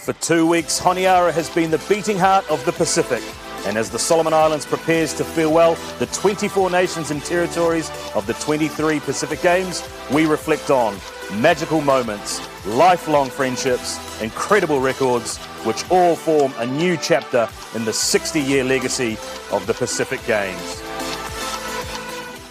For 2 weeks, Honiara has been the beating heart of the Pacific. And as the Solomon Islands prepares to farewell the 24 nations and territories of the 23 Pacific Games, we reflect on magical moments, lifelong friendships, incredible records, which all form a new chapter in the 60-year legacy of the Pacific Games.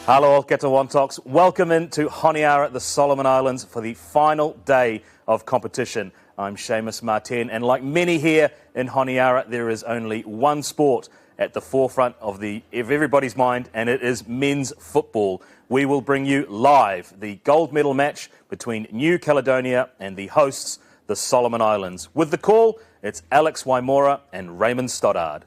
Hello, Kata Wontoks. Welcome into Honiara, the Solomon Islands, for the final day of competition. I'm Seamus Martin, and like many here in Honiara, there is only one sport at the forefront of everybody's mind, and it is men's football. We will bring you live the gold medal match between New Caledonia and the hosts, the Solomon Islands. With the call, it's Alex Waimora and Raymond Stoddard.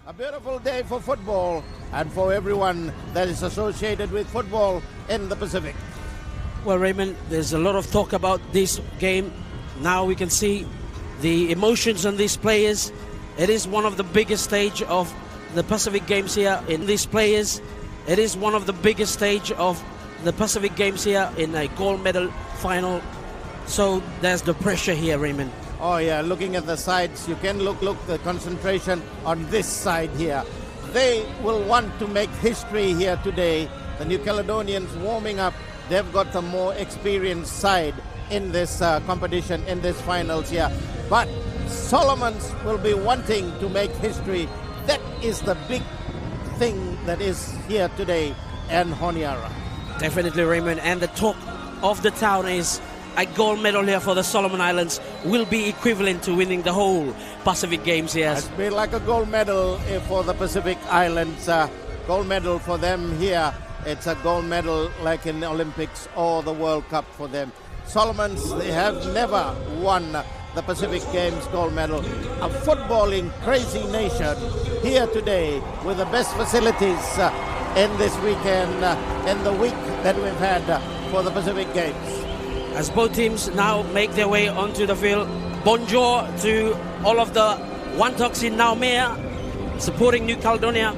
A beautiful day for football and for everyone that is associated with football in the Pacific. Well, Raymond, there's a lot of talk about this game. Now we can see the emotions on these players. It is one of the biggest stage of the Pacific Games here in these players. It is one of the biggest stage of the Pacific Games here in a gold medal final. So there's the pressure here, Raymond. Oh yeah, looking at the sides, you can look the concentration on this side here. They will want to make history here today. The New Caledonians warming up. They've got the more experienced side in this competition, in this finals here. But Solomons will be wanting to make history. That is the big thing that is here today in Honiara. Definitely, Raymond. And the talk of the town is a gold medal here for the Solomon Islands will be equivalent to winning the whole Pacific Games here. It's been like a gold medal for the Pacific Islands. Gold medal for them here. It's a gold medal like in the Olympics or the World Cup for them. Solomons, they have never won the Pacific Games gold medal. A footballing crazy nation here today with the best facilities in this weekend, in the week that we've had for the Pacific Games. As both teams now make their way onto the field, bonjour to all of the Wontoks in Naumea supporting New Caledonia,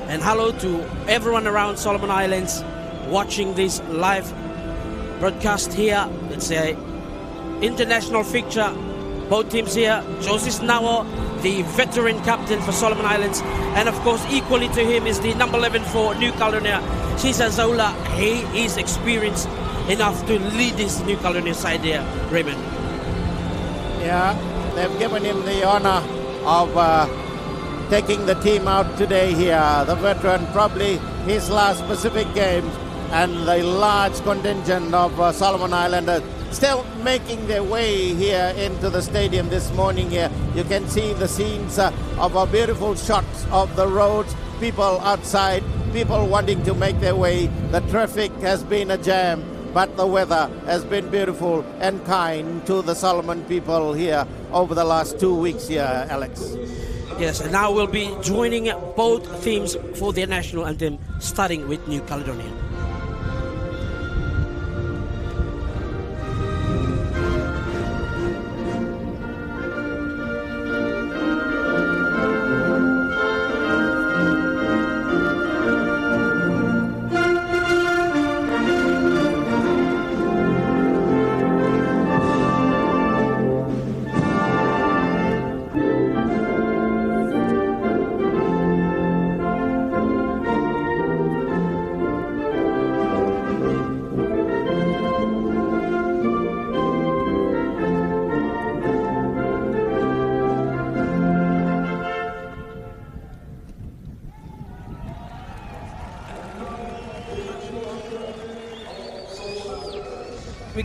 and hello to everyone around Solomon Islands watching this live broadcast here. It's a international fixture. Both teams here. Joseph Nawo, the veteran captain for Solomon Islands, and of course equally to him is the number 11 for New Caledonia, Cesar Zola. He is experienced enough to lead this New Caledonia side here, Raymond. Yeah, they've given him the honor of taking the team out today here. The veteran, probably his last Pacific Games, and the large contingent of Solomon Islanders still making their way here into the stadium this morning here. You can see the scenes of our beautiful shots of the roads, people outside, people wanting to make their way. The traffic has been a jam, but the weather has been beautiful and kind to the Solomon people here over the last 2 weeks here, Alex. Yes, and now we'll be joining both teams for their national anthem, starting with New Caledonia.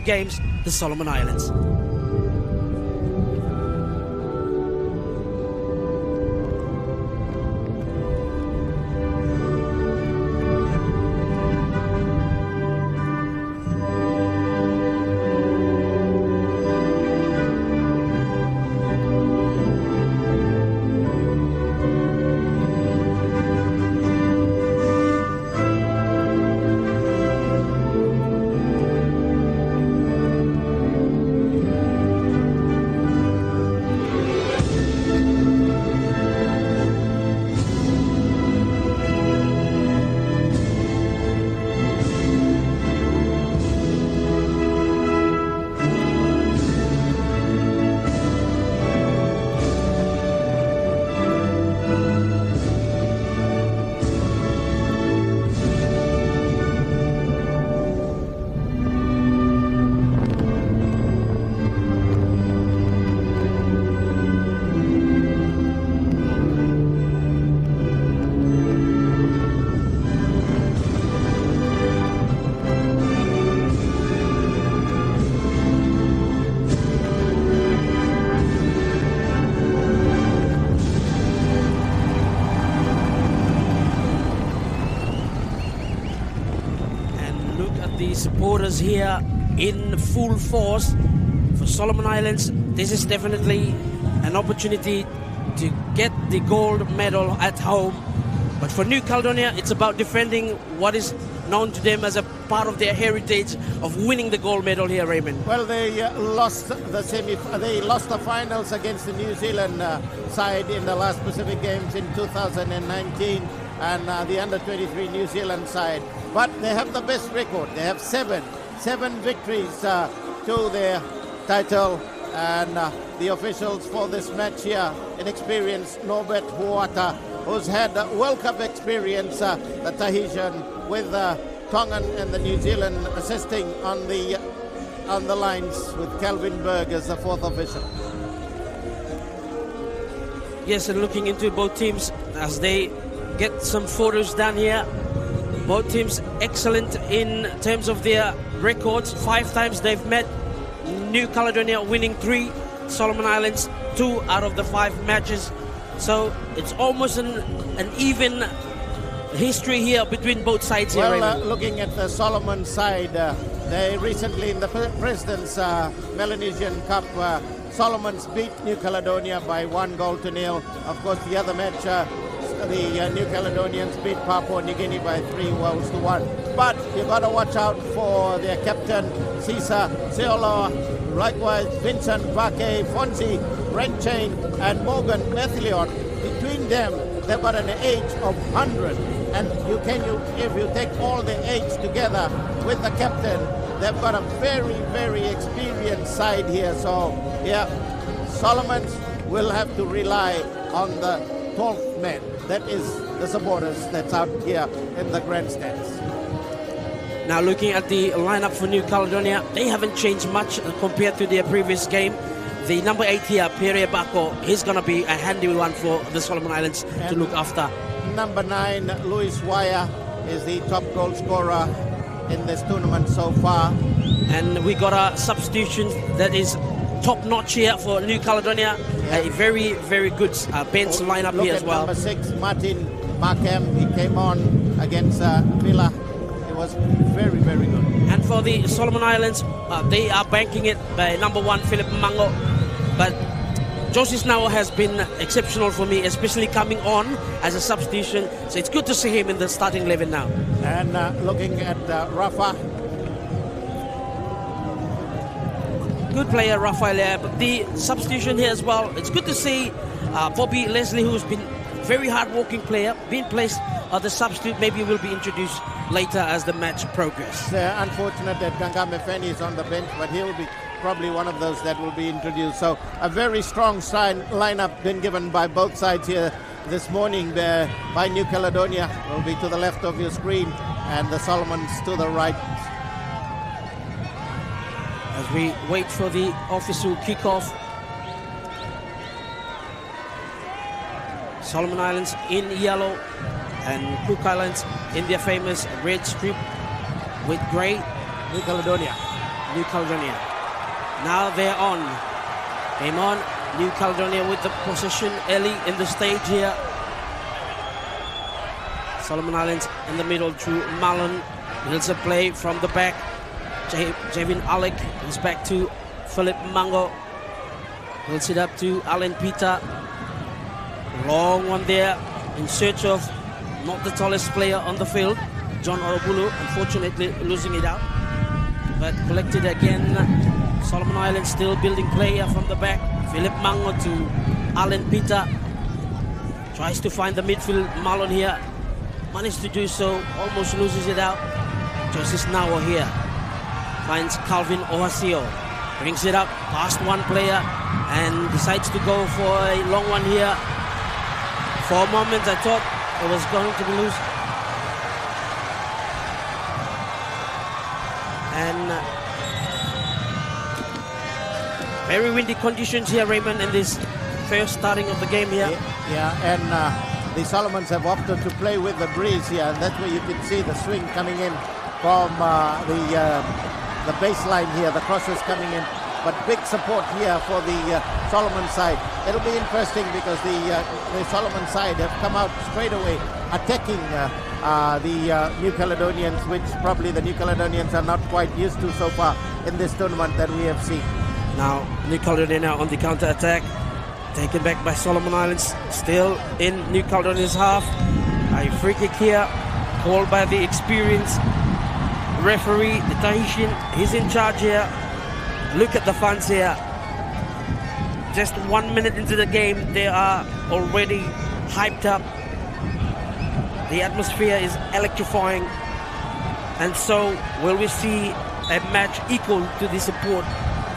Games, the Solomon Islands. supporters here in full force. For Solomon Islands, this is definitely an opportunity to get the gold medal at home. But for New Caledonia, it's about defending what is known to them as a part of their heritage of winning the gold medal here, Raymond. Well, they lost the finals against the New Zealand side in the last Pacific Games in 2019, and the under-23 New Zealand side. But they have the best record. They have seven victories to their title, and the officials for this match here, inexperienced Norbert Huata, who's had World Cup experience, the Tahitian, with Tongan and the New Zealand assisting on the lines, with Calvin Berg as the fourth official. Yes, and looking into both teams as they get some photos down here. Both teams excellent in terms of their records. 5 times they've met. New Caledonia winning 3, Solomon Islands 2 out of the 5 matches. So it's almost an even history here between both sides here. Well, looking at the Solomon side, they recently in the President's Melanesian Cup, Solomons beat New Caledonia by 1-0. Of course, the other match, the New Caledonians beat Papua New Guinea by 3-1. But you've got to watch out for their captain, Cesar Seola, likewise Vincent Vake, Fonzie, Renchain, and Morgan Methilion. Between them, they've got an age of 100. And if you take all the age together with the captain, they've got a very, very experienced side here. So, yeah, Solomons will have to rely on the 12th man. That is the supporters that's out here in the grandstands. Now looking at the lineup for New Caledonia, they haven't changed much compared to their previous game. The number 8 here, Pierre Bako, he's going to be a handy one for the Solomon Islands to look after. Number 9, Luis Waya, is the top goal scorer in this tournament so far. And we got a substitution that is top-notch here for New Caledonia. Yeah. A very, very good bench lineup here as well. Number 6, Martin Markham, he came on against Villa. It was very, very good. And for the Solomon Islands, they are banking it by number 1, Philip Mango. But Josis now has been exceptional for me, especially coming on as a substitution. So it's good to see him in the starting 11 now. And looking at Rafa. Good player, Rafael. But the substitution here as well. It's good to see Bobby Leslie, who's been very hard-working player, being placed as the substitute. Maybe will be introduced later as the match progresses. It's unfortunate that Gangame Feni is on the bench, but he'll be probably one of those that will be introduced. So a very strong lineup been given by both sides here this morning. By New Caledonia will be to the left of your screen, and the Solomons to the right. As we wait for the official kickoff, Solomon Islands in yellow and Cook Islands in their famous red strip with grey. New Caledonia. Now they're on. Came on. New Caledonia with the possession early in the stage here. Solomon Islands in the middle to Malon. Builds a play from the back. Javin Alec is back to Philip Mango. Builds it up to Alan Peter. Long one there in search of not the tallest player on the field, John Orobulu, unfortunately losing it out. But collected again. Solomon Islands still building player from the back. Philip Mango to Alan Peter. Tries to find the midfield. Malon here. Managed to do so. Almost loses it out. Joseph Nawa here. Finds Calvin Ohasio. Brings it up past one player and decides to go for a long one here. For a moment I thought it was going to be loose. And very windy conditions here, Raymond, in this first starting of the game here. Yeah, and the Solomons have opted to play with the breeze here, and that's where you can see the swing coming in from the baseline here, the crosses coming in. but big support here for the Solomon side. It'll be interesting because the Solomon side have come out straight away attacking the New Caledonians, which probably the New Caledonians are not quite used to so far in this tournament that we have seen. Now New Caledonia on the counter attack, taken back by Solomon Islands, still in New Caledonia's half. A free kick here, called by the experienced referee, the Tahitian. He's in charge here. Look at the fans here. Just 1 minute into the game, they are already hyped up. The atmosphere is electrifying. And so will we see a match equal to the support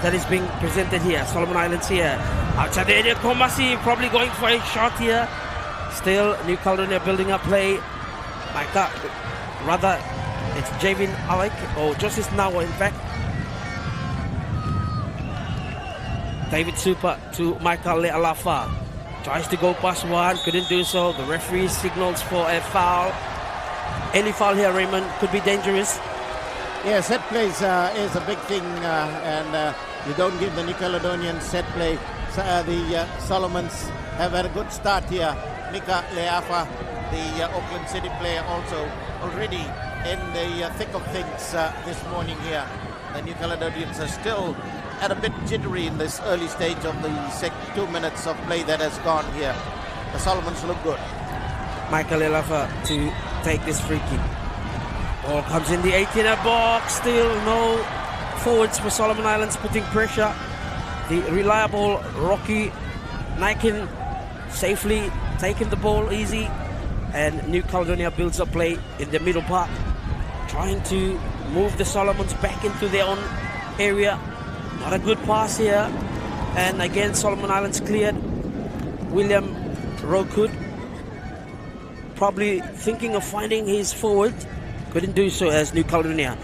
that is being presented here? Solomon Islands here. Outside the area, Komasi probably going for a shot here. Still, New Caledonia building up play. Rather, it's Javin Alec, or Justice Nawa in fact. David Super to Michael Le'alafa. Tries to go past one, couldn't do so. The referee signals for a foul. Any foul here, Raymond, could be dangerous. Yeah, set plays is a big thing, and you don't give the New Caledonian set play. The Solomons have had a good start here. Mika Leafa, the Auckland City player, also already in the thick of things this morning here. The New Caledonians are still at a bit jittery in this early stage of the 2 minutes of play that has gone here. The Solomons look good. Michael Leafa to take this free kick. Ball comes in the 18er box. Still no forwards for Solomon Islands putting pressure. The reliable Rocky Naikin safely taking the ball easy, and New Caledonia builds up play in the middle part, trying to move the Solomons back into their own area. Not a good pass here, and again Solomon Islands cleared. William Rokud probably thinking of finding his forward, couldn't do so as New Caledonia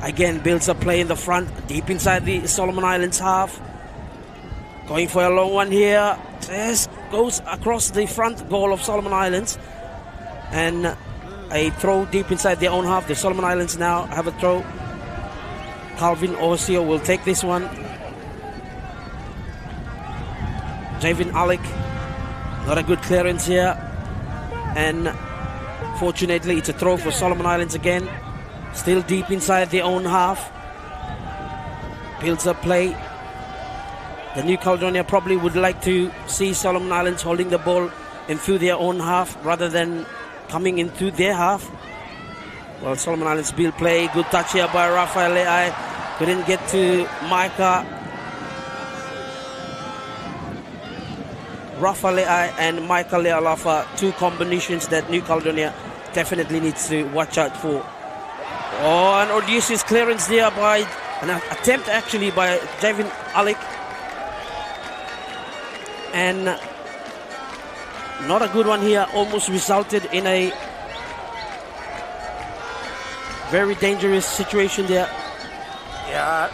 again builds up play in the front, deep inside the Solomon Islands half. Going for a long one here. Just goes across the front goal of Solomon Islands. And a throw deep inside their own half. The Solomon Islands now have a throw. Calvin Osio will take this one. Javin Alec. Not a good clearance here. And fortunately it's a throw for Solomon Islands again. Still deep inside their own half. Builds up play. The New Caledonia probably would like to see Solomon Islands holding the ball into their own half rather than coming into their half. Well, Solomon Islands build play. Good touch here by Rafael Le'ai. Couldn't get to Micah. Rafael Le'ai and Michael Le'alafa, two combinations that New Caledonia definitely needs to watch out for. Oh, an audacious clearance there by an attempt actually by Javin Alec. And not a good one here, almost resulted in a very dangerous situation there. Yeah,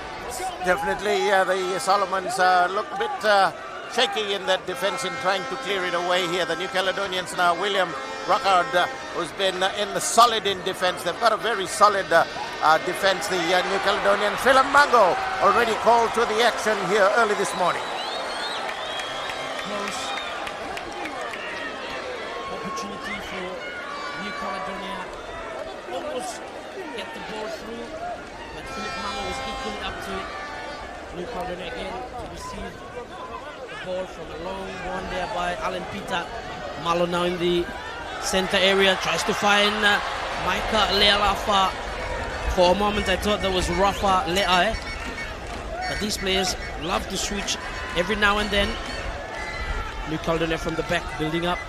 definitely the Solomons look a bit shaky in that defense in trying to clear it away here. The New Caledonians now, William Ruckard, who's been solid in defense. They've got a very solid defense, the New Caledonians. Philip Mango already called to the action here early this morning. Close opportunity for New Caledonia. Almost get the ball through, but Philip Mango was equally up to it. New Caledonia again to receive the ball from a long one there by Alan Peter. Malo now in the center area, tries to find Micah Le'alafa. For a moment I thought that was Rafa Le'ai, but these players love to switch every now and then. New Caledonia from the back building up,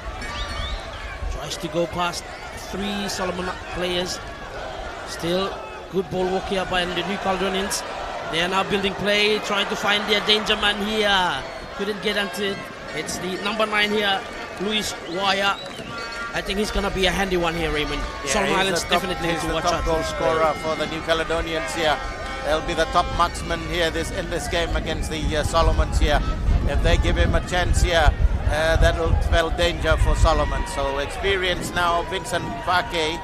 tries to go past three Solomon players. Still good ball work here by the New Caledonians. They are now building play, trying to find their danger man here. Couldn't get onto it. It's the number 9 here, Luis Waya. I think he's going to be a handy one here, Raymond. Yeah, Solomon Islands definitely need to watch out. He's the top goal scorer for the New Caledonians here. They'll be the top marksman here in this game against the Solomons here. If they give him a chance here, that will spell danger for Solomon. So experience now, Vincent Vake.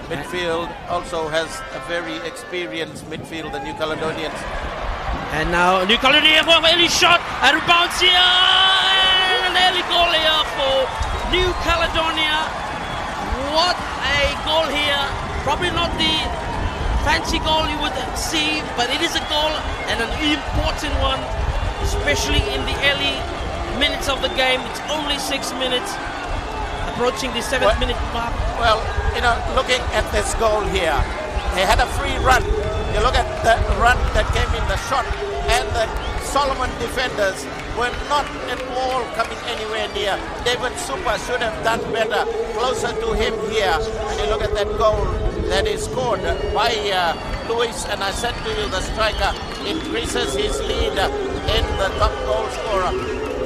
Midfield also has a very experienced midfield, the New Caledonians. And now New Caledonia for an early shot and bounce here. And an early goal here for New Caledonia. What a goal here. Probably not the fancy goal you would see, but it is a goal and an important one, especially in the early minutes of the game. It's only 6 minutes, approaching the 7th minute mark. Well, you know, looking at this goal here, they had a free run. You look at the run that came in the shot, and the Solomon defenders were not at all coming anywhere near. David Super should have done better, closer to him here. And you look at that goal that is scored by Luis, and I said to you, the striker increases his lead in the top goal scorer.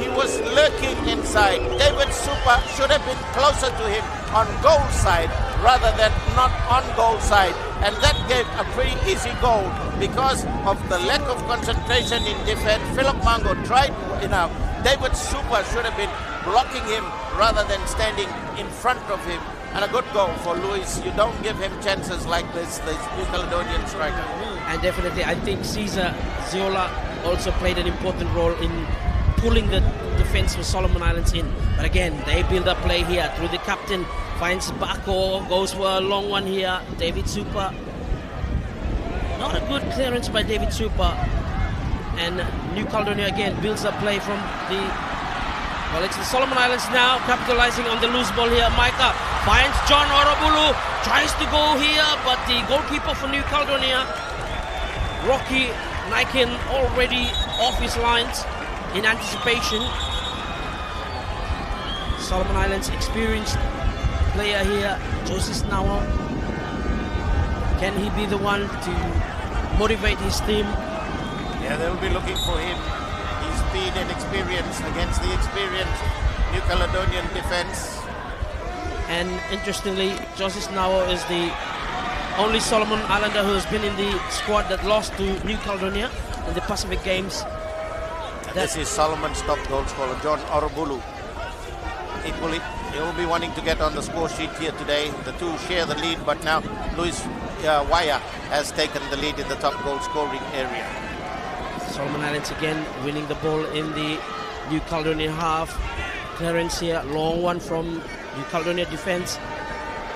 He was lurking inside. David Super should have been closer to him on goal side rather than not on goal side, and that gave a pretty easy goal because of the lack of concentration in defense. Philip Mango tried enough. David Super should have been blocking him rather than standing in front of him, and a good goal for Luis. You don't give him chances like this New Caledonian striker. And definitely I think Cesar Ziola also played an important role in pulling the defense for Solomon Islands in. But again, they build up play here through the captain, finds Bako, goes for a long one here. David Super, not a good clearance by David Super. And New Caledonia again builds up play from the, well, it's the Solomon Islands now capitalizing on the loose ball here. Micah finds John Orobulu, tries to go here, but the goalkeeper for New Caledonia, Rocky Niken, already off his lines in anticipation. Solomon Islands experienced player here, Joseph Nawa. Can he be the one to motivate his team? Yeah, they'll be looking for him. His speed and experience against the experienced New Caledonian defense. And interestingly, Joseph Nawa is the only Solomon Islander who has been in the squad that lost to New Caledonia in the Pacific Games. This is Solomon's top goal scorer, John Orobulu. Equally, he will be wanting to get on the score sheet here today. The two share the lead, but now Luis Waya has taken the lead in the top goal scoring area. Solomon Islands again winning the ball in the New Caledonia half. Clearance here, long one from New Caledonia defense.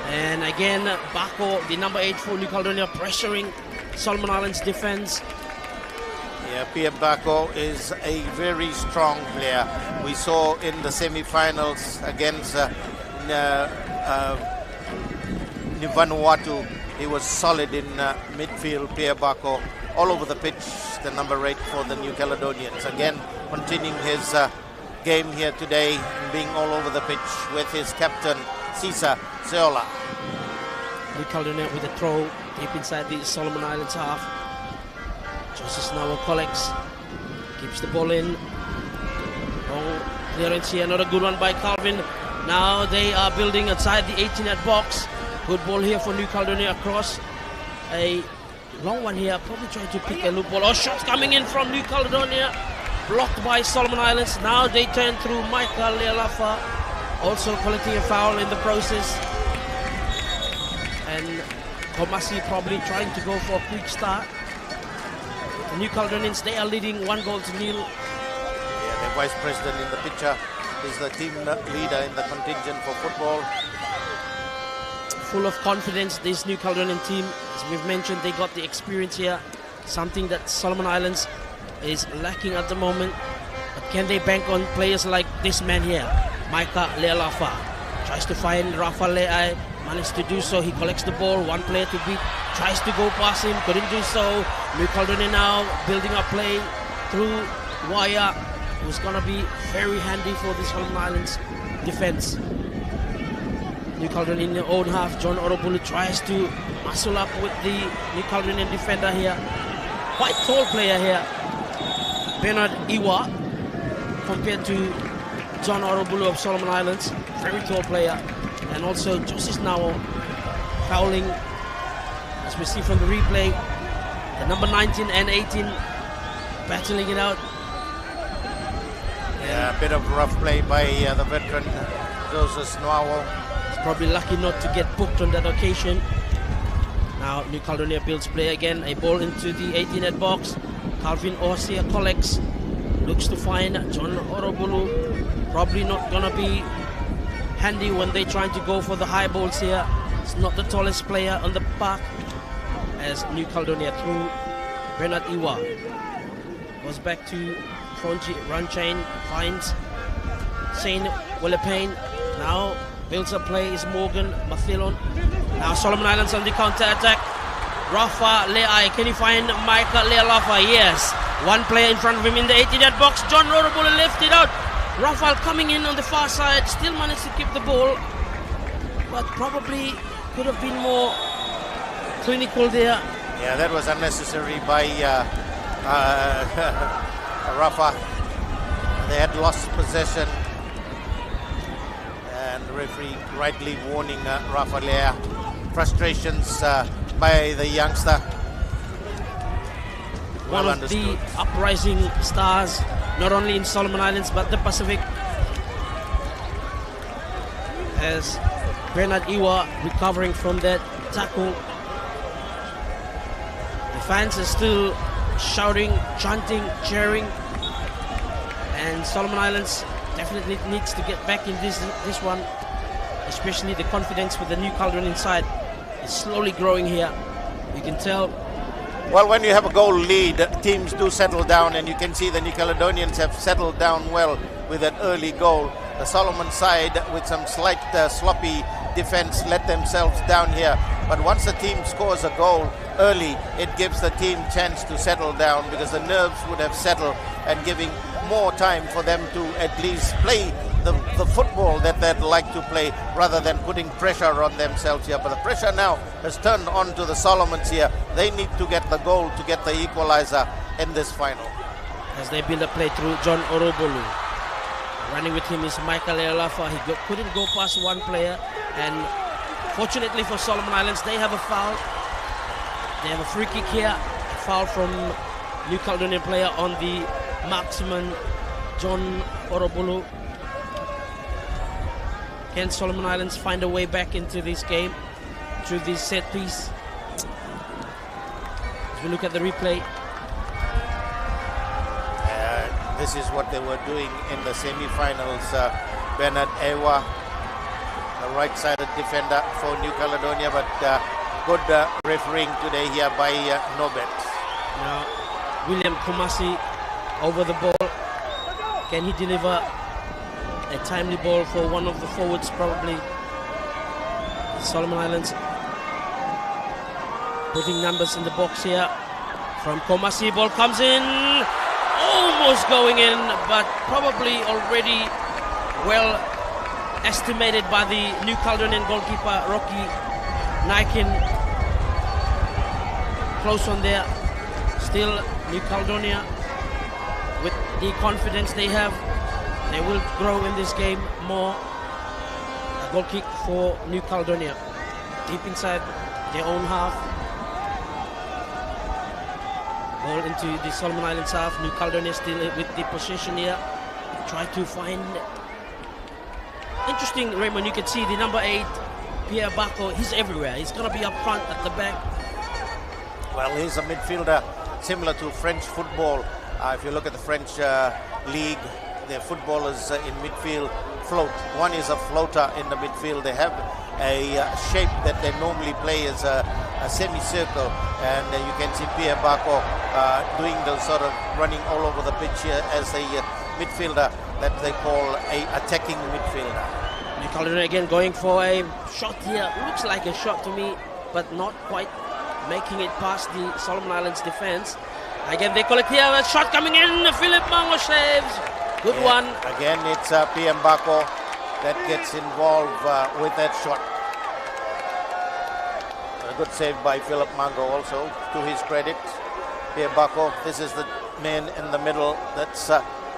And again, Bako, the number 8 for New Caledonia, pressuring Solomon Islands defense. Yeah, Pierre Bako is a very strong player. We saw in the semi-finals against Vanuatu, he was solid in midfield. Pierre Bako all over the pitch, the number 8 for the New Caledonians. Again, continuing his game here today, being all over the pitch with his captain, Cesar Ziola. New Caledonia with a throw deep inside the Solomon Islands half. Joseph Nawa collects, keeps the ball in. Long clearance here, not a good one by Calvin. Now they are building outside the 18-yard box. Good ball here for New Caledonia across. A long one here, probably trying to pick a loop ball. Oh, shots coming in from New Caledonia, blocked by Solomon Islands. Now they turn through Michael Lealafa, also collecting a foul in the process. And Komasi probably trying to go for a quick start. The New Caledonians, they are leading 1-0. Yeah, the vice president in the picture is the team leader in the contingent for football. Full of confidence, this New Caledonian team. As we've mentioned, they got the experience here, something that Solomon Islands is lacking at the moment. But can they bank on players like this man here, Micah Lealafa? Tries to find Rafa Leai, managed to do so. He collects the ball, one player to beat, tries to go past him, couldn't do so. New Caledonia now building up play through Waya, who's gonna be very handy for this Solomon Islands defense. New Caledonia in their own half. John Orobulu tries to muscle up with the New Caledonian defender here. Quite tall player here, Bernard Iwa, compared to John Orobulu of Solomon Islands. Very tall player. And also Joseph Nawa fouling, as we see from the replay. The number 19 and 18 battling it out. Yeah, a bit of rough play by the veteran Joseph Nawa. He's probably lucky not to get booked on that occasion. Now New Caledonia builds play again. A ball into the 18-yard box. Calvin Orsia collects, looks to find John Orobulu. Probably not gonna be handy when they're trying to go for the high balls here. It's not the tallest player on the park, as New Caledonia through Bernard Iwa. Goes back to Fronji, run chain, finds Shane Willepane. Now builds a play is Morgan Mathilon. Now Solomon Islands on the counter attack. Rafa Leai, can he find Michael Lealafa? Yes. One player in front of him in the 18-yard box. John Rodobolo left it out. Rafael coming in on the far side, still managed to keep the ball, but probably could have been more clinical there. Yeah, that was unnecessary by Rafa. They had lost possession, and the referee rightly warning Rafa Lea. Frustrations by the youngster. One of the uprising stars, not only in Solomon Islands but the Pacific, as Bernard Iwa recovering from that tackle. The fans are still shouting, chanting, cheering, and Solomon Islands definitely needs to get back in this one, especially the confidence with the New Caledonian side is slowly growing here. You can tell. Well, when you have a goal lead, teams do settle down, and you can see the New Caledonians have settled down well with that early goal. The Solomon side, with some slight sloppy defense, let themselves down here. But once the team scores a goal early, it gives the team chance to settle down, because the nerves would have settled, and giving more time for them to at least play the football that they'd like to play, rather than putting pressure on themselves here. But the pressure now has turned on to the Solomons here. They need to get the goal to get the equalizer in this final. As they build a play through John Orobolu. Running with him is Michael Lealafa. He couldn't go past one player, and fortunately for Solomon Islands, they have a foul. They have a free kick here. A foul from New Caledonian player on the marksman, John Orobolu. Can Solomon Islands find a way back into this game through this set piece? As we look at the replay. This is what they were doing in the semi-finals. Bernard Ewa, the right-sided defender for New Caledonia, but good refereeing today here by Nobet. Now, William Kumasi over the ball. Can he deliver a timely ball for one of the forwards, probably? Solomon Islands putting numbers in the box here. From Kumasi, ball comes in. Almost going in, but probably already well estimated by the New Caledonian goalkeeper, Rocky Naikin. Close on there. Still, New Caledonia, with the confidence they have, they will grow in this game more. A goal kick for New Caledonia. Deep inside their own half. Ball into the Solomon Islands half. New Caledonia still with the possession here. Try to find... Interesting, Raymond, you can see the number 8, Pierre Bako, he's everywhere. He's going to be up front, at the back. Well, he's a midfielder similar to French football. If you look at the French league, their footballers in midfield float. One is a floater in the midfield. They have a shape that they normally play as a semicircle, and you can see Pierre Bako doing the sort of running all over the pitch here as a midfielder that they call a attacking midfielder. New Caledonia again going for a shot here. Looks like a shot to me, but not quite making it past the Solomon Islands defense. Again, they collect here. A shot coming in. Philip Mango saves. Good one. Again, it's PM Bako that gets involved with that shot. A good save by Philip Mango also, to his credit. PM Bako, this is the man in the middle that's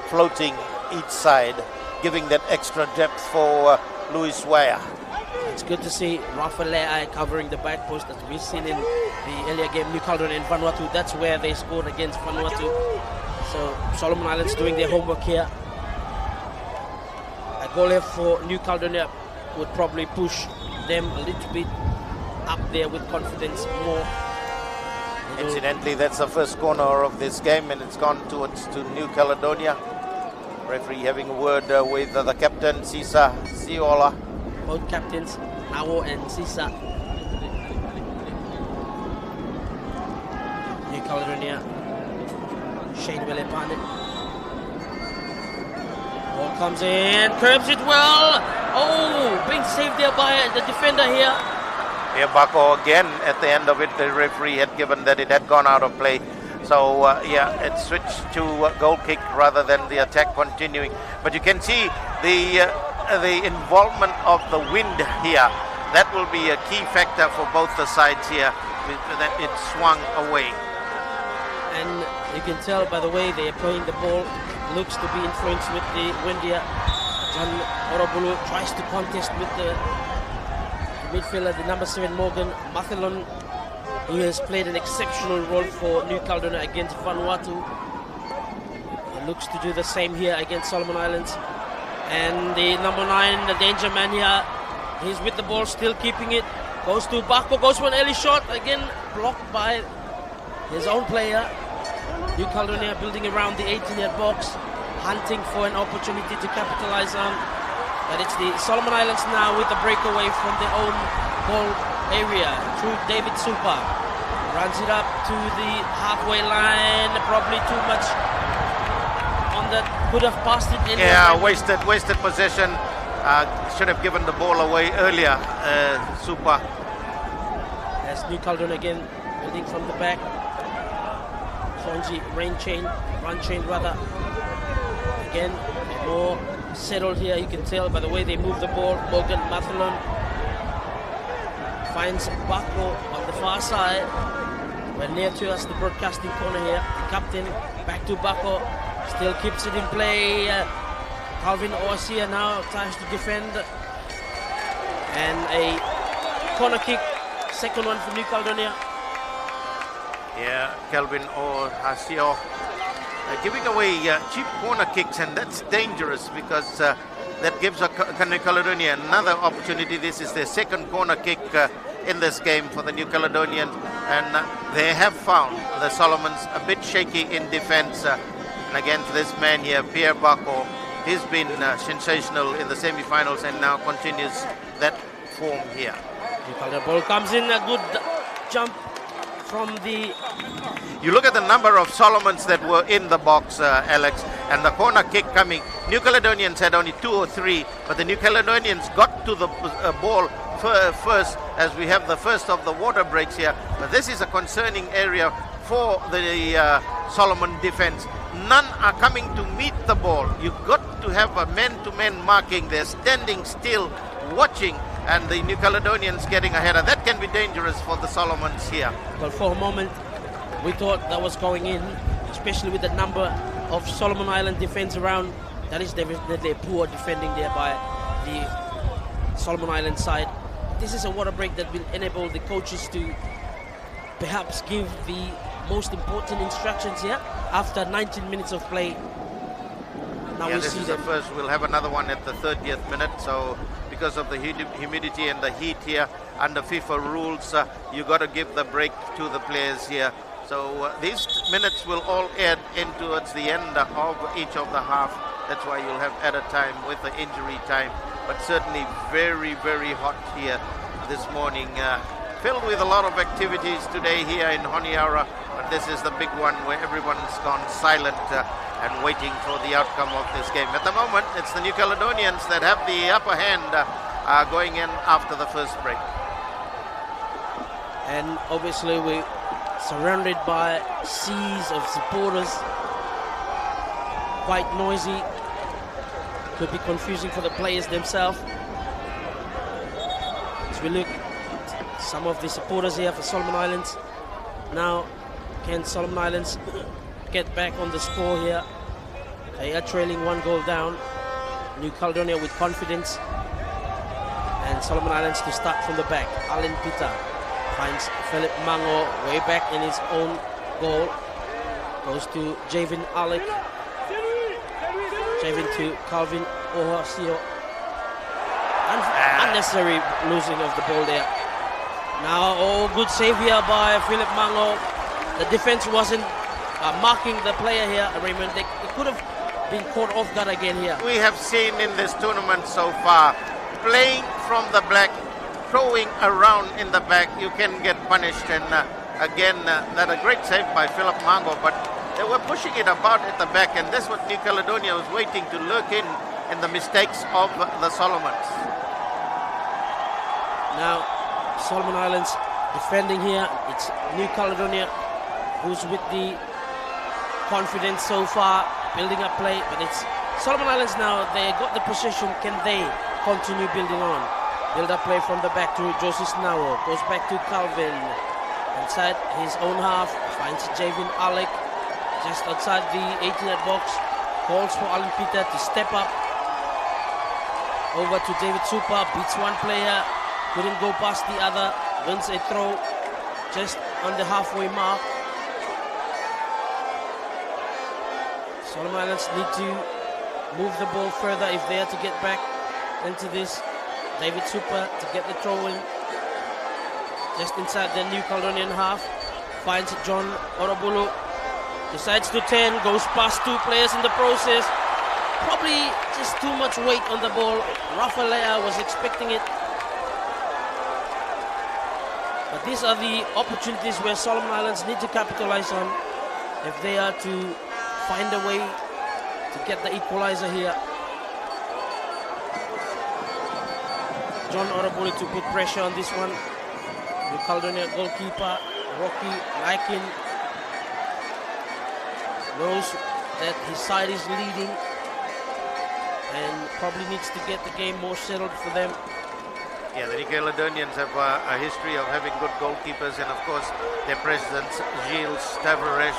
floating each side, giving that extra depth for Luis Waya. It's good to see Rafael Leai covering the back post that we've seen in the earlier game, New Caledonia and Vanuatu. That's where they scored against Vanuatu. So Solomon Islands doing their homework here. A goal left for New Caledonia would probably push them a little bit up there with confidence more. They Incidentally, that's the first corner of this game, and it's gone to New Caledonia. Referee having a word with the captain, Sisa Siola. Both captains, Nawo and Sisa. New Caledonia, Shane Willepane. Ball comes in, curbs it well. Oh, being saved there by the defender here. Bako again at the end of it, the referee had given that it had gone out of play. So it switched to goal kick rather than the attack continuing. But you can see the involvement of the wind here. That will be a key factor for both the sides here, that it swung away. And you can tell by the way they are playing the ball, looks to be influenced with the wind here. John Orobulu tries to contest with the midfielder, the number 7 Morgan Mathelon, who has played an exceptional role for New Caledonia against Vanuatu. He looks to do the same here against Solomon Islands. And the number 9, the danger man here, he's with the ball, still keeping it. Goes to Bako, goes for an early shot, again blocked by his own player. New Caledonia building around the 18-yard box, hunting for an opportunity to capitalize on. But it's the Solomon Islands now with the breakaway from their own goal area through David Supa. Runs it up to the halfway line, probably too much on that, could have passed it in. Yeah, wasted possession. Should have given the ball away earlier, Supa. As New Caledonia again building from the back. Fonji run chain rather. Again, more settled here, you can tell by the way they move the ball. Morgan Mathelon finds Bako on the far side. We're near to us, the broadcasting corner here. The captain back to Bako, still keeps it in play. Calvin Oasia now tries to defend. And a corner kick, second one for New Caledonia. Yeah, Calvin Oasia giving away cheap corner kicks, and that's dangerous because that gives New Caledonia another opportunity. This is their second corner kick in this game for the New Caledonians, and they have found the Solomons a bit shaky in defense. And again, for this man here, Pierre Bako, he's been sensational in the semi-finals and now continues that form here. The ball comes in, a good jump from the... You look at the number of Solomons that were in the box, Alex, and the corner kick coming. New Caledonians had only 2 or 3, but the New Caledonians got to the ball first, as we have the first of the water breaks here. But this is a concerning area for the Solomon defense. None are coming to meet the ball. You've got to have a man-to-man marking. They're standing still, watching, and the New Caledonians getting ahead. And that can be dangerous for the Solomons here. Well, for a moment, we thought that was going in, especially with the number of Solomon Island defense around. That is definitely poor defending there by the Solomon Island side. This is a water break that will enable the coaches to perhaps give the most important instructions here after 19 minutes of play. Now this is the first. We'll have another one at the 30th minute. So because of the humidity and the heat here, under FIFA rules, you got to give the break to the players here. So these minutes will all add in towards the end of each of the half. That's why you'll have added time with the injury time. But certainly very, very hot here this morning. Filled with a lot of activities today here in Honiara. But this is the big one where everyone's gone silent and waiting for the outcome of this game. At the moment, it's the New Caledonians that have the upper hand going in after the first break. And obviously we surrounded by seas of supporters, quite noisy, could be confusing for the players themselves. As we look at some of the supporters here for Solomon Islands. Now, can Solomon Islands get back on the score here? They are trailing 1 goal down. New Caledonia with confidence. And Solomon Islands to start from the back. Alan Peter finds Philip Mango way back in his own goal. Goes to Javin Alec. Javin to Calvin Ohasio. Unnecessary losing of the ball there. Now, good save here by Philip Mango. the defense wasn't marking the player here, Raymond. They could have been caught off guard again here. We have seen in this tournament so far, playing from the back, throwing around in the back, you can get punished. And again, that a great save by Philip Mango, but they were pushing it about at the back, and that's what New Caledonia was waiting to lurk in the mistakes of the Solomons. Now, Solomon Islands defending here. It's New Caledonia who's with the confidence so far, building up play, but it's Solomon Islands now. They got the possession. Can they continue building on? Build up play from the back to Joseph Nawo. Goes back to Calvin. Inside his own half, finds Javin Alec just outside the 18-yard box. Calls for Alan Peter to step up. Over to David Super, beats one player, couldn't go past the other, wins a throw just on the halfway mark. Solomon Islands need to move the ball further if they are to get back into this. David Super to get the throw in. Just inside the New Caledonian half. Finds John Orobulu. Decides to 10, goes past two players in the process. Probably just too much weight on the ball. Rafael Lea was expecting it. But these are the opportunities where Solomon Islands need to capitalize on if they are to find a way to get the equalizer here. John Orobulu to put pressure on this one. New Caledonia goalkeeper Rocky Laikin knows that his side is leading and probably needs to get the game more settled for them. Yeah, the New Caledonians have a history of having good goalkeepers, and of course their president Gilles Tavares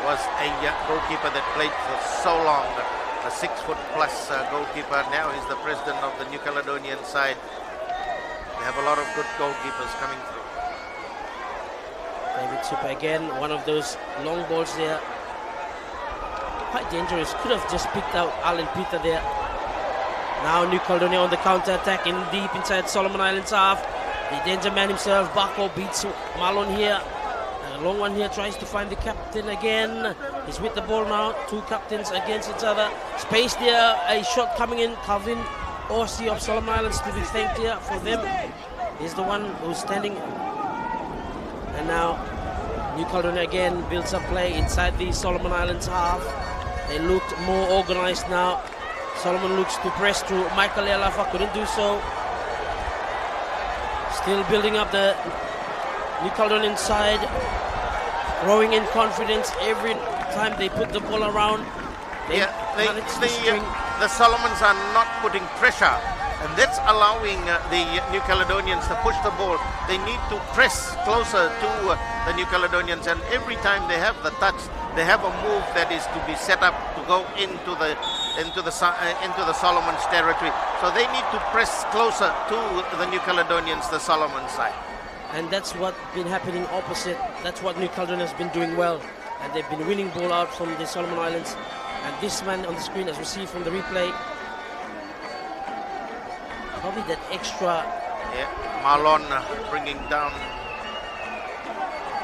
was a goalkeeper that played for so long, a 6-foot-plus goalkeeper. Now he's the president of the New Caledonian side. They have a lot of good goalkeepers coming through. David Super again, one of those long balls there. Quite dangerous. Could have just picked out Alan Peter there. Now New Caledonia on the counter-attack in deep inside Solomon Islands half. The danger man himself, Bako, beats Malon here. A long one here, tries to find the captain again. He's with the ball now. Two captains against each other. Space there, a shot coming in. Calvin Orsi of Solomon Islands to be thanked here for them. He's the one who's standing. And now New Caledonia again builds up play inside the Solomon Islands half. They looked more organized now. Solomon looks to press through. Michael Lealafa couldn't do so. Still building up the New Caledonian side. Growing in confidence every time they put the ball around. The Solomons are not putting pressure, and that's allowing the New Caledonians to push the ball. They need to press closer to the New Caledonians, and every time they have the touch, they have a move that is to be set up to go into the Solomons territory. So they need to press closer to the New Caledonians, the Solomon side. And that's what's been happening opposite. That's what New Caledonia has been doing well. And they've been winning ball out from the Solomon Islands. And this man on the screen, as we see from the replay, probably that extra. Yeah, Malon bringing down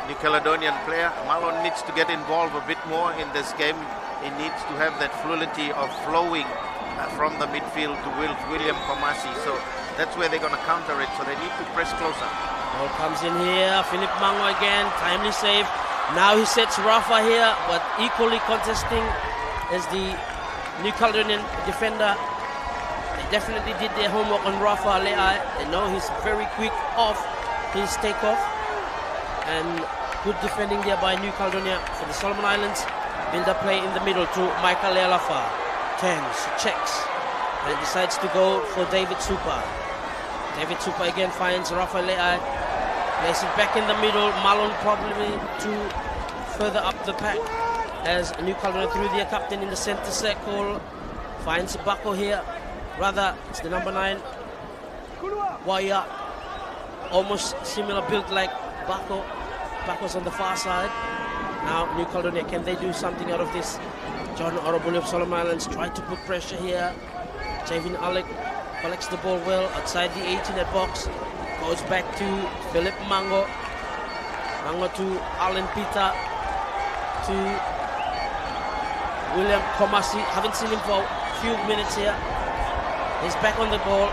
New Caledonian player. Malon needs to get involved a bit more in this game. He needs to have that fluidity of flowing from the midfield to William Komasi. So that's where they're going to counter it. So they need to press closer. Ball comes in here. Philip Mango again. Timely save. Now he sets Rafa here, but equally contesting as the New Caledonian defender. They definitely did their homework on Rafa Leai. They know he's very quick off his takeoff. And good defending there by New Caledonia for the Solomon Islands. Build up play in the middle to Michael Lealafa. Turns, checks, and decides to go for David Super. David Super again finds Rafa Leai. Places it back in the middle. Malon probably to further up the pack as New Caledonia threw their captain in the center circle. Finds Bako here. Rather, it's the number 9. Waya. Almost similar build like Bako. Bako's on the far side. Now New Caledonia, can they do something out of this? John Orobulu of Solomon Islands tried to put pressure here. Javin Alec collects the ball well outside the 18-yard box. Goes back to Philip Mango. Mango to Alan Peter. to William Komasi. Haven't seen him for a few minutes here. He's back on the ball.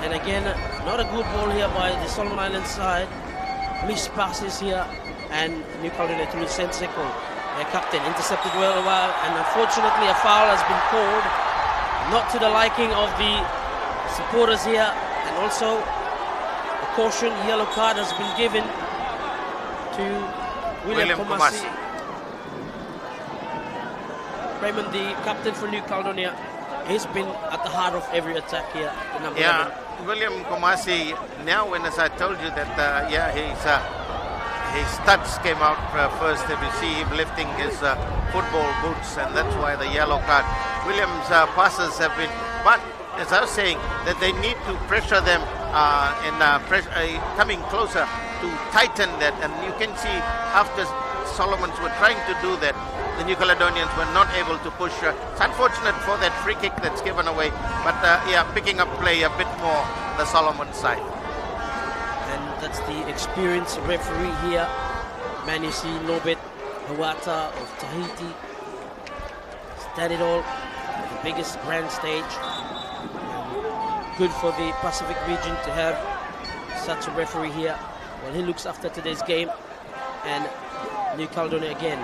And again, not a good ball here by the Solomon Islands side. Missed passes here. And New Caledonia to Senseko, their captain, intercepted well, and unfortunately a foul has been called, not to the liking of the supporters here, and also a caution, yellow card has been given to William Komasi. Raymond, the captain for New Caledonia, he's been at the heart of every attack here. Number 11. William Komasi, now as I told you that, his studs came out first. If you see him lifting his football boots, and that's why the yellow card. Williams' passes have been, but as I was saying, that they need to pressure them coming closer to tighten that. And you can see after Solomons were trying to do that, the New Caledonians were not able to push. It's unfortunate for that free kick that's given away, but picking up play a bit more the Solomon side. That's the experienced referee here, Manisi Nobet Hawata of Tahiti. Started all at the biggest grand stage. Good for the Pacific region to have such a referee here. Well, he looks after today's game. And New Caledonia again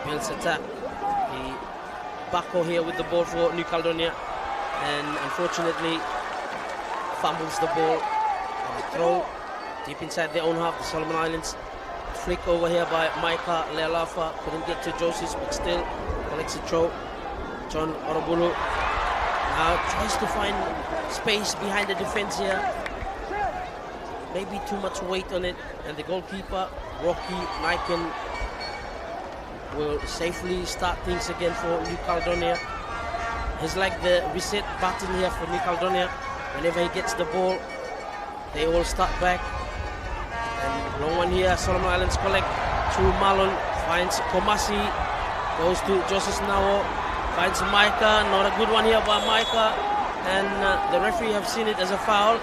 builds attack. The Bako here with the ball for New Caledonia, and unfortunately fumbles the ball on the throw. Deep inside their own half, the Solomon Islands. Flick over here by Maika Lealafa. Couldn't get to Joseph, but still collects a throw. John Orobulu now tries to find space behind the defense here. Maybe too much weight on it. And the goalkeeper, Rocky Naiken, will safely start things again for New Caledonia. He's like the reset button here for New Caledonia. Whenever he gets the ball, they all start back. And long one here, Solomon Islands collect through Malon, finds Komasi, goes to Joseph Nawo, finds Maika, not a good one here by Maika, and the referee have seen it as a foul.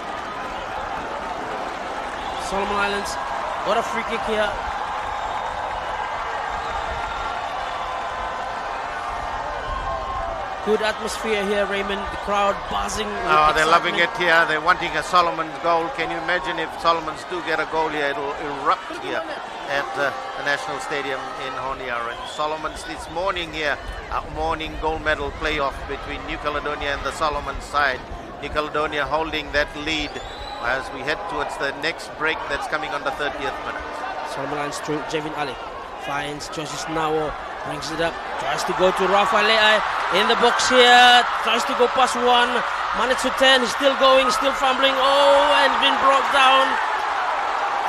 Solomon Islands got a free kick here. Good atmosphere here, Raymond. The crowd buzzing. Oh, they're loving it here. They're wanting a Solomon's goal. Can you imagine if Solomons do get a goal here? It'll erupt here at the National Stadium in Honiara. And Solomons this morning here, a morning gold medal playoff between New Caledonia and the Solomons side. New Caledonia holding that lead as we head towards the next break that's coming on the 30th minute. Solomon Islands through Jevin Ali. Finds Joseph Nawo. Brings it up, tries to go to Rafael Leai in the box here, tries to go past one, minutes to 10, he's still going, still fumbling, and been brought down.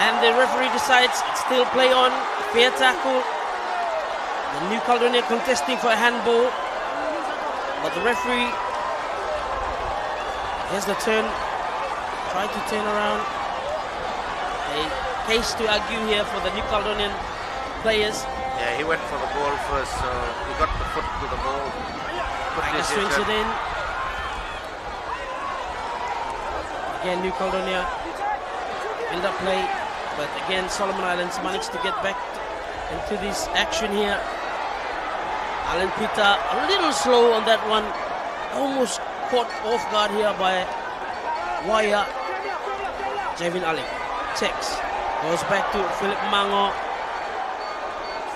And the referee decides still play on, fair tackle. The New Caledonia contesting for a handball, but the referee, here's the turn, try to turn around. A case to argue here for the New Caledonian players. Yeah, he went for the ball first, so he got the foot to the ball. Swings it in. Again, New Caledonia build up play, but again, Solomon Islands managed to get back into this action here. Alan Peter a little slow on that one, almost caught off guard here by Waya. Javin Ali checks, goes back to Philip Mango.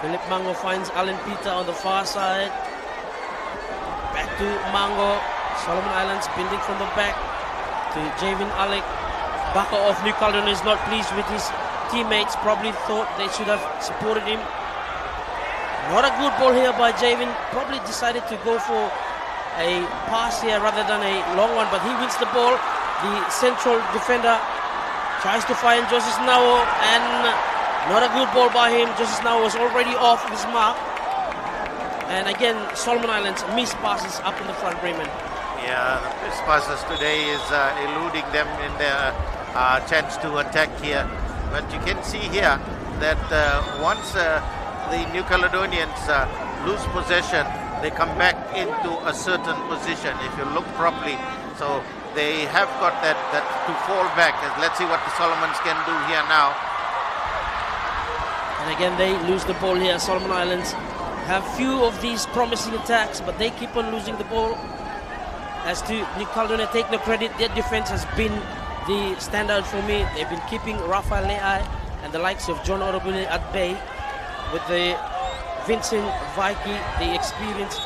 Philip Mango finds Alan Peter on the far side. Back to Mango. Solomon Islands bending from the back to Javin Alec. Baka of New Caledonia is not pleased with his teammates. Probably thought they should have supported him. Not a good ball here by Javin. Probably decided to go for a pass here rather than a long one, but he wins the ball. The central defender tries to find Joseph Nawo, and not a good ball by him. Joseph Nawo was already off his mark. And again, Solomon Islands missed passes up in the front, Raymond. Yeah, the missed passes today is eluding them in their chance to attack here. But you can see here that once the New Caledonians lose possession, they come back into a certain position, if you look properly. So they have got that to fall back. Let's see what the Solomons can do here now. And again, they lose the ball here. Solomon Islands have few of these promising attacks, but they keep on losing the ball. As to New Caledonia, take no credit. Their defense has been the standout for me. They've been keeping Rafael Le'ai and the likes of John Orobule at bay with the Vincent Vaiki, the experience.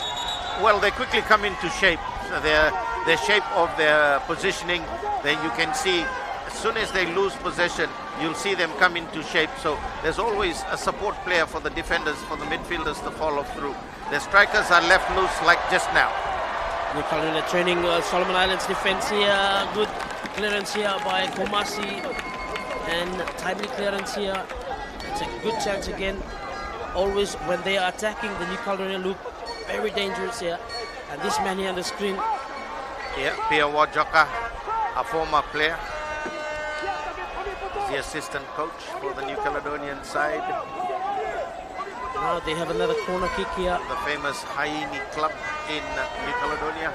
Well, they quickly come into shape. So their shape of their positioning, then you can see as soon as they lose possession, you'll see them come into shape. So there's always a support player for the defenders, for the midfielders to follow through. The strikers are left loose like just now. New Caledonia training Solomon Islands defense here. Good clearance here by Komasi and timely clearance here. It's a good chance again. Always when they are attacking, the New Caledonia look very dangerous here. And this man here on the screen. Yeah, Pia Wajoka, a former player. He's the assistant coach for the New Caledonian side. Now they have another corner kick here. The famous Haini club in New Caledonia.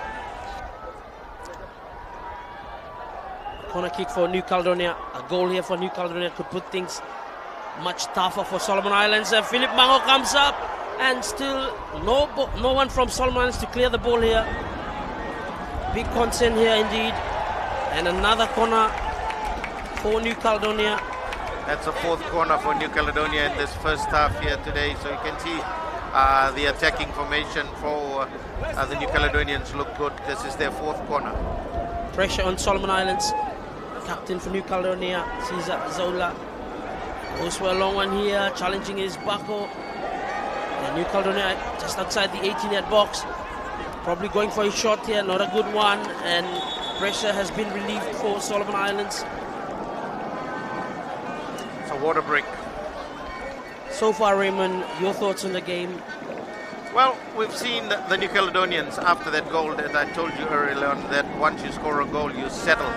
Corner kick for New Caledonia. A goal here for New Caledonia could put things much tougher for Solomon Islands. Philip Mango comes up and still no one from Solomon Islands to clear the ball here. Big concern here indeed. And another corner for New Caledonia. That's a fourth corner for New Caledonia in this first half here today. So you can see the attacking formation for the New Caledonians look good. This is their fourth corner. Pressure on Solomon Islands. Captain for New Caledonia, Cesar Zola. Goes for a long one here, challenging his Bako. And New Caledonia just outside the 18-yard box. Probably going for a shot here, not a good one. And pressure has been relieved for Solomon Islands. It's a water break. So far, Raymond, your thoughts on the game? Well, we've seen the New Caledonians after that goal that I told you earlier on, that once you score a goal, you settle.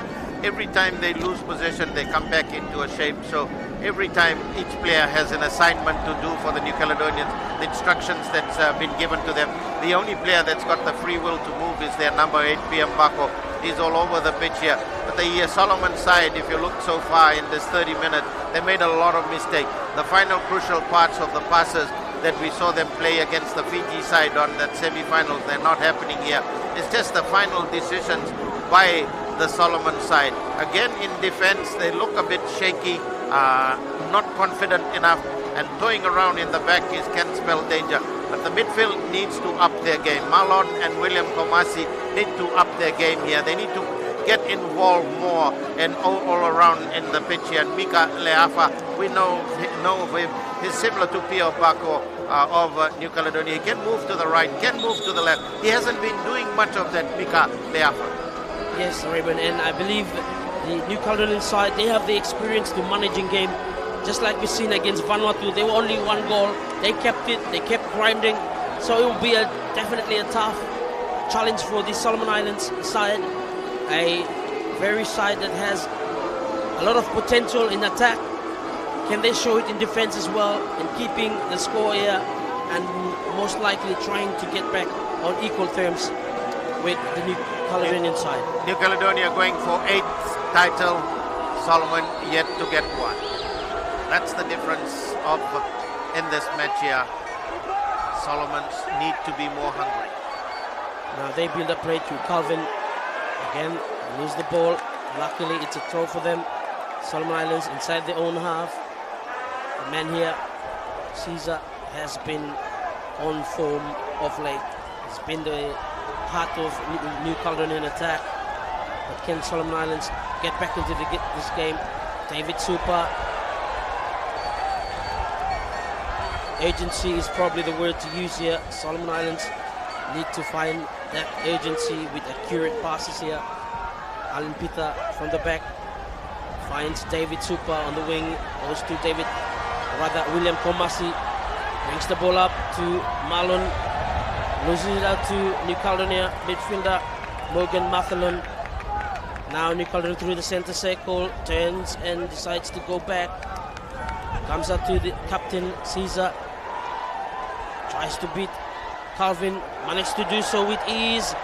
Every time they lose possession, they come back into a shape. So every time each player has an assignment to do for the New Caledonians, the instructions that's been given to them. The only player that's got the free will to move is their number 8, PM Bako. He's all over the pitch here. But the Solomon side, if you look so far in this 30 minutes, they made a lot of mistakes. The final crucial parts of the passes that we saw them play against the Fiji side on that semi-finals, they're not happening here. It's just the final decisions by the Solomon side. Again, in defense, they look a bit shaky, not confident enough, and throwing around in the back can spell danger. But the midfield needs to up their game. Malon and William Komasi need to up their game here. They need to get involved more and all around in the pitch here. And Mika Leafa, we know of him. He's similar to Pio Bako of New Caledonia. He can move to the right, can move to the left. He hasn't been doing much of that, Mika Leafa. Yes, Raymond, and I believe the New Caledonian side, they have the experience to managing game. Just like we've seen against Vanuatu, they were only one goal. They kept it, they kept grinding. So it will be definitely a tough challenge for the Solomon Islands side. A very side that has a lot of potential in attack. Can they show it in defense as well, and keeping the score here, and most likely trying to get back on equal terms with the New Caledonian side. New Caledonia going for 8th title, Solomon yet to get one. That's the difference in this match here. Solomons need to be more hungry. Now they build up play to Calvin. Again, lose the ball. Luckily, it's a throw for them. Solomon Islands inside their own half. The man here, Caesar, has been on form of late. He's been the heart of New Caledonian attack. But can Solomon Islands get back into this game? David Super. Urgency is probably the word to use here. Solomon Islands need to find that urgency with accurate passes here. Alan Peter from the back finds David Super on the wing. Goes to William Komasi. Brings the ball up to Malon. Loses it out to New Caledonia midfielder Morgan Mathalon. Now New Caledonia through the center circle, turns and decides to go back. Comes up to the captain Caesar. Tries to beat Calvin, managed to do so with ease.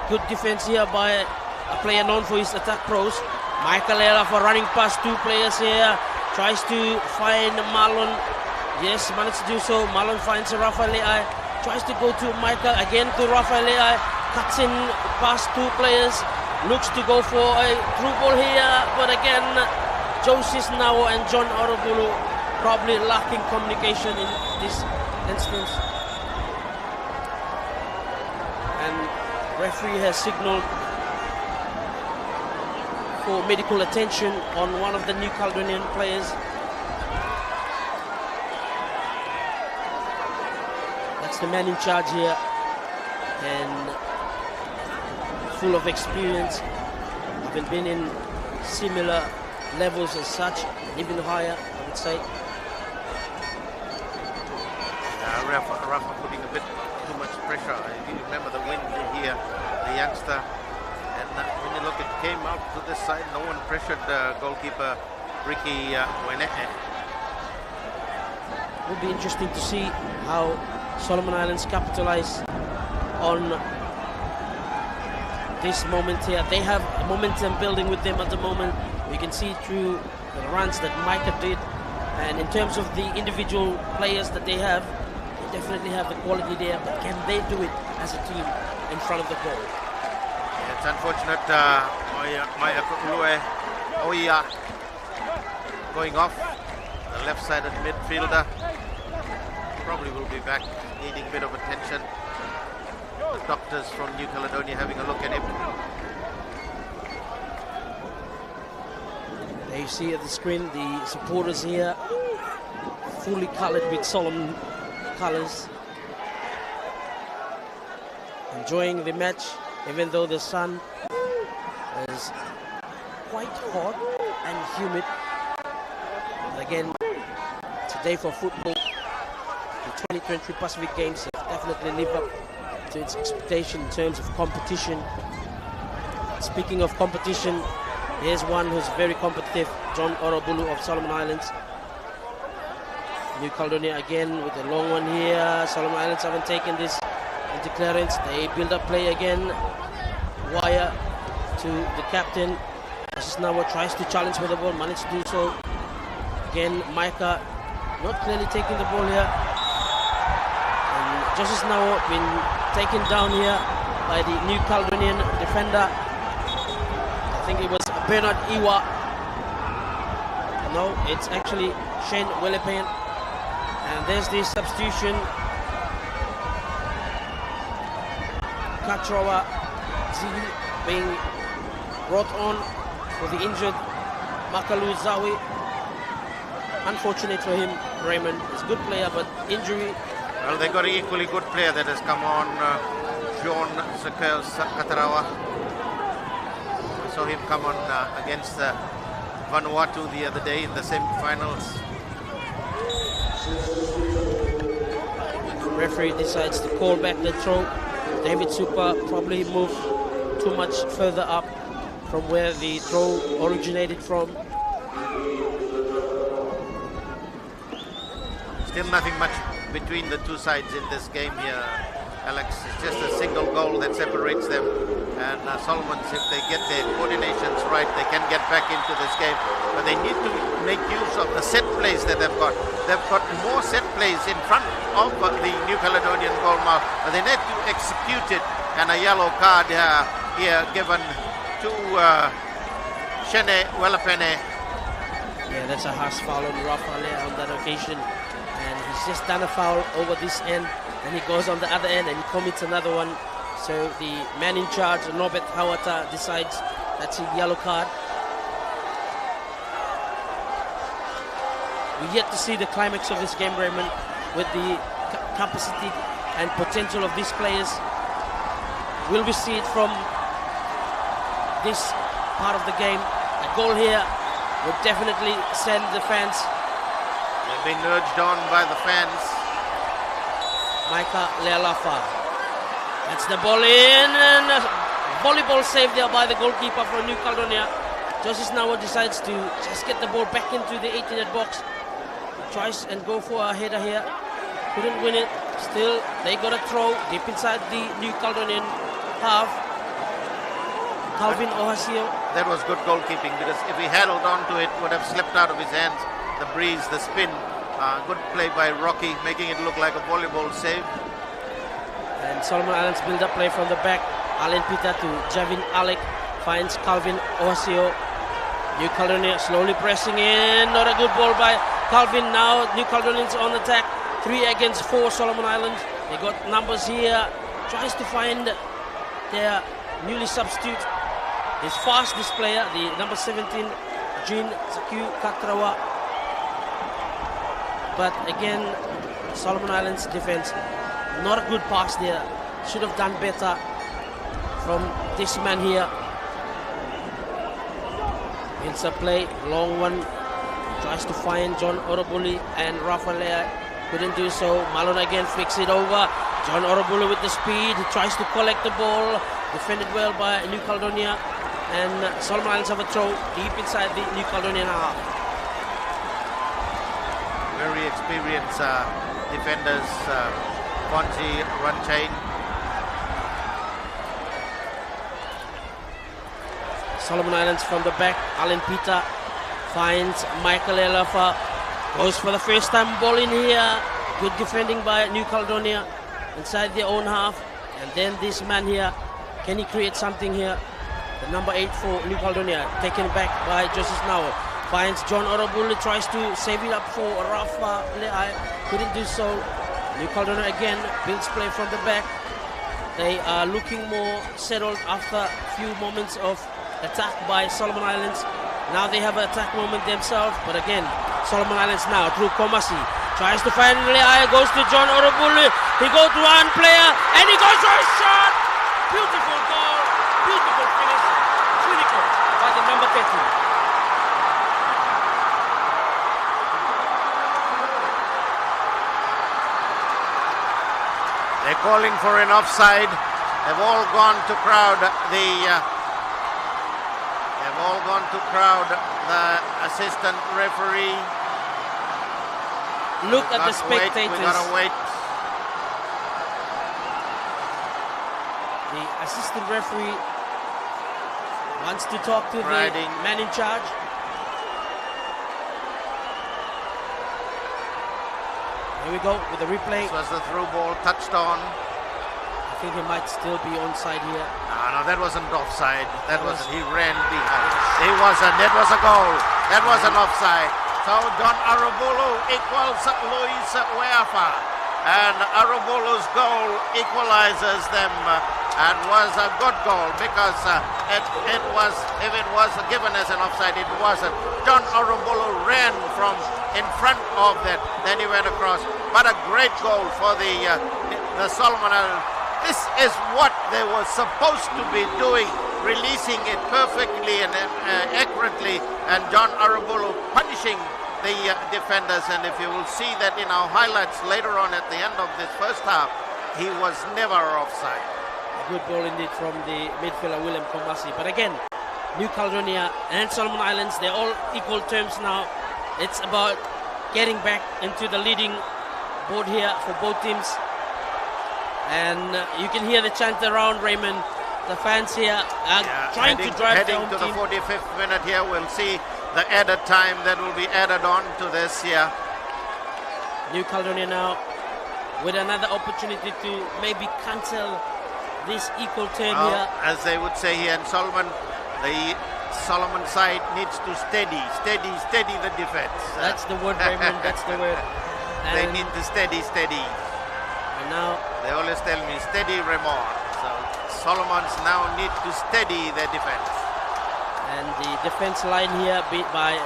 Good defense here by a player known for his attack pros. Michael Ella for running past two players here. Tries to find Malon. Yes, managed to do so. Malon finds Rafael Leai. Tries to go to Michael. Again to Rafael Leai. Cuts in past two players. Looks to go for a through ball here. But again, Joseph Nawo and John Orobulu probably lacking communication in this instance. And referee has signaled for medical attention on one of the New Caledonian players. That's the man in charge here, and full of experience, having been in similar levels as such, even higher, I would say. Rafa putting a bit too much pressure. You remember the wind here, the youngster. And when you look, it came out to this side. No one pressured goalkeeper Ricky Weneke. It would be interesting to see how Solomon Islands capitalize on this moment here. They have a momentum building with them at the moment. We can see through the runs that Micah did. And in terms of the individual players that they have, they definitely have the quality there. But can they do it as a team in front of the goal? It's unfortunate Maya Kulue Oya going off, the left-sided midfielder. Probably will be back, needing a bit of attention. The doctors from New Caledonia having a look at him. There you see at the screen the supporters here, fully coloured with Solomon colours, enjoying the match. Even though the sun is quite hot and humid. But again, today for football, the 2023 Pacific Games have definitely lived up to its expectation in terms of competition. Speaking of competition, here's one who's very competitive, John Orobulu of Solomon Islands. New Caledonia again with a long one here. Solomon Islands haven't taken this into clearance. They build up play again. Wire to the captain. Justice Nawa tries to challenge with the ball, managed to do so. Again, Micah not clearly taking the ball here. And Justice Nawa been taken down here by the New Caledonian defender. I think it was Bernard Iwa. No, it's actually Shane Willepen. And there's the substitution. Katrawa being brought on for the injured Makalu Zawi. Unfortunate for him, Raymond. He's a good player, but injury. Well, they got an equally good player that has come on, John Katarawa. I saw him come on against Vanuatu the other day in the semi-finals. Referee decides to call back the throw. David Super probably moved too much further up from where the throw originated from. Still nothing much between the two sides in this game here, Alex. It's just a single goal that separates them. And Solomons, if they get their coordinations right, they can get back into this game. But they need to make use of the set plays that they've got. They've got more set plays in front of the New Caledonian goal mouth, but they need to execute it. And a yellow card here given to Shene Welapene. Yeah, that's a harsh foul on Rafael on that occasion. And he's just done a foul over this end, and he goes on the other end and he commits another one. So the man in charge, Norbert Hawata, decides that's a yellow card. We're yet to see the climax of this game, Raymond, with the capacity and potential of these players. Will we see it from this part of the game? A goal here would definitely send the fans. They've been urged on by the fans. Micah Lealafa. That's the ball in, and a volleyball save there by the goalkeeper from New Caledonia. Joseph Nawa decides to just get the ball back into the 18-yard box. Tries and go for a header here. Couldn't win it. Still, they got a throw deep inside the New Caledonian half. Calvin Ohasio. That was good goalkeeping, because if he held on to it, would have slipped out of his hands. The breeze, the spin Good play by Rocky, making it look like a volleyball save. And Solomon Islands build up play from the back. Alan Peter to Javin Alec. Finds Calvin Osio. New Caledonia slowly pressing in. Not a good ball by Calvin now. New Caledonians on attack. 3 against 4 Solomon Islands. They got numbers here. Tries to find their newly substitute. His fastest player, the number 17, Jean Saku Katrawa. But again, Solomon Islands defense, not a good pass there. Should have done better from this man here. It's a play, long one. Tries to find John Orobuli and Rafael. Couldn't do so. Malone again flicks it over. John Orobulu with the speed. He tries to collect the ball. Defended well by New Caledonia. And Solomon Islands have a throw deep inside the New Caledonian half. Very experienced defenders, Ponzi, Ranchain. Solomon Islands from the back. Alan Peter finds Michael Elafa. Goes for the first time ball in here. Good defending by New Caledonia inside their own half. And then this man here, can he create something here? The number 8 for New Caledonia, taken back by Joseph Now. Finds John Orobulu, tries to save it up for Rafa Leai. Couldn't do so. New Caledonia again builds play from the back. They are looking more settled after a few moments of attack by Solomon Islands. Now they have an attack moment themselves, but again, Solomon Islands now through Komasi. Tries to find Leai, goes to John Orobulu. He goes to one player, and he goes for a shot! Beautiful goal, beautiful finish. Clinical by the number 13. They're calling for an offside. They've all gone to crowd the assistant referee. Look at the spectators. We gotta wait. The assistant referee wants to talk to the man in charge. Here we go with the replay. This was the through ball, touched on. I think he might still be onside here. No, that wasn't offside. That wasn't. He ran behind. He wasn't. That was a goal. That was an offside. So John Arabulu equals Luis Weafa. And Arabulu's goal equalizes them. And was a good goal because it was, if it was given as an offside, it wasn't. John Arabulu ran from in front of that, then he went across. But a great goal for the Solomon Islands. This is what they were supposed to be doing, releasing it perfectly and accurately, and John Arabulu punishing the defenders. And if you will see that in our highlights later on at the end of this first half, he was never offside. A good ball indeed from the midfielder William Komasi. But again, New Caledonia and Solomon Islands, they're all equal terms now. It's about getting back into the leading board here for both teams. And you can hear the chant around, Raymond. The fans here are trying to drive heading down to the 45th minute here. We'll see the added time that will be added on to this here. New Caledonia now with another opportunity to maybe cancel this equal term here. As they would say here in Solomon, the Solomon side needs to steady the defense. That's the word, Raymond. That's the word. They need to steady. And now they always tell me steady Raymond. So Solomons now need to steady their defense. And the defense line here, beat by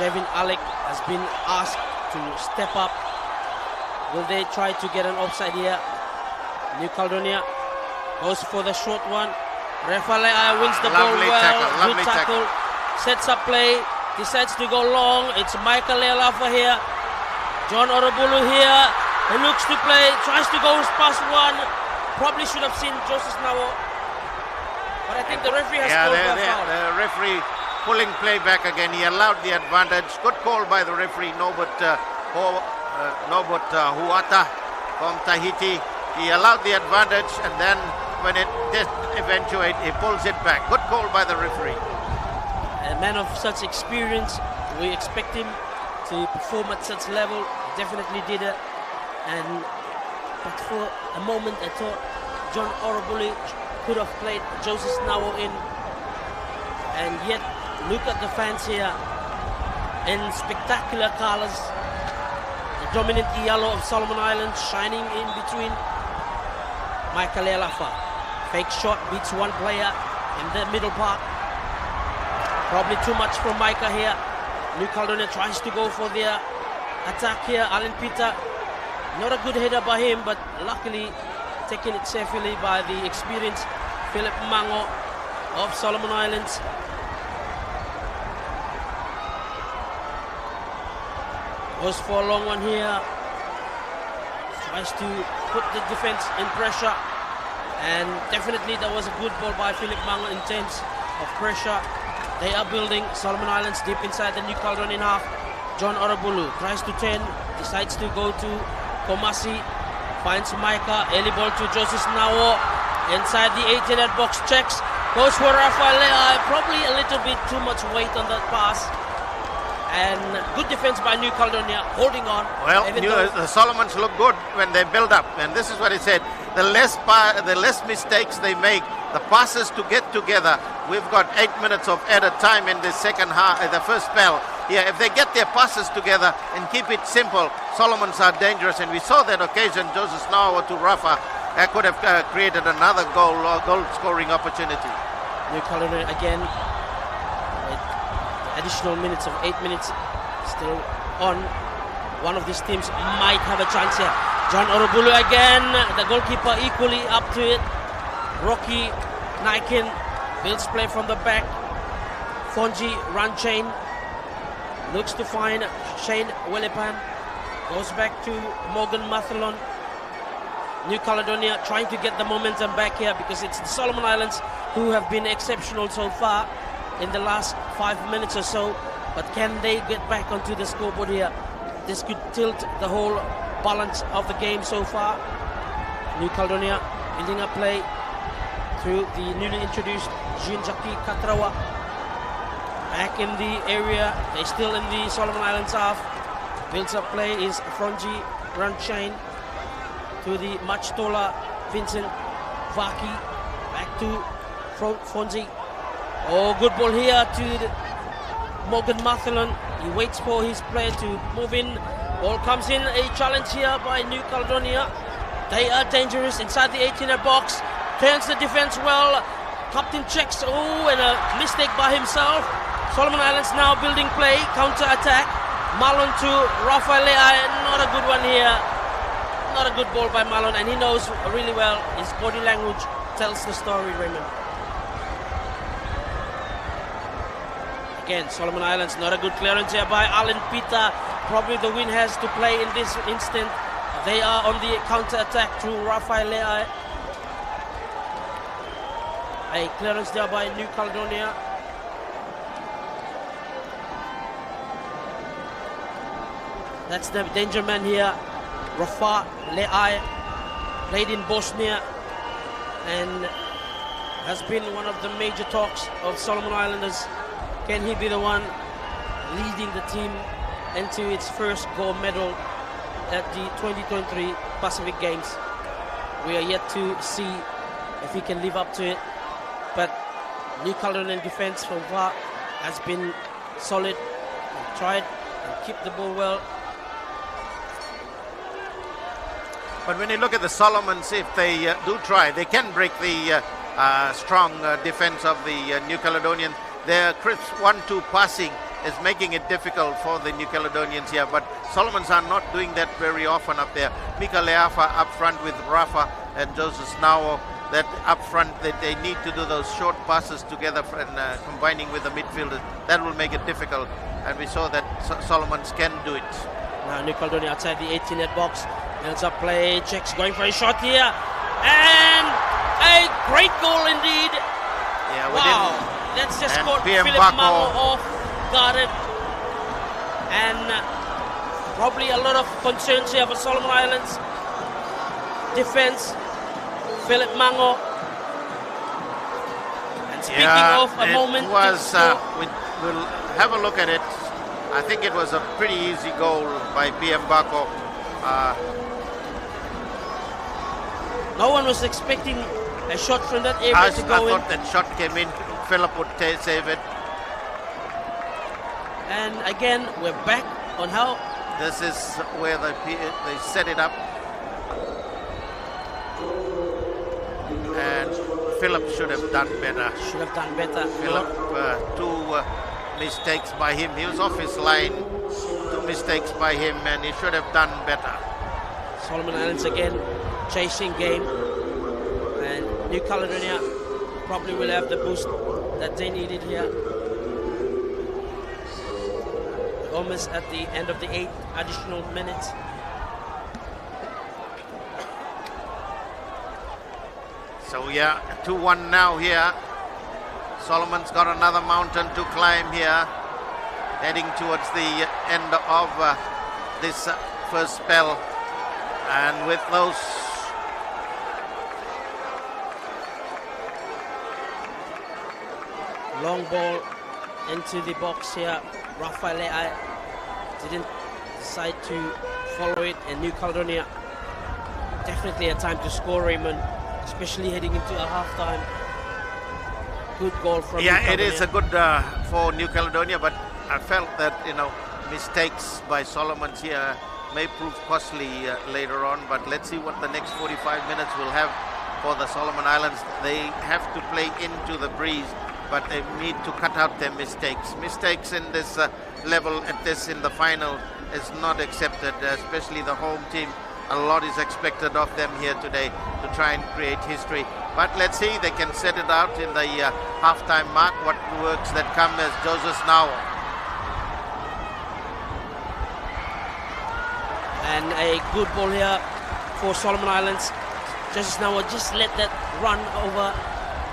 Javin Alec, has been asked to step up. Will they try to get an offside here? New Caledonia goes for the short one. Rafael wins the ball well. Good tackle. Sets up play. Decides to go long. It's Michael Elafa here. John Orobulu here. He looks to play. Tries to go past one. Probably should have seen Joseph Nawo. But I think the referee has called for a foul. The referee pulling play back again. He allowed the advantage. Good call by the referee, Nobut Huata from Tahiti. He allowed the advantage, and then when it did eventuate, he pulls it back. Good call by the referee. A man of such experience, we expect him to perform at such level. He definitely did it. But for a moment I thought John Orobuli could have played Joseph Nawo in. And yet, look at the fans here in spectacular colors. The dominant yellow of Solomon Islands shining in between. Michael Elafa. Fake shot beats one player in the middle part. Probably too much from Micah here. New Caledonia tries to go for their attack here. Alan Peter, not a good header by him, but luckily taken it safely by the experienced Philip Mango of Solomon Islands. Goes for a long one here. Tries to put the defense in pressure. And definitely there was a good ball by Philip Mango in terms of pressure. They are building Solomon Islands deep inside the New Caledonian half. John Orobulu tries to turn, decides to go to Komasi, finds Micah, early ball to Joseph Nawo, inside the 18-yard box, checks, goes for Rafael Lea, probably a little bit too much weight on that pass. And good defense by New Caledonia, holding on. Well, the Solomons look good when they build up, and this is what he said. The less mistakes they make, the passes to get together. We've got 8 minutes of added time in the second half, the first spell. Yeah, if they get their passes together and keep it simple, Solomons are dangerous, and we saw that occasion. Joseph Nawa to Rafa could have created another goal-scoring opportunity. New Caledonia again. Additional minutes of 8 minutes still on. One of these teams might have a chance here. John Orobulu again, the goalkeeper equally up to it. Rocky Naikin builds play from the back. Fonji run chain, looks to find Shane Willepan, goes back to Morgan Mathalon. New Caledonia trying to get the momentum back here because it's the Solomon Islands who have been exceptional so far in the last 5 minutes or so, but can they get back onto the scoreboard here? This could tilt the whole balance of the game so far. New Caledonia building up play through the newly introduced Jean-Jacques Katrawa. Back in the area, they're still in the Solomon Islands half. Builds up play is Fronji Ranchain to the much taller Vincent Vaki. Back to Fonji. Oh, good ball here to Morgan Mathalon. He waits for his player to move in. Ball comes in, a challenge here by New Caledonia. They are dangerous inside the 18-yard box. Turns the defense well. Captain checks, and a mistake by himself. Solomon Islands now building play, counter-attack. Malon to Rafael Lea, not a good one here. Not a good ball by Malon, and he knows really well. His body language tells the story, Raymond. Again, Solomon Islands, not a good clearance here by Alan Peter. Probably the win has to play in this instant. They are on the counter-attack through Rafael Lea. A clearance there by New Caledonia. That's the danger man here. Rafa Lea, played in Bosnia and has been one of the major talks of Solomon Islanders. Can he be the one leading the team into its first gold medal at the 2023 Pacific Games? We are yet to see if he can live up to it. But New Caledonian defense from far has been solid. They tried to keep the ball well. But when you look at the Solomons, if they do try, they can break the strong defense of the New Caledonians. Their crisp 1-2 passing is making it difficult for the New Caledonians here, but Solomons are not doing that very often up there. Mika Leafa up front with Rafa and Joseph Nawo. That up front, that they need to do those short passes together and combining with the midfielders. That will make it difficult, and we saw that Solomons can do it. Now New Caledonia outside the 18-yard box. Builds up play, checks, going for a shot here, and a great goal indeed. Yeah, wow. That's just caught Philip Mango off guarded, and probably a lot of concerns here for Solomon Islands defense. Philip Mango. And speaking of a moment, we'll have a look at it. I think it was a pretty easy goal by PM Bako. No one was expecting a shot from that area I to go in. thought that shot came in. Philip would save it. And again, we're back on how. This is where they set it up. And Philip should have done better. Should have done better. Philip, two mistakes by him. He was off his line. Two mistakes by him, and he should have done better. Solomon Islands again chasing game, and New Caledonia probably will have the boost that they needed here. Almost at the end of the 8 additional minutes. So yeah, 2-1 now here. Solomon's got another mountain to climb here, heading towards the end of this first spell. And with those long ball into the box here, Rafael didn't decide to follow it, and New Caledonia definitely a time to score, Raymond, especially heading into a half-time. Good goal from New Caledonia. it is a good for New Caledonia, but I felt that, mistakes by Solomons here may prove costly later on. But let's see what the next 45 minutes will have for the Solomon Islands. They have to play into the breeze, but they need to cut out their mistakes. Mistakes in this level in the final is not accepted, especially the home team. A lot is expected of them here today to try and create history. But let's see, they can set it out in the halftime mark. What works that come as Joseph now. And a good ball here for Solomon Islands. Joseph now just let that run over.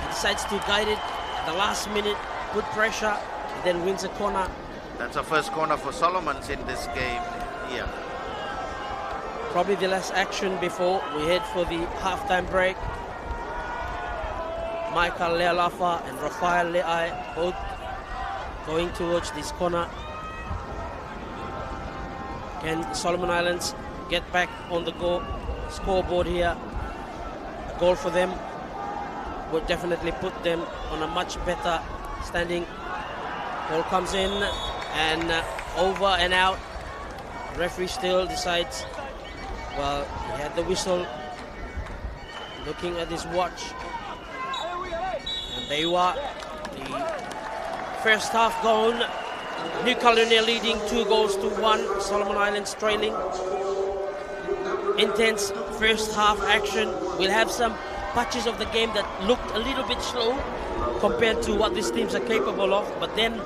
He decides to guide it at the last minute, put pressure, and then wins a corner. That's the first corner for Solomons in this game here. Probably the last action before we head for the halftime break. Michael Lealafa and Rafael Le'ai both going towards this corner. Can Solomon Islands get back on the scoreboard here? A goal for them would definitely put them on a much better standing. Ball comes in and over and out. Referee still decides. Well, he had the whistle, looking at his watch. And there you are, the first half gone. New Caledonia leading 2-1, Solomon Islands trailing. Intense first half action. We'll have some patches of the game that looked a little bit slow compared to what these teams are capable of, but then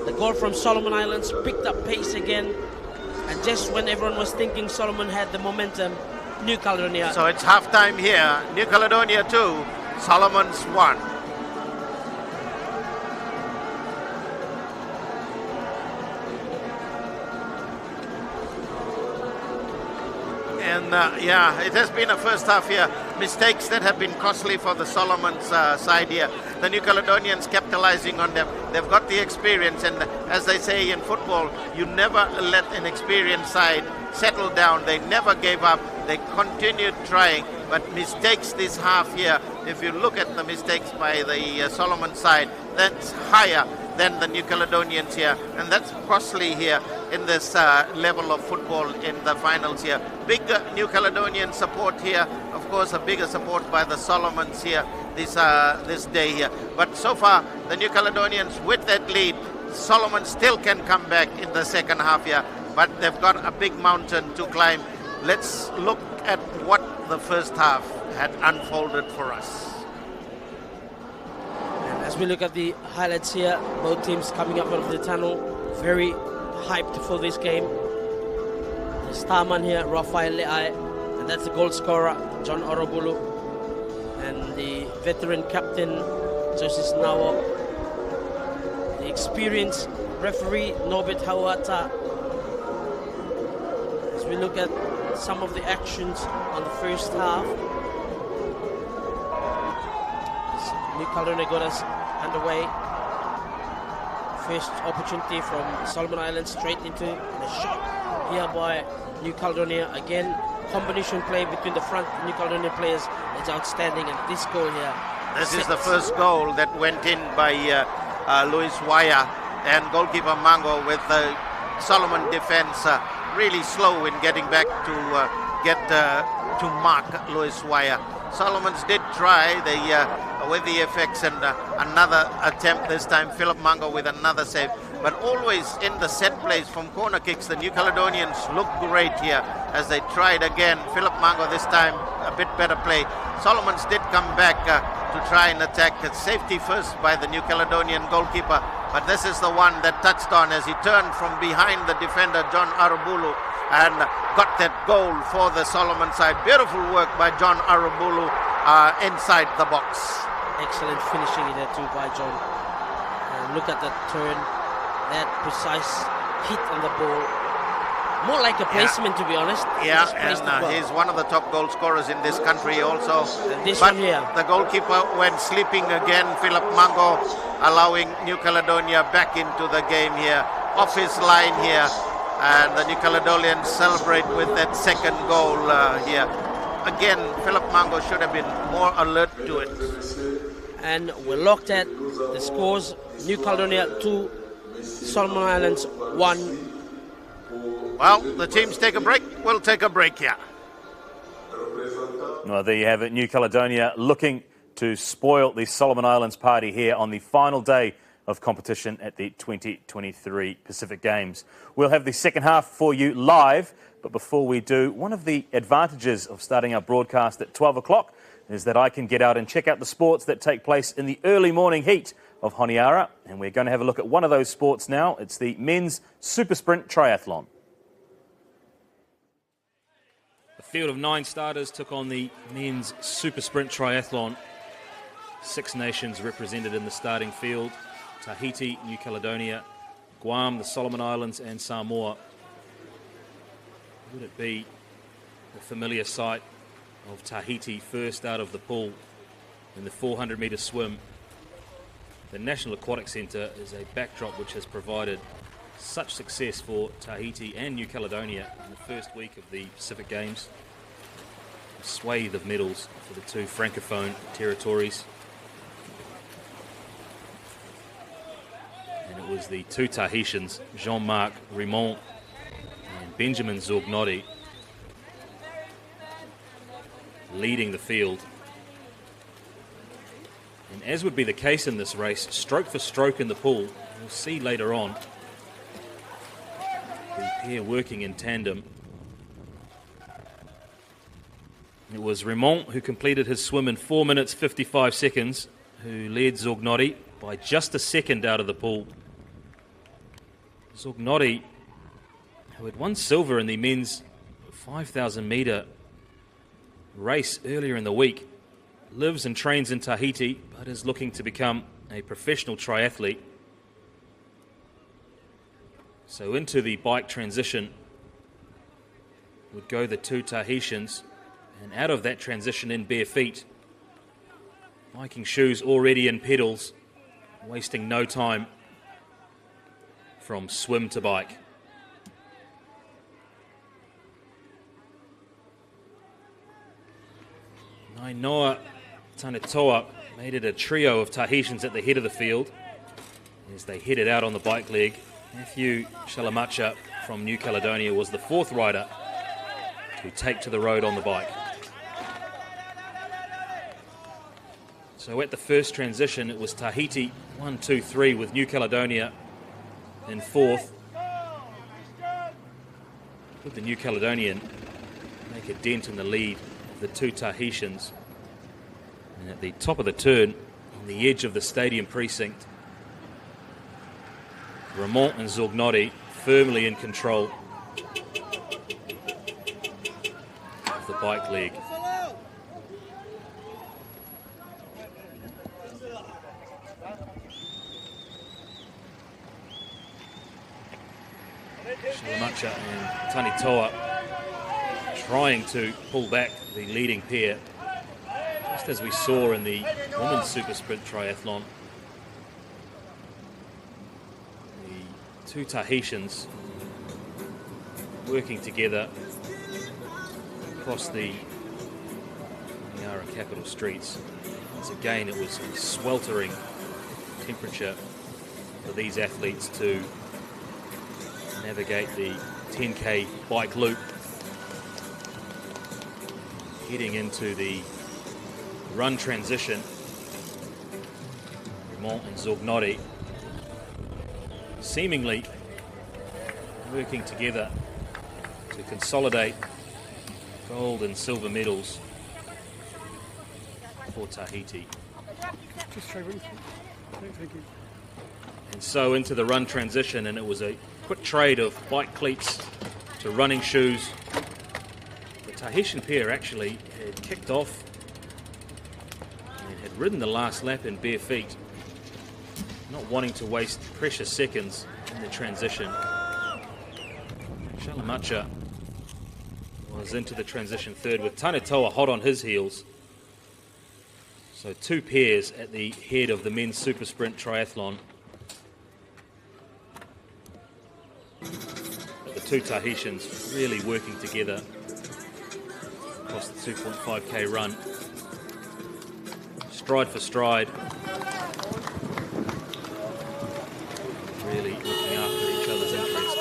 the goal from Solomon Islands picked up pace again. And just when everyone was thinking Solomon had the momentum, New Caledonia. So it's halftime here. New Caledonia 2, Solomons 1. And it has been a first half here. Mistakes that have been costly for the Solomons side here. The New Caledonians capitalizing on them. They've got the experience, and as they say in football, you never let an experienced side settle down. They never gave up. They continued trying, but mistakes this half here, if you look at the mistakes by the Solomon side, that's higher than the New Caledonians here, and that's costly here in this level of football in the finals here. Big New Caledonian support here, of course a bigger support by the Solomons here this day here. But so far, the New Caledonians with that lead, Solomon still can come back in the second half here, but they've got a big mountain to climb. Let's look at what the first half had unfolded for us. And as we look at the highlights here, both teams coming up out of the tunnel, very hyped for this game. The starman here, Rafael Le'ai, and that's the goal scorer, John Orobulu. And the veteran captain, Joseph Nawo. The experienced referee, Norbert Hawata. As we look at some of the actions on the first half, New Caledonia got us underway. First opportunity from Solomon Islands straight into the shot here by New Caledonia. Again, combination play between the front New Caledonia players is outstanding, and this goal here. This is the first goal that went in by Luis Waya, and goalkeeper Mango with the Solomon defense really slow in getting back to to mark Luis Waya. Solomons did try with the effects, and another attempt this time. Philip Mango with another save, but always in the set plays from corner kicks. The New Caledonians look great here as they tried again. Philip Mango this time a bit better play. Solomons did come back to try and attack. Safety first by the New Caledonian goalkeeper, but this is the one that touched on as he turned from behind the defender John Arabulu and got that goal for the Solomon side. Beautiful work by John Arabulu inside the box. Excellent finishing there too by John. And look at that turn, that precise hit on the ball. More like a placement, to be honest. Yeah, and he's one of the top goal scorers in this country also. This but one here. The goalkeeper went sleeping again, Philip Mango, allowing New Caledonia back into the game here. Off his line here. And the New Caledonians celebrate with that second goal here. Again, Philip Mango should have been more alert to it. And we're locked at the scores. New Caledonia 2, Solomon Islands 1. Well, the teams take a break. We'll take a break here. Well, there you have it. New Caledonia looking to spoil the Solomon Islands party here on the final day of competition at the 2023 Pacific Games. We'll have the second half for you live, but before we do, one of the advantages of starting our broadcast at 12 o'clock is that I can get out and check out the sports that take place in the early morning heat of Honiara, and we're going to have a look at one of those sports now. It's the men's super sprint triathlon. The field of 9 starters took on the men's super sprint triathlon. 6 nations represented in the starting field: Tahiti, New Caledonia, Guam, the Solomon Islands and Samoa. Would it be the familiar sight of Tahiti first out of the pool in the 400-metre swim? The National Aquatic Centre is a backdrop which has provided such success for Tahiti and New Caledonia in the first week of the Pacific Games. A swathe of medals for the 2 francophone territories. And it was the 2 Tahitians, Jean-Marc Raymond and Benjamin Zorgnotti, leading the field. And as would be the case in this race, stroke for stroke in the pool, we'll see later on the pair working in tandem. It was Raymond who completed his swim in 4 minutes 55 seconds, who led Zorgnotti by just a second out of the pool. Zorgnotti, who had won silver in the men's 5,000 metre race earlier in the week, lives and trains in Tahiti, but is looking to become a professional triathlete. So into the bike transition would go the 2 Tahitians, and out of that transition in bare feet, biking shoes already in pedals, wasting no time from swim to bike. Nainoa Tanitoa made it a trio of Tahitians at the head of the field as they headed out on the bike leg. Matthew Shalamacha from New Caledonia was the 4th rider to take to the road on the bike. So at the first transition, it was Tahiti 1, 2, 3 with New Caledonia in 4th. Would the New Caledonian make a dent in the lead of the 2 Tahitians? And at the top of the turn, on the edge of the stadium precinct, Raymond and Zorgnotti firmly in control of the bike leg. Shalamacha and Tanitoa trying to pull back the leading pair, just as we saw in the women's super sprint triathlon. two Tahitians working together across the Honiara capital streets. Once again, it was a sweltering temperature for these athletes to navigate the 10K bike loop, heading into the run transition. Remont and Zognotti seemingly working together to consolidate gold and silver medals for Tahiti. And so into the run transition, and it was a quick trade of bike cleats to running shoes. The Tahitian pair actually had kicked off and had ridden the last lap in bare feet, not wanting to waste precious seconds in the transition. Shalamacha was into the transition third with Tanitoa hot on his heels. So two pairs at the head of the men's super sprint triathlon. But the two Tahitians really working together across the 2.5k run. Stride for stride. Really looking after each other's interests.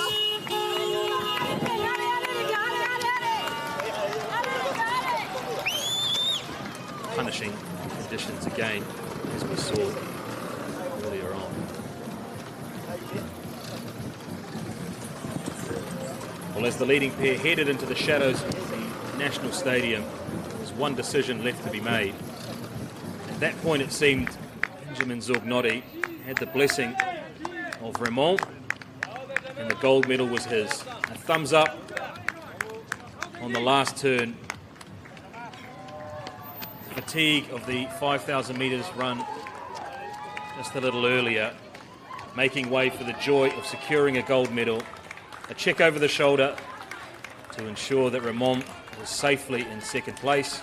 Punishing conditions again, as we saw earlier on. Well, as the leading pair headed into the shadows of the National Stadium, there was one decision left to be made. At that point, it seemed Benjamin Zognotti had the blessing of Remont, and the gold medal was his. A thumbs up on the last turn. The fatigue of the 5,000 metres run just a little earlier, making way for the joy of securing a gold medal. A check over the shoulder to ensure that Remont was safely in second place,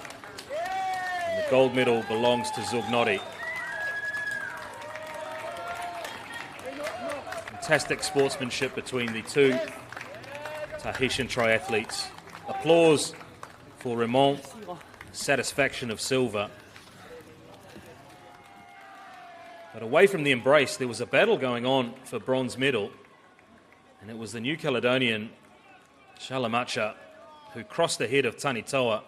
and the gold medal belongs to Zognotti. Fantastic sportsmanship between the two Tahitian triathletes. Applause for Remont, satisfaction of silver. But away from the embrace, there was a battle going on for bronze medal, and it was the New Caledonian Shalamacha who crossed ahead of Tanitoa.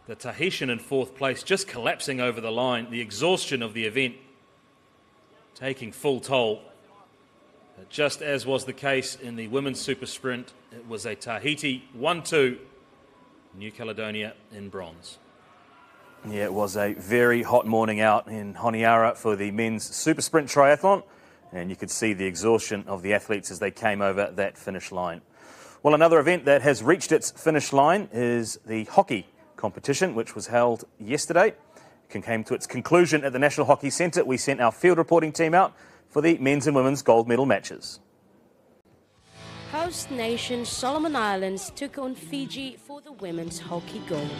The Tahitian in fourth place just collapsing over the line, the exhaustion of the event taking full toll. Just as was the case in the women's super sprint, it was a Tahiti 1-2, New Caledonia in bronze. Yeah, it was a very hot morning out in Honiara for the men's super sprint triathlon, and you could see the exhaustion of the athletes as they came over that finish line. Well, another event that has reached its finish line is the hockey competition, which was held yesterday. It came to its conclusion at the National Hockey Centre. We sent our field reporting team out for the men's and women's gold medal matches. Host nation Solomon Islands took on Fiji for the women's hockey gold.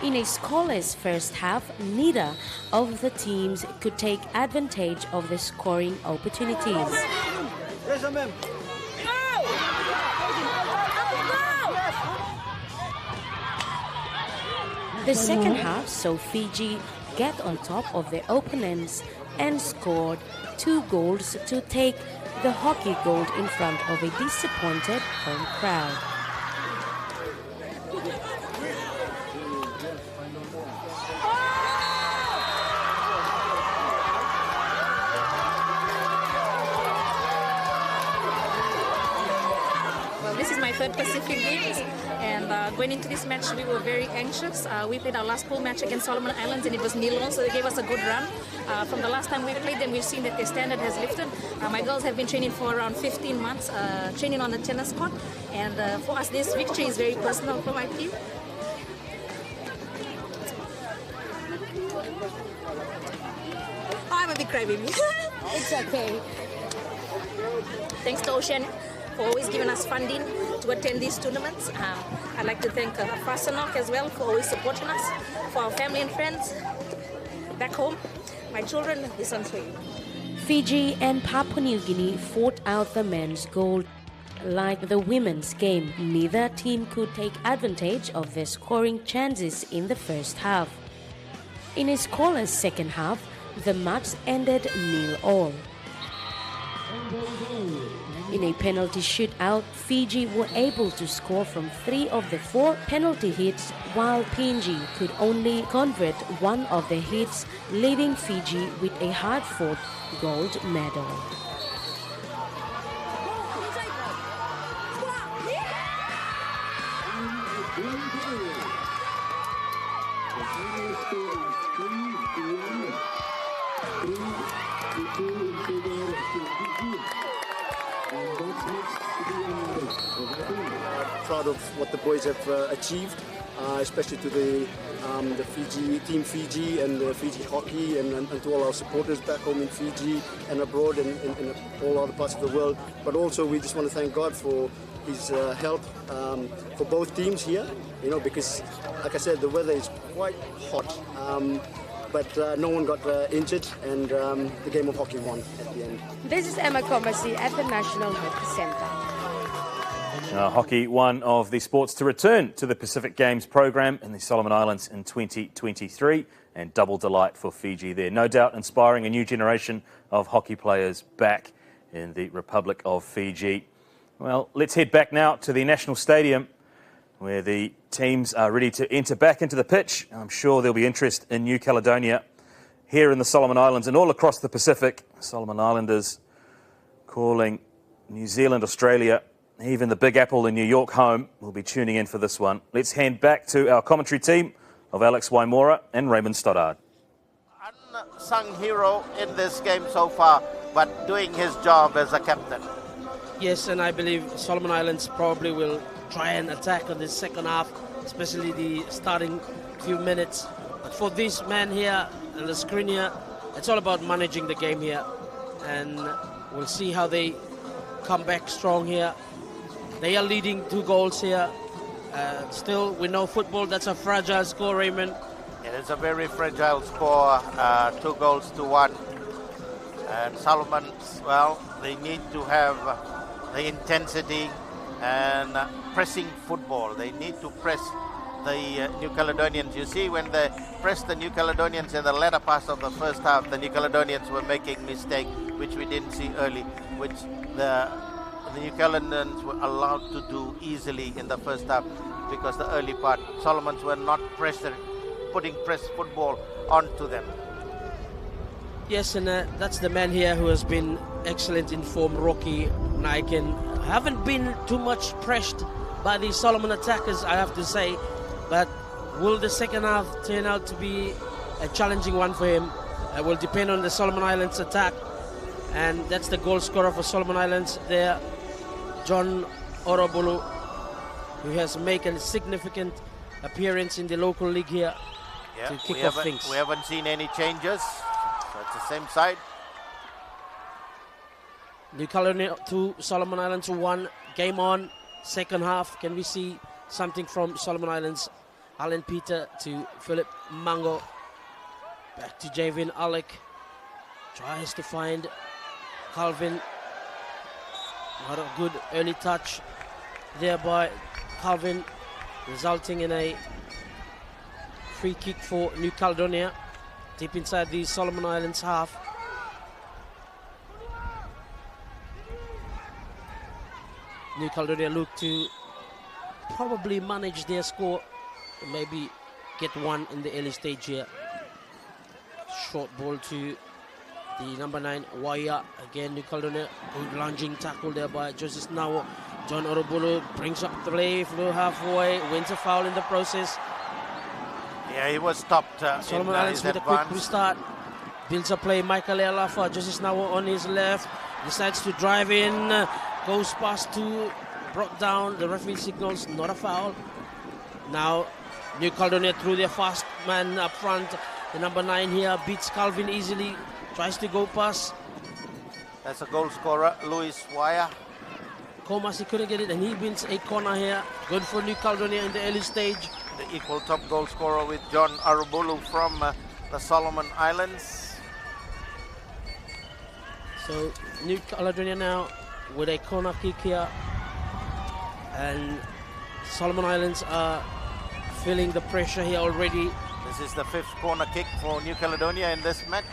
In a scoreless first half, neither of the teams could take advantage of the scoring opportunities. The second half saw Fiji get on top of their opponents and scored 2 goals to take the hockey gold in front of a disappointed home crowd. Well, this is my third Pacific Games, and going into this match we were very anxious. We played our last pool match against Solomon Islands and it was 0-0, so they gave us a good run. From the last time we played them, we've seen that their standard has lifted. My girls have been training for around 15 months, training on the tennis court, and for us this victory is very personal for my team. I'm a big crybaby. It's okay. Thanks to Ocean for always giving us funding to attend these tournaments. I'd like to thank Fasanok as well for always supporting us, for our family and friends. back home, my children, this one's for you. Fiji and Papua New Guinea fought out the men's gold. Like the women's game, neither team could take advantage of their scoring chances in the first half. In a scoreless second half, the match ended 0-0. In a penalty shootout, Fiji were able to score from 3 of the 4 penalty hits, while PNG could only convert 1 of the hits, leaving Fiji with a hard-fought gold medal. Proud of what the boys have achieved, especially to the Fiji team, Fiji and Fiji hockey, and to all our supporters back home in Fiji and abroad and in all other parts of the world. But also we just want to thank God for His help for both teams here. You know, because like I said, the weather is quite hot. But no one got injured, and the game of hockey won at the end. This is Emma Comasi at the National Hockey Centre. Hockey, one of the sports to return to the Pacific Games program in the Solomon Islands in 2023, and double delight for Fiji there. No doubt inspiring a new generation of hockey players back in the Republic of Fiji. Well, let's head back now to the National Stadium, where the teams are ready to enter back into the pitch. I'm sure there'll be interest in New Caledonia here in the Solomon Islands and all across the Pacific. Solomon Islanders calling New Zealand, Australia, even the Big Apple in New York home. Will be tuning in for this one. Let's hand back to our commentary team of Alex Waimora and Raymond Stoddard. Unsung hero in this game so far, but doing his job as a captain. Yes, and I believe Solomon Islands probably will try and attack on the second half, especially the starting few minutes. But for this man here on the screen here, it's all about managing the game here, and we'll see how they come back strong here. They are leading 2 goals here. Still, we know football, that's a fragile score, Raymond. It is a very fragile score, 2 goals to 1. And Solomon, well, they need to have the intensity and pressing football. They need to press the New Caledonians. You see, when they pressed the New Caledonians in the latter part of the first half, the New Caledonians were making mistakes, which we didn't see early, which the New Caledonians were allowed to do easily in the first half, because the early part, Solomons were not putting press football onto them. Yes, and that's the man here who has been excellent in form, Rocky Naiken. Haven't been too much pressed by the Solomon attackers, I have to say, but will the second half turn out to be a challenging one for him? It will depend on the Solomon Islands attack, and that's the goal scorer for Solomon Islands there, John Orobulu, who has made a significant appearance in the local league here to kick off things. We haven't seen any changes, so it's the same side. New Caledonia 2, Solomon Islands 1. Game on, second half. Can we see something from Solomon Islands? Alan Peter to Philip Mango. Back to Javin Alec. Tries to find Calvin. Not a good early touch there by Calvin, resulting in a free kick for New Caledonia, deep inside the Solomon Islands half. New Caledonia look to probably manage their score, maybe get one in the early stage here. Short ball to the number 9, Waya. Again, New Caledonia, good lunging tackle there by Joseph Nawo. John Orobulu brings up the play, flew halfway, wins a foul in the process. Yeah, he was stopped Solomon Islands with advance. a quick restart. Builds a play, Michael Alafa, Joseph Nawo on his left. Decides to drive in, goes past 2, brought down. The referee signals not a foul. Now, New Caledonia threw their fast man up front. The number 9 here beats Calvin easily. Tries to go past. That's a goal scorer, Luis Waya. Comas, he couldn't get it, and he wins a corner here. Good for New Caledonia in the early stage. The equal top goal scorer with John Arubulu from the Solomon Islands. So New Caledonia now with a corner kick here, and Solomon Islands are feeling the pressure here already. This is the 5th corner kick for New Caledonia in this match.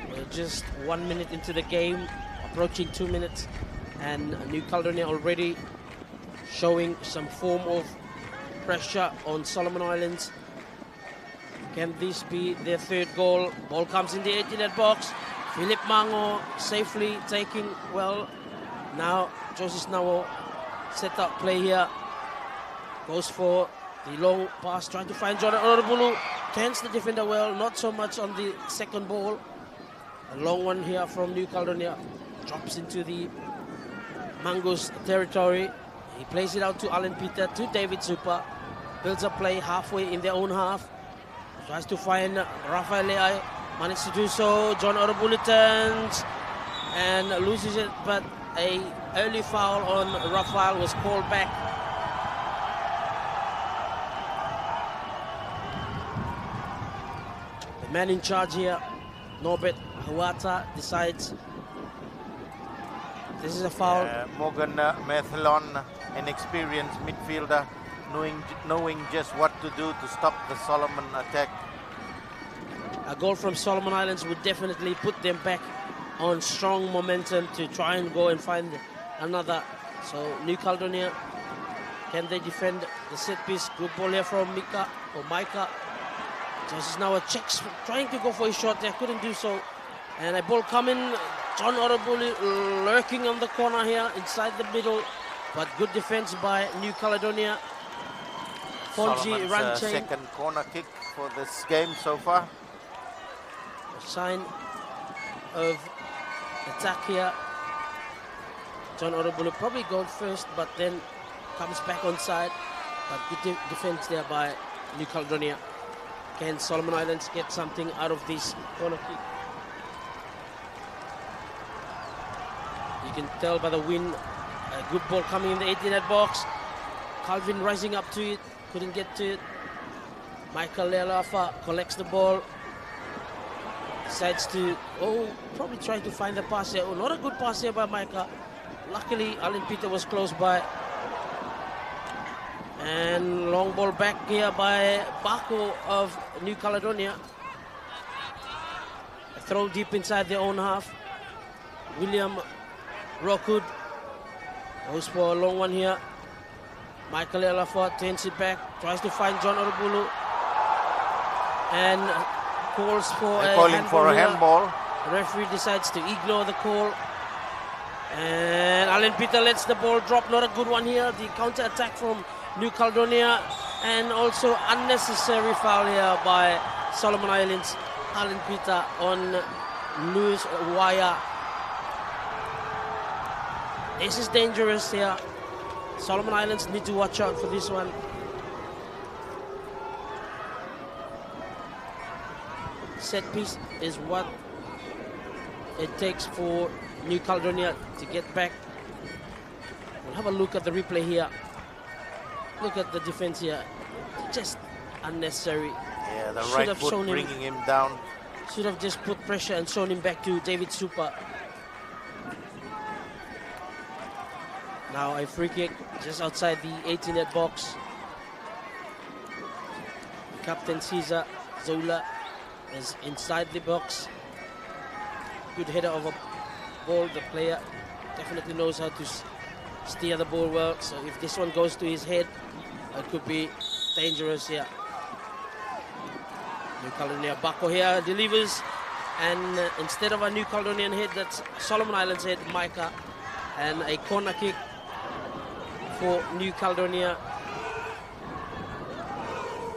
We're just 1 minute into the game, approaching 2 minutes, and New Caledonia already showing some form of pressure on Solomon Islands. Can this be their 3rd goal? Ball comes in the 18-yard box. Philip Mango safely taking, well, now Joseph Nawo set up play here. Goes for the long pass, trying to find John Orobulu. Tends the defender well, not so much on the second ball. A long one here from New Caledonia. Drops into the Mango's territory. He plays it out to Alan Peter, to David Super. Builds a play halfway in their own half. Tries to find Rafael Leai. Managed to do so. John Orobulu turns and loses it, but a early foul on Rafael was called back. The man in charge here, Norbert Huata, decides this is a foul. Morgan Methlon, an experienced midfielder, knowing just what to do to stop the Solomon attack. A goal from Solomon Islands would definitely put them back on strong momentum to try and go and find another. So New Caledonia, can they defend the set piece? Good ball here from Micah. Just now a check, trying to go for a shot there, couldn't do so. And a ball coming, John Orobulu lurking on the corner here inside the middle, but good defense by New Caledonia. Fonji Solomon's second corner kick for this game so far. A sign of attack here. John Orobulu probably goes first, but then comes back on side. But good defense there by New Caledonia. Can Solomon Islands get something out of this corner kick? You can tell by the wind, a good ball coming in the 18-yard box. Calvin rising up to it, couldn't get to it. Michael Lealafa collects the ball. Decides to, probably trying to find the pass here. Not a good pass here by Micah. Luckily, Alan Peter was close by. And long ball back here by Bako of New Caledonia. A throw deep inside their own half. William Rockwood goes for a long one here. Michael Elafa turns it back, tries to find John Orobulu. And calls for a handball. The referee decides to ignore the call. And Alan Peter lets the ball drop. Not a good one here. The counter attack from New Caledonia, and also unnecessary foul here by Solomon Islands. Alan Peter on Luis Waya. This is dangerous here. Solomon Islands need to watch out for this one. Set piece is what it takes for New Caledonia to get back. We'll have a look at the replay here. Look at the defense here. Just unnecessary. Yeah, the right foot bringing him down. Should have just put pressure and shown him back to David Super. Now a free kick just outside the 18-yard box. Captain Caesar Zola is inside the box. Good header of a ball. The player definitely knows how to steer the ball well. So if this one goes to his head, it could be dangerous here. New Caledonia Bako here delivers, and instead of a New Caledonian head, that's Solomon Islands head, Micah, and a corner kick for New Caledonia.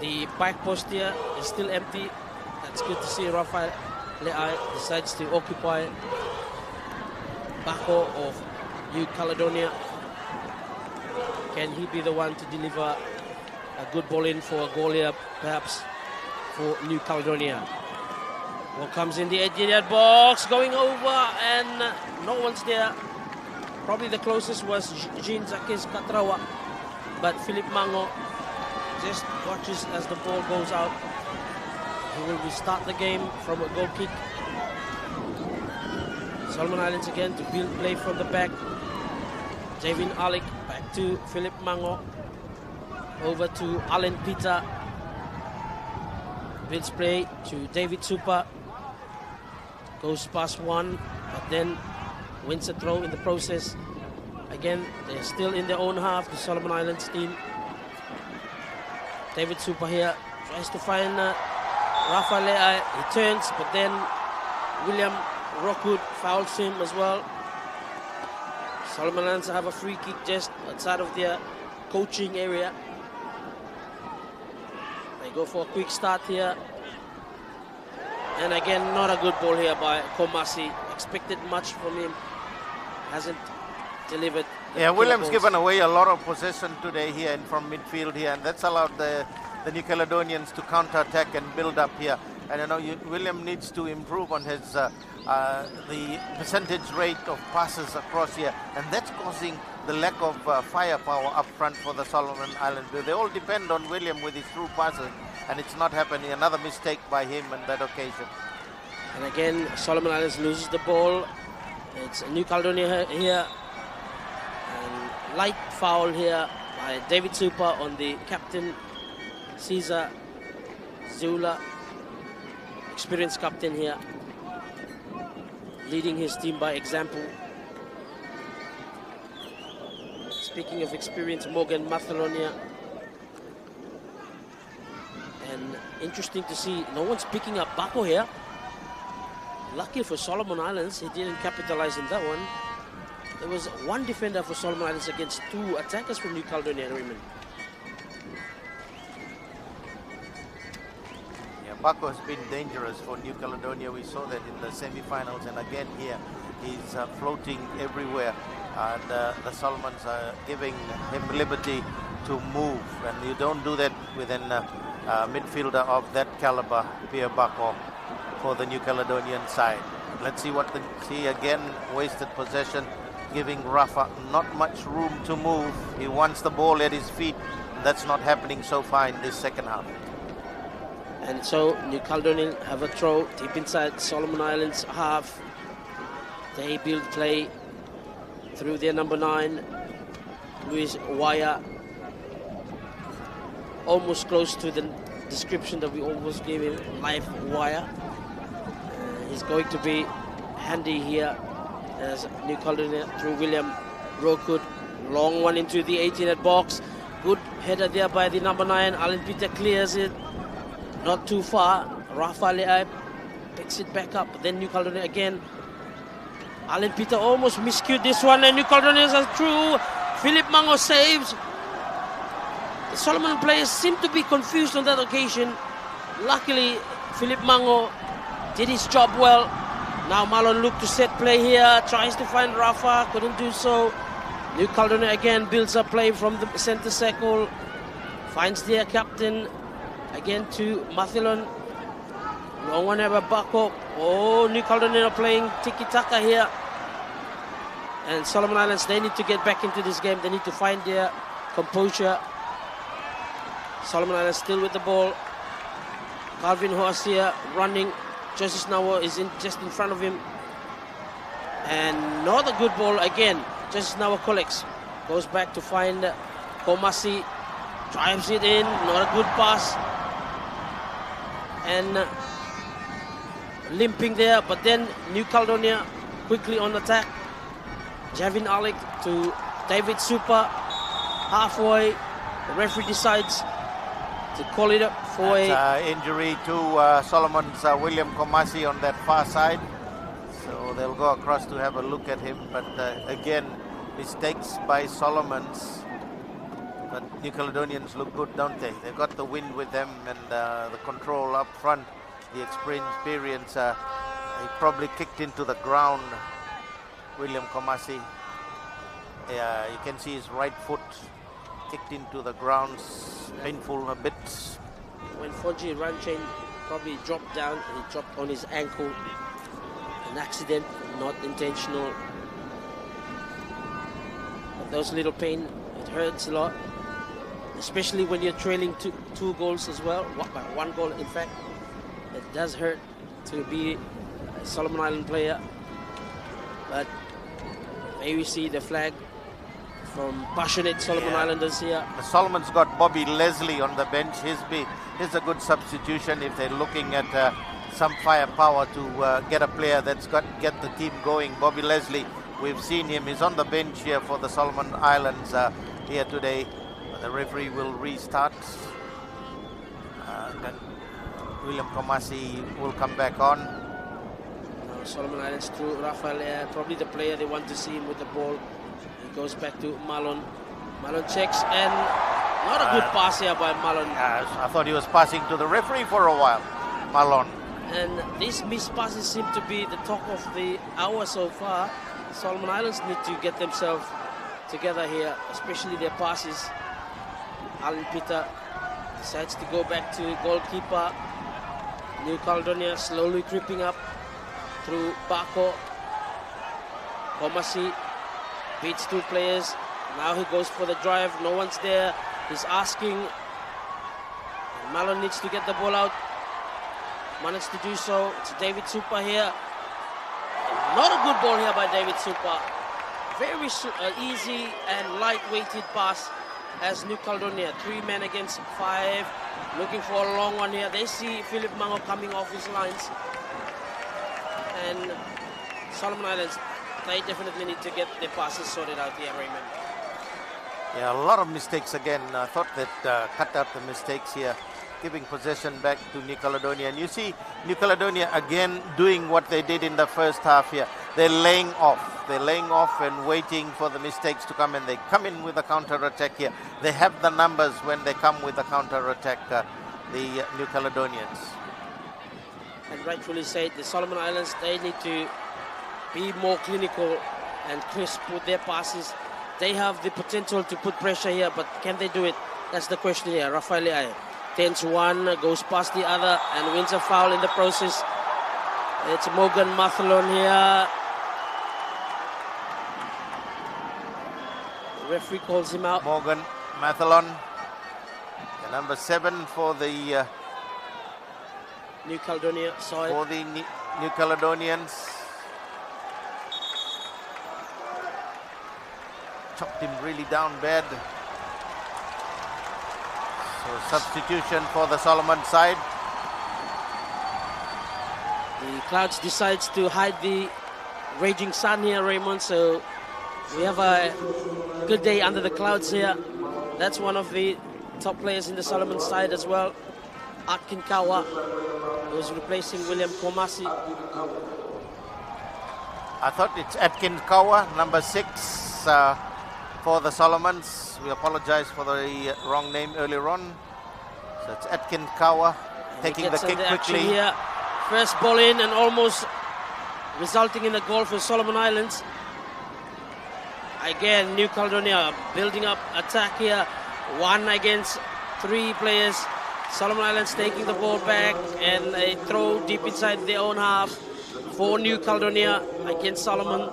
The back post here is still empty. That's good to see. Rafael Leai decides to occupy Bako of New Caledonia. Can he be the one to deliver a good ball in for a goal here, perhaps, for New Caledonia? Ball comes in the 18-yard box, going over, and no one's there. Probably the closest was Jean Zakis Katrawa, but Philip Mango just watches as the ball goes out. He will restart the game from a goal kick. Solomon Islands again to build play from the back. Javin Alik back to Philip Mango. Over to Alan Peter. Builds play to David Super. Goes past one, but then wins a throw in the process. Again, they're still in their own half, the Solomon Islands team. David Super here tries to find Rafa Le'ai. He turns, but then William Rockwood fouls him as well. Solomon Islands have a free kick just outside of their coaching area. They go for a quick start here. And again, not a good ball here by Komasi. Expected much from him. Hasn't delivered. Yeah, Williams given away a lot of possession today here and from midfield here, and that's allowed the New Caledonians to counter-attack and build up here. And you know, William needs to improve on his the percentage rate of passes across here, and that's causing the lack of firepower up front for the Solomon Islands. They all depend on William with his through passes, and it's not happening. Another mistake by him on that occasion. And again, Solomon Islands loses the ball. It's New Caledonia here. And light foul here by David Super on the captain, Caesar Zula. Experienced captain here, leading his team by example. Speaking of experience, Morgan Mathelonia. And interesting to see, no one's picking up Bako here. Lucky for Solomon Islands, he didn't capitalize on that one. There was one defender for Solomon Islands against two attackers from New Caledonia, Raymond. Bako has been dangerous for New Caledonia. We saw that in the semi-finals, and again here he's floating everywhere, and the Solomons are giving him liberty to move, and you don't do that with a midfielder of that caliber, Pierre Bako, for the New Caledonian side. Let's see what see again, wasted possession, giving Rafa not much room to move. He wants the ball at his feet, and that's not happening so far in this second half. And so New Caledonian have a throw deep inside Solomon Islands half. They build play through their number 9, Luis Waya. Almost close to the description that we almost gave him, live wire. He's going to be handy here as New Caledonia through William Rockwood. Long one into the 18-yard box. Good header there by the number 9. Alan Peter clears it. Not too far. Rafa Le'ai picks it back up. Then New Caledonia again. Alan Peter almost miscued this one, and New Caledonians are through. Philip Mango saves. The Solomon players seem to be confused on that occasion. Luckily, Philip Mango did his job well. Now Marlon looked to set play here. Tries to find Rafa. Couldn't do so. New Caledonia again builds up play from the center circle. Finds their captain. Again to Mathilon. Long one ever Bako. Oh, New Caledonia are playing tiki-taka here. And Solomon Islands, they need to get back into this game. They need to find their composure. Solomon Islands still with the ball. Calvin Hoasia running. Joseph Nawa is just in front of him. And not a good ball again. Joseph Nawa collects. Goes back to find Komasi. Drives it in. Not a good pass. And limping there, but then New Caledonia quickly on attack. Javin Alik to David Super. Halfway, the referee decides to call it up for injury to Solomon's William Komasi on that far side. So they'll go across to have a look at him. But again, mistakes by Solomons. But New Caledonians look good, don't they? They've got the wind with them, and the control up front, the experience. He probably kicked into the ground, William Komasi. You can see his right foot kicked into the ground, painful a bit. When Fonji Ranchain probably dropped down, he dropped on his ankle. An accident, not intentional. But those little pain, it hurts a lot. Especially when you're trailing two goals as well, one goal in fact. does hurt to be a Solomon Island player. But here we see the flag from passionate Solomon Islanders here. The Solomon's got Bobby Leslie on the bench. He's a good substitution if they're looking at some firepower to get a player that's get the team going. Bobby Leslie, we've seen him. He's on the bench here for the Solomon Islands here today. The referee will restart. Then William Komasi will come back on. Solomon Islands through Rafael, probably the player they want to see him with the ball. He goes back to Malon. Malon checks, and not a good pass here by Malon. I thought he was passing to the referee for a while, Malon. And these missed passes seem to be the talk of the hour so far. Solomon Islands need to get themselves together here, especially their passes. Alan Peter decides to go back to goalkeeper. New Caledonia slowly creeping up through Bako. Komasi beats two players. Now he goes for the drive. No one's there. He's asking. And Malon needs to get the ball out. Managed to do so. It's David Super here. Not a good ball here by David Super. Very easy and light-weighted pass as New Caledonia. 3 men against 5. Looking for a long one here. They see Philip Mango coming off his lines. And Solomon Islands, they definitely need to get their passes sorted out here, Raymond. Yeah, a lot of mistakes again. I thought that cut out the mistakes here, giving possession back to New Caledonia. And you see New Caledonia again doing what they did in the first half here. They're laying off. They're laying off and waiting for the mistakes to come in. They come in with a counter-attack here. They have the numbers when they come with a counter-attack, the New Caledonians. And rightfully said, the Solomon Islands, they need to be more clinical and crisp with their passes. They have the potential to put pressure here, but can they do it? That's the question here. Rafael tends one, goes past the other, and wins a foul in the process. It's Morgan Mathalon here. The referee calls him out. Morgan Mathalon, the number 7 for the New Caledonia side. For the New Caledonians. Chopped him really down bad. So substitution for the Solomon side. The Clouds decides to hide the raging sun here, Raymond. So we have a good day under the clouds here. That's one of the top players in the Solomon side as well. Atkin Kawa, who's replacing William Komasi. I thought it's Atkin Kawa, number 6 for the Solomons. We apologize for the wrong name earlier on. So it's Atkin Kawa taking the kick quickly. Here. First ball in and almost resulting in a goal for Solomon Islands. Again, New Caledonia building up attack here. 1 against 3 players. Solomon Islands taking the ball back and a throw deep inside their own half for New Caledonia against Solomon.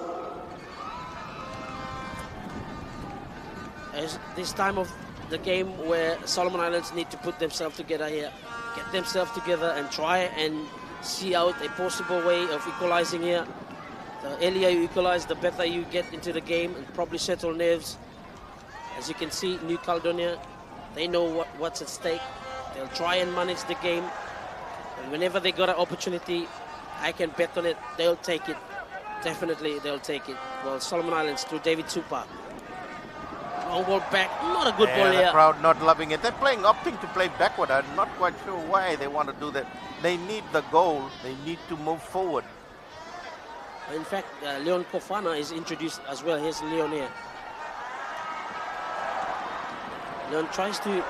As this time of the game where Solomon Islands need to put themselves together here, get themselves together and try and see out a possible way of equalizing here. The earlier you equalize, the better you get into the game and probably settle nerves. As you can see, New Caledonia, they know what's at stake. They'll try and manage the game. And whenever they got an opportunity, I can bet on it, they'll take it. Definitely, they'll take it. Well, Solomon Islands through David Super. Long ball back, not a good ball here. The crowd not loving it. They're opting to play backward. I'm not quite sure why they want to do that. They need the goal. They need to move forward. In fact, Leon Kofana is introduced as well. Here's Leon here. Leon tries to...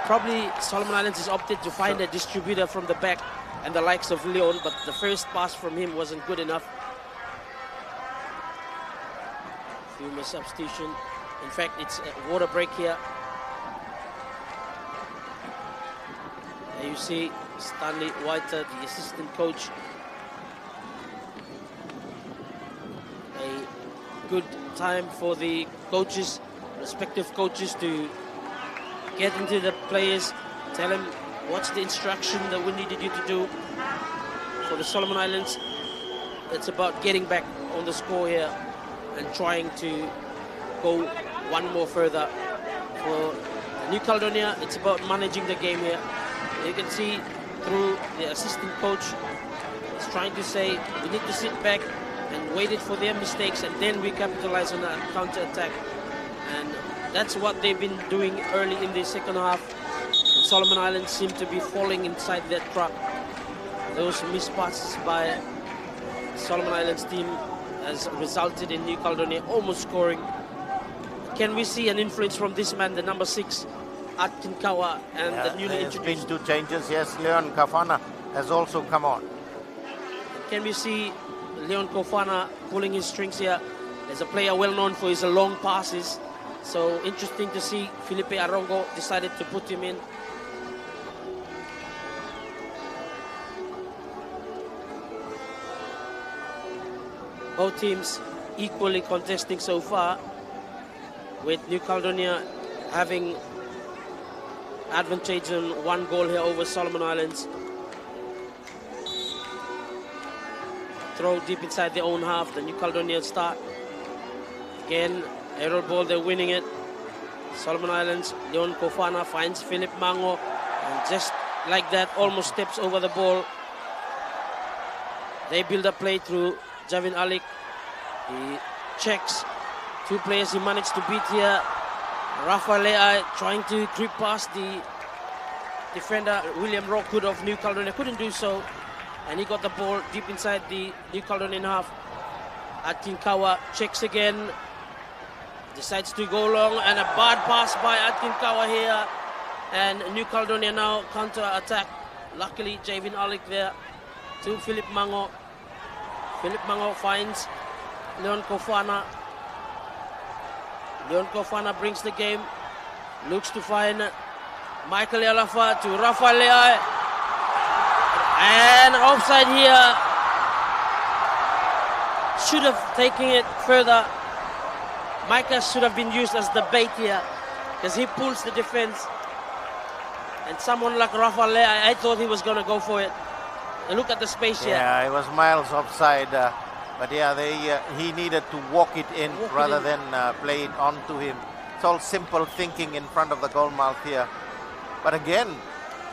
Probably Solomon Islands is opted to find a distributor from the back and the likes of Leon, but the first pass from him wasn't good enough. Few more substitution. In fact, it's a water break here. There you see Stanley Whiter, the assistant coach. A good time for the coaches, respective coaches, to get into the players, tell them what's the instruction that we needed you to do, for the Solomon Islands, it's about getting back on the score here and trying to go one more further. For New Caledonia, it's about managing the game here. You can see through the assistant coach, he's trying to say we need to sit back and wait it for their mistakes and then we capitalize on that counter-attack. And that's what they've been doing early in the second half. The Solomon Islands seem to be falling inside that trap. Those missed passes by the Solomon Islands team has resulted in New Caledonia almost scoring. Can we see an influence from this man, the number 6, Atkin Kawa, and the newly introduced? Been 2 changes, yes. Leon Kafana has also come on. Can we see Leon Kofana pulling his strings here? As a player well known for his long passes. So interesting to see Felipe Arongo decided to put him in. Both teams equally contesting so far, with New Caledonia having advantage on 1 goal here over Solomon Islands. Throw deep inside their own half, the New Caledonian start. Again, aerial ball, they're winning it. Solomon Islands, Leon Kofana finds Philip Mango, and just like that, almost steps over the ball. They build a play through Javin Alik. He checks 2 players he managed to beat here. Rafa Leai trying to creep past the defender, William Rockwood of New Caledonia, couldn't do so. And he got the ball deep inside the New Caledonian half. Atkin Kawa checks again, decides to go long, and a bad pass by Atkin Kawa here. And New Caledonia now counter-attack. Luckily, Javin Alik there to Philip Mango. Philip Mango finds Leon Kofana. Leon Kofana brings the game, looks to find Michael Yalafa to Rafa Leai. And offside here. Should have taken it further. Micah should have been used as the bait here, because he pulls the defense. And someone like Rafa Leai, I thought he was going to go for it. And look at the space here. Yeah, it was miles offside. But yeah, he needed to walk it in rather than play it onto him. It's all simple thinking in front of the goal mouth here. But again,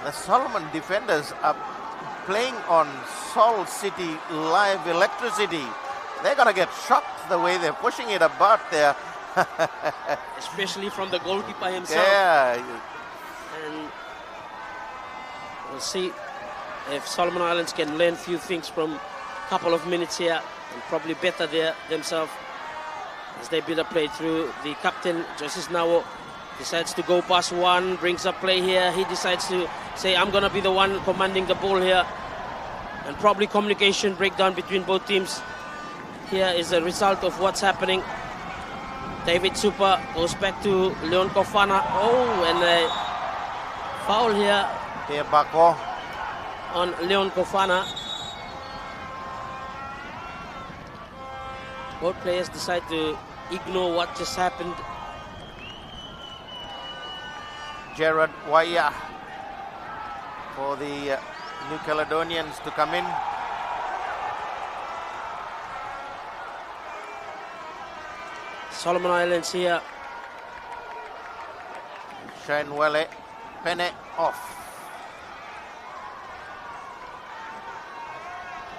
the Solomon defenders are playing on Sol City live electricity. They're going to get shocked the way they're pushing it about there. Especially from the goalkeeper himself. Yeah. And we'll see if Solomon Islands can learn a few things from a couple of minutes here, and probably better there themselves as they build a play through. The captain, Joseph Nawo, decides to go past one, brings up play here. He decides to say, I'm going to be the one commanding the ball here. And probably communication breakdown between both teams. Here is a result of what's happening. David Super goes back to Leon Kofana. Oh, and a foul here on Leon Kofana. Both players decide to ignore what just happened. Gerard Waya for the New Caledonians to come in. Solomon Islands here. Shanwele Pene off.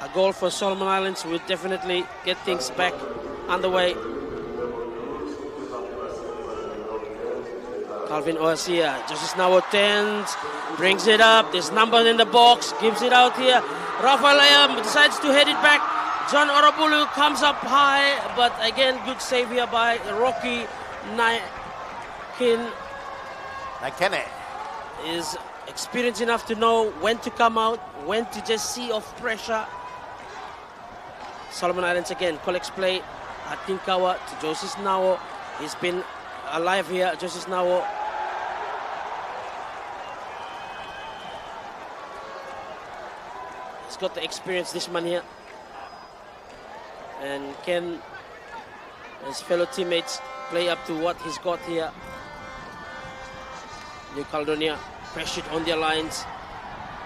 A goal for Solomon Islands will definitely get things back underway. Calvin Oasia, just now attends, brings it up. There's numbers in the box, gives it out here. Rafael decides to head it back. John Orabulu comes up high, but again, good save here by Rocky Naikene. Is experienced enough to know when to come out, when to just see off pressure. Solomon Islands again collects play. Atkin Kawa to Joseph Nawo. He's been alive here, Joseph Nawo. He's got the experience, this man here. And can his fellow teammates play up to what he's got here. New Caledonia pressured on their lines.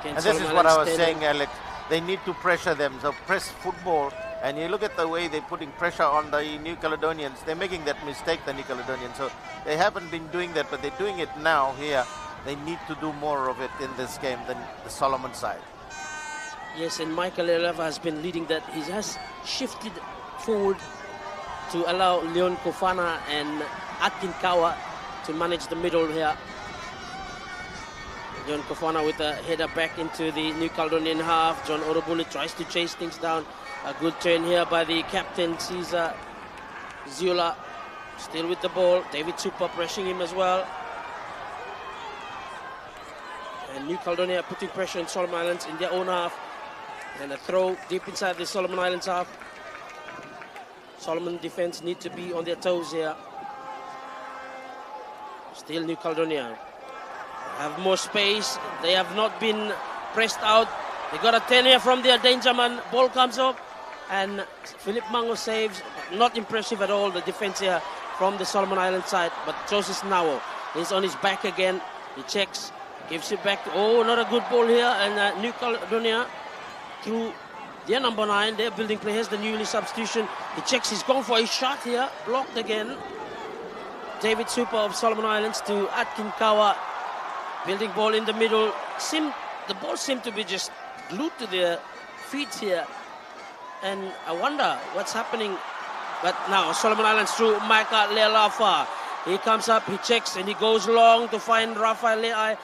And this is what I was saying, Alex. they need to pressure them. So press football. And you look at the way they're putting pressure on the New Caledonians. They're making that mistake, the New Caledonians. So they haven't been doing that, but they're doing it now here. They need to do more of it in this game than the Solomon side. Yes, and Michael Eleva has been leading that. He has shifted forward to allow Leon Kofana and Atkin Kawa to manage the middle here. Leon Kofana with a header back into the New Caledonian half. John Orobulu tries to chase things down. A good turn here by the captain, Caesar Zula. Still with the ball. David Super pressing him as well. And New Caledonia putting pressure on Solomon Islands in their own half. And a throw deep inside the Solomon Islands half. Solomon defense need to be on their toes here. Still New Caledonia have more space. They have not been pressed out. They got a 10 here from their danger man. Ball comes up and Philip Mango saves. Not impressive at all, the defense here from the Solomon Island side. But Joseph Nawo is on his back again. He checks, gives it back. Oh, not a good ball here. And New Caledonia through their number 9. They're building play. Here's the newly substitution. He checks, he's gone for a shot here. Blocked again. David Super of Solomon Islands to Atkin Kawa. Building ball in the middle. The ball seemed to be just glued to their feet here. And I wonder what's happening. But now Solomon Islands through Micah Lealafa. He comes up, he checks, and he goes long to find Rafael Leai.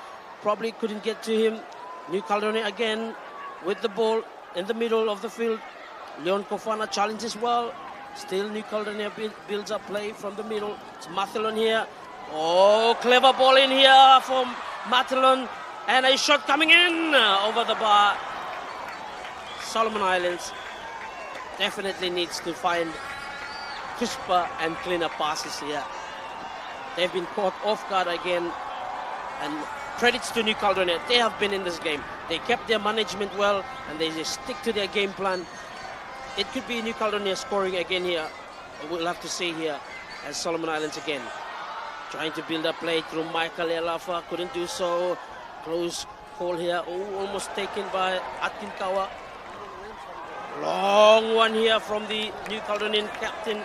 Probably couldn't get to him. New Caledonia again with the ball in the middle of the field. Leon Kofana challenges well. Still New Caledonia builds up play from the middle. It's Mathelon here. Oh, clever ball in here from Mathelon. And a shot coming in over the bar. Solomon Islands definitely needs to find crisper and cleaner passes here. They've been caught off guard again. And credits to New Caledonia. They have been in this game. They kept their management well and they just stick to their game plan. It could be New Caledonia scoring again here. We'll have to see here as Solomon Islands again. Trying to build up play through Michael Elafa. Couldn't do so. Close call here. Oh, almost taken by Atkin Kawa. Long one here from the New Caledonian captain.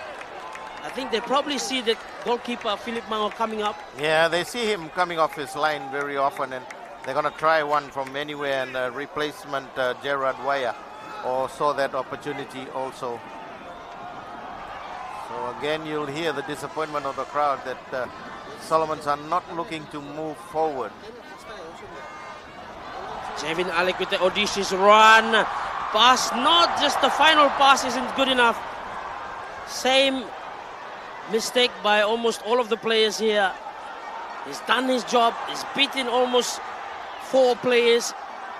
I think they probably see the goalkeeper Philip Mango coming up. Yeah, they see him coming off his line very often, and they're going to try one from anywhere, and replacement Gerard Waya or saw that opportunity also. So again, you'll hear the disappointment of the crowd that Solomons are not looking to move forward. Javin Alec with the audacious run. Pass, not just the final pass isn't good enough. Same mistake by almost all of the players here. He's done his job. He's beaten almost 4 players.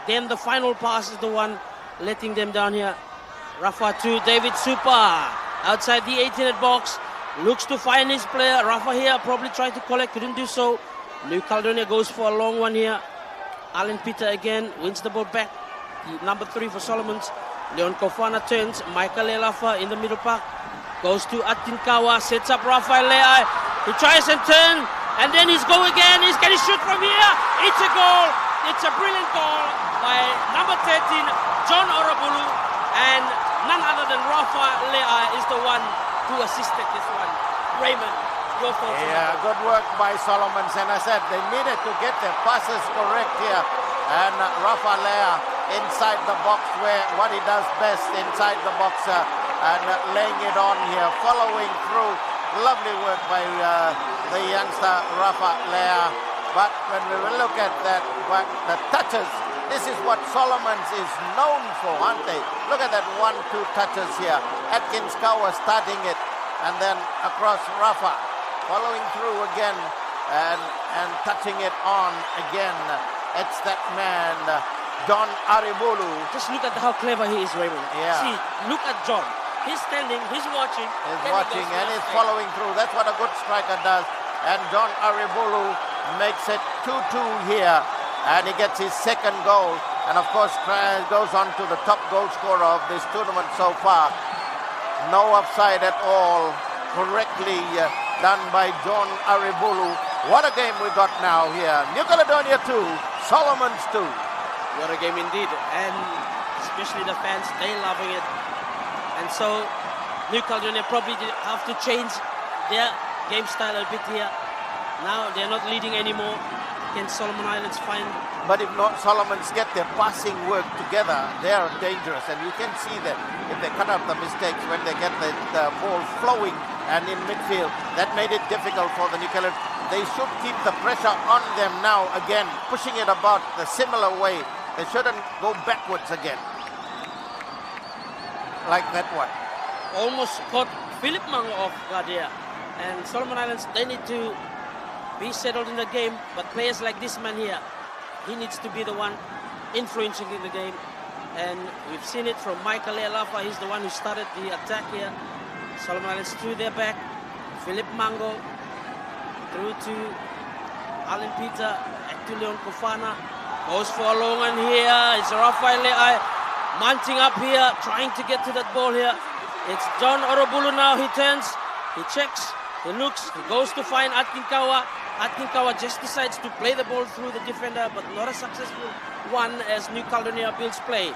Then the final pass is the one letting them down here. Rafa to David Super. Outside the 18-yard box. Looks to find his player. Rafa here probably tried to collect. Couldn't do so. New Caledonia goes for a long one here. Alan Peter again wins the ball back. Number 3 for Solomons. Leon Kofana turns. Michael Elafa in the middle park. Goes to Atkin Kawa. Sets up Rafael Leai. He tries and turns. And then he's go again. He's going to shoot from here. It's a goal. It's a brilliant goal by number 13, John Orobulu. And none other than Rafael Leai is the one who assisted this one. Raymond, your thoughts? Yeah, good work by Solomons. And I said they needed to get their passes correct here. And Rafael Leai inside the box, where what he does best inside the box, and laying it on here, following through. Lovely work by the youngster Rafael Leai. But when we will look at that, the touches, this is what Solomons is known for, aren't they? Look at that 1-2 touches here. Atkins Kawa starting it, and then across Rafa, following through again, and touching it on again. It's that man, John Aribulu. Just look at how clever he is, Raymond. Yeah. See, look at John. He's standing, he's watching. He's watching and he's following through. That's what a good striker does. And John Aribulu makes it 2-2 here. And he gets his second goal. And of course, goes on to the top goal scorer of this tournament so far. No offside at all. Correctly done by John Aribulu. What a game we got now here. New Caledonia 2, Solomons 2. What a game indeed. And especially the fans, they loving it. And so New Caledonia probably have to change their game style a bit here. Now they're not leading anymore. Can Solomon Islands find? But if not, Solomons get their passing work together, they are dangerous. And you can see that if they cut out the mistakes when they get the ball flowing and in midfield, that made it difficult for the New Caledonia. They should keep the pressure on them now again, pushing it about the similar way. They shouldn't go backwards again. Like that one. Almost caught Philip Mango off guard here. And Solomon Islands, they need to be settled in the game, but players like this man here, he needs to be the one influencing in the game. And we've seen it from Michael Lealafa. He's the one who started the attack here. Solomon Islands through their back. Philip Mango through to Alan Peter, back to Leon Kofana. Goes for a long one here. It's Rafael Leai mounting up here, trying to get to that ball here. It's John Orobulu now. He turns, he checks, he looks, he goes to find Atkinkawa. Atkinkawa just decides to play the ball through the defender, but not a successful one as New Caledonia builds play.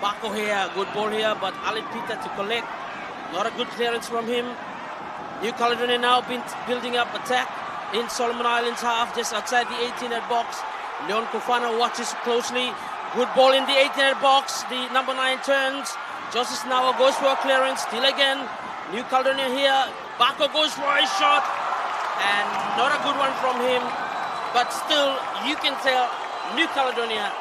Bako here, good ball here, but Alan Peter to collect. Not a good clearance from him. New Caledonia now building up attack in Solomon Islands half, just outside the 18-yard box. Leon Kofana watches closely. Good ball in the 18-yard box. The number 9 turns. Joseph Nawa goes for a clearance. Still again. New Caledonia here. Bako goes for a shot. And not a good one from him. But still, you can tell New Caledonia,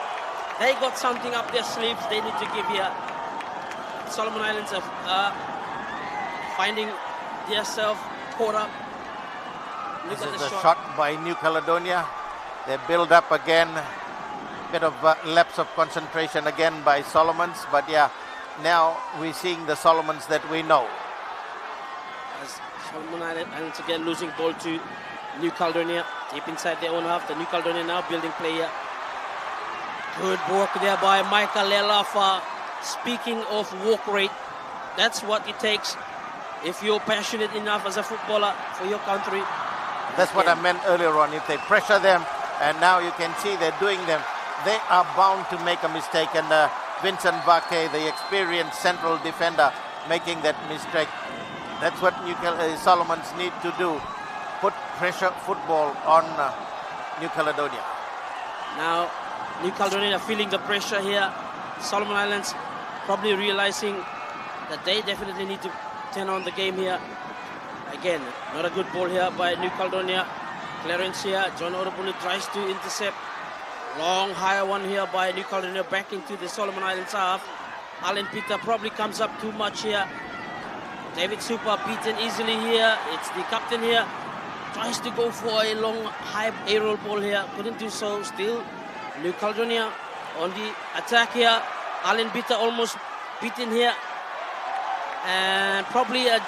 they got something up their sleeves they need to give here. Solomon Islands are finding themselves caught up. Look This at is the a shot. shot by New Caledonia. They build up again. Bit of lapse of concentration again by Solomons. But yeah, now we're seeing the Solomons that we know. As Solomon Islands again losing ball to New Caledonia. Deep inside their own half. The New Caledonia now building play here. Good work there by Michael Lealafa. Speaking of walk rate, that's what it takes if you're passionate enough as a footballer for your country. That's what I meant earlier on. If they pressure them, and now you can see they're doing them, they are bound to make a mistake. And Vincent Vake, the experienced central defender, making that mistake. That's what Solomons need to do. Put pressure football on New Caledonia. Now, New Caledonia feeling the pressure here. Solomon Islands probably realizing that they definitely need to turn on the game here. Again, not a good ball here by New Caledonia. Clearance here. John Orobulu tries to intercept. Long, higher one here by New Caledonia back into the Solomon Islands half. Alan Peter probably comes up too much here. David Super beaten easily here. It's the captain here. Tries to go for a long, high aerial ball here. Couldn't do so. Still, New Caledonia on the attack here. Alan Peter almost beaten here. And probably a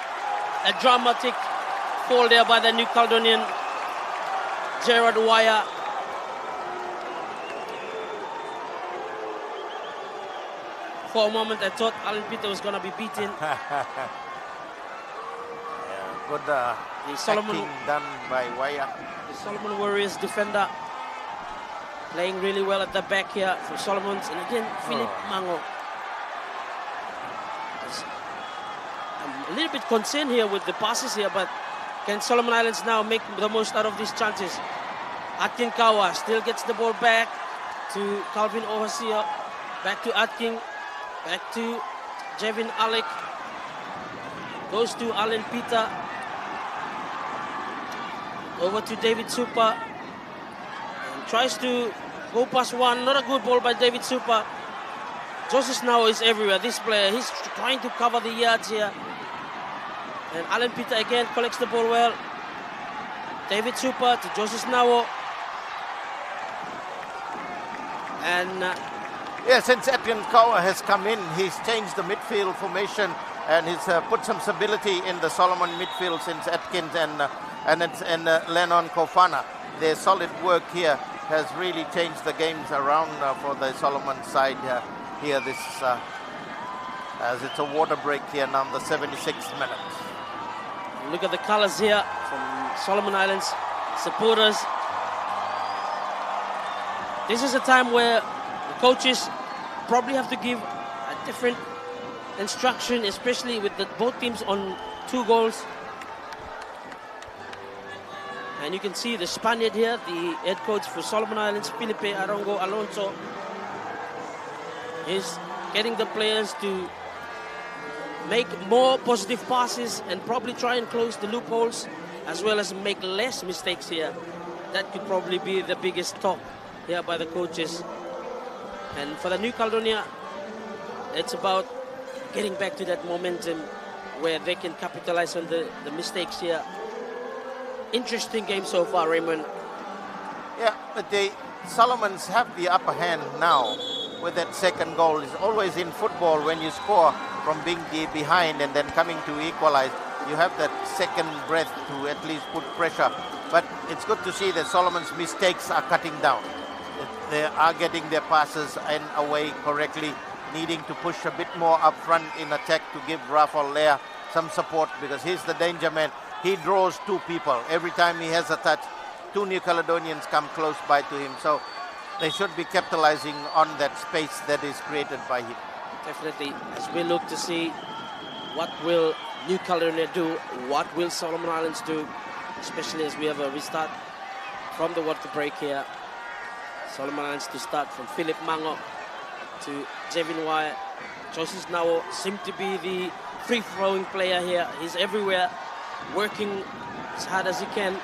dramatic fall there by the New Caledonian Gerard Wire. For a moment, I thought Alan Peter was going to be beaten. Good The Solomon acting done by Waya. The Solomon Warriors defender playing really well at the back here for Solomons. And again, Philip Mango. I'm a little bit concerned here with the passes here, but can Solomon Islands now make the most out of these chances? Atkin Kawa still gets the ball back to Calvin Ohasia. Back to Atkin. Back to Jevin Alec. Goes to Alan Peter. Over to David Super. And tries to go past one. Not a good ball by David Super. Joseph now is everywhere. This player, he's trying to cover the yards here. And Alan Peter again collects the ball well. David Super to Joseph Nawo. And since Atkin Kawa has come in, he's changed the midfield formation and he's put some stability in the Solomon midfield since Atkins and Lennon Kofana. Their solid work here has really changed the games around for the Solomon side here. This as it's a water break here now in the 76th minute. Look at the colors here from Solomon Islands supporters. This is a time where the coaches probably have to give a different instruction, especially with both teams on 2 goals. And you can see the Spaniard here, the head coach for Solomon Islands, Felipe Arongo Alonso, is getting the players to make more positive passes and probably try and close the loopholes, as well as make less mistakes here. That could probably be the biggest talk here by the coaches. And for the New Caledonia, it's about getting back to that momentum where they can capitalize on the mistakes here. Interesting game so far, Raymond. Yeah, but the Solomons have the upper hand now with that second goal. It's always in football when you score from being behind and then coming to equalize, you have that second breath to at least put pressure. But it's good to see that Solomon's mistakes are cutting down. They are getting their passes and away correctly, needing to push a bit more up front in attack to give Rafa Lea some support, because he's the danger man. He draws 2 people. Every time he has a touch, 2 New Caledonians come close by to him. So they should be capitalizing on that space that is created by him. Definitely, as we look to see what will New Caledonia do, what will Solomon Islands do, especially as we have a restart from the water break here. Solomon Islands to start from Philip Mango to Jevin Wyatt. Joseph Nawo seems to be the free-flowing player here. He's everywhere, working as hard as he can.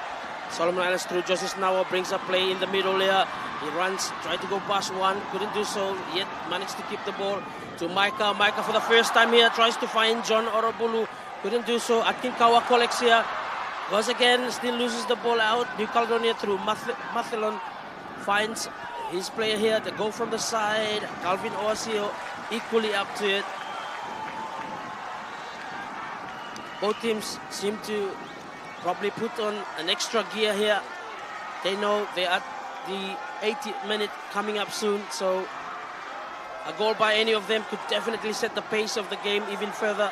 Solomon Islands through Joseph Nawa, brings a play in the middle here. He runs, tried to go past one, couldn't do so, yet managed to keep the ball to Micah. Micah for the first time here tries to find John Orobulu, couldn't do so. Akinkawa collects here, goes again, still loses the ball out. New Caledonia through Mathelon finds his player here to go from the side. Calvin Oasio equally up to it. Both teams seem to probably put on an extra gear here. They know they are the 80th minute coming up soon, so a goal by any of them could definitely set the pace of the game even further.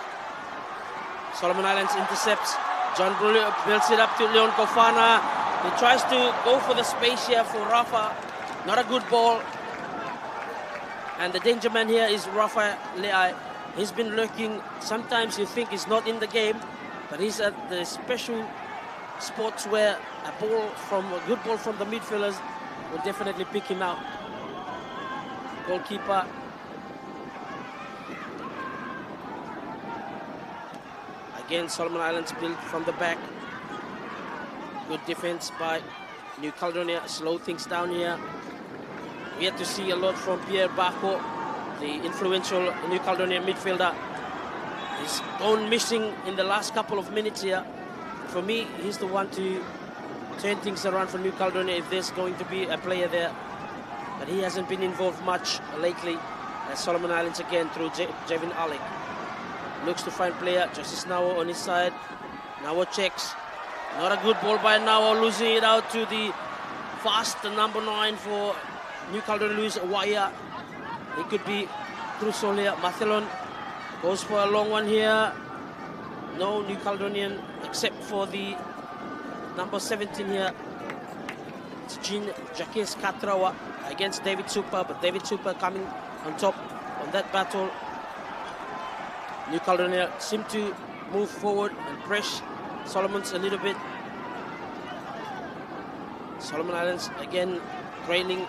Solomon Islands intercepts. John builds it up to Leon Kofana. He tries to go for the space here for Rafa. Not a good ball. And the danger man here is Rafa Leai. He's been lurking. Sometimes you think he's not in the game, but he's at the special spots where a good ball from the midfielders will definitely pick him out. Goalkeeper. Again, Solomon Islands built from the back. Good defense by New Caledonia. Slow things down here. We had to see a lot from Pierre Bako, the influential New Caledonia midfielder. He's gone missing in the last couple of minutes here. For me, he's the one to turn things around for New Caledonia if there's going to be a player there. But he hasn't been involved much lately. As Solomon Islands again through Jevin Alec. Looks to find player, Justice Nawo on his side. Nawo checks. Not a good ball by Nawo, losing it out to the fast number 9 for New Caledonia, Luis Waya. He could be crucial here. Mathelon goes for a long one here. No New Caledonian except for the number 17 here. It's Jean Jacques Katrawa against David Super, but David Super coming on top on that battle. New Caledonia seem to move forward and press Solomons a little bit. Solomon Islands again trailing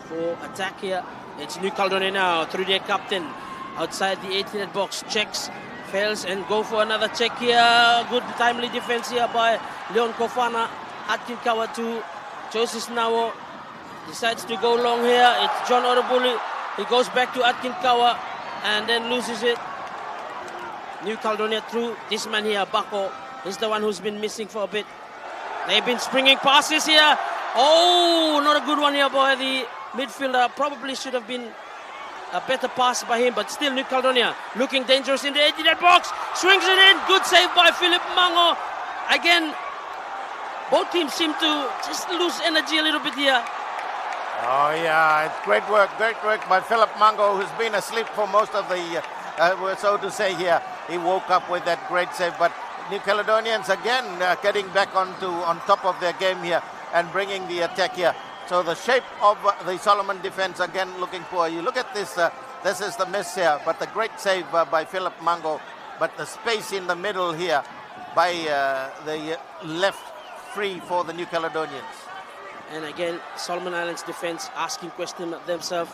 for attack here. It's New Caledonia now through their captain outside the 18th box. Checks, fails, and go for another check here. Good timely defense here by Leon Kofana. Akinkawa to Joseph Nawo. Decides to go long here. It's John Orobuli. He goes back to Akinkawa and then loses it. New Caledonia through this man here, Bako. He's the one who's been missing for a bit. They've been springing passes here. Oh, not a good one here by the midfielder. Probably should have been a better pass by him, but still New Caledonia looking dangerous in the 18th box. Swings it in. Good save by Philip Mango. Again, both teams seem to just lose energy a little bit here. Oh yeah, it's great work by Philip Mango, who's been asleep for most of the, so to say here. He woke up with that great save, but New Caledonians again getting back on top of their game here and bringing the attack here. So the shape of the Solomon defense again looking poor. You look at this This is the miss here, but the great save by Philip Mango. But the space in the middle here by the left free for the New Caledonians. And again, Solomon Islands defense asking questions themselves.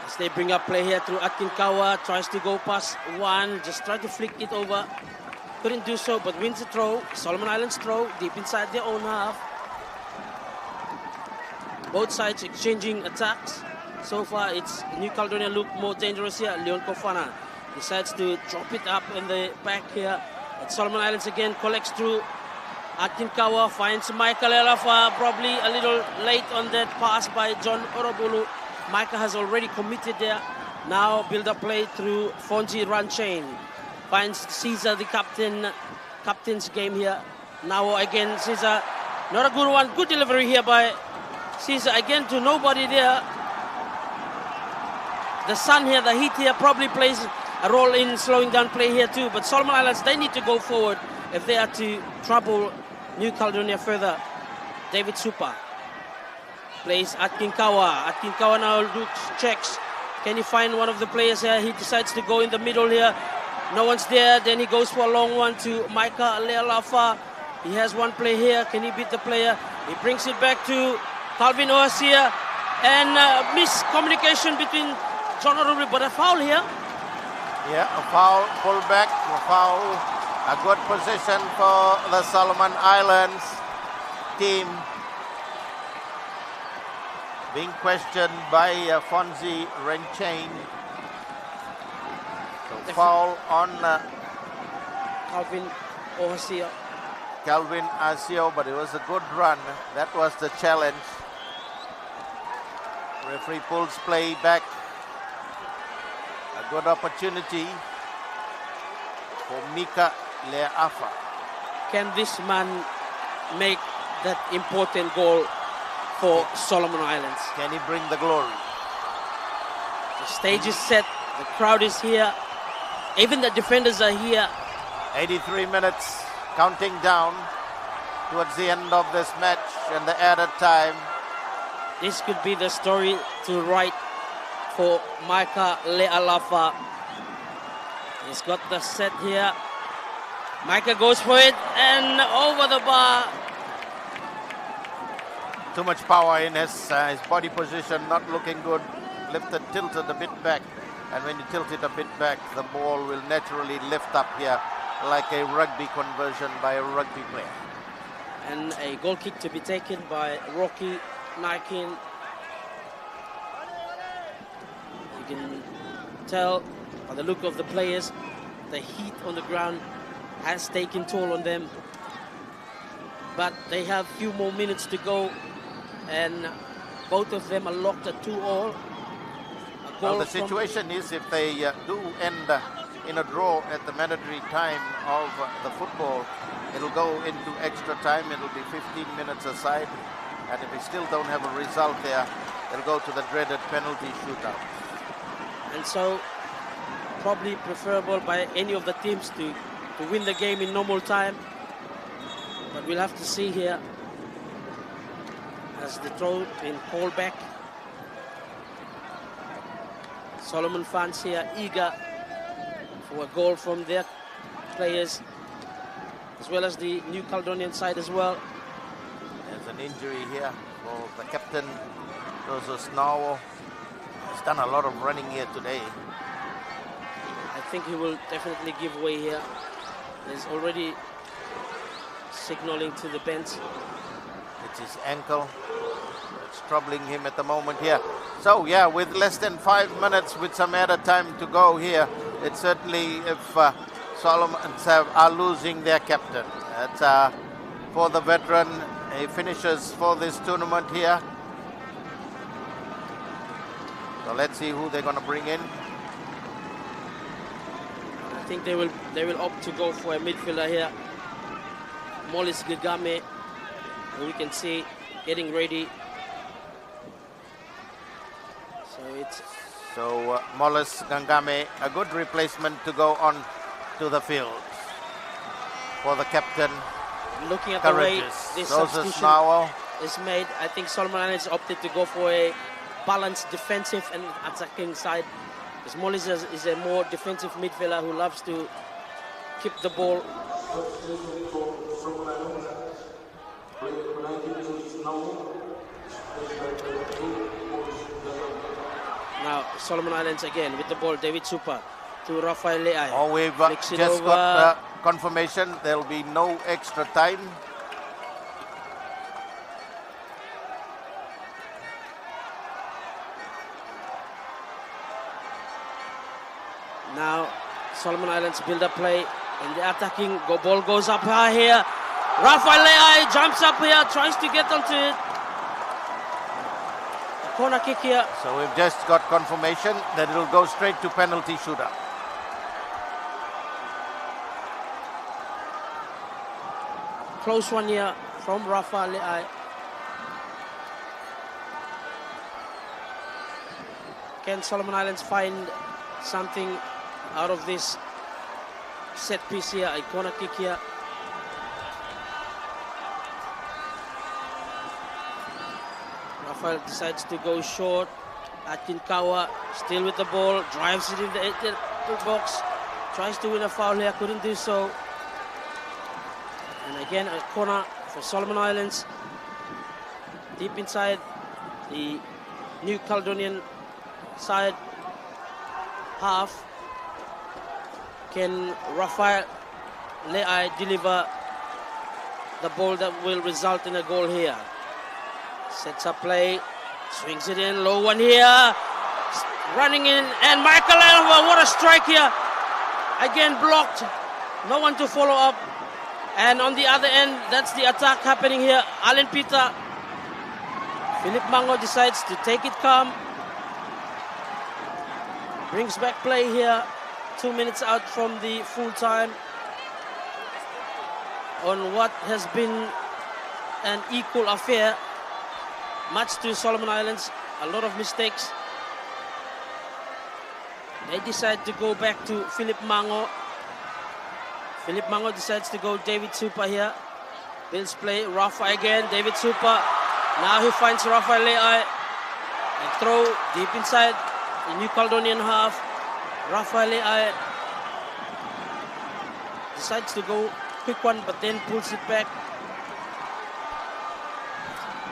As they bring up play here through Akinkawa, tries to go past one, just try to flick it over. Couldn't do so, but wins the throw. Solomon Islands throw deep inside their own half. Both sides exchanging attacks. So far, it's New Caledonia look more dangerous here. Leon Kofana decides to drop it up in the back here. And Solomon Islands again collects through. Akinkawa finds Michael Elafa, probably a little late on that pass by John Orobulu. Micah has already committed there. Now build up play through Fonzie Ranchain. Finds Caesar, the captain's game here. Now again, Caesar, not a good one. Good delivery here by Caesar. Again to nobody there. The sun here, the heat here probably plays a role in slowing down play here too. But Solomon Islands, they need to go forward if they are to trouble New Caledonia further. David Supa plays Akinkawa. Akinkawa now looks, checks. Can he find one of the players here? He decides to go in the middle here. No one's there. Then he goes for a long one to Micah Lealafa. He has one play here. Can he beat the player? He brings it back to Calvin Oasia. And miscommunication between John Orobulu, but a foul here. Yeah, a foul, pull back, a foul. A good position for the Solomon Islands team. Being questioned by Fonzie Ranchain. So foul on Calvin Oasia. Calvin Asio, but it was a good run. That was the challenge. Referee pulls play back. A good opportunity for Mika Leafa. Can this man make that important goal for Solomon Islands? Can he bring the glory? The stage is set. The crowd is here. Even the defenders are here. 83 minutes, counting down towards the end of this match and the added time. This could be the story to write for Micah Lealafa. He's got the set here. Micah goes for it and over the bar. Too much power in his body position, not looking good. Lifted, tilted a bit back. And when you tilt it a bit back, the ball will naturally lift up here like a rugby conversion by a rugby player. And a goal kick to be taken by Rocky Naikin. You can tell by the look of the players, the heat on the ground has taken toll on them. But they have few more minutes to go, and both of them are locked at 2-2. Well, the situation is if they do end in a draw at the mandatory time of the football, it'll go into extra time. It'll be 15 minutes aside. And if we still don't have a result there, it'll go to the dreaded penalty shootout. And so, probably preferable by any of the teams to win the game in normal time. But we'll have to see here as the throw in called back. Solomon fans here eager for a goal from their players, as well as the New Caledonian side as well. There's an injury here for the captain, Joseph Snawo. He's done a lot of running here today. I think he will definitely give way here. He's already signaling to the bench. It's his ankle. It's troubling him at the moment here. So yeah, with less than 5 minutes, with some added time to go here, it's certainly if Solomon are losing their captain. It's for the veteran, he finishes for this tournament here. So let's see who they're going to bring in. I think they will opt to go for a midfielder here. Mollis Gagame, who we can see getting ready. So Mollis Gangame, a good replacement to go on to the field for the captain. Looking at the way this substitution is made, I think Solomon Islands opted to go for a balanced defensive and attacking side. Because Mollis is a more defensive midfielder who loves to keep the ball. Now Solomon Islands again with the ball. David Super to Rafael Leai. Oh, we've just got confirmation. There'll be no extra time. Now Solomon Islands build up play and the attacking ball goes up high here. Rafael Leai jumps up here, tries to get onto it. A corner kick here. So we've just got confirmation that it'll go straight to penalty shootout. Close one here from Rafael Leai. Can Solomon Islands find something out of this set piece here? A corner kick here. Rafael decides to go short. Akinkawa still with the ball, drives it in the 8 box, tries to win a foul here, couldn't do so. And again a corner for Solomon Islands. Deep inside the New Caledonian side half. Can Rafael Leai deliver the ball that will result in a goal here? Sets up play, swings it in, low one here, running in, and Michael Elva, what a strike here. Again blocked, no one to follow up. And on the other end, that's the attack happening here. Alan Peter, Philip Mango decides to take it calm. Brings back play here, 2 minutes out from the full time. On what has been an equal affair, much to Solomon Islands, a lot of mistakes. They decide to go back to Philip Mango. Philip Mango decides to go David Super here. Builds play, Rafa again, David Super. Now he finds Rafael Leai. And throw deep inside the New Caledonian half. Rafael Leai decides to go quick one, but then pulls it back.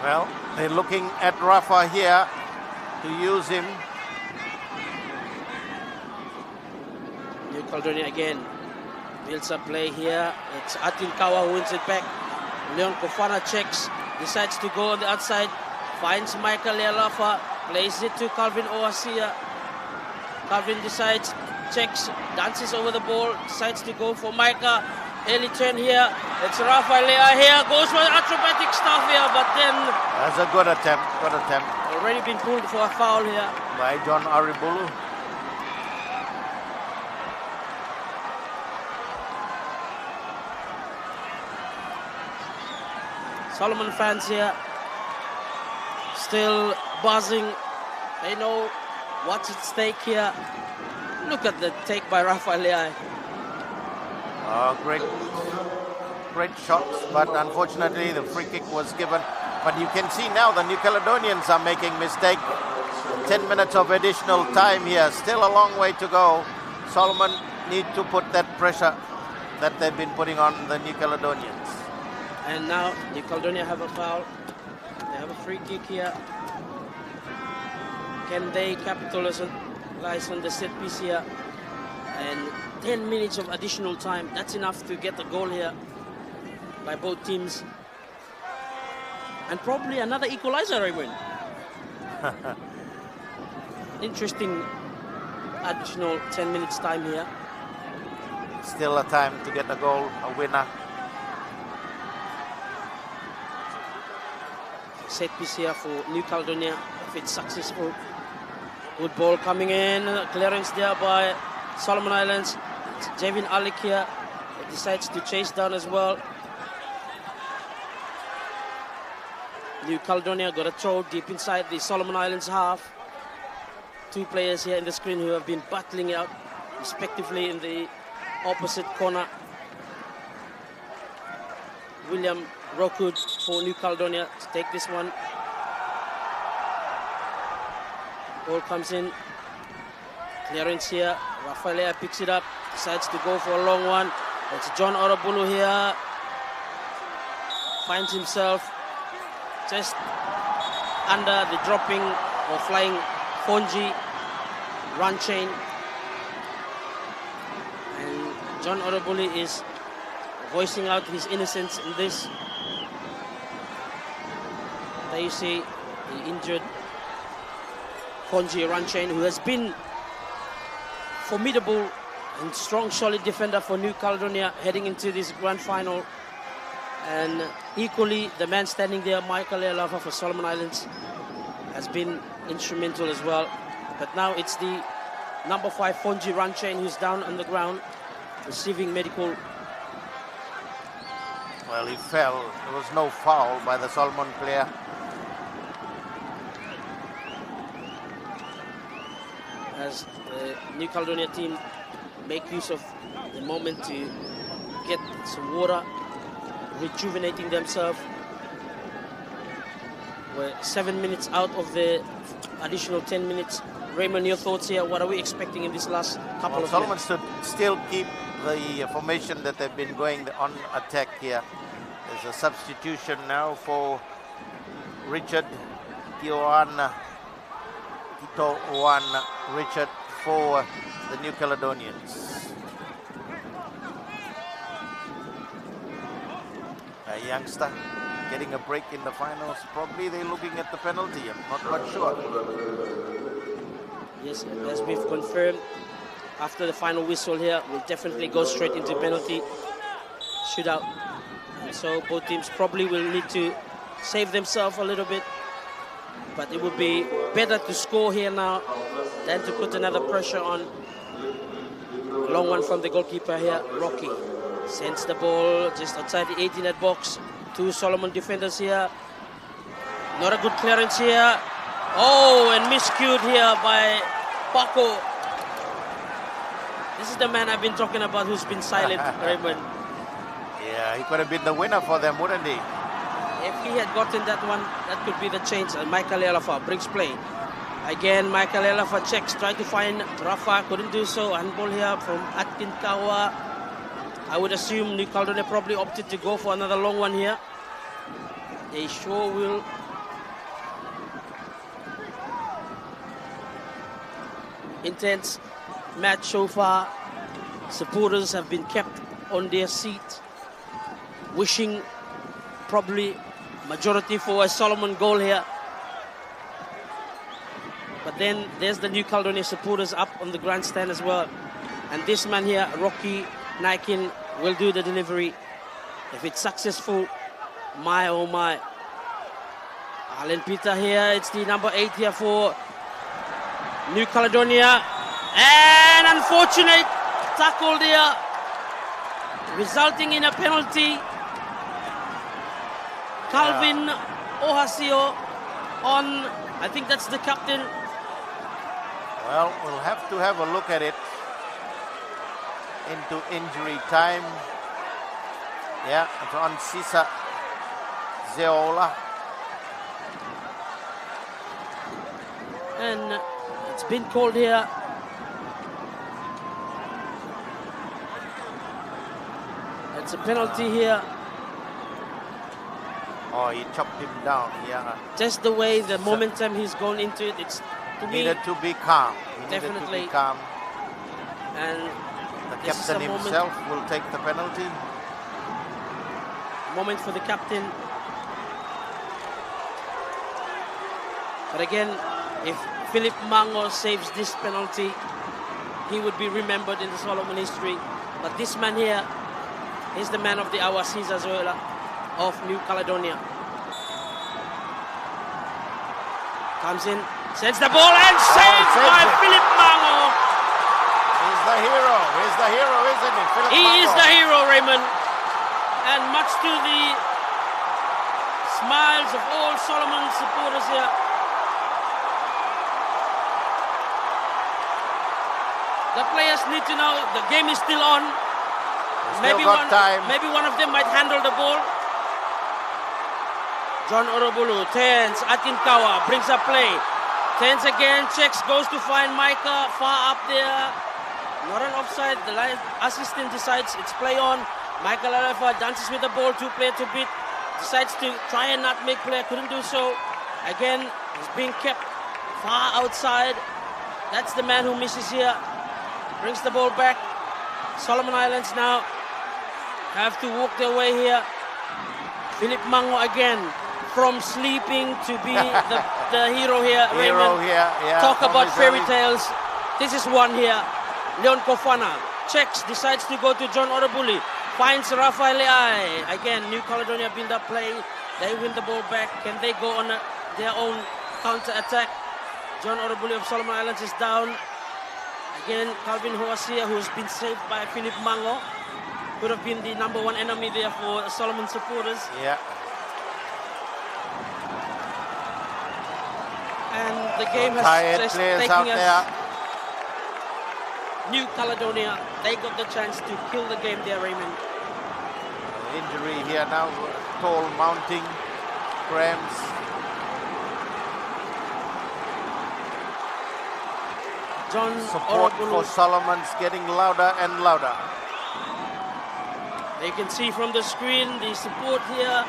Well, they're looking at Rafa here to use him. New Caledonia again builds up play here. It's Atinkawa who wins it back. Leon Kofana checks, decides to go on the outside, finds Michael Lealafa, plays it to Calvin Oasia. Calvin decides, checks, dances over the ball, decides to go for Micah. Early turn here. It's Rafael Leai here. Goes for acrobatic stuff here, but then... That's a good attempt. Good attempt. Already been pulled for a foul here. By John Aribulu. Solomon fans here. Still buzzing. They know what's at stake here. Look at the take by Rafael Leai. Great shots, but unfortunately the free kick was given. But you can see now the New Caledonians are making mistake. 10 minutes of additional time here, still a long way to go. Solomon need to put that pressure that they've been putting on the New Caledonians. And now New Caledonia have a foul. They have a free kick here. Can they capitalize on the set piece here? And 10 minutes of additional time, that's enough to get the goal here by both teams. And probably another equalizer, Raymond. Interesting additional 10 minutes time here. Still a time to get a goal, a winner. Set piece here for New Caledonia, if it's successful. Good ball coming in, clearance there by Solomon Islands. It's Javin Alik here. He decides to chase down as well. New Caledonia got a throw deep inside the Solomon Islands half. Two players here in the screen who have been battling out respectively in the opposite corner. William Rockwood for New Caledonia to take this one. Ball comes in. Clearance here. Rafael picks it up. Decides to go for a long one. It's John Orobulu here. Finds himself just under the dropping or flying Fonji run chain. And John Orobulu is voicing out his innocence in this. There you see the injured Fonji run chain, who has been formidable and strong, solid defender for New Caledonia heading into this grand final. And equally, the man standing there, Michael Lealafa for Solomon Islands, has been instrumental as well. But now it's the number 5 Fonji Ranchain who's down on the ground, receiving medical. Well, he fell. There was no foul by the Solomon player. As the New Caledonia team make use of the moment to get some water, rejuvenating themselves. We're 7 minutes out of the additional 10 minutes. Raymond, your thoughts here? What are we expecting in this last couple of Solomon minutes? should still keep the formation that they've been going on attack here. There's a substitution now for Richard Tito Richard for the New Caledonians. A youngster getting a break in the finals. Probably they're looking at the penalty. I'm not quite sure. Yes, as we've confirmed, after the final whistle here, we'll definitely go straight into penalty shootout. And so both teams probably will need to save themselves a little bit. But it would be better to score here now than to put another pressure on. A long one from the goalkeeper here, Rocky. Sends the ball just outside the 18-yard box. 2 Solomon defenders here. Not a good clearance here. Oh, and miscued here by Paco. This is the man I've been talking about who's been silent, Raymond. Yeah, he could have been the winner for them, wouldn't he? If he had gotten that one, that could be the change. And Michael Lealafa brings play. Again, Michael Lealafa checks, try to find Rafa, couldn't do so. Handball here from Atkin Kawa. I would assume New Caledonia probably opted to go for another long one here. They sure will. Intense match so far. Supporters have been kept on their seat, wishing probably majority for a Solomon goal here. But then there's the New Caledonia supporters up on the grandstand as well. And this man here, Rocky Naikin, will do the delivery. If it's successful, my oh my. Alan Peter here, it's the number 8 here for New Caledonia. And unfortunate tackle there, resulting in a penalty. Calvin Ohasio on, I think that's the captain. Well, we'll have to have a look at it into injury time. Yeah, it's on Sisa Zeola. And it's been called here. It's a penalty here. Oh, he chopped him down, yeah. Just the way the momentum he's gone into it, it's to me Needed to be calm. He definitely needed to be calm. And The this is captain a moment- himself will take the penalty. moment for the captain. But again, if Philip Mango saves this penalty, he would be remembered in the Solomon history. But this man here is the man of the hour, Cesar Zoela of New Caledonia. Comes in, sends the ball and saved by Philip Mango. He's the hero. He's the hero, isn't he? Philip He is Mango. the hero, Raymond. And much to the smiles of all Solomon supporters here. The players need to know the game is still on. Still got time. Maybe one of them might handle the ball. John Orobulu turns, Atinkawa brings a play. Tense again, checks, goes to find Micah, far up there. Not an offside, the line assistant decides it's play on. Michael Alefa dances with the ball, two-player to beat. Decides to try and not make play, couldn't do so. Again, he's being kept far outside. That's the man who misses here. Brings the ball back. Solomon Islands now have to walk their way here. Philip Mango again, from sleeping to be the hero here. Hero Raymond. here, yeah. Talk about fairy Obviously. tales. This is one here. Leon Kofana checks, decides to go to John Orabuli. Finds Rafael Leai. Again, New Caledonia build up play. They win the ball back. Can they go on their own counter-attack? John Orabuli of Solomon Islands is down. Again, Calvin Hoasia, who's been saved by Philip Mango. Could have been the number one enemy there for Solomon supporters. Yeah. And the game has Tired just players taken out us. there. New Caledonia, they got the chance to kill the game there, Raymond. Injury here now. Toll mounting. Cramps. John Support Orabulu. for Solomon's getting louder and louder. You can see from the screen the support here,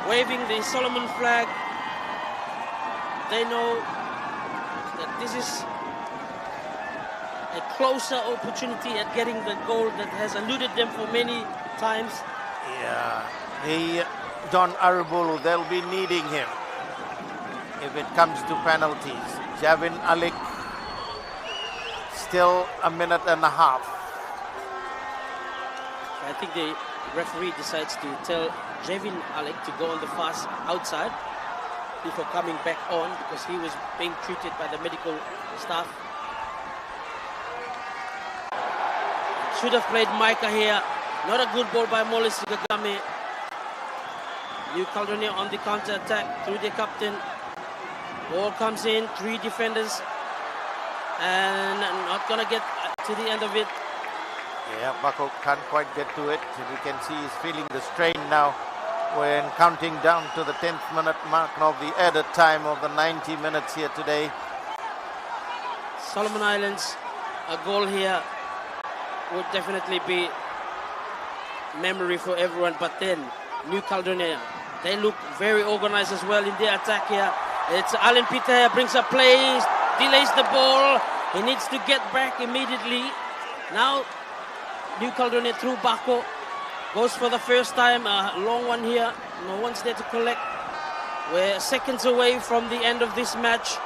waving the Solomon flag. They know that this is a closer opportunity at getting the goal that has eluded them for many times. Yeah. The John Arabulu, they'll be needing him if it comes to penalties. Javin Alik, still a minute and a half. I think the referee decides to tell Javin Alec to go on the fast outside before coming back on because he was being treated by the medical staff. Should have played Micah here. Not a good ball by Mollis Gagame. New Caledonia on the counter attack through the captain. Ball comes in, three defenders, and not gonna get to the end of it. Yeah, Bako can't quite get to it. We can see he's feeling the strain now when counting down to the 10th minute mark of the added time of the 90 minutes here today. Solomon Islands, a goal here would definitely be memory for everyone, but then New Caledonia, they look very organized as well in their attack here. It's Alan Peter here, brings up plays, delays the ball. He needs to get back immediately. Now, New Caledonia through Bako, goes for the first time, a long one here. No one's there to collect. We're seconds away from the end of this match.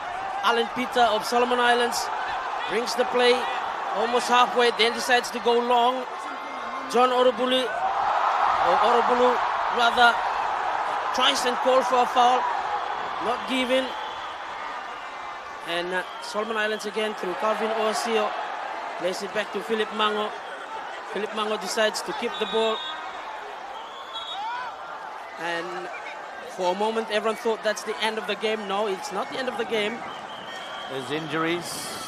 Alan Peter of Solomon Islands brings the play almost halfway, then decides to go long. John Orabulu rather, tries and calls for a foul, not given. And Solomon Islands again through Calvin Oasio, plays it back to Philip Mango. Philip Mango decides to keep the ball. And for a moment everyone thought that's the end of the game. No, it's not the end of the game. There's injuries.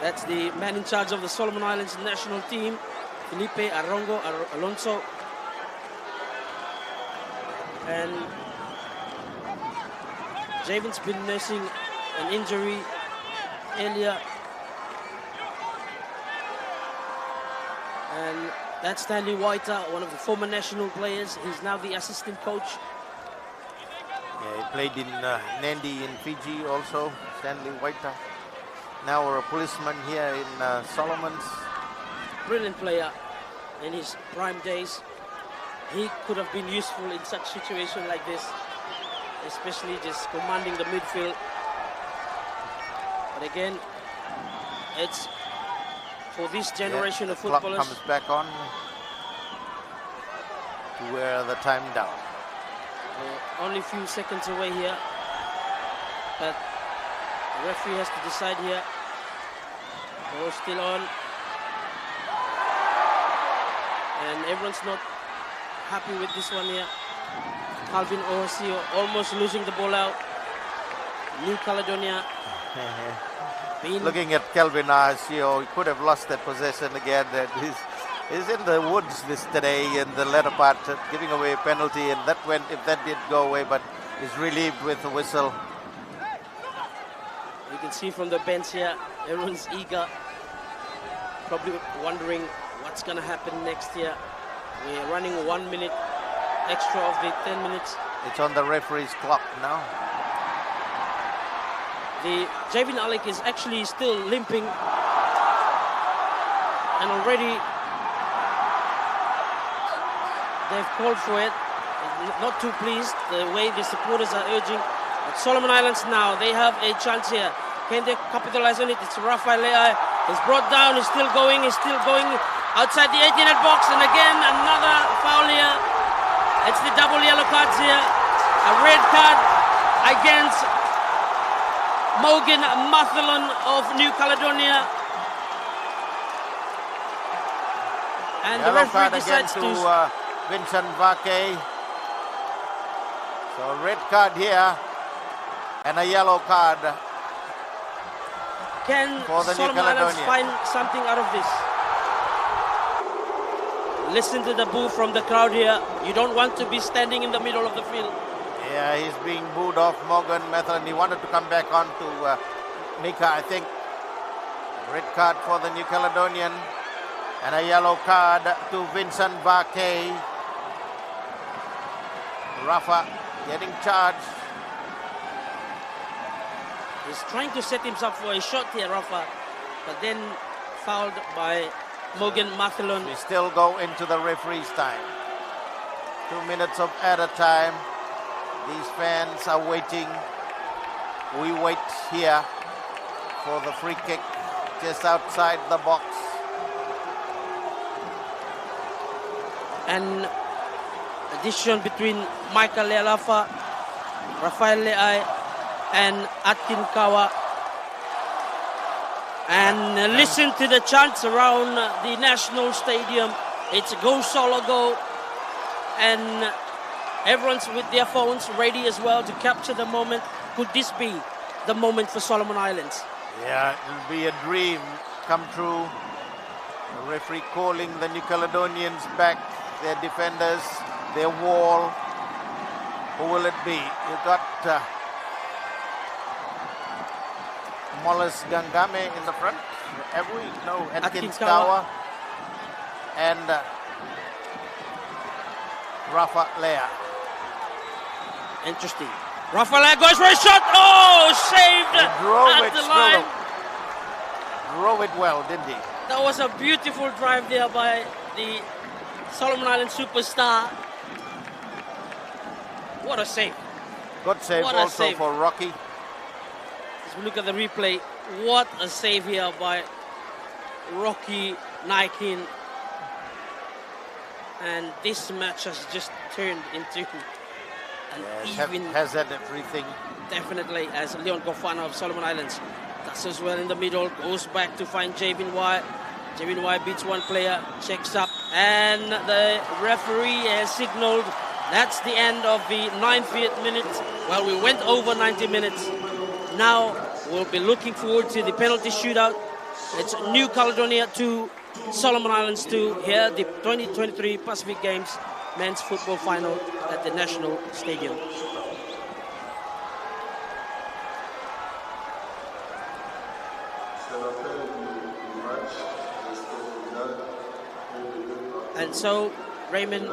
That's the man in charge of the Solomon Islands national team, Felipe Arongo Alonso. And Javin's been nursing an injury earlier. And that's Stanley Whiter, one of the former national players. He's now the assistant coach. Yeah, he played in Nandi in Fiji also, Stanley Whiter. Now we're a policeman here in Solomons. Brilliant player in his prime days. He could have been useful in such situation like this, especially just commanding the midfield. But again, it's for this generation of footballers. Clock comes back on to wear the time down. Only a few seconds away here, but the referee has to decide here. Ball still on, and everyone's not happy with this one here. Calvin Oasio almost losing the ball out. New Caledonia. Looking at Kelvin Oasio, he could have lost that possession again. That He's in the woods today in the latter part, giving away a penalty, and that went, if that did go away, but is relieved with a whistle. You can see from the bench here, everyone's eager, probably wondering what's going to happen next year. We're running 1 minute extra of the 10 minutes. It's on the referee's clock now. The Javin Alec is actually still limping, and already they've called for it. Not too pleased the way the supporters are urging. But Solomon Islands now, they have a chance here. Can they capitalize on it? It's Rafael Leai. He's brought down, he's still going outside the 18-yard box, and again another foul here. It's the double yellow cards here. A red card against Morgan Mathalon of New Caledonia. And yellow the referee card decides again to Vincent Vake. So a red card here and a yellow card. Can for the New Solomon Islands Caledonia. find something out of this? Listen to the boo from the crowd here. You don't want to be standing in the middle of the field. Yeah, he's being booed off Morgan Mathalon. He wanted to come back on to Mika, I think. Red card for the New Caledonian. And a yellow card to Vincent Vake. Rafa getting charged. He's trying to set himself for a shot here, Rafa, but then fouled by Morgan Mathalon. We still go into the referee's time. 2 minutes of added time. These fans are waiting. We wait here for the free kick just outside the box. An addition between Michael Lealafa, Rafael Leai, and Atkin Kawa. And listen to the chants around the National Stadium. It's go Solo go. And everyone's with their phones ready as well to capture the moment. Could this be the moment for Solomon Islands? Yeah, it'll be a dream come true. The referee calling the New Caledonians back, their defenders, their wall. Who will it be? You've got Mollis Gangame in the front. Have we? No, Atkins Kawa. And Rafa Lea. Interesting. Rafa Lea goes for a shot. Oh, saved at the line. Drove it well, didn't he? That was a beautiful drive there by the Solomon Island superstar. What a save. Good save What a also save. for Rocky. As we look at the replay, what a save here by Rocky Naikin. And this match has just turned into an even... Has had everything. Definitely, as Leon Gofana of Solomon Islands does as well in the middle, goes back to find Javin Y. Javin Y beats one player, checks up, and the referee has signaled that's the end of the 90th minute. Well, we went over 90 minutes. Now we'll be looking forward to the penalty shootout. It's New Caledonia 2, Solomon Islands 2, here the 2023 Pacific Games men's football final at the National Stadium. And so, Raymond,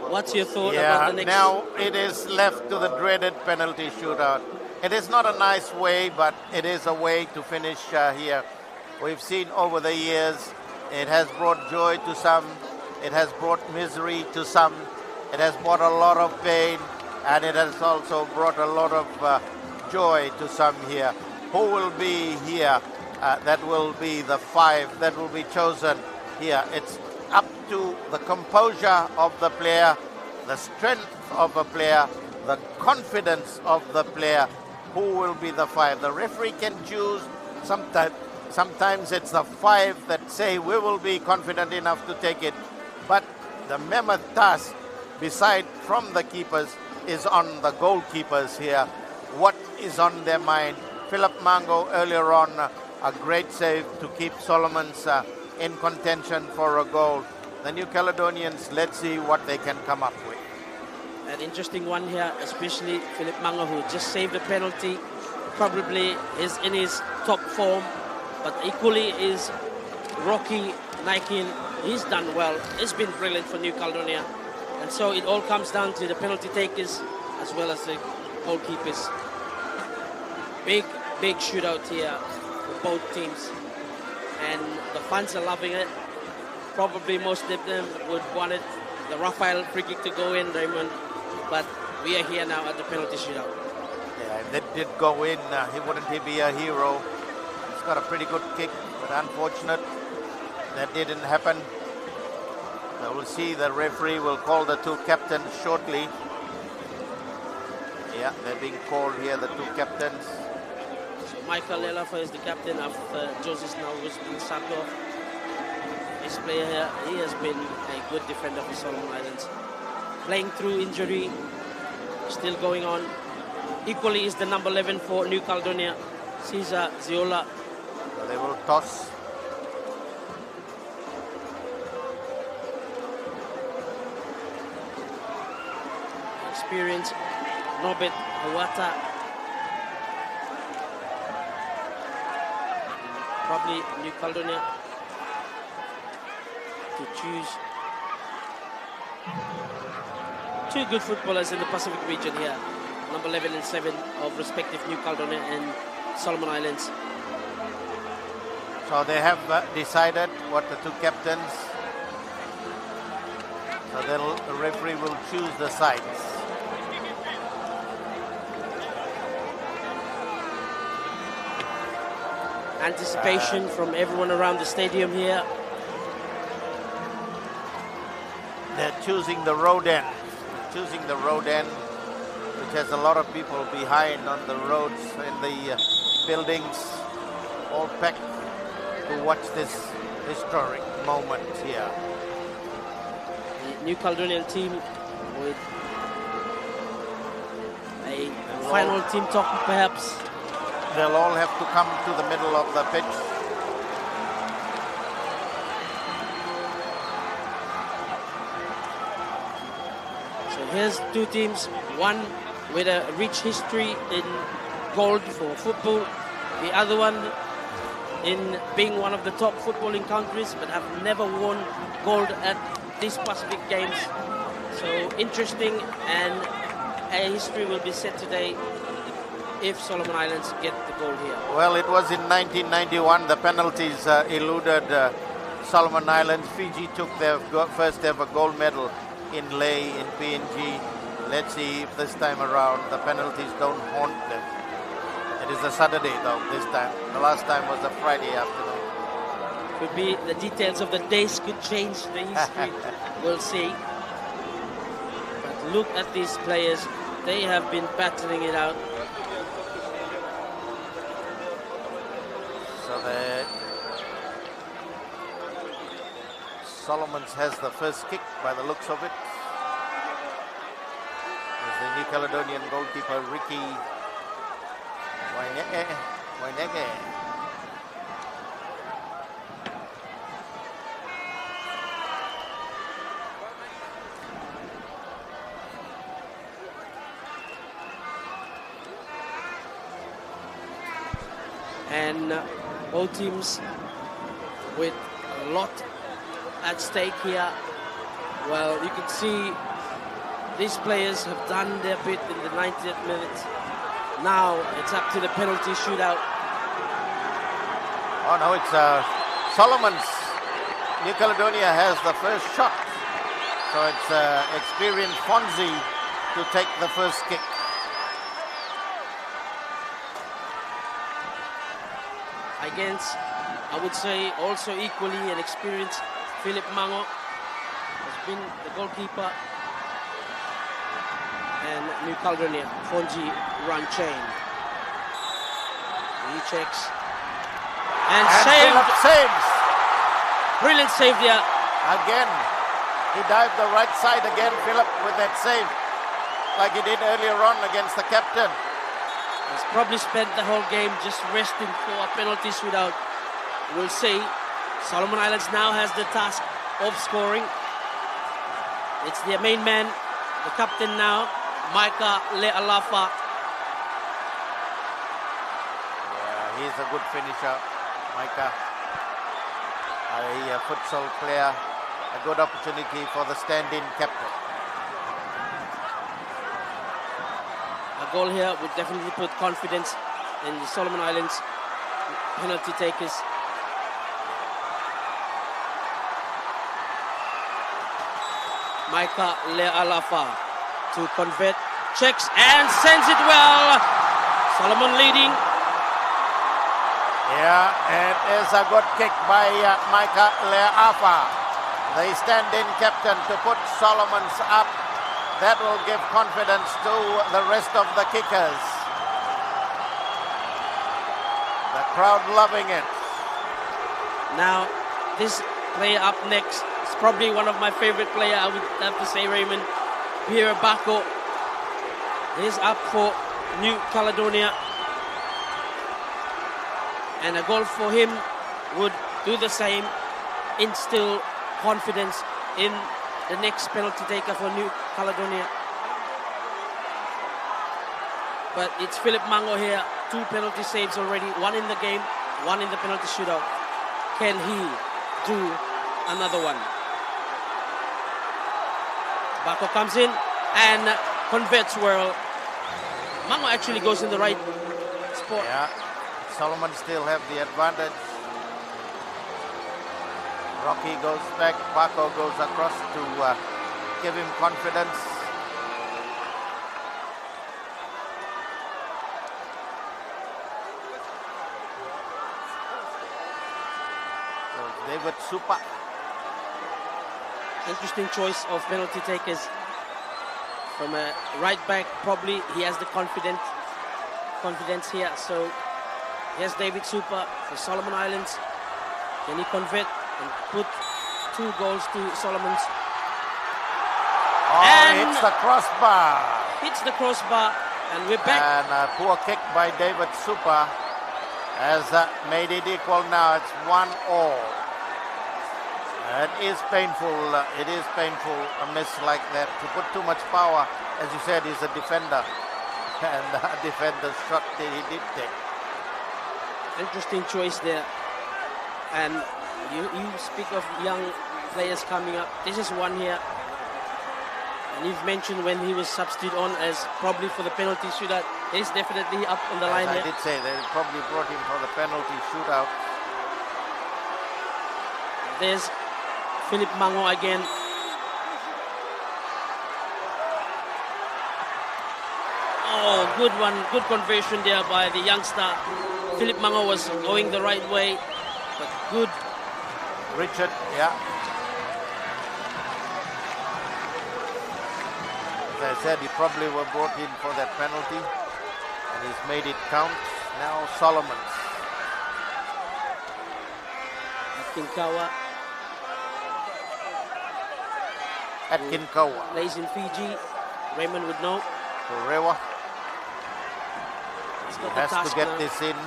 what's your thought about the next... Now it is left to the dreaded penalty shootout. It is not a nice way, but it is a way to finish here. We've seen over the years, it has brought joy to some, it has brought misery to some, it has brought a lot of pain, and it has also brought a lot of joy to some here. Who will be here? That will be the 5 that will be chosen here. It's up to the composure of the player, the strength of a player, the confidence of the player. Who will be the 5? The referee can choose. Sometimes it's the 5 that say we will be confident enough to take it. But the mammoth task, beside from the keepers, is on the goalkeepers here. What is on their mind? Philip Mango earlier on, a great save to keep Solomons in contention for a goal. the New Caledonians, let's see what they can come up with. An interesting one here, especially Philip Mango, who just saved a penalty. Probably is in his top form, but equally is Rocky Naikin. He's done well. It's been brilliant for New Caledonia. And so it all comes down to the penalty takers as well as the goalkeepers. Big shootout here for both teams. And the fans are loving it. Probably most of them would want it, the Rafael free kick to go in, Raymond. But we are here now at the penalty shootout. Yeah, if that did go in, he wouldn't be a hero. He's got a pretty good kick, but unfortunate that didn't happen. So we'll see, the referee will call the two captains shortly. Yeah, they're being called here, the two captains. So Michael Lelafa is the captain after Joseph now was being subbed off. This player here, he has been a good defender for Solomon Islands. Playing through injury, still going on. Equally is the number 11 for New Caledonia, Cesar Ziola. So they will toss. Experience, Norbert Awata. Probably New Caledonia to choose two good footballers in the Pacific region here. Number 11 and 7 of respective New Caledonia and Solomon Islands. So they have decided what the two captains. So the referee will choose the sides. Anticipation from everyone around the stadium here. They're choosing the road end. Choosing the road end, which has a lot of people behind on the roads, in the buildings, all packed to watch this historic moment here. The New Caledonian team with a final team talk perhaps. They'll all have to come to the middle of the pitch. So here's two teams, one with a rich history in gold for football, the other one in being one of the top footballing countries but have never won gold at these Pacific Games. So interesting, and a history will be set today if Solomon Islands get the gold here. Well, it was in 1991, the penalties eluded Solomon Islands. Fiji took their first ever gold medal in Leh, in PNG. Let's see if this time around the penalties don't haunt them. It is a Saturday though this time. The last time was a Friday afternoon. Could be the details of the days could change the history. We'll see. But look at these players. They have been battling it out. So the Solomons has the first kick by the looks of it. There's the New Caledonian goalkeeper Ricky Wainege. And both teams with a lot at stake here. Well, you can see these players have done their bit in the 90th minute. Now it's up to the penalty shootout. Oh no, it's Solomons. New Caledonia has the first shot. So it's experienced Fonzie to take the first kick. Against, I would say, also equally an experienced Philip Mango has been the goalkeeper, and New Caledonia, Fonzie Ranchain. He checks and saved. Saves. Brilliant save there. Again, he dived the right side again, Philip, with that save, like he did earlier on against the captain. He's probably spent the whole game just resting for a penalty shootout. We'll see. Solomon Islands now has the task of scoring. It's their main man, the captain now, Micah Le'alafa. Yeah, he's a good finisher, Micah. A futsal player, a good opportunity for the stand-in captain. A goal here would definitely put confidence in the Solomon Islands penalty takers. Micah Le'alafa to convert, checks and sends it well. Solomon leading. Yeah, it is a good kick by Micah Le'alafa, the stand-in captain, to put Solomons up. That will give confidence to the rest of the kickers. The crowd loving it. Now, this player up next is probably one of my favorite players, I would have to say, Raymond. Pierre Bako is up for New Caledonia. And a goal for him would do the same, instill confidence in the next penalty taker for New Caledonia. But it's Philip Mango here, 2 penalty saves already, 1 in the game, 1 in the penalty shootout. Can he do another one? Bako comes in and converts well. Mango actually goes in the right spot. Yeah, Solomon still have the advantage. Rocky goes back, Paco goes across to give him confidence. So David Super. Interesting choice of penalty takers. From a right back, probably he has the confidence here. So here's David Super for Solomon Islands. Can he convert and put 2 goals to Solomons? Oh, and hits the crossbar. Hits the crossbar, and we're back. And a poor kick by David Super has made it equal now. It's 1-1. It is painful. It is painful, a miss like that. To put too much power, as you said, he's a defender. And a defender's shot that he did take. Interesting choice there. And you speak of young players coming up. This is one here. And you've mentioned when he was substituted on as probably for the penalty shootout. He's definitely up on the line I there. did say they probably brought him for the penalty shootout. There's Philip Mango again. Oh, good one. Good conversion there by the youngster. Philip Mango was going the right way, but good. Richard, yeah. As I said, he probably were brought in for that penalty, and he's made it count. Now Solomons. Atkinkawa Atkinkawa. plays in Fiji. Raymond would know. Korewa He's got has the task to get now. this in.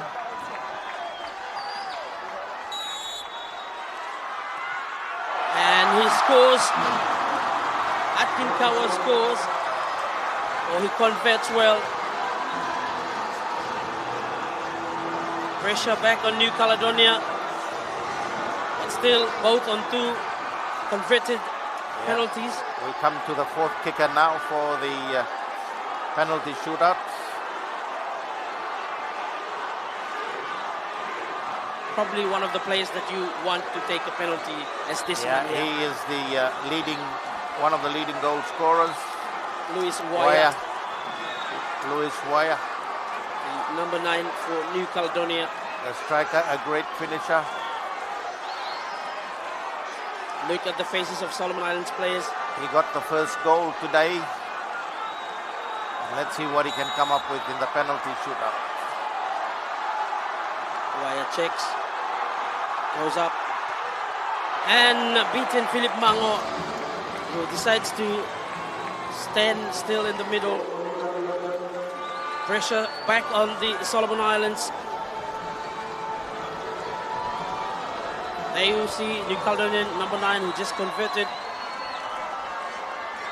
And he scores. Atkinkawa scores. Oh, he converts well. Pressure back on New Caledonia. But still, both on 2 converted penalties. We come to the 4th kicker now for the penalty shootout. Probably one of the players that you want to take a penalty as this Yeah, one. he is the one of the leading goal scorers. Luis Waya, Luis Waya, number 9 for New Caledonia. the striker, a great finisher. Look at the faces of Solomon Islands players. He got the first goal today. Let's see what he can come up with in the penalty shootout. Waya checks, goes up, and beaten Philip Mango, who decides to stand still in the middle. Pressure back on the Solomon Islands. There you see New Caledonian number 9 who just converted,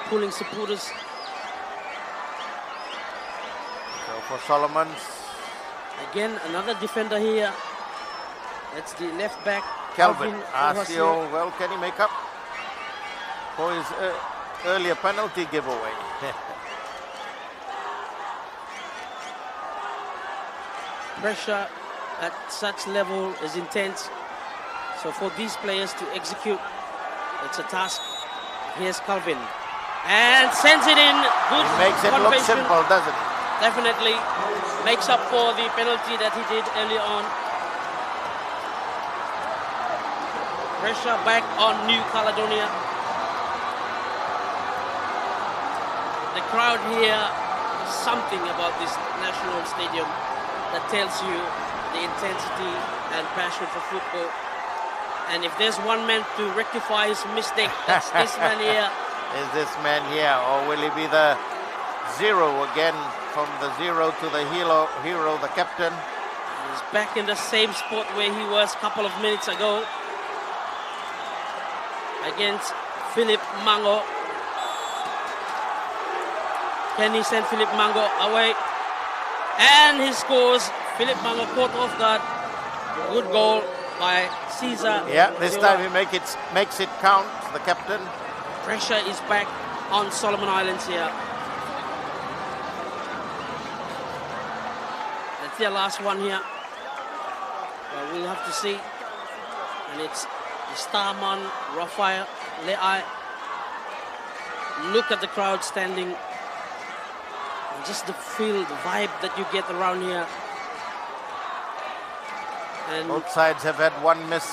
pulling supporters. So for Solomons, Again, another defender here. That's the left back, Calvin Calvin Asio. Well, can he make up for his earlier penalty giveaway? Pressure at such level is intense. So for these players to execute, it's a task. Here's Calvin. And sends it in. Good He makes it look conversion. simple, doesn't he? Definitely makes up for the penalty that he did earlier on. Pressure back on New Caledonia. The crowd here, something about this national stadium that tells you the intensity and passion for football. And if there's one man to rectify his mistake, that's this man here. Is this man here, or will he be the zero again, from the zero to the hero, the captain? He's back in the same spot where he was a couple of minutes ago against Philip Mango. Can he send Philip Mango away? And he scores. Philip Mango caught off guard. Good goal by Caesar. Yeah, this time he makes it count, the captain. Pressure is back on Solomon Islands here. That's their last one here. Well, we'll have to see. And it's the star man, Raphael Le'ai. Look at the crowd standing. And just the feel, the vibe that you get around here. And Both sides have had one miss,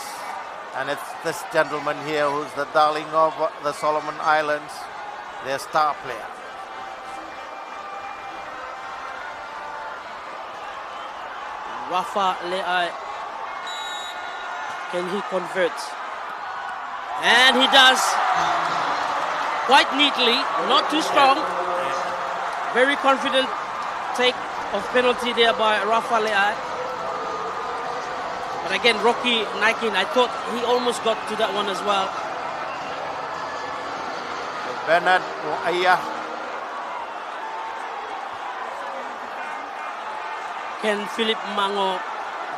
and it's this gentleman here who's the darling of the Solomon Islands, their star player. Rafa Le'ai, can he convert? And he does, quite neatly, not too strong. Very confident take of penalty there by Rafa Le'ai. But again, Rocky Naikin, I thought he almost got to that one as well. Bernard Aya. Can Philip Mango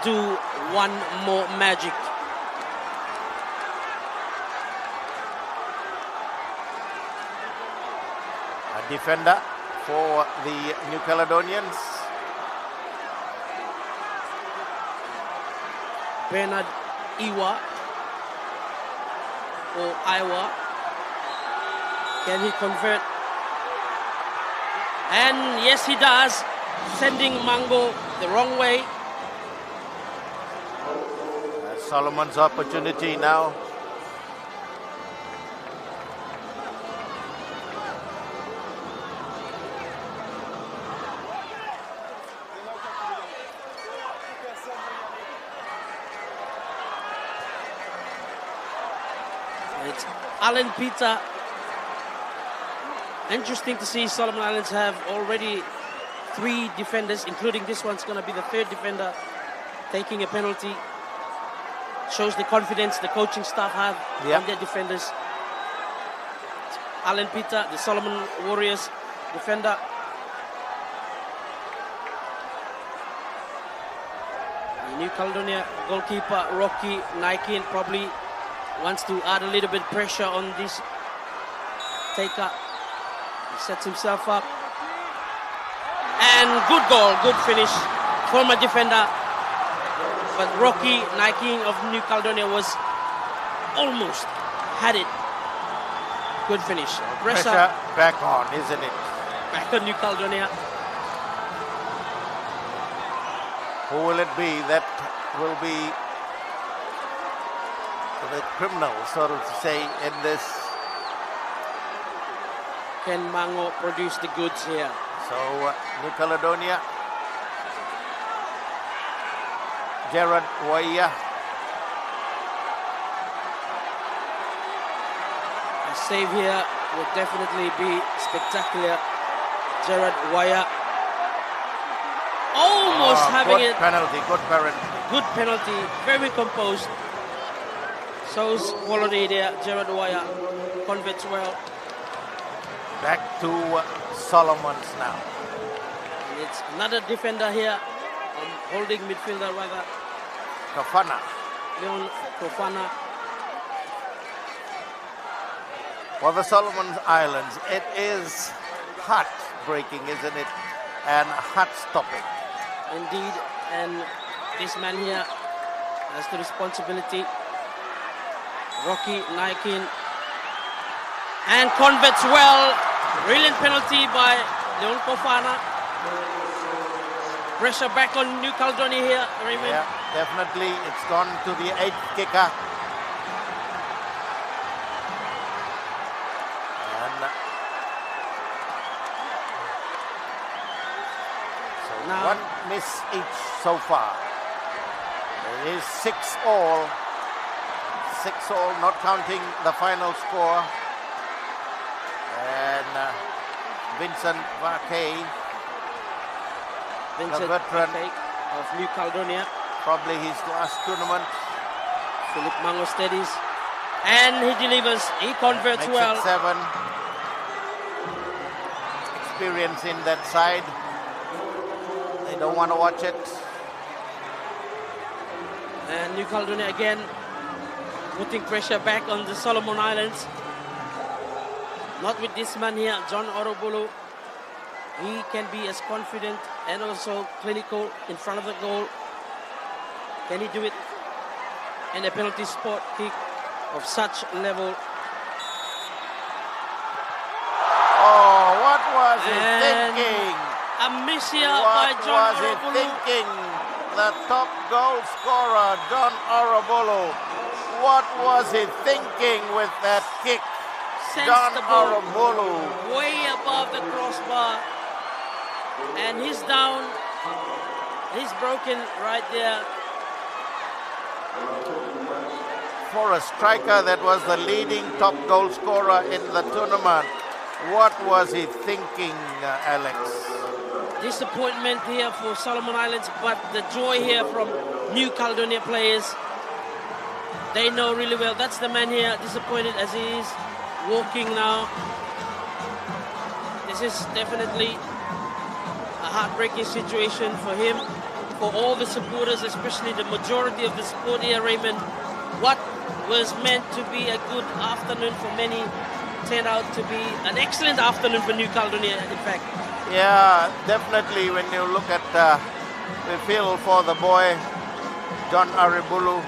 do one more magic? A defender for the New Caledonians. Bernard Iwa or Iwa. Can he convert? And yes, he does. Sending Mango the wrong way. Solomon's opportunity now. It's Alan Peter. Interesting to see Solomon Islands have already 3 defenders, including this one's going to be the 3rd defender taking a penalty. Shows the confidence the coaching staff have on their defenders. Alan Peter, the Solomon Warriors defender. The New Caledonia goalkeeper Rocky Naikin probably wants to add a little bit pressure on this taker. He sets himself up. And good goal, good finish. Former defender. But Rocky Naikin of New Caledonia was almost had it. Good finish. Pressure back on, isn't it? Back on New Caledonia. Who will it be that will be the criminal, sort of to say, in this? Can Mango produce the goods here? So, New Caledonia. Gerard Waya. A save here would definitely be spectacular. Gerard Waya. Almost having good it. Penalty, good penalty. Good penalty, very composed. Shows quality there. Gerard Wire converts well. Back to Solomons now. And it's another defender here. Holding midfielder rather. Kafana. Leon Kofana. For the Solomon Islands, it is heartbreaking, isn't it? And heart-stopping. Indeed, and this man here has the responsibility. Rocky Naikin. And converts well. Brilliant penalty by Leon Kofana. Pressure back on New Caledonia here, Raymond. Yeah, definitely. It's gone to the 8th kicker. And so Now, one miss each so far. It is 6-all. 6-all, not counting the final score. And Vincent Vakay, the veteran of New Caledonia. probably his last tournament. Philip Mango steadies. And he delivers. He converts Makes well. it 7. Experience in that side. They don't want to watch it. And New Caledonia again putting pressure back on the Solomon Islands. Not with this man here, John Orobulu. He can be as confident and also clinical in front of the goal. Can he do it in a penalty spot kick of such level? Oh, what was he And thinking? a miss here by What John was he Orobulu. thinking? The top goal scorer, John Orobulu. What was he thinking with that kick? Sends John the ball Orobulu. way above the crossbar. And he's down. He's broken right there. For a striker that was the leading top goal scorer in the tournament, what was he thinking, Alex? Disappointment here for Solomon Islands, but the joy here from New Caledonia players. They know really well. That's the man here, disappointed as he is, walking now. This is definitely a heartbreaking situation for him, for all the supporters, especially the majority of the sport here, Raymond. What was meant to be a good afternoon for many turned out to be an excellent afternoon for New Caledonia, in fact. Yeah, definitely when you look at the feel for the boy, John Orobulu.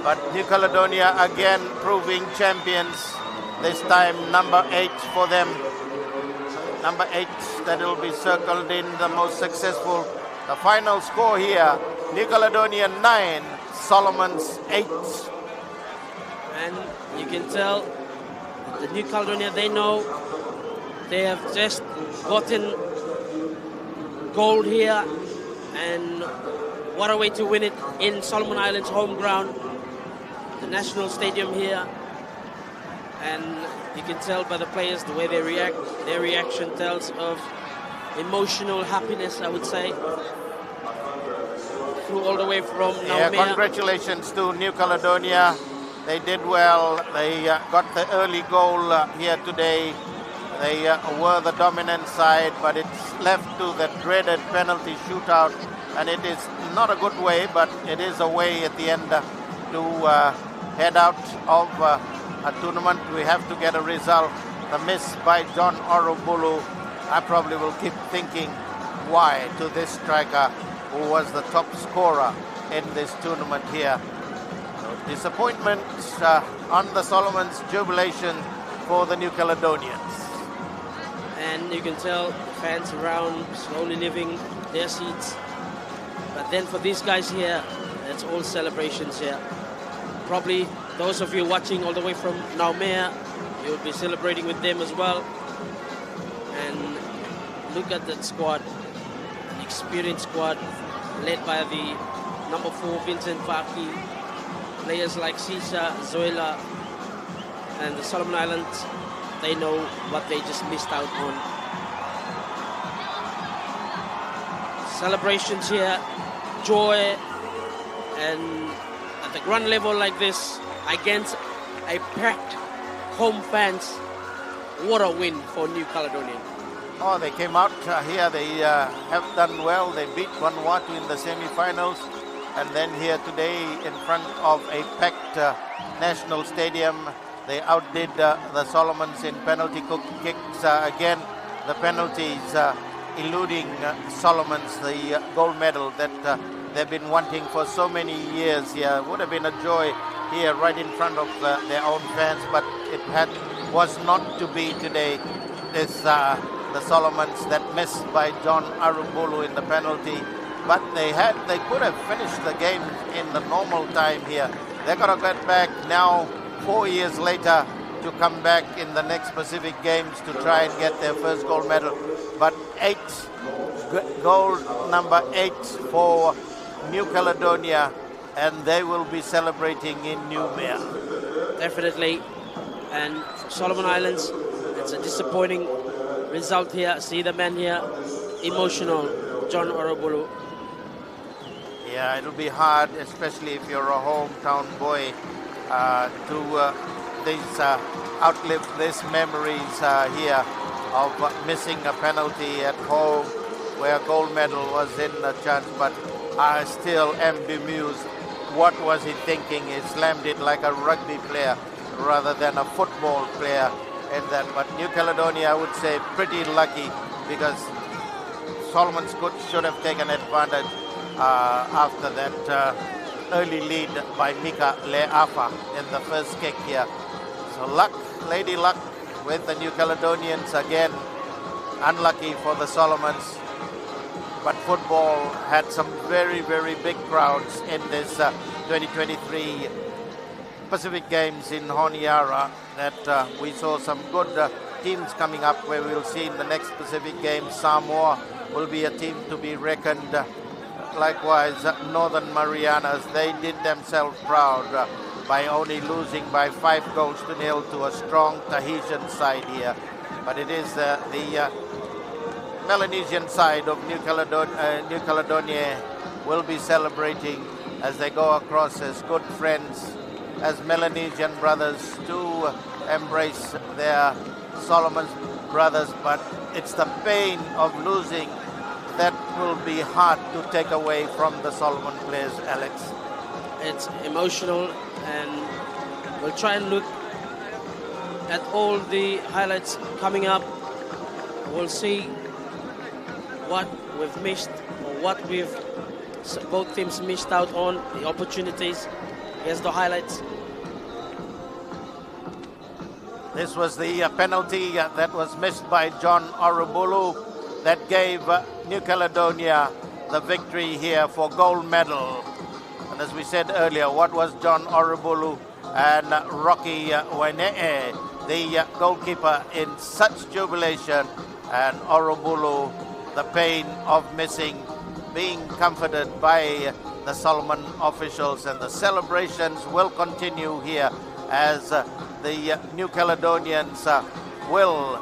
But New Caledonia again proving champions, this time number 8 for them. Number 8 that will be circled in the most successful. The final score here, New Caledonia 9, Solomons 8. And you can tell the New Caledonia, they know they have just gotten gold here, and what a way to win it in Solomon Islands home ground, the national stadium here. And you can tell by the players the way they react. Their reaction tells of emotional happiness, I would say, through all the way from Yeah, Naumea. congratulations to New Caledonia. They did well. They got the early goal here today. They were the dominant side, but it's left to the dreaded penalty shootout. And it is not a good way, but it is a way at the end to head out of a tournament. We have to get a result. The miss by John Orobulu, I probably will keep thinking why to this striker who was the top scorer in this tournament here. Disappointment on the Solomons, jubilation for the New Caledonians. And you can tell the fans around slowly leaving their seats. But then for these guys here, it's all celebrations here. Probably those of you watching all the way from Naumea, you'll be celebrating with them as well. And look at that squad, an experienced squad led by the number 4 Vincent Vaki, players like Sisa, Zoila, and the Solomon Islands. They know what they just missed out on. Celebrations here, joy, and a at the ground level like this against a packed home fans. What a win for New Caledonia. Oh, they came out here. They have done well. They beat Vanuatu in the semi-finals. And then here today in front of a packed national stadium, they outdid the Solomons in penalty kicks. Again, the penalties eluding Solomons, the gold medal that they've been wanting for so many years here. Would have been a joy here right in front of their own fans, but it was not to be today. This the Solomons that missed by John Arumbulu in the penalty, but they could have finished the game in the normal time here. They're gonna get back now 4 years later to come back in the next Pacific Games to try and get their first gold medal. But gold number 8 for New Caledonia, and they will be celebrating in Noumea. Definitely. And for Solomon Islands, it's a disappointing result here. See the man here, emotional, John Orobulu. Yeah, it'll be hard, especially if you're a hometown boy, to outlive these memories here of missing a penalty at home where a gold medal was in a chance. But I still am bemused. What was he thinking? He slammed it like a rugby player rather than a football player in that. But New Caledonia, I would say, pretty lucky, because Solomons should have taken advantage after that early lead by Mika Le'afa in the first kick here. So luck, lady luck with the New Caledonians again. Unlucky for the Solomons. But football had some very, very big crowds in this 2023 Pacific Games in Honiara, that we saw some good teams coming up, where we'll see in the next Pacific Games. Samoa will be a team to be reckoned. Likewise, Northern Marianas, they did themselves proud by only losing by 5-0 to a strong Tahitian side here. But it is the Melanesian side of New Caledonia will be celebrating as they go across as good friends, as Melanesian brothers, to embrace their Solomon brothers. But it's the pain of losing that will be hard to take away from the Solomon players, Alex. It's emotional, and we'll try and look at all the highlights coming up. We'll see what we've missed, or what both teams missed out on, the opportunities. Here's the highlights. This was the penalty that was missed by John Orobulu that gave New Caledonia the victory here for gold medal. And as we said earlier, what was John Orobulu and Rocky Wainee, the goalkeeper, in such jubilation, and Orobulu, the pain of missing, being comforted by the Solomon officials. And the celebrations will continue here as the New Caledonians will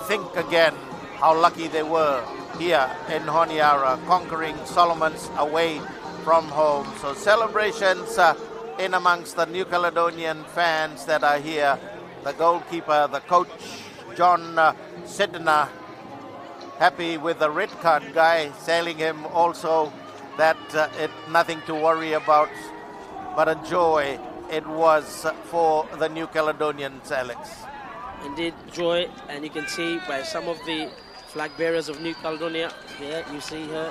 think again how lucky they were here in Honiara, conquering Solomons away from home. So celebrations in amongst the New Caledonian fans that are here. The goalkeeper, the coach, John Sidna, happy with the red card guy, telling him also that nothing to worry about, but a joy it was for the New Caledonians, Alex. Indeed, joy, and you can see by some of the flag bearers of New Caledonia. Here you see her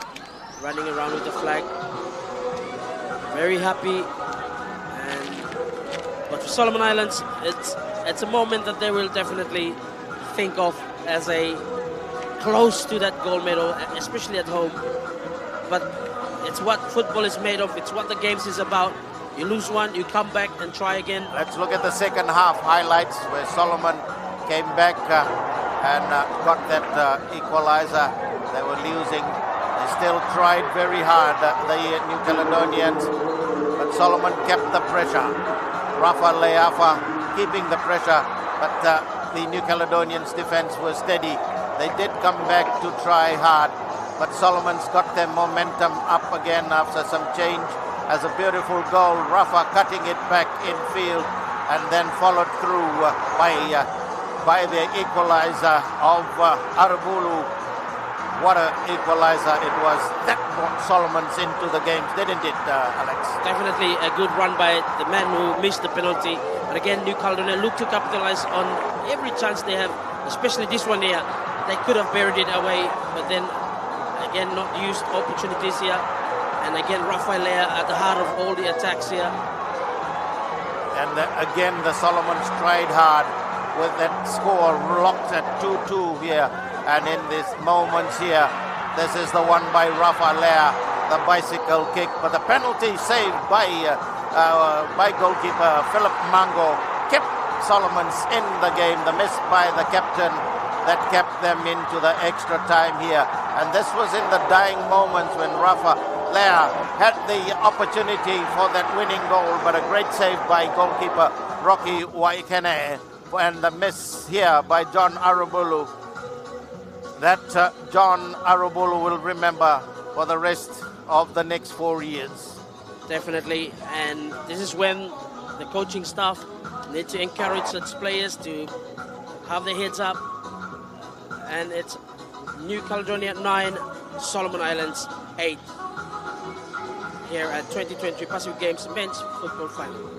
running around with the flag. Very happy. But for Solomon Islands, it's a moment that they will definitely think of as a close to that gold medal, especially at home. But it's what football is made of. It's what the games is about. You lose one, you come back and try again. Let's look at the second half highlights, where Solomon came back and got that equalizer. They were losing. They still tried very hard, the New Caledonians, but Solomon kept the pressure. Rafa Leafa keeping the pressure, but the New Caledonians' defense was steady. They did come back to try hard, but Solomon's got their momentum up again after some change as a beautiful goal. Rafa cutting it back in field and then followed through by the equalizer of Arabulu. What an equalizer it was. That brought Solomons into the games, didn't it, Alex? Definitely a good run by the man who missed the penalty. But again, New Caledonia look to capitalize on every chance they have, especially this one here. They could have buried it away, but then again not used opportunities here. And again, Rafael Lea at the heart of all the attacks here. And again, the Solomons tried hard with that score locked at 2-2 here. And in these moments here, this is the one by Rafael Lea, the bicycle kick. But the penalty saved by goalkeeper Philip Mango kept Solomons in the game. The miss by the captain that kept them into the extra time here. And this was in the dying moments when Rafa Lea had the opportunity for that winning goal, but a great save by goalkeeper Rocky Waikene. And the miss here by John Arabulu, that John Arabulu will remember for the rest of the next 4 years. Definitely, and this is when the coaching staff need to encourage such players to have their heads up. And it's New Caledonia 9, Solomon Islands 8 here at 2023 Pacific Games Men's Football Final.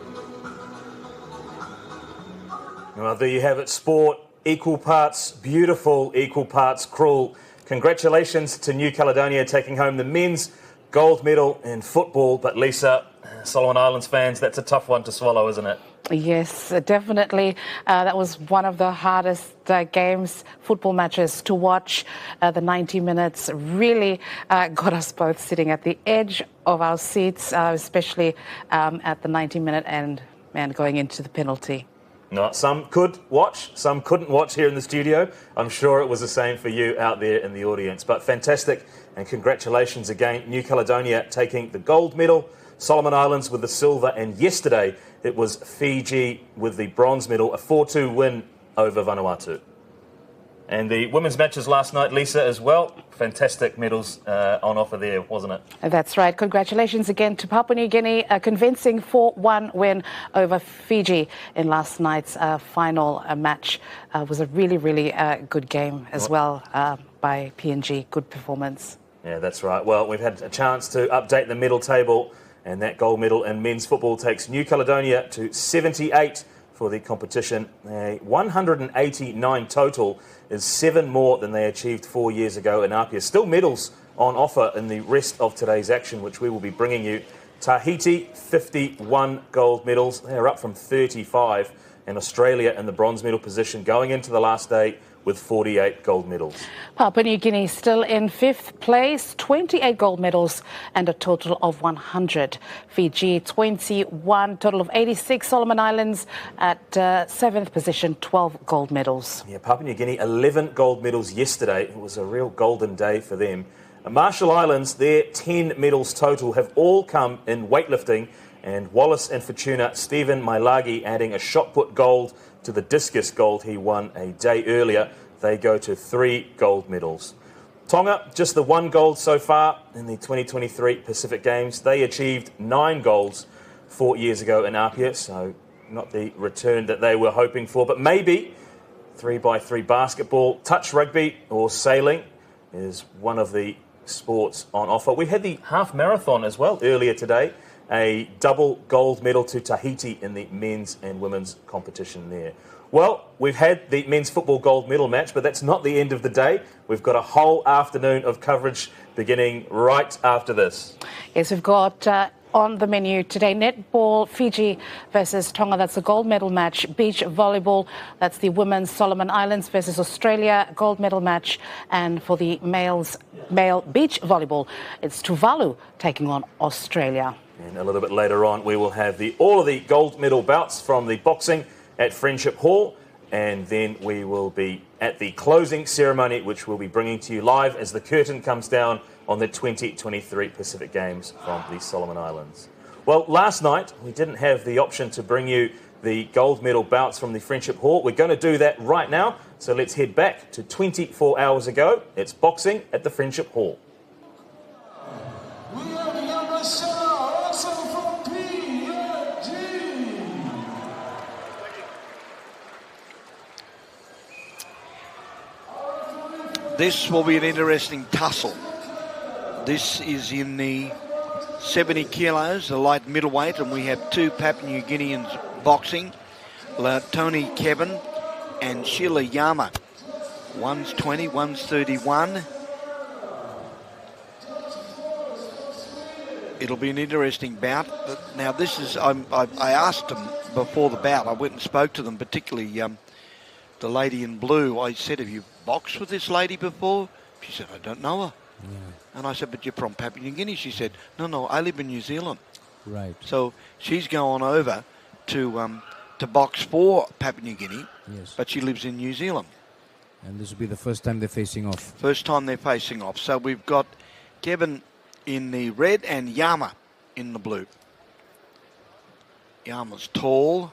Well, there you have it, sport. Equal parts beautiful, equal parts cruel. Congratulations to New Caledonia taking home the men's gold medal in football. But Lisa, Solomon Islands fans, that's a tough one to swallow, isn't it? Yes, definitely. That was one of the hardest games, football matches to watch. The 90 minutes really got us both sitting at the edge of our seats, especially at the 90-minute end and going into the penalty. No, some could watch, some couldn't watch here in the studio. I'm sure it was the same for you out there in the audience. But fantastic, and congratulations again. New Caledonia taking the gold medal, Solomon Islands with the silver, and yesterday it was Fiji with the bronze medal, a 4-2 win over Vanuatu. And the women's matches last night, Lisa, as well. Fantastic medals on offer there, wasn't it? That's right. Congratulations again to Papua New Guinea. A convincing 4-1 win over Fiji in last night's final match. Was a really, really good game as well by PNG. Good performance. Yeah, that's right. Well, we've had a chance to update the medal table, and that gold medal in men's football takes New Caledonia to 78 for the competition. 189 total is 7 more than they achieved 4 years ago in Apia. Still medals on offer in the rest of today's action, which we will be bringing you. Tahiti, 51 gold medals. They are up from 35. And Australia in the bronze medal position going into the last day with 48 gold medals. Papua New Guinea still in 5th place, 28 gold medals and a total of 100. Fiji, 21, total of 86. Solomon Islands at 7th position, 12 gold medals. Yeah, Papua New Guinea, 11 gold medals yesterday. It was a real golden day for them. Marshall Islands, their 10 medals total have all come in weightlifting. And Wallace and Fortuna, Stephen Mailagi adding a shot put gold to the discus gold he won a day earlier. They go to 3 gold medals. Tonga, just the 1 gold so far in the 2023 Pacific Games. They achieved 9 golds 4 years ago in Apia, so not the return that they were hoping for, but maybe 3x3 basketball, touch rugby or sailing is one of the sports on offer. We had the half marathon as well earlier today. A double gold medal to Tahiti in the men's and women's competition there. Well, we've had the men's football gold medal match, but that's not the end of the day. We've got a whole afternoon of coverage beginning right after this. Yes, we've got on the menu today netball, Fiji versus Tonga. That's a gold medal match. Beach volleyball, that's the women's Solomon Islands versus Australia gold medal match. And for the male beach volleyball, it's Tuvalu taking on Australia. And a little bit later on, we will have all of the gold medal bouts from the boxing at Friendship Hall. And then we will be at the closing ceremony, which we'll be bringing to you live as the curtain comes down on the 2023 Pacific Games from the Solomon Islands. Well, last night, we didn't have the option to bring you the gold medal bouts from the Friendship Hall. We're going to do that right now. So let's head back to 24 hours ago. It's boxing at the Friendship Hall. We have Yamashita also from PNG. This will be an interesting tussle. This is in the 70 kilos, the light middleweight, and we have two Papua New Guineans boxing, Tony Kevin and Sheila Yama. One's 20, one's 31. It'll be an interesting bout. Now this is, I asked them before the bout, I went and spoke to them, particularly the lady in blue. I said, have you boxed with this lady before? She said, I don't know her. Yeah. And I said, but you're from Papua New Guinea. She said, no, I live in New Zealand. Right. So she's going over to box for Papua New Guinea, Yes. but she lives in New Zealand. And this will be the first time they're facing off. First time they're facing off. So we've got Kevin in the red and Yama in the blue. Yama's tall.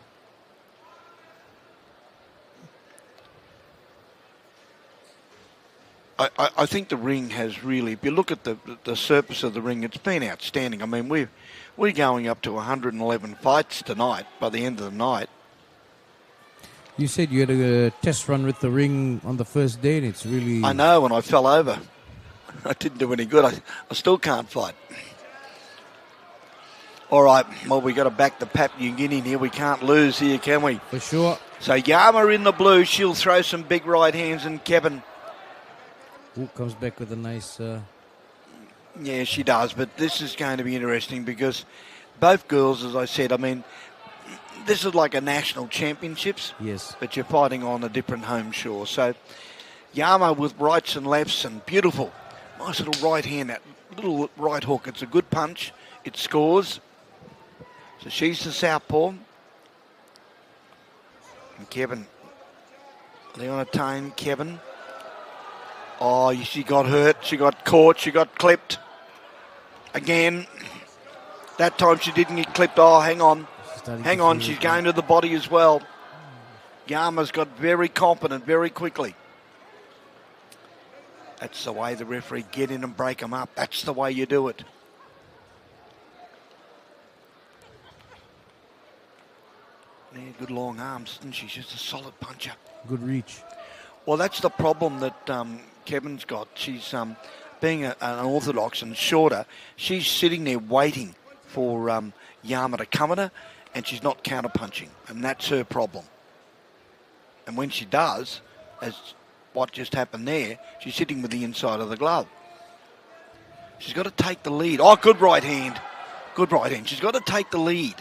I think the ring has really, if you look at the surface of the ring, it's been outstanding. I mean, we're going up to 111 fights tonight by the end of the night. You said you had a test run with the ring on the first day, and it's really... I know, and I fell over. I didn't do any good. I still can't fight. All right, well, we got to back the Papua New Guinea here. We can't lose here, can we? For sure. So Yama in the blue. She'll throw some big right hands, and Kevin... Ooh, comes back with a nice... Yeah, she does, but this is going to be interesting because both girls, as I said, I mean, this is like a national championships. Yes. But you're fighting on a different home shore. So Yama with rights and lefts and beautiful. Nice little right hand, that little right hook. It's a good punch. It scores. So she's the southpaw. And Kevin, Leona Tane, Kevin. Oh, she got hurt. She got caught. She got clipped. Again. That time she didn't get clipped. Oh, hang on. Hang on. She's going to the body as well. Yama's got very confident very quickly. That's the way the referee get in and break them up. That's the way you do it. Yeah, good long arms, isn't she? She's a solid puncher. Good reach. Well, that's the problem that Kevin's got. She's being an orthodox and shorter. She's sitting there waiting for Yama to come at her, and she's not counter-punching, and that's her problem. And when she does, as what just happened there, she's sitting with the inside of the glove. She's got to take the lead. Oh, good right hand. Good right hand. She's got to take the lead.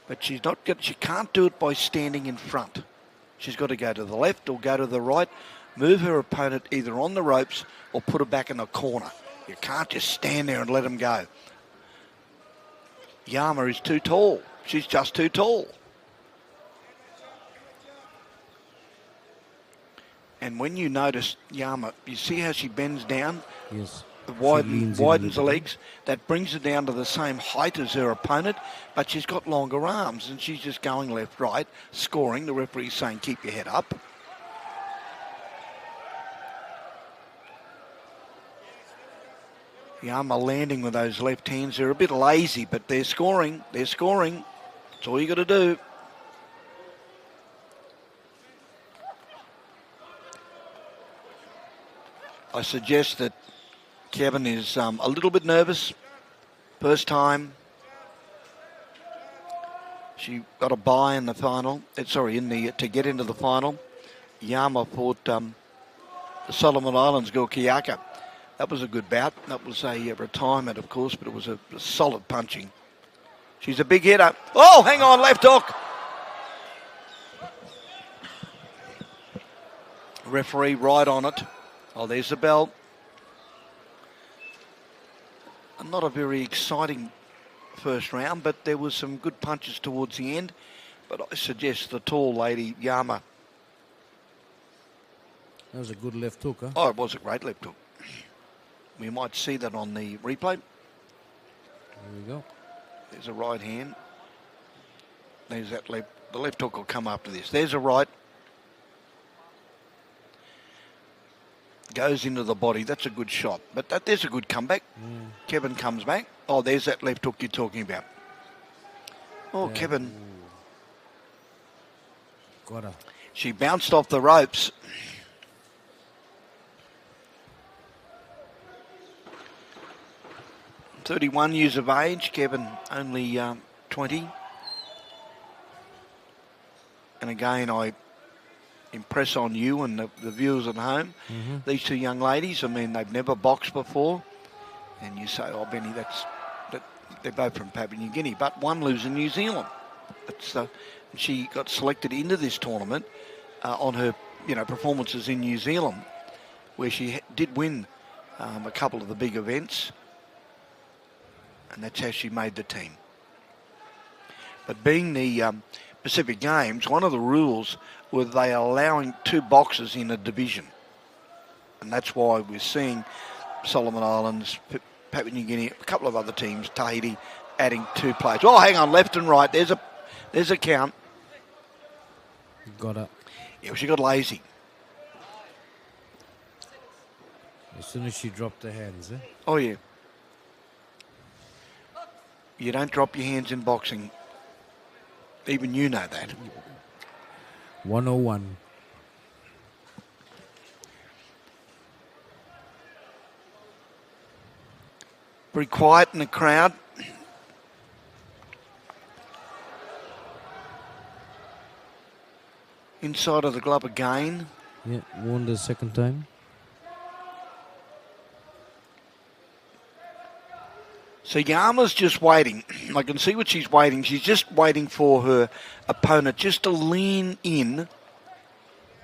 But she's not. She can't do it by standing in front. She's got to go to the left or go to the right, move her opponent either on the ropes or put her back in a corner. You can't just stand there and let them go. Yama is too tall. She's just too tall. And when you notice Yama, you see how she bends down? Yes. Widens the legs. That brings her down to the same height as her opponent, but she's got longer arms and she's just going left, right, scoring. The referee's saying, keep your head up. Yama landing with those left hands. They're a bit lazy, but they're scoring. They're scoring. That's all you got to do. I suggest that Kevin is a little bit nervous. First time. She got a bye in the final. To get into the final. Yama fought the Solomon Islands girl Kiyaka. That was a good bout. That was a retirement, of course, but it was a solid punching. She's a big hitter. Oh, hang on, left hook. Referee right on it. Oh, there's the bell. Not a very exciting first round, but there was some good punches towards the end. But I suggest the tall lady, Yama. That was a good left hook, huh? Oh, it was a great left hook. We might see that on the replay. There we go. There's a right hand. There's that left. The left hook will come after this. There's a right. goes into the body. That's a good shot. But there's a good comeback. Kevin comes back. Oh, there's that left hook you're talking about. Oh, yeah. Kevin. Got her. She bounced off the ropes. "31 years of age, Kevin only 20. And again, I impress on you and the viewers at home. These two young ladies, I mean, they've never boxed before. And you say, oh, Benny, they're both from Papua New Guinea. But one lives in New Zealand. She got selected into this tournament on her performances in New Zealand, where she did win a couple of the big events. And that's how she made the team. But being the Pacific Games, one of the rules were they allowing 2 boxers in a division. And that's why we're seeing Solomon Islands, Papua New Guinea, a couple of other teams, Tahiti, adding 2 players. Oh, hang on, left and right. There's a count. Got it. Yeah, she got lazy. As soon as she dropped her hands, eh? Oh, yeah. You don't drop your hands in boxing. Even you know that. 101. Very quiet in the crowd. Inside of the glove again. Yeah, won the second time. So Yama's just waiting. I can see what she's waiting. She's just waiting for her opponent just to lean in,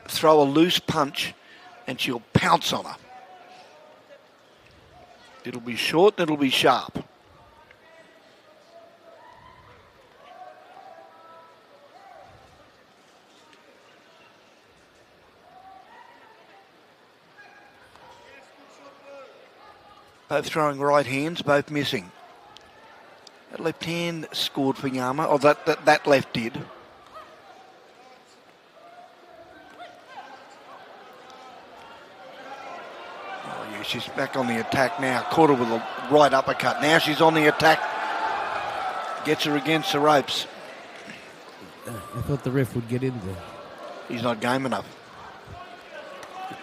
throw a loose punch, and she'll pounce on her. It'll be short, it'll be sharp. Both throwing right hands, both missing. That left hand scored for Yama. Oh, that left did. Oh, yeah, she's back on the attack now. Caught her with a right uppercut. Now she's on the attack. Gets her against the ropes. I thought the ref would get in there. He's not game enough.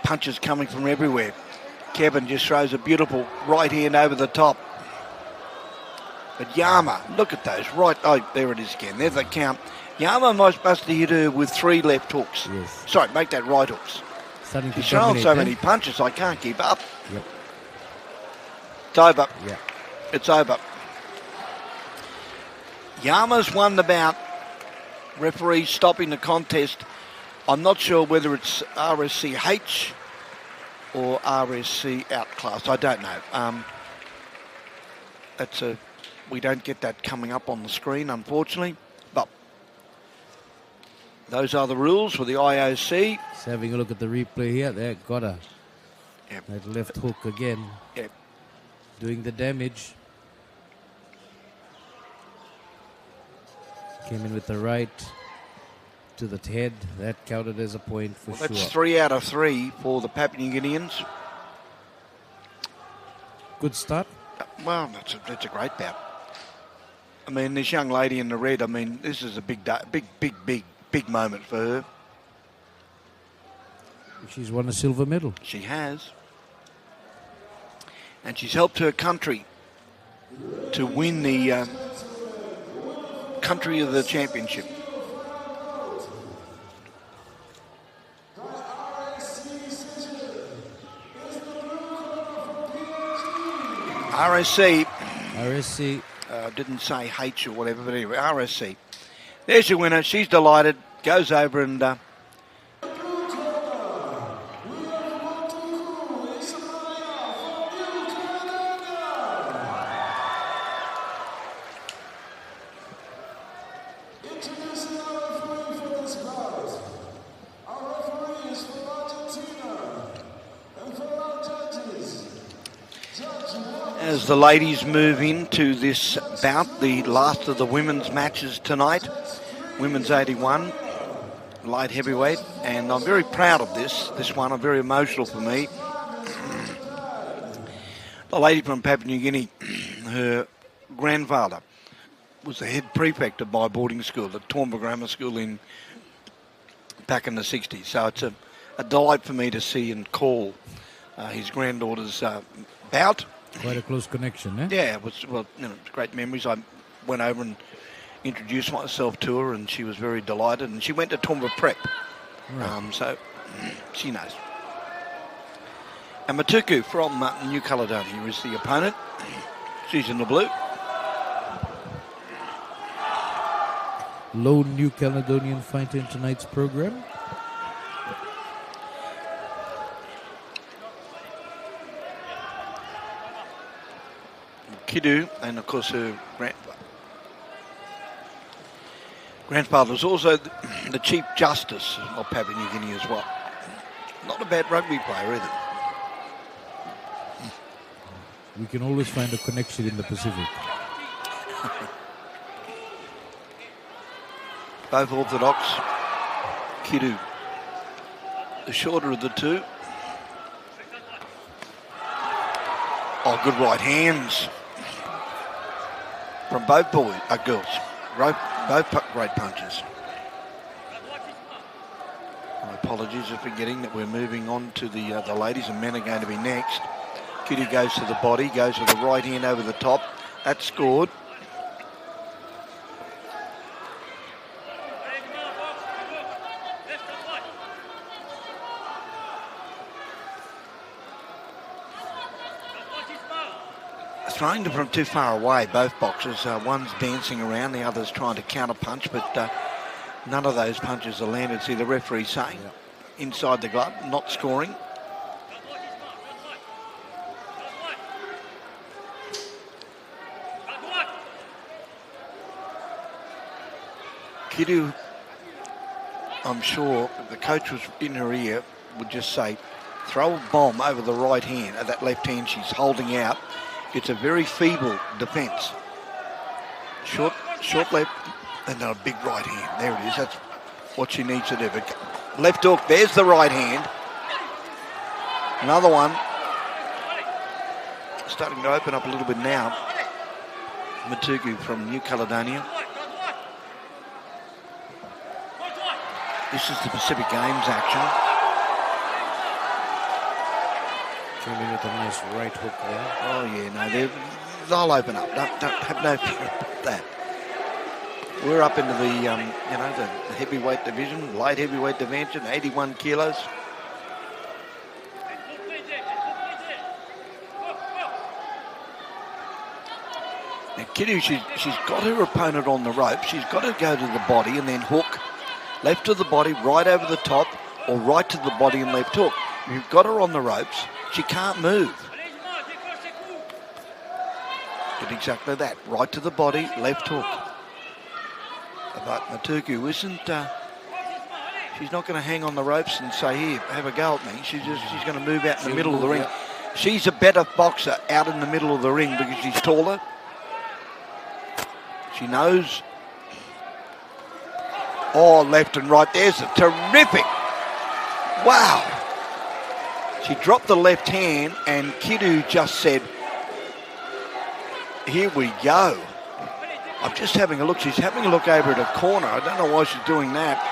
Punches coming from everywhere. Kevin just throws a beautiful right hand over the top. But Yama, look at those right. Oh, there it is again. There's the count. Yama must have hit her with 3 left hooks. Yes. Sorry, make that right hooks. She's throwing so many punches, I can't keep up. Yep. It's over. Yeah. It's over. Yama's won the bout. Referee stopping the contest. I'm not sure whether it's RSCH or RSC outclass. I don't know. We don't get that coming up on the screen, unfortunately. But those are the rules for the IOC. Just having a look at the replay here. There, got her. Yep. That left hook again. Yep. Doing the damage. Came in with the right to the head. That counted as a point for sure. That's 3 out of 3 for the Papua New Guineans. Good start. Well, that's a great bout. I mean, this young lady in the red, I mean, this is a big moment for her. She's won a silver medal. She has. And she's helped her country to win the country of the championship. RSC. Didn't say H or whatever, but anyway, RSC. There's your winner. She's delighted. Goes over and as the ladies move into this bout, the last of the women's matches tonight, women's 81, light heavyweight, and I'm very proud of this one, very emotional for me. The lady from Papua New Guinea, her grandfather was the head prefect of my boarding school, the Toowoomba Grammar School back in the 60s. So it's a delight for me to see and call his granddaughter's bout. Quite a close connection, eh? Yeah, it was, great memories. I went over and introduced myself to her, and she was very delighted. And she went to Toowoomba Prep, Right. so she knows. And Matuku from New Caledonia is the opponent. She's in the blue. Lone New Caledonian fighter in tonight's program. Kidu, and of course her grandfather was also the Chief Justice of Papua New Guinea as well. Not a bad rugby player either. We can always find a connection in the Pacific. Both orthodox. Kidu, the shorter of the two. Oh, good right hands from both girls. Both great punches. My apologies for forgetting that we're moving on to the ladies, and men are going to be next. Kidu goes to the body, goes with the right hand over the top. That's scored. Throwing them from too far away, both boxers. One's dancing around, the other's trying to counter punch, but none of those punches are landed. See the referee saying inside the glove, not scoring. Kidu, I'm sure the coach was in her ear, would just say, throw a bomb over the right hand, that left hand she's holding out. It's a very feeble defence. Short left, and then a big right hand. There it is. That's what she needs to do. But left hook, there's the right hand. Another one. Starting to open up a little bit now. Matuku from New Caledonia. This is the Pacific Games action. With a nice right hook there. Oh yeah, no, they'll open up. Don't have no fear about that. We're up into the the heavyweight division, light heavyweight division, 81 kilos. Now Kidu, she's got her opponent on the rope. She's got to go to the body and then hook. Left to the body, right over the top, or right to the body and left hook. If you've got her on the ropes, she can't move. Did exactly that. Right to the body, left hook. But Matuku isn't... she's not going to hang on the ropes and say, here, have a go at me. She's going to move out in the middle of the ring. She's a better boxer out in the middle of the ring because she's taller. She knows. Oh, left and right. There's a terrific. Wow. She dropped the left hand and Kidu just said, here we go. I'm just having a look. She's having a look over at her corner. I don't know why she's doing that.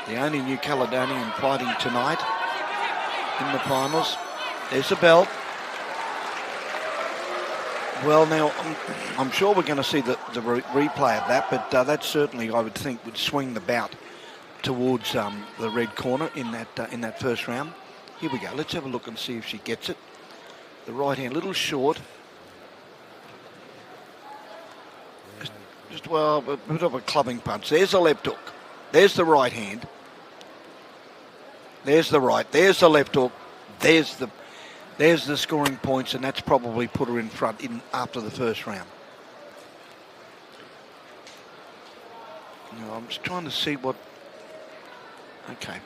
The only New Caledonian fighting tonight in the finals. There's the belt. Well, now, I'm sure we're going to see the replay of that, but that certainly, I would think, would swing the bout towards the red corner in that first round. Here we go. Let's have a look and see if she gets it. The right hand, a little short. Just well, a bit of a clubbing punch. There's the left hook. There's the right hand. There's the right. There's the left hook. There's the scoring points, and that's probably put her in front after the first round. I'm just trying to see what. Okay.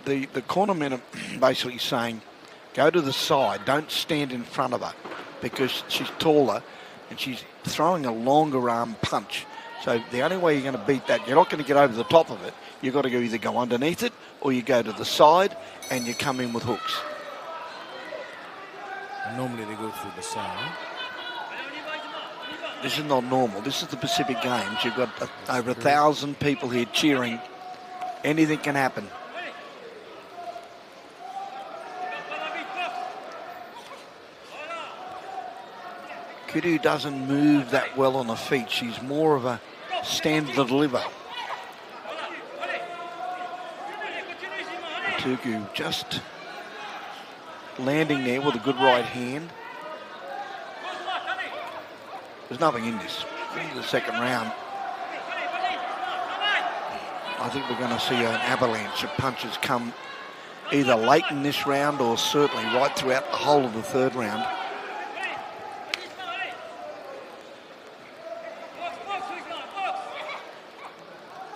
The cornermen are basically saying, go to the side, don't stand in front of her, because she's taller and she's throwing a longer arm punch. So the only way you're going to beat that, you're not going to get over the top of it. You've got to either go underneath it or you go to the side and you come in with hooks. Normally they go through the side. This is not normal. This is the Pacific Games. You've got over 1,000 people here cheering. Anything can happen. Kidu doesn't move that well on her feet. She's more of a stand to deliver. Tuku just landing there with a good right hand. There's nothing in this. Into the second round, I think we're going to see an avalanche of punches come either late in this round or certainly right throughout the whole of the third round.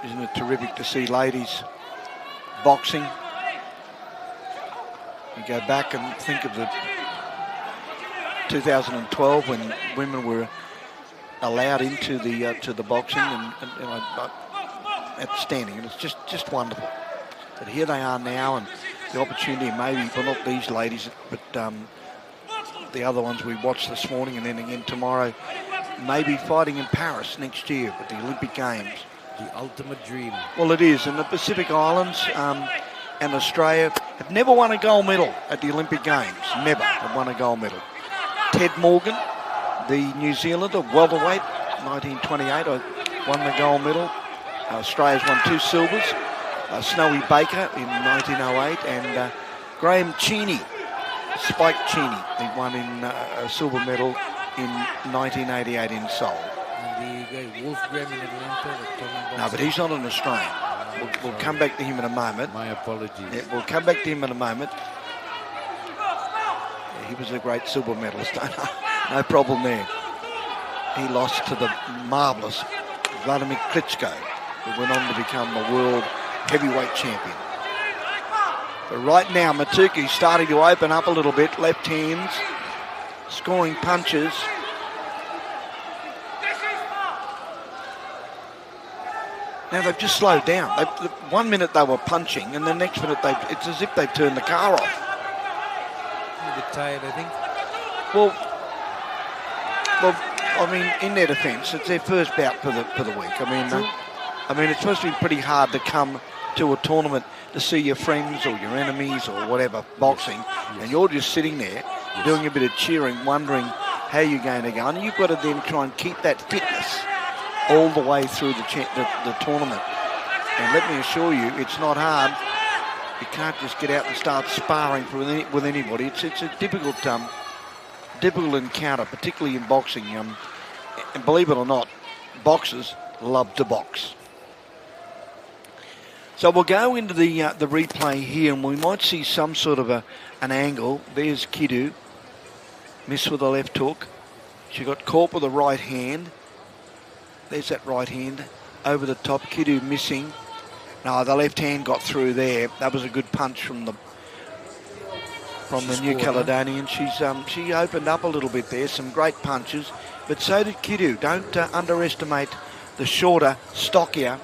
Isn't it terrific to see ladies boxing? You go back and think of the 2012 when women were allowed into the boxing, and outstanding, and it's just wonderful. But here they are now, and the opportunity, maybe, well, not these ladies, but the other ones we watched this morning, and then again tomorrow, maybe fighting in Paris next year at the Olympic Games. The ultimate dream. Well, it is, and the Pacific Islands and Australia have never won a gold medal at the Olympic Games. Never have won a gold medal. Ted Morgan, the New Zealander, welterweight, 1928, won the gold medal. Australia's won 2 silvers. Snowy Baker in 1908, and Graham Cheney, Spike Cheney, he won in a silver medal in 1988 in Seoul. And the guy Wolfgram in Atlanta. No, but he's not an Australian. We'll come back to him in a moment. My apologies. Yeah, we'll come back to him in a moment. Yeah, he was a great silver medalist. No problem there. He lost to the marvellous Vladimir Klitschko, who went on to become the world heavyweight champion. But right now, Matuku's starting to open up a little bit. Left hands, scoring punches. Now they've just slowed down. 1 minute they were punching, and the next minute it's as if they've turned the car off. A bit tired, I think. Well, I mean, in their defence, it's their first bout for the week. I mean, it's supposed to be pretty hard to come to a tournament to see your friends or your enemies or whatever boxing, and you're just sitting there doing a bit of cheering, wondering how you're going to go, and you've got to then try and keep that fitness all the way through the tournament. And let me assure you, it's not hard. You can't just get out and start sparring with anybody. It's a difficult encounter, particularly in boxing. And believe it or not, boxers love to box. So we'll go into the replay here, and we might see some sort of an angle. There's Kidu, missed with a left hook. She got caught with a right hand. There's that right hand over the top. Kidu missing. No, the left hand got through there. That was a good punch from the New Caledonian. She opened up a little bit there. Some great punches, but so did Kidu. Don't underestimate the shorter, stockier.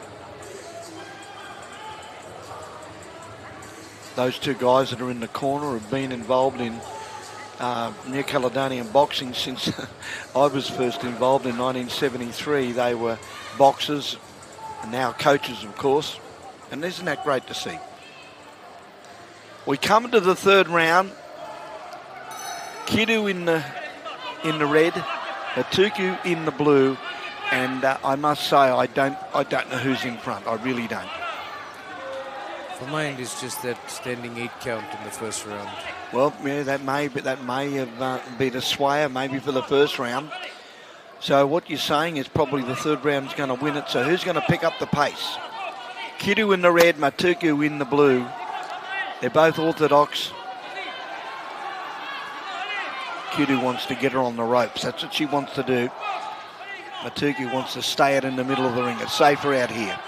Those two guys that are in the corner have been involved in New Caledonian boxing since I was first involved in 1973. They were boxers and now coaches, of course. And isn't that great to see? We come to the third round. Kidu in the red, Matuku in the blue, and I must say I don't know who's in front. I really don't. For mine, it's just that standing 8 count in the first round. Well, yeah, that may have been a swayer, maybe for the first round. So what you're saying is probably the third round is going to win it. So who's going to pick up the pace? Kidu in the red, Matuku in the blue. They're both orthodox. Kidu wants to get her on the ropes. That's what she wants to do. Matuku wants to stay it in the middle of the ring. It's safer out here.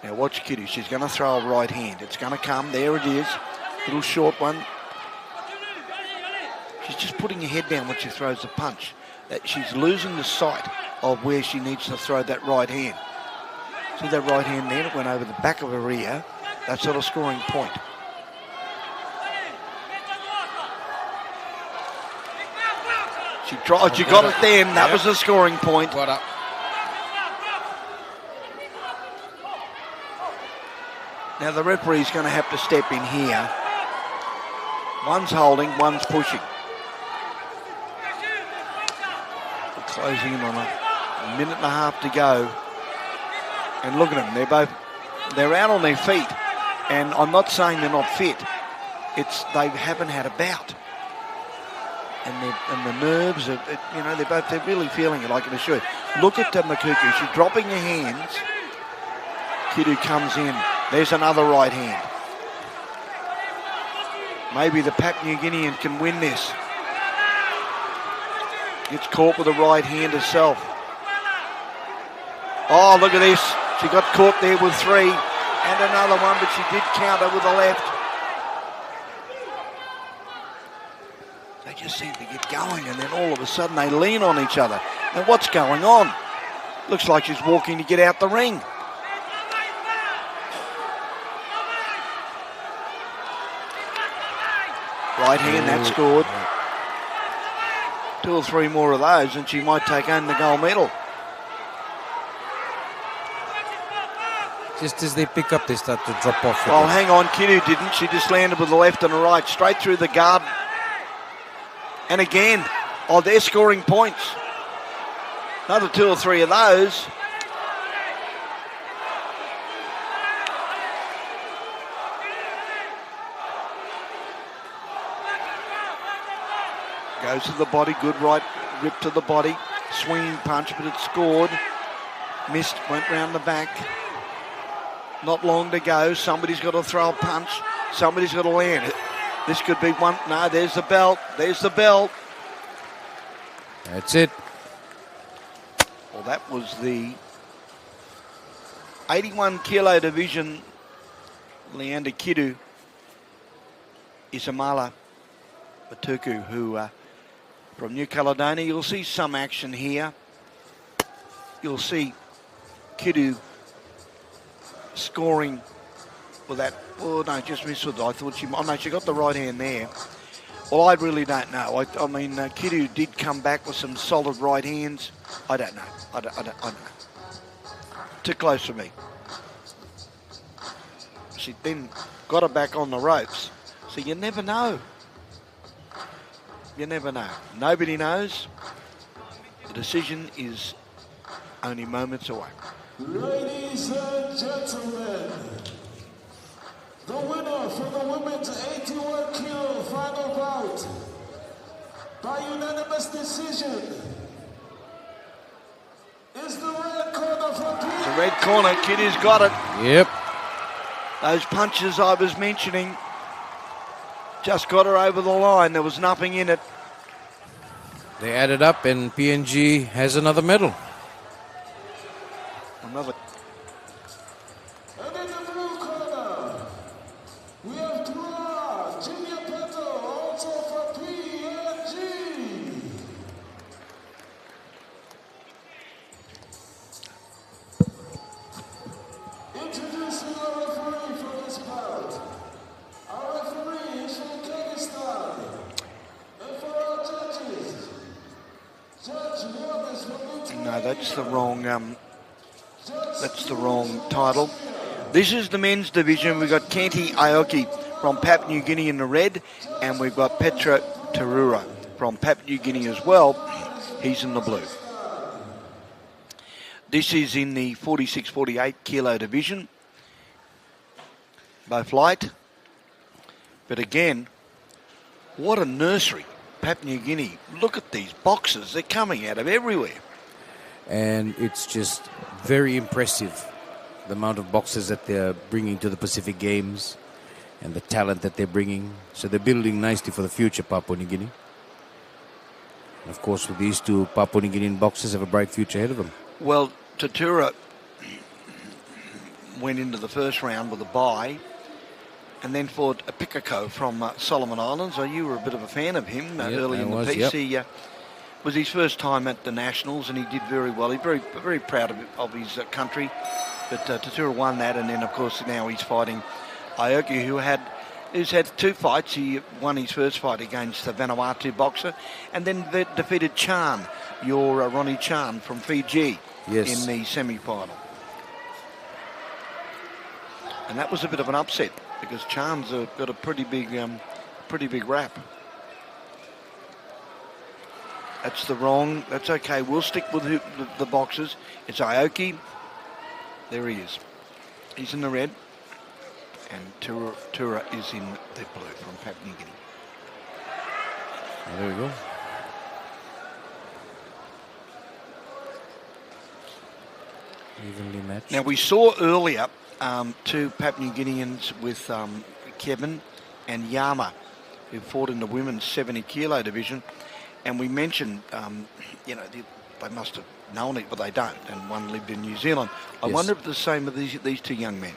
Now watch Kidu. She's going to throw a right hand. It's going to come. There it is. Little short one. She's just putting her head down when she throws the punch. She's losing the sight of where she needs to throw that right hand. See that right hand there? It went over the back of her ear. That's sort of scoring point. She tried. She got it then. That was a scoring point. Got up. Now the referee's going to have to step in here. One's holding, one's pushing. We're closing in on a minute and a half to go. And look at them, they're out on their feet. And I'm not saying they're not fit. It's they haven't had a bout. And the nerves, they're really feeling it, I can assure you. Look at Makuku, she's dropping her hands. Kidu comes in. There's another right hand. Maybe the Papua New Guinean can win this. Gets caught with the right hand herself. Oh, look at this. She got caught there with 3 and another one, but she did counter with the left. They just seem to get going, and then all of a sudden they lean on each other. And what's going on? Looks like she's walking to get out the ring. Right hand, that scored. 2 or 3 more of those, and she might take home the gold medal. Just as they pick up, they start to drop off. Oh, hang on, Kidu didn't. She just landed with the left and the right, straight through the guard. And again, they're scoring points. Another 2 or 3 of those. Goes to the body, good right rip to the body. Swinging punch, but it scored. Missed, went round the back. Not long to go. Somebody's got to throw a punch. Somebody's got to land it. This could be one. No, there's the belt. There's the belt. That's it. Well, that was the 81 kilo division. Leander Kidu Isamala Matuku, who from New Caledonia. You'll see some action here. You'll see Kidu scoring with that. Oh no, just missed with it. I thought she. Oh no, she got the right hand there. Well, I really don't know. I mean, Kidu did come back with some solid right hands. I don't know. I don't know. Too close for me. She then got her back on the ropes. So you never know. You never know. Nobody knows. The decision is only moments away. Ladies and gentlemen, the winner for the women's 81 kilo final bout by unanimous decision is the red corner for Pete. The red corner, Kidu's got it. Yep. Those punches I was mentioning just got her over the line. There was nothing in it. They added up, and PNG has another medal. Another. And in the blue corner, we have Junior Peto, also for PNG. Introducing our referee for this bout. Our referee is from Kyrgyzstan. And for our judges, Judge Leon is from No, that's the wrong. That's the wrong title. This is the men's division. We've got Kenti Aoki from Papua New Guinea in the red, and we've got Petra Tarura from Papua New Guinea as well. He's in the blue. This is in the 46-48 kilo division. Both light. But again, what a nursery. Papua New Guinea. Look at these boxes. They're coming out of everywhere. And it's just very impressive, the amount of boxers that they're bringing to the Pacific Games and the talent that they're bringing. So they're building nicely for the future, Papua New Guinea. And of course, with these 2 Papua New Guinean boxers have a bright future ahead of them. Well, Tatura went into the first round with a bye and then fought a Pikako from Solomon Islands. You were a bit of a fan of him early in the piece. Yep. He was his first time at the Nationals, and he did very well. He's very, very proud of his country. But Tatura won that, and then of course now he's fighting Aoki, who's had 2 fights. He won his first fight against the Vanuatu boxer, and then defeated Chan, Ronnie Chan from Fiji, in the semi-final. And that was a bit of an upset because Chan's got a pretty big rap. That's okay. We'll stick with the boxers. It's Aoki. There he is. He's in the red. And Tura is in the blue from Papua New Guinea. There we go. Evenly matched. Now we saw earlier 2 Papua New Guineans with Kevin and Yama, who fought in the women's 70 kilo division, and we mentioned, they must have known it, but they don't, and one lived in New Zealand. I wonder if it's the same with these 2 young men.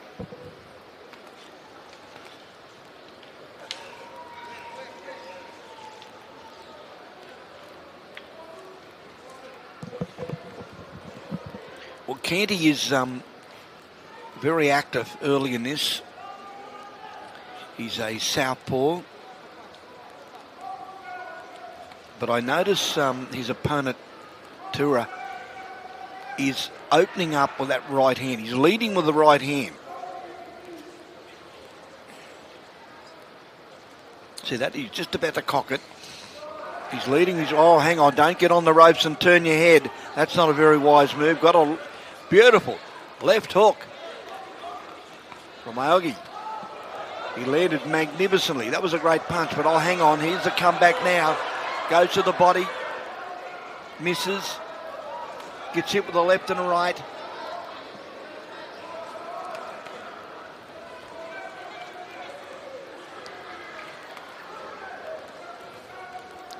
Well, Canty is very active early in this. He's a southpaw. But I notice his opponent, Tura, is opening up with that right hand. He's leading with the right hand. See that? He's just about to cock it. He's leading. Oh, hang on. Don't get on the ropes and turn your head. That's not a very wise move. Got a beautiful left hook from Aoki. He landed magnificently. That was a great punch, but oh, hang on. Here's the comeback now. Goes to the body. Misses. Gets hit with a left and a right.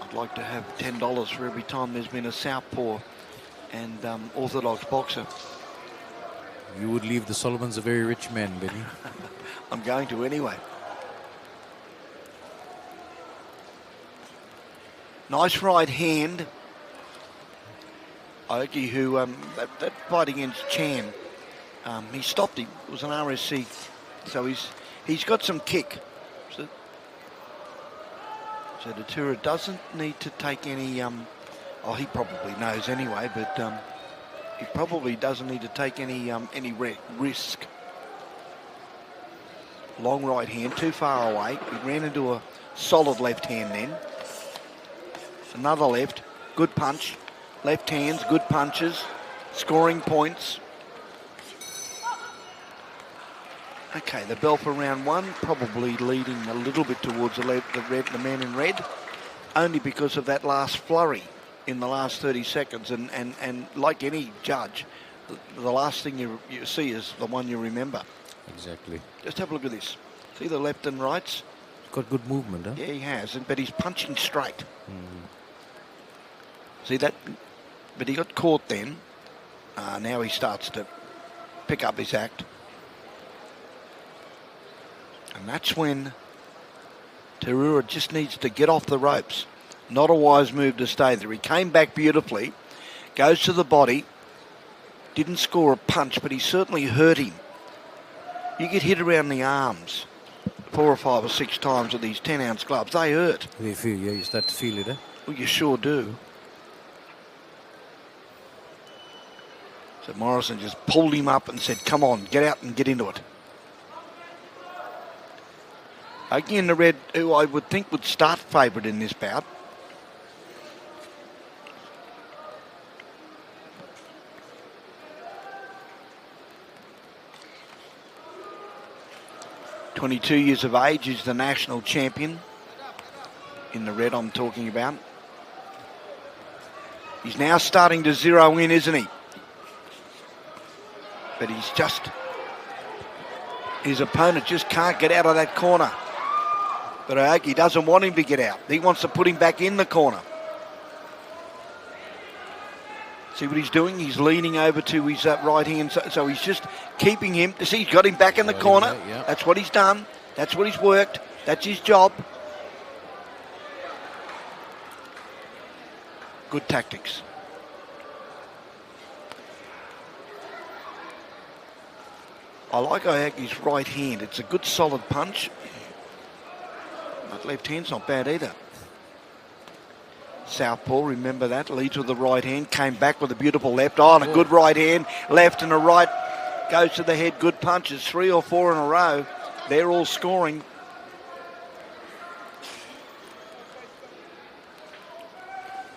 I'd like to have $10 for every time there's been a southpaw and orthodox boxer. You would leave the Solomons a very rich man, Benny. I'm going to anyway. Nice right hand. Aoki, who that fight against Chan, he stopped him. It was an RSC, so he's got some kick. So Tatura doesn't need to take any. He probably knows anyway, but he probably doesn't need to take any risk. Long right hand, too far away. He ran into a solid left hand then. Another left, good punch. Left hands, good punches, scoring points. Okay, the bell for round 1, probably leading a little bit towards the man in red, only because of that last flurry in the last 30 seconds. And like any judge, the last thing you see is the one you remember. Exactly. Just have a look at this. See the left and rights? Got good movement, huh? Yeah, he has, but he's punching straight. See that? But he got caught then. Now he starts to pick up his act. And that's when Tatura just needs to get off the ropes. Not a wise move to stay there. He came back beautifully, goes to the body, didn't score a punch, but he certainly hurt him. You get hit around the arms 4 or 5 or 6 times with these 10-ounce gloves. They hurt. They feel, yeah, you start to feel it, eh? Well, you sure do. So Morrison just pulled him up and said, come on, get out and get into it. Again, the red, who I would think would start favourite in this bout. "22 years of age, is the national champion." In the red I'm talking about. He's now starting to zero in, isn't he? But his opponent just can't get out of that corner. But Aoki doesn't want him to get out. He wants to put him back in the corner. See what he's doing? He's leaning over to his right hand, so he's just keeping him. See, he's got him back in the corner. Yeah. That's what he's done. That's what he's worked. That's his job. Good tactics. I like Iaki's right hand. It's a good solid punch. That left hand's not bad either. Southpaw, remember that, leads with the right hand, came back with a beautiful left. Oh, and a good right hand, left and a right, goes to the head, good punches, 3 or 4 in a row. They're all scoring.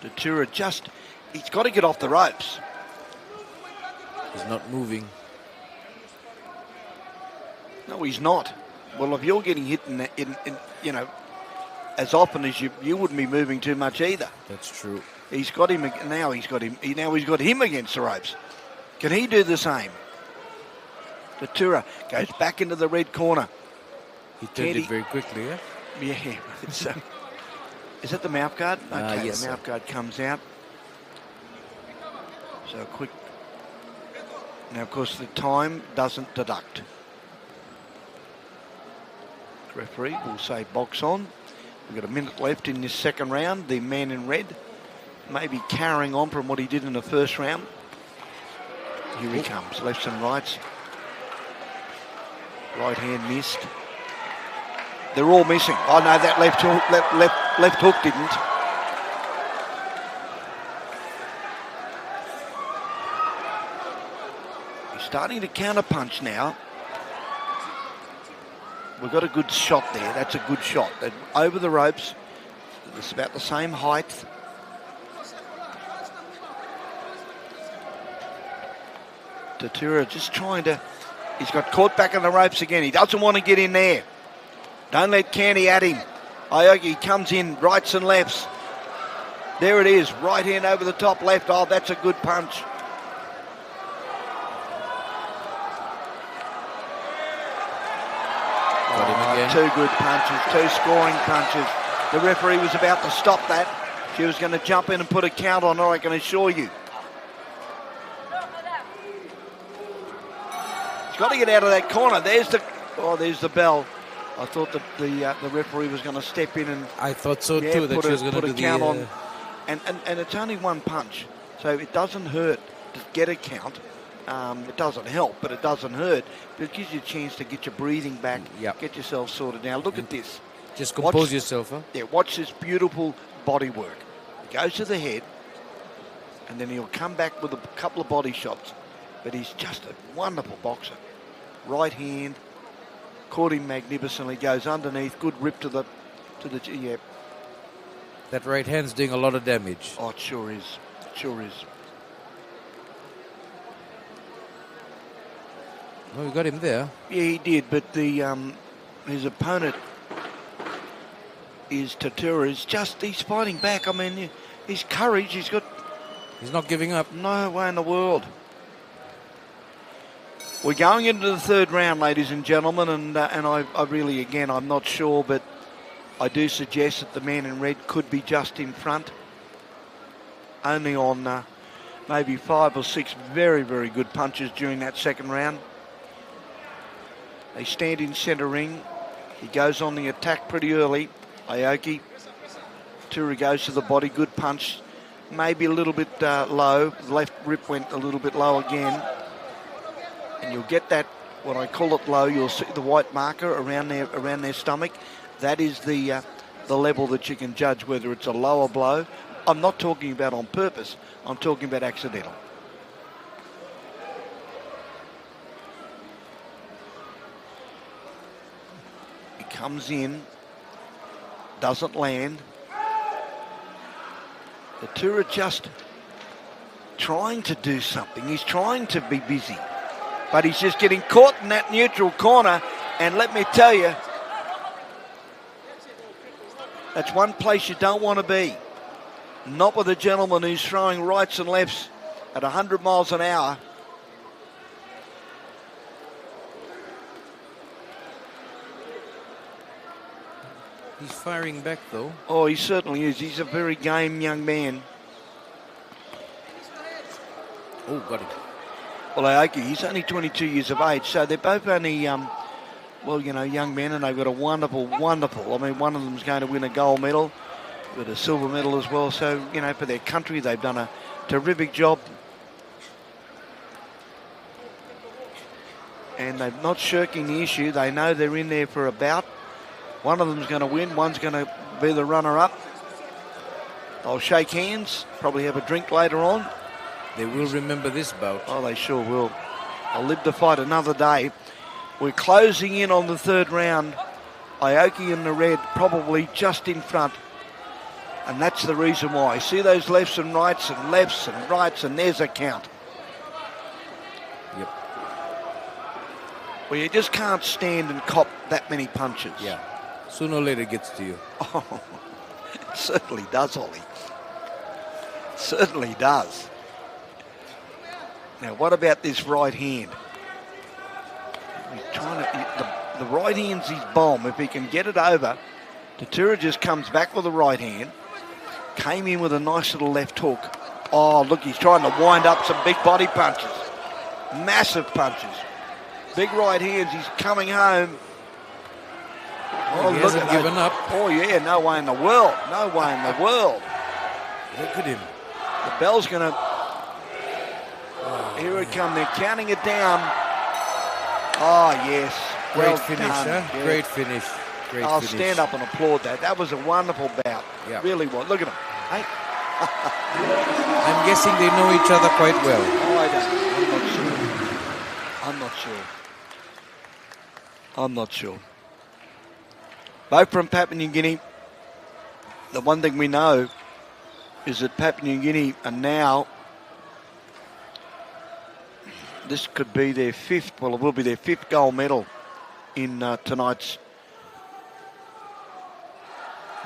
Datura he's got to get off the ropes. He's not moving. No, he's not. Well, if you're getting hit in as often as you wouldn't be moving too much either. That's true. He's got him now. He's got him against the ropes. Can he do the same? Datura goes back into the red corner. He turned it very quickly, yeah? Yeah. It's, is that the mouth guard? Okay, yes, the mouth guard comes out. So quick. Now, of course, the time doesn't deduct. The referee will say box on. We've got a minute left in this second round. The man in red may be carrying on from what he did in the first round. Here he comes, lefts and rights. Right hand missed. They're all missing. Oh no, that left hook didn't. He's starting to counter punch now. We've got a good shot there. That's a good shot. They're over the ropes. It's about the same height. Datura just trying to... He's got caught back in the ropes again. He doesn't want to get in there. Don't let Candy at him. Ioki comes in, rights and lefts. There it is. Right hand over the top, left. Oh, that's a good punch. Got him again. 2 good punches, 2 scoring punches. The referee was about to stop that. She was going to jump in and put a count on her, I can assure you. He's got to get out of that corner. There's the bell. I thought that the referee was going to step in and... I thought so too, that she was going to do the count on. And it's only 1 punch, so it doesn't hurt to get a count. It doesn't help, but it doesn't hurt. But it gives you a chance to get your breathing back, get yourself sorted. Now, look at this. Just compose yourself, huh? Yeah, watch this beautiful body work. He goes to the head, and then he'll come back with a couple of body shots. But he's just a wonderful boxer. Right hand, caught him magnificently, goes underneath, good rip to the yeah. That right hand's doing a lot of damage. Oh, it sure is. It sure is. Well, we got him there. Yeah, he did, but his opponent is Datura. He's fighting back. I mean, his courage, he's not giving up. No way in the world. We're going into the 3rd round, ladies and gentlemen, and I really, again, I'm not sure, but I do suggest that the man in red could be just in front. Only on maybe 5 or 6 very, very good punches during that 2nd round. They stand in centre ring. He goes on the attack pretty early. Aoki. Datura goes to the body, good punch. Maybe a little bit low. The left rip went a little bit low again. And you'll get that, when I call it low, you'll see the white marker around their stomach. That is the level that you can judge whether it's a lower blow. I'm not talking about on purpose. I'm talking about accidental. He comes in, doesn't land. Datura just trying to do something. He's trying to be busy. But he's just getting caught in that neutral corner. And let me tell you, that's one place you don't want to be. Not with a gentleman who's throwing rights and lefts at 100 miles an hour. He's firing back, though. Oh, he certainly is. He's a very game young man. Oh, got him. Well, Aoki, he's only 22 years of age, so they're both only, young men, and they've got a wonderful, I mean, one of them's going to win a gold medal, with a silver medal as well. So, for their country, they've done a terrific job. and they're not shirking the issue. They know they're in there for a bout. One of them's going to win. One's going to be the runner-up. They'll shake hands, probably have a drink later on. They will remember this bout. Oh, they sure will. I'll live to fight another day. We're closing in on the third round. Aoki in the red, probably just in front. And that's the reason why. See those lefts and rights, and there's a count. Yep. Well, you just can't stand and cop that many punches. Yeah. Sooner or later it gets to you. Oh, it certainly does, Ollie. Certainly does. Now, what about this right hand? He's trying to... The right hand's his bomb. If he can get it over, Tatura just comes back with the right hand. Came in with a nice little left hook. Oh, look, he's trying to wind up some big body punches. Massive punches. Big right hands. He's coming home. Oh, he hasn't given up. Oh, yeah, no way in the world. No way in the world. Look at him. The bell's going to... Here it comes. They're counting it down. Oh, yes. Great Well finish, done. huh? Yeah. Great finish. Great I'll finish. stand up and applaud that. That was a wonderful bout. Yeah. Really was. Look at him. Hey. I'm guessing they know each other quite well. Oh, I don't. I'm not sure. Both from Papua New Guinea. The one thing we know is that Papua New Guinea are now... This could be their fifth, well, it will be their fifth gold medal in tonight's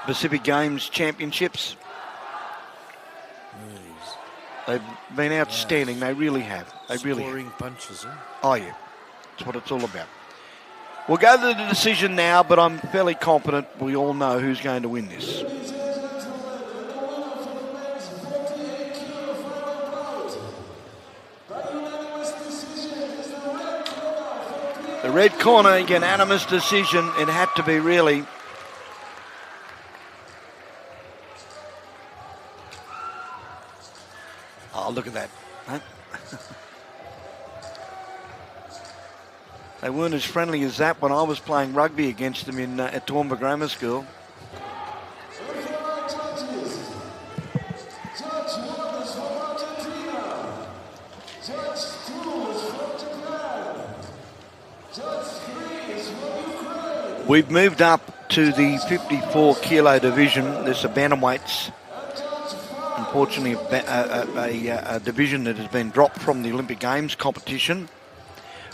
Pacific Games Championships. They've been outstanding. They really have. They really have. Scoring punches, huh? Oh, yeah. That's what it's all about. We'll go to the decision now, but I'm fairly confident we all know who's going to win this. The red corner, unanimous decision. It had to be, really. Oh, look at that. Huh? They weren't as friendly as that when I was playing rugby against them at Toowoomba Grammar School. We've moved up to the 54 kilo division. There's the bantamweights. Unfortunately, a division that has been dropped from the Olympic Games competition.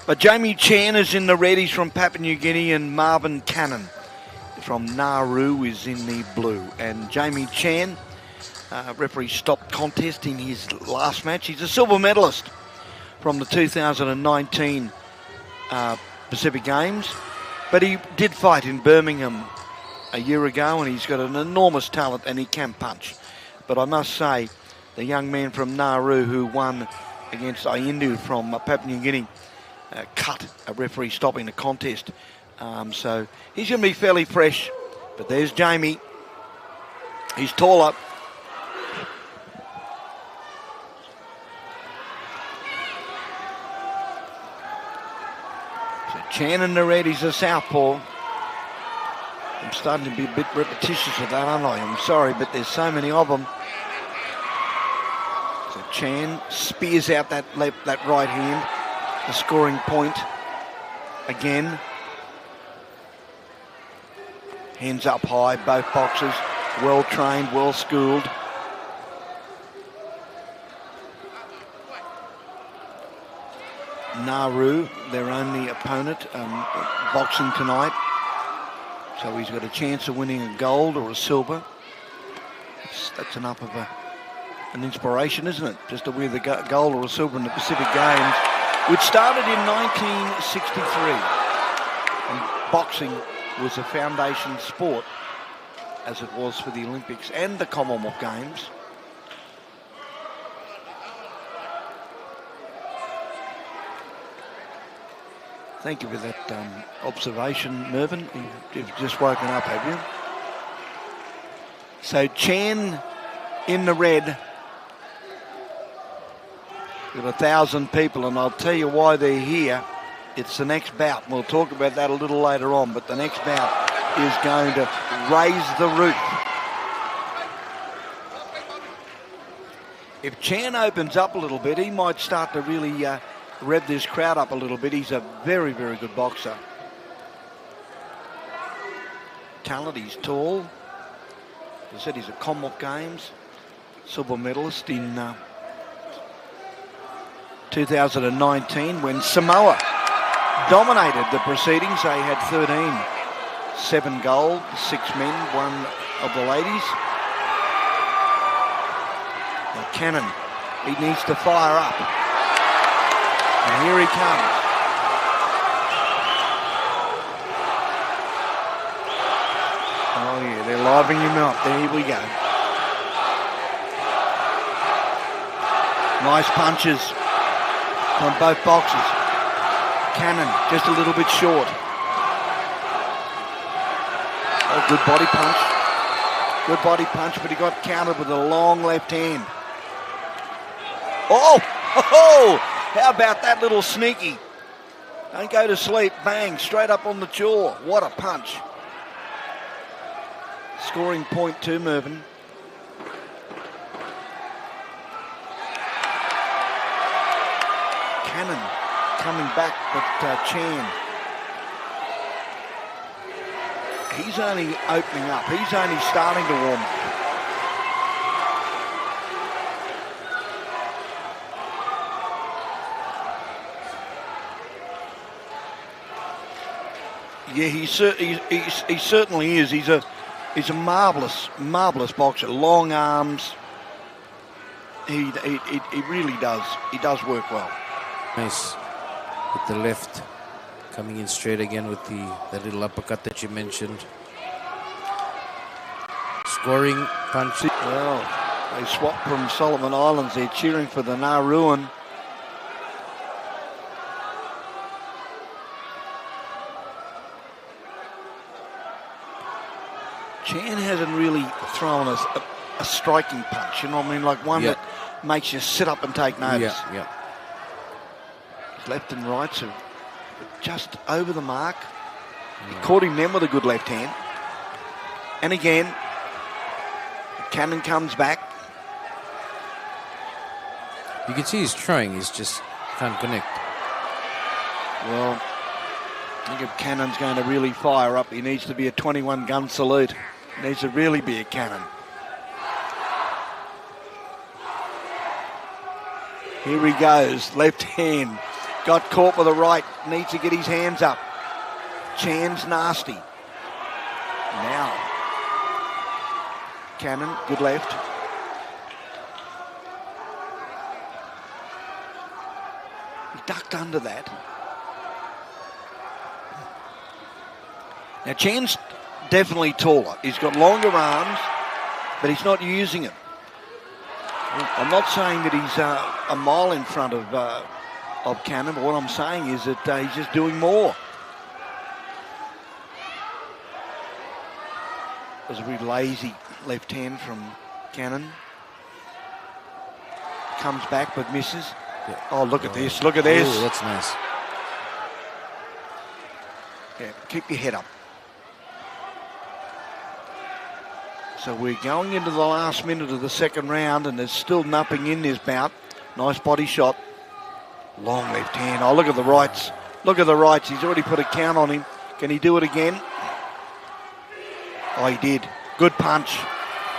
But Jamie Chan is in the red. He's from Papua New Guinea, and Marvin Cannon from Nauru is in the blue. And Jamie Chan, referee stopped contest in his last match. He's a silver medalist from the 2019 Pacific Games. But he did fight in Birmingham a year ago, and he's got an enormous talent, and he can punch. But I must say, the young man from Nauru who won against Ayindu from Papua New Guinea cut a referee stopping the contest. So he's going to be fairly fresh. But there's Jamie. He's taller. So Chan in the red, he's a southpaw. I'm starting to be a bit repetitious with that, aren't I? I'm sorry, but there's so many of them. So Chan spears out that right hand, the scoring point again. Hands up high, both boxers, well trained, well schooled. Nauru, their only opponent, boxing tonight. So he's got a chance of winning a gold or a silver. That's enough of an inspiration, isn't it? Just to win the gold or a silver in the Pacific Games, which started in 1963. And boxing was a foundation sport, as it was for the Olympics and the Commonwealth Games. Thank you for that observation, Mervyn. You've just woken up, have you? So Chan in the red. Got 1,000 people, and I'll tell you why they're here. It's the next bout. We'll talk about that a little later on, but the next bout is going to raise the roof. If Chan opens up a little bit, he might start to really rev this crowd up a little bit. He's a very, very good boxer. Talent, he's tall. As I said, he's at Commonwealth Games, silver medalist in 2019 when Samoa dominated the proceedings. They had 13, 7 gold, 6 men, 1 of the ladies. Now Cannon, he needs to fire up. And here he comes. Oh yeah, they're livening him up. There we go. Nice punches from both boxers. Cannon just a little bit short. Oh, good body punch. Good body punch, but he got countered with a long left hand. Oh, how about that little sneaky? Don't go to sleep. Bang, straight up on the jaw. What a punch. Scoring point to Mervyn. Cannon coming back, but Chan. He's only opening up. He's only starting to warm up. Yeah, he certainly is. He's a marvelous boxer. Long arms. He really does. He does work well. Nice with the left, coming in straight again with the little uppercut that you mentioned. Scoring punch. Well, they swapped from Solomon Islands. They're cheering for the Nauruan. Chan hasn't really thrown a striking punch, you know what I mean? Like one that makes you sit up and take notice. Yeah. His left and rights are just over the mark. He caught him then with a good left hand. And again, Cannon comes back. You can see he's trying, he's just can't connect. Well, I think if Cannon's going to really fire up, he needs to be a 21 gun salute. He needs to really be a cannon. Here he goes, left hand. Got caught with the right, needs to get his hands up. Chan's nasty. Now, Cannon, good left. He ducked under that. Now, Chan's definitely taller. He's got longer arms, but he's not using it. I'm not saying that he's a mile in front of Cannon, but what I'm saying is that he's just doing more. There's a really lazy left hand from Cannon. Comes back but misses. Yeah. Oh, look at this. Look at this. Oh, that's nice. Yeah, keep your head up. So we're going into the last minute of the second round and there's still nothing in this bout. Nice body shot. Long left hand. Oh, look at the rights. Look at the rights. He's already put a count on him. Can he do it again? Oh, he did. Good punch.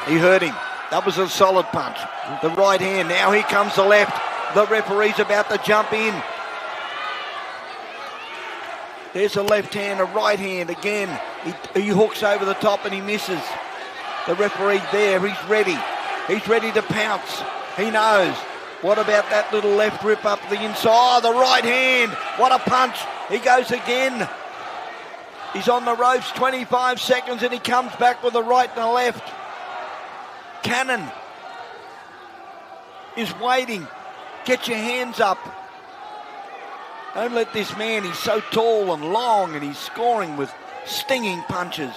He hurt him. That was a solid punch. The right hand. Now here comes the left. The referee's about to jump in. There's a left hand, a right hand again. He hooks over the top and he misses. The referee there, he's ready. He's ready to pounce. He knows. What about that little left rip up the inside? Oh, the right hand. What a punch. He goes again. He's on the ropes, 25 seconds, and he comes back with a right and a left. Cannon is waiting. Get your hands up. Don't let this man, he's so tall and long, and he's scoring with stinging punches.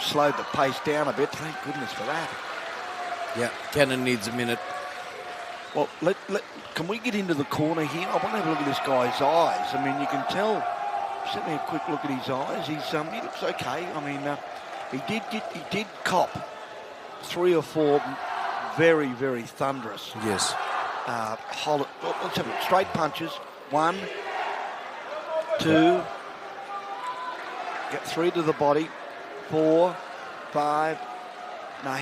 Slowed the pace down a bit, thank goodness for that. Yeah, Cannon needs a minute. Well, can we get into the corner here? I want to have a look at this guy's eyes. I mean, you can tell. Just have a quick look at his eyes. He looks okay. I mean, he did cop 3 or 4 very, very thunderous. Yes. Let's have it. Straight punches. 1, 2. Get 3 to the body. 4, 5. No,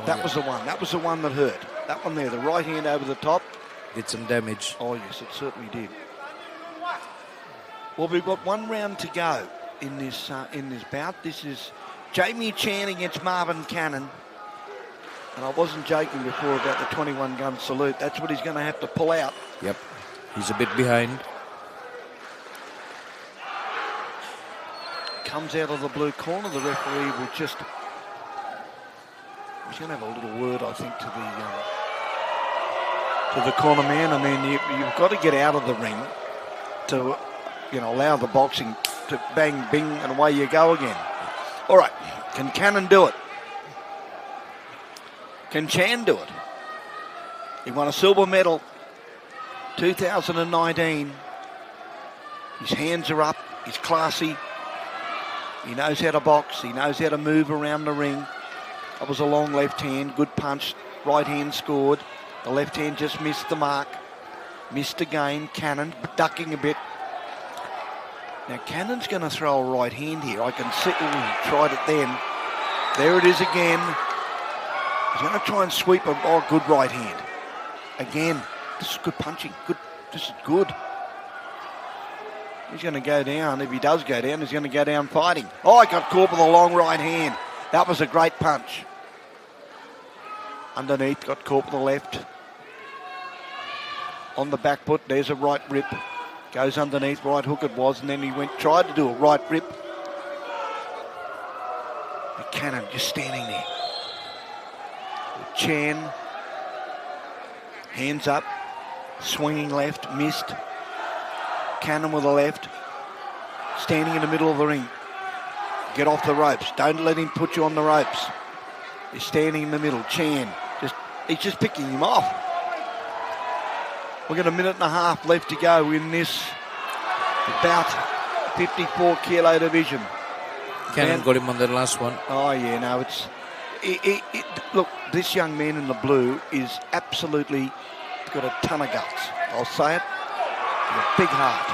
that was the one. That was the one that hurt. That one there, the right hand over the top. Did some damage. Oh, yes, it certainly did. Well, we've got 1 round to go in this bout. This is Jamie Chan against Marvin Cannon. And I wasn't joking before about the 21-gun salute. That's what he's going to have to pull out. Yep. He's a bit behind. Comes out of the blue corner. The referee will just... He's going to have a little word, I think, to the corner man. I mean, you've got to get out of the ring to, allow the boxing to bang, bing, and away you go again. All right, can Cannon do it? Can Chan do it? He won a silver medal 2019. His hands are up. He's classy. He knows how to box. He knows how to move around the ring. That was a long left hand, good punch. Right hand scored. The left hand just missed the mark. Missed again. Cannon ducking a bit. Now Cannon's going to throw a right hand here. I can see. He tried it then. There it is again. He's going to try and sweep a good right hand. Again. This is good punching. Good. This is good. He's going to go down. If he does go down, he's going to go down fighting. Oh, he got caught with a long right hand. That was a great punch. Underneath, got caught with the left. On the back foot, there's a right rip. Goes underneath, right hook it was, and then he tried to do a right rip. And Cannon just standing there. Chan, hands up, swinging left, missed. Cannon with the left, standing in the middle of the ring. Get off the ropes. Don't let him put you on the ropes. He's standing in the middle. Chan, he's just picking him off. We've got a minute and a half left to go in this about 54 kilo division. Cannon got him on the last one. Oh yeah, no, look, this young man in the blue is absolutely got a ton of guts. I'll say it. With a big heart.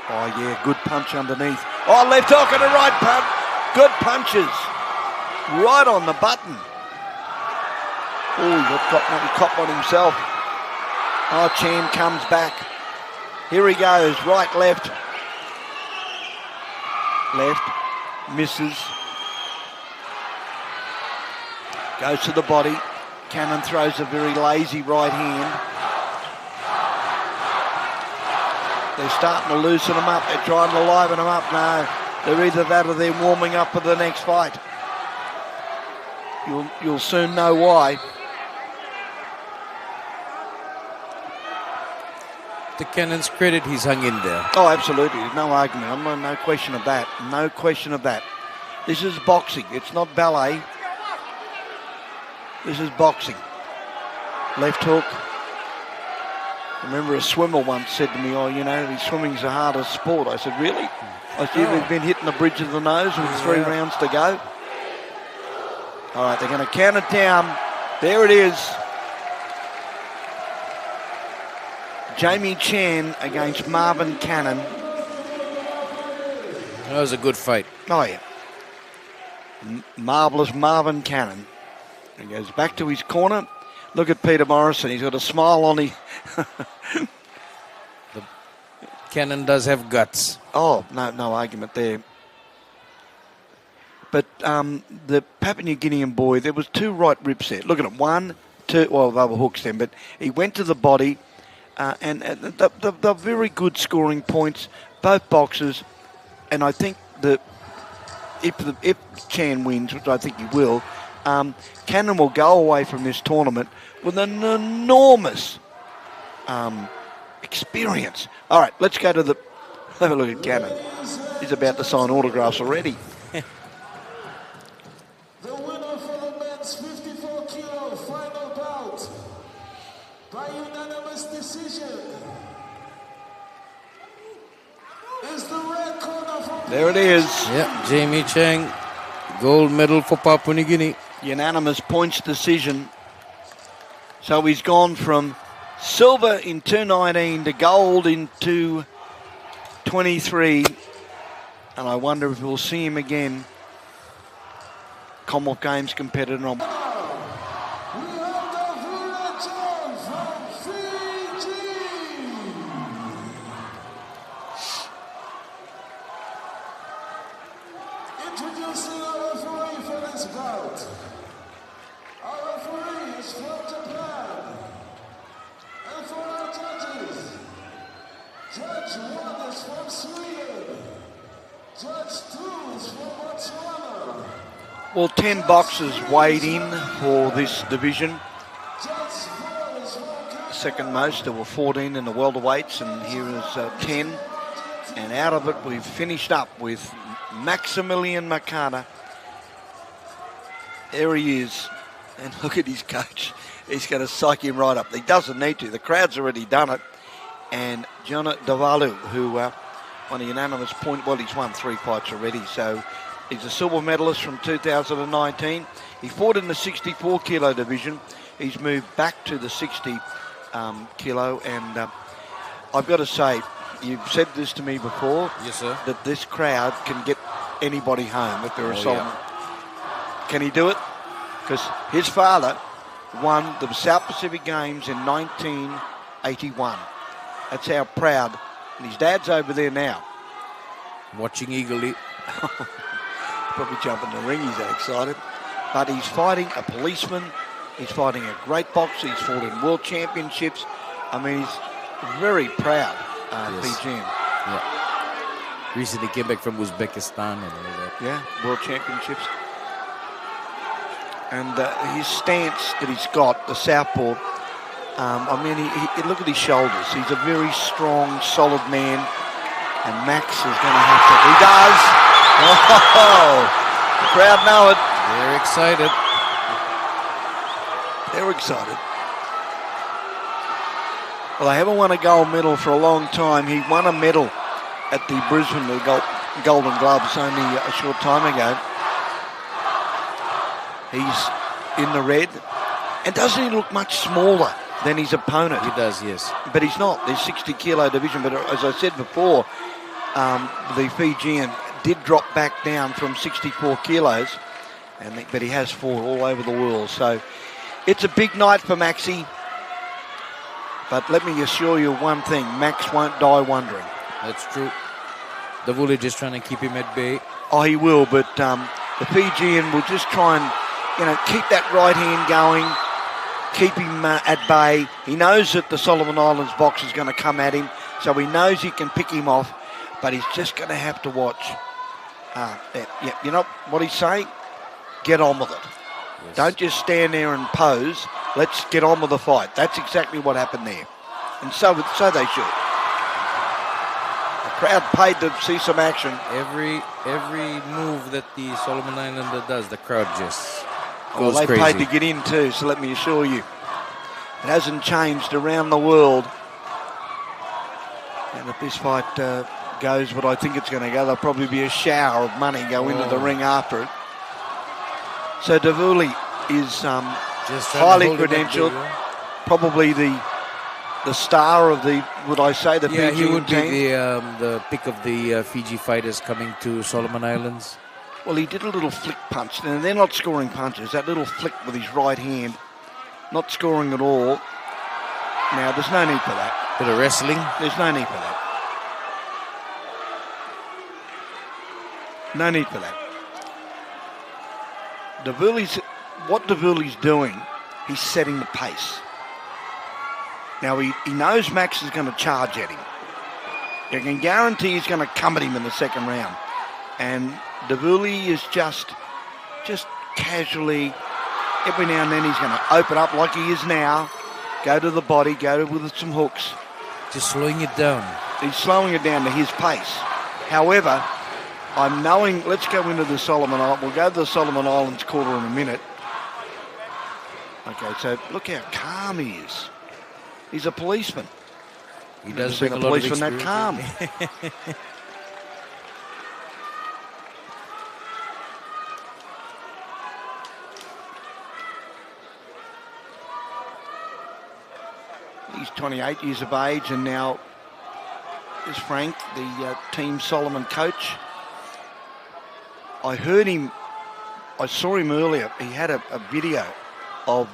Oh yeah, good punch underneath. Oh, left hook and a right punch. Good punches. Right on the button. Oh, he copped on himself. Oh, Chan comes back. Here he goes. Right, left. Left. Misses. Goes to the body. Cannon throws a very lazy right hand. They're starting to loosen them up. They're trying to liven them up. No, they're either that or they're warming up for the next fight. You'll soon know why. To Cannon's credit, he's hung in there. Oh, absolutely. There's no argument. No question of that. No question of that. This is boxing. It's not ballet. This is boxing. Left hook. I remember a swimmer once said to me, swimming's the hardest sport. I said, really? I said, we've been hitting the bridge of the nose with 3 rounds to go. All right, they're going to count it down. There it is. Jamie Chan against Marvin Cannon. That was a good fight. Oh, yeah. Marvellous Marvin Cannon. He goes back to his corner. Look at Peter Morrison. He's got a smile on his... Cannon does have guts. Oh, no argument there. But the Papua New Guinean boy, there was 2 right rips there. Look at him. 1, 2... Well, they were hooks then, but he went to the body... and they're very good scoring points, both boxers. And I think that if Chan wins, which I think he will, Cannon will go away from this tournament with an enormous experience. All right, let's go to have a look at Cannon. He's about to sign autographs already. by unanimous decision is the red corner from There it is. Yeah, Jamie Chang, gold medal for Papua New Guinea. Unanimous points decision. So he's gone from silver in 2019 to gold in 2023. And I wonder if we'll see him again. Commonwealth Games competitor. we have the Vulajan from Fiji. Introducing our referee for this bout. Our referee is from Japan. And for our judges, Judge 1 is from Sweden. Judge 2 is from Botswana. Well, 10 boxers weighed in for this division. Judge 4 is from Canada. Second most, there were 14 in the welterweights, and here is 10. And out of it, we've finished up with Maximilian Makata. There he is. And look at his coach. He's going to psych him right up. He doesn't need to. The crowd's already done it. And Jonah Davalu, who won a unanimous point. Well, he's won 3 fights already. So he's a silver medalist from 2019. He fought in the 64 kilo division. He's moved back to the 60 kilo. And I've got to say, you've said this to me before. Yes, sir. That this crowd can get anybody home if they're a Solomon. Can he do it? Because his father won the South Pacific Games in 1981. That's how proud. And his dad's over there now. Watching eagerly. Probably jumping the ring, he's that excited. But he's fighting a policeman. He's fighting a great boxer. He's fought in world championships. I mean, he's very proud, Fijian. Yeah. Recently came back from Uzbekistan and all that. Yeah, world championships. And his stance that he's got, the southpaw, I mean, he look at his shoulders. He's a very strong, solid man. And Max is going to have to... He does! Oh! The crowd know it. They're excited. They're excited. Well, they haven't won a gold medal for a long time. He won a medal at the Brisbane Golden Gloves only a short time ago. He's in the red. And doesn't he look much smaller than his opponent? He does, yes. But he's not. There's 60 kilo division. But as I said before, the Fijian did drop back down from 64 kilos. But he has fought all over the world. So it's a big night for Maxi. But let me assure you one thing. Max won't die wondering. That's true. The Vuli just trying to keep him at bay. Oh, he will. But the Fijian will just try and, keep that right hand going. Keep him at bay. He knows that the Solomon Islands box is going to come at him. So he knows he can pick him off. But he's just going to have to watch. You know what he's saying? Get on with it. Yes. Don't just stand there and pose. Let's get on with the fight. That's exactly what happened there. And so they should. The crowd paid to see some action. Every move that the Solomon Islander does, the crowd just goes crazy. They paid to get in too, so let me assure you. It hasn't changed around the world. And if this fight goes what I think it's going to go, there'll probably be a shower of money go into the ring after it. So Davuli is highly credentialed, probably the star of the, would I say, the Fiji he would team. Be the pick of the Fiji fighters coming to Solomon Islands. Well, he did a little flick punch, and they're not scoring punches. That little flick with his right hand, not scoring at all. Now, there's no need for that. Bit of wrestling. There's no need for that. No need for that. What Davuli's doing, he's setting the pace. Now, he knows Max is going to charge at him. You can guarantee he's going to come at him in the second round. And Davuli is just casually, every now and then he's going to open up like he is now, go to the body, with some hooks. Just slowing it down. He's slowing it down to his pace. However, I'm knowing, let's go into the Solomon Islands. We'll go to the Solomon Islands quarter in a minute. Okay, so look how calm he is. He's a policeman. He Never does seen bring a a lot of policeman that calm. experience. He's 28 years of age, and now is Frank, the Team Solomon coach. I saw him earlier. He had a video of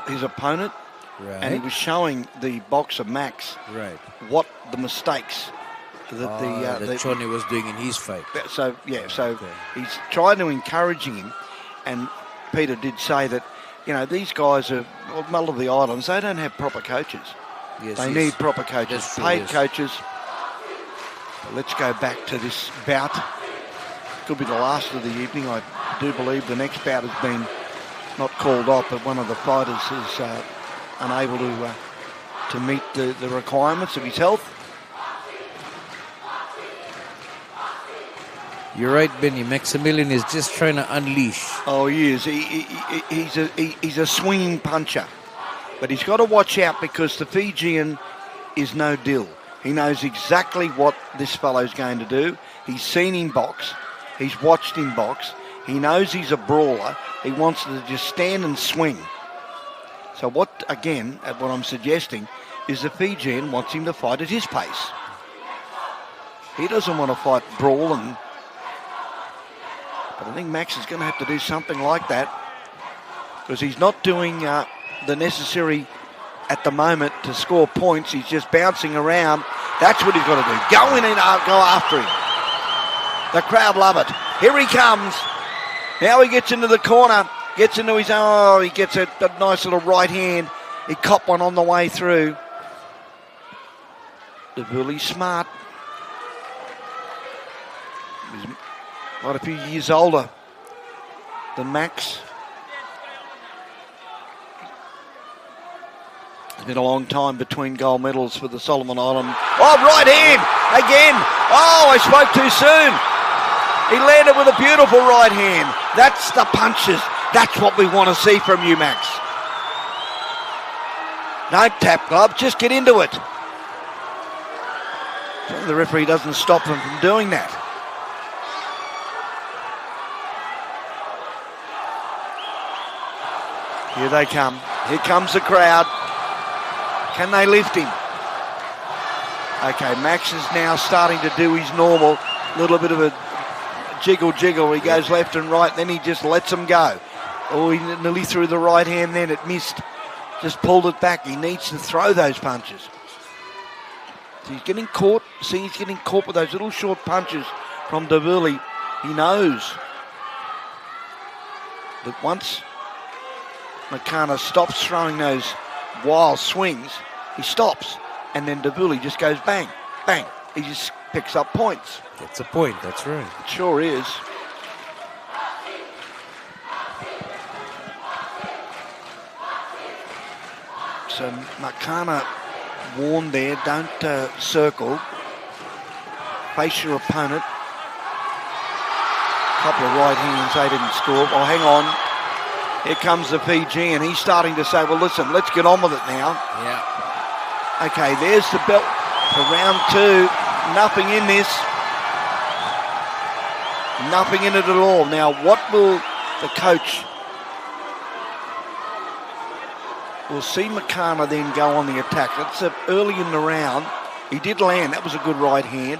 his opponent, Right. and he was showing the boxer Max Right. what the mistakes that that Johnny was doing in his fight. So Okay. he's trying to encouraging him, and Peter did say that, you know, these guys are, well, Mull of the Islands, they don't have proper coaches. Yes, They yes. need proper coaches, That's true, paid yes. coaches. But let's go back to this bout. Could be the last of the evening. I do believe the next bout has been not called off, but one of the fighters is unable to meet the requirements of his health. You're right, Benny. Maximilian is just trying to unleash. Oh, he is. He's a swinging puncher. But he's got to watch out because the Fijian is no dill. He knows exactly what this fellow's going to do. He's seen him box. He's watched him box. He knows he's a brawler. He wants to just stand and swing. So what I'm suggesting is the Fijian wants him to fight at his pace. He doesn't want to fight brawl, but I think Max is going to have to do something like that because he's not doing the necessary at the moment to score points. He's just bouncing around. That's what he's got to do. Go in and go after him. The crowd love it. Here he comes. Now he gets into the corner. Gets into his own. He gets a nice little right hand. He copped one on the way through. The bully's smart. He's quite a few years older than Max. It's been a long time between gold medals for the Solomon Islands. Oh, right hand again. Oh, I spoke too soon. He landed with a beautiful right hand. That's the punches. That's what we want to see from you, Max. No tap glove, just get into it. So the referee doesn't stop him from doing that. Here they come. Here comes the crowd. Can they lift him? Okay, Max is now starting to do his normal little bit of a jiggle. He goes left and right, then he just lets them go. Oh, he nearly threw the right hand then. It missed. Just pulled it back. He needs to throw those punches. So he's getting caught. See, he's getting caught with those little short punches from Davuli. He knows that once Makana stops throwing those wild swings, he stops. And then Davuli just goes bang, bang. He just picks up points. That's a point, that's right. It sure is. So Makana warned there, don't circle. Face your opponent. Couple of right hands, they didn't score. Oh, hang on. Here comes the Fijian. He's starting to say, well, listen, let's get on with it now. Yeah. Okay, there's the belt for round two. Nothing in this. Nothing in it at all. Now, what will the coach... We'll see Makana then go on the attack. That's early in the round. He did land. That was a good right hand.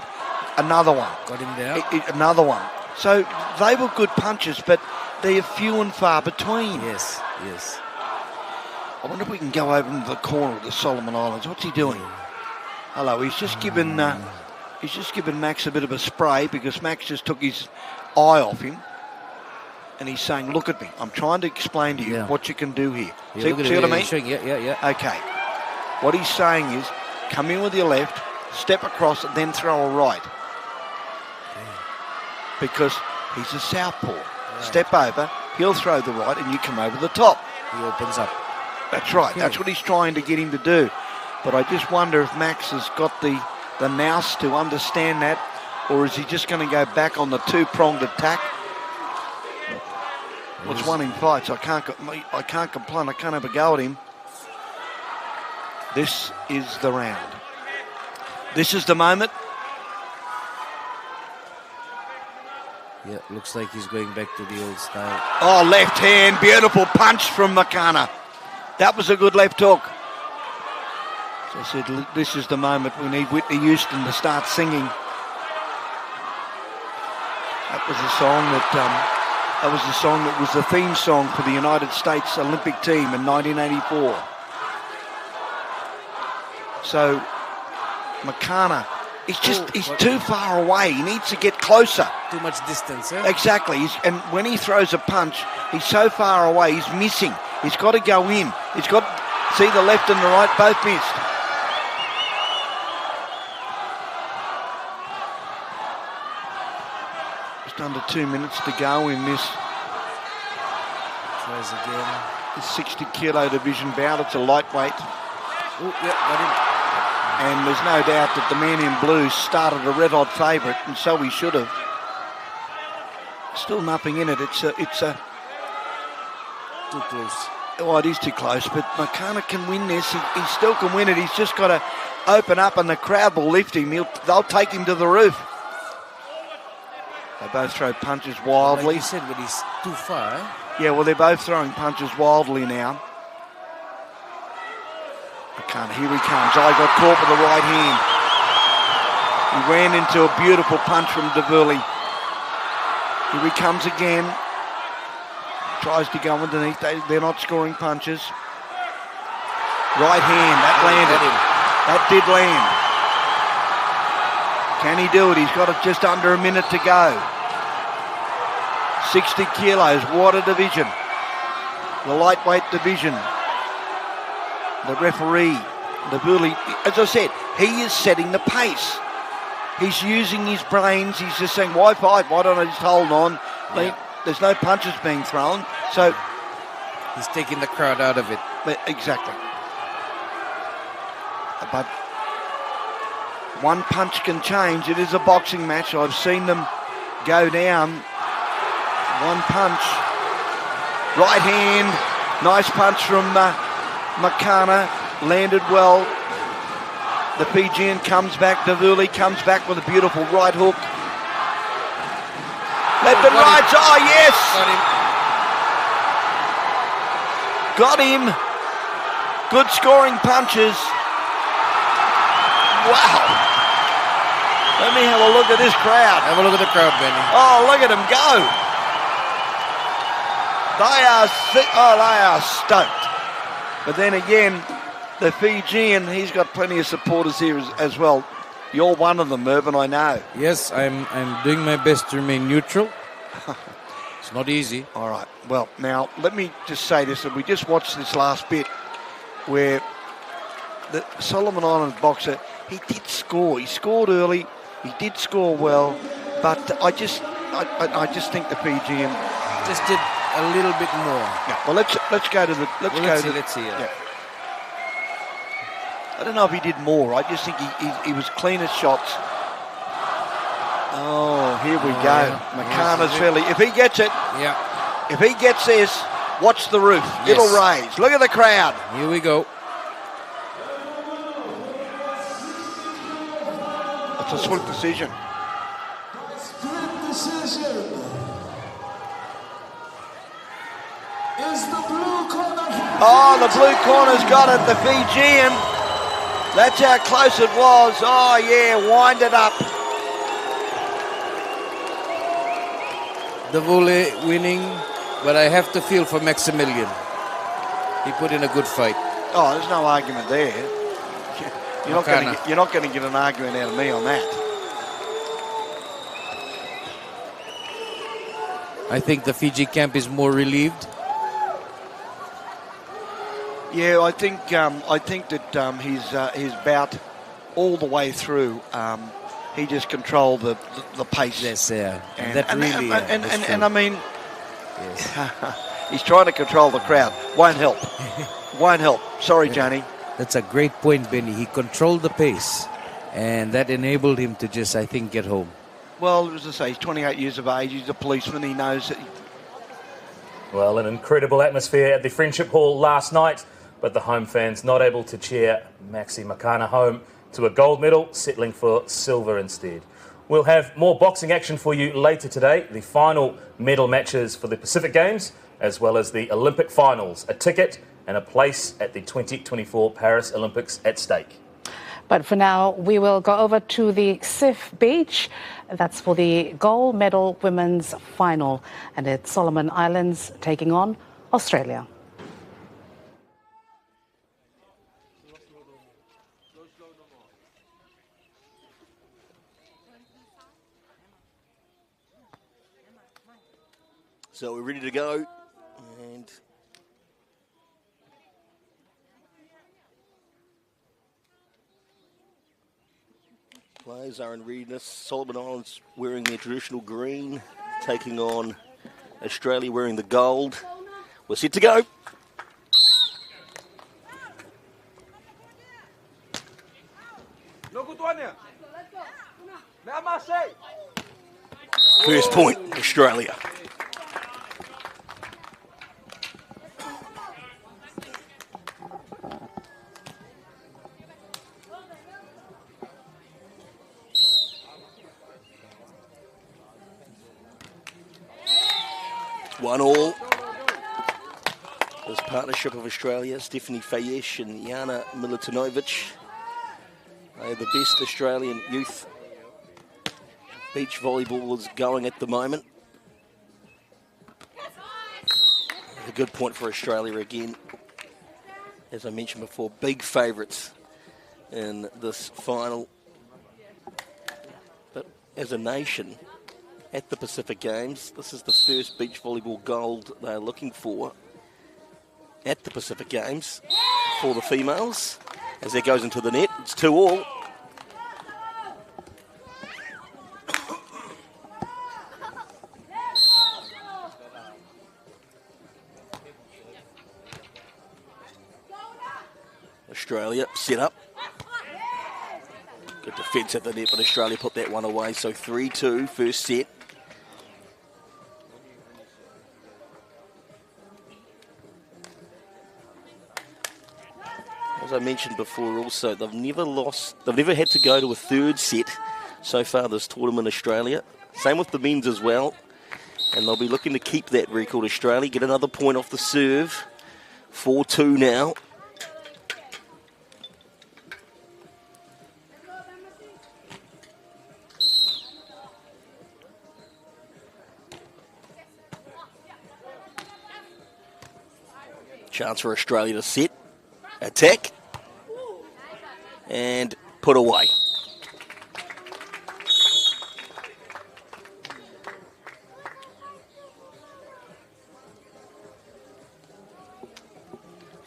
Another one. Got him down. Another one. So they were good punches, but they're few and far between. Yes, yes. I wonder if we can go over into the corner of the Solomon Islands. What's he doing? Hello, he's just given Max a bit of a spray because Max just took his eye off him. And he's saying, look at me. I'm trying to explain to you what you can do here. Yeah, see what I mean? Yeah. Okay. What he's saying is, come in with your left, step across, and then throw a right. Because he's a southpaw. Right. Step over, he'll throw the right, and you come over the top. He opens up. That's right. That's what he's trying to get him to do. But I just wonder if Max has got the nous to understand that, or is he just going to go back on the two-pronged attack? Well, it's one in fights. I can't complain. I can't have a go at him. This is the round. This is the moment. Yeah, looks like he's going back to the old style. Oh, left hand, beautiful punch from Makana. That was a good left hook. As I said, this is the moment we need Whitney Houston to start singing. That was a song that was the theme song for the United States Olympic team in 1984. So Makana, he's too far away. He needs to get closer. Too much distance, eh? Exactly. And when he throws a punch, he's so far away, he's missing. He's got to go in. He's got to see the left and the right both missed. Just under 2 minutes to go in this. Tries again. The 60 kilo division bout. It's a lightweight. Oh, yeah, got him. And there's no doubt that the man in blue started a red-hot favourite, and so he should have. Still nothing in it. It's a too close. Oh, it is too close, but Makana can win this. He still can win it. He's just got to open up, and the crowd will lift him. They'll take him to the roof. They both throw punches wildly. Like you said, but he's too far. Eh? Yeah, well, they're both throwing punches wildly now. Makana, here he comes. Oh, he got caught with the right hand. He ran into a beautiful punch from Davuli. Here he comes again. Tries to go underneath. They're not scoring punches. Right hand, that landed. That did land. Can he do it? He's got just under a minute to go. 60 kilos, what a division. The lightweight division. The referee, Davuli, as I said, he is setting the pace. He's using his brains. He's just saying, why fight? Why don't I just hold on? Yeah. There's no punches being thrown. So he's taking the crowd out of it. Exactly. But one punch can change. It is a boxing match. I've seen them go down. One punch. Right hand. Nice punch from Makana. Landed well. The Fijian comes back. Davuli comes back with a beautiful right hook. Left and right. Oh, yes. Got him. Good scoring punches. Wow. Let me have a look at this crowd. Have a look at the crowd, Benny. Oh, look at them go. They are stoked. But then again, the Fijian, he's got plenty of supporters here as well. You're one of them, Mervyn, I know. Yes, I'm doing my best to remain neutral. It's not easy. All right. Well, now, let me just say this. We just watched this last bit where the Solomon Islands boxer, he did score. He scored early. He did score well. But I just think the Fijian just did a little bit more. Yeah. Well, let's go to the let's see. Yeah. I don't know if he did more. I just think he was clean as shots. Oh, here we go. Yeah. Makana's fairly. If he gets it, yeah. If he gets this, watch the roof. Yes. It'll raise. Look at the crowd. Here we go. It's a split decision. Split decision. Is the blue corner. Oh, the blue corner's got it. The Fijian. That's how close it was. Oh, yeah, wind it up. Davuli winning, but I have to feel for Maximilian. He put in a good fight. Oh, there's no argument there. You're not going to get an argument out of me on that. I think the Fiji camp is more relieved. Yeah, I think that his bout all the way through, he just controlled the pace. Yes, yeah. And I mean, yes. He's trying to control the crowd. Won't help. Won't help. Sorry, Johnny. That's a great point, Benny. He controlled the pace, and that enabled him to just, I think, get home. Well, as I say, he's 28 years of age. He's a policeman. He knows that. Well, an incredible atmosphere at the Friendship Hall last night but the home fans not able to cheer Maxi Makana home to a gold medal, settling for silver instead. We'll have more boxing action for you later today, the final medal matches for the Pacific Games, as well as the Olympic finals, a ticket and a place at the 2024 Paris Olympics at stake. But for now, we will go over to the Sif Beach. That's for the gold medal women's final. And it's Solomon Islands taking on Australia. So we're ready to go. And players are in readiness. Solomon Islands wearing their traditional green, taking on Australia wearing the gold. We're set to go. First point, Australia. One all. This partnership of Australia, Stephanie Fayesh and Jana Milutinovic. They are the best Australian youth beach volleyballers going at the moment. A good point for Australia again. As I mentioned before, big favourites in this final. But as a nation, at the Pacific Games, this is the first beach volleyball gold they're looking for at the Pacific Games for the females. As that goes into the net, it's 2-all. Australia set up. Good defence at the net, but Australia put that one away. So 3-2, first set. As I mentioned before also, they've never had to go to a third set so far this tournament, Australia. Same with the men's as well. And they'll be looking to keep that record, Australia. Get another point off the serve. 4-2 now. Chance for Australia to set, attack, and put away.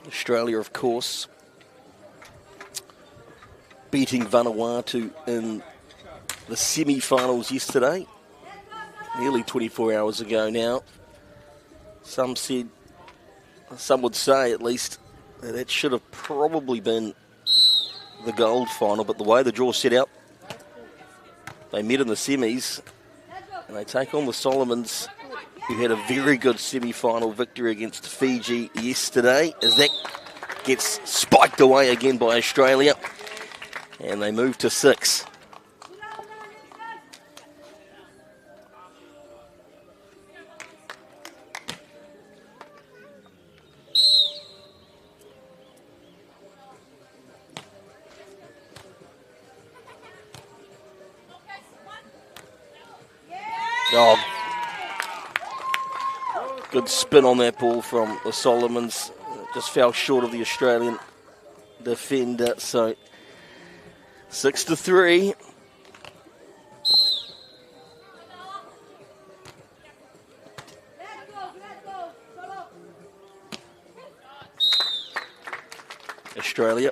Australia, of course, beating Vanuatu in the semi-finals yesterday, nearly 24 hours ago now. Some would say, at least, that it should have probably been the gold final, but the way the draw set out, they met in the semis, and they take on the Solomons, who had a very good semi-final victory against Fiji yesterday, as that gets spiked away again by Australia, and they move to 6. Oh, good spin on that ball from the Solomons. Just fell short of the Australian defender. So 6-3. Australia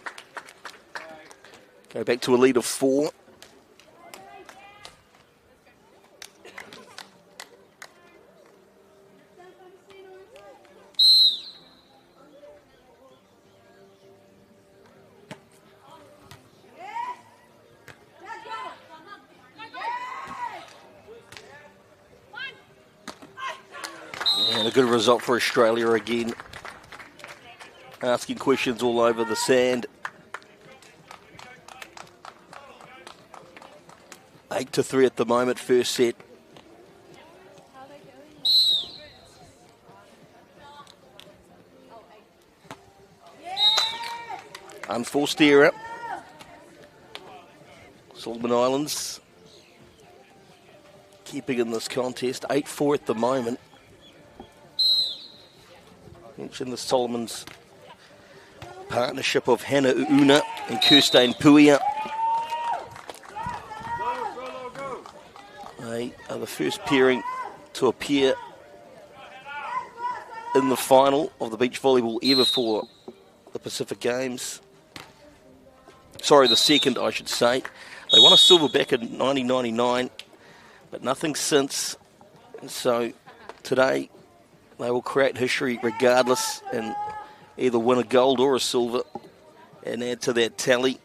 go back to a lead of 4. And a good result for Australia again. asking questions all over the sand. 8-3 at the moment, first set. Unforced error. Solomon Islands keeping in this contest. 8-4 at the moment. Mentioned the Solomons partnership of Hannah Uuna and Kirstein Puia. They are the first pairing to appear in the final of the beach volleyball ever for the Pacific Games. Sorry, the second, I should say. They won a silver back in 1999, but nothing since. And so today they will create history regardless and either win a gold or a silver and add to that tally.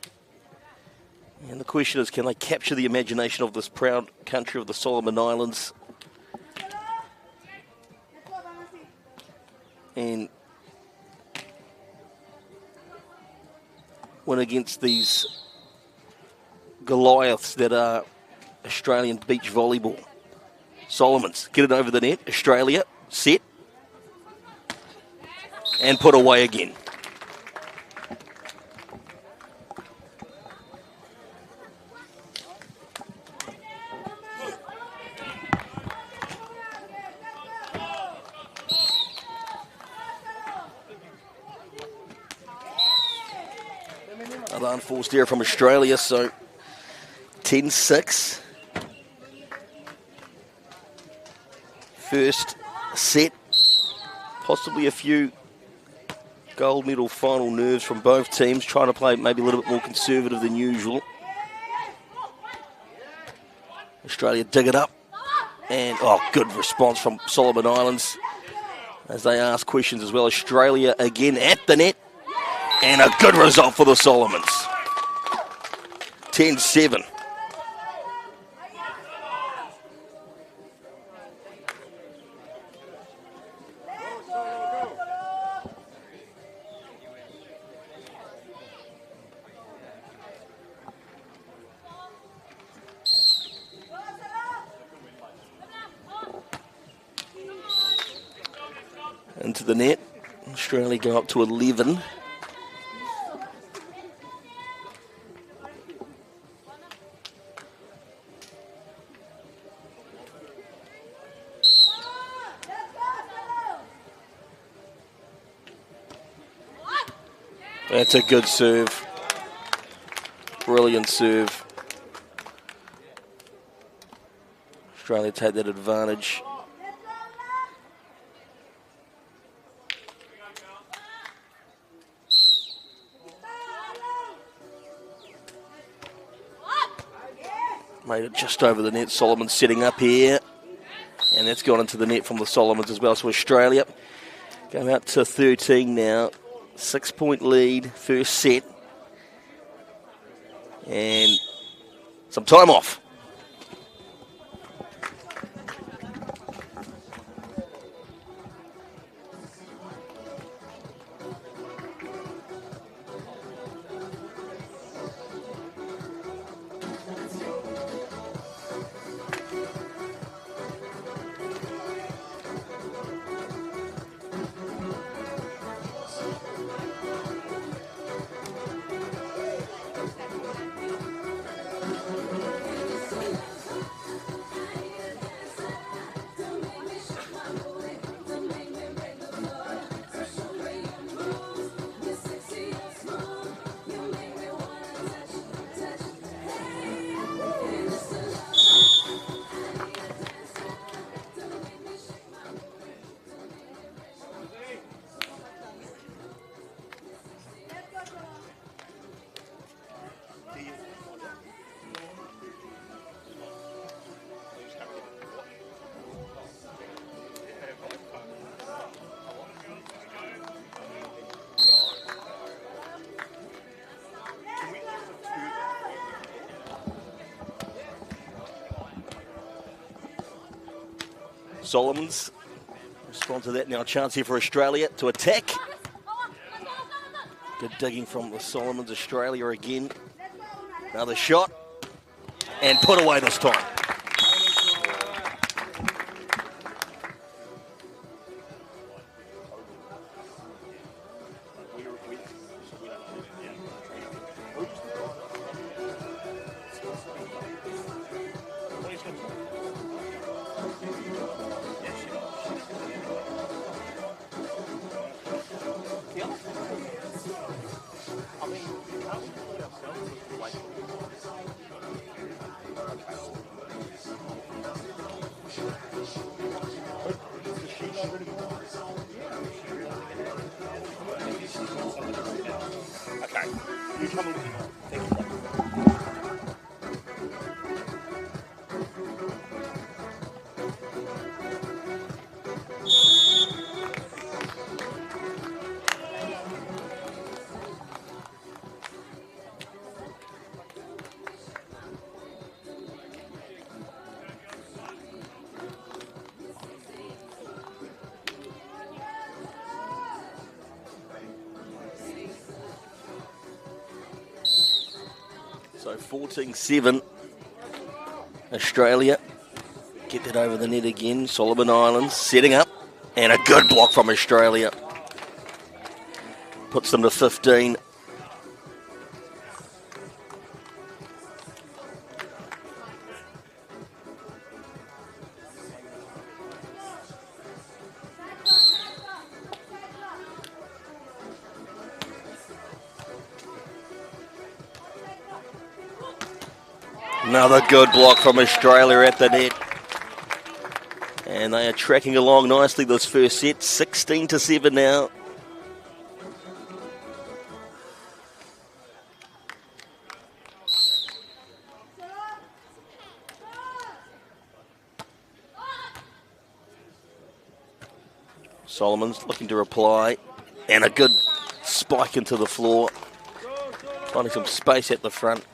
And the question is, can they capture the imagination of this proud country of the Solomon Islands and win against these Goliaths that are Australian beach volleyball? Solomons get it over the net. Australia set and put away again. Another unforced error from Australia, so 10-6. First set, possibly a few gold medal final nerves from both teams, trying to play maybe a little bit more conservative than usual. Australia dig it up, and good response from Solomon Islands as they ask questions as well. Australia again at the net, and a good result for the Solomons. 10-7. Into the net. Australia go up to 11. That's a good serve. Brilliant serve. Australia take that advantage. Made it just over the net. Solomon setting up here. And that's gone into the net from the Solomons as well. So Australia go out to 13 now. 6-point lead, first set. And some time off. Solomons respond to that. Now a chance here for Australia to attack. Good digging from the Solomons. Australia again. Another shot. And put away this time. So 14-7, Australia get it over the net again. Solomon Islands setting up, and a good block from Australia. Puts them to 15. Another good block from Australia at the net. And they are tracking along nicely this first set. 16-7 now. Solomon's looking to reply. And a good spike into the floor. Finding some space at the front.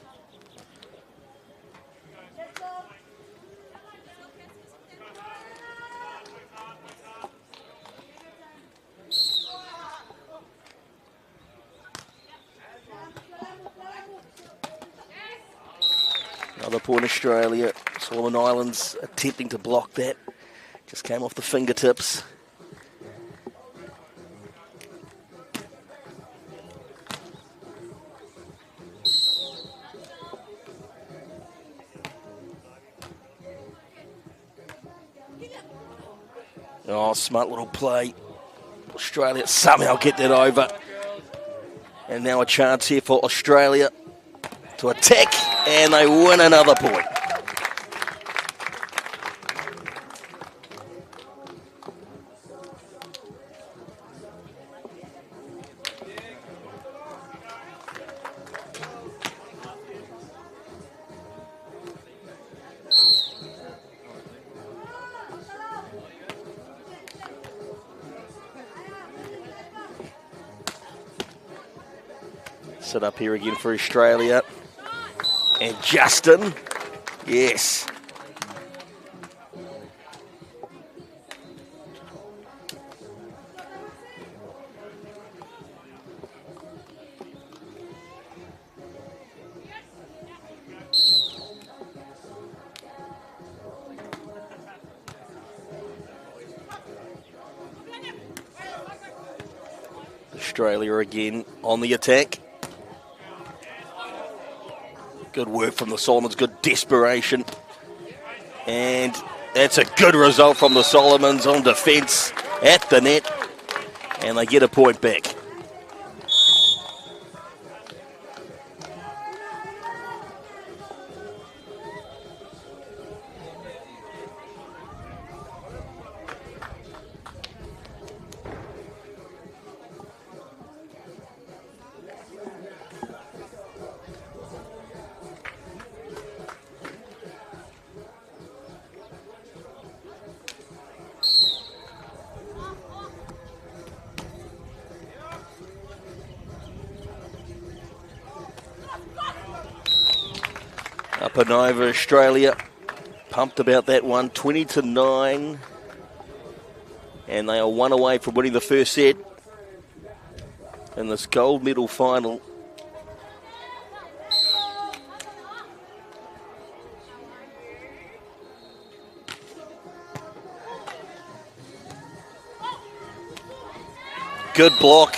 Another point Australia. Solomon Islands attempting to block that. Just came off the fingertips. Oh, smart little play. Australia somehow get that over. And now a chance here for Australia to attack, and they win another point. Set up here again for Australia. And Justin, yes. Australia again on the attack. Good work from the Solomons, good desperation. And that's a good result from the Solomons on defence at the net. And they get a point back. Up and over Australia. Pumped about that one. 20-9. And they are one away from winning the first set. in this gold medal final. Good block.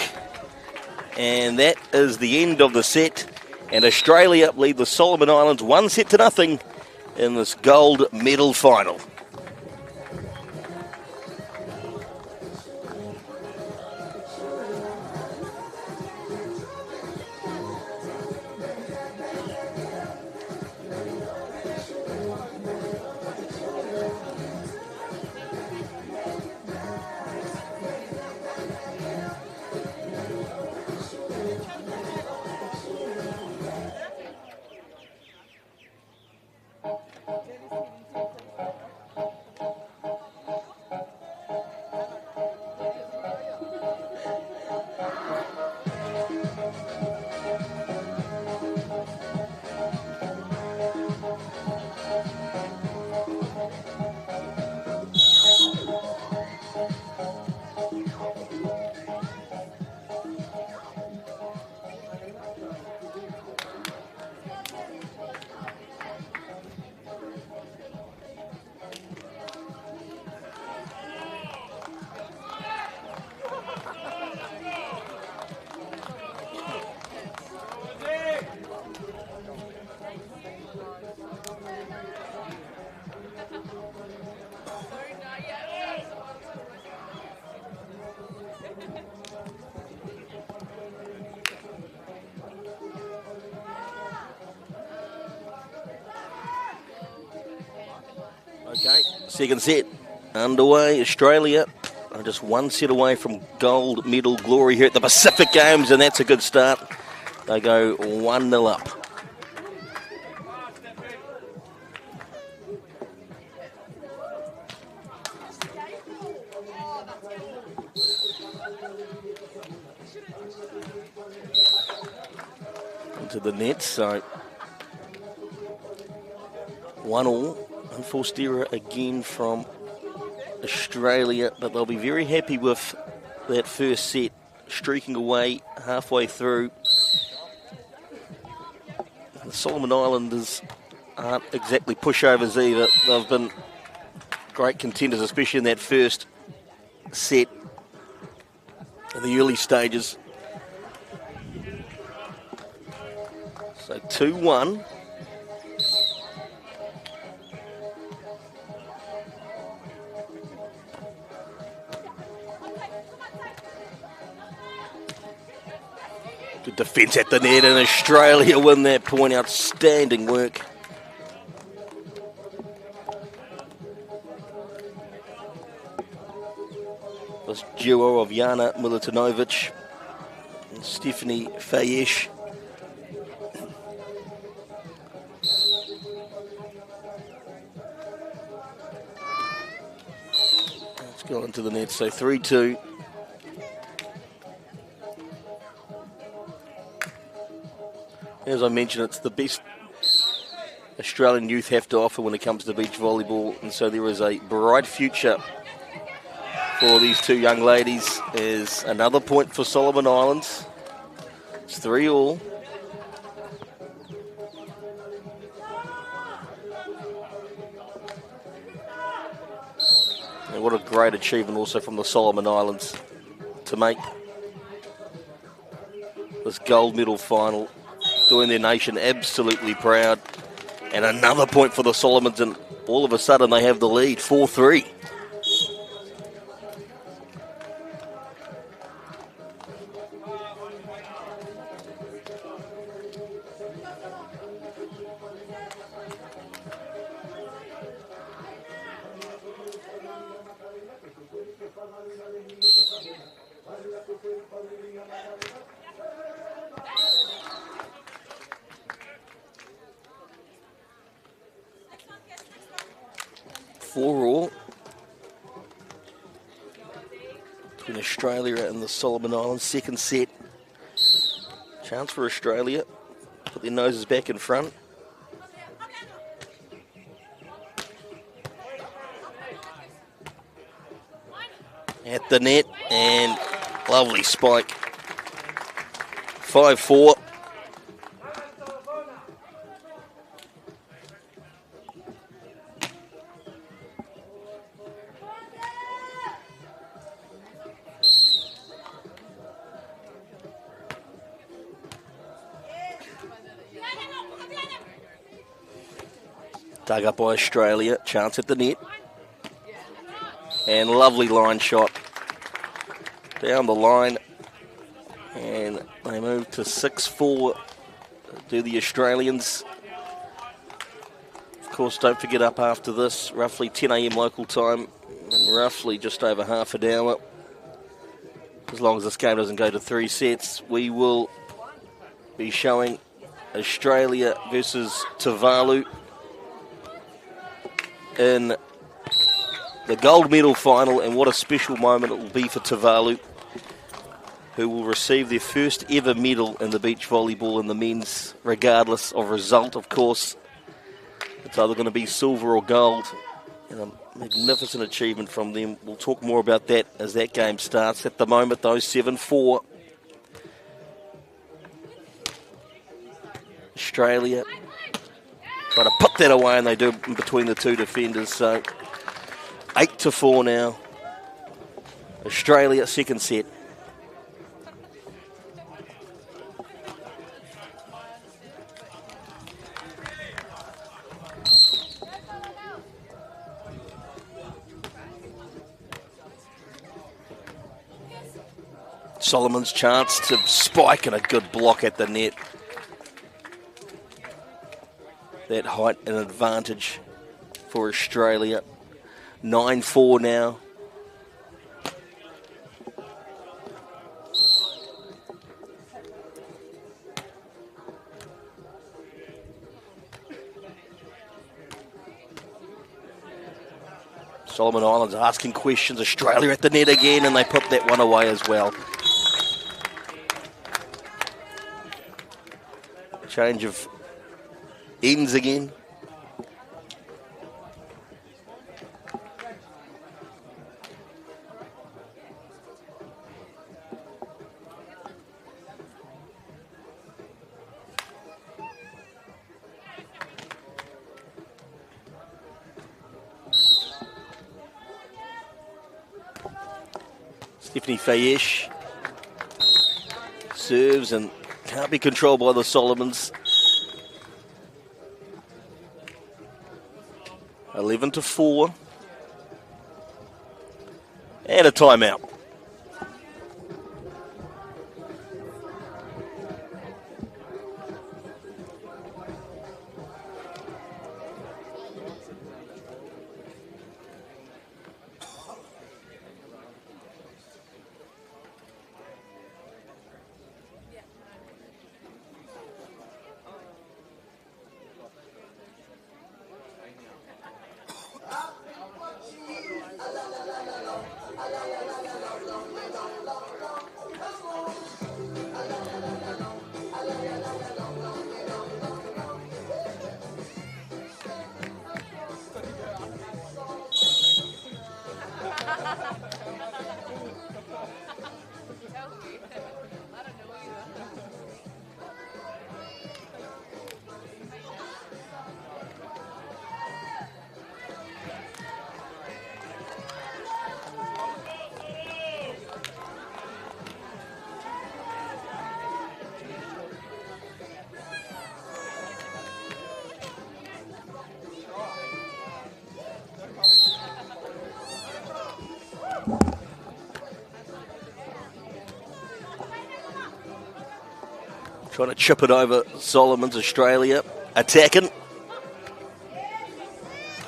And that is the end of the set. And Australia lead the Solomon Islands 1-0 in this gold medal final. Okay, second set underway. Australia are just one set away from gold medal glory here at the Pacific Games, and that's a good start. They go 1-0 up. Into the net, so 1-1. Unforced error again from Australia, but they'll be very happy with that first set, streaking away halfway through. The Solomon Islanders aren't exactly pushovers either. They've been great contenders, especially in that first set in the early stages. So 2-1. Good defence at the net, and Australia win that point. Outstanding work. This duo of Jana Milutinovic and Stephanie Fayesh. Let's go into the net, so 3-2. As I mentioned, it's the best Australian youth have to offer when it comes to beach volleyball, and so there is a bright future for these two young ladies. Is another point for Solomon Islands. It's 3-3. And what a great achievement also from the Solomon Islands to make this gold medal final, doing their nation absolutely proud. And another point for the Solomons, and all of a sudden they have the lead, 4-3. Between Australia and the Solomon Islands. Second set. Chance for Australia. Put their noses back in front. At the net, and lovely spike 5-4. Dug up by Australia. Chance at the net. And lovely line shot. Down the line. And they move to 6-4. Do the Australians. Of course, don't forget up after this, roughly 10 a.m. local time. And roughly just over half an hour. As long as this game doesn't go to 3 sets, we will be showing Australia versus Tuvalu in the gold medal final, and what a special moment it will be for Tuvalu, who will receive their first ever medal in the beach volleyball in the men's, regardless of result, of course. It's either going to be silver or gold, and a magnificent achievement from them. We'll talk more about that as that game starts. At the moment, though, 7-4. Australia try to put that away, and they do in between the two defenders. So 8-4 now. Australia, second set. Solomon's chance to spike, and a good block at the net. That height an advantage for Australia. 9-4 now. Solomon Islands asking questions. Australia at the net again, and they put that one away as well. Change of ends again. Stephanie Fayesh serves and can't be controlled by the Solomons. 11-4. And a timeout. Trying to chip it over Solomon's. Australia attacking.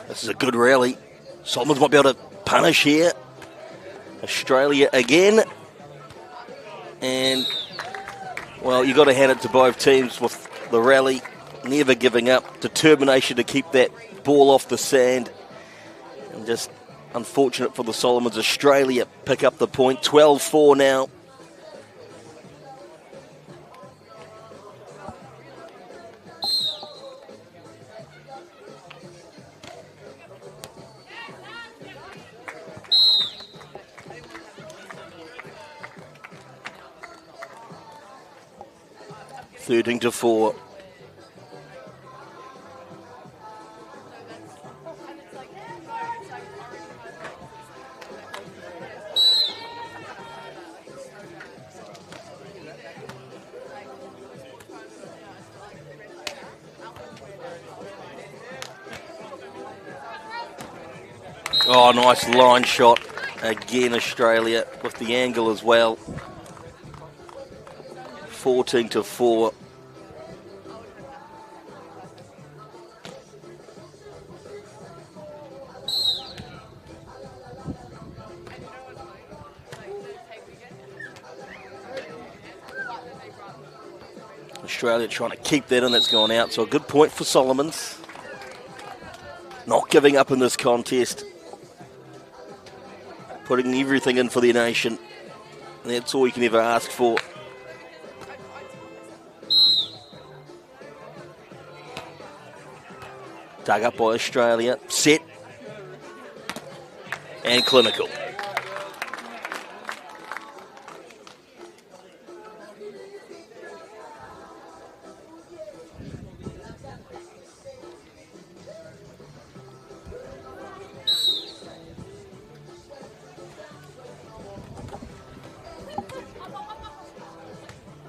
This is a good rally. Solomons might be able to punish here. Australia again. And, well, you've got to hand it to both teams with the rally. Never giving up. Determination to keep that ball off the sand. And just unfortunate for the Solomons. Australia pick up the point. 12-4 now. 13-4. Oh, nice line shot. Again, Australia with the angle as well. 14-4. Australia trying to keep that in, that's gone out. So a good point for Solomons. Not giving up in this contest. Putting everything in for their nation. And that's all you can ever ask for. Dug up by Australia. Set. And clinical.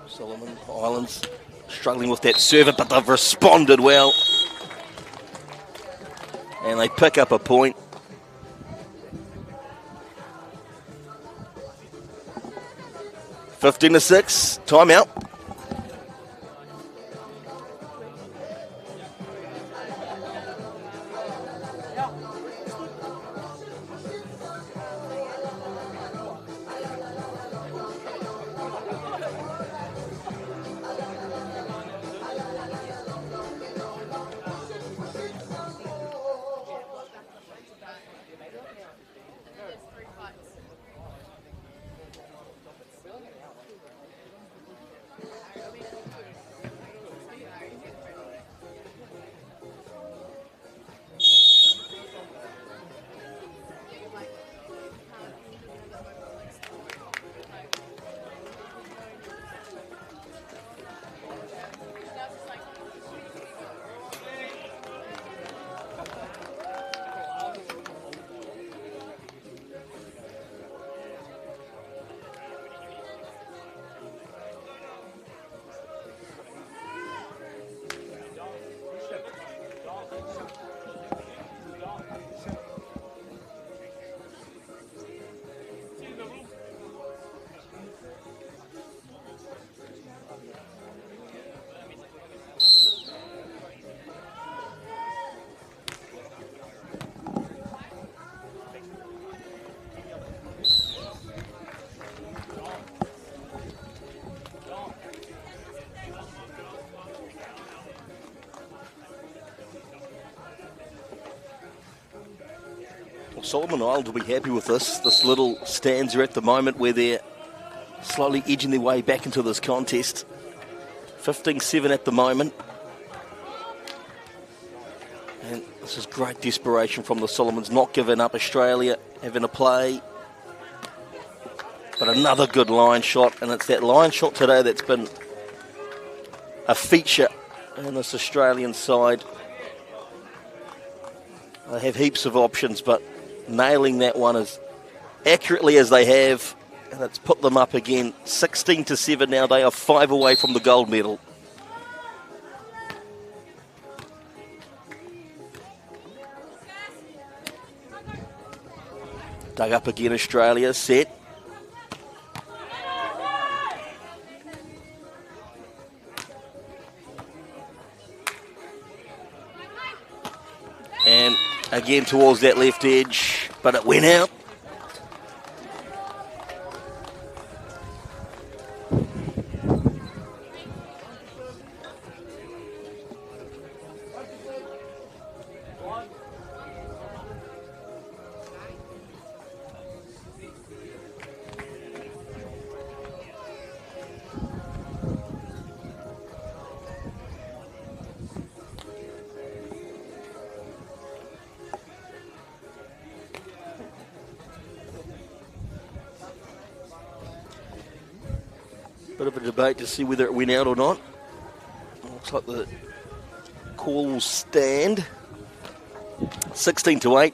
Solomon Islands struggling with that serve, but they've responded well. And they pick up a point. (15-6), timeout. Solomon Islands will be happy with this little stanza at the moment where they're slowly edging their way back into this contest. 15-7 at the moment. And this is great desperation from the Solomons, not giving up. Australia having a play. But another good line shot, and it's that line shot today that's been a feature in this Australian side. They have heaps of options, but nailing that one as accurately as they have, and it's put them up again. 16-7 now. They are 5 away from the gold medal. Dug up again, Australia. Set. And again towards that left edge, but it went out. Bit of a debate to see whether it went out or not. Looks like the call will stand. 16-8.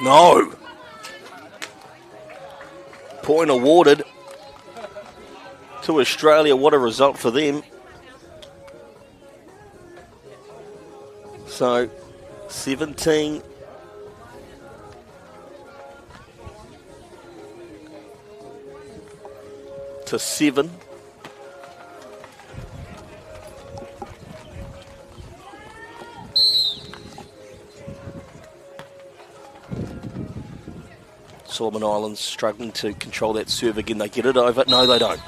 No. Point awarded to Australia. What a result for them. So 17 to 7. Solomon Islands struggling to control that serve again. They get it over. No, they don't.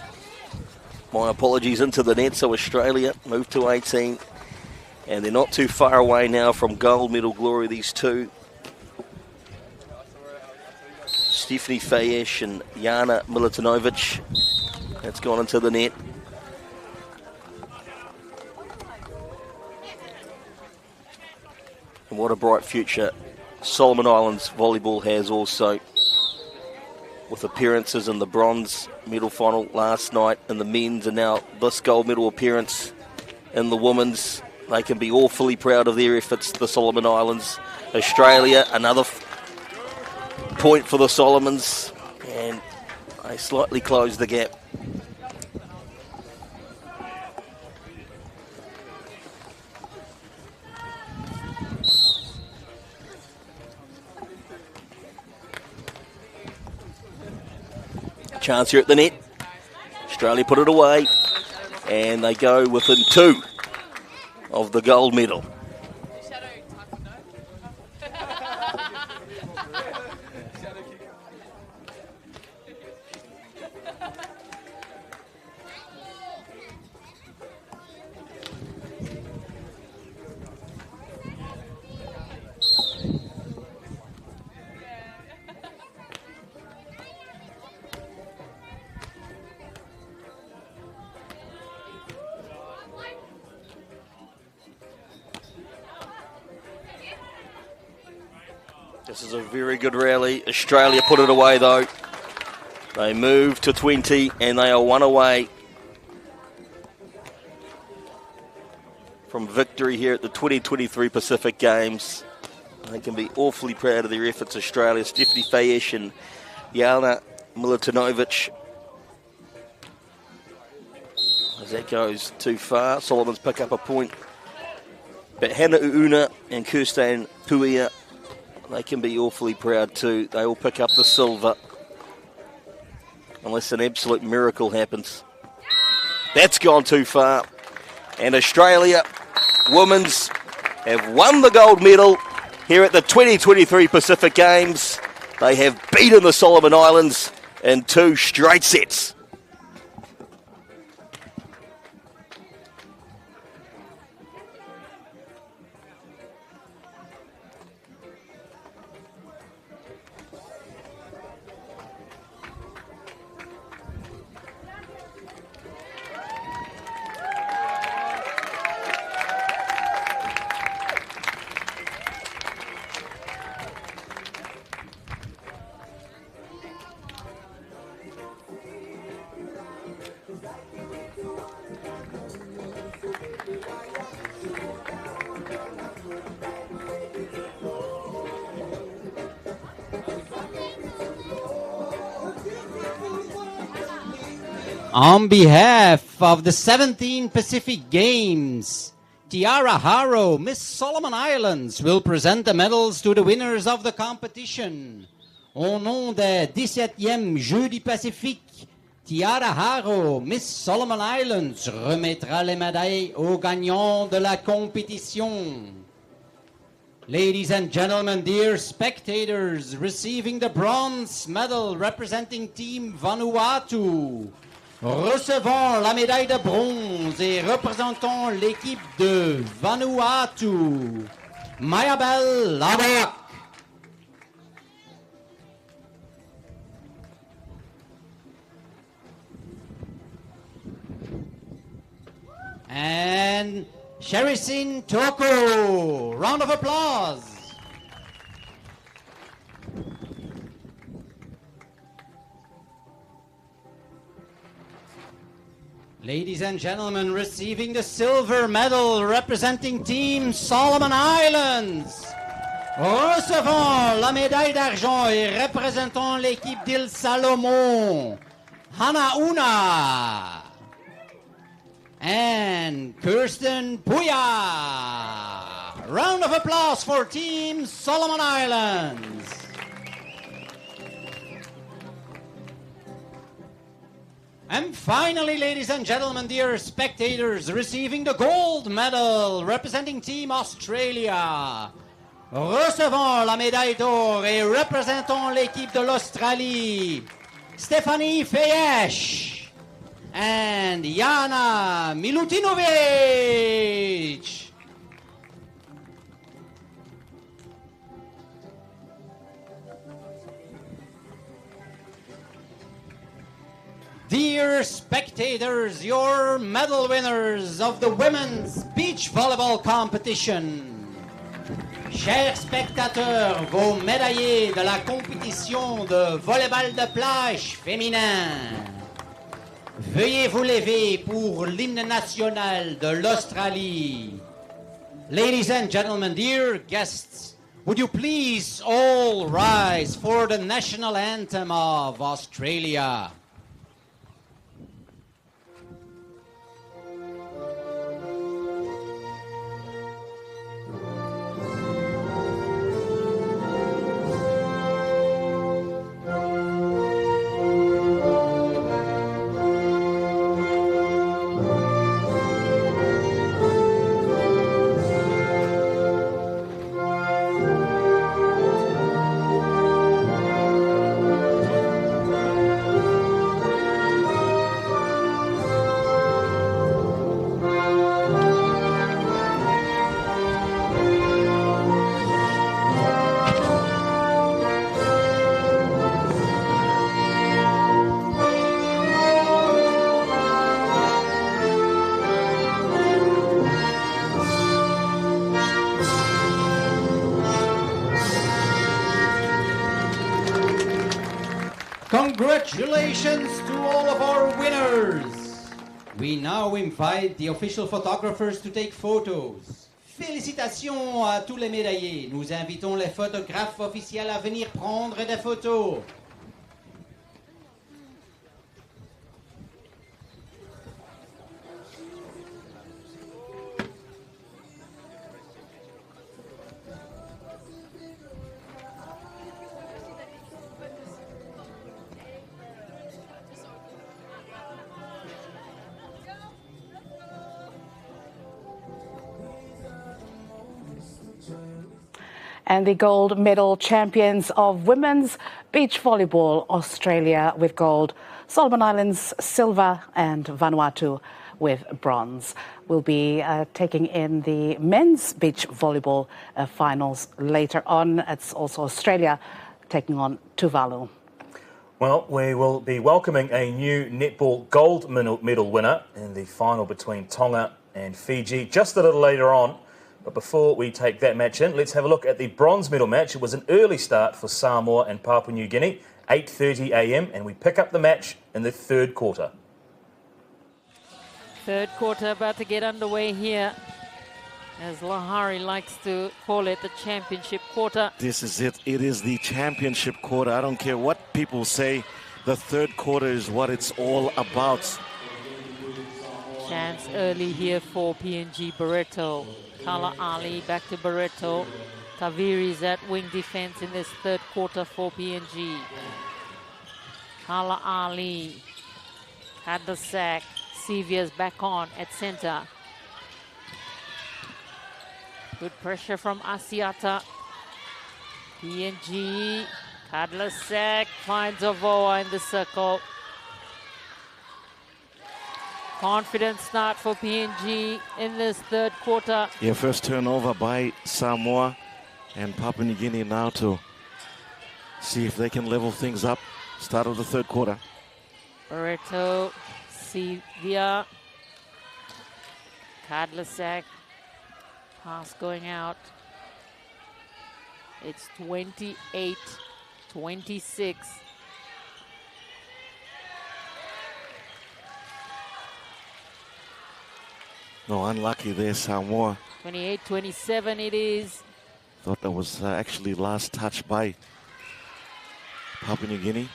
My apologies, into the net. So Australia move to 18. And they're not too far away now from gold medal glory, these two. Stephanie Fayesh and Jana Milutinovic. That's gone into the net. And what a bright future Solomon Islands volleyball has also, with appearances in the bronze medal final last night in the men's, and now this gold medal appearance in the women's. They can be awfully proud of their efforts, the Solomon Islands. Australia, another point for the Solomons, and they slightly close the gap. Chance here at the net. Australia put it away, and they go within 2 of the gold medal. This is a very good rally. Australia put it away though. They move to 20 and they are 1 away from victory here at the 2023 Pacific Games. They can be awfully proud of their efforts, Australia. Stephanie Fayesh and Jana Milutinovic. As that goes too far, Solomons pick up a point. But Hannah Uuna and Kirsten Puia, they can be awfully proud too. They all pick up the silver. Unless an absolute miracle happens. That's gone too far. And Australia women's have won the gold medal here at the 2023 Pacific Games. They have beaten the Solomon Islands in 2 straight sets. On behalf of the 17 Pacific Games, Tiara Haro, Miss Solomon Islands, will present the medals to the winners of the competition. Au nom des 17e Jeux du Pacifique, Tiara Haro, Miss Solomon Islands, remettra les médailles aux gagnants de la compétition. Ladies and gentlemen, dear spectators, receiving the bronze medal representing Team Vanuatu. Recevons la médaille de bronze et représentons l'équipe de Vanuatu, Mayabel Labak. And Sherisin Toko. Round of applause. Ladies and gentlemen, receiving the silver medal representing Team Solomon Islands. Recevant la médaille d'argent et représentant l'équipe d'Île Salomon, Honiara and Kirsten Puya. Round of applause for Team Solomon Islands. And finally, ladies and gentlemen, dear spectators, receiving the gold medal representing Team Australia. Recevant la médaille d'or et représentant l'équipe de l'Australie, Stephanie Feyesh and Jana Milutinovic. Dear spectators, your medal winners of the women's beach volleyball competition. Chers spectateurs, vos médaillés de la compétition de volleyball de plage féminin. Veuillez vous lever pour l'hymne national de l'Australie. Ladies and gentlemen, dear guests, would you please all rise for the national anthem of Australia? Congratulations to all of our winners. We now invite the official photographers to take photos. Félicitations à tous les médaillés. Nous invitons les photographes officiels à venir prendre des photos. And the gold medal champions of women's beach volleyball, Australia with gold, Solomon Islands silver, and Vanuatu with bronze. Will be taking in the men's beach volleyball finals later on. It's also Australia taking on Tuvalu. Well, we will be welcoming a new netball gold medal winner in the final between Tonga and Fiji just a little later on. But before we take that match in, let's have a look at the bronze medal match. It was an early start for Samoa and Papua New Guinea, 8:30 a.m, and we pick up the match in the third quarter. Third quarter about to get underway here, as Lahari likes to call it, the championship quarter. This is it. It is the championship quarter. I don't care what people say. The third quarter is what it's all about. Chance early here for PNG Barreto. Kala Ali back to Barreto. Taviri's at wing defense in this third quarter for PNG. Kala Ali had the sack. Sevia's back on at center. Good pressure from Asiata. PNG. Kadlasak finds Avoa in the circle. Confident start for PNG in this third quarter. Yeah, first turnover by Samoa, and Papua New Guinea now to see if they can level things up. Start of the third quarter. Barreto, Sevia, Kadlasak, pass going out. It's 28-26. No, unlucky there, Samoa. 28-27 it is. Thought that was actually last touch by Papua New Guinea.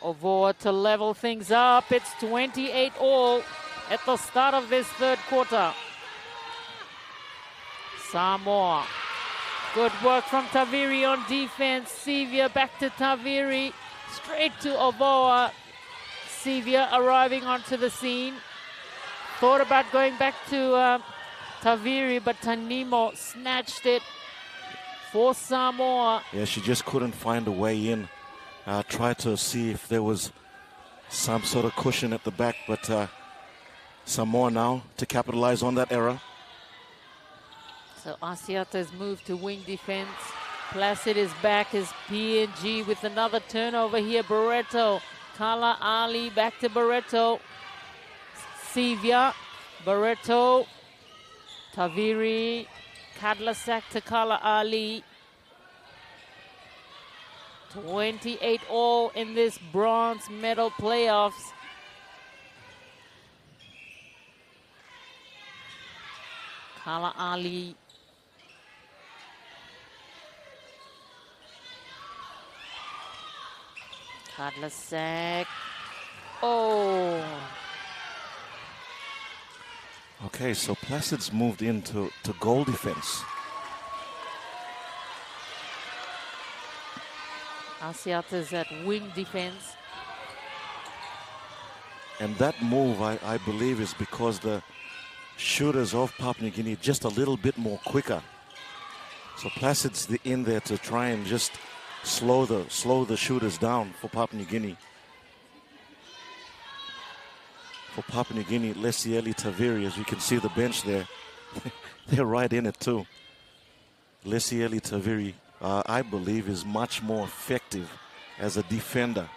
Ovoa to level things up. It's 28-all at the start of this third quarter. Samoa. Good work from Taviri on defense. Sevia back to Taviri. Straight to Ovoa. Sevia arriving onto the scene. Thought about going back to Taviri, but Tanimo snatched it for Samoa. Yeah, she just couldn't find a way in. Tried to see if there was some sort of cushion at the back, but Samoa now to capitalize on that error. So Asiata's moved to wing defense. Placid is back as PNG with another turnover here. Barreto, Kala Ali back to Barreto. Sevia, Barreto, Taviri, Kadlasak to Kala Ali. 28-all in this bronze medal playoffs. Kala Ali. Kadlasak. Oh. Okay, so Placid's moved into goal defense. Asiata's at wing defense. And that move, I believe, is because the shooters of Papua New Guinea just a little bit more quicker. So Placid's in there to try and just slow the shooters down for Papua New Guinea. For Papua New Guinea, Lesieli Taviri, as you can see the bench there, they're right in it too. Lesieli Taviri, I believe, is much more effective as a defender.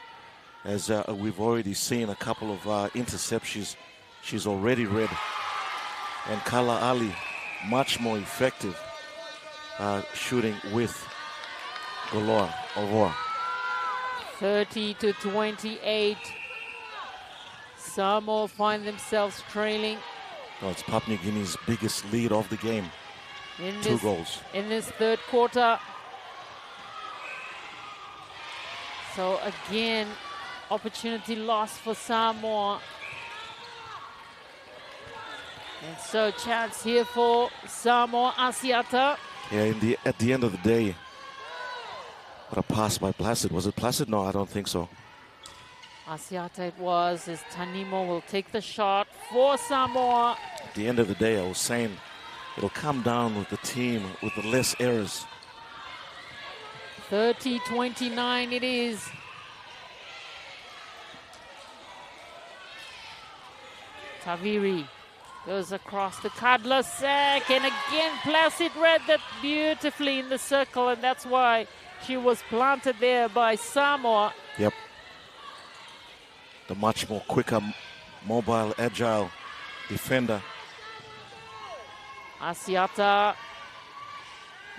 As we've already seen a couple of interceptions she's already read. And Kala Ali, much more effective shooting with Goloa Ovoa. 30-28. Samoa find themselves trailing. Oh, it's Papua New Guinea's biggest lead of the game. Two goals. In this third quarter. So again, opportunity lost for Samoa. And so chance here for Samoa. Asiata. Yeah, at the end of the day, what a pass by Placid. Was it Placid? No, I don't think so. Asiata it was, as Tanimo will take the shot for Samoa. At the end of the day, I was saying it'll come down with the team with the less errors. 30-29 it is. Taviri goes across to Kadlasak, and again Placid read that beautifully in the circle, and that's why she was planted there by Samoa. Yep. The much more quicker, mobile, agile defender. Asiata.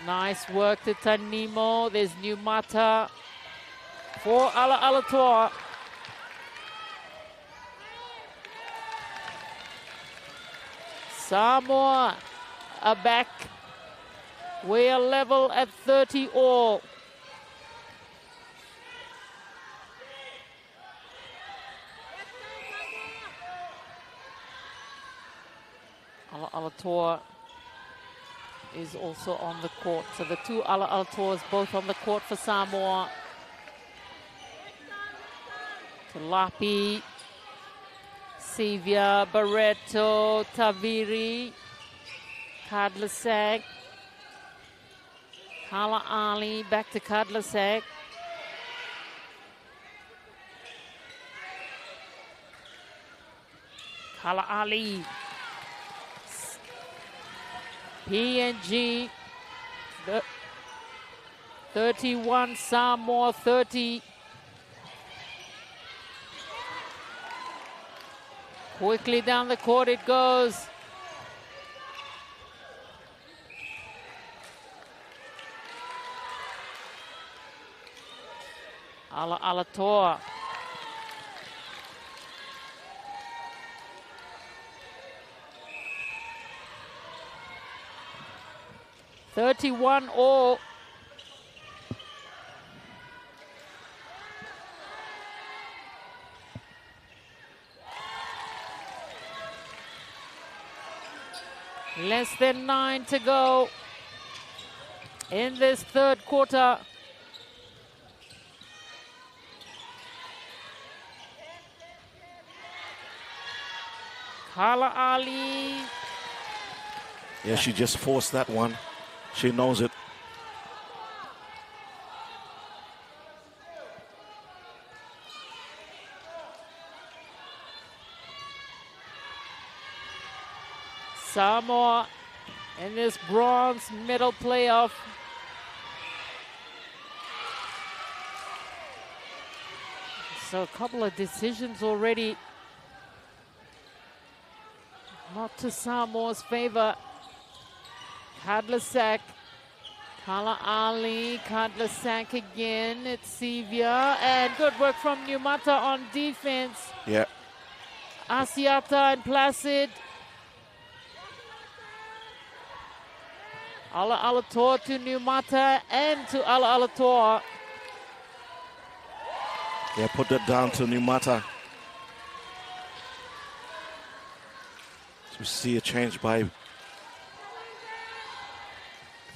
Nice work to Tanimo. There's Numata for Ala Alatoa. Samoa are back. We are level at 30-all. Ala Alatoa is also on the court. So the two Ala Alatoas both on the court for Samoa. Tulapi, Sevia, Barreto, Taviri, Kadlasak, Kala Ali, back to Kadlasak. Kala Ali. PNG 31, Samoa 30. Quickly down the court it goes. Ala Alatoa. 31 all. Less than 9 to go in this third quarter. Carla Ali. Yeah, she just forced that one. She knows it. Samoa in this bronze medal playoff. So a couple of decisions already. Not to Samoa's favor. Kadlasak, Kala Ali, Kadlasak again. It's Sevia, and good work from Numata on defense. Yeah. Asiata and Placid. Ala Alator to Numata and to Ala Alator. Yeah, put that down to Numata. So we see a change by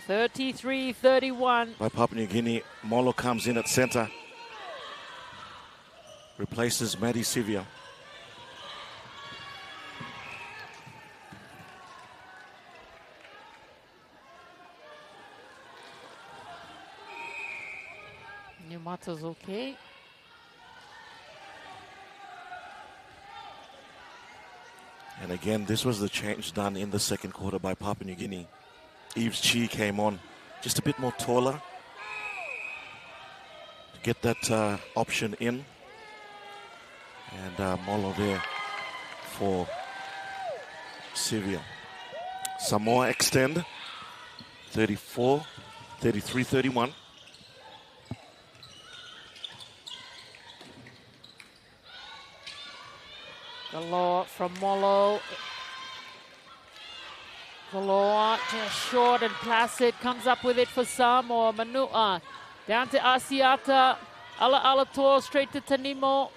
33-31. By Papua New Guinea. Molo comes in at center. Replaces Maddie Sevia. Numata's okay. And again, this was the change done in the second quarter by Papua New Guinea. Eves Chi came on just a bit more taller to get that option in. And Molo there for Sevia. Samoa extend 33-31. Galore from Molo. Galore just short and Placid comes up with it for Samoa. Manua down to Asiata. Ala Alator straight to Tanimo.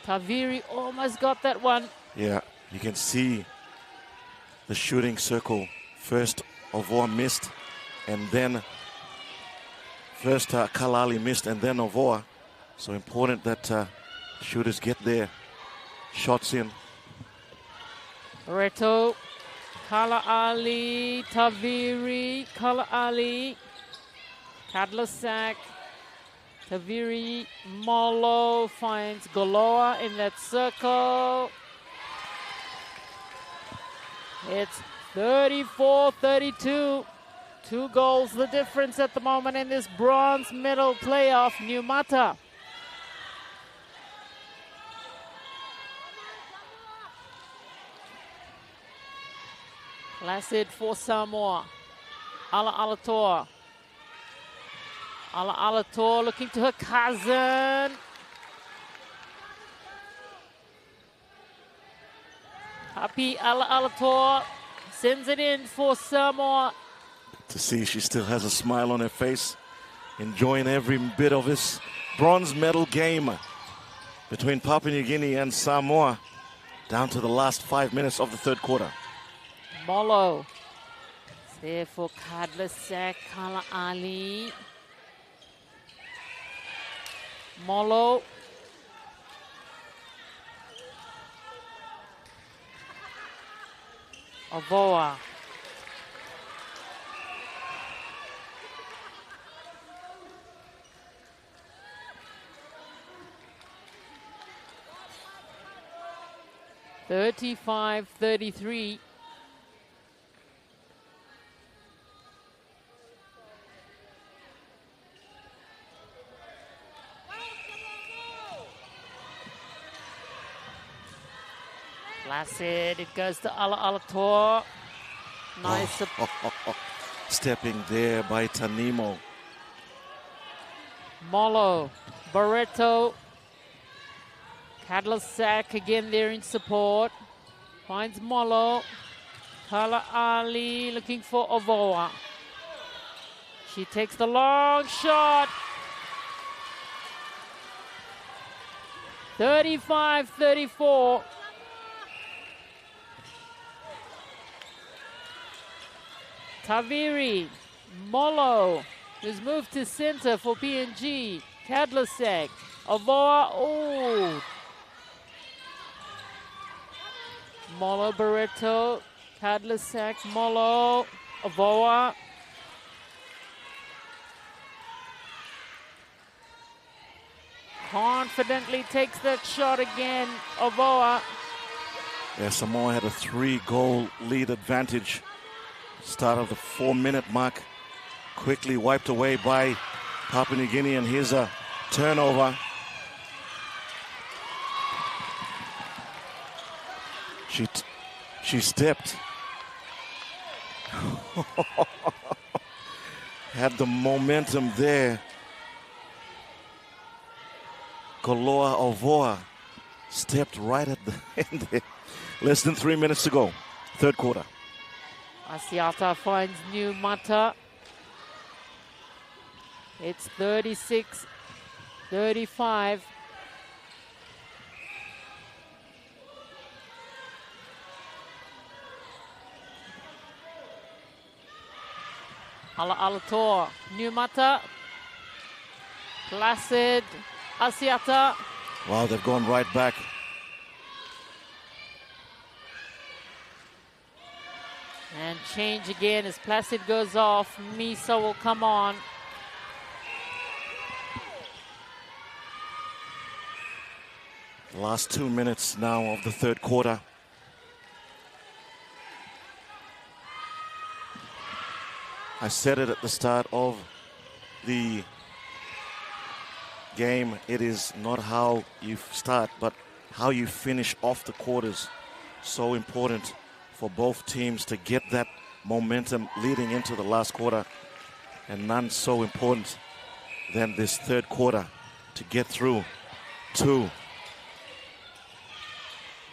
Taviri almost got that one. Yeah, you can see the shooting circle. First Ovoa missed, and then first Kalali missed, and then Ovoa. So important that shooters get their shots in. Reto, Kala Ali, Taviri, Kala Ali, Kadlasak, Taviri, Molo finds Goloa in that circle. It's 34-32. 2 goals the difference at the moment in this bronze medal playoff. Numata. Placid for Samoa. Ala Alator. Ala Alator looking to her cousin. Happy Ala Alator sends it in for Samoa. To see she still has a smile on her face, enjoying every bit of this bronze medal game between Papua New Guinea and Samoa, down to the last 5 minutes of the third quarter. Molo. It's there for Kadlasak, Kala Ali. Molo. Avoa. (35-33). Placid, it goes to Ala Alator. Nice. Stepping there by Tanimo. Molo, Barreto. Kadlasak again there in support. Finds Molo. Kala Ali looking for Ovoa. She takes the long shot. 35-34. Taviri, Molo, who's moved to center for PNG. Kadlasek, Ovoa, oh. Molo Barreto, Kadlasek, Molo, Ovoa. Confidently takes that shot again, Ovoa. Yeah, Samoa had a 3-goal lead advantage. Start of the 4-minute mark. Quickly wiped away by Papua New Guinea, and here's a turnover. She stepped. Had the momentum there. Koloa Ovoa stepped right at the end there. Less than 3 minutes to go. Third quarter. Asiata finds New Mata. It's 36-35. Alator, New Mata. Placid, Asiata. Wow, they've gone right back. And change again as Placid goes off. Misa will come on. Last 2 minutes now of the third quarter. I said it at the start of the game. It is not how you start, but how you finish off the quarters. So important for both teams to get that momentum leading into the last quarter. And none so important than this third quarter to get through to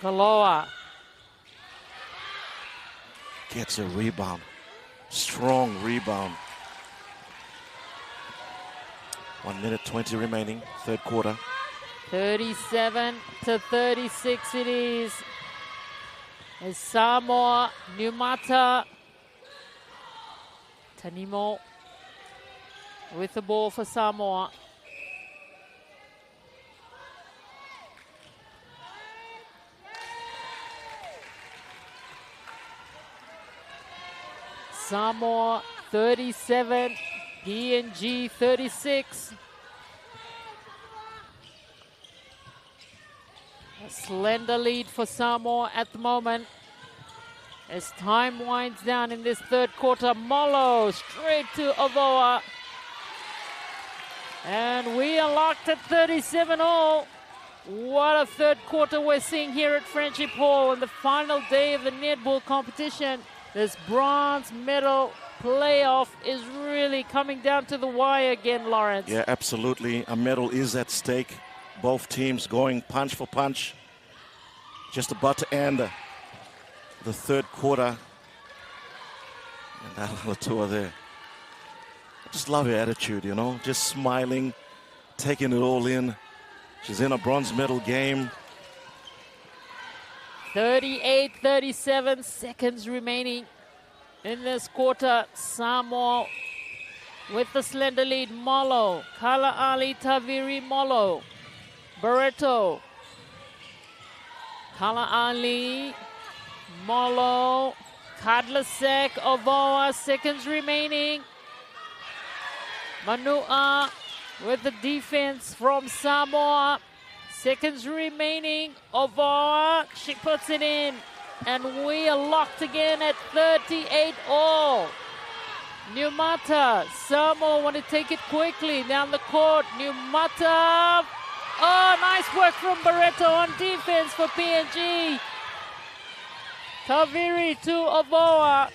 Kaloa gets a rebound. Strong rebound. 1 minute 20 remaining, third quarter. 37-36 it is. As Samoa, Numata, Tanimo with the ball for Samoa. Samoa 37, PNG 36. A slender lead for Samoa at the moment. As time winds down in this third quarter, Molo straight to Ovoa. And we are locked at 37-all. What a third quarter we're seeing here at Friendship Hall on the final day of the netball competition. This bronze medal playoff is really coming down to the wire again, Lawrence. Yeah, absolutely. A medal is at stake. Both teams going punch for punch. Just about to end the third quarter. And that little tour there. I just love her attitude, you know, just smiling, taking it all in. She's in a bronze medal game. 38-37 seconds remaining in this quarter. Samoa with the slender lead. Molo, Kala Ali, Taviri, Molo, Barreto, Kala Ali, Molo, Kadlasek, Ovoa, seconds remaining. Manua with the defense from Samoa. Seconds remaining. Ovoa, she puts it in. And we are locked again at 38-all. Numata, Samoa want to take it quickly down the court. Numata. Oh, nice work from Barreto on defense for PNG. Taviri to Ovoa.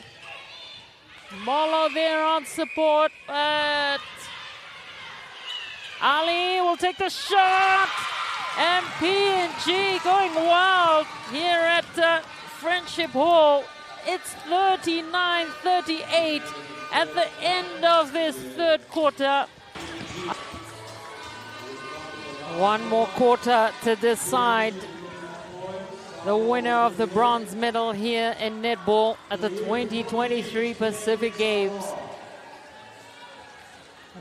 Molo there on support, but Ali will take the shot. And PNG going wild here at Friendship Hall. It's 39-38 at the end of this third quarter. One more quarter to decide the winner of the bronze medal here in netball at the 2023 Pacific Games.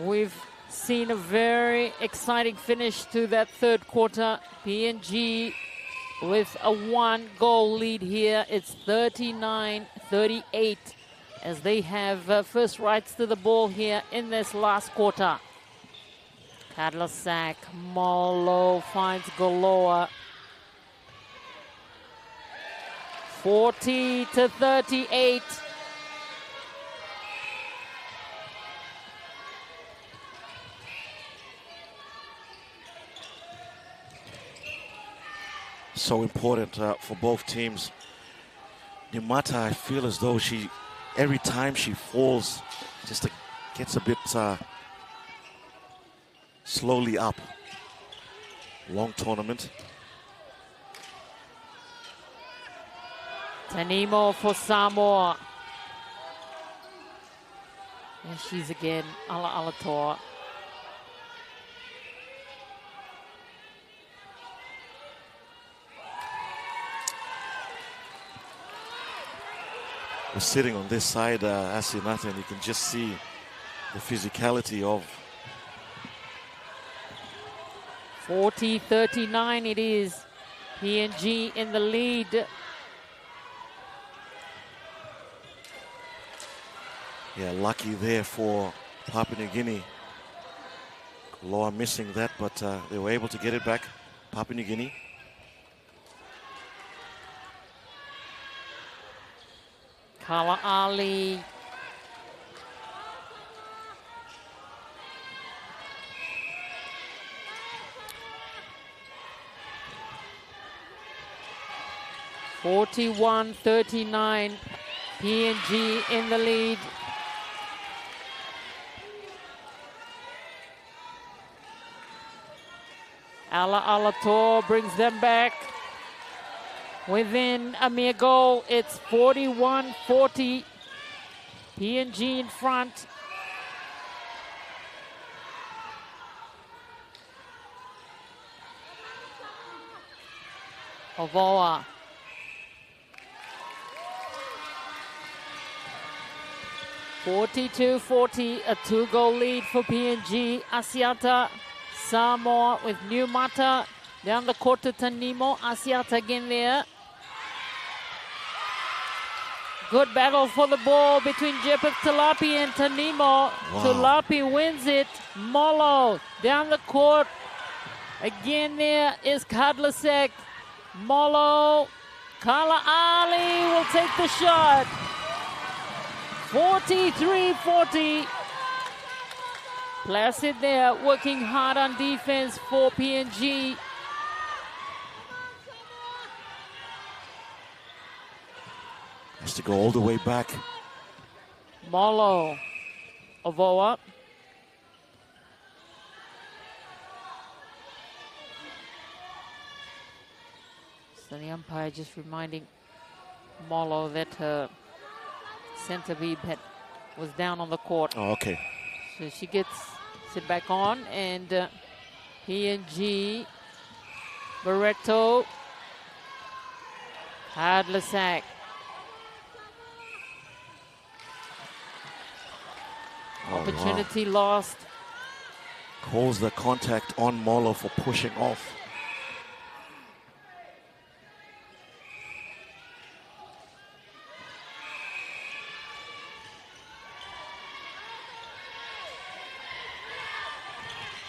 We've seen a very exciting finish to that third quarter. PNG with a 1-goal lead here. It's 39-38 as they have first rights to the ball here in this last quarter. Kadlasak, Molo finds Goloa. 40-38. So important for both teams. Numata, I feel as though every time she falls, just gets a bit slowly up. Long tournament. Tanimo for Samoa. And she's again Ala Alatoa. We're sitting on this side, Asinata, and you can just see the physicality of 40-39 it is. PNG in the lead. Yeah, lucky there for Papua New Guinea. Loa missing that, but they were able to get it back. Papua New Guinea. Kala Ali. (41-39), PNG in the lead. Ala Alator brings them back within a mere goal. It's 41-40. PNG in front. Ovoa. (42-40), a 2-goal lead for PNG. Asiata, Samoa with Numata. Down the court to Tanimo. Asiata again there. Good battle for the ball between Jepeth Talapi and Tanimo. Wow. Talapi wins it. Molo down the court. Again there is Kadlasek. Molo. Kala Ali will take the shot. 43-40. Placid there working hard on defense for PNG. Has to go all the way back. Molo. Ovoa. So the umpire just reminding Molo that her center beam was down on the court. Oh, okay. So she gets sit back on, and PNG, Barreto, Hadlasak. Opportunity lost. Calls the contact on Molo for pushing off.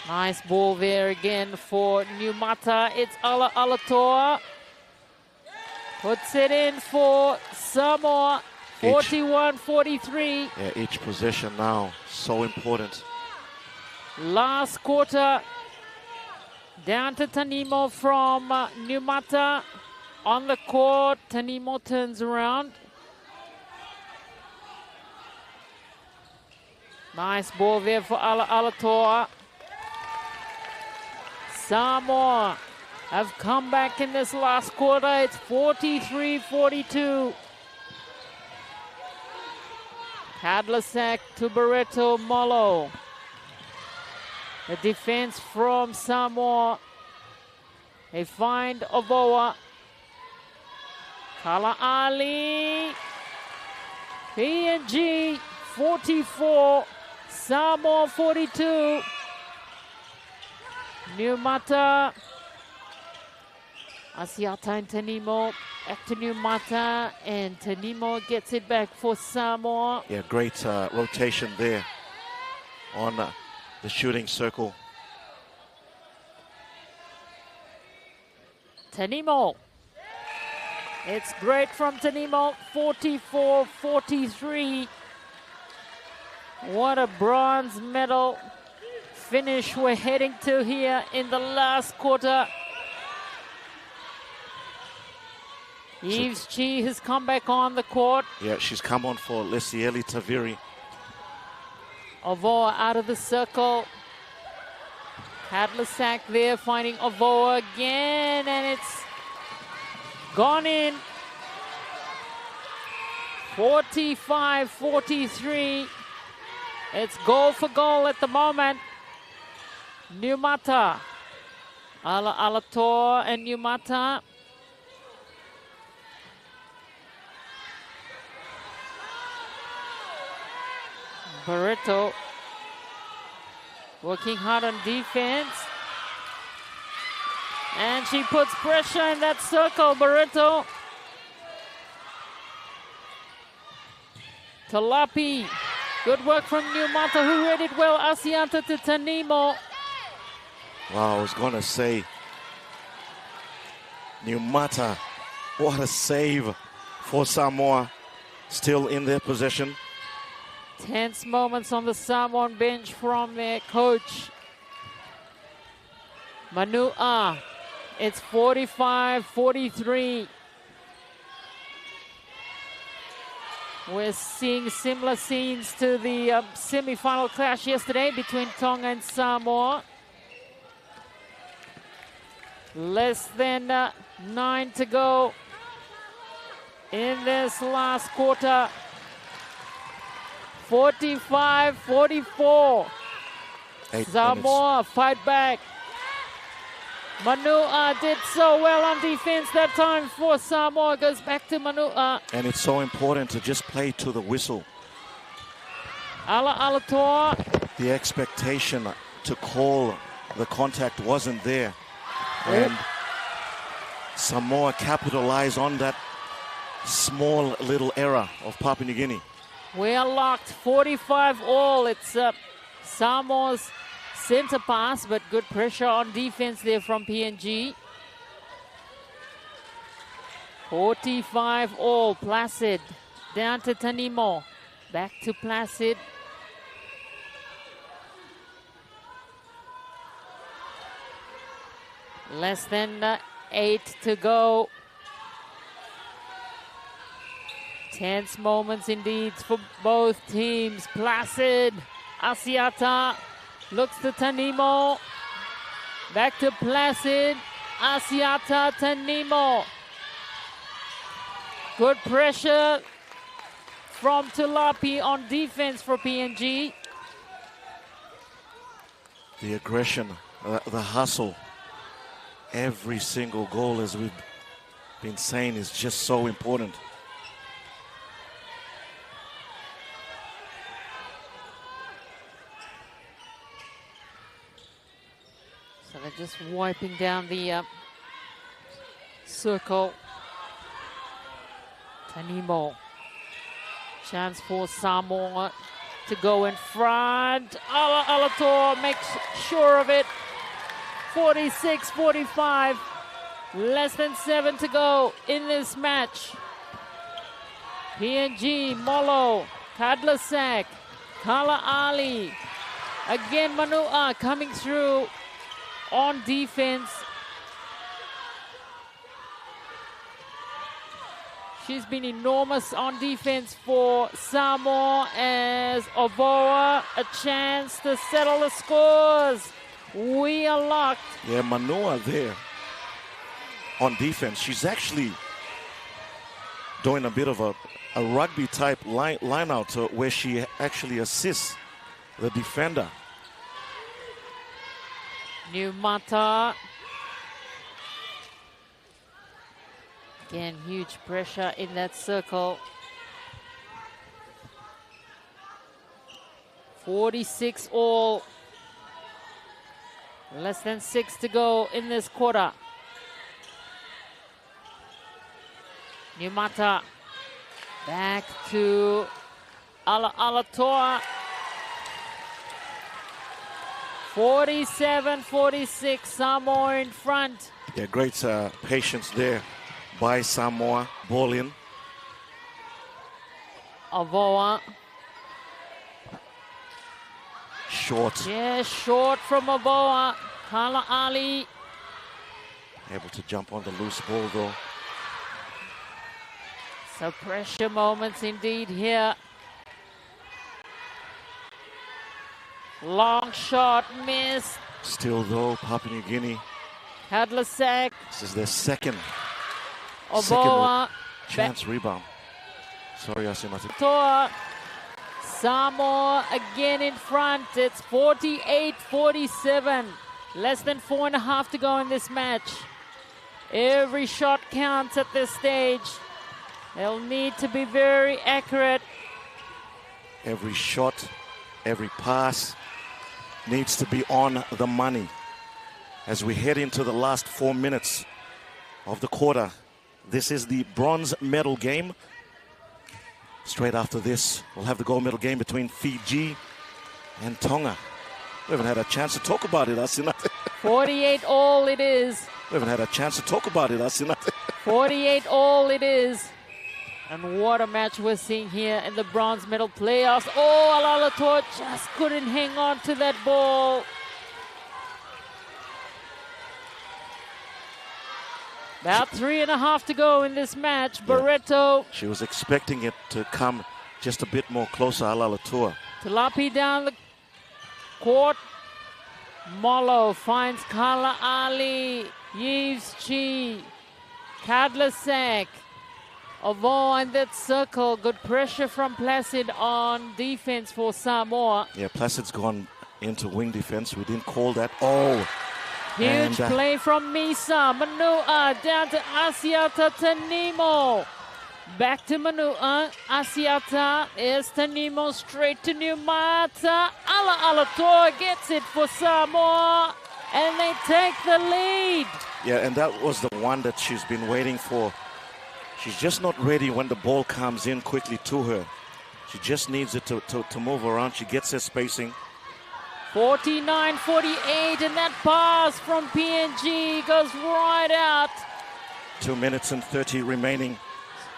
Nice ball there again for Numata. It's Ala Alatoa. Puts it in for Samoa. 41-43. Yeah, each possession now so important. Last quarter. Down to Tanimo from Numata. On the court, Tanimo turns around. Nice ball there for Ala Alatoa. Samoa have come back in this last quarter. It's 43-42. Kadlasak to Barreto Molo. The defense from Samoa. They find Ovoa. Kala Ali. PNG 44. Samoa 42. Numata. Asiata and Tanimo. Back to Numata, and Tanimo gets it back for Samoa. Yeah, great rotation there on the shooting circle. Tanimo. It's great from Tanimo, 44-43. What a bronze medal finish we're heading to here in the last quarter. Eves Chi has come back on the court. Yeah, she's come on for Lesieli Taviri. Ovoa out of the circle. Kadlasak there finding Ovoa again, and it's gone in. 45-43. It's goal for goal at the moment. Numata. Alator and Numata. Barreto working hard on defense. And she puts pressure in that circle, Barreto. Talapi. Good work from Numata, who read it well. Asiata to Tanimo. Wow, I was going to say, Numata, what a save for Samoa. Still in their possession. Tense moments on the Samoan bench from their coach. Manua. It's 45-43. We're seeing similar scenes to the semi-final clash yesterday between Tonga and Samoa. Less than 9 to go in this last quarter. 45-44. Samoa fight back. Manua did so well on defense that time for Samoa. Goes back to Manua. And it's so important to just play to the whistle. Alator. The expectation to call the contact wasn't there. And Samoa capitalized on that small little error of Papua New Guinea. We are locked 45 all. It's Samoa's center pass, but good pressure on defense there from PNG. 45 all. Placid down to Tanimo. Back to Placid. Less than 8 to go. Tense moments indeed for both teams. Placid. Asiata looks to Tanimo. Back to Placid. Asiata, Tanimo. Good pressure from Tulapi on defense for PNG. The aggression, the hustle. Every single goal, as we've been saying, is just so important. So they're just wiping down the circle. Tanimo. Chance for Samoa to go in front. Alator makes sure of it. 46-45. Less than 7 to go in this match. PNG, Molo, Kadlasak, Kala Ali. Again, Manua coming through on defense. She's been enormous on defense for Samoa as Ovoa a chance to settle the scores. We are locked. Yeah, Manua there on defense. She's actually doing a bit of a rugby type line out where she actually assists the defender. New Mata. Again, huge pressure in that circle. 46 all. Less than 6 to go in this quarter. New Mata. Back to Alatoa. 47-46, Samoa in front. Yeah, great patience there by Samoa. Ball in. Avoa. Short. Yeah, short from Avoa. Kala Ali. Able to jump on the loose ball though. So pressure moments indeed here. Long shot missed. Still though, Papua New Guinea. Hadlasak. This is their second Avoa. chance rebound. Sorry, Asimati. Toa. Samoa again in front. It's 48-47. Less than 4.5 to go in this match. Every shot counts at this stage. They'll need to be very accurate. Every shot, every pass needs to be on the money. As we head into the last 4 minutes of the quarter, this is the bronze medal game. Straight after this, we'll have the gold medal game between Fiji and Tonga. We haven't had a chance to talk about it, Asina. 48 all it is. We haven't had a chance to talk about it, Asina. 48 all it is. And what a match we're seeing here in the bronze medal playoffs. Oh, Alalator just couldn't hang on to that ball. About 3.5 to go in this match. Barreto. She was expecting it to come just a bit more closer, Alalatua. Talapi down the court. Molo finds Kala Ali. Yves Chi. Kadlasak. Avoa in that circle. Good pressure from Placid on defense for Samoa. Yeah, Placid's gone into wing defense. We didn't call that. Oh. Huge play from Misa. Manua down to Asiata Tanimo. Back to Manua. Asiata is Tanimo straight to Numata. Alatoa gets it for Samoa. And they take the lead. Yeah, and that was the one that she's been waiting for. She's just not ready when the ball comes in quickly to her. She just needs it to move around. She gets her spacing. 49-48, and that pass from PNG goes right out. 2 minutes and 30 remaining.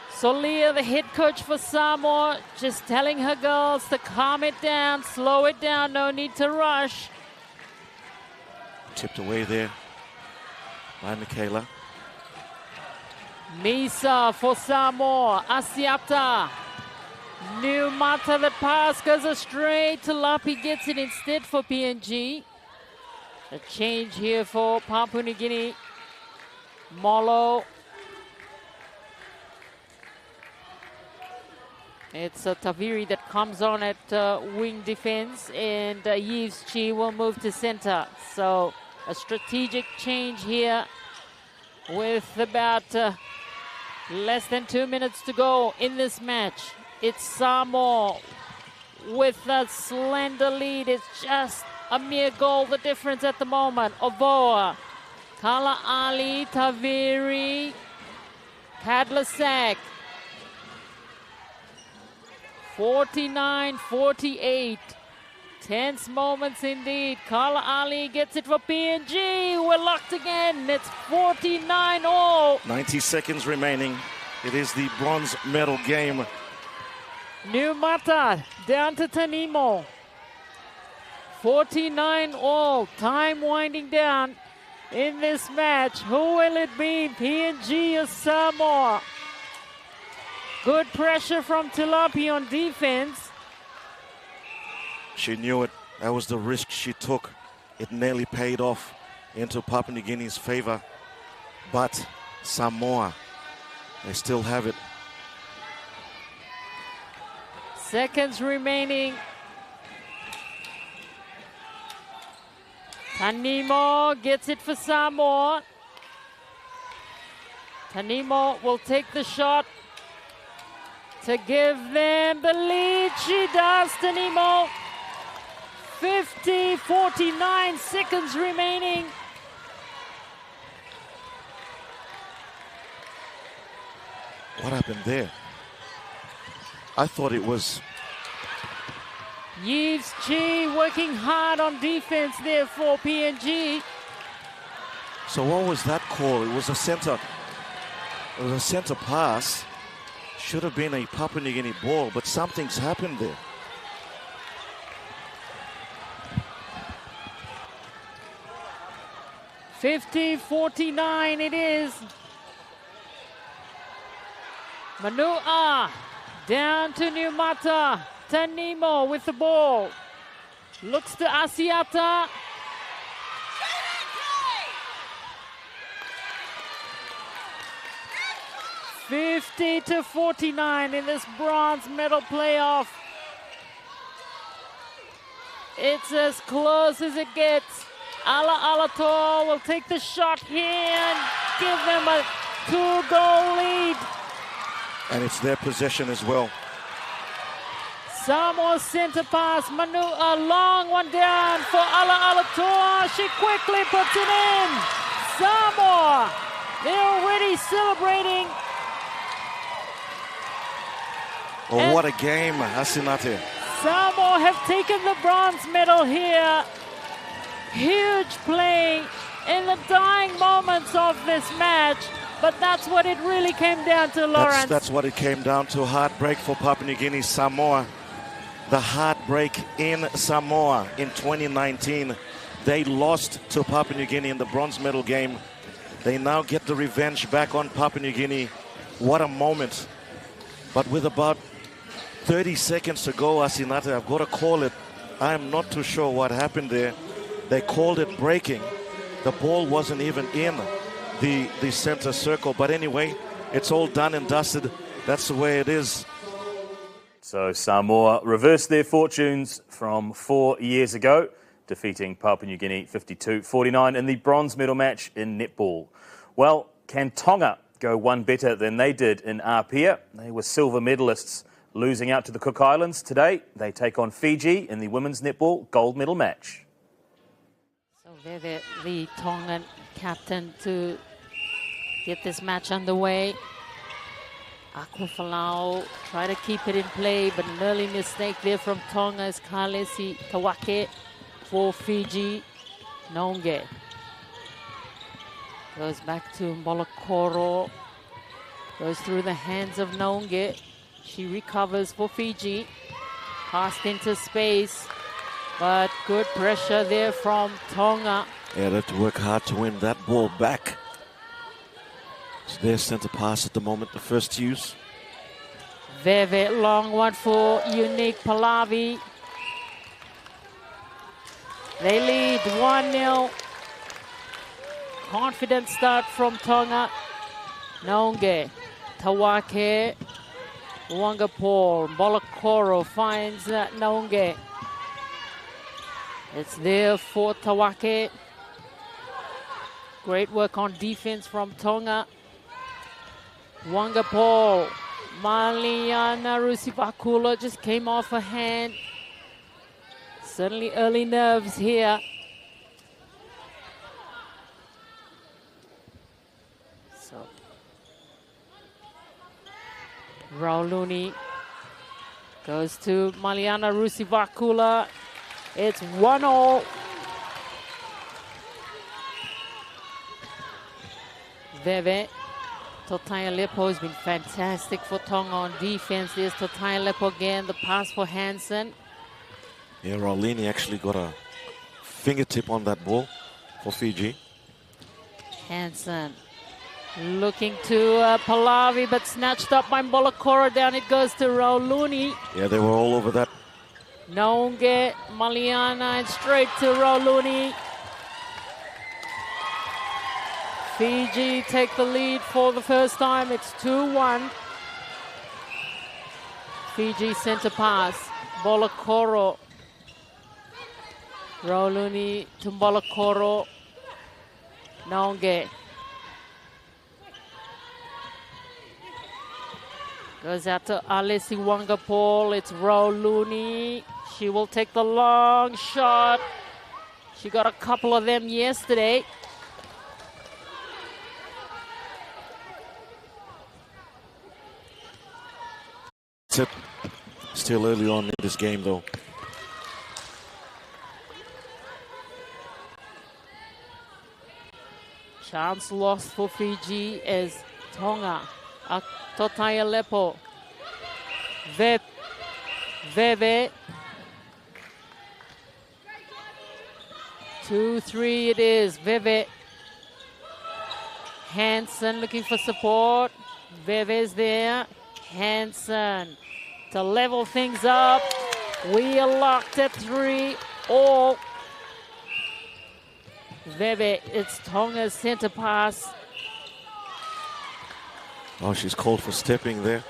Solia, the head coach for Samoa, just telling her girls to calm it down, slow it down, no need to rush. Tipped away there by Michaela. Misa for Samoa, Asiata. New Mata, the pass goes astray. Talapi gets it instead for PNG. A change here for Papua New Guinea. Molo. It's Taviri that comes on at wing defense, and Yves Chi will move to center. So a strategic change here with about less than 2 minutes to go in this match. It's Samoa with a slender lead. It's just a mere goal, the difference at the moment. Avoa, Kala Ali, Taviri, Kadlasak. 49-48. Tense moments indeed. Kala Ali gets it for PNG. We're locked again. It's 49 all. 90 seconds remaining. It is the bronze medal game. New Mata down to Tanimo. 49 all. Time winding down in this match. Who will it be? PNG or Samoa? Good pressure from Tilapi on defense. She knew it. That was the risk she took. It nearly paid off into Papua New Guinea's favor. But Samoa, they still have it. Seconds remaining. Tanimo gets it for Samoa. Tanimo will take the shot to give them the lead. She does, Tanimo. 49 seconds remaining. What happened there? I thought it was... Yves Chi working hard on defense there for PNG. So what was that call? It was a center. It was a center pass. Should have been a Papua New Guinea ball, but something's happened there. $50-49 it is. Manua down to Numata. Tanimo with the ball. Looks to Asiata. $50-49 in this bronze medal playoff. It's as close as it gets. Ala Alator will take the shot here and give them a 2-goal lead. And it's their possession as well. Samoa center pass. Manu, a long one down for Ala Alator. She quickly puts it in. Samoa, they're already celebrating. Oh, what a game, Asinate. Samoa have taken the bronze medal here. Huge play in the dying moments of this match, but that's what it really came down to, Lawrence. That's what it came down to. Heartbreak for Papua New Guinea, Samoa. The heartbreak in Samoa in 2019. They lost to Papua New Guinea in the bronze medal game. They now get the revenge back on Papua New Guinea. What a moment. But with about 30 seconds to go, Asinate, I've got to call it. I'm not too sure what happened there. They called it breaking. The ball wasn't even in the center circle. But anyway, it's all done and dusted. That's the way it is. So Samoa reversed their fortunes from 4 years ago, defeating Papua New Guinea 52-49 in the bronze medal match in netball. Well, can Tonga go one better than they did in Apia? They were silver medalists, losing out to the Cook Islands today. They take on Fiji in the women's netball gold medal match. So they're the Tongan captain to get this match underway. Aquafalau try to keep it in play, but an early mistake there from Tonga is Kalesi Tawake for Fiji. Nonge goes back to Mbolokoro, goes through the hands of Nonge. She recovers for Fiji, passed into space, but good pressure there from Tonga. Yeah, they have to work hard to win that ball back. It's their center pass at the moment, the first use. Very long one for Unique Pallavi. They lead 1-0. Confident start from Tonga. Nonge, Tawake, Wangapore, Mbolokoro finds Nonge. It's there for Tawake. Great work on defense from Tonga. Wangapore, Maliana Rusivakula just came off her hand. Certainly early nerves here. So, Rauluni goes to Maliana Rusivakula. It's 1-0. Veve. Totai Lepo has been fantastic for Tonga on defense. There's Totai Lepo again, the pass for Hansen. Yeah, Raulini actually got a fingertip on that ball for Fiji. Hansen looking to Pallavi, but snatched up by Mbolokoro. Down it goes to Rauluni. Yeah, they were all over that. Nonge, Maliana, and straight to Rauluni. Fiji take the lead for the first time. It's 2-1. Fiji center pass. Bolokoro. Rauluni to Bolokoro. Naonge. Goes out to Alessi Wangapol. It's Rauluni. She will take the long shot. She got a couple of them yesterday. That's it. Still early on in this game, though. Chance lost for Fiji as Tonga. Totai Aleppo. Veve. 2-3 it is. Veve. Hansen looking for support. Veve's there. Hansen to level things up. We are locked at 3 all. Veve, it's Tonga's center pass. Oh, she's called for stepping there.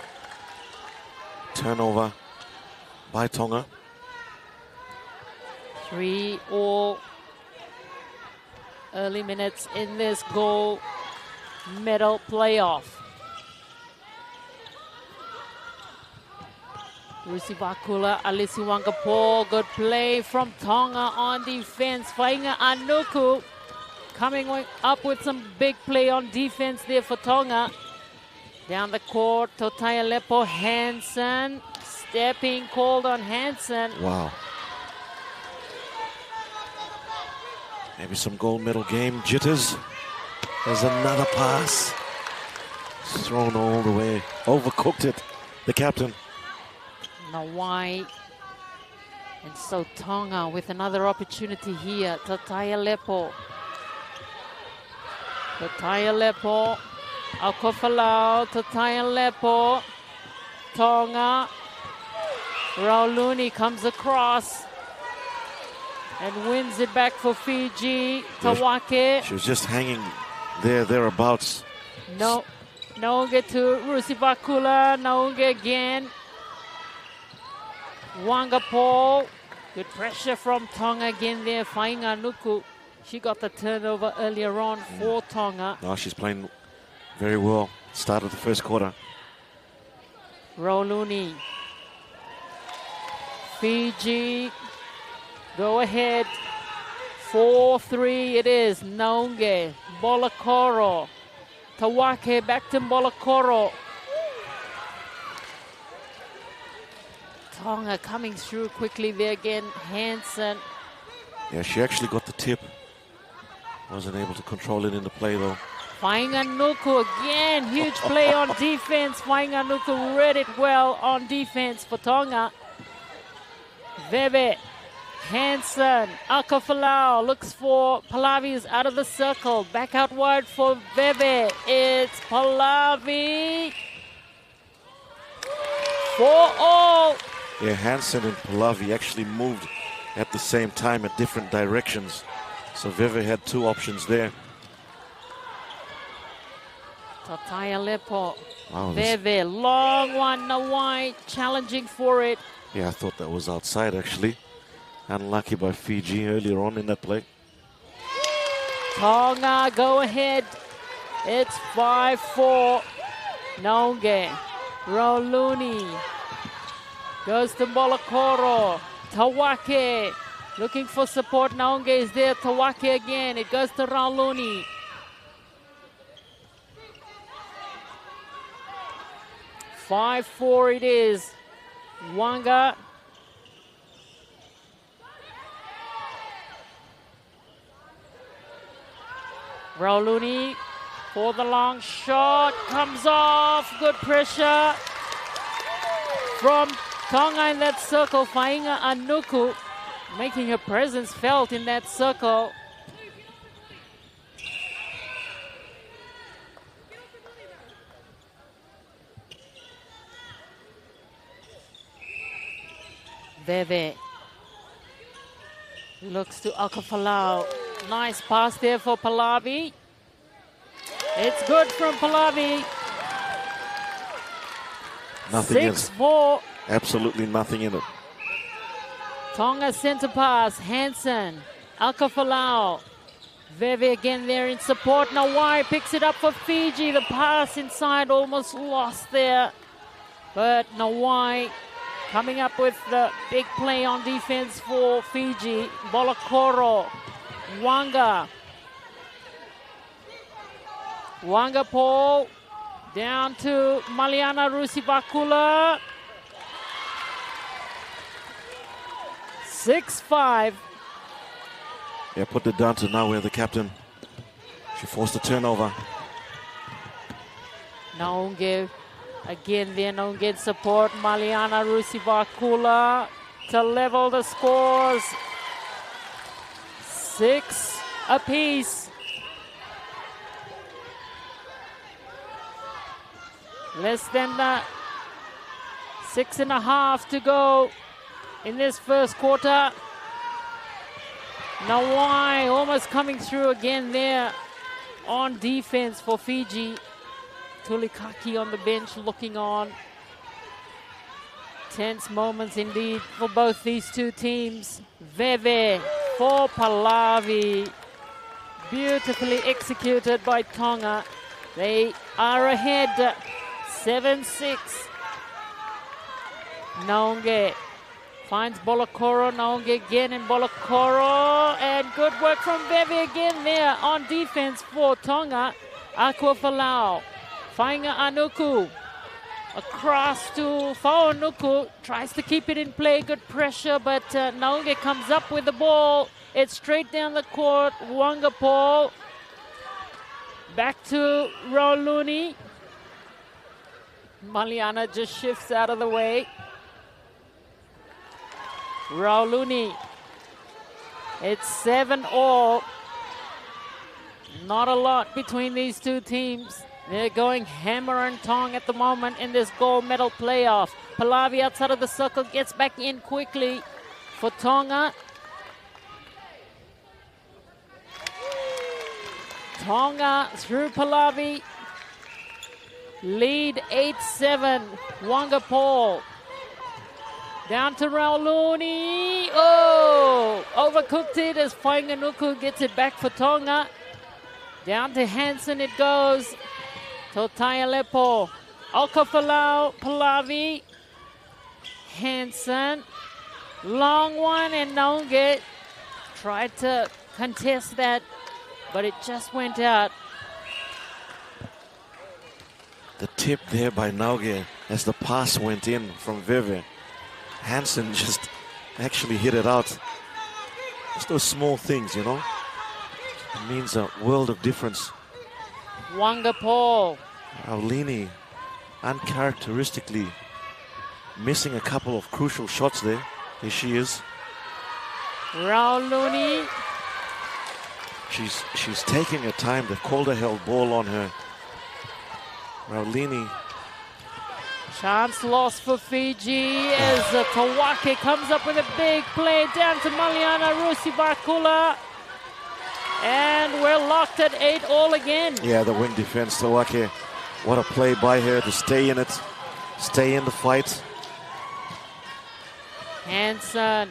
Turnover by Tonga. 3 all. Early minutes in this gold medal playoff. Rusivakula, Alisi Wangapol, good play from Tonga on defense. Fainga Anuku coming up with some big play on defense there for Tonga. Down the court, Totai Aleppo, Hansen, stepping called on Hansen. Wow. Maybe some gold medal game jitters. There's another pass. Thrown all the way. Overcooked it. The captain. Nawai. And so Tonga with another opportunity here. Totai Aleppo. Totai Aleppo. Akofalau. Totai Aleppo. Tonga. Rauluni comes across and wins it back for Fiji. Tawake. She was just hanging there, thereabouts. No, Naunga to Rusivakula. Naunga again. Wangapol. Good pressure from Tonga again there. Fainga Nuku. She got the turnover earlier on for Tonga. Oh, she's playing very well. Start of the first quarter. Rauluni. Fiji go ahead. 4-3 it is. Naunge. Bolokoro. Tawake back to Bolokoro. Tonga coming through quickly there again. Hansen. Yeah, she actually got the tip. Wasn't able to control it in the play though. Fainganuku again. Huge play on defense. Fainganuku read it well on defense for Tonga. Veve. Hansen. Akafalau looks for Pallavi's out of the circle. Back out wide for Veve. It's Pallavi. 4-all. Yeah, Hansen and Pallavi actually moved at the same time at different directions. So Veve had two options there. Totai Aleppo. Wow, Veve, long one, Nawai challenging for it. yeah, I thought that was outside actually. Unlucky by Fiji earlier on in that play. Tonga go ahead. It's 5-4. Naunge. Rauluni. Goes to Bolokoro. Tawake. Looking for support. Naunge is there. Tawake again. It goes to Rauluni. Five-4 it is. Wanga. Rauluni for the long shot. Comes off. Good pressure from Tonga in that circle. Fainga Anuku making her presence felt in that circle. Veve looks to Akafalau. Nice pass there for Pallavi. It's good from Pallavi. Nothing in it. 6-4. Absolutely nothing in it. Tonga center pass. Hansen. Alkafalau. Veve again there in support. Nawai picks it up for Fiji. The pass inside almost lost there. But Nawai coming up with the big play on defense for Fiji. Bolokoro. Wanga. Wanga Paul. Down to Maliana Rusivakula. 6-5. Yeah, put it down to now where the captain. She forced a turnover. Naunge again there, Naunge support Maliana Rusivakula to level the scores. 6 apiece. Less than 6.5 to go in this first quarter. Nawai almost coming through again there on defense for Fiji. Tulikaki on the bench looking on. Tense moments indeed for both these two teams. Veve for Pallavi. Beautifully executed by Tonga. They are ahead 7-6. Naunge finds Bolokoro. Naunge again and Bolokoro. And good work from Veve again there on defense for Tonga. Aquafalau. Fainga Anuku. Across to Fa'anuku. Tries to keep it in play. Good pressure, but Naunge comes up with the ball. It's straight down the court. Wanga Paul. Back to Rauluni. Maliana just shifts out of the way. Rauluni. It's 7-all. Not a lot between these two teams. They're going hammer and tong at the moment in this gold medal playoff. Pallavi outside of the circle gets back in quickly for Tonga. Tonga through Pallavi. Lead 8-7. Wanga Paul. Down to Rauluni. Oh! Overcooked it as Fainganuku gets it back for Tonga. Down to Hansen it goes. Totai Aleppo. Alkafalau. Pallavi. Hansen. Long one and Naunge tried to contest that, but it just went out. The tip there by Naunge as the pass went in from Veve. Hansen just actually hit it out. Just those small things, you know. It means a world of difference. Wanga Paul. Aulini uncharacteristically missing a couple of crucial shots there. Here she is. Rauluni. She's taking her time. The Calder held ball on her. Raulini. Chance lost for Fiji as Kawake comes up with a big play down to Maliana Rusivakula. And we're locked at 8-all again. Yeah, the wing defense, Tawake. What a play by her to stay in it, stay in the fight. Hansen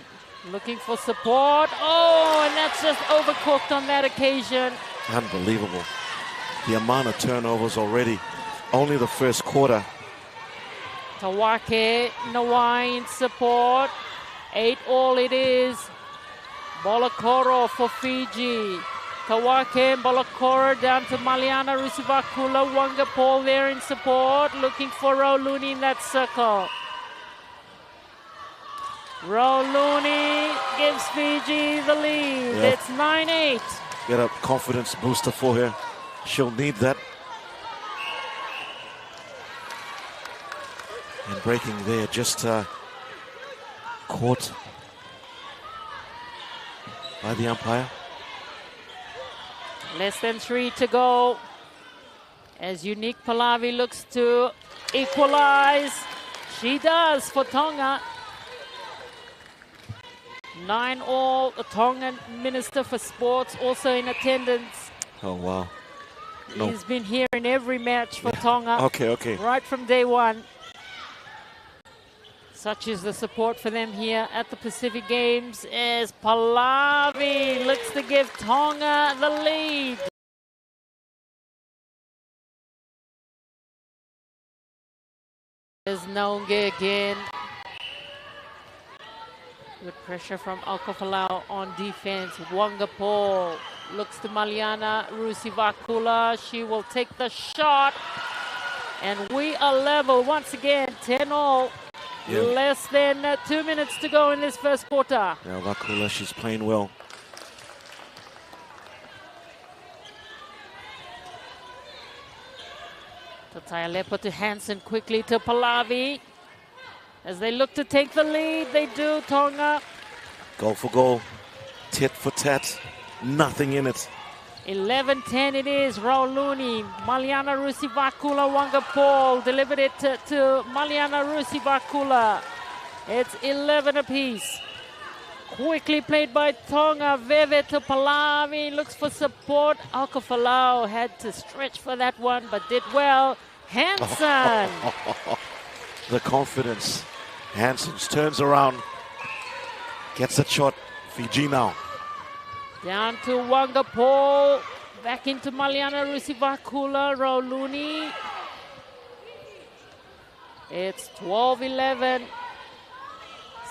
looking for support. Oh, and that's just overcooked on that occasion. Unbelievable. The amount of turnovers already. Only the first quarter. Tawake, Nawai in support. 8-all it is. Bolokoro for Fiji. Tawake and Bolokoro down to Maliana Rusivakula. Wanga Paul there in support. Looking for Rauluni in that circle. Rauluni gives Fiji the lead. Yeah. It's 9-8. Get a confidence booster for her. She'll need that. And breaking there, just caught by the umpire. Less than 3 to go. As Unique Pallavi looks to equalize. She does for Tonga. 9-all. The Tongan Minister for Sports also in attendance. Oh, wow. No. He's been here in every match for Tonga. Okay. Right from day one. Such is the support for them here at the Pacific Games as Pallavi looks to give Tonga the lead. There's Naunge again. Good pressure from Alcofalau on defense. Wangapol looks to Maliana Rusivakula. She will take the shot. And we are level once again, 10-all. Yeah. Less than 2 minutes to go in this first quarter. Yeah, Vakula, she's playing well. Totaialepo to Hansen, quickly to Pallavi. As they look to take the lead, they do, Tonga. Goal for goal, tit for tat, nothing in it. 11-10 it is, Rauluni. Maliana Rusivakula, Wangapol delivered it to Maliana Rusivakula. It's 11 apiece. Quickly played by Tonga. Veve to Pallavi, looks for support. Alcofalau had to stretch for that one, but did well. Hansen. The confidence. Hansen turns around, gets a shot. Fiji now. Down to Wangapol. Back into Maliana Rusivakula. Rauluni. It's 12-11.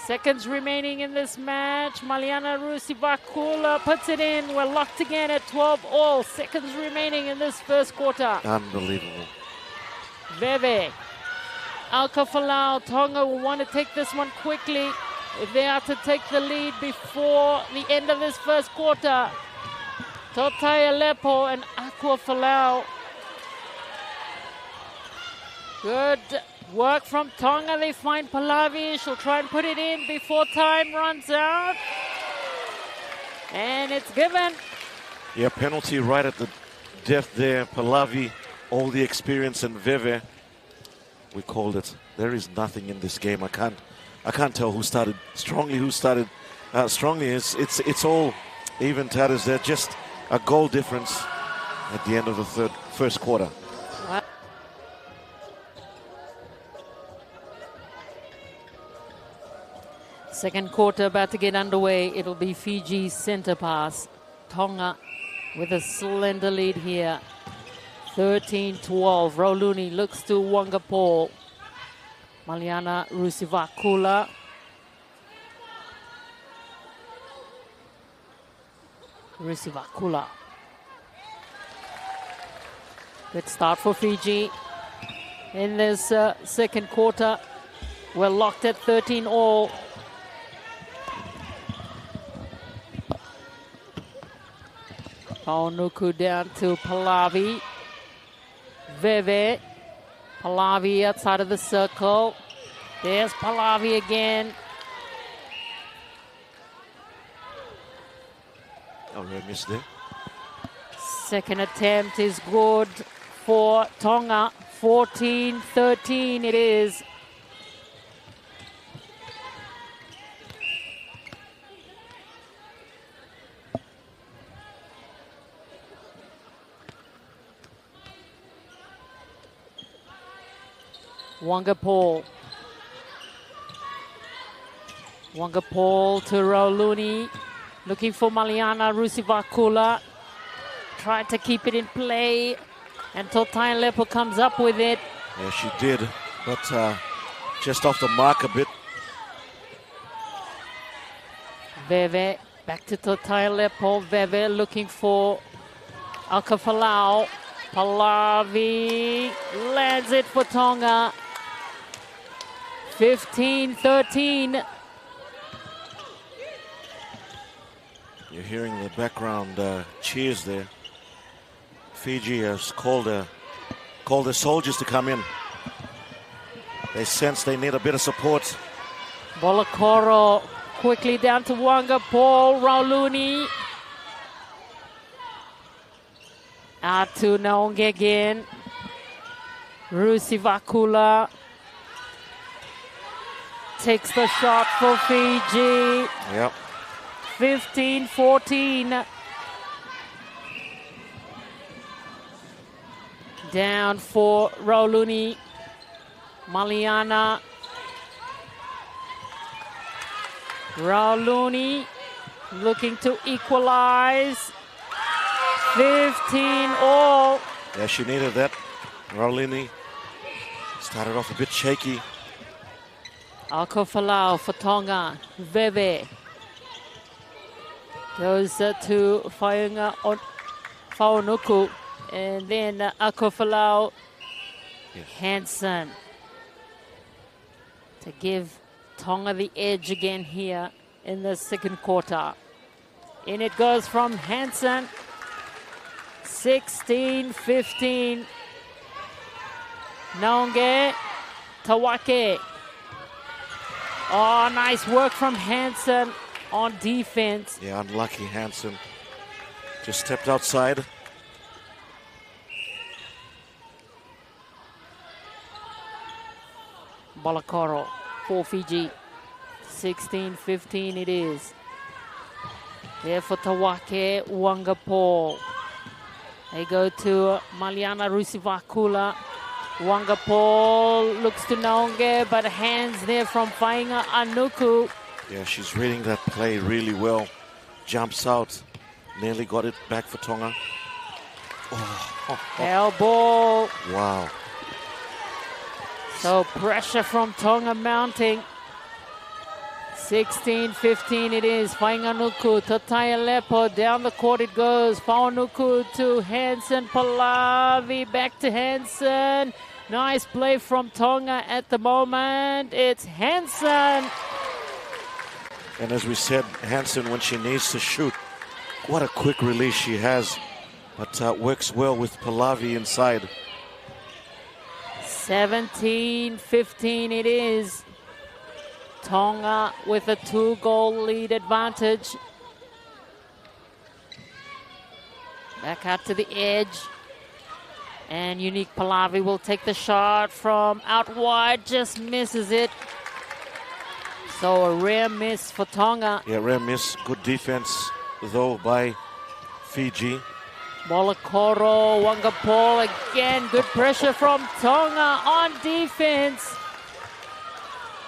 Seconds remaining in this match. Maliana Rusivakula puts it in. We're locked again at 12-all. Seconds remaining in this first quarter. Unbelievable. Veve. Alcofalau. Tonga will want to take this one quickly if they are to take the lead before the end of this first quarter. Totaialepo and Aquafalau. Good work from Tonga. They find Pallavi. She'll try and put it in before time runs out. And it's given. Yeah, penalty right at the death there. Pallavi, all the experience, and Veve. We called it. There is nothing in this game. I can't tell who started strongly, who started strongly. It's all even tatters. They're just a goal difference at the end of the first quarter. Second quarter about to get underway. It'll be Fiji's center pass. Tonga with a slender lead here. 13-12. Rauluni looks to Wangapol. Maliana Rusivakula. Rusivakula. Good start for Fiji. In this second quarter, we're locked at 13-all. Paunuku down to Pallavi. Veve. Pallavi outside of the circle. There's Pallavi again. Oh, I missed there. Second attempt is good for Tonga. 14-13 it is. Wangapol. Wangapol to Rauluni. Looking for Maliana Rusivakula. Tried to keep it in play. And Totaialepo comes up with it. Yeah, she did. But just off the mark a bit. Veve back to Totaialepo. Veve looking for Alcofalau. Pallavi lands it for Tonga. 15-13. You're hearing the background cheers there. Fiji has called the soldiers to come in. They sense they need a bit of support. Bolokoro quickly down to Wangapol. Rauluni. Out to Naunge again. Rusivakula takes the shot for Fiji. Yep. 15-14. Down for Rauluni. Maliana Rauluni looking to equalize. 15 all. Yeah, she needed that. Raulini started off a bit shaky. Ako Falau for Tonga. Veve goes to Fainga on Faunuku. And then Ako Falau. Hansen to give Tonga the edge again here in the second quarter. In it goes from Hansen. 16-15. Naonge Tawake. Oh, nice work from Hansen on defense. Yeah, unlucky Hansen. Just stepped outside. Balakoro for Fiji. 16-15 it is. There for Tawake Wangapol. They go to Maliana Rusivakula. Wangapol looks to Naonge, but hands there from Fainga Anuku. Yeah, she's reading that play really well. Jumps out. Nearly got it back for Tonga. Elbow. Wow. So pressure from Tonga mounting. 16-15 it is. Fainganuku, Tataya Lepo, down the court it goes. Faunuku to Hansen, Pallavi, back to Hansen. Nice play from Tonga at the moment. It's Hansen. And as we said, Hansen, when she needs to shoot, what a quick release she has. But works well with Pallavi inside. 17-15 it is. Tonga with a 2-goal lead advantage. Back out to the edge. And Unique Pallavi will take the shot from out wide. Just misses it. So a rare miss for Tonga. Yeah, rare miss. Good defense, though, by Fiji. Molokoro, Wangapol again. Good pressure from Tonga on defense.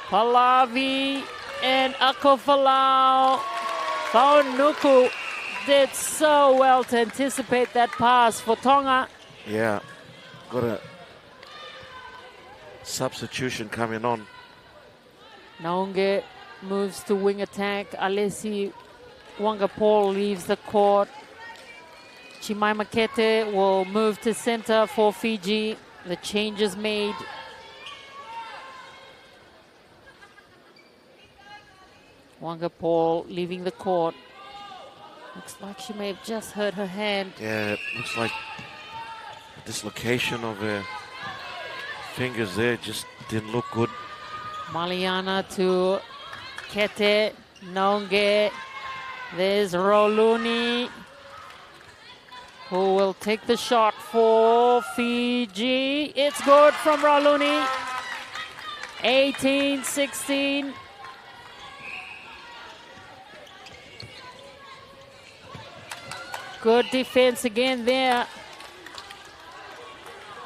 Pallavi and Akofalau. Faunuku did so well to anticipate that pass for Tonga. Yeah, got a substitution coming on. Naonge moves to wing attack. Alessi Wangapol leaves the court. Chimai Makete will move to center for Fiji. The change is made. Wangapol leaving the court. Looks like she may have just hurt her hand. Yeah, it looks like a dislocation of her fingers there. Just didn't look good. Maliana to Kete, Naonge. There's Roluni, who will take the shot for Fiji. It's good from Roluni. 18-16. Good defense again there.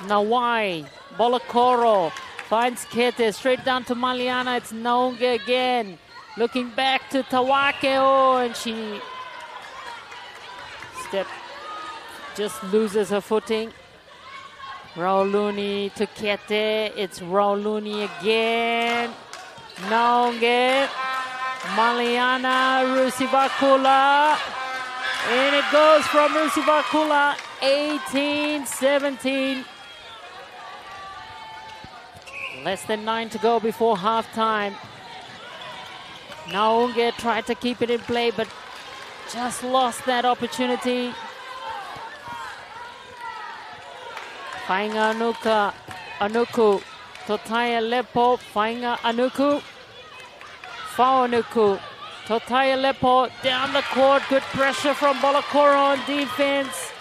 Nawai, Bolokoro finds Kete straight down to Maliana. It's Naonge again. Looking back to Tawake. Oh, and she just loses her footing. Rauluni to Kete. It's Rauluni again. Naonge. Maliana Rusivakula. And it goes from Rusivakula. 18-17. Less than 9 to go before halftime. Naonge tried to keep it in play, but just lost that opportunity. Fainga Anuku, Totaya Lepo, Fainga Anuku, Faunuku, Totaya Lepo down the court. Good pressure from Bolokoro on defense.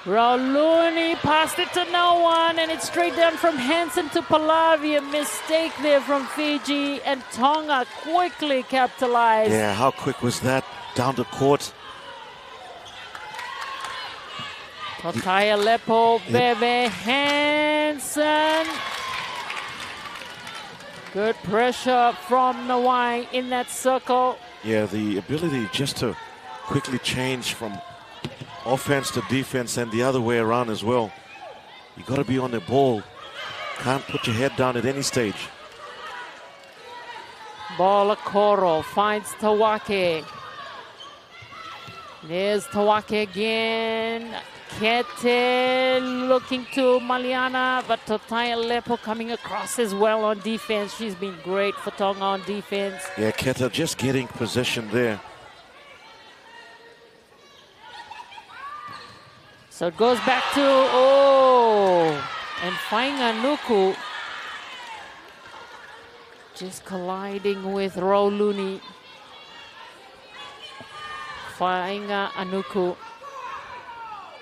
Rauluni passed it to no one, and it's straight down from Hansen to Pallavi. A mistake there from Fiji, and Tonga quickly capitalized. Yeah, how quick was that? Down the court. Totaya Lepo, Bebe Hansen. Good pressure from Nawai in that circle. Yeah, the ability just to quickly change from offense to defense and the other way around as well. You got to be on the ball. Can't put your head down at any stage. Bolokoro finds Tawake. There's Tawake again. Kete looking to Maliana, but Totai Aleppo coming across as well on defense. She's been great for Tonga on defense. Yeah, Keta just getting possession there. So it goes back to, and Fainga Nuku just colliding with Rauluni. Fainga Anuku.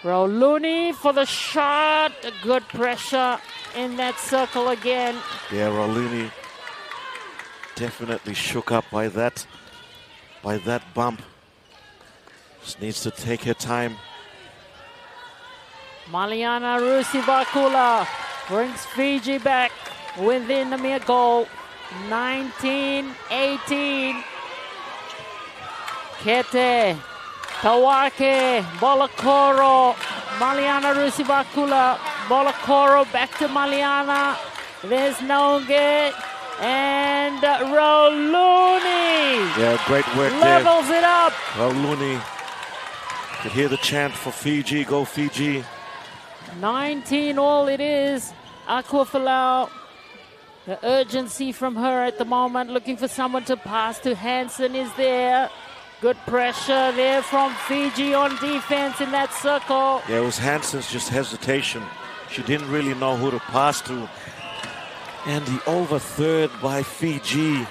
Rauluni for the shot. Good pressure in that circle again. Yeah, Rauluni definitely shook up by that bump. Just needs to take her time. Maliana Rusivakula brings Fiji back within the mere goal. 19-18. Kete, Tawake, Bolokoro, Maliana Rusivakula, Bolokoro back to Maliana. There's Nonge and Rauluni. Yeah, great work Levels there. It up. Rauluni. Could hear the chant for Fiji, go Fiji. 19 all it is. Aquafalau. The urgency from her at the moment, looking for someone to pass to. Hansen is there. Good pressure there from Fiji on defense in that circle. Yeah, it was Hansen's just hesitation. She didn't really know who to pass to. And the over third by Fiji.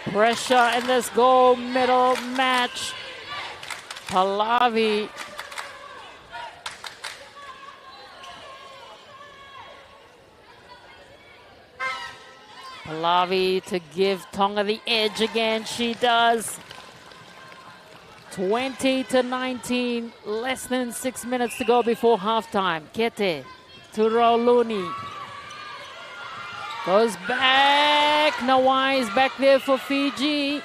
Pressure in this gold medal match. Pallavi. Pallavi to give Tonga the edge again. She does. 20-19. Less than 6 minutes to go before halftime. Kete to Rauluni. Goes back. Nawai is back there for Fiji.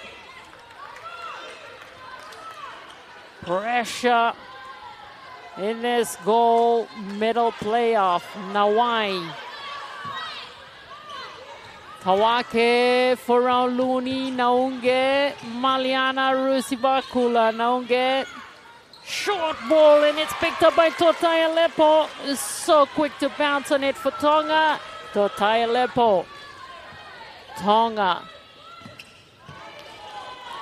Pressure in this gold medal playoff. Nawai. Tawake for Rauluni, Naunge, Maliana Rusivakula, Naunge. Short ball and it's picked up by Totai Aleppo. Is so quick to bounce on it for Tonga. Totai Aleppo. Tonga.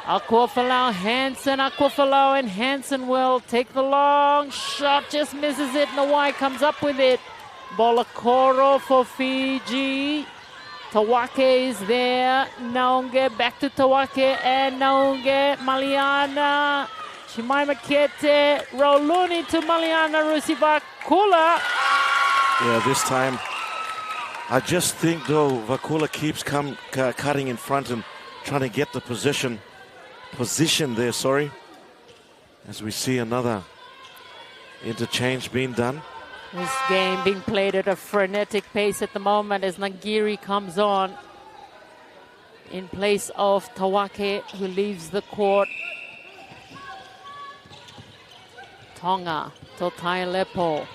Aquafalau, Hansen, Aquafalau, and Hansen will take the long shot. Just misses it. Nawai comes up with it. Bolokoro for Fiji. Tawake is there. Naunge back to Tawake and Naunge. Maliana. Shimaima Kete. Rauluni to Maliana Rusivakula. Yeah, this time I just think though Vakula keeps cutting in front and trying to get the position there, as we see another interchange being done. This game being played at a frenetic pace at the moment as Nangiri comes on in place of Tawake, who leaves the court. Tonga, Totai Aleppo,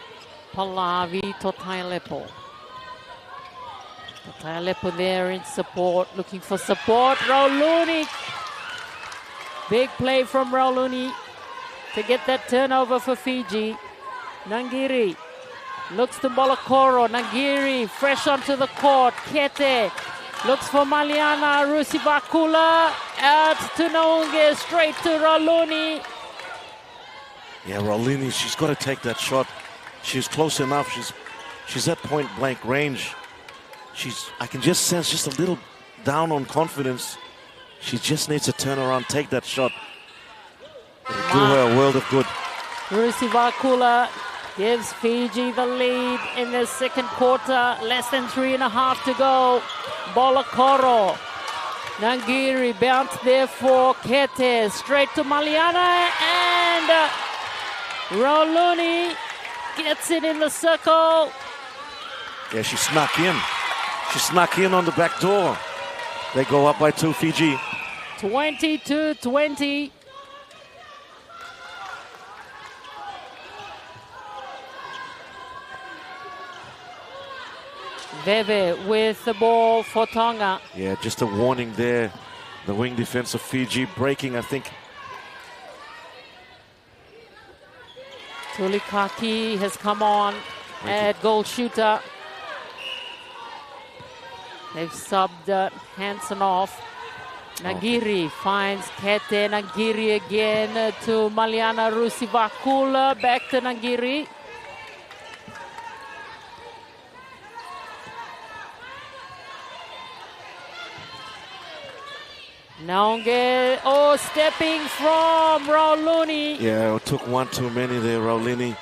Pallavi, Totai Aleppo. Totai Aleppo there in support, looking for support. Rauluni. Big play from Rauluni to get that turnover for Fiji. Nangiri looks to Bolokoro. Nangiri fresh onto the court. Kete looks for Maliana Rusivakula. Out to Naunge, straight to Rauluni. Yeah, Rauluni, she's got to take that shot. She's close enough. She's at point blank range. I can just sense just a little down on confidence. She just needs to turn around, take that shot. It'll do her a world of good. Rusivakula gives Fiji the lead in the second quarter. Less than 3.5 to go. Bolokoro. Nangiri bounced there for Kete. Straight to Maliana. And Rauluni gets it in the circle. Yeah, she snuck in. She snuck in on the back door. They go up by 2, Fiji. 22-20. Veve with the ball for Tonga. Yeah, just a warning there. The wing defense of Fiji breaking, I think. Tulikaki has come on at goal shooter. They've subbed Hansen off. Nagiri finds Kete. Nagiri again to Maliana Rusivakula. Back to Nagiri. Naunge, stepping from Rauluni. Yeah, it took one too many there, Raulini.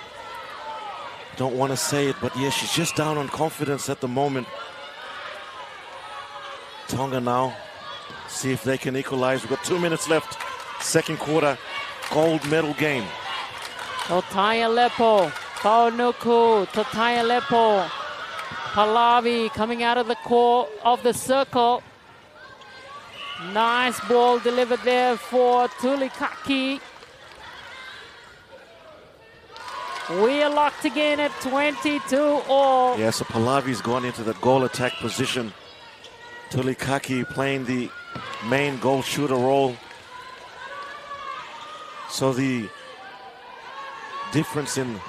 Don't want to say it, but yeah, she's just down on confidence at the moment. Tonga now, see if they can equalize. We've got 2 minutes left. Second quarter, gold medal game. Totaya Lepo, Paunuku, Totaya Lepo, Pallavi coming out of the core of the circle. Nice ball delivered there for Tulikaki. We are locked again at 22-all. Yeah, so Pallavi's gone into the goal attack position. Tulikaki playing the main goal shooter role. So the difference in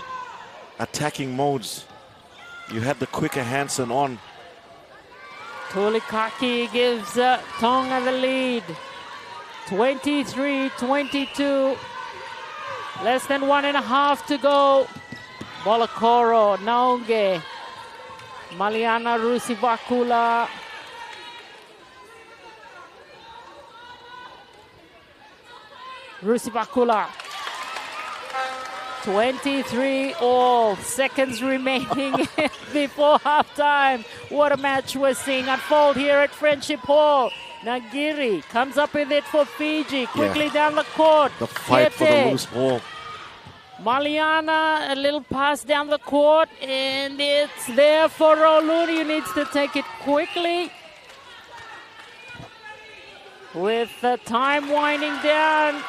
attacking modes, you had the quicker Hansen on. Tulikaki gives Tonga the lead. 23-22. Less than 1.5 to go. Bolokoro, Naunge, Maliana Rusivakula. Rusivakula. 23-all. Seconds remaining before halftime. What a match we're seeing unfold here at Friendship Hall. Nagiri comes up with it for Fiji. Quickly down the court. The fight for the loose ball. Maliana, a little pass down the court, and it's there for Rauluni, who needs to take it quickly. With the time winding down.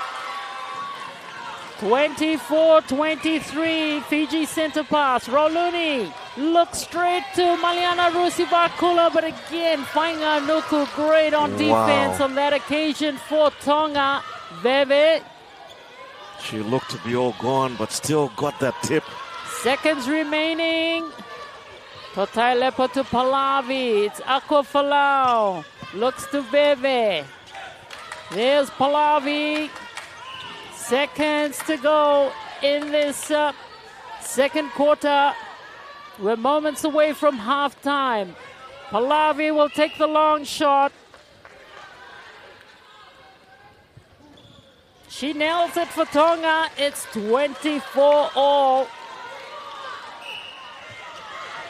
24-23, Fiji center pass. Rauluni looks straight to Maliana Rusivakula, but again, Fainga Nuku great on defense on that occasion for Tonga. Veve. She looked to be all gone, but still got that tip. Seconds remaining. Totai Lepo to Pallavi. It's Aqua Falau. Looks to Veve. There's Pallavi. Seconds to go in this second quarter. We're moments away from halftime. Pallavi will take the long shot. She nails it for Tonga. It's 24-all.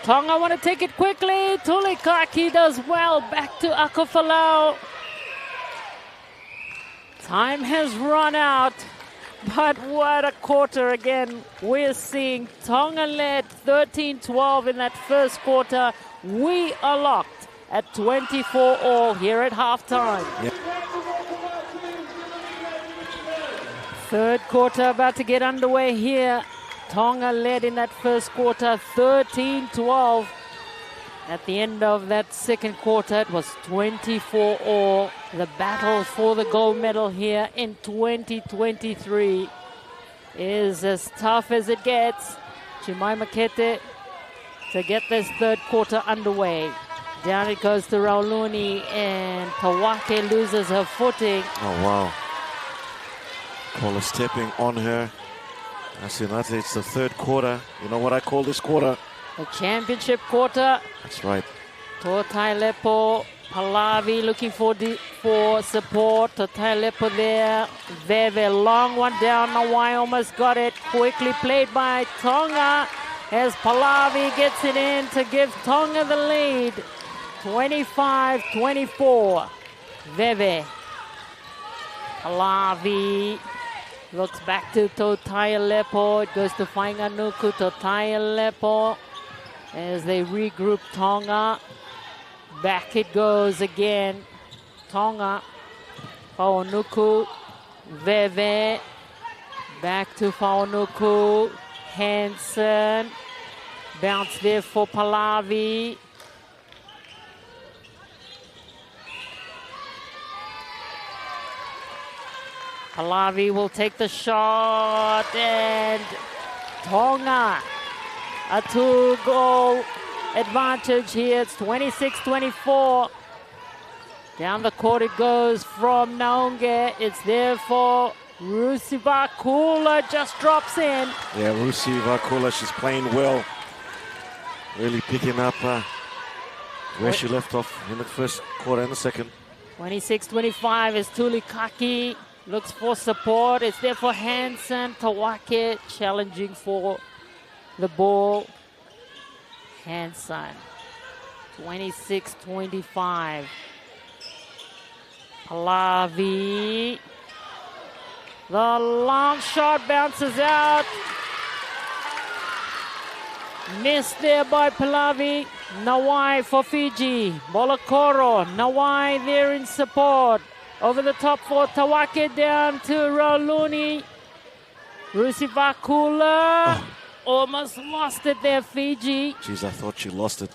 Tonga want to take it quickly. Tulikaki does well. Back to Akufalau. Time has run out. But what a quarter again. We're seeing Tonga led 13-12 in that first quarter. We are locked at 24-all here at halftime. Yep. Third quarter about to get underway here. Tonga led in that first quarter 13-12. At the end of that second quarter, it was 24-all. The battle for the gold medal here in 2023 is as tough as it gets. Jemima Kete to get this third quarter underway. Down it goes to Rauluni, and Kawake loses her footing. Oh, wow. Paula stepping on her. Asinate, it's the third quarter. You know what I call this quarter? The championship quarter. That's right. Totai Lepo, Pallavi looking for support. Totai Lepo there. Veve, long one down. Nawai almost got it. Quickly played by Tonga as Pallavi gets it in to give Tonga the lead. 25-24. Veve. Pallavi looks back to Totai Lepo. It goes to Fainganuku. Totai Lepo as they regroup Tonga. Back it goes again. Tonga. Faunuku. Veve. Back to Faunuku. Hansen. Bounce there for Pallavi. Pallavi will take the shot, and Tonga a 2-goal advantage here. It's 26-24. Down the court it goes from Naunge. It's there for Rusi Vakula, just drops in. Yeah, Rusi Vakula, she's playing well. Really picking up where she left off in the first quarter and the second. 26-25 is Tulikaki. Looks for support. It's there for Hansen. Tawake challenging for the ball. Hansen. 26-25. Pallavi. The long shot bounces out. Missed there by Pallavi. Nawai for Fiji. Bolokoro. Nawai there in support. Over the top for Tawake, down to Rauluni. Rusivakula almost lost it there, Fiji. Jeez, I thought she lost it.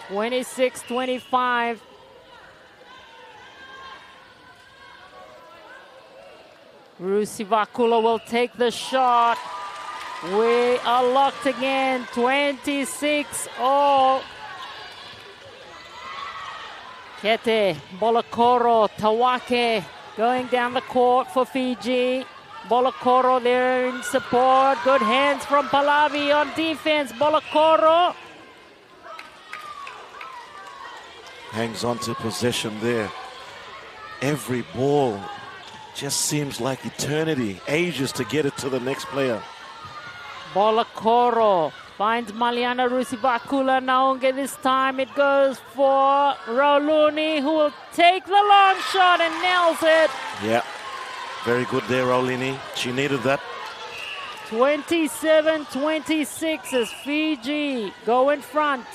26-25. Rusivakula will take the shot. We are locked again, 26-all. Kete, Bolokoro, Tawake going down the court for Fiji. Bolokoro there in support. Good hands from Pallavi on defense. Bolokoro. Hangs on to possession there. Every ball just seems like eternity. Ages to get it to the next player. Bolokoro finds Maliana Rusivakula. Naunge this time. It goes for Rauluni, who will take the long shot and nails it. Yeah, very good there, Raulini. She needed that. 27-26 as Fiji go in front.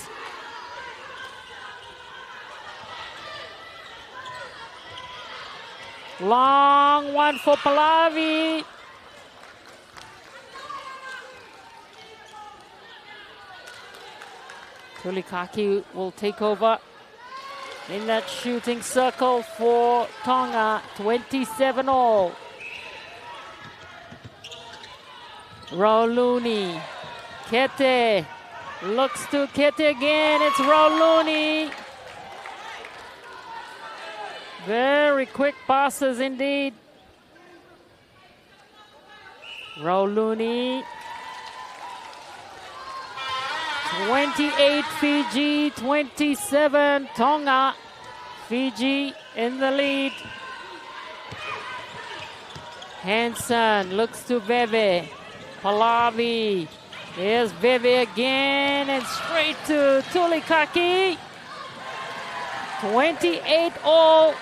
Long one for Pallavi. Tulikaki will take over in that shooting circle for Tonga. 27-all. Rauluni. Kete. Looks to Kete again. It's Rauluni. Very quick passes indeed. Rauluni. 28 Fiji, 27 Tonga. Fiji in the lead. Hansen looks to Veve. Pallavi. Here's Veve again and straight to Tulikaki. 28-all.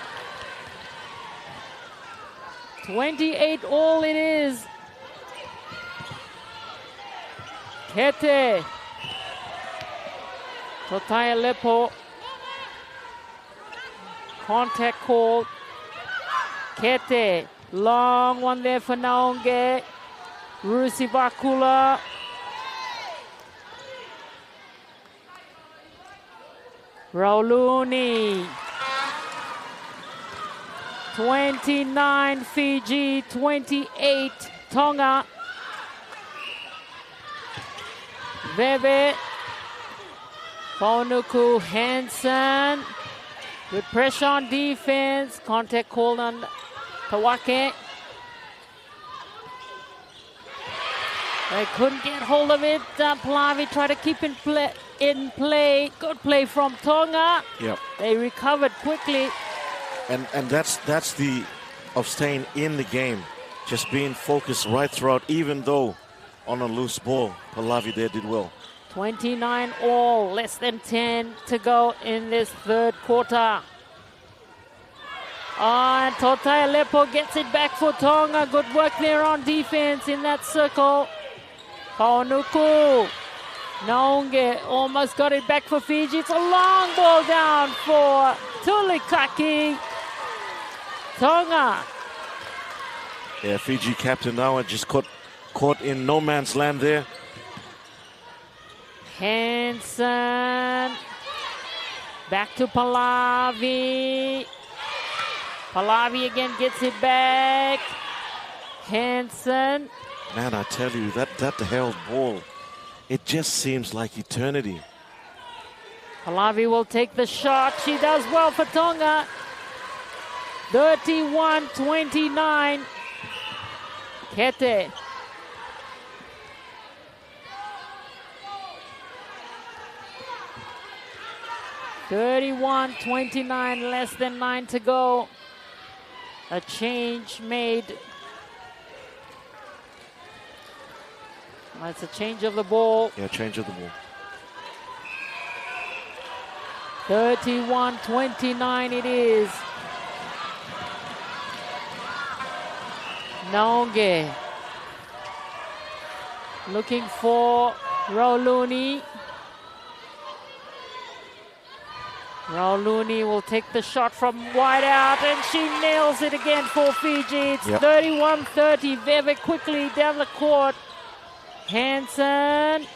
28-all it is. Kete. Totai Aleppo. Contact call. Kete. Long one there for Naunge. Rusivakula. Rauluni. 29 Fiji, 28 Tonga. Veve. Faunuku, Hansen. Good pressure on defense. Contact called on Tawake. They couldn't get hold of it. Pallavi tried to keep in play. Good play from Tonga. Yep. They recovered quickly. And that's the of staying in the game. Just being focused right throughout, even though on a loose ball. Pallavi there did well. 29-all, less than 10 to go in this third quarter. And Totai Aleppo gets it back for Tonga. Good work there on defense in that circle. Faunuku. Naunge almost got it back for Fiji. It's a long ball down for Tulikaki. Tonga. Yeah, Fiji captain now just caught in no man's land there. Hansen. Back to Pallavi. Pallavi again gets it back. Hansen. Man, I tell you, that held ball, it just seems like eternity. Pallavi will take the shot. She does well for Tonga. 31-29. Kete. $31-29, less than 9 to go. A change made. That's a change of the ball. Yeah, change of the ball. 31-29 it is. Naunge looking for Rauluni. Rauluni will take the shot from wide out and she nails it again for Fiji. It's 31-30. Very quickly down the court. Hansen.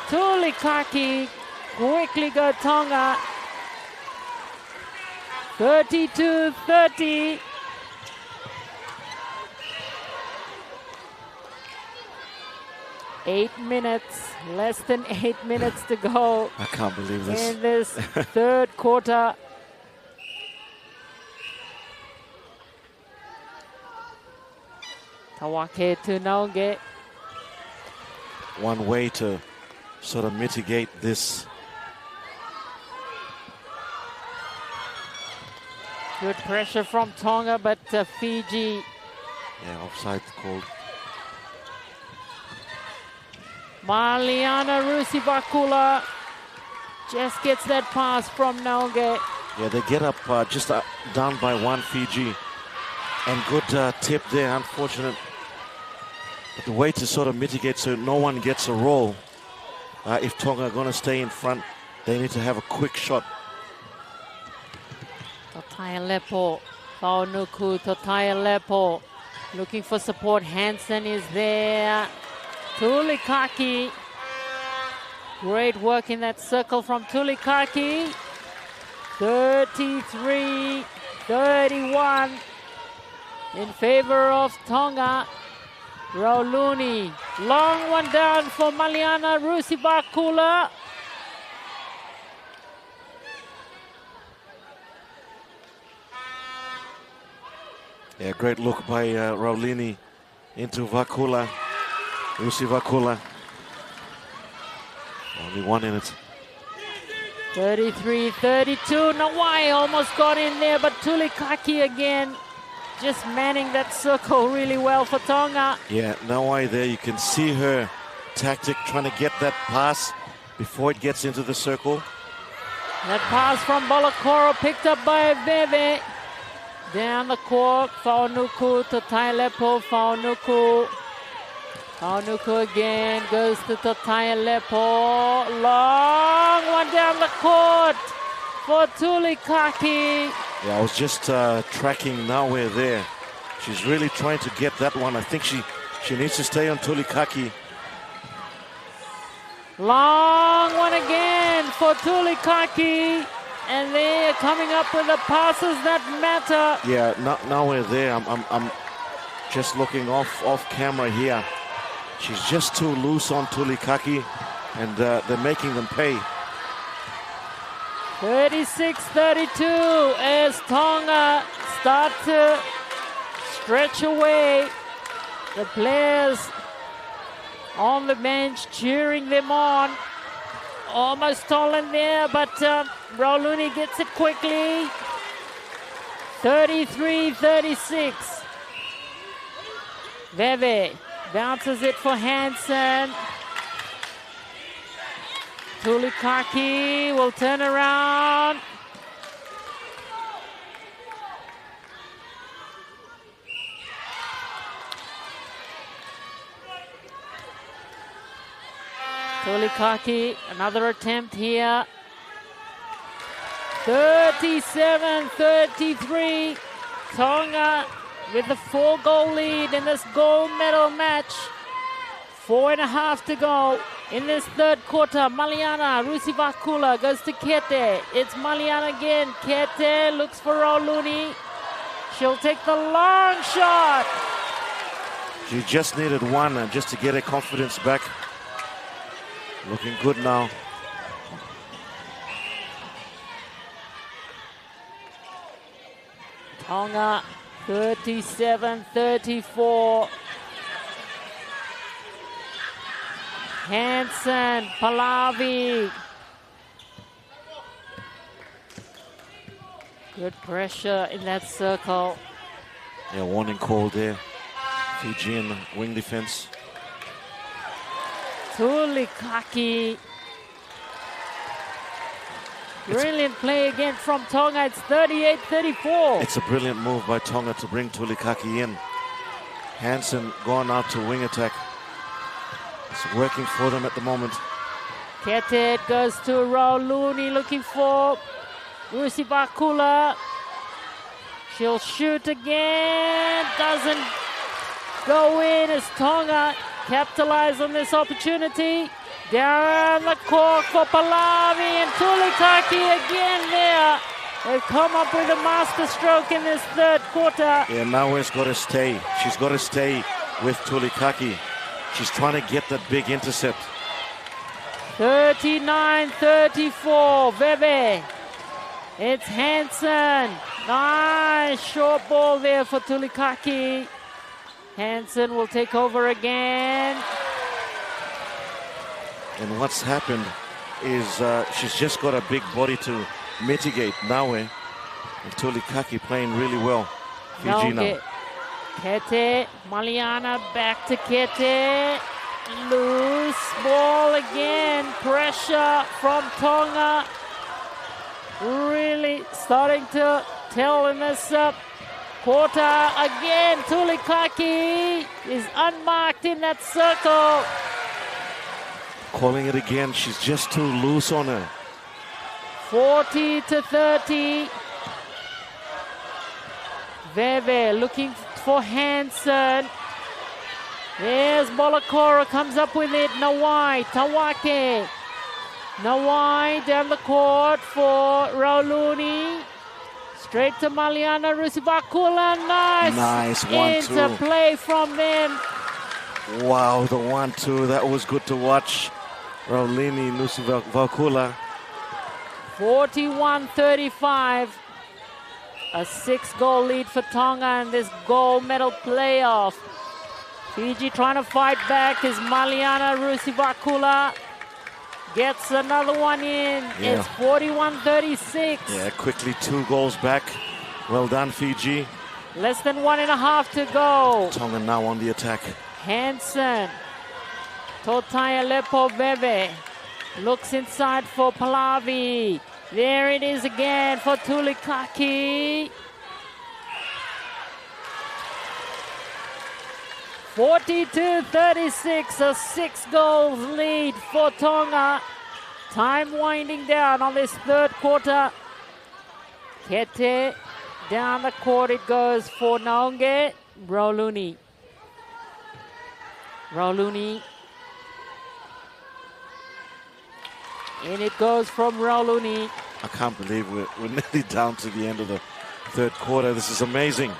Tulikaki. Quickly go Tonga. 32-30. Less than 8 minutes to go. I can't believe this. In this third quarter. Tawake to Naunge. One way to sort of mitigate this. Good pressure from Tonga, but Fiji. Yeah, offside called. Maliana Rusivakula just gets that pass from Naunge. Yeah, they get up just down by one Fiji. And good tip there, unfortunate. But the way to sort of mitigate so no one gets a roll, if Tonga are going to stay in front, they need to have a quick shot. Totaialepo, Faunuku, Totaialepo, looking for support. Hansen is there. Tulikaki. Great work in that circle from Tulikaki. 33-31 in favor of Tonga. Rauluni. Long one down for Maliana Rusivakula. Yeah, great look by Raulini into Vakula. Rusivakula. Only one in it. 33-32. Nawai almost got in there, but Tulikaki again just manning that circle really well for Tonga. Yeah, Nawai there. You can see her tactic trying to get that pass before it gets into the circle. That pass from Bolokoro picked up by Veve. Down the court, Faunuku to Tailepo, Faunuku. Faunuku again goes to Totaialepo. Long one down the court for Tulikaki. Yeah, I was just tracking Nawe there. She's really trying to get that one. I think she needs to stay on Tulikaki. Long one again for Tulikaki. And they're coming up with the passes that matter. Yeah, now we're there. I'm just looking off camera here. She's just too loose on Tulikaki, and they're making them pay. 36-32 as Tonga start to stretch away. The players on the bench cheering them on. Almost stolen there, but Rauluni gets it quickly. 33-36. Veve bounces it for Hansen. Tulikaki will turn around. Tulikaki, another attempt here. 37-33. Tonga with the 4-goal lead in this gold medal match. 4.5 to go in this third quarter. Maliana Rusivakula goes to Kete. It's Maliana again. Kete looks for Rauluni. She'll take the long shot. She just needed one just to get her confidence back. Looking good now. Tonga 37-34. Hansen, Pallavi. Good pressure in that circle. Yeah, warning call there. Fijian wing defense. Tulikaki. Brilliant play again from Tonga. It's 38-34. It's a brilliant move by Tonga to bring Tulikaki in. Hansen gone out to wing attack. It's working for them at the moment. Kete goes to Rauluni looking for Rusivakula. She'll shoot again. Doesn't go in as Tonga capitalize on this opportunity. Down the court for Pallavi and Tulikaki again there. They've come up with a master stroke in this third quarter. Yeah, Naue's got to stay. She's got to stay with Tulikaki. She's trying to get that big intercept. 39-34, Veve. It's Hansen. Nice short ball there for Tulikaki. Hansen will take over again. And what's happened is she's just got a big body to mitigate Naue. And Tulikaki playing really well. Fiji now. Kete, Maliana back to Kete. Loose ball again. Pressure from Tonga. Really starting to tell in this quarter. Again, Tulikaki is unmarked in that circle. Calling it again. She's just too loose on her. 40-30. Veve looking for Hansen. There's Bolakora, comes up with it. Nawai, Tawake. Nawai down the court for Rauluni. Straight to Maliana Rusivakula. Nice 1-2. Interplay from them. Wow, the 1-2. That was good to watch. Raulini Nusivakula. 41-35. A 6-goal lead for Tonga in this gold medal playoff. Fiji trying to fight back as Maliana Rusivakula gets another one in. Yeah. It's 41-36. Yeah, quickly 2 goals back. Well done, Fiji. Less than 1.5 to go. Tonga now on the attack. Hansen. Totai Aleppo Veve. Looks inside for Pallavi. There it is again for Tulikaki. 42-36, a 6-goal lead for Tonga. Time winding down on this third quarter. Kete, down the court it goes for Naonge. Rauluni. Rauluni. And it goes from Rauluni. I can't believe we're nearly down to the end of the third quarter. This is amazing.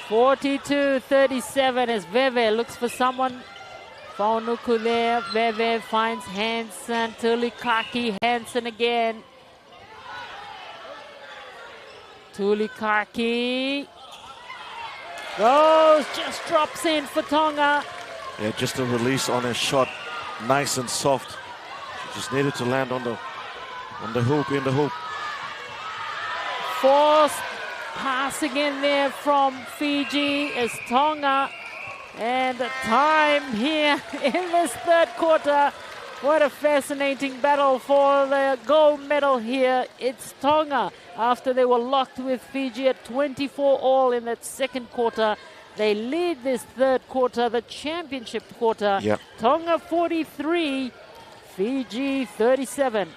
42-37 as Veve looks for someone. Faunuku there. Veve finds Hansen. Tulikaki. Hansen again. Tulikaki. Goes, just drops in for Tonga. Yeah, just a release on a shot. Nice and soft. She just needed to land on the hoop, in the hoop. Forced pass again there from Fiji as Tonga. And the time here in this third quarter. What a fascinating battle for the gold medal here. It's Tonga. After they were locked with Fiji at 24-all in that second quarter, they lead this third quarter, the championship quarter. Yep. Tonga 43, Fiji 37.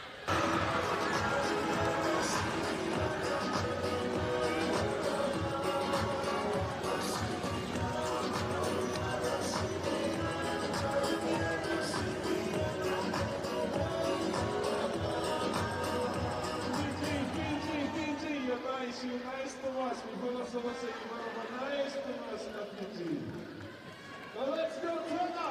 Nice to watch. Nice to watch, Fiji. Now let's go, Tonga.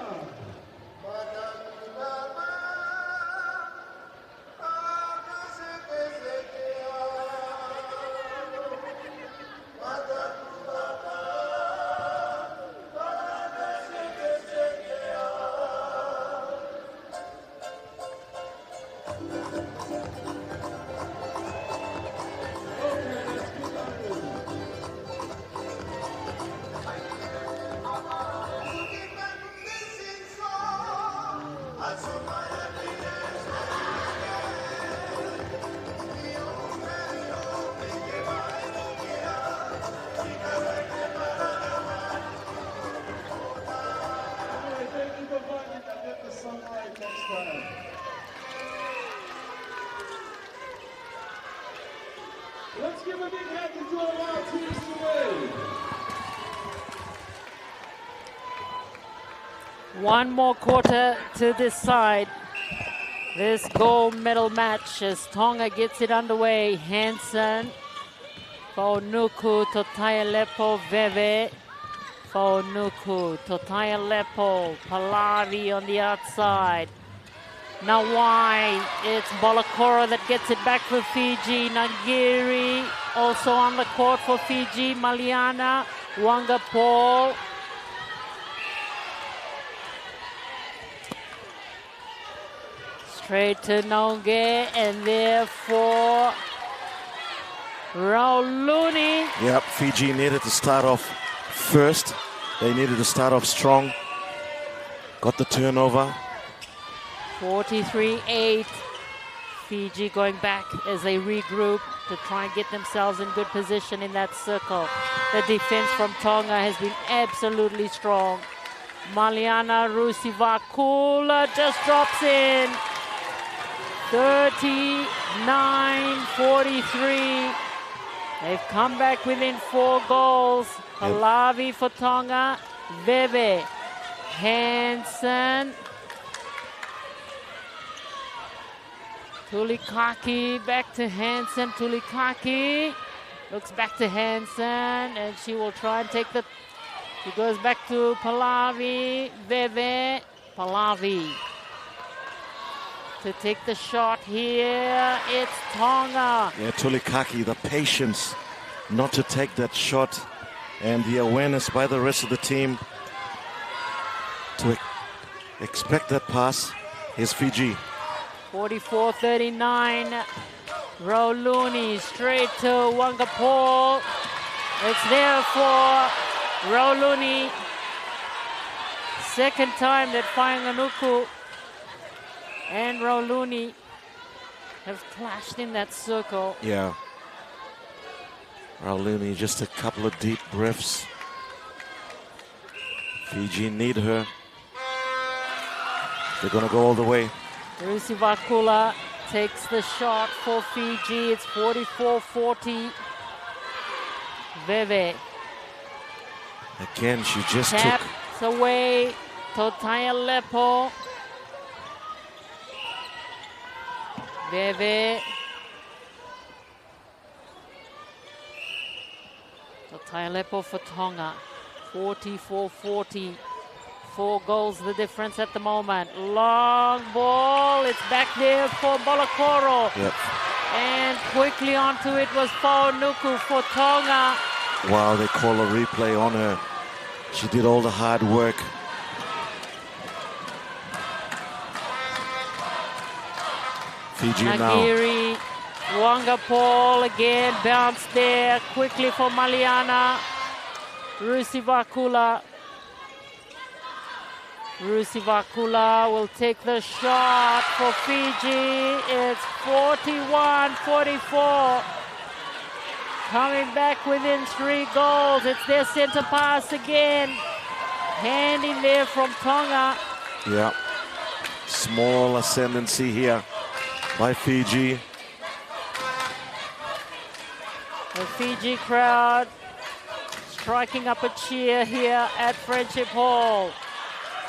Let's give a big hand to all our teams today. One more quarter to this side. This gold medal match as Tonga gets it underway. Hansen, Faunuku, Totaialepo, Veve. Faunuku, Totaialepo, Palavi on the outside. Now why? It's Bolokoro that gets it back for Fiji. Nagiri also on the court for Fiji. Maliana, Wanga Paul. Straight to Nonge, and therefore Rauluni. Yep, Fiji needed to start off first. They needed to start off strong. Got the turnover. 43-8. Fiji going back as they regroup to try and get themselves in good position in that circle. The defense from Tonga has been absolutely strong. Maliana Rusivakula just drops in. 39-43. They've come back within 4 goals. Palavi for Tonga. Veve. Hansen. Tulikaki back to Hansen. Tulikaki looks back to Hansen, and she will try and take the... She goes back to Palavi. Veve. Palavi to take the shot here. It's Tonga. Yeah, Tulikaki, the patience not to take that shot and the awareness by the rest of the team to expect that pass. Here's Fiji. 44-39. Rauluni straight to Wangapol. It's there for Rauluni. Second time that Whanganuku and Rauluni have clashed in that circle. Yeah. Rauluni, just a couple of deep breaths. Fiji need her. They're going to go all the way. Rusivakula takes the shot for Fiji. It's 44-40. Veve. Again, she just taps away. Totaialepo. Veve. Totaialepo for Tonga. 44-40. 4 goals the difference at the moment. Long ball. It's back there for Bolokoro. Yep. And quickly onto it was Faunuku for Tonga. Wow, they call a replay on her. She did all the hard work. Fiji Nagiri, Wangapol again, bounce there quickly for Maliana. Rusivakula. Rusivakula will take the shot for Fiji. It's 41-44. Coming back within 3 goals. It's their center pass again. Hand in there from Tonga. Yeah. Small ascendancy here by Fiji. The Fiji crowd striking up a cheer here at Friendship Hall.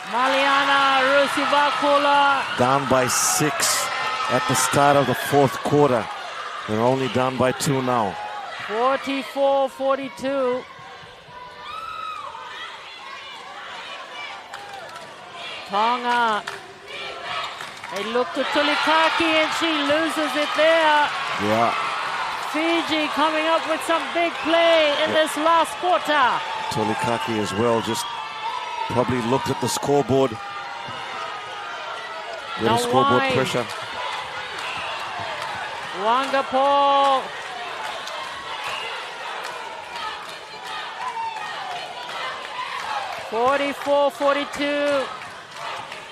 Maliana Rusivakula. Down by 6 at the start of the fourth quarter. They're only down by 2 now. 44-42. Tonga. They look to Tulikaki and she loses it there. Yeah. Fiji coming up with some big play in this last quarter. Tulikaki as well, just probably looked at the scoreboard. Get a scoreboard wide. pressure. Wangapol. (44-42).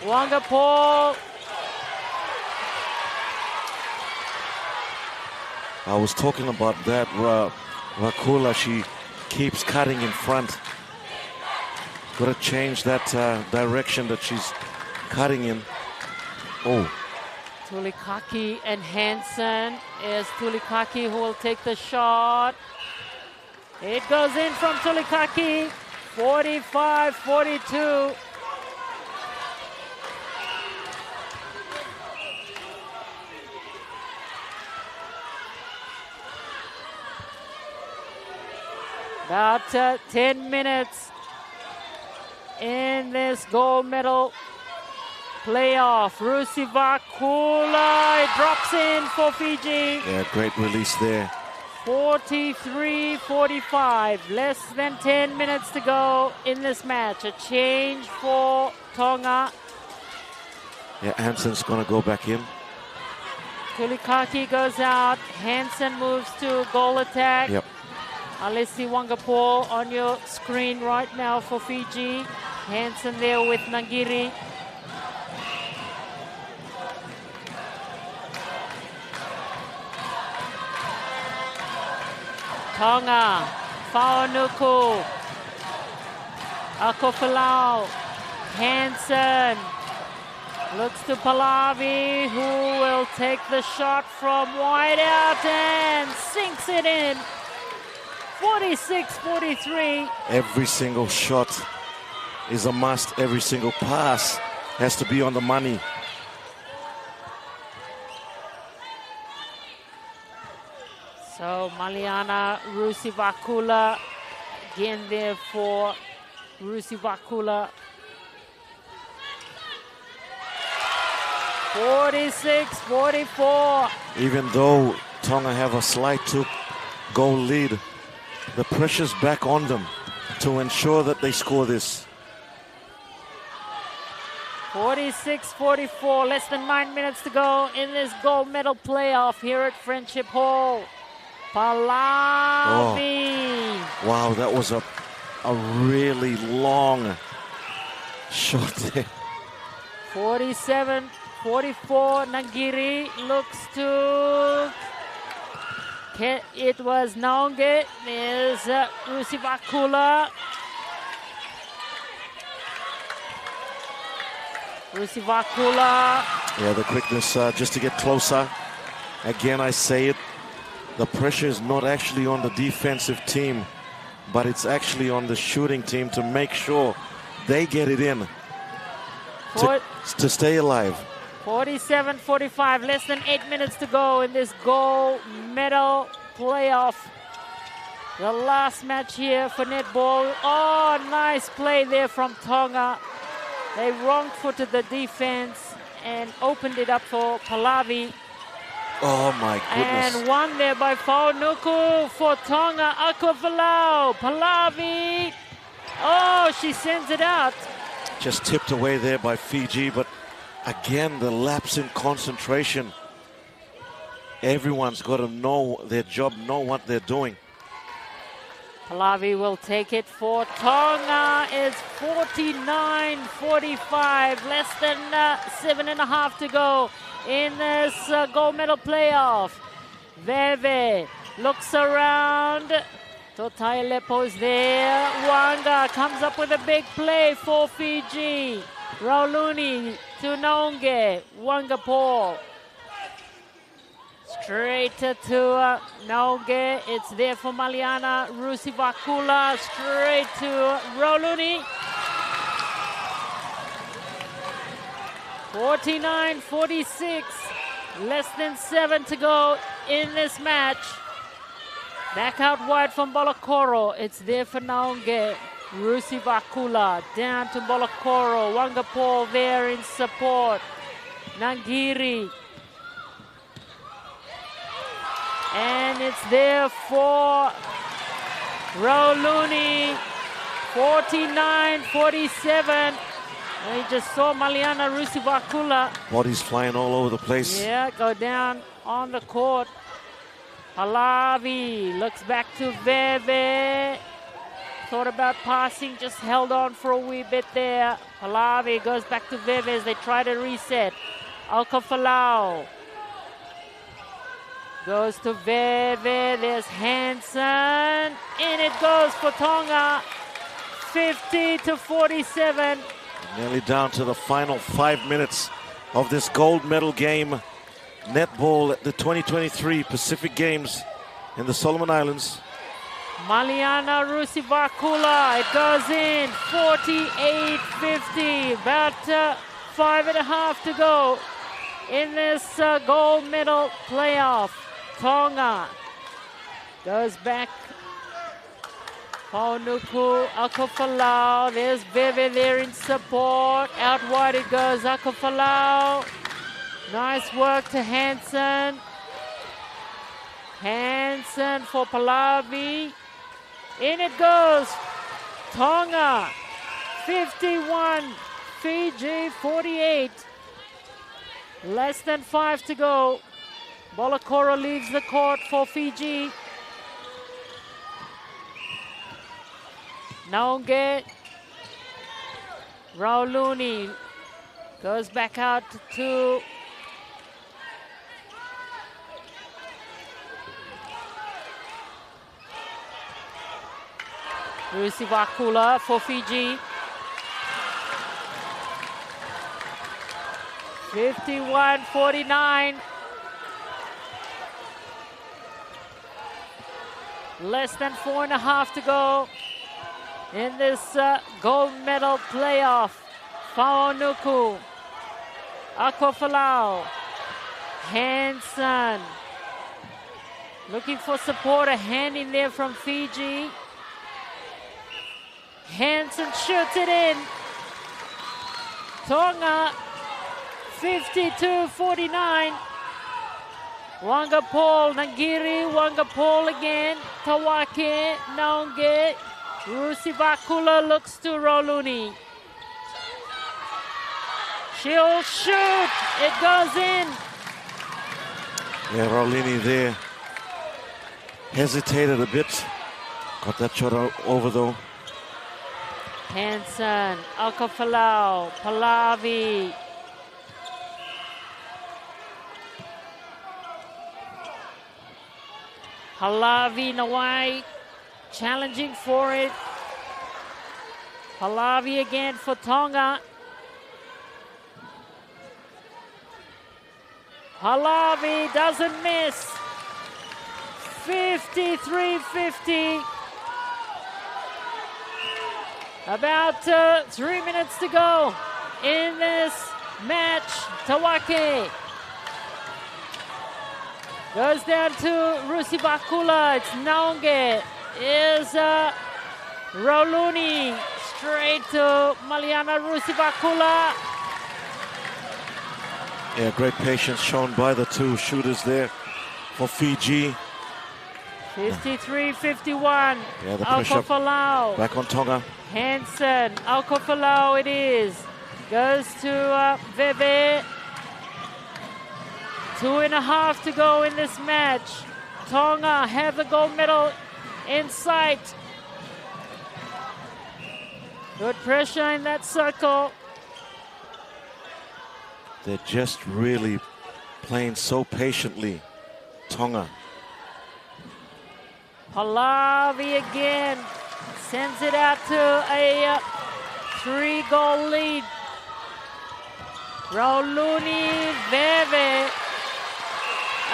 Wangapol. I was talking about that. Rakula, she keeps cutting in front. Got to change that direction that she's cutting in. Oh. Tulikaki and Hansen. Is Tulikaki who will take the shot. It goes in from Tulikaki. 45-42. About 10 minutes in this gold medal playoff. Rusivakula, it drops in for Fiji. Yeah, great release there. 43-45. Less than 10 minutes to go in this match. A change for Tonga. Yeah, Hansen's going to go back in. Tulikaki goes out. Hansen moves to goal attack. Yep. Alessi Wangapol on your screen right now for Fiji. Hansen there with Nangiri. Tonga, Faunuku, Akofalau, Hansen, looks to Pallavi, who will take the shot from wide out and sinks it in. 46-43. Every single shot is a must. Every single pass has to be on the money. So Maliana Rusivakula again there for Rusivakula. 46-44. Even though Tonga have a slight 2-goal lead, the pressure's back on them to ensure that they score this. 46-44, less than 9 minutes to go in this gold medal playoff here at Friendship Hall. Pallavi. Oh. Wow, that was a really long shot there. 47-44, Nangiri looks to... It was Naonge. There's Rusivakula. Rusivakula. Yeah, the quickness just to get closer. Again, I say it. The pressure is not actually on the defensive team, but it's actually on the shooting team to make sure they get it in to stay alive. 47-45, less than 8 minutes to go in this gold medal playoff. The last match here for netball. Oh, nice play there from Tonga. They wrong-footed the defense and opened it up for Pallavi. Oh my goodness. And one there by Faunuku for Tonga. Akofalau. Pallavi. Oh, she sends it out. Just tipped away there by Fiji, but again, the lapse in concentration. Everyone's got to know their job, know what they're doing. Pallavi will take it for Tonga. It's 49-45, less than 7.5 to go in this gold medal playoff. Veve looks around. Totai Lepo's there. Wanga comes up with a big play for Fiji. Rauluni to Naonge. Wangapol. Straight to Naonge. It's there for Maliana Rusivakula. Straight to Roluni. 49-46. Less than 7 to go in this match. Back out wide from Bolokoro. It's there for Naonge. Rusivakula down to Bolokoro. Wangapol there in support. Nangiri. And it's there for Roluni. 49-47. We just saw Maliana Rusivakula. Bodies flying all over the place. Yeah, go down on the court. Halavi looks back to Veve. Thought about passing, just held on for a wee bit there. Halavi goes back to Veve as they try to reset. Alkafalau goes to Veve. There's Hansen. In it goes for Tonga. 50-47. Nearly down to the final 5 minutes of this gold medal game. Netball at the 2023 Pacific Games in the Solomon Islands. Maliana Rusivakula, it goes in, 48-50, about 5.5 to go in this gold medal playoff. Tonga goes back. Paunuku, Akafalau, there's Veve there in support. Out wide it goes, Akafalau. Nice work to Hansen. Hansen for Pallavi. In it goes. Tonga 51, Fiji 48. Less than 5 to go. Bolokoro leaves the court for Fiji. Naonge. Rauluni goes back out to Rusivakula for Fiji. 51-49. Less than 4.5 to go in this gold medal playoff. Faunuku, Akwafalau, Hansen. Looking for support, a hand in there from Fiji. Hansen shoots it in. Tonga 52-49. Wangapol, Nangiri, Wangapol again. Tawake, Naonge. Rusivakula looks to Roluni. She'll shoot. It goes in. Yeah, Rolini there hesitated a bit. Got that shot over though. Hansen, Alkafalau, Pallavi. Pallavi Nawai challenging for it. Pallavi again for Tonga. Pallavi doesn't miss. 53-50. About 3 minutes to go in this match. Tawake goes down to Rusivakula. It's Naonge. Is Roluni straight to Maliana Rusivakula. Yeah, great patience shown by the two shooters there for Fiji. 53-51. Yeah, the pressure Alkafalau. back on Tonga. Hansen, Alkafalau it is. Goes to Veve. 2.5 to go in this match. Tonga have the gold medal in sight. Good pressure in that circle. They're just really playing so patiently, Tonga. Pallavi again sends it out to a 3-goal lead. Rauluni Veve.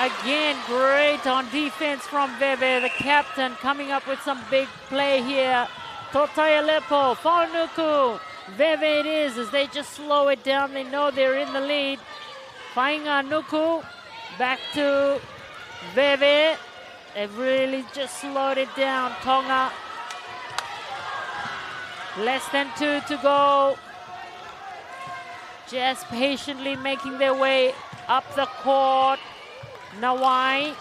Again, great on defense from Veve, the captain, coming up with some big play here. Totayalepo, Faunuku. Veve it is as they just slow it down. They know they're in the lead. Fainga Nuku. Back to Veve. They've really just slowed it down. Tonga. Less than 2 to go. Just patiently making their way up the court. Nawai.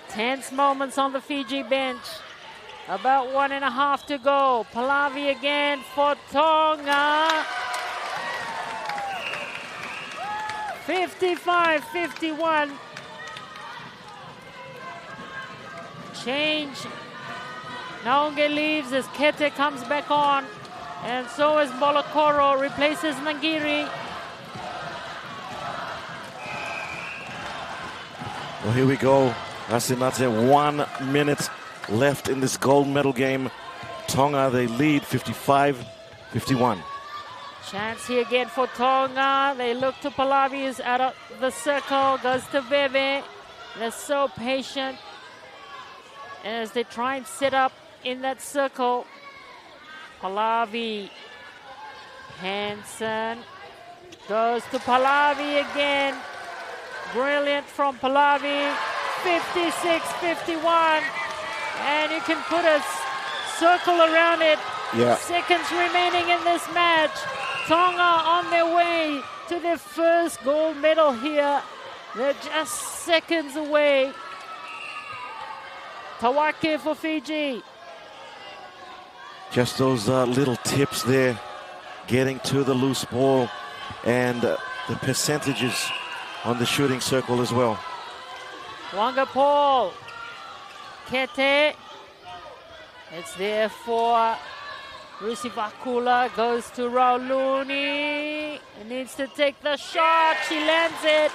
Tense moments on the Fiji bench. About 1.5 to go. Pallavi again for Tonga. 55-51. Change. Naonge leaves as Kete comes back on. And so is Bolokoro, replaces Nangiri. Well, here we go. Asinate, 1 minute left in this gold medal game. Tonga, they lead 55-51. Chance here again for Tonga. They look to Pallavi, is out of the circle, goes to Veve. They're so patient as they try and set up in that circle. Pallavi. Hansen goes to Pallavi again. Brilliant from Pallavi. 56-51. And you can put a circle around it. Yeah. Seconds remaining in this match. Tonga on their way to their first gold medal here. They're just seconds away. Tawake for Fiji. Just those little tips there, getting to the loose ball, and the percentages on the shooting circle as well. Wanga Paul. Kete. It's there for Rusivakula. Goes to Rauluni. Needs to take the shot. She lands it.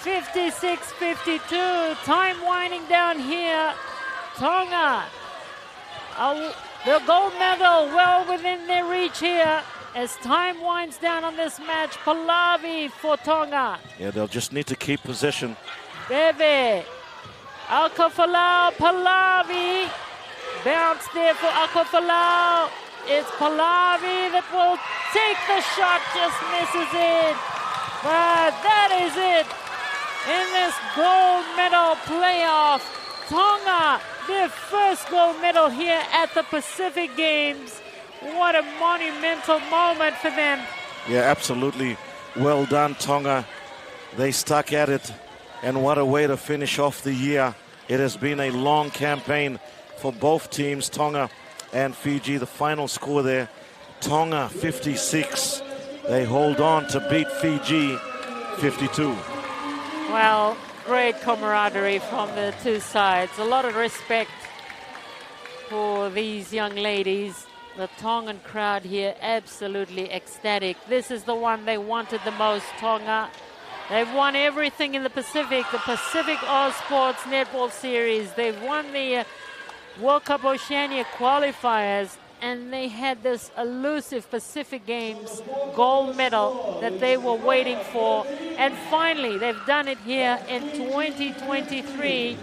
56-52. Time winding down here. Tonga. The gold medal well within their reach here. As time winds down on this match, Pallavi for Tonga. Yeah, they'll just need to keep possession. Bebe. Alkafalau, Pallavi. Bounce there for Alkafalau. It's Pallavi that will take the shot, just misses it. But that is it. In this gold medal playoff, Tonga, their first gold medal here at the Pacific Games. What a monumental moment for them. Yeah, absolutely. Well done, Tonga. They stuck at it. And what a way to finish off the year. It has been a long campaign for both teams, Tonga and Fiji. The final score there, Tonga 56. They hold on to beat Fiji 52. Well, great camaraderie from the two sides. A lot of respect for these young ladies. The Tongan crowd here absolutely ecstatic. This is the one they wanted the most, Tonga. They've won everything in the Pacific All Sports Netball Series. They've won the World Cup Oceania qualifiers, and they had this elusive Pacific Games gold medal that they were waiting for. And finally, they've done it here in 2023.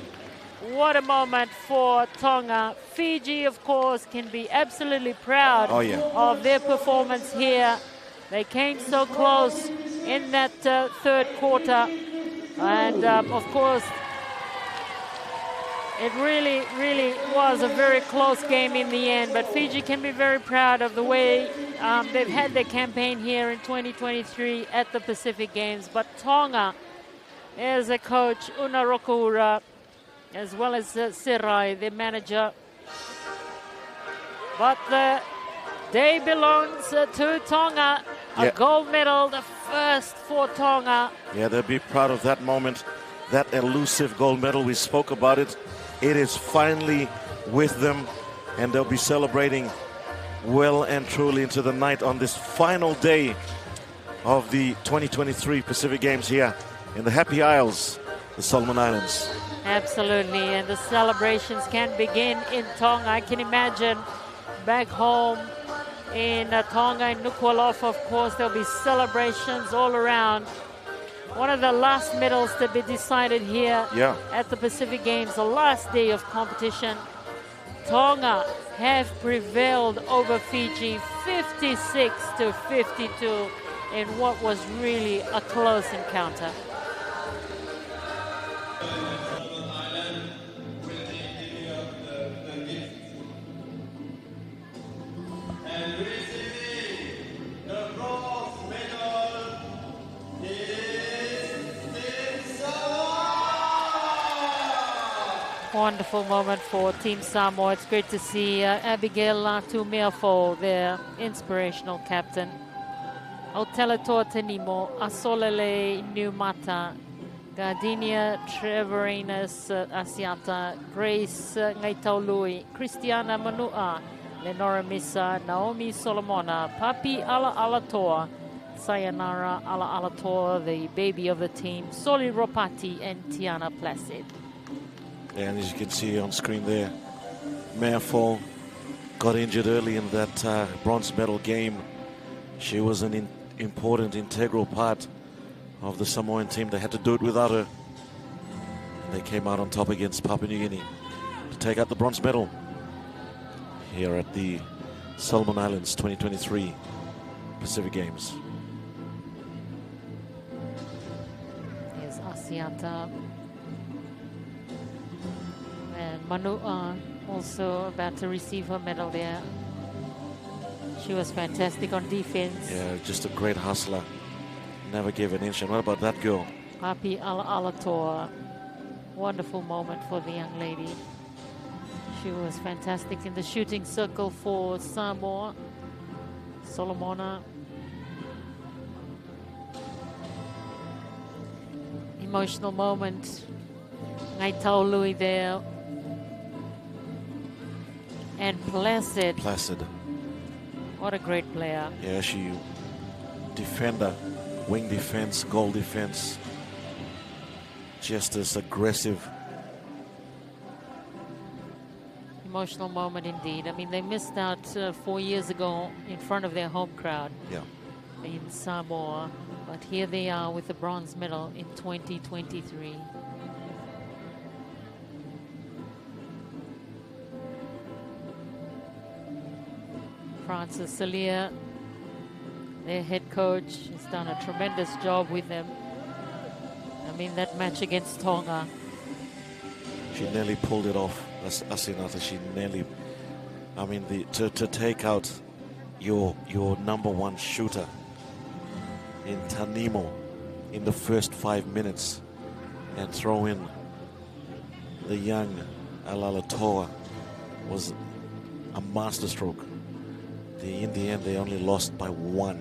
What a moment for Tonga. Fiji, of course, can be absolutely proud of their performance here. They came so close in that third quarter. And, of course, it really, really was a very close game in the end. But Fiji can be very proud of the way they've had their campaign here in 2023 at the Pacific Games. But Tonga, as a coach, Una Rokoura, as well as Sirai, the manager. But the day belongs to Tonga. A gold medal, the first for Tonga. Yeah, they'll be proud of that moment. That elusive gold medal, we spoke about it. It is finally with them, and they'll be celebrating well and truly into the night on this final day of the 2023 Pacific Games here in the Happy Isles, the Solomon Islands. Absolutely, and the celebrations can begin in Tonga. I can imagine back home, in Tonga and Nuku'alofa. Of course, there'll be celebrations all around. One of the last medals to be decided here at the Pacific Games, the last day of competition. Tonga have prevailed over Fiji 56-52 in what was really a close encounter. Wonderful moment for Team Samoa. It's great to see Abigail Tumiafo, their inspirational captain. Auteletor Tenimo, Asolele Numata, Gardenia Trevorinus Asiata, Grace Ngaitaului, Christiana Manua, Lenora Misa, Naomi Solomona, Papi Ala Alatoa, Sayonara Ala Alatoa, the baby of the team, Soli Ropati, and Tiana Placid. And as you can see on screen there, Meafo got injured early in that bronze medal game. She was an important, integral part of the Samoan team. They had to do it without her. And they came out on top against Papua New Guinea to take out the bronze medal here at the Solomon Islands 2023 Pacific Games. Here's Asiata. And Manua also about to receive her medal there. She was fantastic on defense. Yeah, just a great hustler. Never gave an inch. And what about that girl? Papi Alatoa. Wonderful moment for the young lady. She was fantastic in the shooting circle for Samoa. Solomona. Emotional moment. Ngaitaului there. And Placid. What a great player. Yeah, she defender, wing defense, goal defense. Just as aggressive. Emotional moment indeed. I mean, they missed out 4 years ago in front of their home crowd in Samoa. But here they are with the bronze medal in 2023. Francis Salia, their head coach, has done a tremendous job with them. I mean, that match against Tonga. She nearly pulled it off, Asinata. She nearly, I mean, to take out your number one shooter in Tanimo in the first 5 minutes and throw in the young Alalatoa was a masterstroke. In the end, they only lost by 1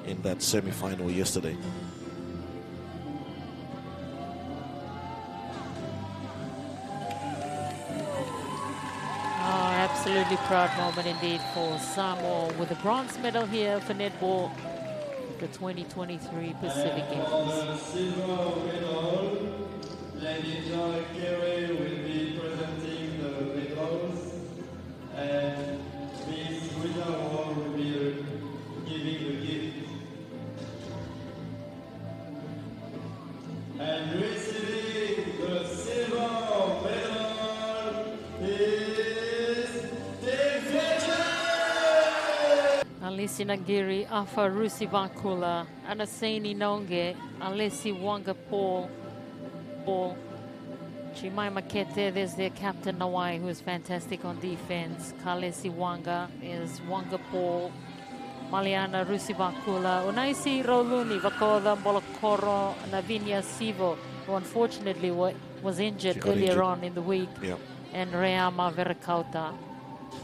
in that semi-final yesterday. Oh, absolutely proud moment indeed for Samoa with a bronze medal here for netball at the 2023 Pacific Games. Silver medal, Lady Joy Carey will be presenting the medals, and Miss Rita Wall will be giving the gift. And receiving the silver medal is Alisi Nagiri, Afa Rusi Vakula, Anaseni Nonge, Alessi Wanga Paul, Chimai Makete, there's their captain Nawai, who is fantastic on defense. Kalesi Wanga is Wanga Paul, Maliana Rusi Vakula, Unaisi Roluni, Vakoda Bolokoro, Navinia Sivo, who unfortunately was injured earlier on in the week, and Reama Verakauta.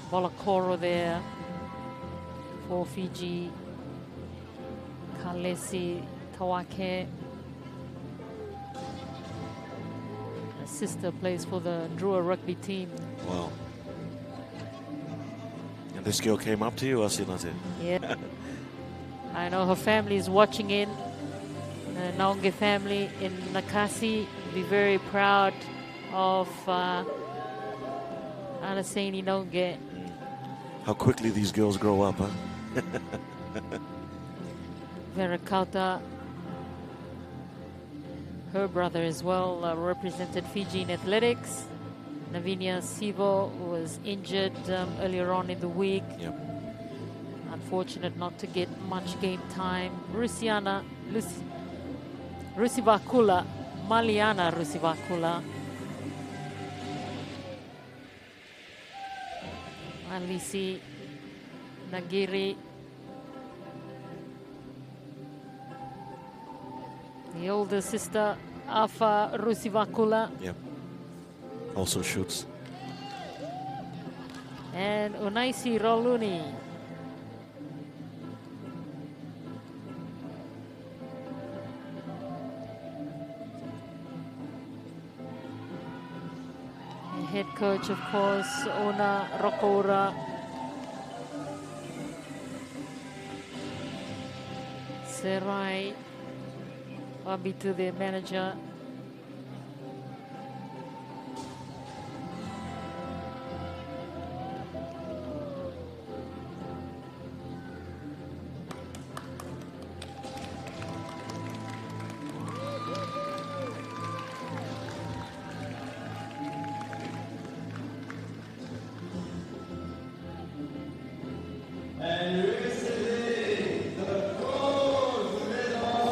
Bolokoro there for Fiji, Kalesi Kawake. Her sister plays for the Drua rugby team. Wow. And this girl came up to you, Asinate? Yeah. I know her family is watching in. The Naonge family in Nakasi be very proud of Anaseni Naonge. how quickly these girls grow up, huh? Vera Kauta, her brother as well, represented Fiji in athletics. Navinia Sivo was injured earlier on in the week. Yep. Unfortunate not to get much game time. Rusivakula, Maliana Rusivakula. Alisi Nagiri. The older sister, Afa Rusivakula. Yep. Also shoots. And Unaisi Roluni. The head coach, of course, Ona Rokoura. Serai Wabitu, the manager.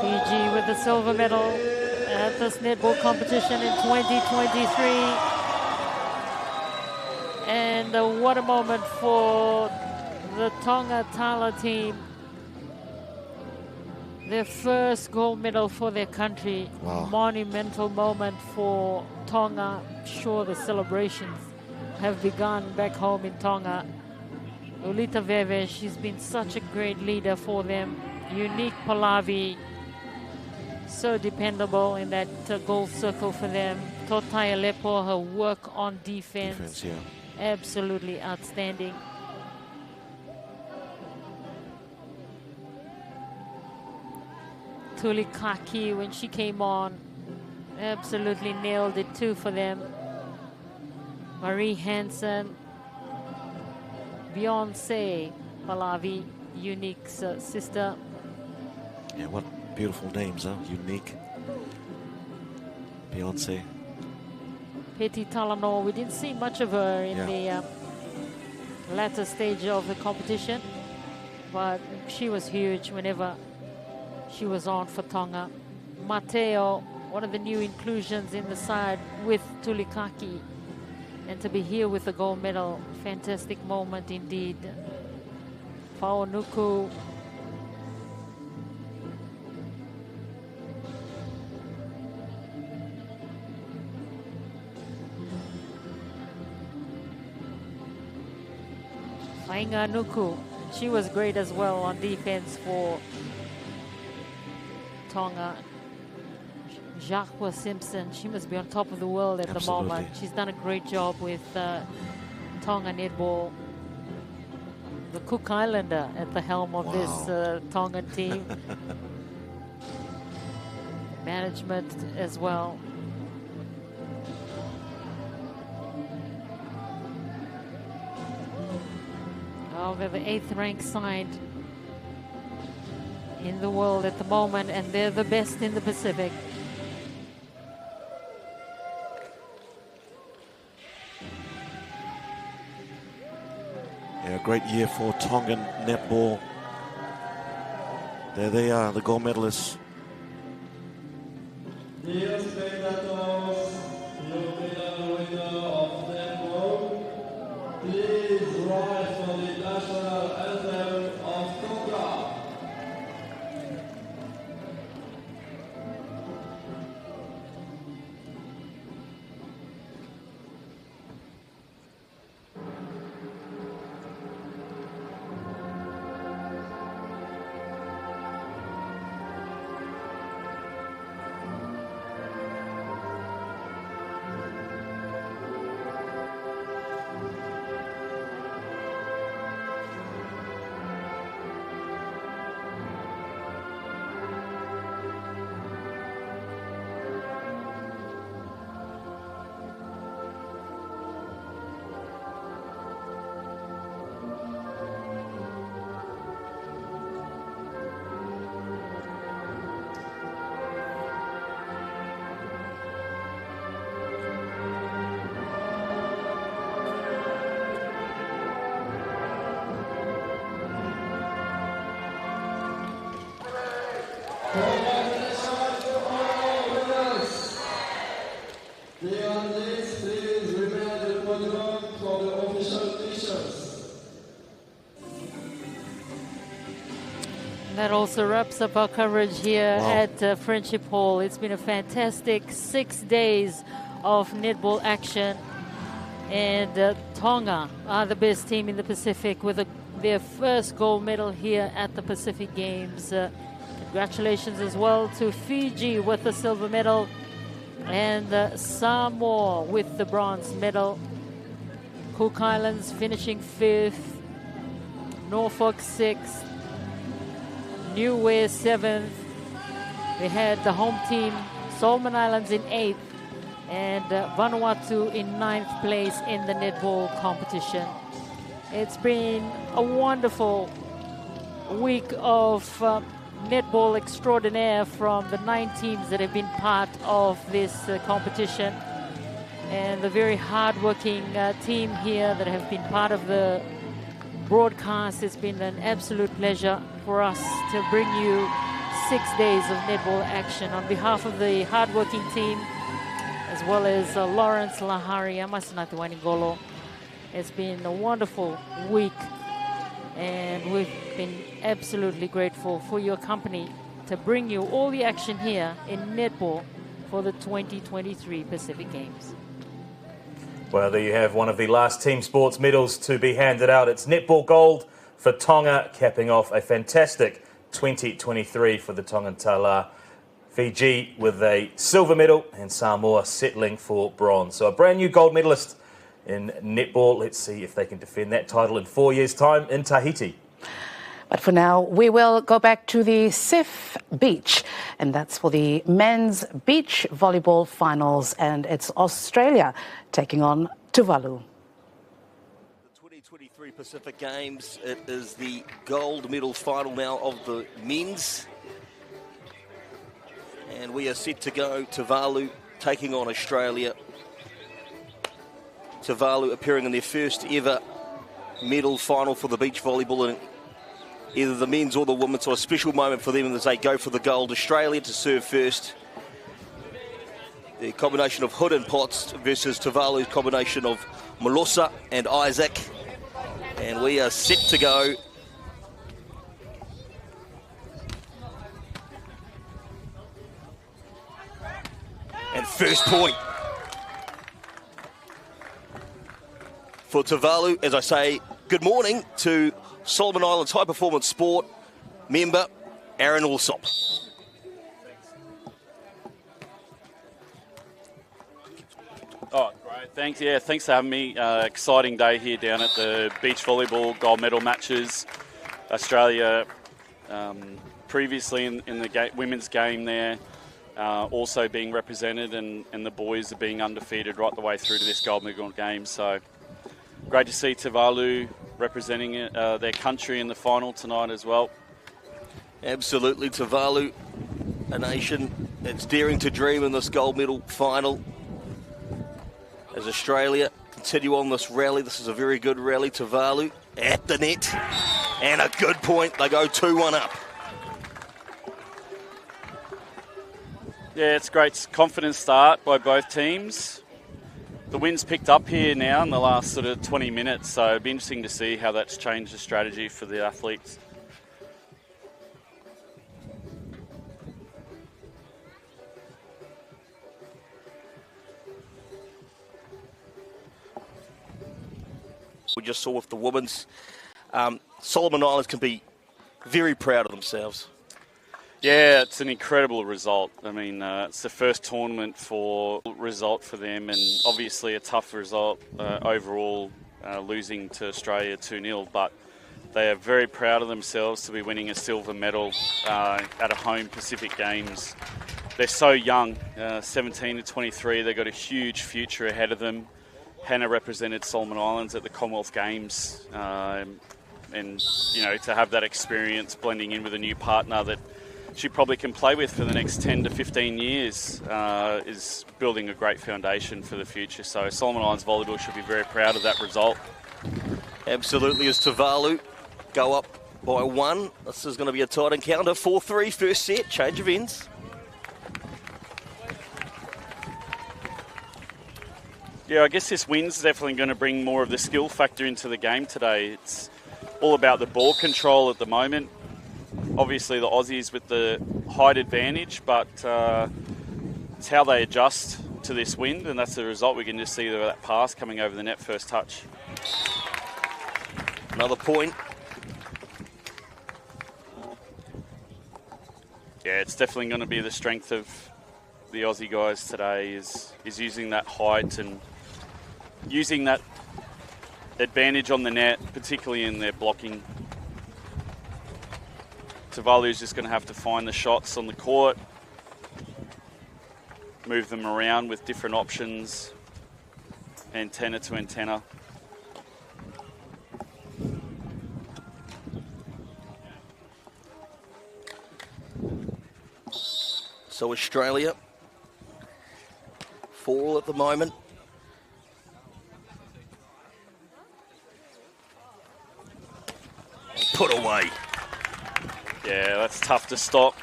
Fiji with the silver medal at this netball competition in 2023. And what a moment for the Tonga Tala team. Their first gold medal for their country. Wow. Monumental moment for Tonga. Sure, the celebrations have begun back home in Tonga. Ulita Veve, she's been such a great leader for them. Unique Pallavi, so dependable in that goal circle for them. Totai Aleppo, her work on defense, Yeah. absolutely outstanding. Tulikaki, when she came on, absolutely nailed it too for them. Marie Hansen, Beyonce Pallavi, Unique's sister. Yeah, what beautiful names, huh? Unique. Beyonce. Peti Talano, we didn't see much of her in the latter stage of the competition, but she was huge whenever she was on for Tonga. Mateo, one of the new inclusions in the side with Tulikaki, and to be here with the gold medal, fantastic moment indeed. Faunuku. Fainga Nuku, she was great as well on defense for Tonga. Jacques Simpson, she must be on top of the world at the moment. She's done a great job with Tonga netball. The Cook Islander at the helm of this Tongan team. Management as well. Oh, they're the 8th ranked side in the world at the moment, and they're the best in the Pacific. Yeah, great year for Tongan netball. There they are, the gold medalists. Dear spectators, your medal winner of netball, please rise for the national anthem of Tonga. Congratulations to all winners. Beyond this, please remain at the podium for the official t-shirts. That also wraps up our coverage here at Friendship Hall. It's been a fantastic 6 days of netball action. And Tonga are the best team in the Pacific with their first gold medal here at the Pacific Games. Congratulations as well to Fiji with the silver medal and Samoa with the bronze medal. Cook Islands finishing 5th, Norfolk 6th, Niue 7th. We had the home team, Solomon Islands in 8th, and Vanuatu in 9th place in the netball competition. It's been a wonderful week of netball extraordinaire from the 9 teams that have been part of this competition, and the very hard-working team here that have been part of the broadcast. It's been an absolute pleasure for us to bring you 6 days of netball action. On behalf of the hard-working team, as well as Lawrence Lahari, Amasinati Wanigolo, it's been a wonderful week, and we've been absolutely grateful for your company to bring you all the action here in netball for the 2023 Pacific Games. Well, there you have one of the last team sports medals to be handed out. It's netball gold for Tonga, capping off a fantastic 2023 for the Tongan Tala. Fiji with a silver medal and Samoa settling for bronze. So a brand new gold medalist in netball. Let's see if they can defend that title in 4 years' time in Tahiti. But for now, we will go back to the SIF Beach, and that's for the men's beach volleyball finals, and it's Australia taking on Tuvalu. The 2023 Pacific Games, it is the gold medal final now of the men's. And we are set to go. Tuvalu taking on Australia. Tuvalu appearing in their first ever medal final for the beach volleyball in either the men's or the women's, so a special moment for them as they go for the gold. Australia to serve first. The combination of Hood and Potts versus Tuvalu's combination of Malosa and Isaac. And we are set to go. And first point for Tuvalu. As I say, good morning to Solomon Islands High Performance Sport member Aaron Alsop. Oh, great. Thanks. Yeah, thanks for having me. Exciting day here down at the beach volleyball gold medal matches. Australia previously in the women's game there, also being represented, and the boys are being undefeated right the way through to this gold medal game. So great to see Tuvalu representing their country in the final tonight as well. Absolutely, Tuvalu, a nation that's daring to dream in this gold medal final. As Australia continue on this rally, this is a very good rally. Tuvalu at the net, and a good point. They go 2-1 up. Yeah, it's a great confident start by both teams. The wind's picked up here now in the last sort of 20 minutes, so it'll be interesting to see how that's changed the strategy for the athletes. We just saw with the women's. Solomon Islands can be very proud of themselves. Yeah, it's an incredible result. I mean, it's the first tournament result for them, and obviously a tough result overall, losing to Australia 2-0. But they are very proud of themselves to be winning a silver medal at a home Pacific Games. They're so young, 17 to 23. They've got a huge future ahead of them. Hannah represented Solomon Islands at the Commonwealth Games, and you know, to have that experience blending in with a new partner that she probably can play with for the next 10 to 15 years is building a great foundation for the future. So Solomon Islands Volleyball should be very proud of that result. Absolutely, as Tuvalu go up by 1. This is going to be a tight encounter. 4-3 first set. Change of ends. Yeah, I guess this win's definitely going to bring more of the skill factor into the game today. It's all about the ball control at the moment. Obviously, the Aussies with the height advantage, but it's how they adjust to this wind, and that's the result. We can just see that pass coming over the net first touch. Another point. Yeah, it's definitely going to be the strength of the Aussie guys today is using that height and using that advantage on the net, particularly in their blocking. Tuvalu's just going to have to find the shots on the court, move them around with different options, antenna to antenna. So Australia, 4 at the moment. Put away. Yeah, that's tough to stop.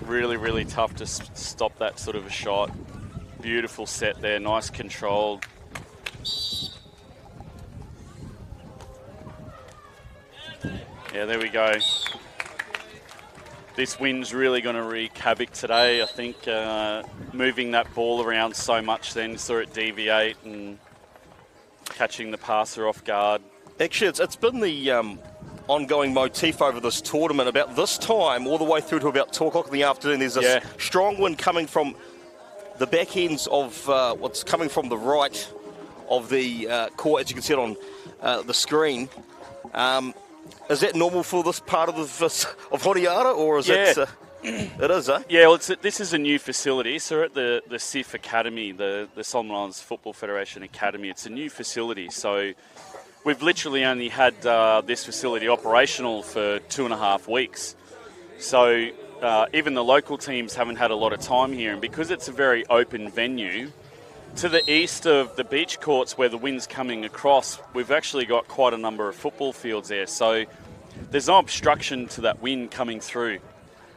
Really, really tough to stop that sort of a shot. Beautiful set there, nice control. Yeah, there we go. This wind's really going to wreak havoc today. I think moving that ball around so much then, saw it deviate and catching the passer off guard. Actually, it's been the ongoing motif over this tournament. About this time, all the way through to about 2 o'clock in the afternoon, there's a strong wind coming from the back ends of what's coming from the right of the court, as you can see it on the screen. Is that normal for this part of Honiara, or is it? It is, eh? Yeah, well, this is a new facility. So we're at the SIF Academy, the Solomon Islands Football Federation Academy. It's a new facility. So we've literally only had this facility operational for 2.5 weeks. So even the local teams haven't had a lot of time here. And because it's a very open venue, to the east of the beach courts where the wind's coming across, we've actually got quite a number of football fields there. So there's no obstruction to that wind coming through.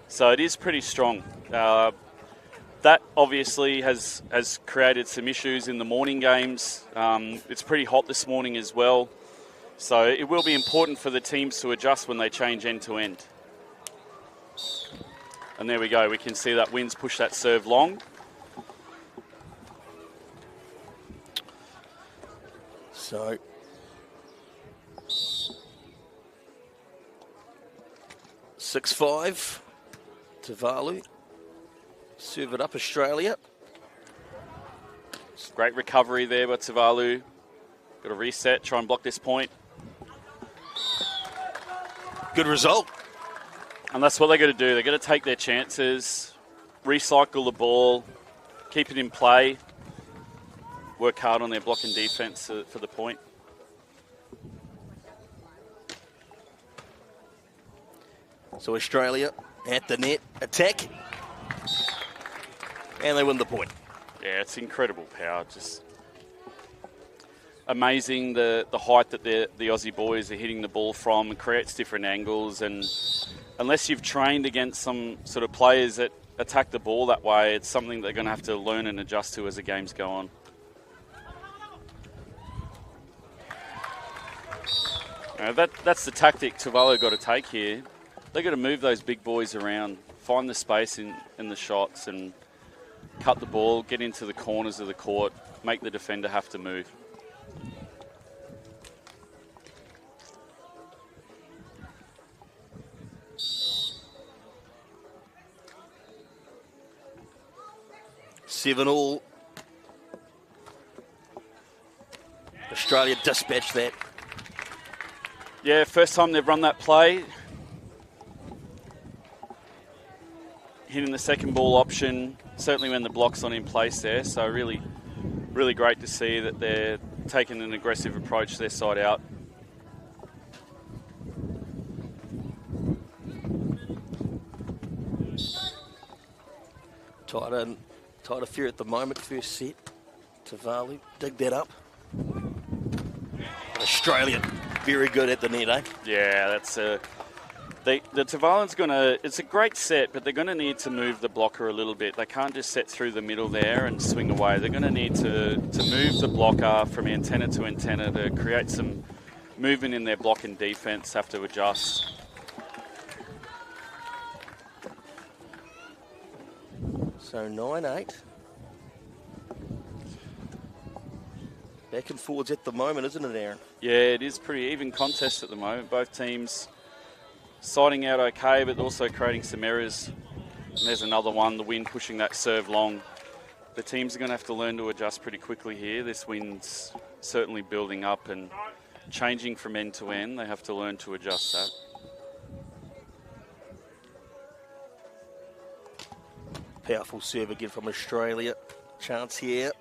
So it is pretty strong. That obviously has created some issues in the morning games. It's pretty hot this morning as well. So it will be important for the teams to adjust when they change end to end. And there we go. We can see that wind's push that serve long. So 6-5 Tuvalu. Serve it up, Australia. Great recovery there by Tuvalu. Got to reset, try and block this point. Good result. And that's what they're going to do. They're going to take their chances, recycle the ball, keep it in play, work hard on their blocking defence for the point. So Australia at the net, attack, and they win the point. Yeah, it's incredible power. Just amazing the height that the Aussie boys are hitting the ball from. It creates different angles, and unless you've trained against some sort of players that attack the ball that way, it's something they're going to have to learn and adjust to as the games go on. That's the tactic Tuvalu got to take here. They've got to move those big boys around, find the space in the shots and cut the ball, get into the corners of the court, make the defender have to move. Seven all. Australia dispatched that. Yeah, first time they've run that play. Hitting the second ball option, certainly when the block's not in place there. So really, really great to see that they're taking an aggressive approach to their side out. Tight affair at the moment, first set. Tuvalu, dig that up. Australia very good at the net, eh? Yeah, that's the Tuvalu's going to... It's a great set, but they're going to need to move the blocker a little bit. They can't just set through the middle there and swing away. They're going to need to move the blocker from antenna to antenna to create some movement in their block and defence, have to adjust. So 9-8. Back and forwards at the moment, isn't it, Aaron? Yeah, it is pretty even contest at the moment. Both teams siding out okay, but also creating some errors. And there's another one, the wind pushing that serve long. The teams are going to have to learn to adjust pretty quickly here. This wind's certainly building up and changing from end to end. They have to learn to adjust that. Powerful serve again from Australia. Chance here.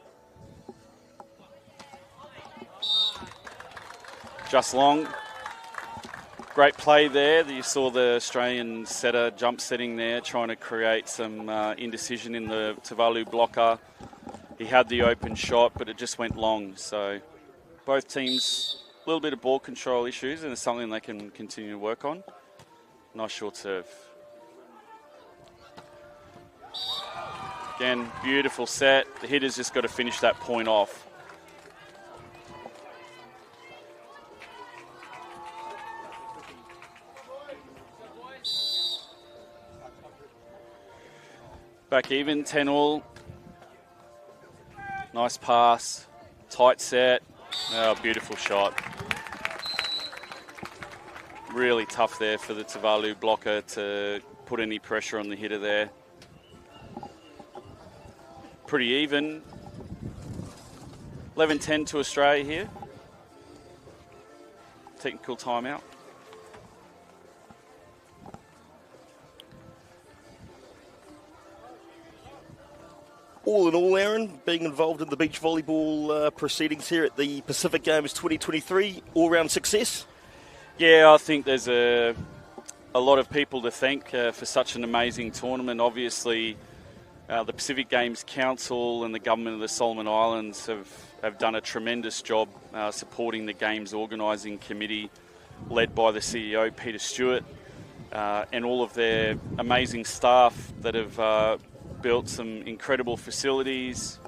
Just long. Great play there. You saw the Australian setter jump setting there, trying to create some indecision in the Tuvalu blocker. He had the open shot, but it just went long. So both teams, a little bit of ball control issues, and it's something they can continue to work on. Nice short serve. Again, beautiful set. The hitter's just got to finish that point off. Back even, 10-all. Nice pass, tight set. Oh, beautiful shot. Really tough there for the Tuvalu blocker to put any pressure on the hitter there. Pretty even. 11-10 to Australia here. Technical timeout. All in all, Aaron, being involved in the beach volleyball proceedings here at the Pacific Games 2023, all-round success? Yeah, I think there's a lot of people to thank for such an amazing tournament. Obviously, the Pacific Games Council and the government of the Solomon Islands have done a tremendous job supporting the Games Organising Committee, led by the CEO, Peter Stewart, and all of their amazing staff that have built some incredible facilities,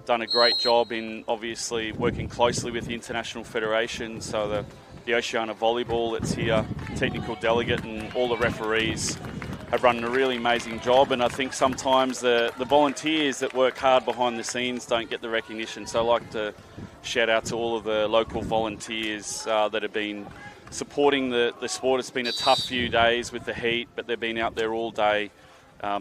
done a great job in obviously working closely with the International Federation, so the Oceania Volleyball that's here, technical delegate and all the referees have run a really amazing job, and I think sometimes the volunteers that work hard behind the scenes don't get the recognition, so I'd like to shout out to all of the local volunteers that have been supporting the sport. It's been a tough few days with the heat, but they've been out there all day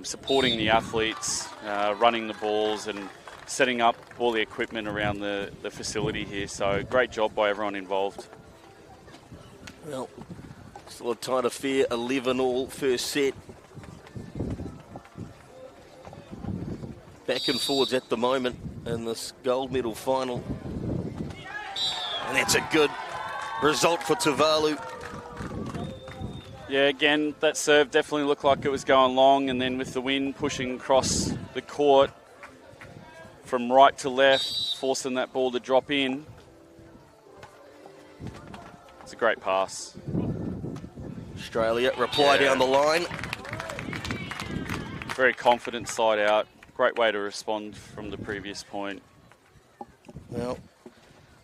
supporting the athletes, running the balls and setting up all the equipment around the facility here. So great job by everyone involved. Well, still a tight affair, 11-all first set. Back and forwards at the moment in this gold medal final. And that's a good result for Tuvalu. Yeah, again, that serve definitely looked like it was going long, and then with the wind pushing across the court from right to left, forcing that ball to drop in. It's a great pass. Australia reply down the line. Very confident side out. Great way to respond from the previous point. Well,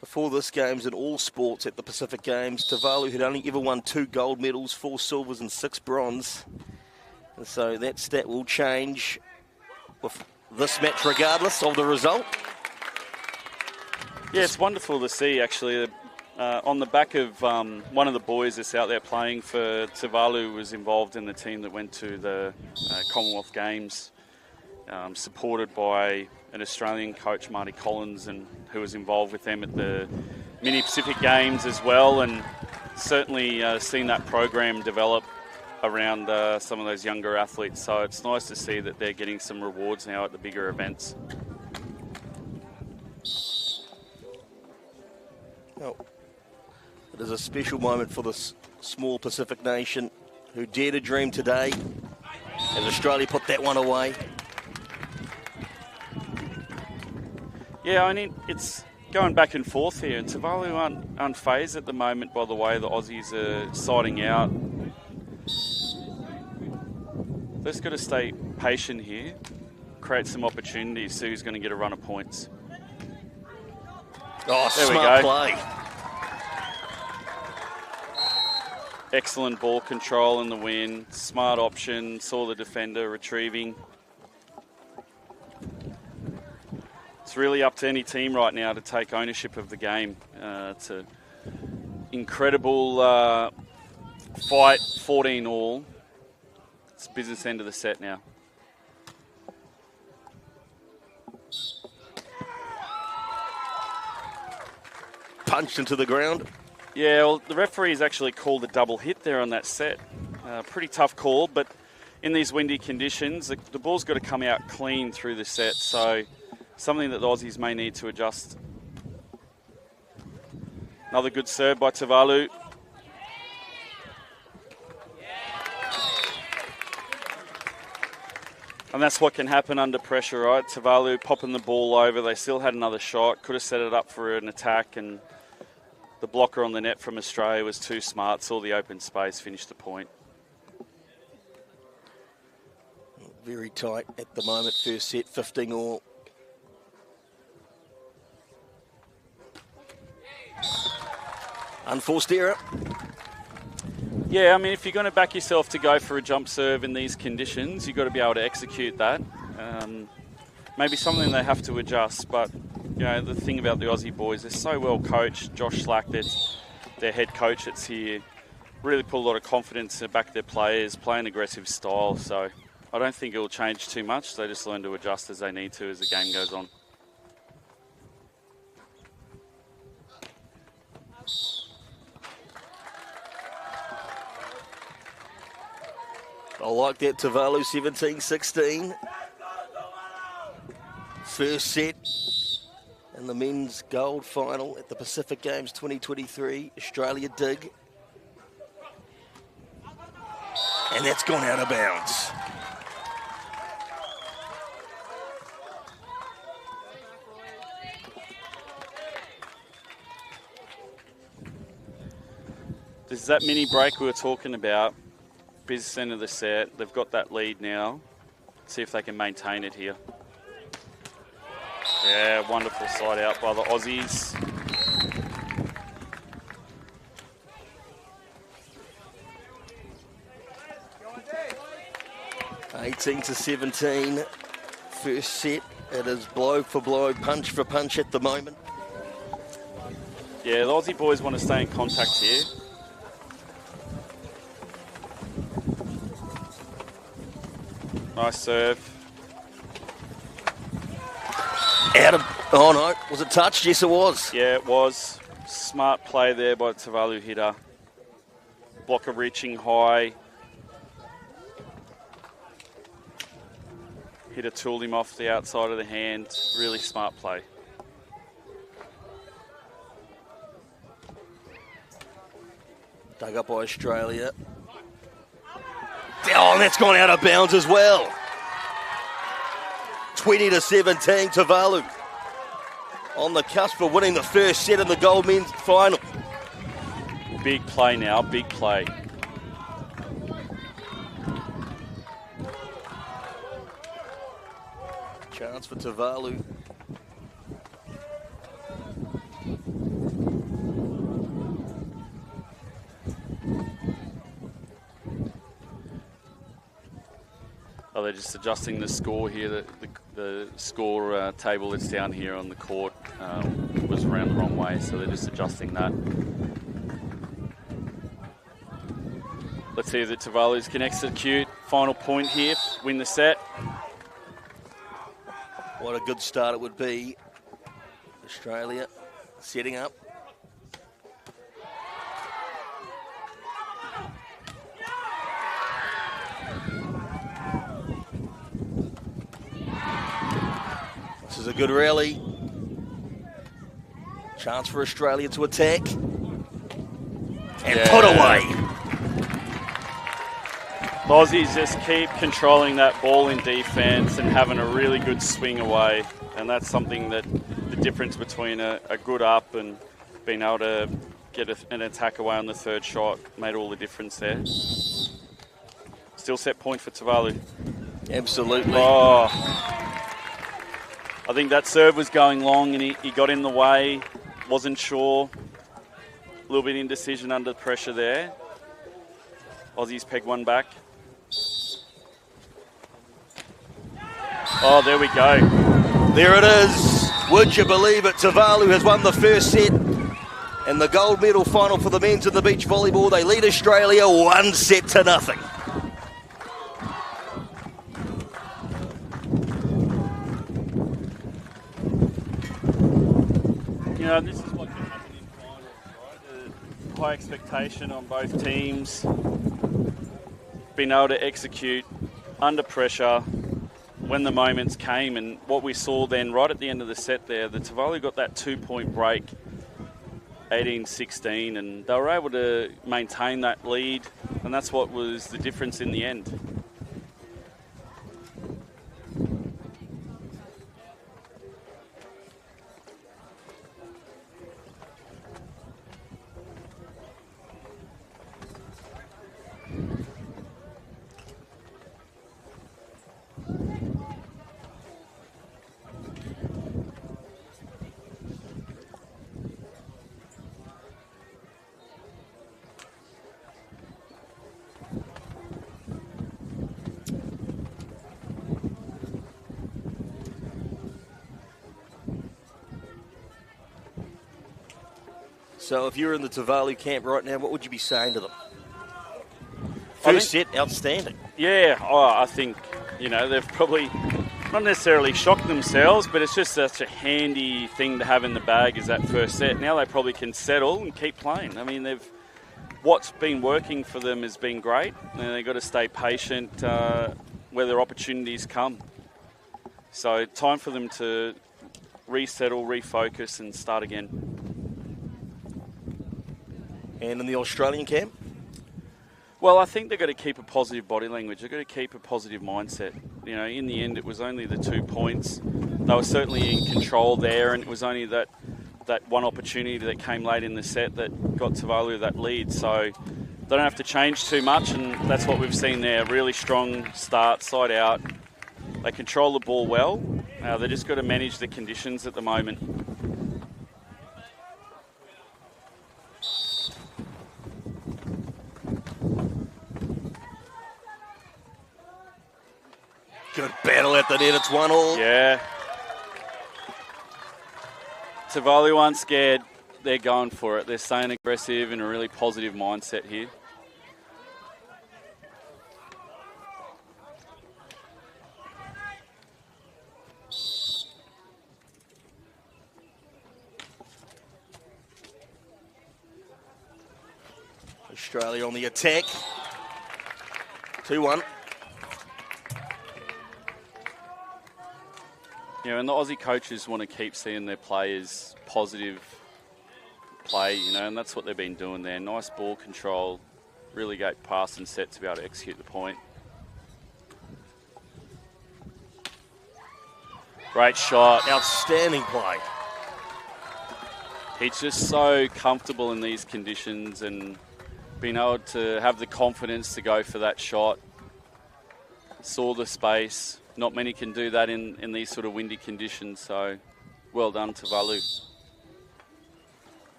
before this games in all sports at the Pacific Games, Tuvalu had only ever won 2 gold medals, 4 silvers and 6 bronze. And so that stat will change with this match regardless of the result. Yeah, it's wonderful to see actually. On the back of one of the boys that's out there playing for Tuvalu was involved in the team that went to the Commonwealth Games, supported by an Australian coach, Marty Collins, and who was involved with them at the Mini Pacific Games as well, and certainly seen that program develop around some of those younger athletes. So it's nice to see that they're getting some rewards now at the bigger events. Well, it is a special moment for this small Pacific nation who dared to dream today as Australia put that one away. Yeah, I mean, it's going back and forth here, and Tuvalu aren't unfazed at the moment by the way the Aussies are siding out. They've just got to stay patient here, create some opportunities, see who's going to get a run of points. Oh, there smart we go. play. Excellent ball control in the win. Smart option, saw the defender retrieving. It's really up to any team right now to take ownership of the game. It's an incredible fight, 14 all. It's business end of the set now. Punched into the ground. Yeah, well, the referee's actually called a double hit there on that set. Pretty tough call, but in these windy conditions, the ball's got to come out clean through the set, so something that the Aussies may need to adjust. Another good serve by Tuvalu. And that's what can happen under pressure, right? Tuvalu popping the ball over. They still had another shot. Could have set it up for an attack, and the blocker on the net from Australia was too smart. Saw the open space, finished the point. Very tight at the moment. First set, 15 all. Unforced error. Yeah, I mean, if you're going to back yourself to go for a jump serve in these conditions, you've got to be able to execute that. Maybe something they have to adjust, but you know, the thing about the Aussie boys, they're so well coached. Josh Slack, their head coach that's here, really put a lot of confidence to back their players, play an aggressive style. So I don't think it will change too much. They just learn to adjust as they need to as the game goes on. I like that. Tuvalu 17-16. First set in the men's gold final at the Pacific Games 2023. Australia dig. And that's gone out of bounds. This is that mini break we were talking about. Business end of the set. They've got that lead now. See if they can maintain it here. Yeah, wonderful side out by the Aussies. (18-17). First set. It is blow for blow, punch for punch at the moment. Yeah, the Aussie boys want to stay in contact here. Nice serve. Out of... Oh, no. Was it touched? Yes, it was. Yeah, it was. Smart play there by Tuvalu hitter. Blocker reaching high. Hitter tooled him off the outside of the hand. Really smart play. Dug up by Australia. Oh, and that's gone out of bounds as well. 20-17, Tuvalu on the cusp of winning the first set in the gold men's final. Big play now, big play. Chance for Tuvalu. Oh, they're just adjusting the score here. The score table that's down here on the court was around the wrong way, so they're just adjusting that. Let's see if the Tuvalus can execute. Final point here, win the set. What a good start it would be. Australia setting up. This is a good rally. Chance for Australia to attack. And put away. The Aussies just keep controlling that ball in defence and having a really good swing away. And that's something that the difference between a good up and being able to get an attack away on the third shot made all the difference there. Still set point for Tuvalu. Absolutely. Oh, I think that serve was going long and he got in the way, wasn't sure. A little bit indecision under pressure there. Aussies peg one back. Oh, there we go. There it is. Would you believe it? Tuvalu has won the first set and the gold medal final for the men's in the beach volleyball. They lead Australia 1-0. You know, this is what can happen in finals, right? High expectation on both teams. Being able to execute under pressure when the moments came, and what we saw then right at the end of the set there, the Tuvalu got that 2-point break, 18-16, and they were able to maintain that lead, and that's what was the difference in the end. So if you're in the Tuvalu camp right now, what would you be saying to them? First set, outstanding. Yeah, I think, you know, they've probably not necessarily shocked themselves, but it's just such a handy thing to have in the bag is that first set. Now they probably can settle and keep playing. I mean, what's been working for them has been great, and they've got to stay patient where their opportunities come. So time for them to resettle, refocus, and start again. And in the Australian camp? Well, I think they've got to keep a positive body language. They've got to keep a positive mindset. You know, in the end, it was only the 2 points. They were certainly in control there, and it was only that one opportunity that came late in the set that got Tuvalu that lead. So they don't have to change too much, and that's what we've seen there. Really strong start, side out. They control the ball well. They just got to manage the conditions at the moment. Good battle at the net. It's 1-1. Yeah. Tuvalu aren't scared. They're going for it. They're staying aggressive in a really positive mindset here. Australia on the attack. 2-1. You know, and the Aussie coaches want to keep seeing their players positive play, you know, and that's what they've been doing there. Nice ball control, really great pass and set to be able to execute the point. Great shot. Outstanding play. He's just so comfortable in these conditions and being able to have the confidence to go for that shot. Saw the space. Not many can do that in these sort of windy conditions, so well done to Tuvalu.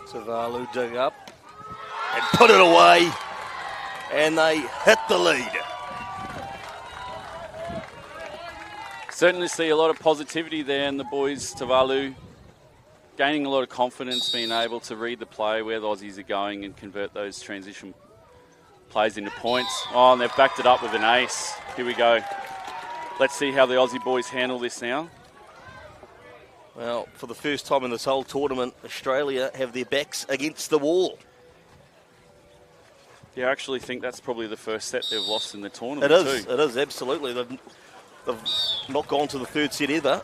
Tuvalu dig up and put it away, and they hit the lead. Certainly see a lot of positivity there in the boys, Tuvalu. Gaining a lot of confidence, being able to read the play, where the Aussies are going and convert those transition plays into points. Oh, and they've backed it up with an ace. Here we go. Let's see how the Aussie boys handle this now. Well, for the first time in this whole tournament, Australia have their backs against the wall. Yeah, I actually think that's probably the first set they've lost in the tournament. It is, absolutely. They've not gone to the third set ever.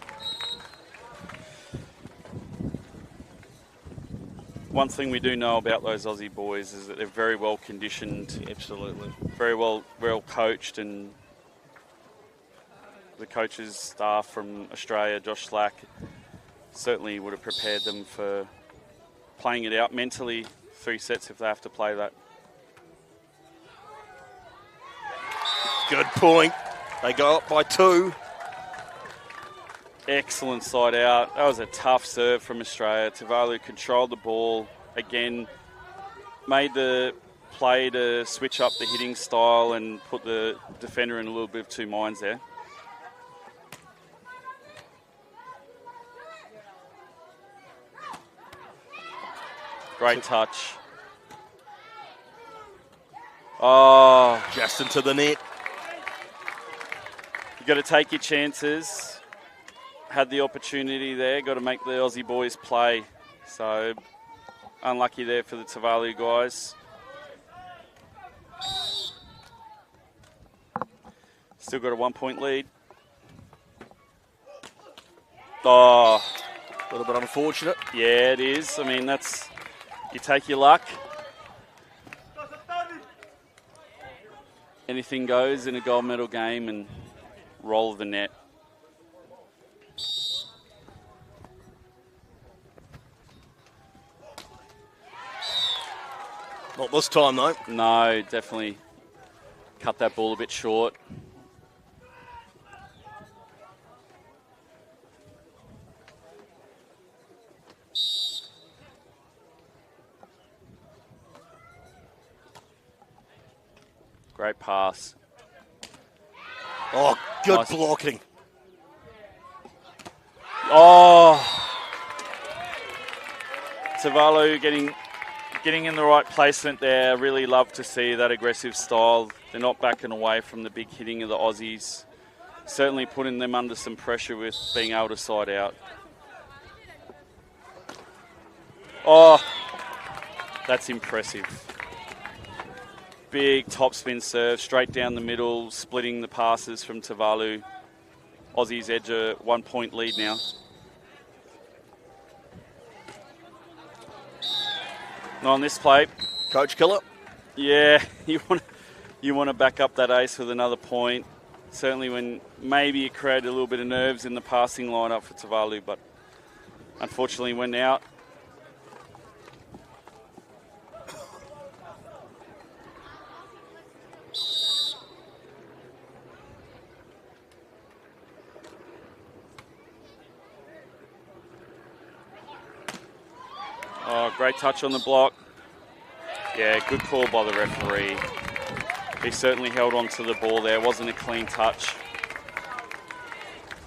one thing we do know about those Aussie boys is that they're very well conditioned. Absolutely. Very well coached, and the coaches staff from Australia, Josh Slack, certainly would have prepared them for playing it out mentally, 3 sets if they have to play that. Good point. They go up by 2. Excellent side out. That was a tough serve from Australia. Tuvalu controlled the ball. Again, made the play to switch up the hitting style and put the defender in a little bit of two minds there. Great touch. Oh. Just into the net. You've got to take your chances. Had the opportunity there. Got to make the Aussie boys play. So, unlucky there for the Tuvalu guys. Still got a 1-point lead. Oh. A little bit unfortunate. Yeah, it is. I mean, that's... You take your luck. Anything goes in a gold medal game, and roll of the net. Not this time, though. No, definitely cut that ball a bit short. Great pass. Oh, good nice blocking. Oh. Tuvalu getting in the right placement there. Really love to see that aggressive style. They're not backing away from the big hitting of the Aussies. Certainly putting them under some pressure with being able to side out. Oh, that's impressive. Big topspin serve, straight down the middle, splitting the passes from Tuvalu. Aussies edge a 1-point lead now. On this play, Coach Killer. Yeah, you want to back up that ace with another point. Certainly when maybe it created a little bit of nerves in the passing lineup for Tuvalu, but unfortunately went out. Oh, great touch on the block. Yeah, good call by the referee. He certainly held on to the ball there. It wasn't a clean touch.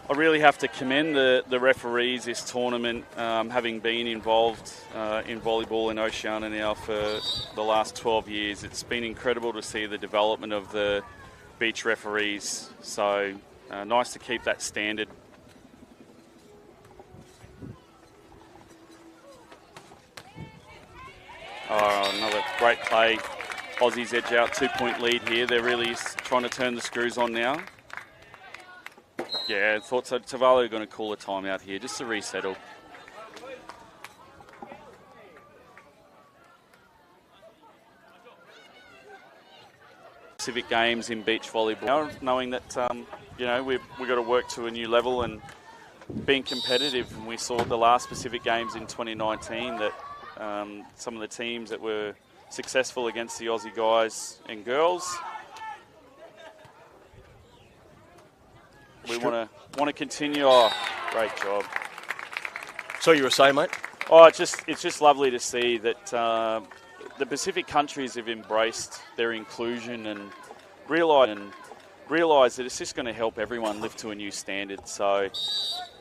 I really have to commend the referees this tournament, having been involved in volleyball in Oceania now for the last 12 years. It's been incredible to see the development of the beach referees. So nice to keep that standard. Oh, another great play. Aussies edge out, 2-point lead here. They're really trying to turn the screws on now. Yeah, thought so. Tuvalu are going to call a timeout here just to resettle. Civic games in beach volleyball, knowing that we've got to work to a new level and being competitive. And we saw the last Pacific Games in 2019 that some of the teams that were successful against the Aussie guys and girls, we want to continue. Oh, great job. So you were saying, mate? Oh, it's just lovely to see that the Pacific countries have embraced their inclusion and realise that it's just going to help everyone lift to a new standard. So.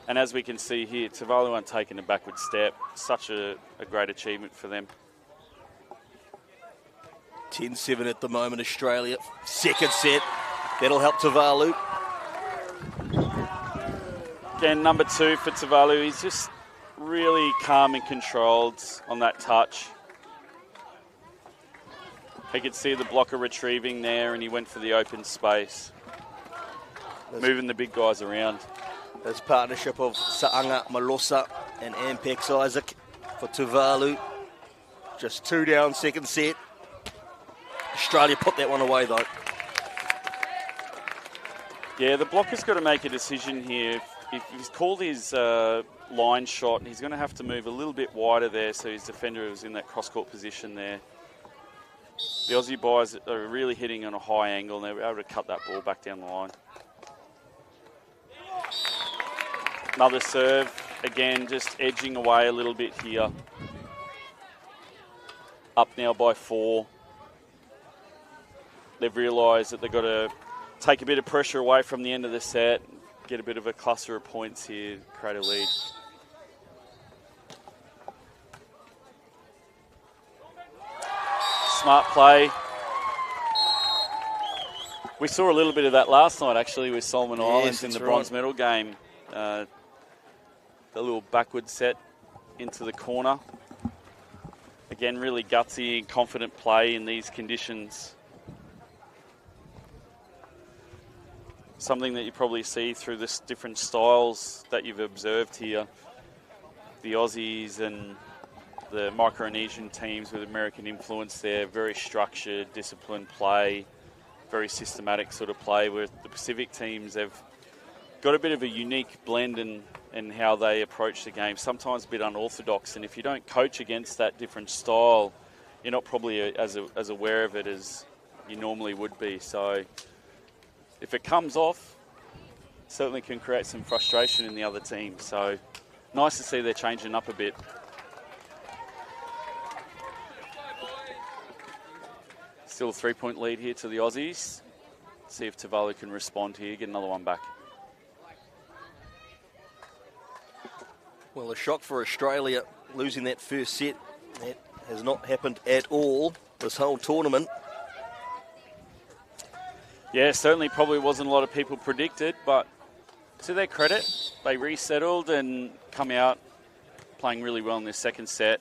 And as we can see here, Tuvalu aren't taking a backward step. Such a great achievement for them. 10-7 at the moment, Australia. Second set. That'll help Tuvalu. Again, number 2 for Tuvalu. He's just really calm and controlled on that touch. He could see the blocker retrieving there, and he went for the open space. Moving the big guys around. This partnership of Sa'anga Malosa and Ampex Isaac for Tuvalu. Just 2 down, second set. Australia put that one away, though. Yeah, the blocker's got to make a decision here. If he's called his line shot, he's going to have to move a little bit wider there so his defender is in that cross-court position there. The Aussie boys are really hitting on a high angle, and they're able to cut that ball back down the line. Another serve, again, just edging away a little bit here. Up now by 4. They've realised that they've got to take a bit of pressure away from the end of the set, get a bit of a cluster of points here, create a lead. Smart play. We saw a little bit of that last night, actually, with Solomon Islands in the bronze medal game. The little backward set into the corner. Again, really gutsy and confident play in these conditions. Something that you probably see through the different styles that you've observed here. The Aussies and the Micronesian teams with American influence there, very structured, disciplined play, very systematic sort of play, where the Pacific teams have got a bit of a unique blend in how they approach the game, sometimes a bit unorthodox, and if you don't coach against that different style, you're not probably as aware of it as you normally would be. So if it comes off, it certainly can create some frustration in the other team. So nice to see they're changing up a bit. Still a 3-point lead here to the Aussies. See if Tuvalu can respond here, get another one back. Well, a shock for Australia losing that first set. That has not happened at all this whole tournament. Yeah, certainly probably wasn't a lot of people predicted, but to their credit, they resettled and come out playing really well in their second set.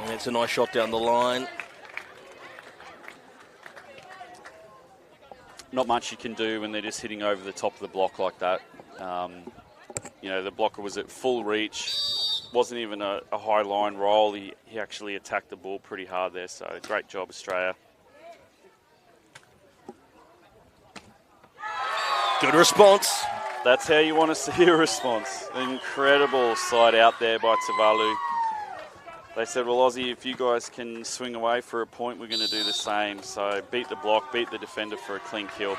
And it's a nice shot down the line. Not much you can do when they're just hitting over the top of the block like that. You know, the blocker was at full reach. Wasn't even a high line roll. He actually attacked the ball pretty hard there, so great job, Australia. Good response. That's how you want to see a response. Incredible side out there by Tuvalu. They said, well, Aussie, if you guys can swing away for a point, we're going to do the same. So beat the block, beat the defender for a clean kill.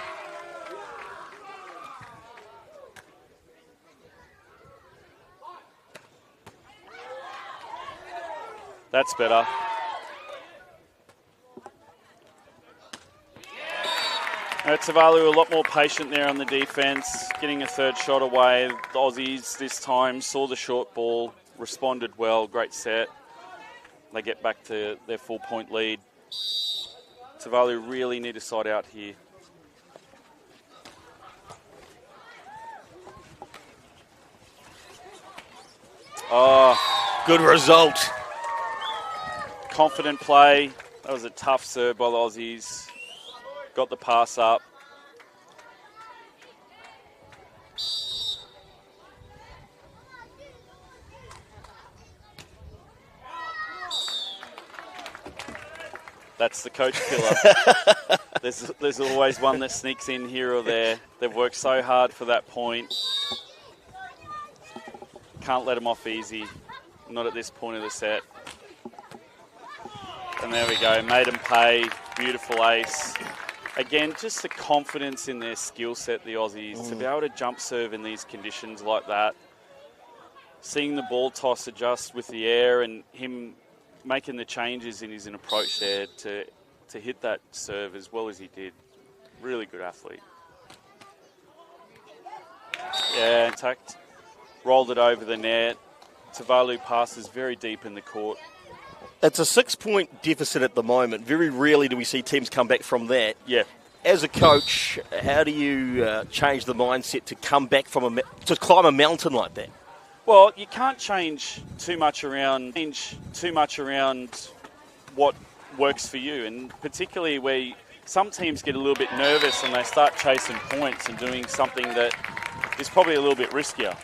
That's better. Tuvalu a lot more patient there on the defence, getting a third shot away. The Aussies this time saw the short ball, responded well, great set. They get back to their 4-point lead. Tuvalu really need a side out here. Oh, good result. Confident play. That was a tough serve by the Aussies. Got the pass up. That's the coach killer. There's always one that sneaks in here or there. They've worked so hard for that point. Can't let them off easy. Not at this point of the set. And there we go. Made them pay. Beautiful ace. Again, just the confidence in their skill set, the Aussies, to be able to jump serve in these conditions like that. Seeing the ball toss adjust with the air and him making the changes in his approach there to hit that serve as well as he did. Really good athlete. Yeah, intact. Rolled it over the net. Tuvalu passes very deep in the court. It's a 6-point deficit at the moment. Very rarely do we see teams come back from that. Yeah. As a coach, how do you change the mindset to come back from to climb a mountain like that? Well, you can't change too much around what works for you, and particularly where some teams get a little bit nervous and they start chasing points and doing something that is probably a little bit riskier.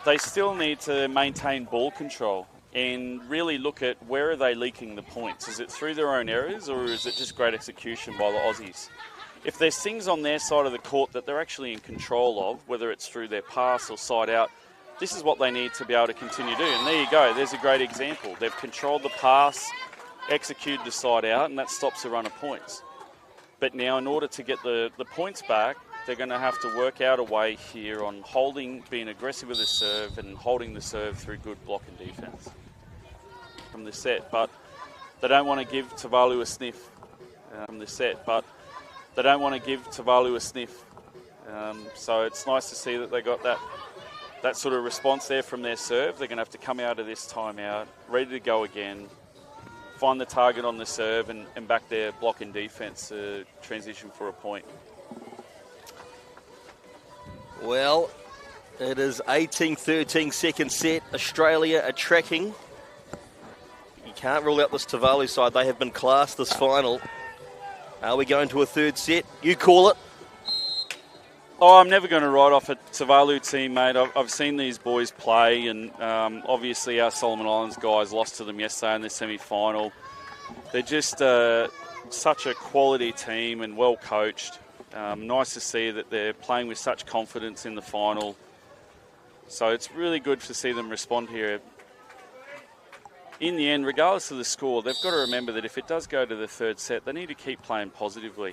They still need to maintain ball control. and really look at where are they leaking the points. Is it through their own errors, or is it just great execution by the Aussies? If there's things on their side of the court that they're actually in control of, whether it's through their pass or side out, this is what they need to be able to continue to do. And there you go, there's a great example. They've controlled the pass, executed the side out, and that stops the run of points. But now in order to get the points back, they're going to have to work out a way here on holding, being aggressive with the serve and holding the serve through good block and defence from the set. But they don't want to give Tuvalu a sniff from the set. But they don't want to give Tuvalu a sniff. So it's nice to see that they got that sort of response there from their serve. They're going to have to come out of this timeout, ready to go again, find the target on the serve and back their block and defence to transition for a point. Well, it is 18-13 second set. Australia are tracking. You can't rule out this Tuvalu side. They have been class this final. Are we going to a third set? You call it. Oh, I'm never going to write off a Tuvalu team, mate. I've seen these boys play, and obviously our Solomon Islands guys lost to them yesterday in the semi-final. They're just such a quality team and well coached. Nice to see that they're playing with such confidence in the final. So it's really good to see them respond here. In the end, regardless of the score, they've got to remember that if it does go to the third set, they need to keep playing positively.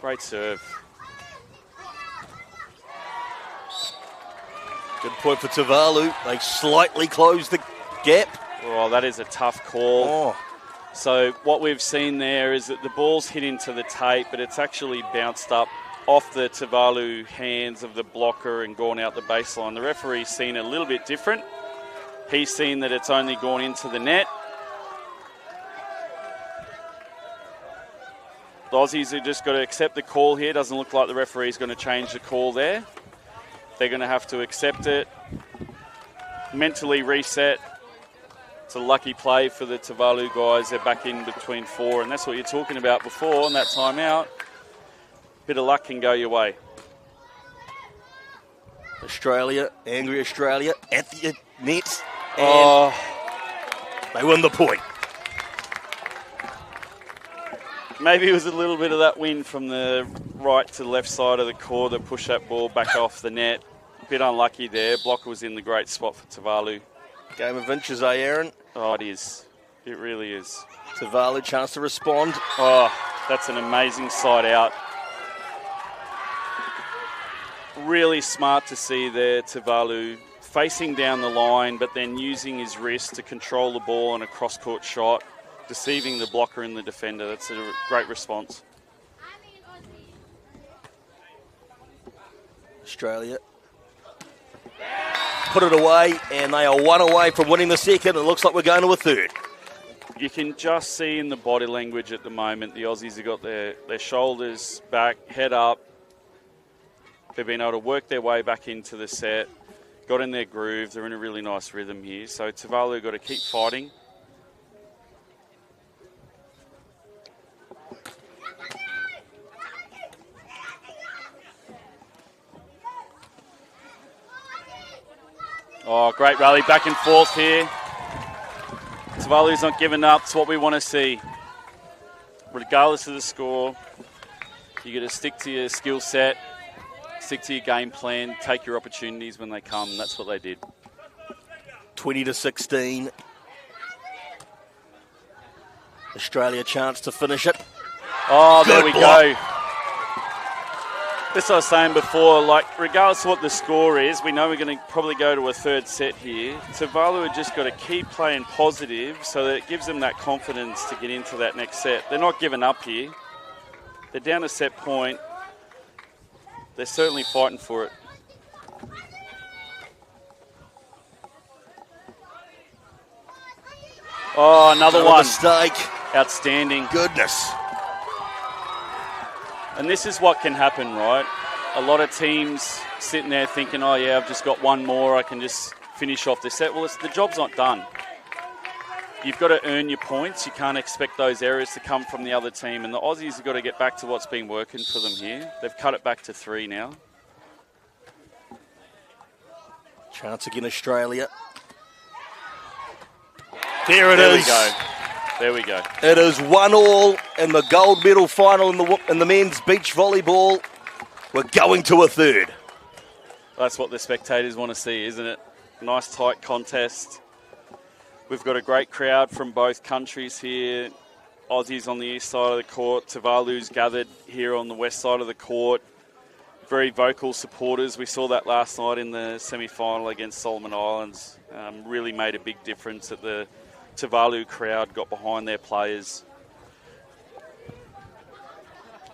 Great serve. Good point for Tuvalu. They slightly closed the gap. Oh, that is a tough call. Oh. So what we've seen there is that the ball's hit into the tape, but it's actually bounced up off the Tuvalu hands of the blocker and gone out the baseline. The referee's seen it a little bit different. He's seen that it's only gone into the net. The Aussies have just got to accept the call here. Doesn't look like the referee's going to change the call there. They're going to have to accept it, mentally reset. It's a lucky play for the Tuvalu guys. They're back in between four, and that's what you're talking about before on that timeout. Bit of luck can go your way. Australia, angry Australia, at the net, and they win the point. Maybe it was a little bit of that wind from the right to the left side of the court that pushed that ball back off the net. Bit unlucky there. Blocker was in the great spot for Tuvalu. Game of inches, Aaron? Oh, it is. It really is. Tuvalu, chance to respond. Oh, that's an amazing side out. Really smart to see there, Tuvalu facing down the line, but then using his wrist to control the ball on a cross-court shot, deceiving the blocker and the defender. That's a great response. Australia put it away, and they are one away from winning the second. It looks like we're going to a third. You can just see in the body language at the moment, the Aussies have got their shoulders back, head up. They've been able to work their way back into the set, got in their groove. They're in a really nice rhythm here. So Tuvalu got to keep fighting. Oh, great rally back and forth here. Tuvalu's not giving up. It's what we want to see. Regardless of the score, you got to stick to your skill set, stick to your game plan, take your opportunities when they come. That's what they did. 20-16. Australia chance to finish it. Oh, there we block. go. This I was saying before, like, regardless of what the score is, we know we're going to probably go to a third set here. Tuvalu have just got to keep playing positive so that it gives them that confidence to get into that next set. They're not giving up here. They're down a set point. They're certainly fighting for it. Oh, another one. Mistake. Outstanding. Goodness. And this is what can happen, right? A lot of teams sitting there thinking, oh yeah, I've just got one more, I can just finish off this set. Well, the job's not done. You've got to earn your points. You can't expect those errors to come from the other team. And the Aussies have got to get back to what's been working for them here. They've cut it back to 3 now. Chance again, Australia. There it is. There we go. It is 1-1 in the gold medal final in the men's beach volleyball. We're going to a third. That's what the spectators want to see, isn't it? Nice tight contest. We've got a great crowd from both countries here. Aussies on the east side of the court. Tuvalu's gathered here on the west side of the court. Very vocal supporters. We saw that last night in the semi-final against Solomon Islands. Really made a big difference that the Tuvalu crowd got behind their players.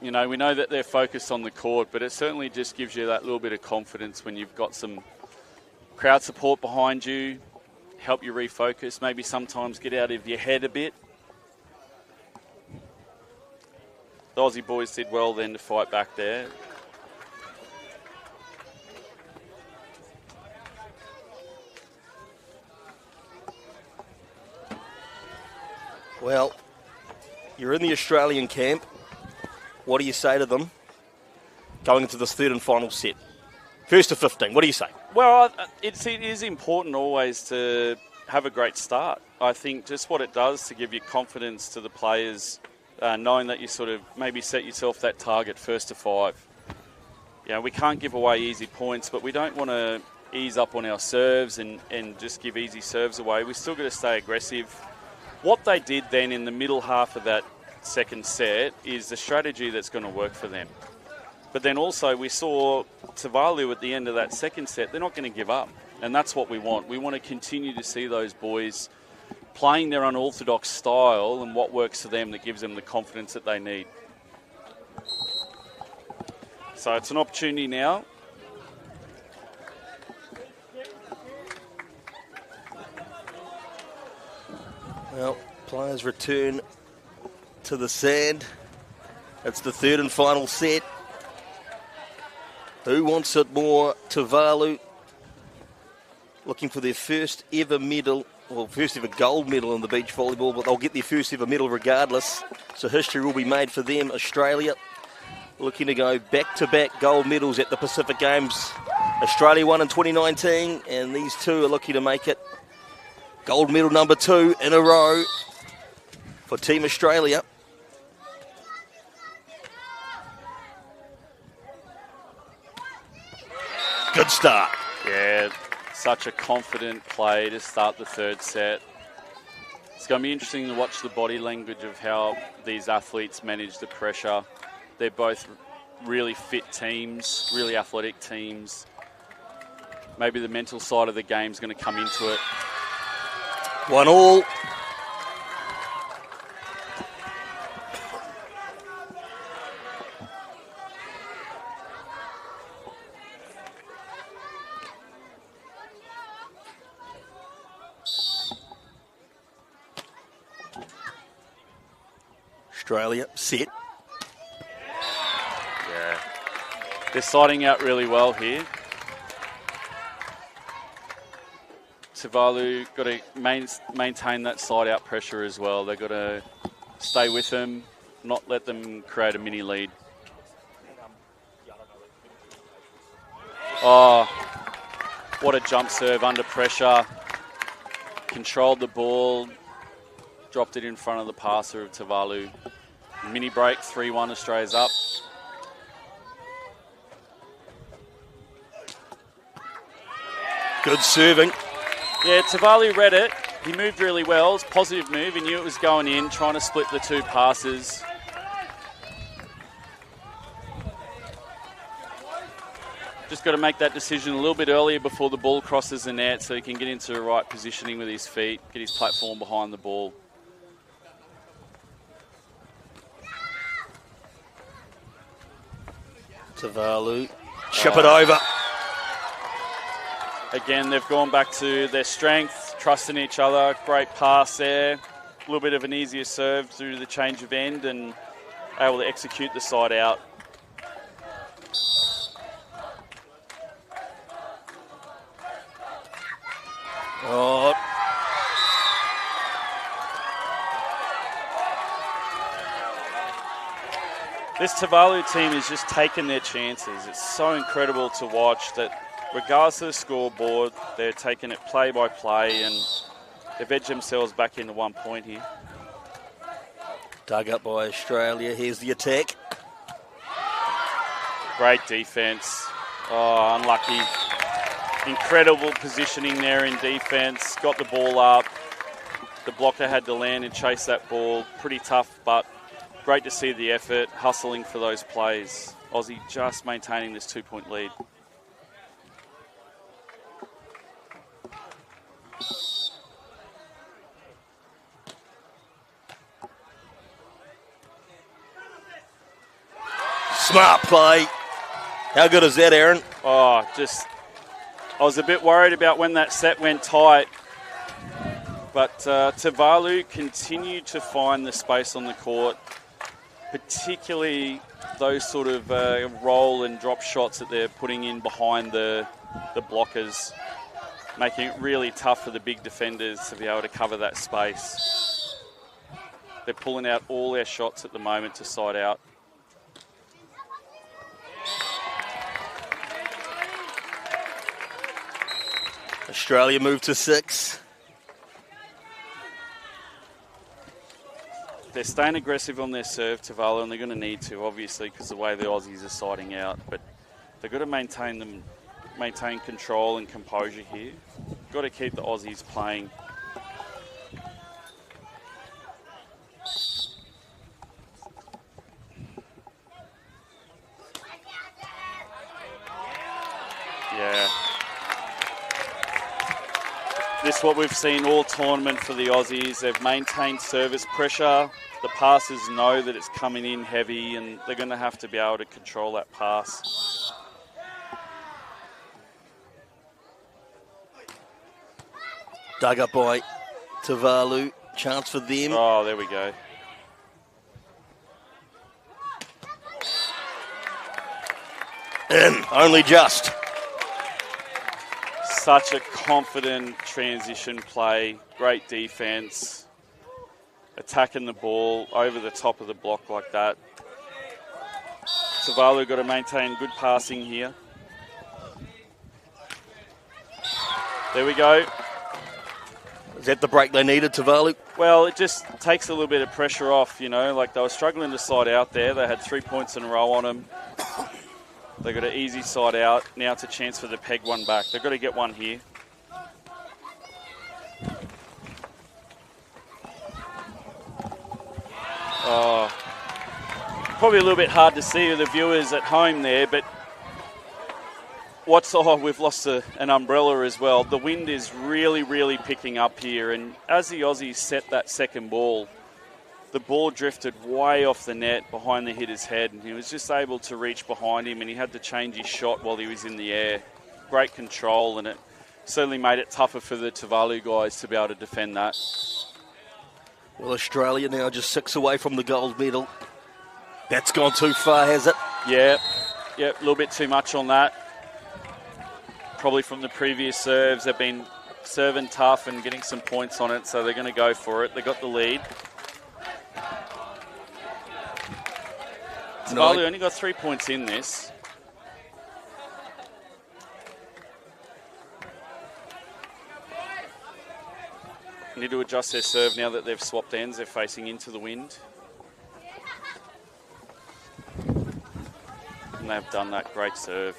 You know, we know that they're focused on the court, but it certainly just gives you that little bit of confidence when you've got some crowd support behind you, help you refocus, maybe sometimes get out of your head a bit. The Aussie boys did well then to fight back there. Well, you're in the Australian camp. What do you say to them going into this third and final set? First to 15, what do you say? Well, it is important always to have a great start. I think just what it does to give you confidence to the players, knowing that you sort of maybe set yourself that target first to 5. You know, we can't give away easy points, but we don't want to ease up on our serves and just give easy serves away. We've still got to stay aggressive. What they did then in the middle half of that second set is the strategy that's going to work for them. But then also we saw Tuvalu at the end of that second set, they're not going to give up. And that's what we want. We want to continue to see those boys playing their unorthodox style and what works for them that gives them the confidence that they need. So it's an opportunity now. Well, players return to the sand. It's the third and final set. Who wants it more? Tuvalu looking for their first ever medal, well, first ever gold medal in the beach volleyball, but they'll get their first ever medal regardless. So history will be made for them. Australia looking to go back-to-back gold medals at the Pacific Games. Australia won in 2019, and these two are looking to make it gold medal number 2 in a row for Team Australia. Good start. Yeah, such a confident play to start the third set. It's going to be interesting to watch the body language of how these athletes manage the pressure. They're both really fit teams, really athletic teams. Maybe the mental side of the game is going to come into it. 1-1. Australia set. Yeah. They're siding out really well here. Tuvalu got to maintain that side out pressure as well. They've got to stay with them, not let them create a mini lead. Oh, what a jump serve under pressure. Controlled the ball, dropped it in front of the passer of Tuvalu. Mini break, 3-1, Australia's up. Good serving. Yeah, Tuvalu read it. He moved really well. It was a positive move. He knew it was going in, trying to split the two passes. Just got to make that decision a little bit earlier before the ball crosses the net so he can get into the right positioning with his feet, get his platform behind the ball. Tuvalu, chip it over. Again, they've gone back to their strength, trusting each other. Great pass there. A little bit of an easier serve through the change of end and able to execute the side out. Oh. This Tuvalu team has just taken their chances. It's so incredible to watch that regardless of the scoreboard, they're taking it play by play and They've edged themselves back into 1 point here. Dug up by Australia. Here's the attack. Great defence. Oh, unlucky. Incredible positioning there in defence. Got the ball up. The blocker had to land and chase that ball. Pretty tough, but great to see the effort, hustling for those plays. Aussie just maintaining this 2-point lead. Smart play. How good is that, Aaron? Oh, I was a bit worried about when that set went tight. But Tuvalu continued to find the space on the court, particularly those sort of roll and drop shots that they're putting in behind the blockers, making it really tough for the big defenders to be able to cover that space. They're pulling out all their shots at the moment to side out. Australia moved to 6. They're staying aggressive on their serve, Tuvalu, and they're going to need to, obviously, because the way the Aussies are siding out. But they've got to maintain control and composure here. Got to keep the Aussies playing. Yeah. This is what we've seen all tournament for the Aussies. They've maintained service pressure. The passers know that it's coming in heavy and they're going to have to be able to control that pass. Dug up by Tuvalu. Chance for them. Oh, there we go. In. Only just. Such a confident transition play. Great defense. Attacking the ball over the top of the block like that. Tuvalu got to maintain good passing here. There we go. Is that the break they needed, Tuvalu? Well, it just takes a little bit of pressure off, you know. Like they were struggling to side out there. They had 3 points in a row on them. They got an easy side out. Now it's a chance for the peg one back. They've got to get one here. Oh, probably a little bit hard to see with the viewers at home there, but we've lost an umbrella as well. The wind is really, really picking up here, and as the Aussies set that second ball, the ball drifted way off the net behind the hitter's head, and he was just able to reach behind him, and he had to change his shot while he was in the air. Great control, and it certainly made it tougher for the Tuvalu guys to be able to defend that. Well, Australia now just 6 away from the gold medal. That's gone too far, has it? Yeah, a little bit too much on that. Probably from the previous serves. They've been serving tough and getting some points on it, so they're going to go for it. They got the lead. Tuvalu only got 3 points in this. Need to adjust their serve now that they've swapped ends. They're facing into the wind. And they've done that. Great serve.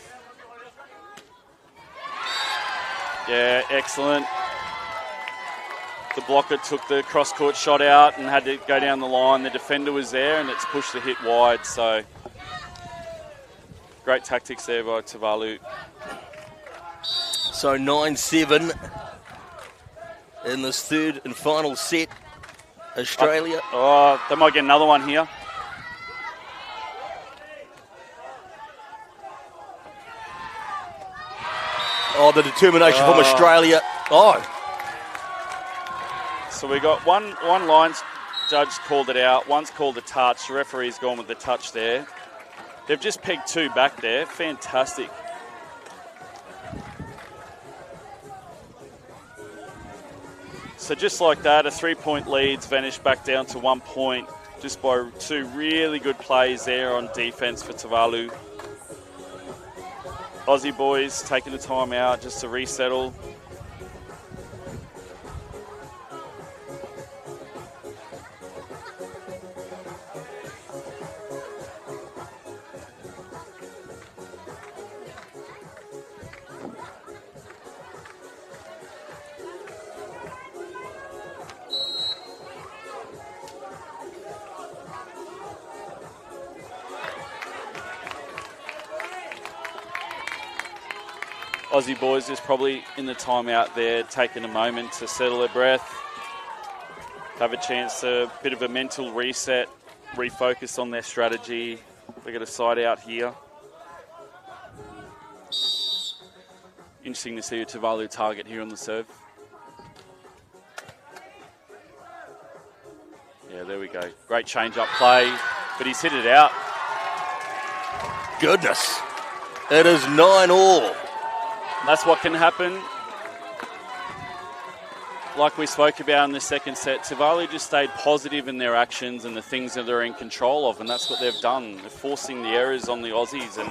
Yeah, excellent. The blocker took the cross-court shot out and had to go down the line. The defender was there and it's pushed the hit wide. So great tactics there by Tuvalu. So 9-7 in this third and final set. Australia. Oh, they might get another one here. Oh, the determination from Australia. Oh. So we got one lines judge called it out. One's called a touch. The referee's gone with the touch there. They've just pegged 2 back there. Fantastic. So just like that, a 3-point lead's vanished back down to 1 point just by 2 really good plays there on defence for Tuvalu. Aussie boys taking the time out just to resettle. Aussie boys just probably in the timeout there, taking a moment to settle their breath, have a chance to a bit of a mental reset, refocus on their strategy. They got a side out here. Interesting to see a Tuvalu target here on the serve. Yeah, there we go. Great change-up play, but he's hit it out. Goodness. It is 9-all. That's what can happen. Like we spoke about in the second set, Tuvalu just stayed positive in their actions and the things that they're in control of, and that's what they've done. They're forcing the errors on the Aussies, and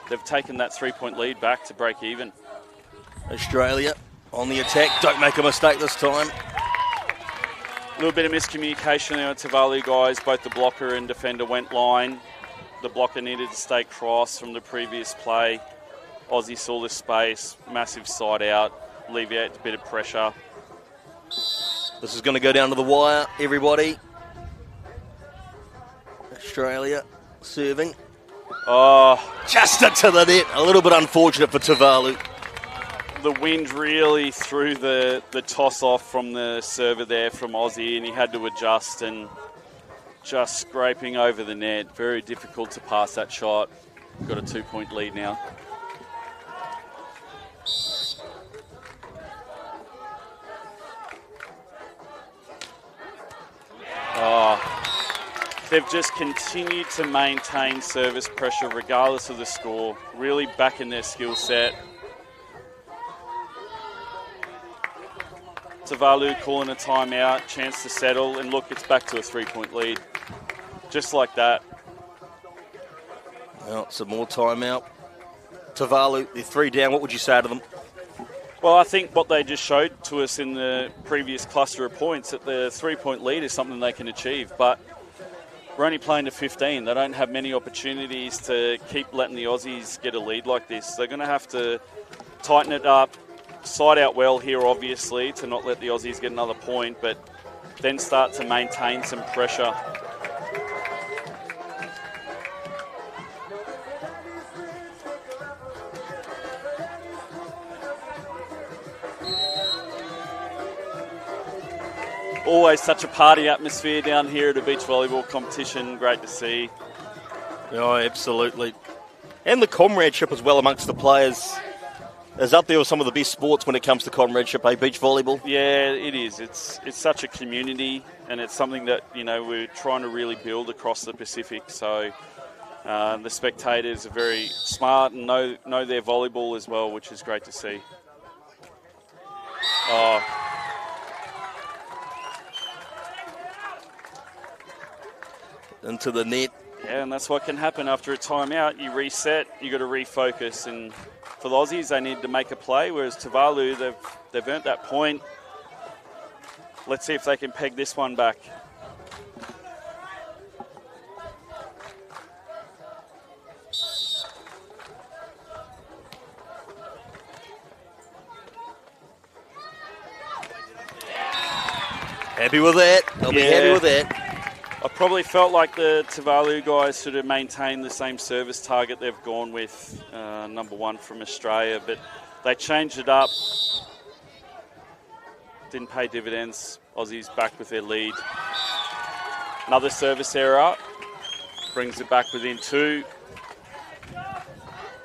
they've taken that 3-point lead back to break even. Australia on the attack. Don't make a mistake this time. A little bit of miscommunication there on Tuvalu guys. Both the blocker and defender went line. The blocker needed to stay cross from the previous play. Aussie saw the space, massive side out, alleviate a bit of pressure. This is going to go down to the wire, everybody. Australia serving. Oh, just into the net. A little bit unfortunate for Tuvalu. The wind really threw the toss off from the server there from Aussie, and he had to adjust and just scraping over the net. Very difficult to pass that shot. Got a 2-point lead now. Oh, they've just continued to maintain service pressure regardless of the score. Really back in their skill set. Tuvalu calling a timeout, chance to settle, and look, it's back to a 3-point lead. Just like that. Well, some more timeout. Tuvalu, they're 3 down. What would you say to them? Well, I think what they just showed to us in the previous cluster of points, that the 3-point lead is something they can achieve, but we're only playing to 15. They don't have many opportunities to keep letting the Aussies get a lead like this. They're going to have to tighten it up, side out well here, obviously, to not let the Aussies get another point, but then start to maintain some pressure. Always such a party atmosphere down here at a beach volleyball competition. Great to see. Oh, absolutely. And the comradeship as well amongst the players is up there with some of the best sports when it comes to comradeship, beach volleyball. Yeah, it is. It's such a community, and it's something that, you know, we're trying to really build across the Pacific. So the spectators are very smart and know their volleyball as well, which is great to see. Oh. Into the net. Yeah, and that's what can happen after a timeout. You reset, you got to refocus, and for the Aussies, they need to make a play, whereas Tuvalu, they've earned that point. Let's see if they can peg this one back. Happy with that. They'll be happy with that. I probably felt like the Tuvalu guys should have maintained the same service target they've gone with, number 1 from Australia, but they changed it up. Didn't pay dividends. Aussies back with their lead. Another service error. Brings it back within 2.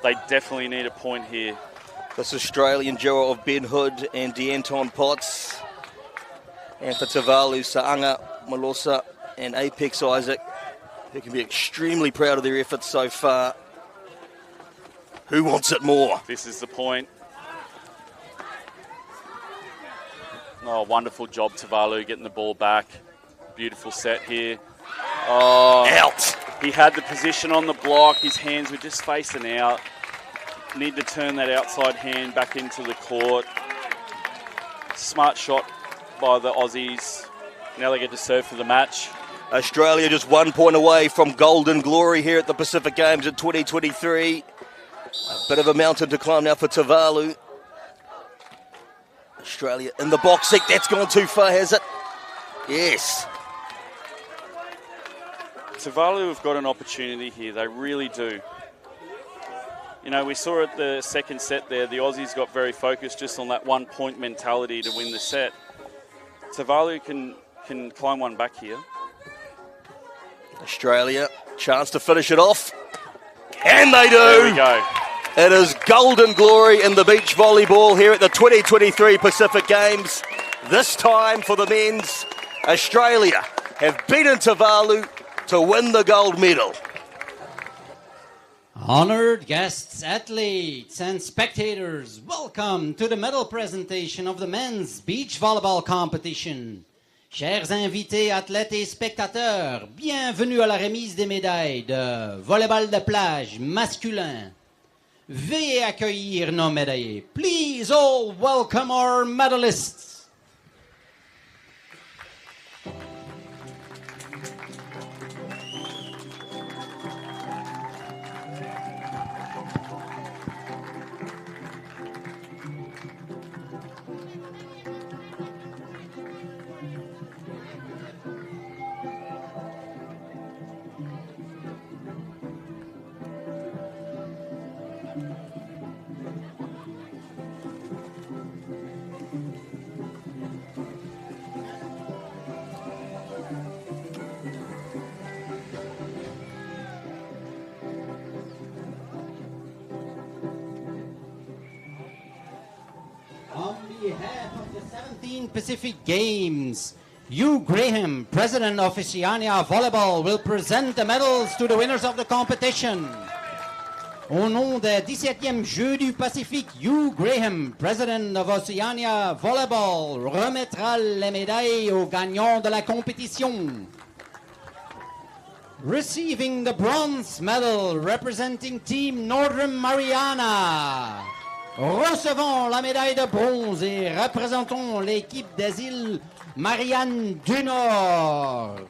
They definitely need a point here. This Australian duo of Ben Hood and D'Anton Potts. And for Tuvalu, Saanga Malosa and Apex Isaac, who can be extremely proud of their efforts so far. Who wants it more? This is the point. Oh, wonderful job, Tuvalu, getting the ball back. Beautiful set here. Oh, out. He had the position on the block. His hands were just facing out. Need to turn that outside hand back into the court. Smart shot by the Aussies. Now they get to serve for the match. Australia just 1 point away from golden glory here at the Pacific Games in 2023. A bit of a mountain to climb now for Tuvalu. Australia in the box seat. That's gone too far, has it? Yes. Tuvalu have got an opportunity here. They really do. You know, we saw at the second set there, the Aussies got very focused just on that 1 point mentality to win the set. Tuvalu can climb one back here. Australia, chance to finish it off. And they do. There we go. It is golden glory in the beach volleyball here at the 2023 Pacific Games. This time for the men's, Australia have beaten Tuvalu to win the gold medal. Honored guests, athletes and spectators, welcome to the medal presentation of the men's beach volleyball competition. Chers invités, athlètes et spectateurs, bienvenue à la remise des médailles de volleyball de plage masculin. Veuillez accueillir nos médaillés. Please all welcome our medalists. On behalf of the 17 Pacific Games, Hugh Graham, president of Honiara Volleyball, will present the medals to the winners of the competition. Au nom des 17e Jeux du Pacifique, Hugh Graham, president of Honiara Volleyball, remettra les médailles aux gagnants de la compétition. Receiving the bronze medal representing Team Northern Mariana. Recevons la médaille de bronze et représentons l'équipe des îles Mariannes du Nord.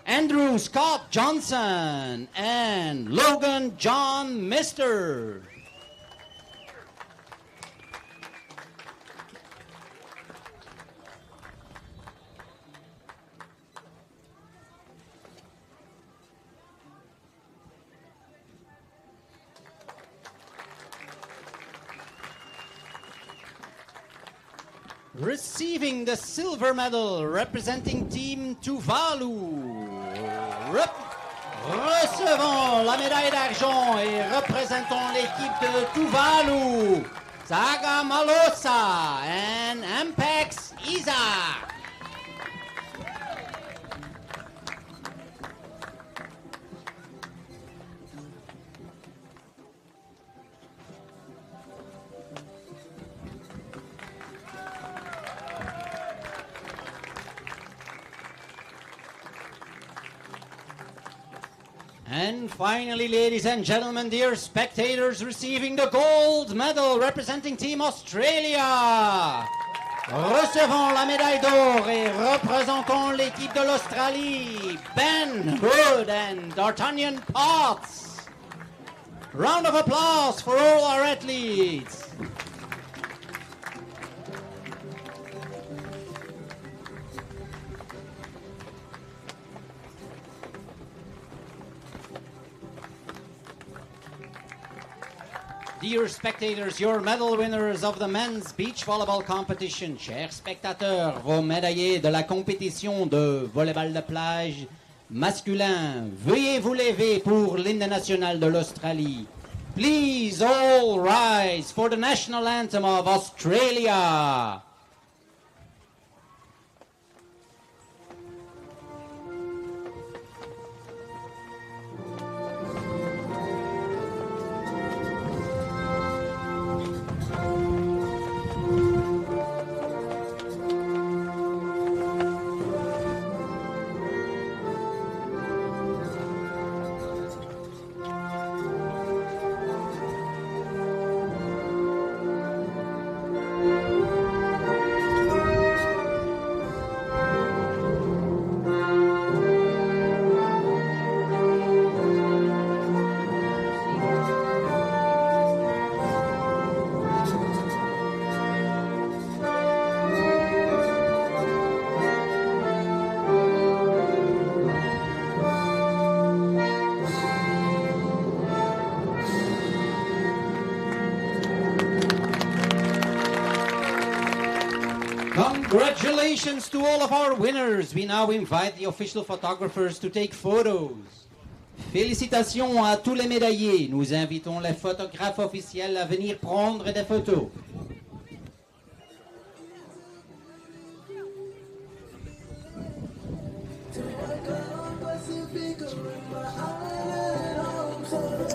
Andrew Scott Johnson and Logan John Mister. Receiving the silver medal representing Team Tuvalu. Recevons la médaille d'argent et représentons l'équipe de Tuvalu. Saga Malosa and Ampex Isaac. And finally, ladies and gentlemen, dear spectators, receiving the gold medal representing Team Australia. Recevons la médaille d'or et représentons l'équipe de l'Australie, Ben Hood and D'Artagnan Potts. Round of applause for all our athletes. Dear spectators, your medal winners of the men's beach volleyball competition. Chers spectateurs, vos médaillés de la compétition de volleyball de plage masculin. Veuillez vous lever pour l'hymne national de l'Australie. Please all rise for the national anthem of Australia. Congratulations to all of our winners. We now invite the official photographers to take photos. Félicitations à tous les médaillés. Nous invitons les photographes officiels à venir prendre des photos.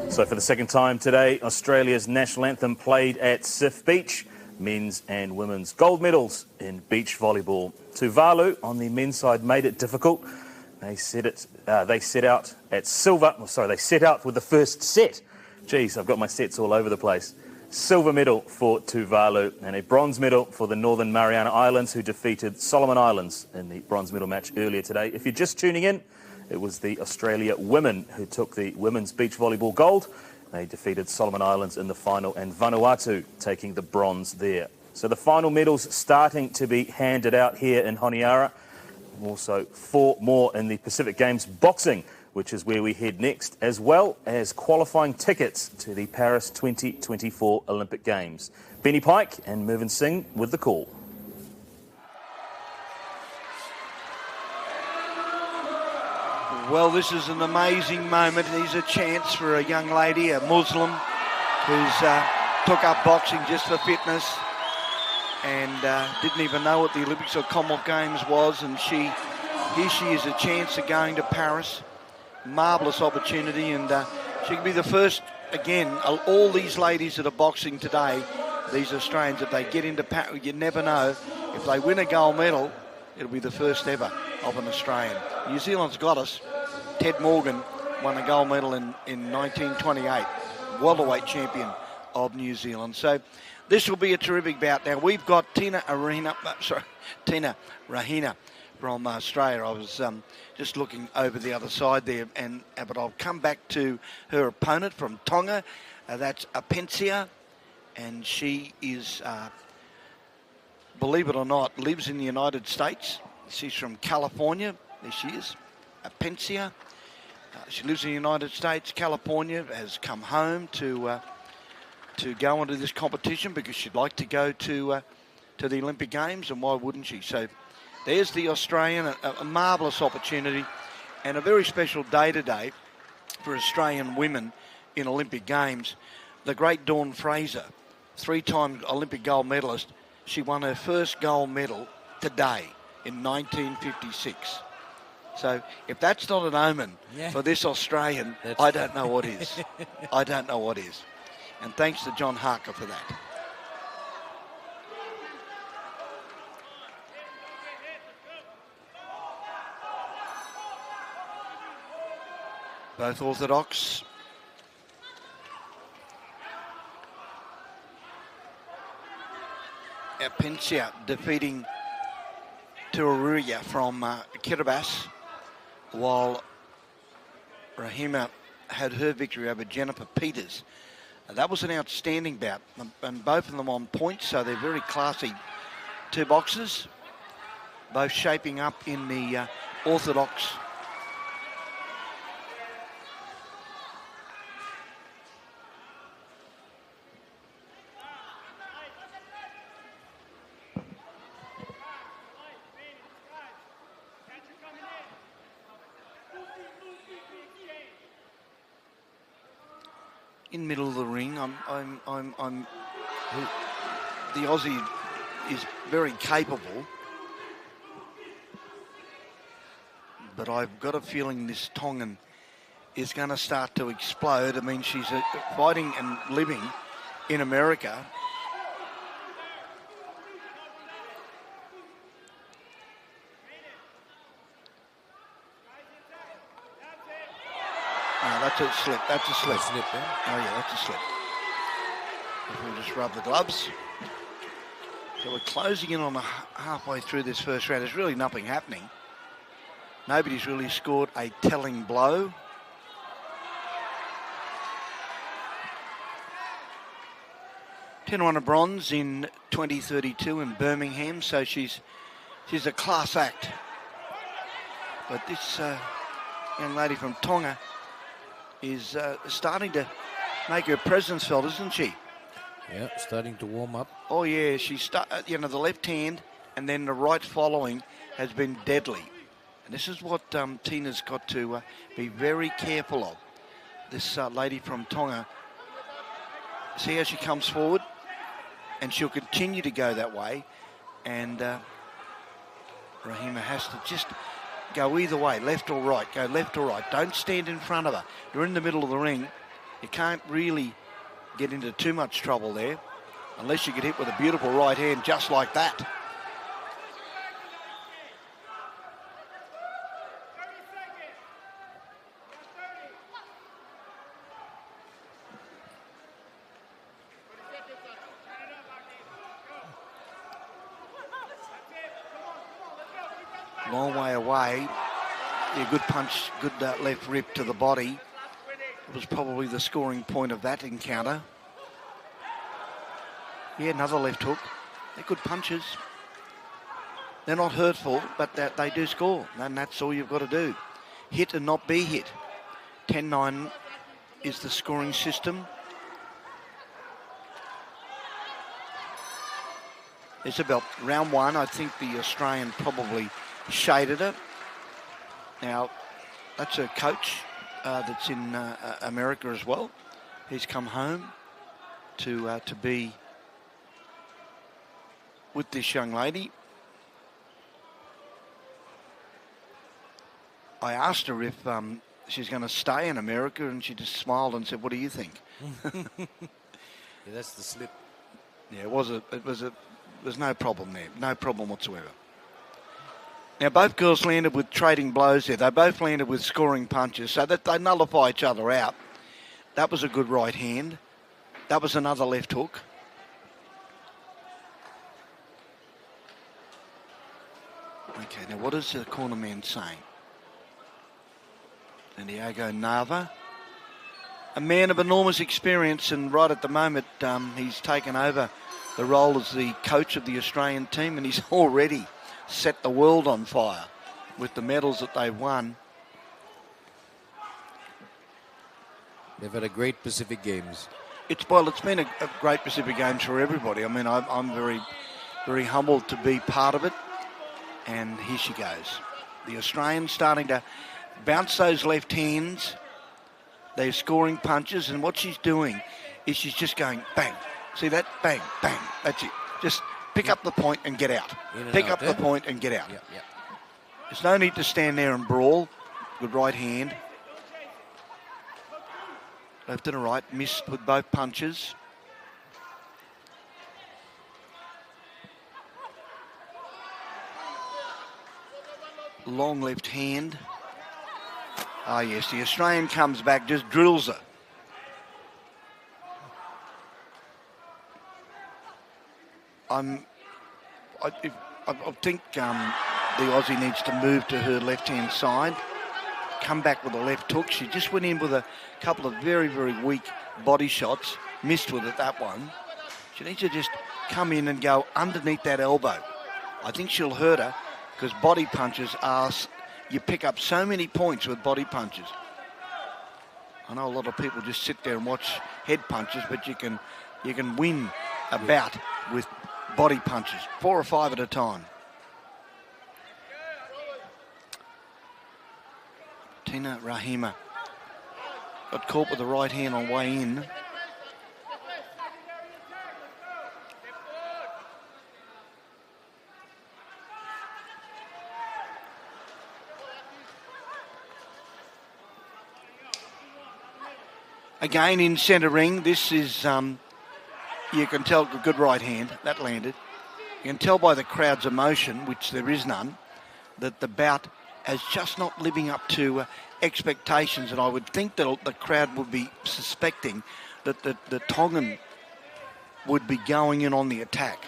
So for the second time today, Australia's national anthem played at Sif Beach. Men's and women's gold medals in beach volleyball. Tuvalu on the men's side made it difficult. They set out at silver. They set out with the first set. Geez, I've got my sets all over the place. Silver medal for Tuvalu and a bronze medal for the Northern Mariana Islands, who defeated Solomon Islands in the bronze medal match earlier today. If you're just tuning in, it was the Australia women who took the women's beach volleyball gold. They defeated Solomon Islands in the final and Vanuatu taking the bronze there. So the final medals starting to be handed out here in Honiara. Also 4 more in the Pacific Games boxing, which is where we head next, as well as qualifying tickets to the Paris 2024 Olympic Games. Benny Pike and Mervyn Singh with the call. Well, this is an amazing moment. Here's a chance for a young lady, a Muslim, who's took up boxing just for fitness and didn't even know what the Olympics or Commonwealth Games was. And here she is, a chance of going to Paris. Marvellous opportunity, and she could be the first, again, all these ladies that are boxing today, these Australians, if they get into Paris, you never know. If they win a gold medal, it'll be the first ever of an Australian. New Zealand's got us. Ted Morgan won a gold medal in 1928, welterweight champion of New Zealand. So this will be a terrific bout. Now we've got Tina Rahina from Australia. I was just looking over the other side there, but I'll come back to her opponent from Tonga. That's Apensia, and she is, believe it or not, lives in the United States. She's from California. There she is, Apensia. She lives in the United States. California, has come home to go into this competition because she'd like to go to the Olympic Games, and why wouldn't she? So there's the Australian, a marvellous opportunity and a very special day today for Australian women in Olympic Games. The great Dawn Fraser, 3-time Olympic gold medalist, she won her first gold medal today in 1956. So if that's not an omen for this Australian, I don't know what is. I don't know what is. And thanks to John Harker for that. Both orthodox. Apensia defeating Turuya from Kiribati, while Rahima had her victory over Jennifer Peters. That was an outstanding bout, and both of them on points, so they're very classy two boxers, both shaping up in the orthodox. In middle of the ring, the Aussie is very capable, but I've got a feeling this Tongan is going to start to explode. I mean, she's fighting and living in America. That's a slip. That's a slip. Oh, yeah, that's a slip. We'll just rub the gloves. So we're closing in on halfway through this first round. There's really nothing happening. Nobody's really scored a telling blow. Tina won a bronze in 2032 in Birmingham, so she's a class act. But this young lady from Tonga is starting to make her presence felt, isn't she? Yeah, starting to warm up. Oh, yeah, she's, the left hand and then the right following has been deadly. And this is what Tina's got to be very careful of. This lady from Tonga, see how she comes forward? And she'll continue to go that way. And Rahima has to just go either way, left or right. Go left or right. Don't stand in front of her. You're in the middle of the ring. You can't really get into too much trouble there unless you get hit with a beautiful right hand just like that. Long way away. Yeah, good punch, good left rip to the body. It was probably the scoring point of that encounter. Yeah, another left hook. They're good punches. They're not hurtful, but they do score. And that's all you've got to do. Hit and not be hit. 10-9 is the scoring system. Isabel, round one, I think the Australian probably shaded it. Now, that's a coach that's in America as well. He's come home to be with this young lady. I asked her if she's going to stay in America, and she just smiled and said, "What do you think?" Yeah, that's the slip. Yeah, there's no problem there. No problem whatsoever. Now, both girls landed with trading blows there. They both landed with scoring punches, so that they nullify each other out. That was a good right hand. That was another left hook. Okay, now what is the corner man saying? And Diego Nava, a man of enormous experience, and right at the moment he's taken over the role as the coach of the Australian team, and he's already set the world on fire with the medals that they've won. They've had a great Pacific Games. It's been a great Pacific Games for everybody. I mean, I'm very, very humbled to be part of it. And here she goes. The Australians starting to bounce those left hands. They're scoring punches, and what she's doing is she's just going bang. See that? Bang, bang. That's it. Just pick up the point and get out. Pick up the point and get out. Yep. There's no need to stand there and brawl. Good right hand. Left and a right. Missed with both punches. Long left hand. Ah, yes, the Australian comes back, just drills her. I think the Aussie needs to move to her left-hand side. Come back with a left hook. She just went in with a couple of very, very weak body shots. Missed with it, that one. She needs to just come in and go underneath that elbow. I think she'll hurt her, because body punches are... You pick up so many points with body punches. I know a lot of people just sit there and watch head punches, but you can win a bout with body punches, 4 or 5 at a time. Tina Rahima got caught with the right hand on way in. Again in centre ring, this is, you can tell, a good right hand, that landed. You can tell by the crowd's emotion, which there is none, that the bout is just not living up to expectations, and I would think that the crowd would be suspecting that the Tongan would be going in on the attack.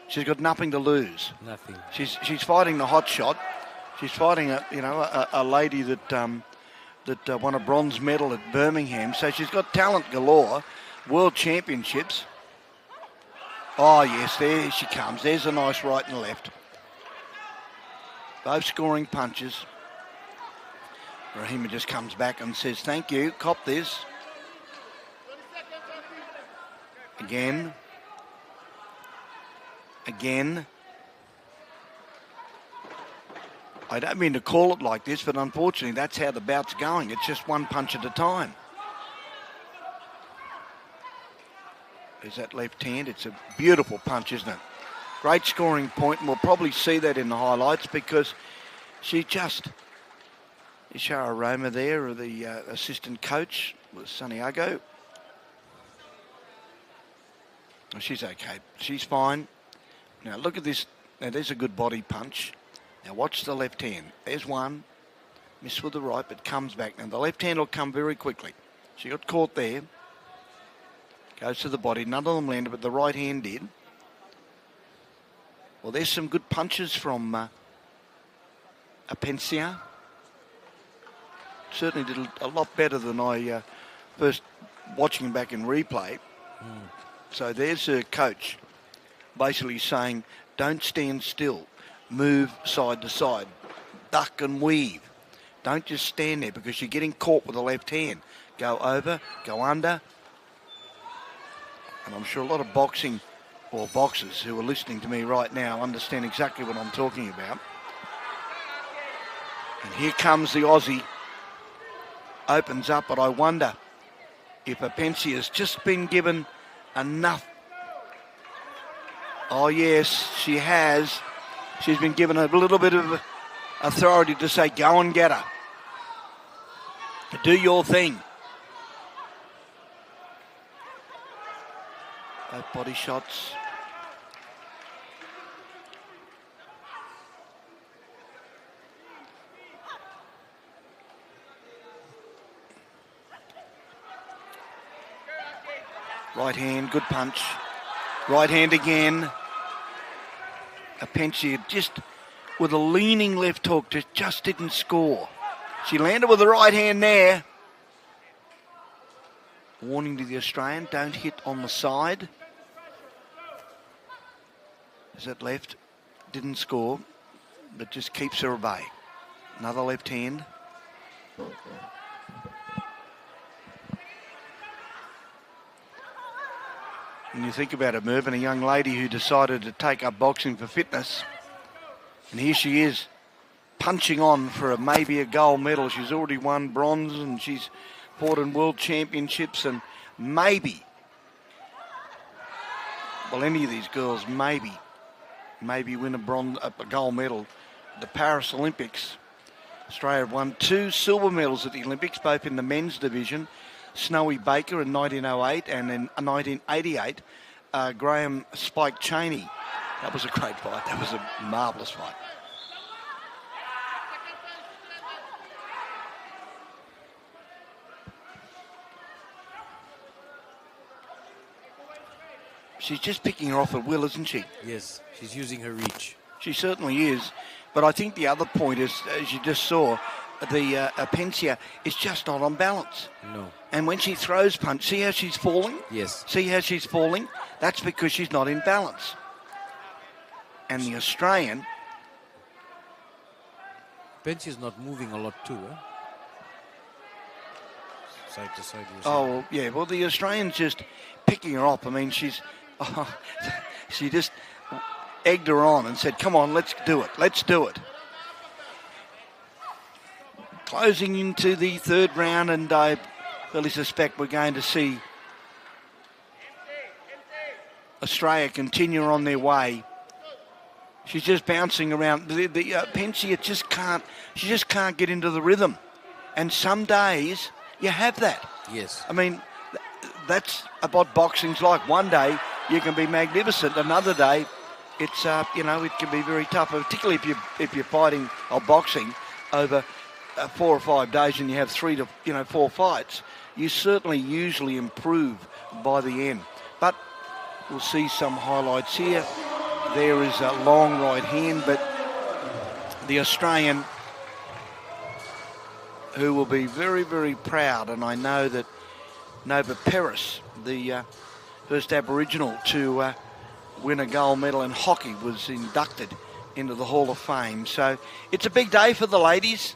She's got nothing to lose. Nothing. She's fighting the hot shot. She's fighting a lady that won a bronze medal at Birmingham. So she's got talent galore. World Championships. Oh, yes, there she comes. There's a nice right and left. Both scoring punches. Rahima just comes back and says, "Thank you, cop this." Again. I don't mean to call it like this, but unfortunately that's how the bout's going. It's just one punch at a time. There's that left hand. It's a beautiful punch, isn't it? Great scoring point, and we'll probably see that in the highlights because she just... Ishara Roma there, the assistant coach, was Santiago. She's okay. She's fine. Now look at this. Now there's a good body punch. Now watch the left hand. There's one. Miss with the right, but comes back. Now the left hand will come very quickly. She got caught there. Goes to the body. None of them landed, but the right hand did. Well, there's some good punches from Apencia. Certainly did a lot better than I first watching him back in replay. So there's her coach basically saying, don't stand still. Move side to side. Duck and weave. Don't just stand there because you're getting caught with the left hand. Go over, go under. And I'm sure a lot of boxing or boxers who are listening to me right now understand exactly what I'm talking about. And here comes the Aussie. Opens up, but I wonder if Apencia has just been given enough. Oh yes, she has. She's been given a little bit of authority to say, go and get her. Do your thing. Both body shots. Right hand, good punch. Right hand again. Apencia just with a leaning left hook, just didn't score. She landed with the right hand there. Warning to the Australian, don't hit on the side. Is that left? Didn't score, but just keeps her at bay. Another left hand. When you think about it, Mervyn, a young lady who decided to take up boxing for fitness, and here she is punching on for maybe a gold medal. She's already won bronze and she's fought in world championships and maybe, well, any of these girls maybe win a gold medal. The Paris Olympics, Australia have won 2 silver medals at the Olympics, both in the men's division. Snowy Baker in 1908 and in 1988, Graham Spike Cheney. That was a great fight. That was a marvellous fight. She's just picking her off at will, isn't she? Yes, she's using her reach. She certainly is. But I think the other point is, as you just saw, the Apencia is just not on balance. No. And when she throws punch, see how she's falling? Yes. See how she's falling? That's because she's not in balance. And the Australian... Apencia's not moving a lot too, eh? Side to side. Oh, yeah. Well, the Australian's just picking her up. I mean, she's... she just egged her on and said, come on, let's do it. Let's do it. Closing into the third round, and I really suspect we're going to see Australia continue on their way. She's just bouncing around. The Apencia she just can't get into the rhythm. And some days you have that. Yes. I mean, that's what boxing's like. One day you can be magnificent. Another day, it's it can be very tough, particularly if you're fighting or boxing over 4 or 5 days and you have 3 to 4 fights. You certainly usually improve by the end. But we'll see some highlights here. There is a long right hand, but the Australian, who will be very, very proud, and I know that Nova Peris, the first Aboriginal to win a gold medal in hockey, was inducted into the Hall of Fame. So it's a big day for the ladies.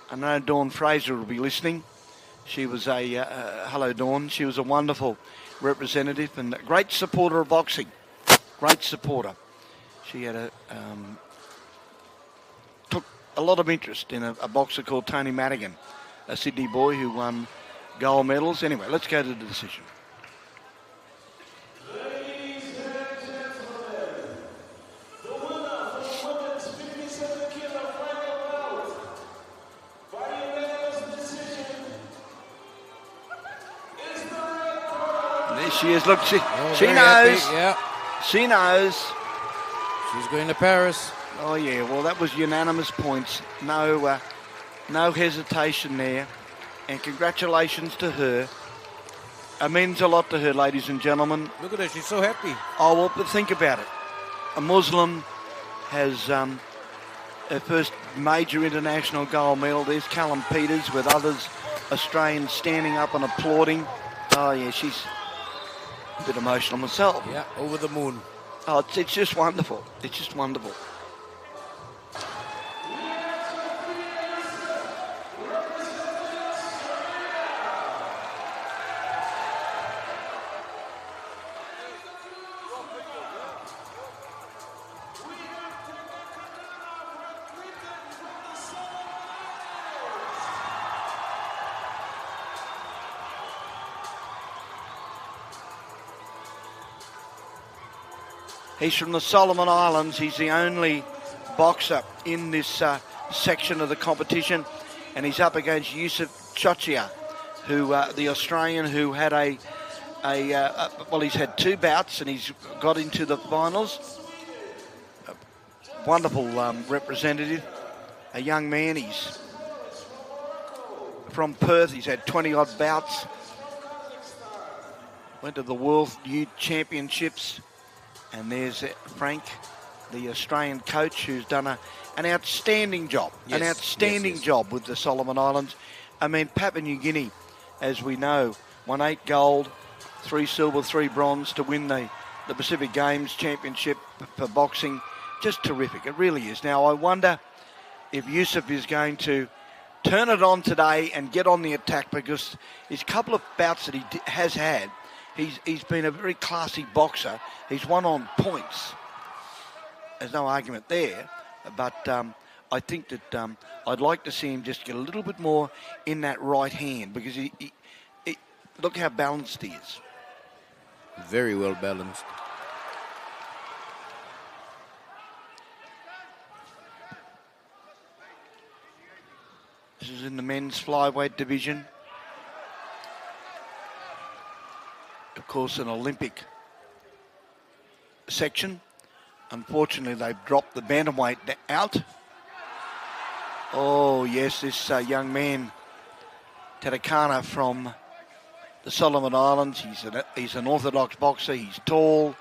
I know Dawn Fraser will be listening. She was hello Dawn, she was a wonderful representative and a great supporter of boxing. Great supporter. She had took a lot of interest in a boxer called Tony Madigan, a Sydney boy who won gold medals. Anyway, let's go to the decision. Ladies and gentlemen, the winner for the women's 57-kilo final bout, by unanimous decision, is the red corner. There she is. Look, she very knows. happy, yeah. She knows. She's going to Paris. Oh, yeah. Well, that was unanimous points. No hesitation there. And congratulations to her. It means a lot to her, ladies and gentlemen. Look at her. She's so happy. Oh, well, but think about it. A Muslim has her first major international gold medal. There's Callum Peters with others, Australians, standing up and applauding. Oh, yeah, she's a bit emotional myself. Yeah, over the moon. Oh, it's just wonderful. It's just wonderful. He's from the Solomon Islands. He's the only boxer in this section of the competition, and he's up against Yusuf Chochia, who the Australian who had he's had 2 bouts and he's got into the finals. A wonderful representative, a young man. He's from Perth. He's had 20-odd bouts. Went to the World Youth Championships. And there's Frank, the Australian coach, who's done an outstanding job. Yes, an outstanding job with the Solomon Islands. I mean, Papua New Guinea, as we know, won 8 gold, 3 silver, 3 bronze to win the Pacific Games Championship for boxing. Just terrific. It really is. Now, I wonder if Yusuf is going to turn it on today and get on the attack, because his couple of bouts that he has had, he's been a very classy boxer. He's won on points. There's no argument there. But I think that I'd like to see him just get a little bit more in that right hand, because he look how balanced he is. Very well balanced. This is in the men's flyweight division. Of course, an Olympic section. Unfortunately, they've dropped the bantamweight out. Oh, yes, this young man, Tadakana from the Solomon Islands. He's an orthodox boxer. He's tall,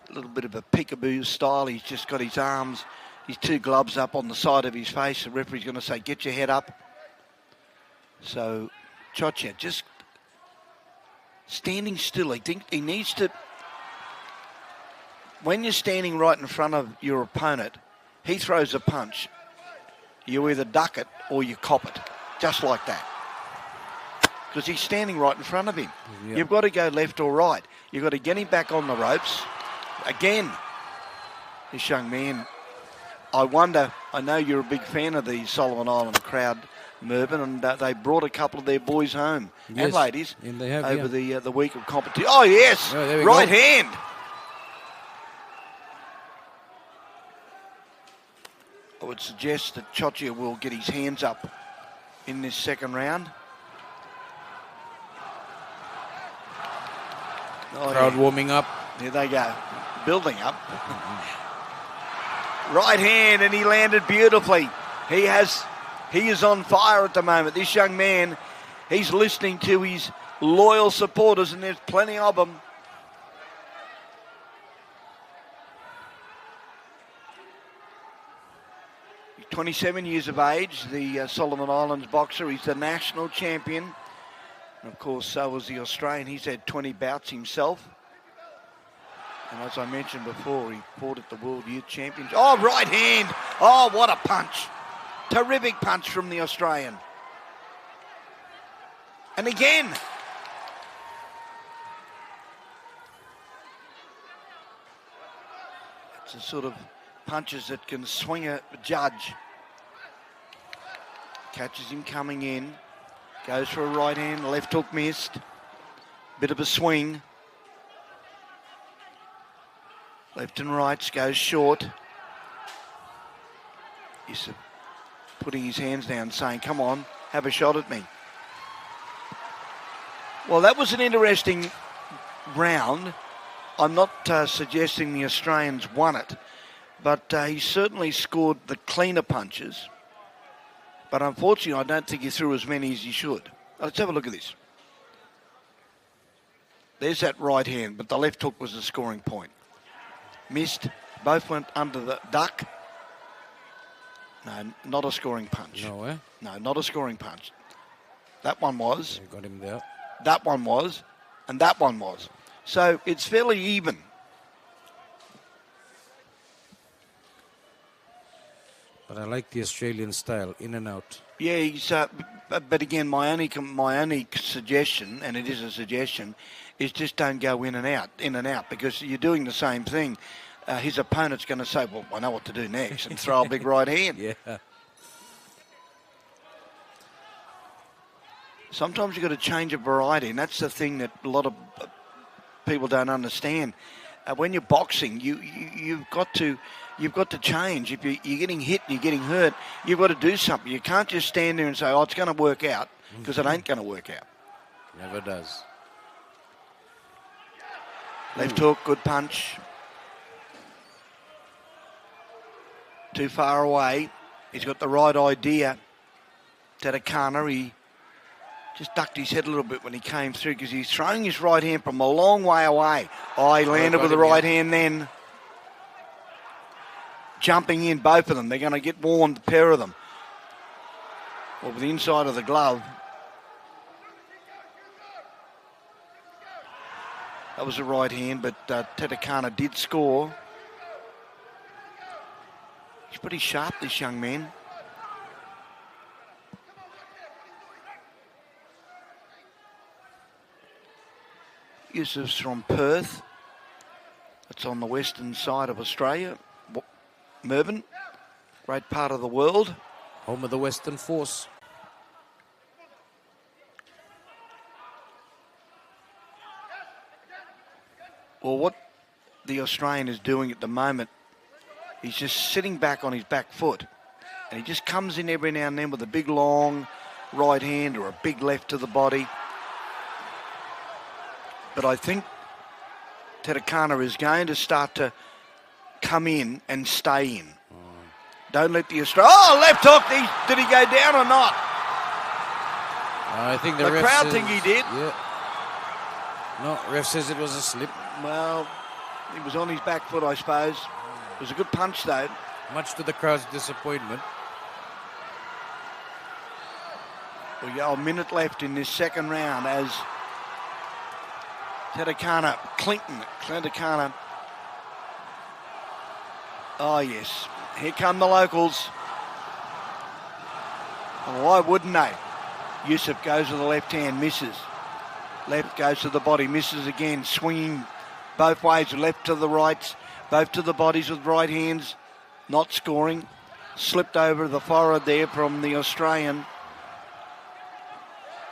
a little bit of a peekaboo style. He's just got his arms, his 2 gloves up on the side of his face. The referee's going to say, get your head up. So, Chochia just standing still. I think he needs to, when you're standing right in front of your opponent, he throws a punch. You either duck it or you cop it, just like that. Because he's standing right in front of him. Yep. You've got to go left or right. You've got to get him back on the ropes. Again, this young man, I wonder, I know you're a big fan of the Solomon Island crowd, Mervyn, and they brought a couple of their boys home, and ladies, and they have, over the week of competition. Oh, yes, right hand. I would suggest that Chochia will get his hands up in this second round. Oh, crowd warming up. There they go, building up. Right hand, and he landed beautifully. He is on fire at the moment. This young man, he's listening to his loyal supporters, and there's plenty of them. He's 27 years of age, the Solomon Islands boxer. He's the national champion. And of course, so was the Australian. He's had 20 bouts himself. And as I mentioned before, he fought at the World Youth Championship. Oh, right hand. Oh, what a punch. Terrific punch from the Australian. And again. It's the sort of punches that can swing a judge. Catches him coming in. Goes for a right hand. Left hook missed. Bit of a swing. Left and right goes short. He's putting his hands down saying, come on, have a shot at me. Well, that was an interesting round. I'm not suggesting the Australians won it, but he certainly scored the cleaner punches. But unfortunately, I don't think he threw as many as he should. Let's have a look at this. There's that right hand, but the left hook was the scoring point. Missed. Both went under the duck. No, not a scoring punch. No, eh? No, not a scoring punch. That one was. You got him there. That one was. And that one was. So it's fairly even. But I like the Australian style, in and out. Yeah, he's, but again, my only suggestion, and it is a suggestion, is just don't go in and out, because you're doing the same thing. His opponent's going to say, well, I know what to do next, and throw a big right hand. Yeah. Sometimes you've got to change a variety, and that's the thing that a lot of people don't understand. When you're boxing, you've got to change. If you're getting hit and you're getting hurt, you've got to do something. You can't just stand there and say, oh, it's going to work out, because it ain't going to work out. Never does. Left hook, good punch. Too far away. He's got the right idea. Tadakana, he just ducked his head a little bit when he came through because he's throwing his right hand from a long way away. Oh, he landed with the right hand then. Jumping in, both of them. They're going to get warned, the pair of them. Well, with the inside of the glove. That was a right hand, but Tadakana did score. He's pretty sharp, this young man. Yusuf's from Perth. It's on the western side of Australia. Melbourne, great part of the world. Home of the Western Force. Well, what the Australian is doing at the moment, he's just sitting back on his back foot. And he just comes in every now and then with a big long right hand or a big left to the body. But I think Tadakana is going to start to come in and stay in. Don't let the Australian... Oh, left hook! Did he go down or not? I think the crowd think he did. Yeah. No, ref says it was a slip. Well, he was on his back foot, I suppose. It was a good punch, though. Much to the crowd's disappointment. We got a minute left in this second round as Tadakana. Oh, yes. Here come the locals. Well, why wouldn't they? Yusuf goes to the left hand, misses. Left goes to the body, misses again. Swinging both ways, left to the rights, both to the bodies with right hands. Not scoring. Slipped over the forehead there from the Australian.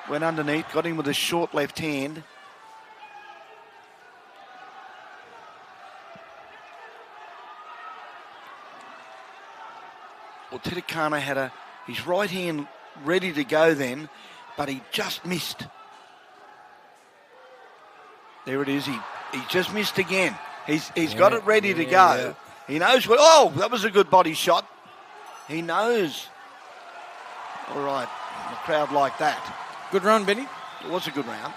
Went underneath, got him with a short left hand. Well, Tadakana had his right hand ready to go then, but he just missed. There it is. He just missed again. He's got it ready to go. Yeah. He knows what. Oh, that was a good body shot. He knows. All right, the crowd like that. Good round, Benny. It was a good round.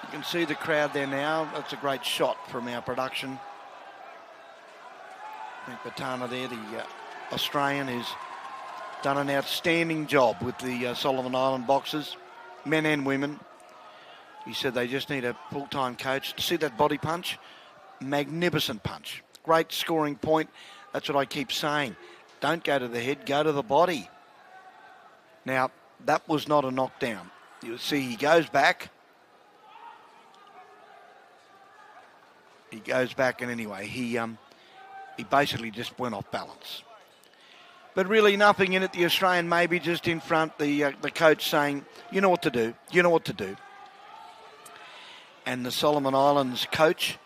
You can see the crowd there now. That's a great shot from our production. I think Patana there, the Australian, has done an outstanding job with the Solomon Island boxers, men and women. He said they just need a full-time coach. See that body punch? Magnificent punch. Great scoring point. That's what I keep saying. Don't go to the head, go to the body. Now, that was not a knockdown. You'll see he goes back. He goes back, and anyway, he basically just went off balance. but really nothing in it. The Australian maybe just in front, the coach saying, you know what to do, you know what to do. And the Solomon Islands coach,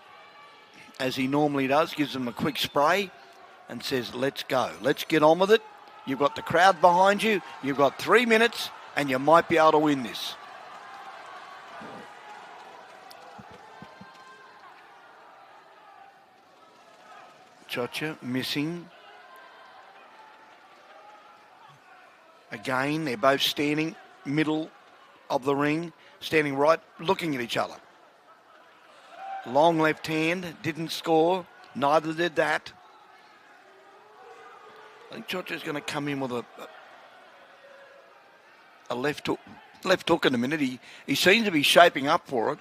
as he normally does, gives them a quick spray and says, let's go, let's get on with it. You've got the crowd behind you, you've got 3 minutes, and you might be able to win this. Chocha missing. Again, they're both standing middle of the ring, standing right, looking at each other. Long left hand, didn't score, neither did that. I think Chocha's going to come in with a left hook in a minute. He seems to be shaping up for it.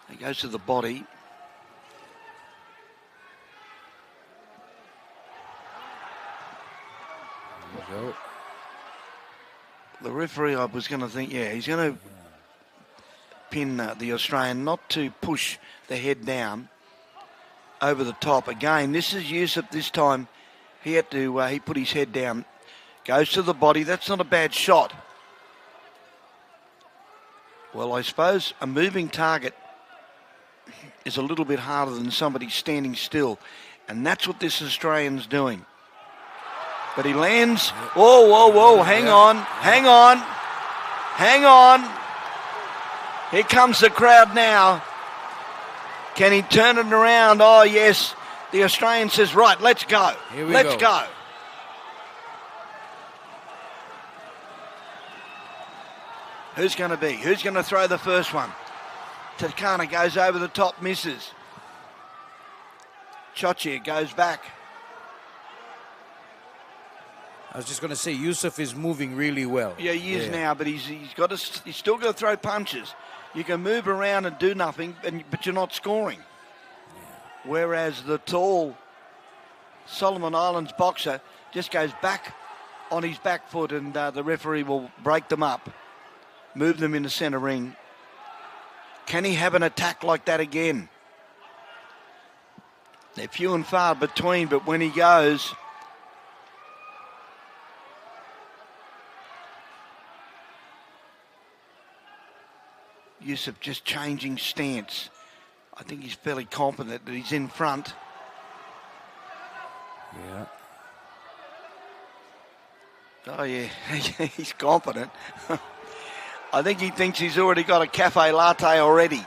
He goes to the body. Go. The referee, I was going to think, he's going to pin the Australian not to push the head down over the top. Again, this is Yusuf this time. He had to, he put his head down. Goes to the body. That's not a bad shot. Well, I suppose a moving target is a little bit harder than somebody standing still. And that's what this Australian's doing. But he lands. Whoa, whoa, whoa. Hang on. Hang on. Hang on. Here comes the crowd now. Can he turn it around? Oh, yes. The Australian says, right, let's go. Let's go. Who's going to be? Who's going to throw the first one? Takana goes over the top, misses. Chocha goes back. I was just going to say, Yusuf is moving really well. Yeah, he is now, but he's still got to throw punches. You can move around and do nothing, but you're not scoring. Whereas the tall Solomon Islands boxer just goes back on his back foot, and the referee will break them up, move them in the centre ring. Can he have an attack like that again? They're few and far between, but when he goes... Yusuf just changing stance. I think he's fairly confident that he's in front. Yeah. Oh, yeah, he's confident. I think he thinks he's already got a cafe latte already.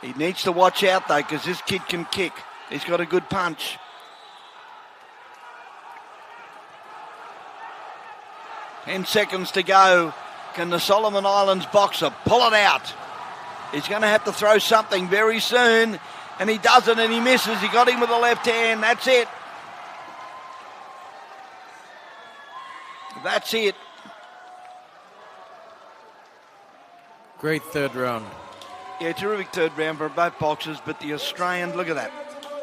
He needs to watch out, though, because this kid can kick. He's got a good punch. Ten seconds to go. Can the Solomon Islands boxer pull it out? He's going to have to throw something very soon, and he doesn't, and he misses. He got him with the left hand. That's it. That's it. Great third round. Yeah, terrific third round for both boxers, but the Australian, look at that.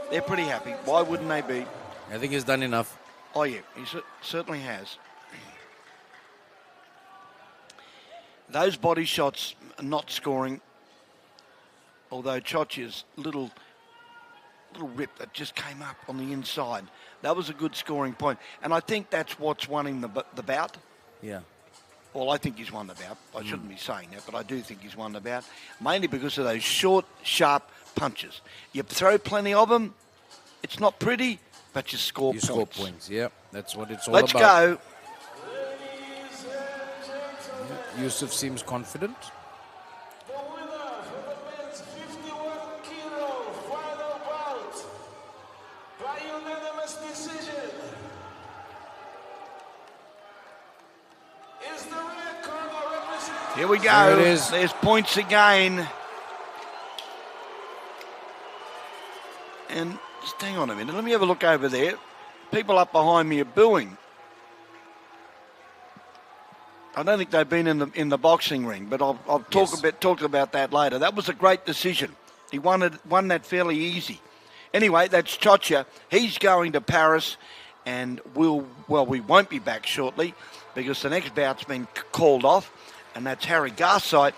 They're pretty happy. Why wouldn't they be? I think he's done enough. Oh, yeah, he certainly has. Those body shots are not scoring, although Chocha's little rip that just came up on the inside. That was a good scoring point. And I think that's what's won him the bout. Yeah. Well, I think he's won the bout. I shouldn't be saying that, but I do think he's won the bout, mainly because of those short, sharp punches. You throw plenty of them. It's not pretty, but you score points. You score points, yeah. That's what it's all about. Let's go. Yusuf seems confident. The winner for the men's 51-kilo final bout by unanimous decision is the red corner representing... Here we go. There it is. There's points again. And just hang on a minute. Let me have a look over there. People up behind me are booing. I don't think they've been in the boxing ring, but I'll talk about that later. That was a great decision. He won that fairly easy. Anyway, that's Chocha. He's going to Paris, and we won't be back shortly because the next bout's been called off, and that's Harry Garside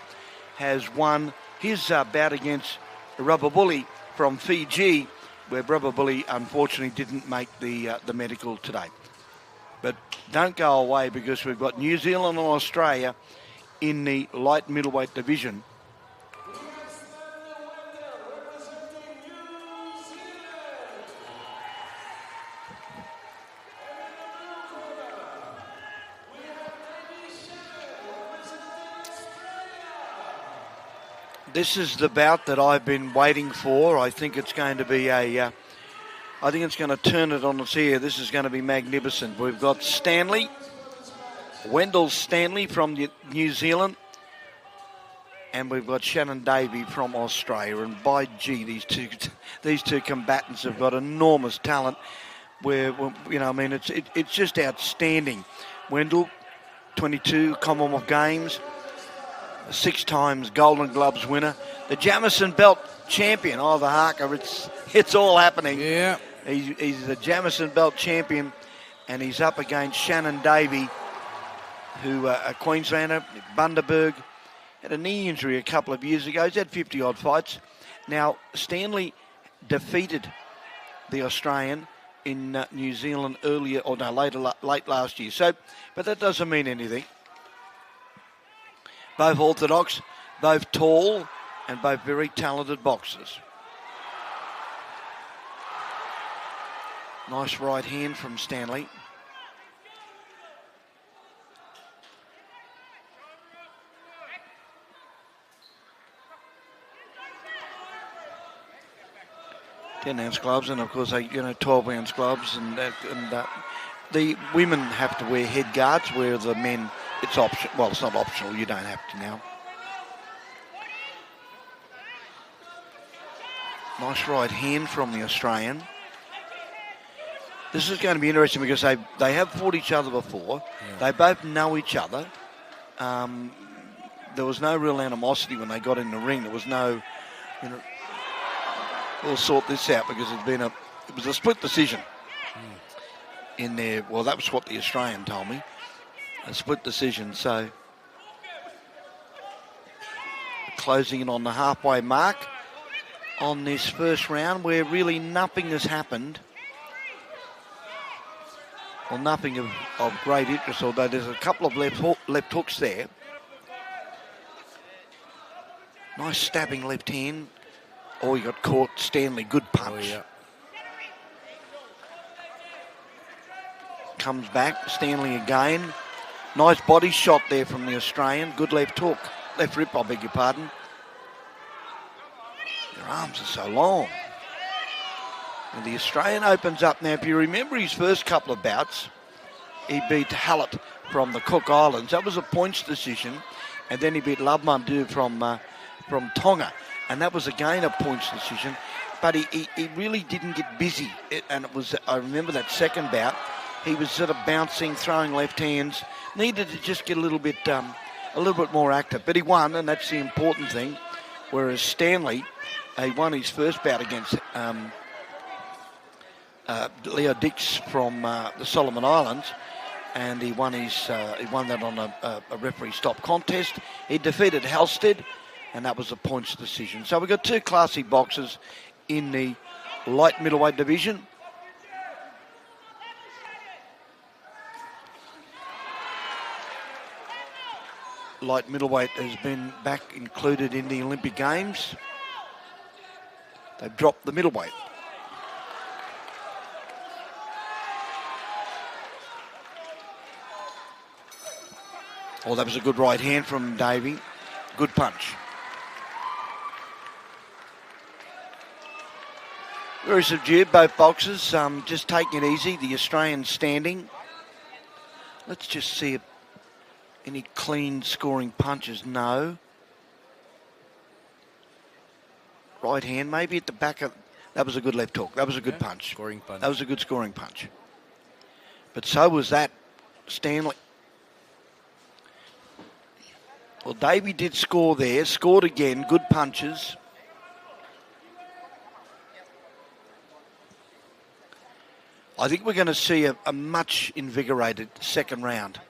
has won his bout against Rababuli from Fiji, where Brother Bully unfortunately didn't make the medical today. But don't go away, because we've got New Zealand and Australia in the light middleweight division. This is the bout that I've been waiting for. I think it's going to be I think it's going to turn it on its ear. This is going to be magnificent. We've got Stanley, Wendell Stanley from New Zealand, and we've got Shannon Davey from Australia. And by gee, these two combatants have got enormous talent. Where it's just outstanding. Wendell, 22 Commonwealth Games, 6 times Golden Gloves winner, the Jamison Belt champion. Oh, the Harker, it's all happening. Yeah. He's the Jamison Belt champion, and he's up against Shannon Davey, who a Queenslander, Bundaberg, had a knee injury a couple of years ago. He's had 50-odd fights. Now, Stanley defeated the Australian in New Zealand late last year. So, but that doesn't mean anything. Both orthodox, both tall, and both very talented boxers. Nice right hand from Stanley. (10-ounce gloves, and of course, 12-ounce gloves, and the women have to wear head guards, where the men, it's optional. Well, it's not optional. You don't have to now. Nice right hand from the Australian. This is going to be interesting, because they have fought each other before. Yeah. They both know each other. There was no real animosity when they got in the ring. There was no, we'll sort this out, because it was a split decision in there. Well, that was what the Australian told me. A split decision. So closing in on the halfway mark on this first round, where really nothing has happened. Well, nothing of great interest, although there's a couple of left hooks there. Nice stabbing left hand. Oh, he got caught. Stanley, good punch. Oh, yeah. Comes back. Stanley again. Nice body shot there from the Australian. Good left hook. Left rip, I beg your pardon. Their arms are so long. And the Australian opens up. Now, if you remember his first couple of bouts, he beat Hallett from the Cook Islands. That was a points decision. And then he beat Labmandu from Tonga. And that was again a points decision. But he really didn't get busy. I remember that second bout, he was sort of bouncing, throwing left hands. Needed to just get a little bit more active. But he won, and that's the important thing. Whereas Stanley, he won his first bout against Leo Dix from the Solomon Islands, and he won that on a referee stop contest. He defeated Halstead, and that was a points decision. So we've got two classy boxers in the light middleweight division. Light middleweight has been back included in the Olympic Games. They've dropped the middleweight. Oh, that was a good right hand from Davey. Good punch. Very subdued, both boxers. Just taking it easy. The Australian standing. Let's just see if any clean scoring punches. No. Right hand, maybe at the back of... That was a good left hook. That was a good punch. Scoring punch. That was a good scoring punch. But so was that Stanley. Well, Davey did score there. Scored again. Good punches. I think we're going to see a much invigorated second round.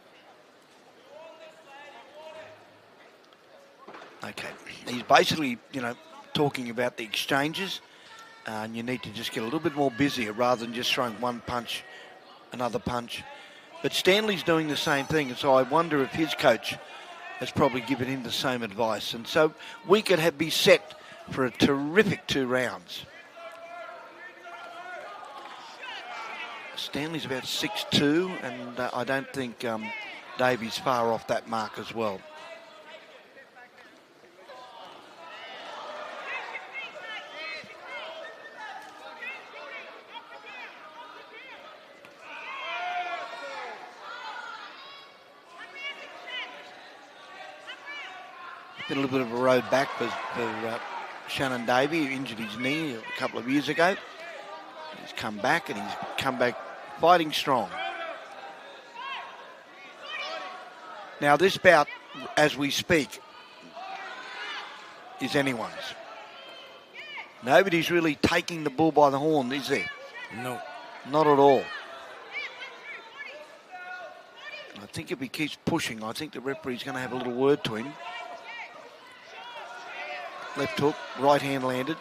Okay. He's basically, talking about the exchanges. And you need to just get a little bit more busier rather than just throwing one punch, another punch. But Stanley's doing the same thing, and so I wonder if his coach has probably given him the same advice. And so we could be set for a terrific 2 rounds. Stanley's about 6'2", and I don't think Davy's far off that mark as well. Been a little bit of a road back for Shannon Davey, who injured his knee a couple of years ago. He's come back, and he's come back fighting strong. Now this bout, as we speak, is anyone's. Nobody's really taking the bull by the horn, is there? No. Not at all. I think if he keeps pushing, I think the referee's going to have a little word to him. Left hook, right hand landed.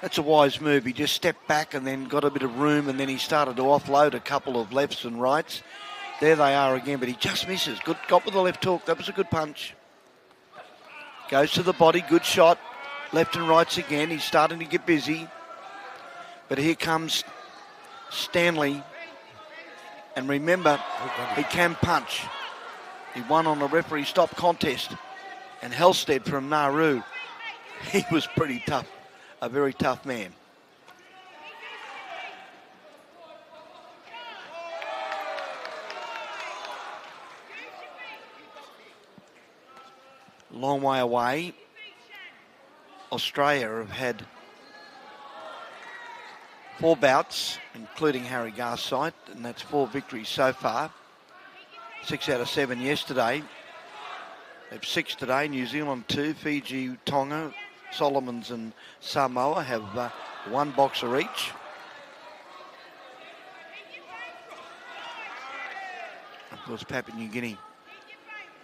That's a wise move. He just stepped back and then got a bit of room, and then he started to offload a couple of lefts and rights. There they are again, but he just misses. Good, got with the left hook. That was a good punch. Goes to the body, good shot. Left and rights again. He's starting to get busy. But here comes Stanley. And remember, he can punch. He won on a referee stop contest. And Halstead from Nauru, he was pretty tough, a very tough man. Long way away. Australia have had 4 bouts, including Harry Garside, and that's 4 victories so far. 6 out of 7 yesterday. They have 6 today. New Zealand 2, Fiji, Tonga, Solomons and Samoa have 1 boxer each. Of course, Papua New Guinea,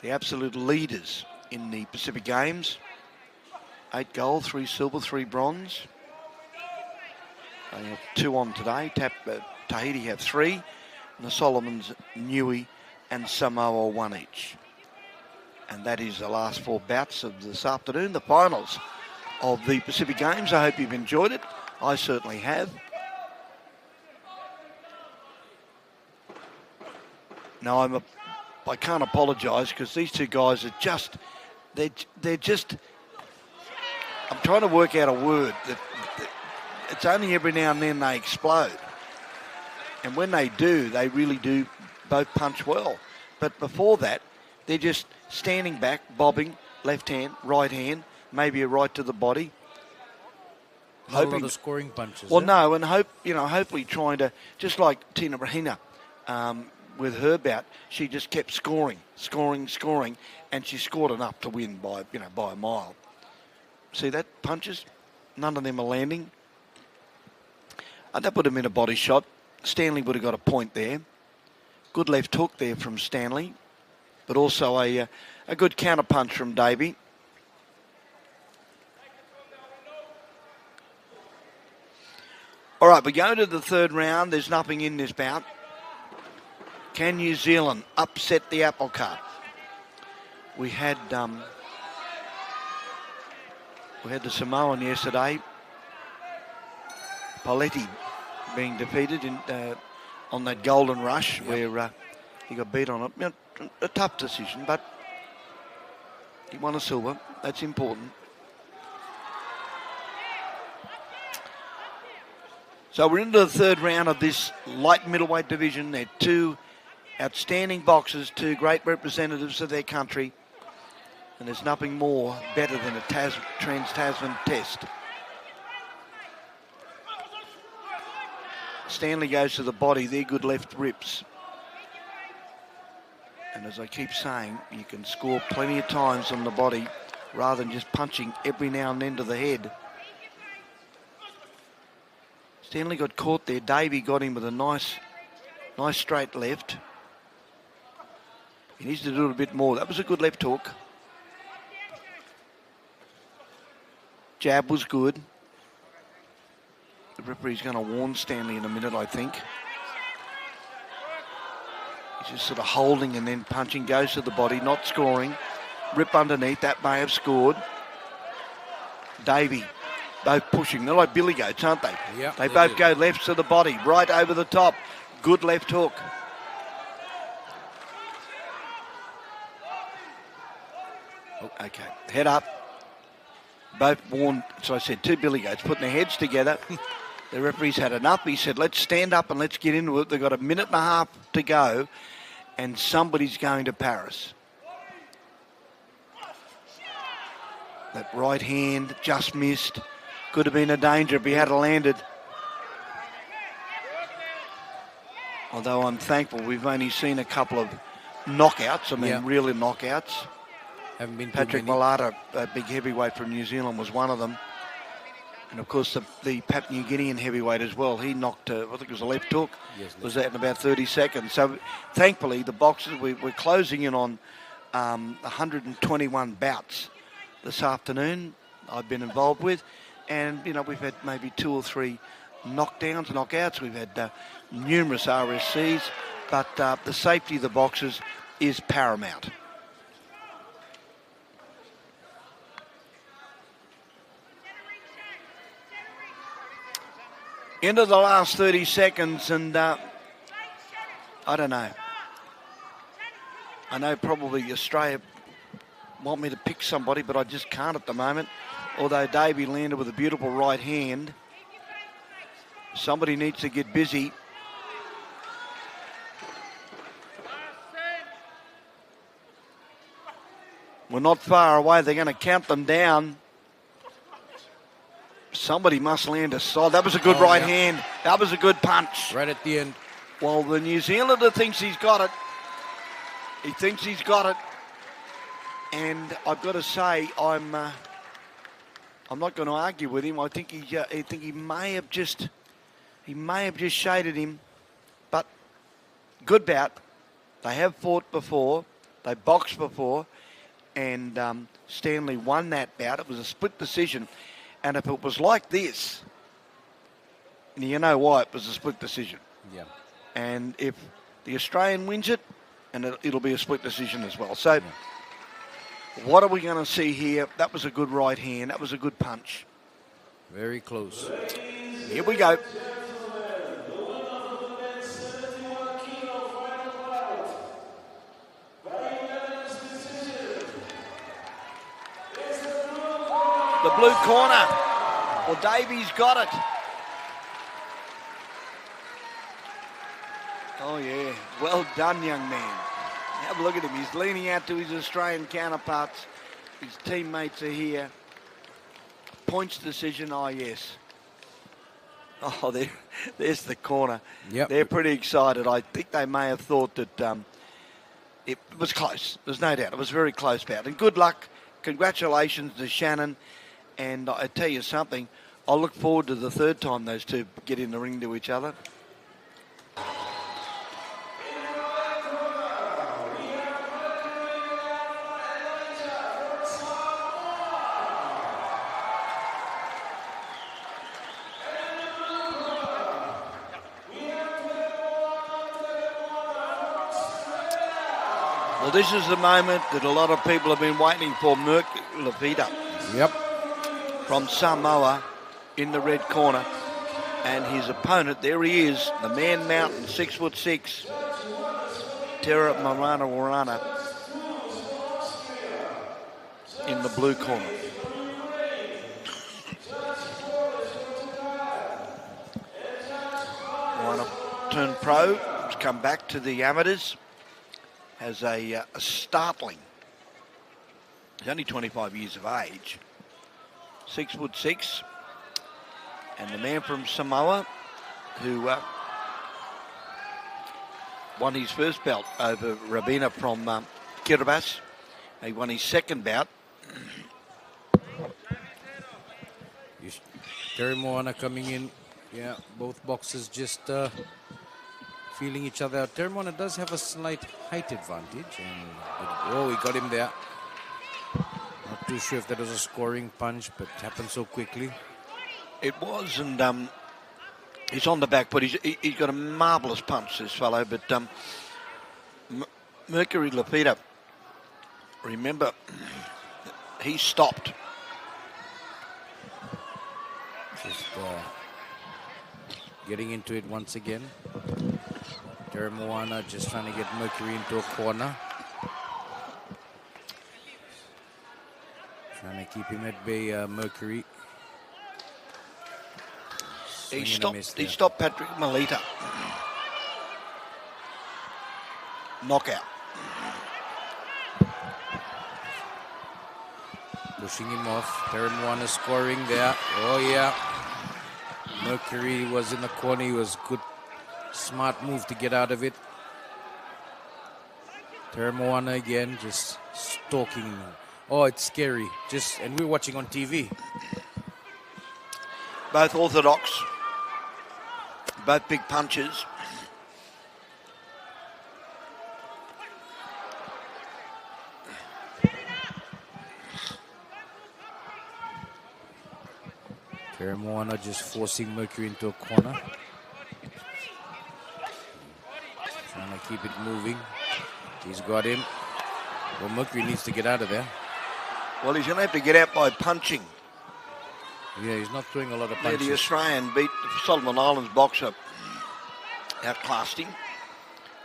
the absolute leaders in the Pacific Games. 8 gold, 3 silver, 3 bronze. They have 2 on today. Tahiti have 3. And the Solomons, Niue and Samoa 1 each. And that is the last 4 bouts of this afternoon, the finals of the Pacific Games. I hope you've enjoyed it. I certainly have. Now I can't apologise because these 2 guys are just, they're just, I'm trying to work out a word that it's only every now and then they explode. And when they do, they really do both punch well. But before that, they're just standing back, bobbing, left hand, right hand, maybe a right to the body. Not a lot of scoring punches. Well, no, and hopefully trying to, just like Tina Rahina with her bout, she just kept scoring, and she scored enough to win by a mile. See that? Punches? None of them are landing. That put him in a body shot. Stanley would have got a point there. Good left hook there from Stanley, but also a good counter punch from Davey. All right, we go to the 3rd round. There's nothing in this bout. Can New Zealand upset the apple cart? We had the Samoan yesterday, Paletti, being defeated on that golden rush where he got beat on it. A tough decision, but he won a silver. That's important. So we're into the 3rd round of this light middleweight division. They're 2 outstanding boxers, 2 great representatives of their country. And there's nothing more better than a trans-Tasman test. Stanley goes to the body. They're good left rips. And as I keep saying, you can score plenty of times on the body rather than just punching every now and then to the head. Stanley got caught there. Davey got him with a nice straight left. He needs to do a bit more. That was a good left hook. Jab was good. The referee's going to warn Stanley in a minute, I think. He's just sort of holding and then punching, goes to the body, not scoring. Rip underneath, that may have scored. Davey, both pushing. They're like billy goats, aren't they? Yep, they they both do. go left to the body, right over the top. Good left hook. Oh, okay, head up. Both warned, so I said, two billy goats putting their heads together. The referee's had enough. He said, let's stand up and let's get into it. They've got a minute and a half to go, and somebody's going to Paris. That right hand just missed. Could have been a danger if he had landed. Although I'm thankful we've only seen a couple of knockouts. I mean, really knockouts. Haven't been Patrick too many. Malata, a big heavyweight from New Zealand, was one of them. And, of course, the Papua New Guinean heavyweight as well. He knocked, I think it was a left hook. Yes, was that in about 30 seconds. So, thankfully, the boxers, we're closing in on 121 bouts this afternoon I've been involved with. And, you know, we've had maybe 2 or 3 knockouts. We've had numerous RSCs. But the safety of the boxers is paramount. Into the last 30 seconds, and I don't know. I know probably Australia want me to pick somebody, but I just can't at the moment. Although Davey landed with a beautiful right hand. Somebody needs to get busy. We're not far away. They're going to count them down. Somebody must land a side. That was a good right hand. That was a good punch. Right at the end. Well, the New Zealander thinks he's got it. He thinks he's got it. And I've got to say, I'm not going to argue with him. I think he may have just shaded him. But good bout. They have fought before. They boxed before. And Stanley won that bout. It was a split decision. And if it was like this, you know why it was a split decision. Yeah. And if the Australian wins it, and it'll be a split decision as well. So what are we going to see here? That was a good right hand. That was a good punch. Very close. Here we go. The blue corner. Well, Davey's got it. Oh, yeah. Well done, young man. Have a look at him. He's leaning out to his Australian counterparts. His teammates are here. Points decision. Oh, yes. Oh, there's the corner. Yep. They're pretty excited. I think they may have thought that it was close. There's no doubt. It was a very close bout. And good luck. Congratulations to Shannon. And I tell you something, I look forward to the third time those two get in the ring to each other. Well, this is the moment that a lot of people have been waiting for. Merk Lafita. Yep. From Samoa in the red corner. And his opponent, there he is, the Man Mountain, 6'6", Tera Marana Warana in the blue corner. Warana turned pro, has come back to the amateurs, has a startling, he's only 25 years of age, 6'6", and the man from Samoa who won his first belt over Rabina from Kiribati. He won his second bout. Terry Moana coming in. Yeah, both boxers just feeling each other out. Termona does have a slight height advantage. And, he got him there. Not too sure if that was a scoring punch, but it happened so quickly. It was, and he's on the back, but he's got a marvellous punch, this fellow. But Mercury Lapita, remember, he stopped. Just getting into it once again. Termoana just trying to get Mercury into a corner. Trying to keep him at bay, Mercury. He stopped Patrick Melita. Knockout. Pushing him off. Termoana scoring there. Oh, yeah. Mercury was in the corner. He was good, smart move to get out of it. Termoana again, just stalking him. Oh, it's scary. And we're watching on TV. Both orthodox. Both big punches. Termoana just forcing Mercury into a corner. Trying to keep it moving. He's got him. Well, Mercury needs to get out of there. Well, he's going to have to get out by punching. Yeah, he's not throwing a lot of punches. The Australian beat the Solomon Islands boxer, outclassed him,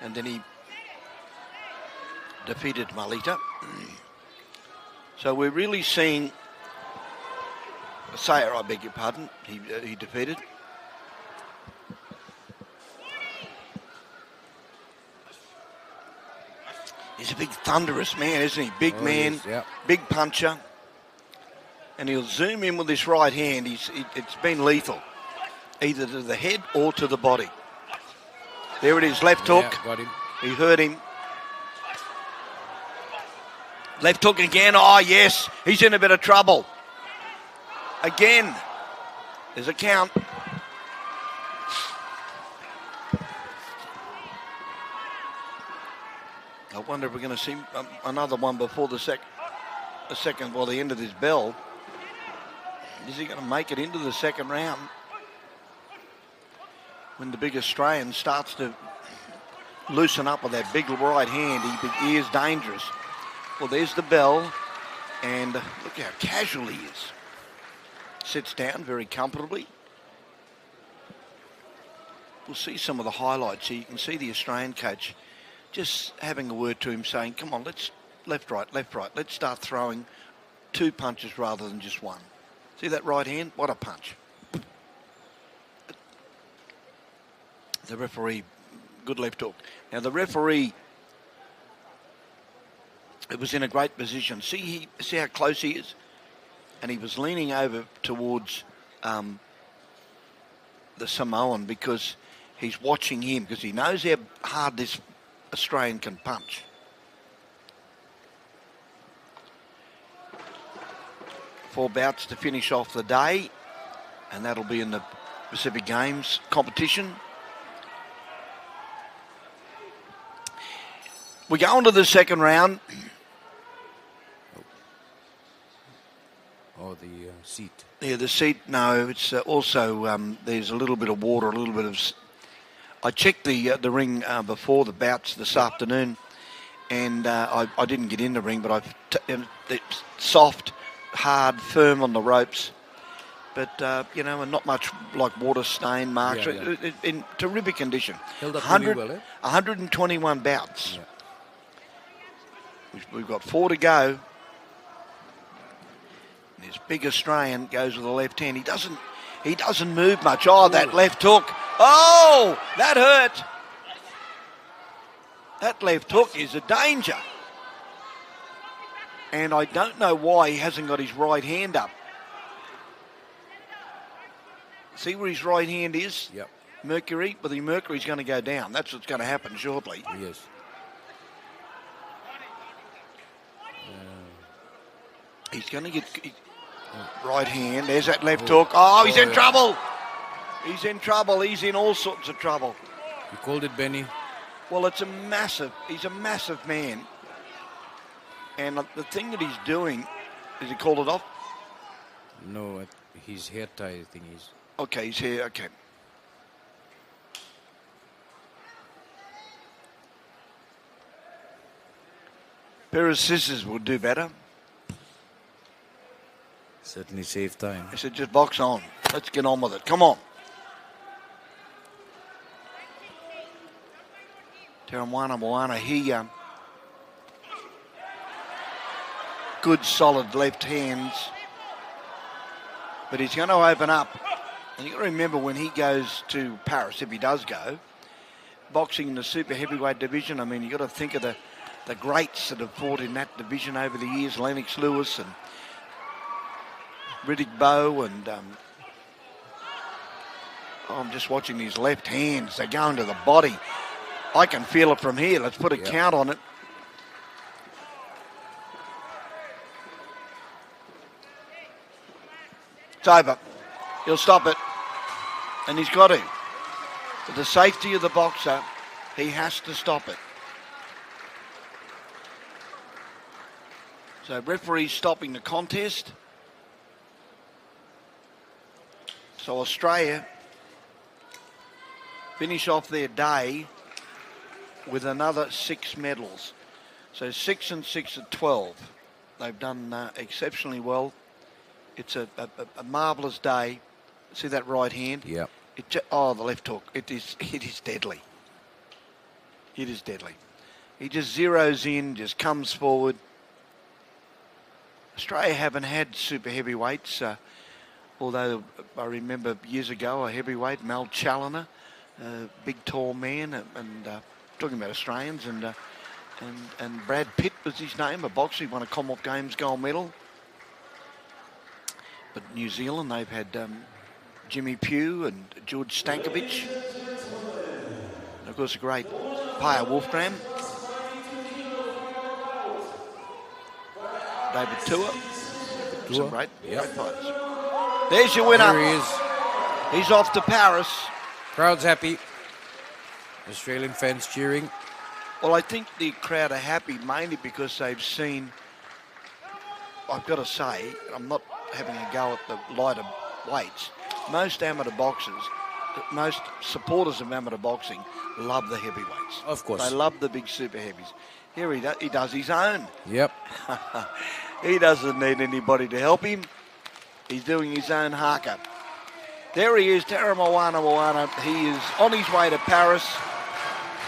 and then he defeated Melita. So we're really seeing Sayer, I beg your pardon, he defeated. He's a big thunderous man, isn't he? Big man, big puncher. And he'll zoom in with this right hand. It's been lethal, either to the head or to the body. There it is, left hook. Got him. He hurt him. Left hook again. Oh, yes. He's in a bit of trouble. Again. There's a count. I wonder if we're going to see another one before the end of this bell. Is he going to make it into the second round? When the big Australian starts to loosen up with that big right hand, he is dangerous. Well, there's the bell, and look how casual he is. Sits down very comfortably. We'll see some of the highlights here. You can see the Australian coach just having a word to him saying, come on, let's left, right. Let's start throwing 2 punches rather than just 1. See that right hand? What a punch. The referee, good left hook. Now the referee, it was in a great position. See how close he is? And he was leaning over towards the Samoan because he's watching him because he knows how hard this Australian can punch. Four bouts to finish off the day, and that'll be in the Pacific Games competition. We go on to the second round. Oh, the seat. Yeah, the seat, no, it's also, there's a little bit of water, a little bit of... I checked the ring before the bouts this afternoon, and I didn't get in the ring, but it's soft, hard, firm on the ropes, but and not much like water stain marks. Yeah. In terrific condition. Held up really well, 121 bouts. Yeah. We've got 4 to go. This big Australian goes with the left hand. He doesn't move much. Oh, that left hook. Oh, that hurt. That left hook is a danger. And I don't know why he hasn't got his right hand up. See where his right hand is? Yep. Mercury, but the Mercury's going to go down. That's what's going to happen shortly. Yes. He's going to get right hand. There's that left hook. Oh, he's in trouble. He's in trouble. He's in all sorts of trouble. You called it, Benny? Well, he's a massive man. And the thing that he's doing, is he called it off? No, his hair tie thing is. Okay, his hair, okay. Pair of scissors would do better. Certainly save time. I said, just box on. Let's get on with it. Come on. Taramwana Moana, he good solid left hands, but he's going to open up. And you've got to remember when he goes to Paris, if he does go, boxing in the super heavyweight division, I mean, you've got to think of the greats that have fought in that division over the years, Lennox Lewis and Riddick Bowe, and I'm just watching his left hands. They're going to the body. I can feel it from here. Let's put a count on it. It's over. He'll stop it. And he's got to. For the safety of the boxer, he has to stop it. So referee's stopping the contest. So Australia finish off their day with another 6 medals. So 6 and 6 at 12. They've done exceptionally well. It's a marvellous day. See that right hand? Yep. The left hook. It is deadly. It is deadly. He just zeroes in, just comes forward. Australia haven't had super heavyweights, although I remember years ago a heavyweight, Mal Challoner, a big tall man, and talking about Australians, and Brad Pitt was his name, a boxer. He won a Commonwealth Games gold medal. But New Zealand, they've had Jimmy Pugh and George Stankovic. And of course, a great Paya Wolfgram. David Tua. Some great fights. There's your winner. There he is. He's off to Paris. Crowd's happy. Australian fans cheering. Well, I think the crowd are happy mainly because they've seen, I've got to say, I'm not having a go at the lighter weights. Most amateur boxers, most supporters of amateur boxing love the heavyweights. Of course. They love the big super heavies. Here he does his own. Yep. He doesn't need anybody to help him. He's doing his own haka. There he is, Taramwana Moana. He is on his way to Paris,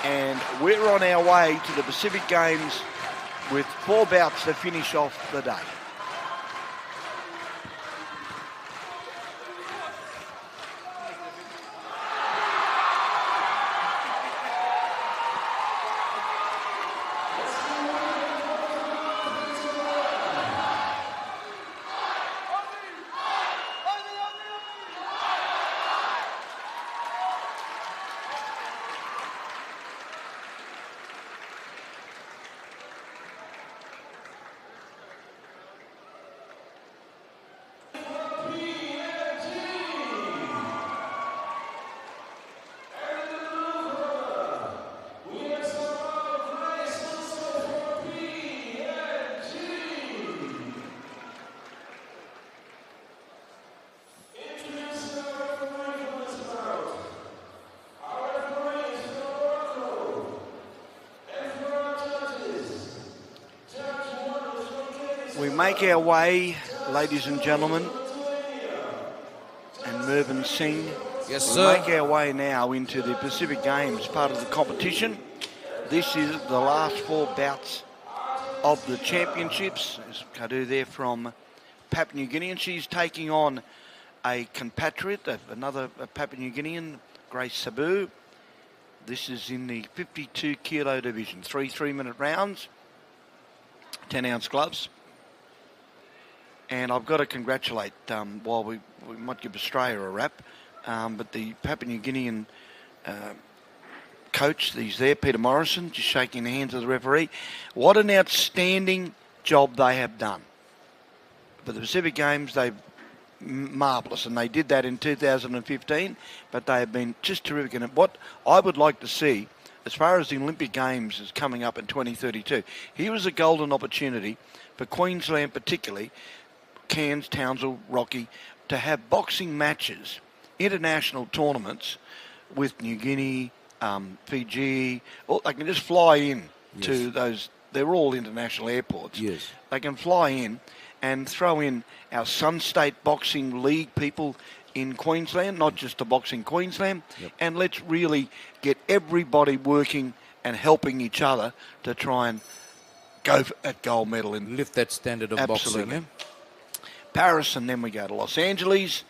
and we're on our way to the Pacific Games with 4 bouts to finish off the day. We make our way, ladies and gentlemen, and Mervyn Singh. Yes, sir. We make our way now into the Pacific Games, part of the competition. This is the last 4 bouts of the championships. There's Kadu there from Papua New Guinea, and she's taking on a compatriot, another Papua New Guinean, Grace Sabu. This is in the 52 kilo division. 3 3-minute rounds, 10-ounce gloves. And I've got to congratulate, while we might give Australia a rap, but the Papua New Guinean coach, he's there, Peter Morrison, just shaking the hands of the referee. What an outstanding job they have done. For the Pacific Games, they've marvellous, and they did that in 2015, but they have been just terrific. And what I would like to see, as far as the Olympic Games is coming up in 2032, here is a golden opportunity for Queensland particularly, Cairns, Townsville, Rocky, to have boxing matches, international tournaments with New Guinea, Fiji, or they can just fly in to those, they're all international airports. Yes. They can fly in and throw in our Sun State Boxing League people in Queensland, not just the Boxing Queensland, and let's really get everybody working and helping each other to try and go for that gold medal. And lift that standard of boxing. Eh? Paris, and then we go to Los Angeles,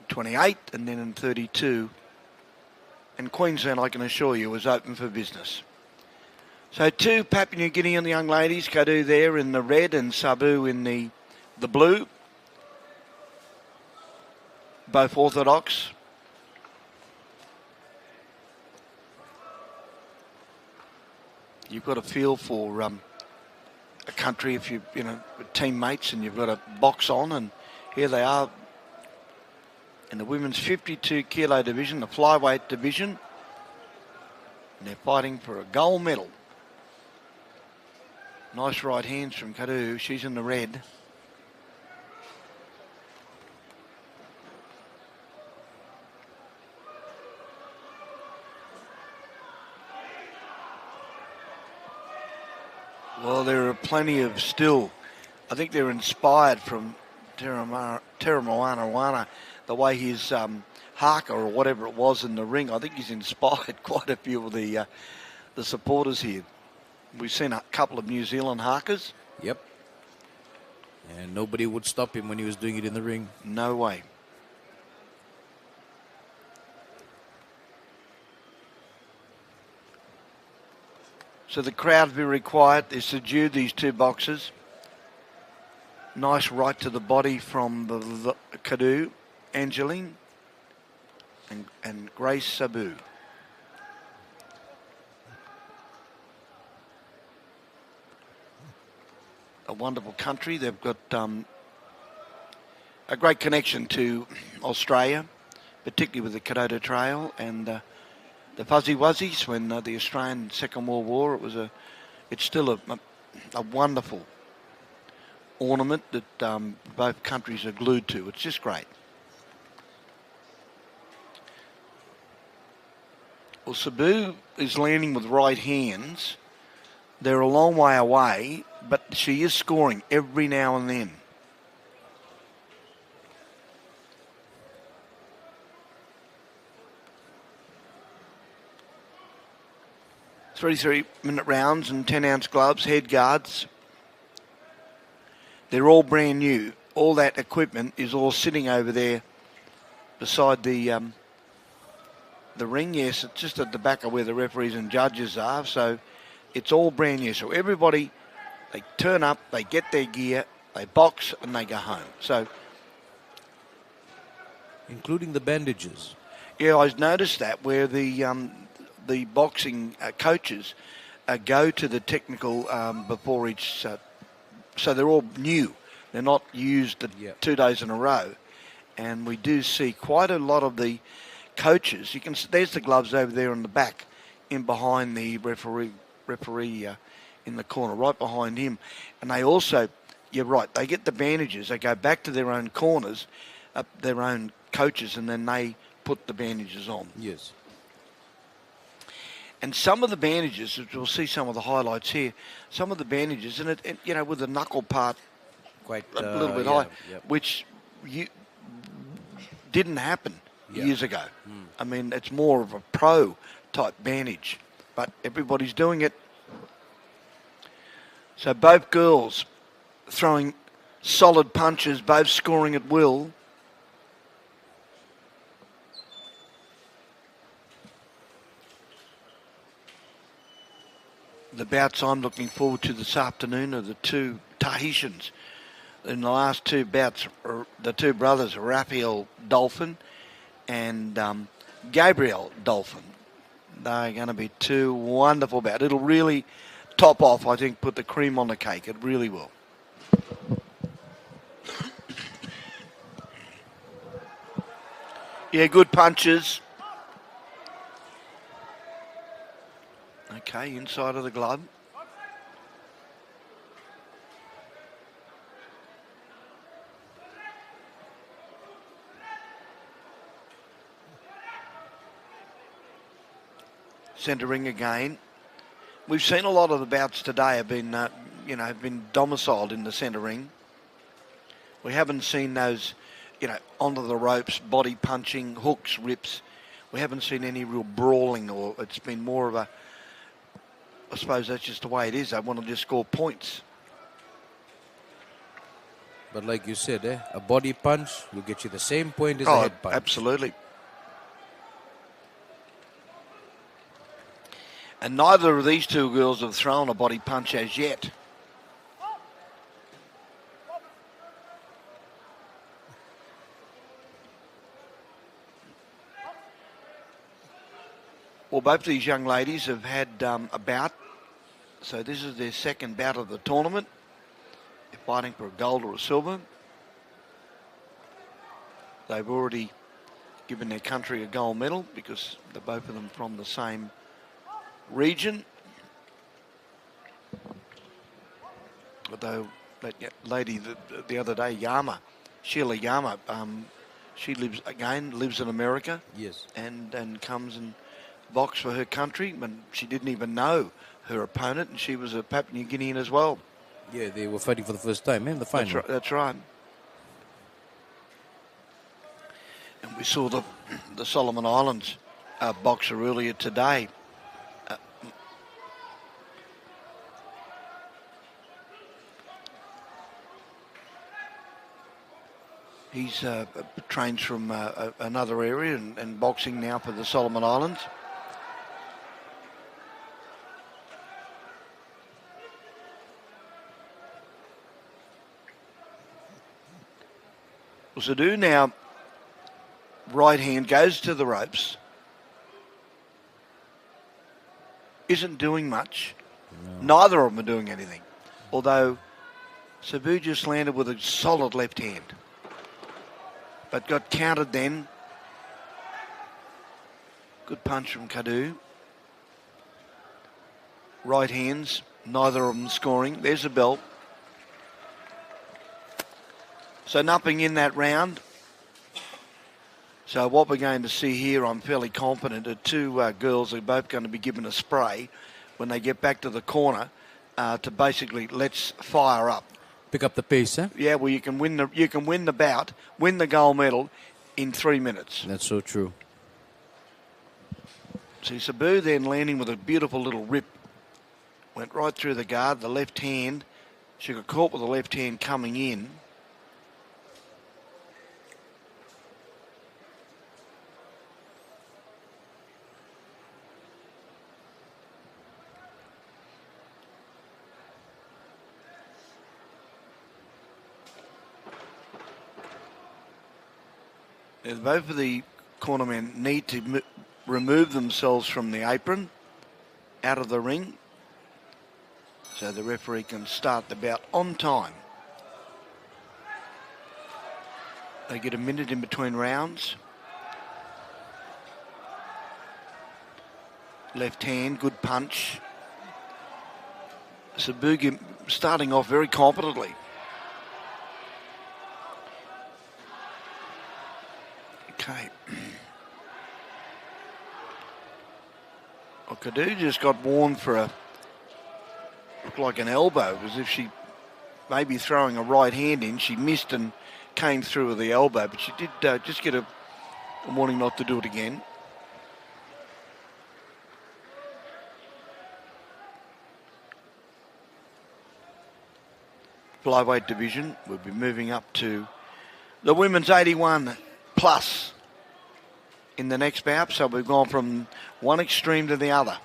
28, and then in 32. And Queensland, I can assure you, is open for business. So 2 Papua New Guinean young ladies, Kadu there in the red and Sabu in the blue. Both orthodox. You've got a feel for a country if you with teammates and you've got a box on, and here they are in the women's 52 kilo division, the flyweight division. And they're fighting for a gold medal. Nice right hands from Kadu. She's in the red. Well, there are plenty of still. I think they're inspired from Teramawana, the way his haka or whatever it was in the ring. I think he's inspired quite a few of the supporters here. We've seen a couple of New Zealand hakas. Yep. And nobody would stop him when he was doing it in the ring. No way. So the crowd very quiet. They're subdued, these 2 boxers. Nice right to the body from the Kadu, Angeline, and Grace Sabu. A wonderful country. They've got a great connection to Australia, particularly with the Kadota Trail and the Fuzzy Wuzzies. When the Australian Second World War, it's still a wonderful ornament that both countries are glued to. It's just great. Well, Sabu is landing with right hands. They're a long way away, but she is scoring every now and then. Three-minute rounds and 10-ounce gloves, head guards. They're all brand new. All that equipment is all sitting over there beside the ring. Yes, it's just at the back of where the referees and judges are. So it's all brand new. So everybody, they turn up, they get their gear, they box, and they go home. So, including the bandages. Yeah, I noticed that where the boxing coaches go to the technical before each. So they're all new. They're not used 2 days in a row, and we do see quite a lot of the coaches. You can there's the gloves over there in the back, in behind the referee in the corner, right behind him. And they also, you're right, they get the bandages. They go back to their own corners, their own coaches, and then they put the bandages on. Yes. And some of the bandages, we'll see some of the highlights here, some of the bandages, and it with the knuckle part quite a little bit high, which didn't happen years ago. I mean, it's more of a pro type bandage, but everybody's doing it. So both girls throwing solid punches, both scoring at will. The bouts I'm looking forward to this afternoon are the 2 Tahitians. In the last 2 bouts, the 2 brothers, Raphael Dolphin and Gabriel Dolphin. They're going to be 2 wonderful bouts. It'll really top off, I think, put the cream on the cake. It really will. Yeah, good punches. Okay, inside of the glove. Centre ring again. We've seen a lot of the bouts today have been, have been domiciled in the centre ring. We haven't seen those, onto the ropes, body punching, hooks, rips. We haven't seen any real brawling, or it's been more of a, I suppose that's just the way it is. They want to just score points. But like you said, a body punch will get you the same point as a head punch. Absolutely. And neither of these two girls have thrown a body punch as yet. Well, both these young ladies have had a bout. So this is their second bout of the tournament. They're fighting for a gold or a silver. They've already given their country a gold medal because they're both of them from the same region. Although that lady the other day, Sheila Yama, she lives in America. Yes. And comes and box for her country, but she didn't even know her opponent, and she was a Papua New Guinean as well. Yeah, they were fighting for the first time in the final. That's right. And we saw the Solomon Islands boxer earlier today. He's trains from another area and boxing now for the Solomon Islands. Sadu now, right hand goes to the ropes. Isn't doing much. No. Neither of them are doing anything. Although Sabu just landed with a solid left hand. But got countered then. Good punch from Kadu. Right hands, neither of them scoring. There's a belt. So nothing in that round. So what we're going to see here, I'm fairly confident, are two girls are both going to be given a spray when they get back to the corner to basically let's fire up. Pick up the pace, eh? Yeah, well you can win the bout, win the gold medal in 3 minutes. That's so true. See Sabu then landing with a beautiful little rip. Went right through the guard, the left hand. She got caught with the left hand coming in. Both of the cornermen need to remove themselves from the apron, out of the ring, so the referee can start the bout on time. They get a minute in between rounds. Left hand, good punch. Sabugi starting off very competently. Okay. Well, Kadu just got warned for looked like an elbow, as if she may be throwing a right hand in. She missed and came through with the elbow, but she did just get a warning not to do it again. Flyweight division, we'll be moving up to the women's 81 plus in the next bout, so we've gone from one extreme to the other.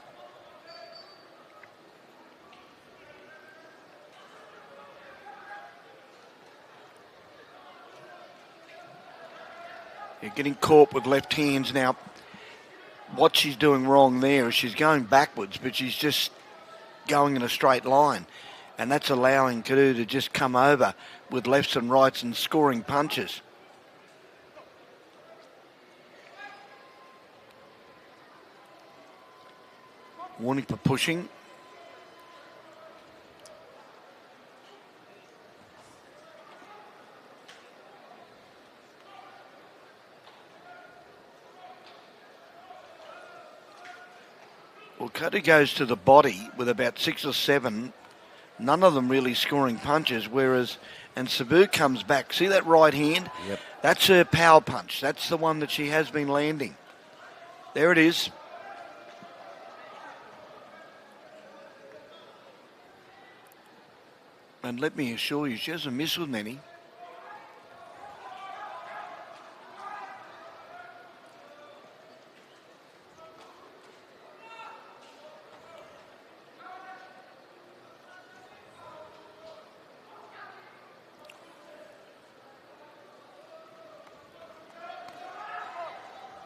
You're getting caught with left hands now. What she's doing wrong there is she's going backwards, but she's just going in a straight line, and that's allowing Kadu to just come over with lefts and rights and scoring punches. Warning for pushing. Well, Cody goes to the body with about 6 or 7, none of them really scoring punches, whereas, and Sabu comes back. See that right hand? Yep. That's her power punch. That's the one that she has been landing. There it is. And let me assure you, she hasn't missed with many.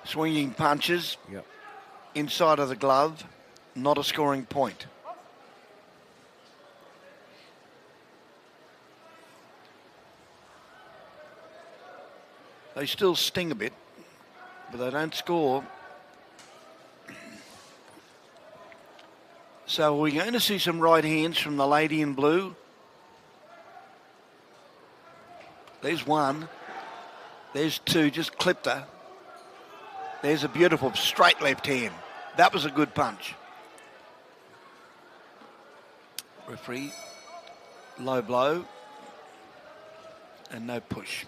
Swinging punches. Yep. Inside of the glove, not a scoring point. They still sting a bit, but they don't score. So are we going to see some right hands from the lady in blue? There's one. There's two, just clipped her. There's a beautiful straight left hand. That was a good punch. Referee, low blow. And no push.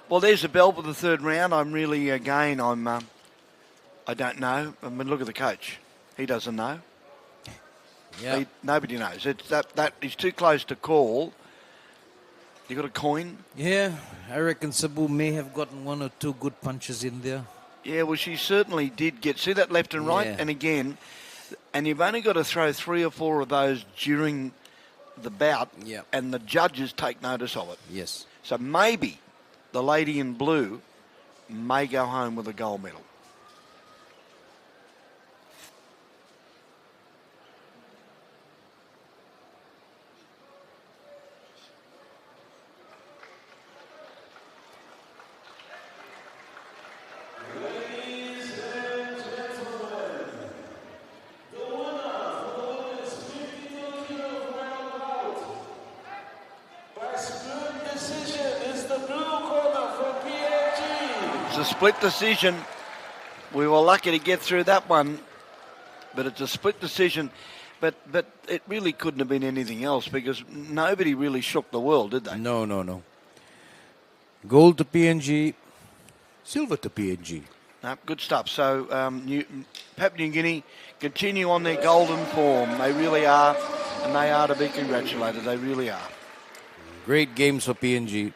Well, there's the bell for the third round. I'm really, again, I don't know. I mean, look at the coach. He doesn't know. Yeah. Nobody knows. It's that is too close to call. You got a coin? Yeah, I reckon Sabu may have gotten 1 or 2 good punches in there. Yeah, well, she certainly did get... See that left and right? Yeah. And again, and you've only got to throw 3 or 4 of those during the bout, and the judges take notice of it. Yes. So maybe the lady in blue may go home with a gold medal. Split decision. We were lucky to get through that one, but it's a split decision. But it really couldn't have been anything else because nobody really shook the world, did they? No. Gold to PNG, silver to PNG. No, good stuff. So Papua New Guinea continue on their golden form. They really are, and they are to be congratulated. They really are. Great games for PNG.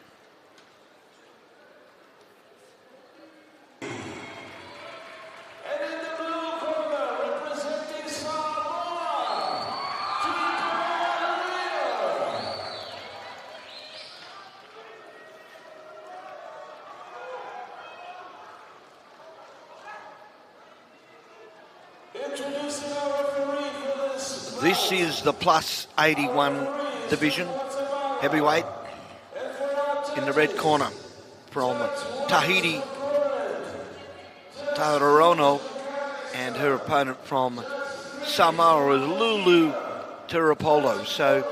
This is the plus 81 division, heavyweight. In the red corner from Tahiti, Taurano, and her opponent from Samoa is Lulu Terapolo. So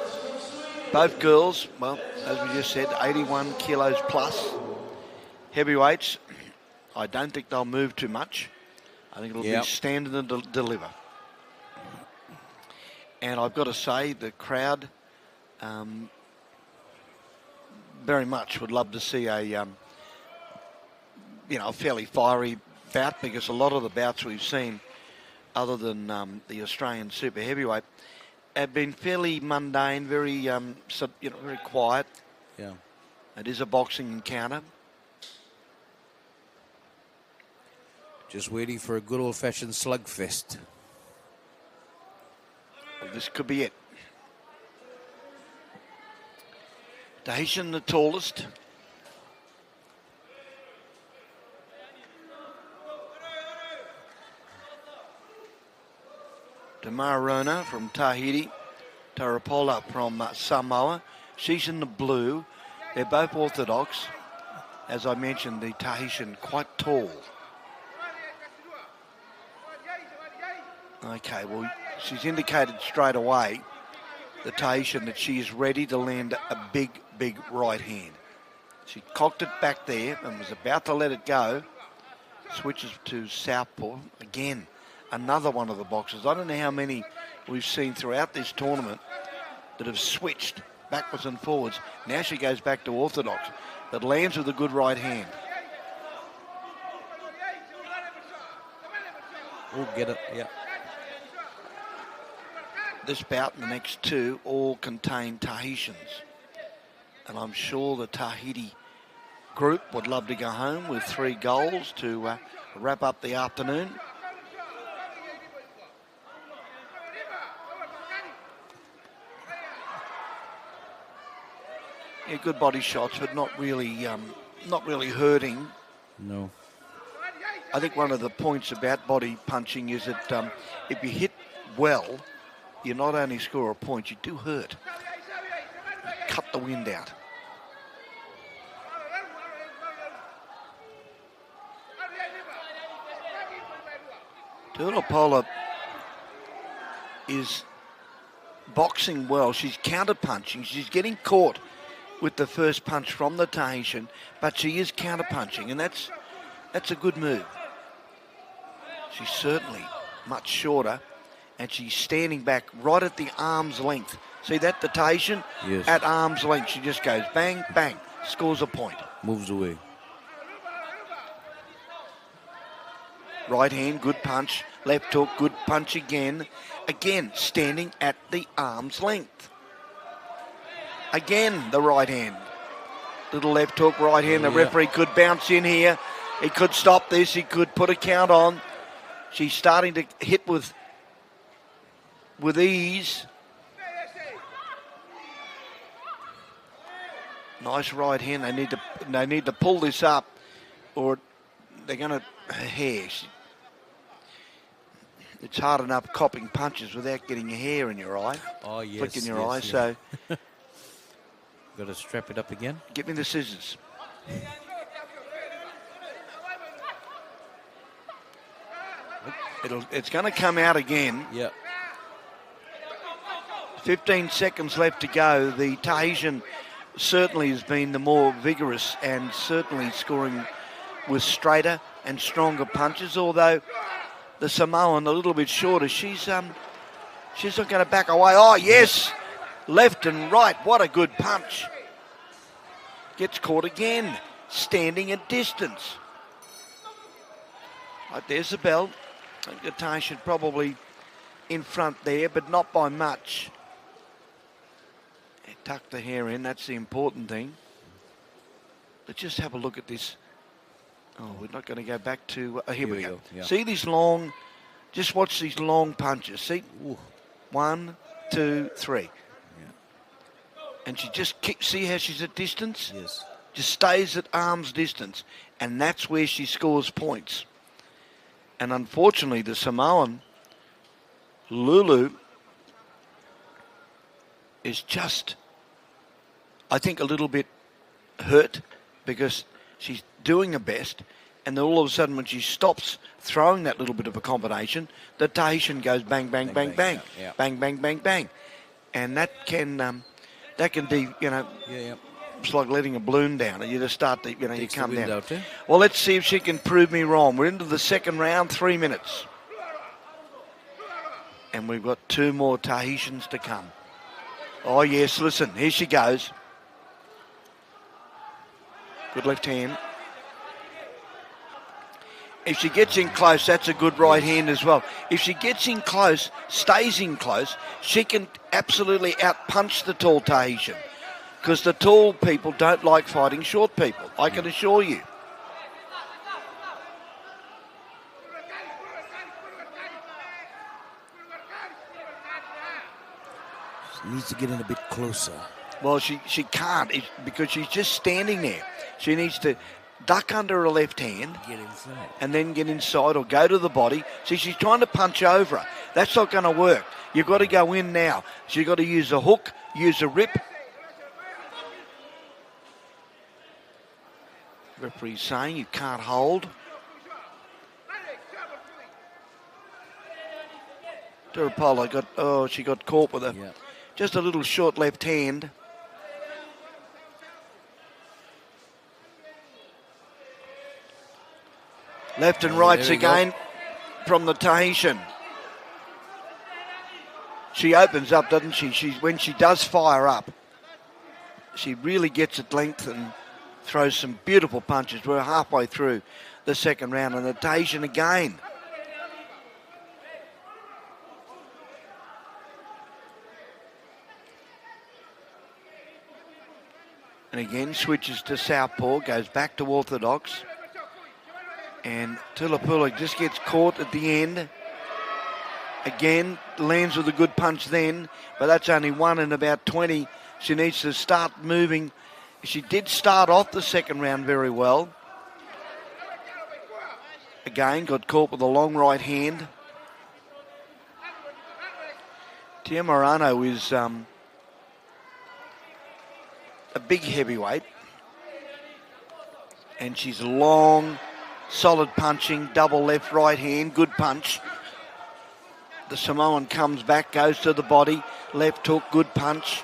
both girls, well, as we just said, 81 kilos plus. Heavyweights, I don't think they'll move too much. I think it'll be stand and deliver. And I've got to say, the crowd very much would love to see a fairly fiery bout, because a lot of the bouts we've seen, other than the Australian super heavyweight, have been fairly mundane, very very quiet. Yeah, it is a boxing encounter. Just waiting for a good old-fashioned slugfest. Well, this could be it. Tahitian, the tallest. Tamarona from Tahiti. Tarapola from Samoa. She's in the blue. They're both orthodox. As I mentioned, the Tahitian quite tall. Okay, well, she's indicated straight away, the Tahitian, that she is ready to land a big, big right hand. She cocked it back there and was about to let it go. Switches to southpaw. Again, another one of the boxes. I don't know how many we've seen throughout this tournament that have switched backwards and forwards. Now she goes back to orthodox, but lands with a good right hand. We'll get it, yeah. This bout and the next two all contain Tahitians. And I'm sure the Tahiti group would love to go home with 3 goals to wrap up the afternoon. Yeah, good body shots, but not really hurting. No. I think one of the points about body punching is that if you hit well, you not only score a point, you do hurt. You cut the wind out. Tuilapola is boxing well. She's counter-punching. She's getting caught with the first punch from the Tahitian, but she is counter-punching, and that's a good move. She's certainly much shorter, and she's standing back right at the arm's length. See that, the Tahitian? Yes. At arm's length. She just goes bang, bang, scores a point. Moves away. Right hand, good punch. Left hook, good punch again. Again, standing at the arm's length. Again, the right hand. Little left hook, right hand. The referee could bounce in here. He could stop this. He could put a count on. She's starting to hit with ease. Nice right hand. They need to pull this up, or they're going to hair. It's hard enough copping punches without getting your hair in your eye. Oh, yes. Flicking your eye. Yeah. So, got to strap it up again. Give me the scissors. It's going to come out again. Yeah. 15 seconds left to go. The Tahitian certainly has been the more vigorous and certainly scoring with straighter and stronger punches, although the Samoan a little bit shorter. She's not going to back away. Oh, yes. Left and right. What a good punch. Gets caught again. Standing at distance. Right, there's the bell. I think the Tahitian probably in front there, but not by much. Tuck the hair in. That's the important thing. Let's just have a look at this. Oh, we're not going to go back to... here we go. Yeah. See these long... Just watch these long punches. See? Ooh. 1, 2, 3. Yeah. And she just kicks... See how she's at distance? Yes. Just stays at arm's distance. And that's where she scores points. And unfortunately, the Samoan, Lulu, is just, I think, a little bit hurt because she's doing her best, and then all of a sudden when she stops throwing that little bit of a combination, the Tahitian goes bang, bang, bang, bang, yeah. bang, bang, bang, bang. And that can be, it's like letting a balloon down, and you just start to, you come down. Out, eh? Well, let's see if she can prove me wrong. We're into the second round, 3 minutes. And we've got 2 more Tahitians to come. Oh, yes, listen, here she goes. Good left hand. If she gets in close, that's a good right hand as well. If she gets in close, stays in close, she can absolutely out-punch the tall Tahitian. Because the tall people don't like fighting short people, I can assure you. She needs to get in a bit closer. Well, she can't because she's just standing there. She needs to duck under her left hand. Get inside. And then get inside or go to the body. See, she's trying to punch over her. That's not going to work. You've got to go in now. She's got to use a hook, use a rip. Referee's saying you can't hold. Tarapola she got caught with just a little short left hand. Left and rights again from the Tahitian. She opens up, doesn't she? When she does fire up, she really gets at length and throws some beautiful punches. We're halfway through the second round, and the Tahitian again. And again switches to southpaw, goes back to orthodox. And Tulapula just gets caught at the end. Again, lands with a good punch then, but that's only 1 in about 20. She needs to start moving. She did start off the second round very well. Again, got caught with a long right hand. Tia Morano is a big heavyweight. And she's long, solid punching, double left, right hand, good punch. The Samoan comes back, goes to the body, left hook, good punch.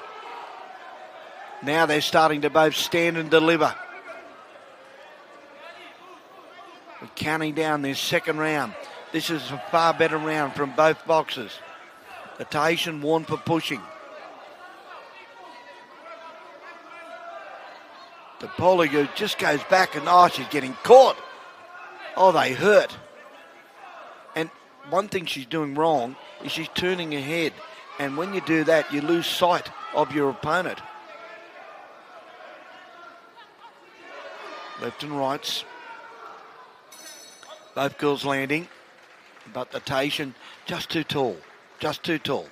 Now they're starting to both stand and deliver. We're counting down their second round. This is a far better round from both boxers. The Tahitian warned for pushing. The Poligo just goes back and she's getting caught. Oh, they hurt. And one thing she's doing wrong is she's turning her head. And when you do that, you lose sight of your opponent. Left and rights. Both girls landing. But the Tahitian just too tall. Just too tall.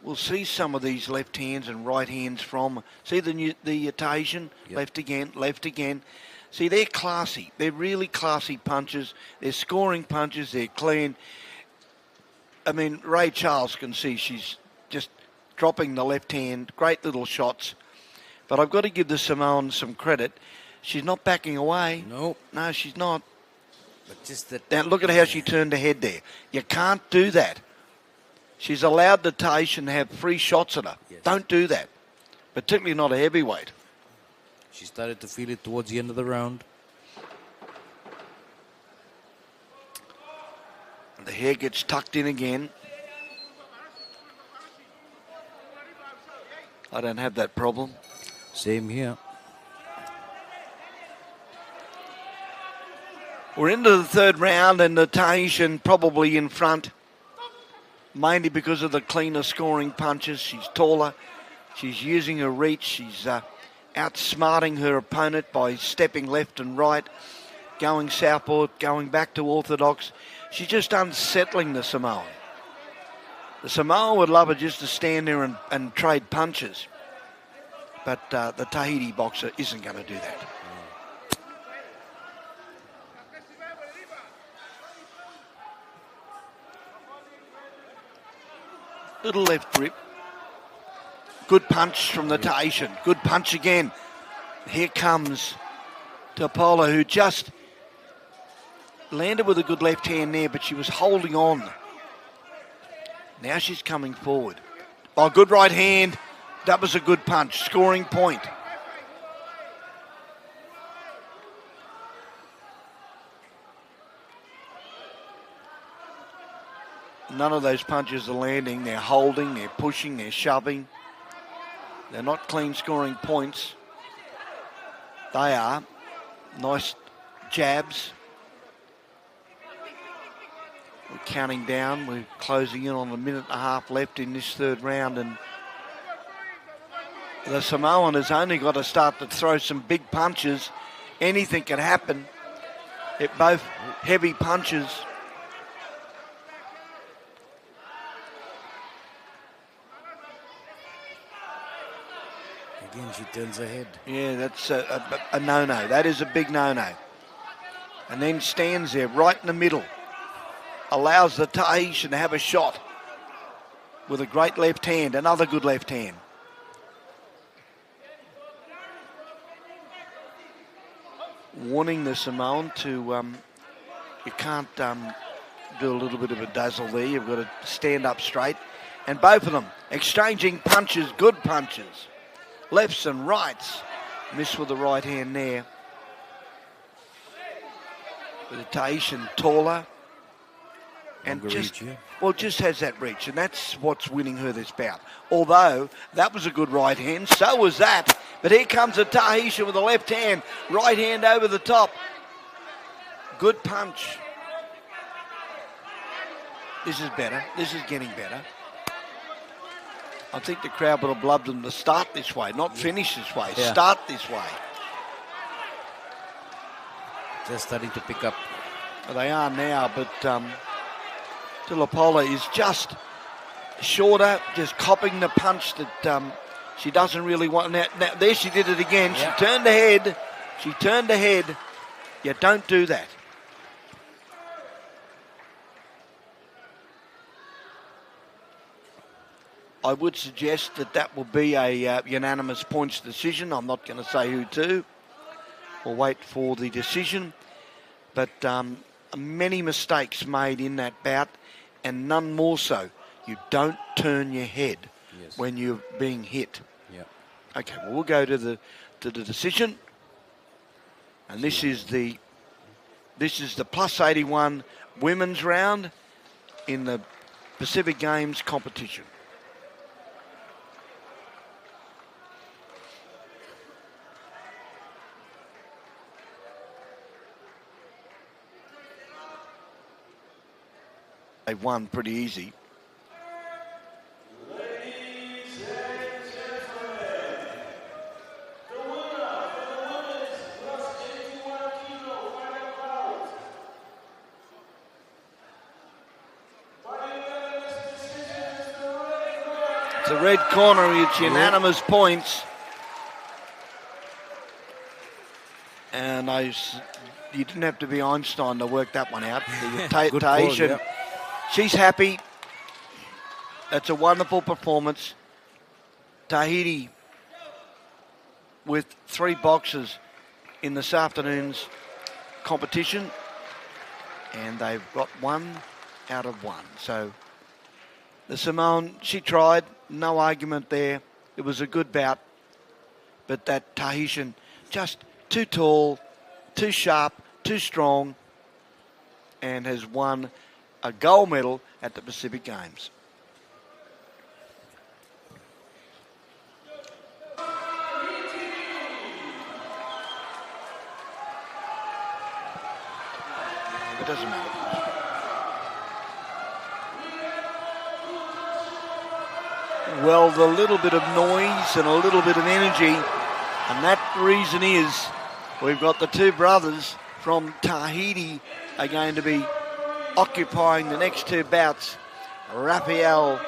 We'll see some of these left hands and right hands from, see the Tahitian, left again. See, they're classy. They're really classy punches. They're scoring punches. They're clean. I mean, Ray Charles can see she's just dropping the left hand. Great little shots. But I've got to give the Samoans some credit. She's not backing away. No, she's not. But just that. Now, look at how she turned her head there. You can't do that. She's allowed the Tahitian to have free shots at her. Yes. Don't do that. Particularly not a heavyweight. She started to feel it towards the end of the round. And the hair gets tucked in again. I don't have that problem. Same here. We're into the third round and the Tahitian probably in front. Mainly because of the cleaner scoring punches. She's taller. She's using her reach. She's outsmarting her opponent by stepping left and right, going southpaw, going back to orthodox. She's just unsettling the Samoan. The Samoan would love her just to stand there and trade punches. But the Tahiti boxer isn't going to do that. Little left grip. Good punch from the Tahitian. Good punch again. Here comes Topola, who just landed with a good left hand there, but she was holding on. Now she's coming forward. Oh, good right hand. That was a good punch. Scoring point. None of those punches are landing. They're holding, they're pushing, they're shoving. They're not clean scoring points. They are. Nice jabs. We're counting down. We're closing in on a minute and a half left in this third round. And the Samoan has only got to start to throw some big punches. Anything can happen. Both heavy punches. Again, she turns her head. Yeah, that's a no-no. That is a big no-no. And then stands there right in the middle. Allows the Tahitian to have a shot with a great left hand, another good left hand. warning the Samoan to, you can't do a little bit of a dazzle there. You've got to stand up straight. And both of them exchanging punches, good punches. Lefts and rights. Miss with the right hand there. With the Tahitian taller. And just has that reach. And that's what's winning her this bout. Although, that was a good right hand. So was that. But here comes a Tahitian with the left hand. Right hand over the top. Good punch. This is better. This is getting better. I think the crowd would have loved them to start this way, not finish this way. Yeah. Start this way. Just starting to pick up. Well, they are now, but Tilapola is just shorter, just copying the punch that she doesn't really want. Now, there she did it again. Yeah. She turned ahead. She turned ahead. You don't do that. I would suggest that will be a unanimous points decision. I'm not going to say who to. We'll wait for the decision. But many mistakes made in that bout, and none more so. You don't turn your head when you're being hit. Yeah. Okay, well, we'll go to the decision. And this is the plus 81 women's round in the Pacific Games competition. They won pretty easy. It's a red corner, it's unanimous points. And you didn't have to be Einstein to work that one out. The Tahitian. She's happy. That's a wonderful performance. Tahiti with 3 boxes in this afternoon's competition. And they've got 1 out of 1. So the Samoan, she tried. No argument there. It was a good bout. But that Tahitian, just too tall, too sharp, too strong, and has won a gold medal at the Pacific Games. It doesn't matter. Well, the little bit of noise and a little bit of energy, and that reason is we've got the 2 brothers from Tahiti are going to be occupying the next 2 bouts. Rafael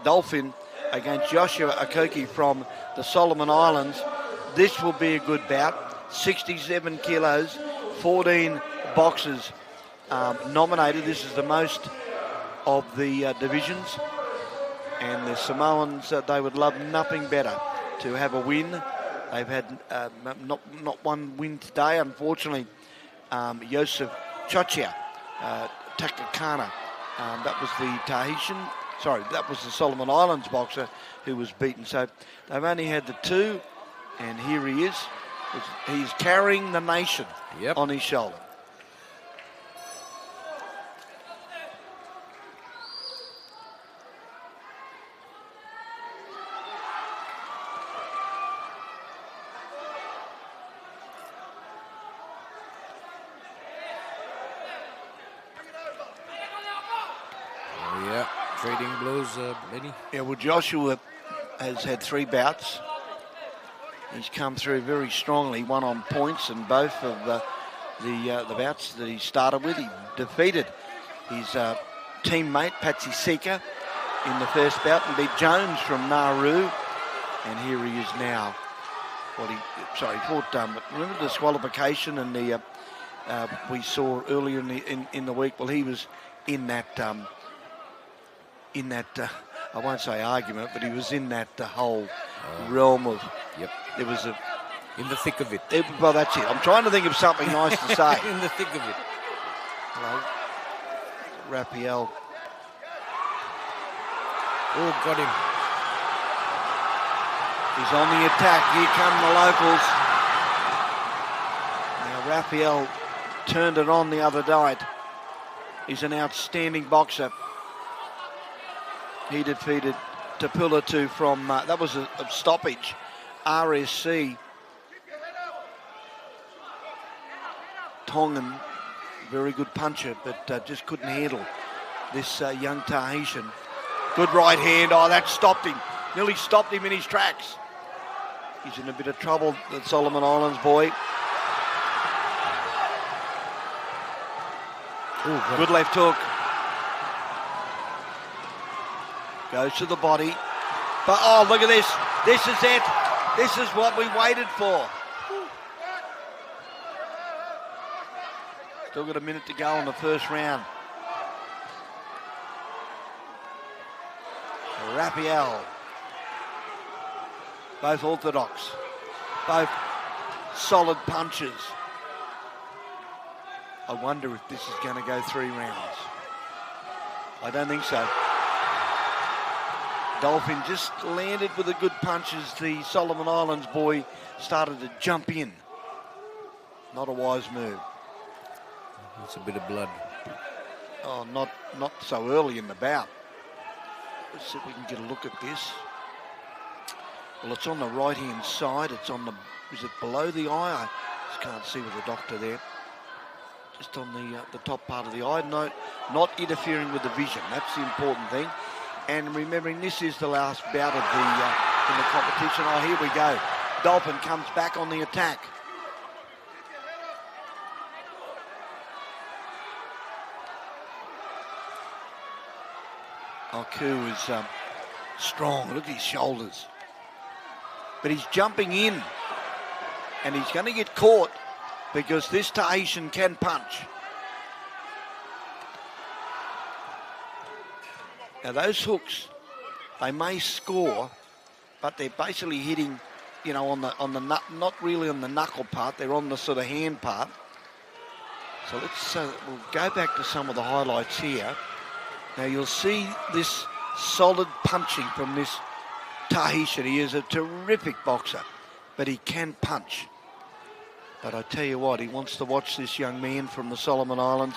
Dolphin against Joshua Akoki from the Solomon Islands. This will be a good bout. 67 kilos, 14 boxes nominated. This is the most of the divisions. And the Samoans, they would love nothing better to have a win. They've had not one win today, unfortunately. Joseph Chochia, Takakana, that was the Tahitian, that was the Solomon Islands boxer who was beaten. So they've only had the 2, and here he is. He's carrying the nation on his shoulder. Trading blows, Benny. Yeah, well, Joshua has had 3 bouts. He's come through very strongly, won on points, and both of the bouts that he started with, he defeated his teammate, Patsy Sika, in the first bout and beat Jones from Nauru. And here he is now. He fought, remember the disqualification and the we saw earlier in the week? Well, he was in that I won't say argument, but he was in that whole realm of. There was In the thick of it. Well, that's it. I'm trying to think of something nice to say. In the thick of it. Hello. Raphael. Oh, got him. He's on the attack. Here come the locals. Now, Raphael turned it on the other night. He's an outstanding boxer. He defeated Tapulatu from, that was a stoppage, RSC. Tongan, very good puncher, but just couldn't handle this young Tahitian. Good right hand. Oh, that stopped him. Nearly stopped him in his tracks. He's in a bit of trouble, the Solomon Islands boy. Ooh, good left hook. Goes to the body. But, oh, look at this. This is it. This is what we waited for. Still got a minute to go in the first round. Raphael. Both orthodox. Both solid punches. I wonder if this is going to go 3 rounds. I don't think so. Dolphin just landed with a good punch as the Solomon Islands boy started to jump in. Not a wise move. It's a bit of blood. Oh, not so early in the bout. Let's see if we can get a look at this. Well, it's on the right-hand side. It's on the, is it below the eye? I just can't see with the doctor there. Just on the top part of the eye. No, not interfering with the vision. That's the important thing. And remembering this is the last bout of in the competition. Oh, here we go. Dolphin comes back on the attack. Aku is strong. Look at his shoulders. But he's jumping in. And he's going to get caught because this Tahitian can punch. Now those hooks, they may score, but they're basically hitting, you know, on the nut, not really on the knuckle part. They're on the sort of hand part. So let's we'll go back to some of the highlights here. Now you'll see this solid punching from this Tahitian. He is a terrific boxer, but he can punch. But I tell you what, he wants to watch this young man from the Solomon Islands.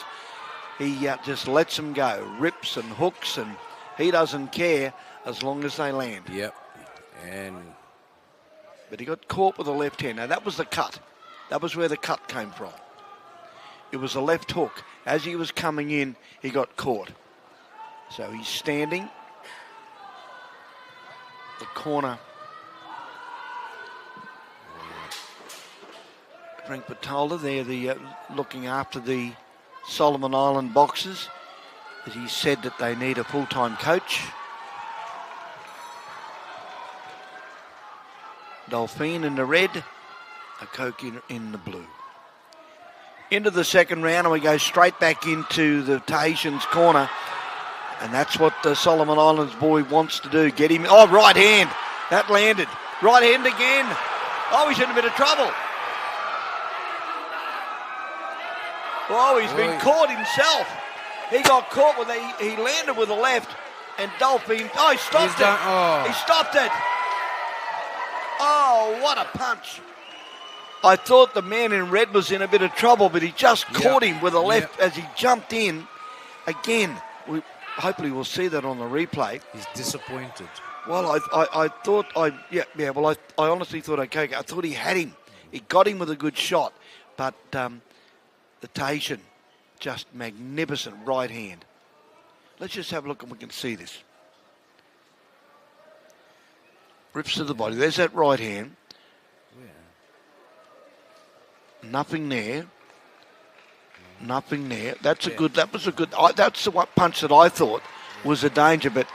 He just lets them go, rips and hooks, and he doesn't care as long as they land. Yep. But he got caught with a left hand. Now that was the cut. That was where the cut came from. It was a left hook. As he was coming in, he got caught. So he's standing. The corner. Frank Patola there, the looking after the Solomon Island boxers. As he said that they need a full-time coach. Dolphin in the red, a Coke in the blue. Into the second round, and we go straight back into the Tahitian's corner. And that's what the Solomon Islands boy wants to do. Get him. Oh, right hand. That landed. Right hand again. Oh, he's in a bit of trouble. Oh, he's been caught himself. He got caught with he landed with a left, and Dolphin. Oh, he stopped it. He stopped it. Oh, what a punch. I thought the man in red was in a bit of trouble, but he just caught him with a left as he jumped in. Again, hopefully we'll see that on the replay. He's disappointed. Well, I thought, I honestly thought, okay, I thought he had him. He got him with a good shot, but the Tahitian, just magnificent right hand. Let's just have a look and we can see this. Rips to the body. There's that right hand. Nothing there. Nothing there. That's that's the punch that I thought was a danger, but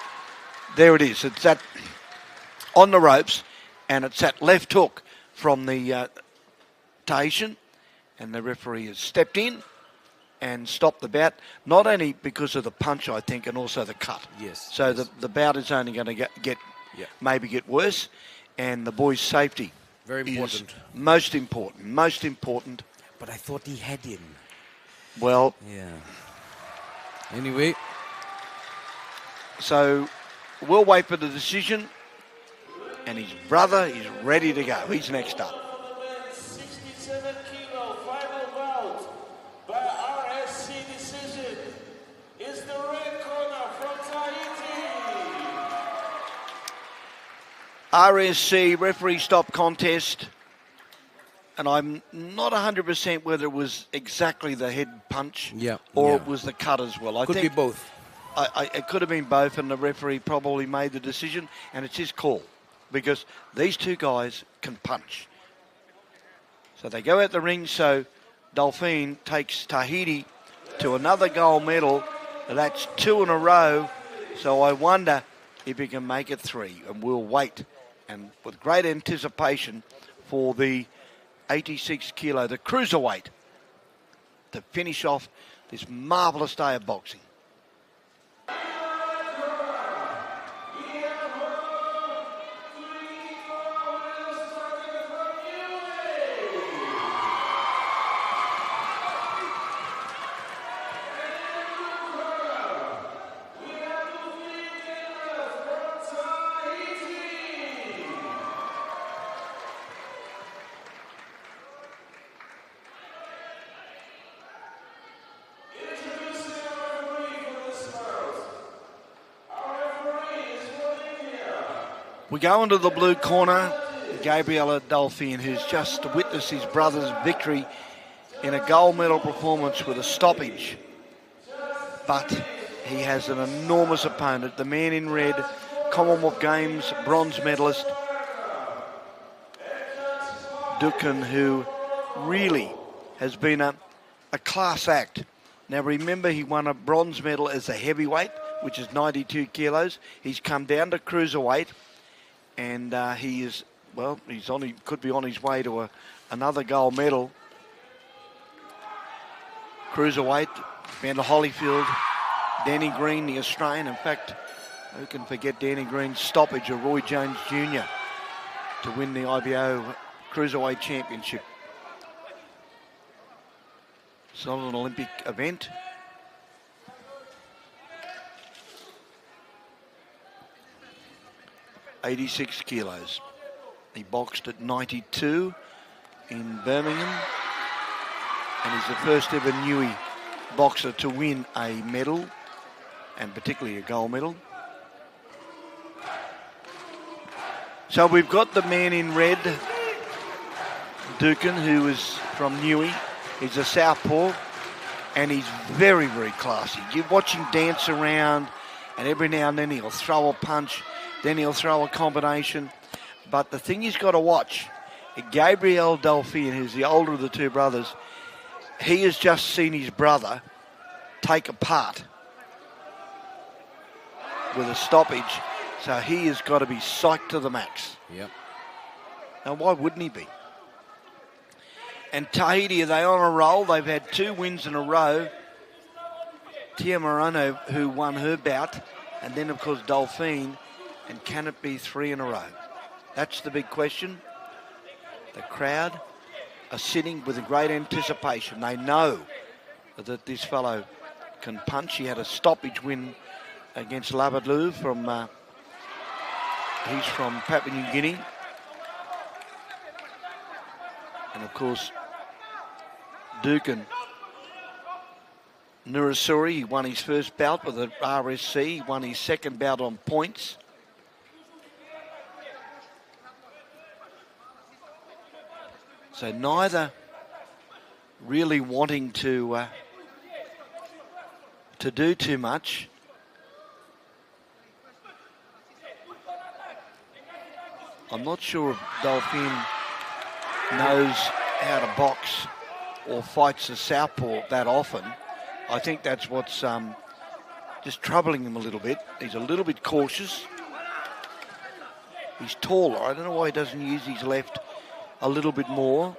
there it is. It's that on the ropes, and it's that left hook from the Tahitian, and the referee has stepped in and stopped the bout, not only because of the punch, I think, and also the cut. Yes. So the bout is only going to get maybe get worse, and the boy's safety Very important. is most important. Most important. But I thought he had him. Well, yeah. Anyway. So we'll wait for the decision. And his brother is ready to go. He's next up. 67 kilo final bout by RSC decision is the red corner from Tahiti. RSC referee stop contest. And I'm not 100% whether it was exactly the head punch or it was the cut as well. I Could think be both. It could have been both, and the referee probably made the decision, and it's his call because these two guys can punch. So they go out the ring, so Delphine takes Tahiti to another gold medal. That's 2 in a row, so I wonder if he can make it 3, and we'll wait. And with great anticipation for the 86 kilo, the cruiserweight, to finish off this marvellous day of boxing. We go into the blue corner, Gabriela Delphine, who's just witnessed his brother's victory in a gold medal performance with a stoppage. But he has an enormous opponent, the man in red, Commonwealth Games bronze medalist, Dukan, who really has been a class act. Now remember, he won a bronze medal as a heavyweight, which is 92 kilos. He's come down to cruiserweight. And he is, well, could be on his way to another gold medal. Cruiserweight, Vander Holyfield, Danny Green, the Australian. In fact, who can forget Danny Green's stoppage of Roy Jones Jr. to win the IBO Cruiserweight Championship. It's not an Olympic event. .86 kilos. He boxed at 92 in Birmingham, and he's the first ever Newey boxer to win a medal, and particularly a gold medal. So we've got the man in red, Dukan, who is from Newey. He's a southpaw, and he's very, very classy. You watch him dance around, and every now and then he'll throw a punch, then he'll throw a combination. But the thing he's got to watch, Gabriel Delphine, who's the older of the two brothers, he has just seen his brother take a part with a stoppage. So he has got to be psyched to the max. Yep. Now, why wouldn't he be? And Tahiti, are they on a roll? They've had 2 wins in a row. Tia Morano, who won her bout, and then, of course, Delphine. And can it be 3 in a row? That's the big question. The crowd are sitting with a great anticipation. They know that this fellow can punch. He had a stoppage win against Labadlu from, he's from Papua New Guinea. And of course, Dukan Nurasuri, he won his first bout with the RSC. He won his second bout on points. So neither really wanting to do too much. I'm not sure if Delphine knows how to box or fights the southpaw that often. I think that's what's just troubling him a little bit. He's a little bit cautious. He's taller. I don't know why he doesn't use his left a little bit more.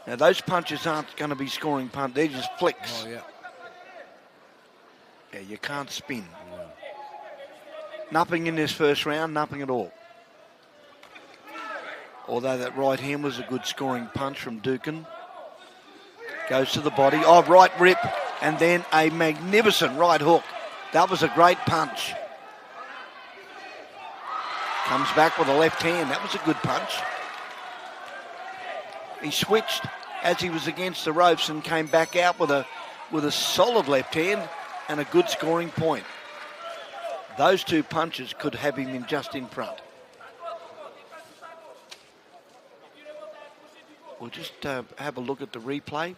Now those punches aren't going to be scoring punch. They're just flicks. Oh, yeah. Yeah, you can't spin. Nothing in this first round, nothing at all. Although that right hand was a good scoring punch from Dukin. Goes to the body. Oh, right rip. And then a magnificent right hook. That was a great punch. Comes back with a left hand. That was a good punch. He switched as he was against the ropes and came back out with a solid left hand and a good scoring point. Those two punches could have him in just in front. We'll just have a look at the replay.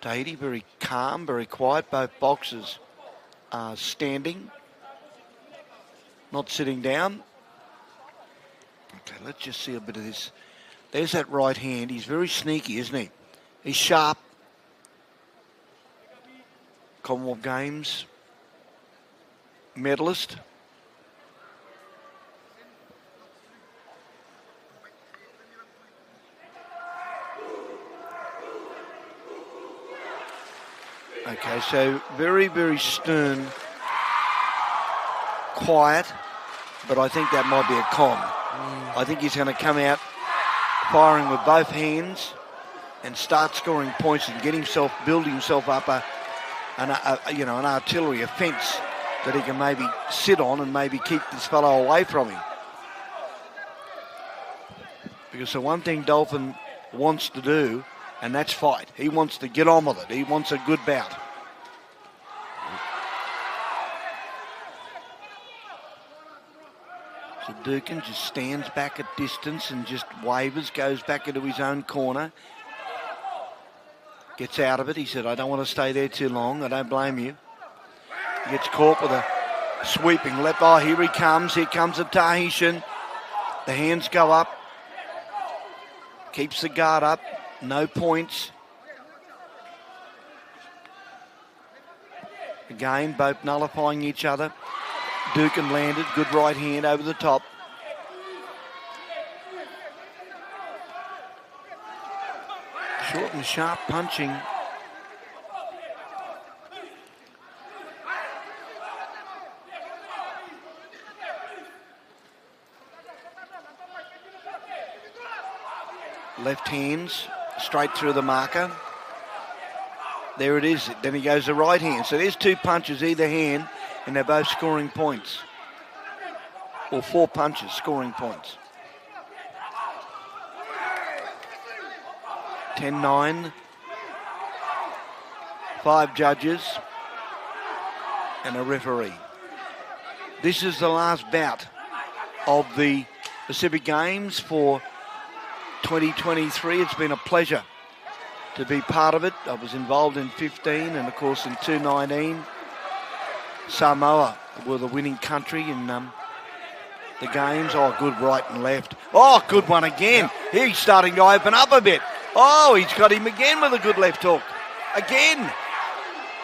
Tahiti very calm, very quiet. Both boxers are standing, not sitting down. Okay, let's just see a bit of this. There's that right hand. He's very sneaky, isn't he? He's sharp. Commonwealth Games medalist. Okay, so very, very stern, quiet, but I think that might be a con. I think he's going to come out firing with both hands and start scoring points and get himself, build himself up an artillery, a fence that he can maybe sit on and maybe keep this fellow away from him. Because the one thing Dolphin wants to do, and that's fight. He wants to get on with it. He wants a good bout. So Durkin just stands back at distance and just wavers, goes back into his own corner. Gets out of it. He said, I don't want to stay there too long. I don't blame you. He gets caught with a sweeping left. Oh, here he comes. Here comes the Tahitian. The hands go up. Keeps the guard up. No points. Again, both nullifying each other. Dukin landed. Good right hand over the top. Short and sharp punching. Left hands straight through the marker. There it is. Then he goes the right hand. So there's two punches either hand, and they're both scoring points. Or four punches scoring points. 10-9. 5 judges and a referee. This is the last bout of the Pacific Games for 2023. It's been a pleasure to be part of it. I was involved in 15 and of course in 2019. Samoa were the winning country in the games. Oh, good right and left. Oh, good one again. He's starting to open up a bit. Oh, he's got him again with a good left hook. Again.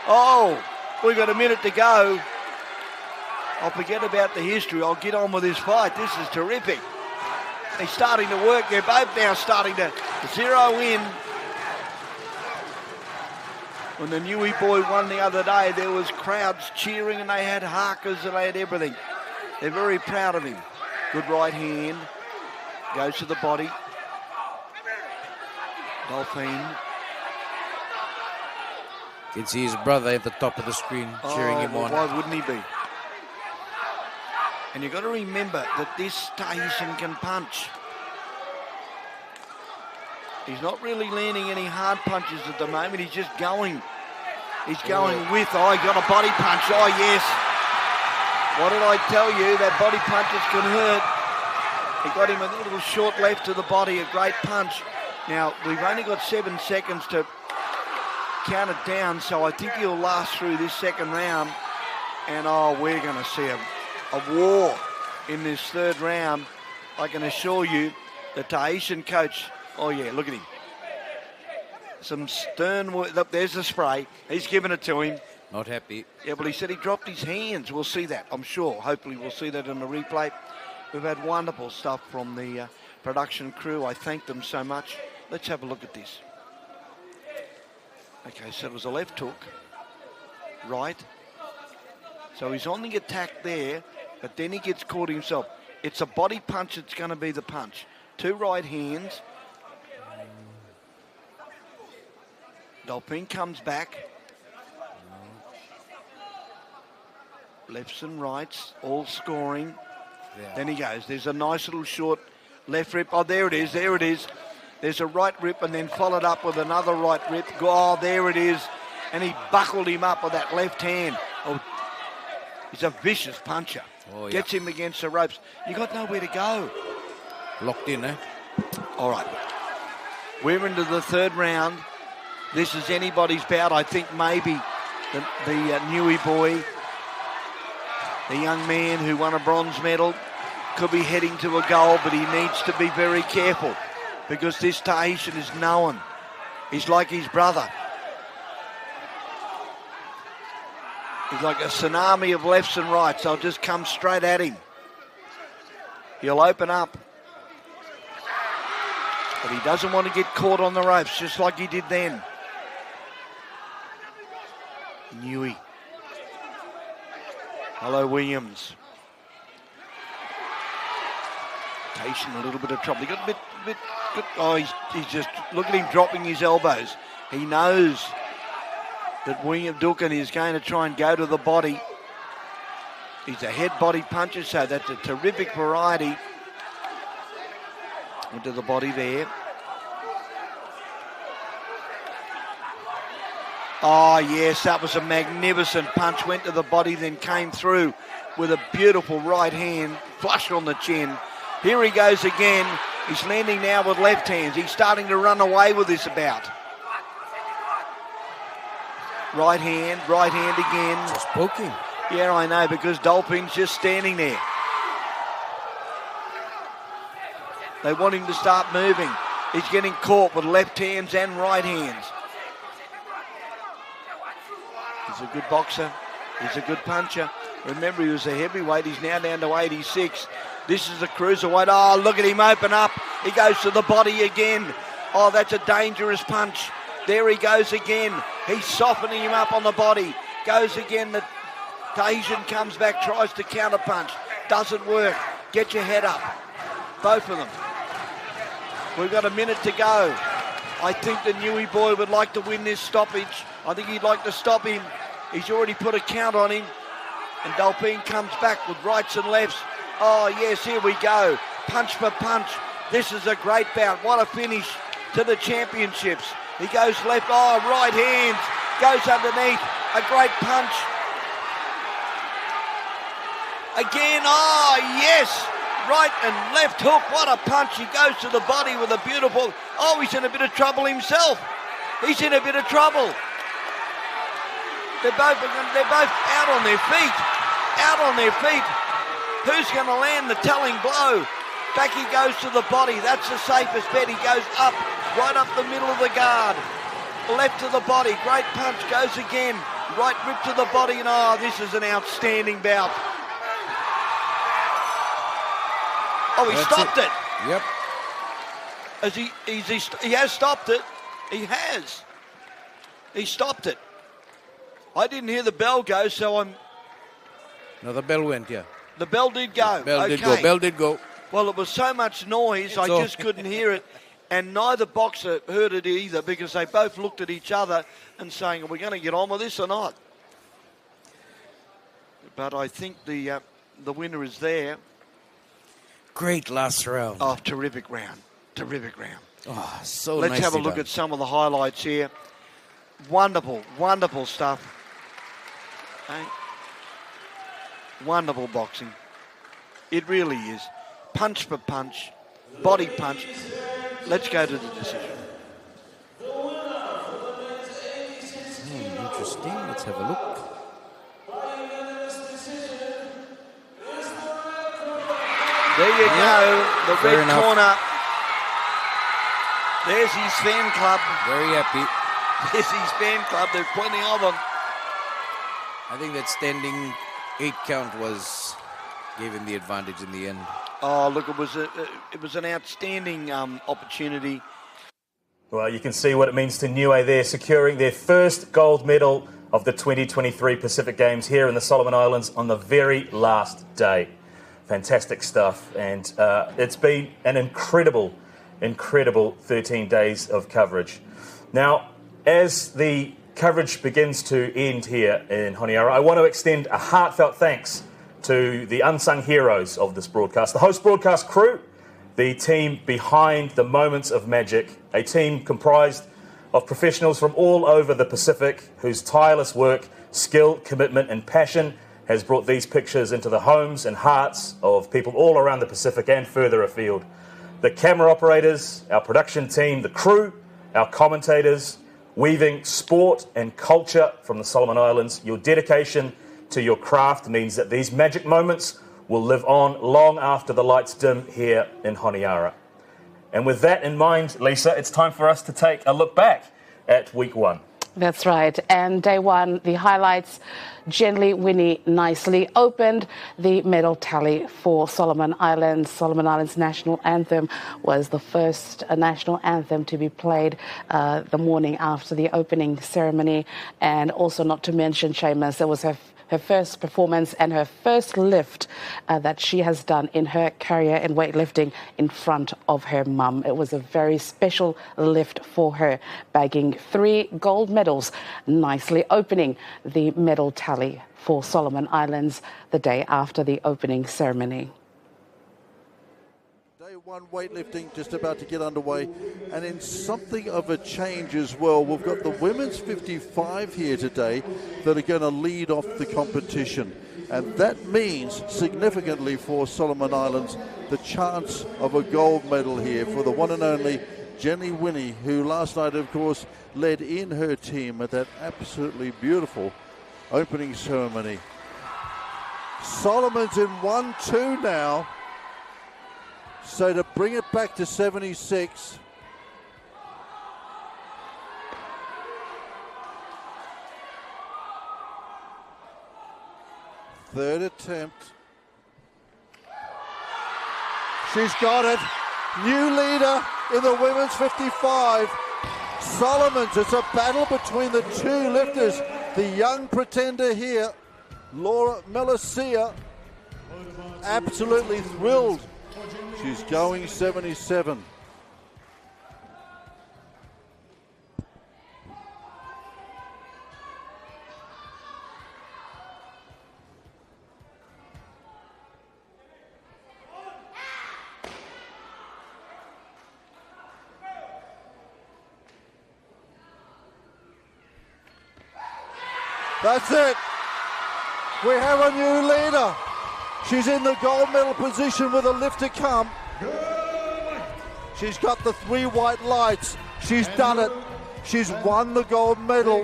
Oh, we've got a minute to go. I'll forget about the history. I'll get on with this fight. This is terrific. They're starting to work. They're both now starting to zero in. When the Niue boy won the other day, there was crowds cheering and they had harkers and they had everything. They're very proud of him. Good right hand. Goes to the body. Dolphin. You can see his brother at the top of the screen cheering him on. Why wouldn't he be? And you've got to remember that this Tahitian can punch. He's not really landing any hard punches at the moment. He's just going. He's going with, he got a body punch. Oh, yes. What did I tell you? That body punches can hurt. He got him a little short left to the body, a great punch. Now, we've only got 7 seconds to count it down, so I think he'll last through this second round. And, we're going to see a war in this third round. I can assure you, the Tahitian coach, oh, yeah, look at him. Some stern work. Look, there's the spray. He's giving it to him. Not happy. Yeah, but he said he dropped his hands. We'll see that, I'm sure. Hopefully we'll see that in the replay. We've had wonderful stuff from the production crew. I thank them so much. Let's have a look at this. Okay, so it was a left hook. Right. So he's on the attack there, but then he gets caught himself. It's a body punch that's going to be the punch. 2 right hands. Dolphin comes back. Lefts and rights, all scoring. Yeah. Then he goes. There's a nice little short left rip. Oh, there it is. There it is. There's a right rip and then followed up with another right rip. Oh, there it is. And he buckled him up with that left hand. Oh, he's a vicious puncher. Oh, yeah. Gets him against the ropes. You got nowhere to go. Locked in, eh? All right. We're into the 3rd round. This is anybody's bout. I think maybe the Newey boy, the young man who won a bronze medal, could be heading to a goal, but he needs to be very careful because this Tahitian is known. He's like his brother. He's like a tsunami of lefts and rights. They'll just come straight at him. He'll open up. But he doesn't want to get caught on the ropes, just like he did then. Newey. Hello, Williams. Tahitian a little bit of trouble. He got a bit good. Oh, he's just, look at him dropping his elbows. He knows that William Dookan is going to try and go to the body. He's a head body puncher, so that's a terrific variety. Into the body there. Oh, yes, that was a magnificent punch. Went to the body, then came through with a beautiful right hand, flush on the chin. Here he goes again. He's landing now with left hands. He's starting to run away with this bout. Right hand again. Just poking. Yeah, I know, because Dolphin's just standing there. They want him to start moving. He's getting caught with left hands and right hands. He's a good boxer. He's a good puncher. Remember, he was a heavyweight. He's now down to 86. This is a cruiserweight. Oh, look at him open up. He goes to the body again. Oh, that's a dangerous punch. There he goes again. He's softening him up on the body. Goes again. The Tahitian comes back, tries to counter punch. Doesn't work. Get your head up. Both of them. We've got a minute to go. I think the Newey boy would like to win this stoppage. I think he'd like to stop him. He's already put a count on him. And Dolphin comes back with rights and lefts. Oh, yes, here we go. Punch for punch. This is a great bout. What a finish to the championships. He goes left. Oh, right hands. Goes underneath. A great punch. Again. Oh, yes. Right and left hook. What a punch. He goes to the body with a beautiful... Oh, he's in a bit of trouble himself. He's in a bit of trouble. They're both out on their feet. Out on their feet. Who's going to land the telling blow? Back he goes to the body. That's the safest bet. He goes up, right up the middle of the guard. Left to the body. Great punch. Goes again. Right rip to the body. And oh, this is an outstanding bout. Oh, he stopped it. Yep. He has stopped it. He has. He stopped it. I didn't hear the bell go, so I'm... No, the bell went, yeah. The bell did go. Bell did go. Well, it was so much noise, I just couldn't hear it. And neither boxer heard it either because they both looked at each other and saying, are we going to get on with this or not? But I think the winner is there. Great last round. Oh, terrific round. Terrific round. Oh, so Let's have a look at some of the highlights here. Wonderful, wonderful stuff. Okay. Wonderful boxing. It really is. Punch for punch, body punch. Let's go to the decision. Interesting. Let's have a look. There you go, the Fair red enough. corner. There's his fan club. Very happy. There's his fan club. There's plenty of them. I think that standing 8 count gave him the advantage in the end. Oh, look, it was an outstanding opportunity. Well, you can see what it means to Niue there, securing their first gold medal of the 2023 Pacific Games here in the Solomon Islands on the very last day. Fantastic stuff, and it's been an incredible 13 days of coverage. Now, as the coverage begins to end here in Honiara, I want to extend a heartfelt thanks to the unsung heroes of this broadcast, the host broadcast crew, the team behind the moments of magic, a team comprised of professionals from all over the Pacific whose tireless work, skill, commitment and passion has brought these pictures into the homes and hearts of people all around the Pacific and further afield. The camera operators, our production team, the crew, our commentators, weaving sport and culture from the Solomon Islands. Your dedication to your craft means that these magic moments will live on long after the lights dim here in Honiara. And with that in mind, Lisa, it's time for us to take a look back at week one. That's right. And day one, the highlights. Gently Winnie nicely opened the medal tally for Solomon Islands. Solomon Islands national anthem was the first national anthem to be played the morning after the opening ceremony. And also, not to mention, Seamus, it was her first performance and her first lift that she has done in her career in weightlifting in front of her mum. It was a very special lift for her, bagging 3 gold medals, nicely opening the medal tally for Solomon Islands the day after the opening ceremony. One weightlifting just about to get underway, and in something of a change as well, we've got the women's 55 here today that are going to lead off the competition, and that means significantly for Solomon Islands the chance of a gold medal here for the one and only Jenny Winnie, who last night of course led in her team at that absolutely beautiful opening ceremony. Solomon's in 1-2 now. So to bring it back to 76. Third attempt. She's got it. New leader in the women's 55. Solomons, it's a battle between the two lifters. The young pretender here, Laura Melicia, absolutely thrilled. She's going 77. That's it. We have a new leader. She's in the gold medal position with a lift to come. She's got the 3 white lights. She's done it. She's won the gold medal.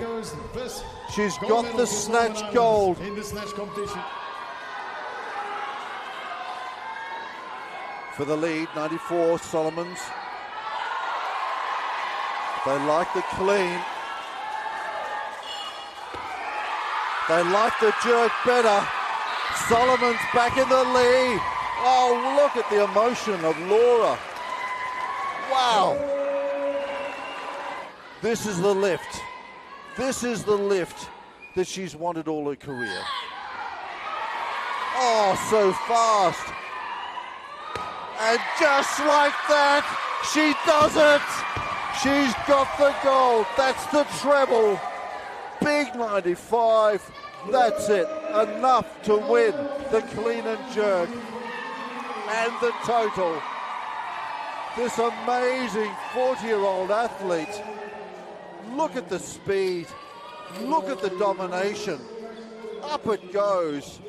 She's got the snatch gold. In the snatch competition. For the lead, 94 Solomons. They like the clean. They like the jerk better. Solomon's back in the lead. Oh, look at the emotion of Laura. Wow. This is the lift. This is the lift that she's wanted all her career. Oh, so fast. And just like that, she does it. She's got the gold. That's the treble. Big 95. That's it. Enough to win the clean and jerk and the total. This amazing 40-year-old athlete. Look at the speed. Look at the domination. Up it goes.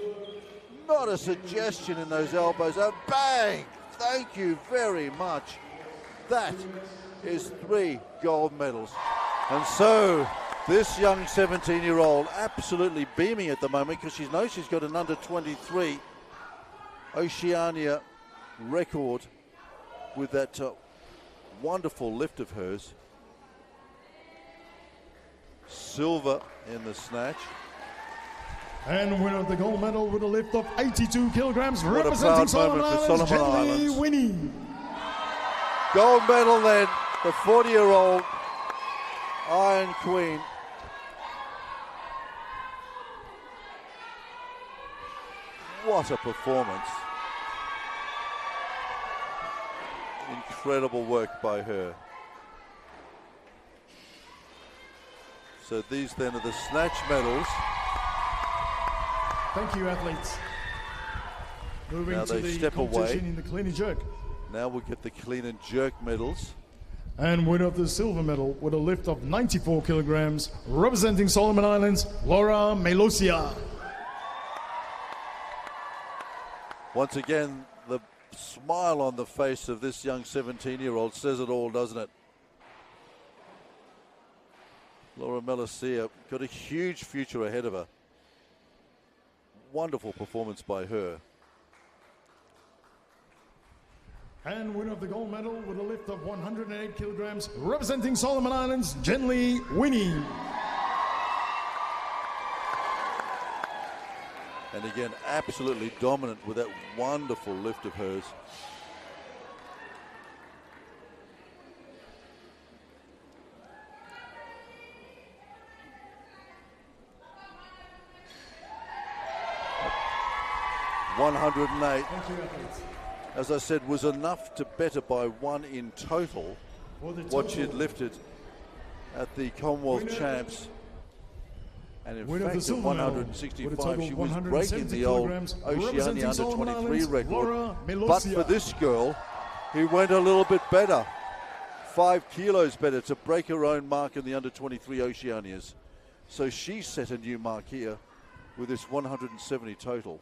Not a suggestion in those elbows. And bang! Thank you very much. That is 3 gold medals. And so this young 17-year-old absolutely beaming at the moment because she knows she's got an under 23 Oceania record with that wonderful lift of hers. Silver in the snatch. And winner of the gold medal with a lift of 82 kilograms, What representing a proud moment for Solomon Jenny Islands. Winnie. Gold medal then, the 40-year-old Iron Queen. What a performance. Incredible work by her. So these then are the snatch medals. Thank you, athletes. Moving Now to they the step competition away. in the clean and jerk. Now we'll get the clean and jerk medals. And winner of the silver medal with a lift of 94 kilograms, representing Solomon Islands, Laura Melosia. Once again, the smile on the face of this young 17-year-old says it all, doesn't it? Laura Melosia got a huge future ahead of her. Wonderful performance by her. And winner of the gold medal with a lift of 108 kilograms, representing Solomon Islands, Jenly Winnie. And again, absolutely dominant with that wonderful lift of hers. $108. As I said, was enough to better by one in total what she had lifted at the Commonwealth Champs. And in fact, at 165, she was breaking the old Oceania Under-23 record. But for this girl, who went a little bit better, 5 kilos better to break her own mark in the Under-23 Oceanias. So she set a new mark here with this 170 total.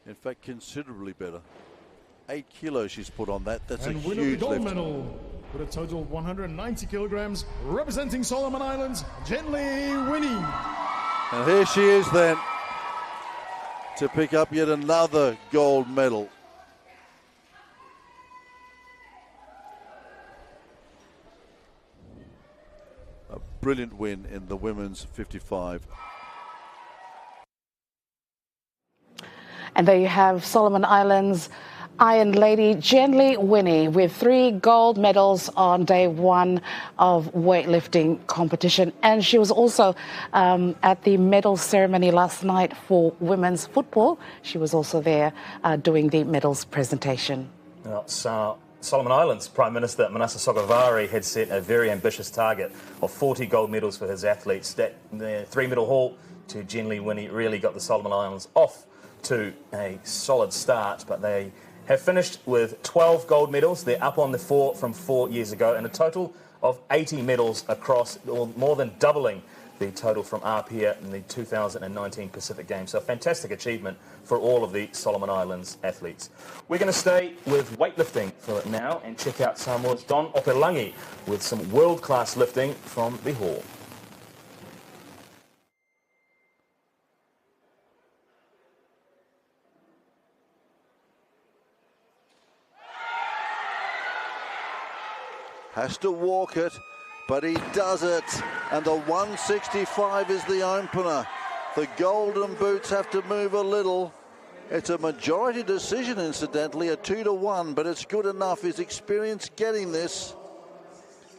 In fact, considerably better. 8 kilos she's put on that. That's a huge lift. And winner of the gold medal with a total of 190 kilograms, representing Solomon Islands, Jenly Winnie. And here she is then to pick up yet another gold medal. A brilliant win in the women's 55. And there you have Solomon Islands Iron Lady Jenly Winnie with 3 gold medals on day 1 of weightlifting competition. And she was also at the medal ceremony last night for women's football. She was also there doing the medals presentation. Solomon Islands Prime Minister Manasseh Sogavare had set a very ambitious target of 40 gold medals for his athletes. That the 3-medal haul to Jenly Winnie really got the Solomon Islands off to a solid start, but they have finished with 12 gold medals. They're up on the 4 from 4 years ago, and a total of 80 medals across, more than doubling the total from up here in the 2019 Pacific Games. So a fantastic achievement for all of the Solomon Islands athletes. We're going to stay with weightlifting for now and check out Samoa's Don Opelangi with some world-class lifting from the hall. Has to walk it, but he does it. And the 165 is the opener. The golden boots have to move a little. It's a majority decision, incidentally, a 2-1, but it's good enough. His experience getting this.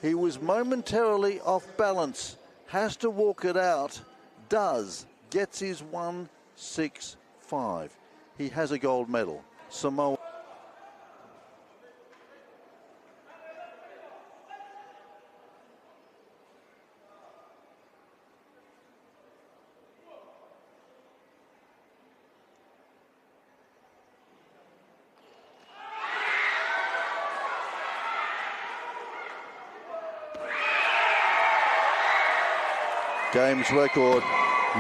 He was momentarily off balance. Has to walk it out. Does. Gets his 165. He has a gold medal. Samoa. Games record.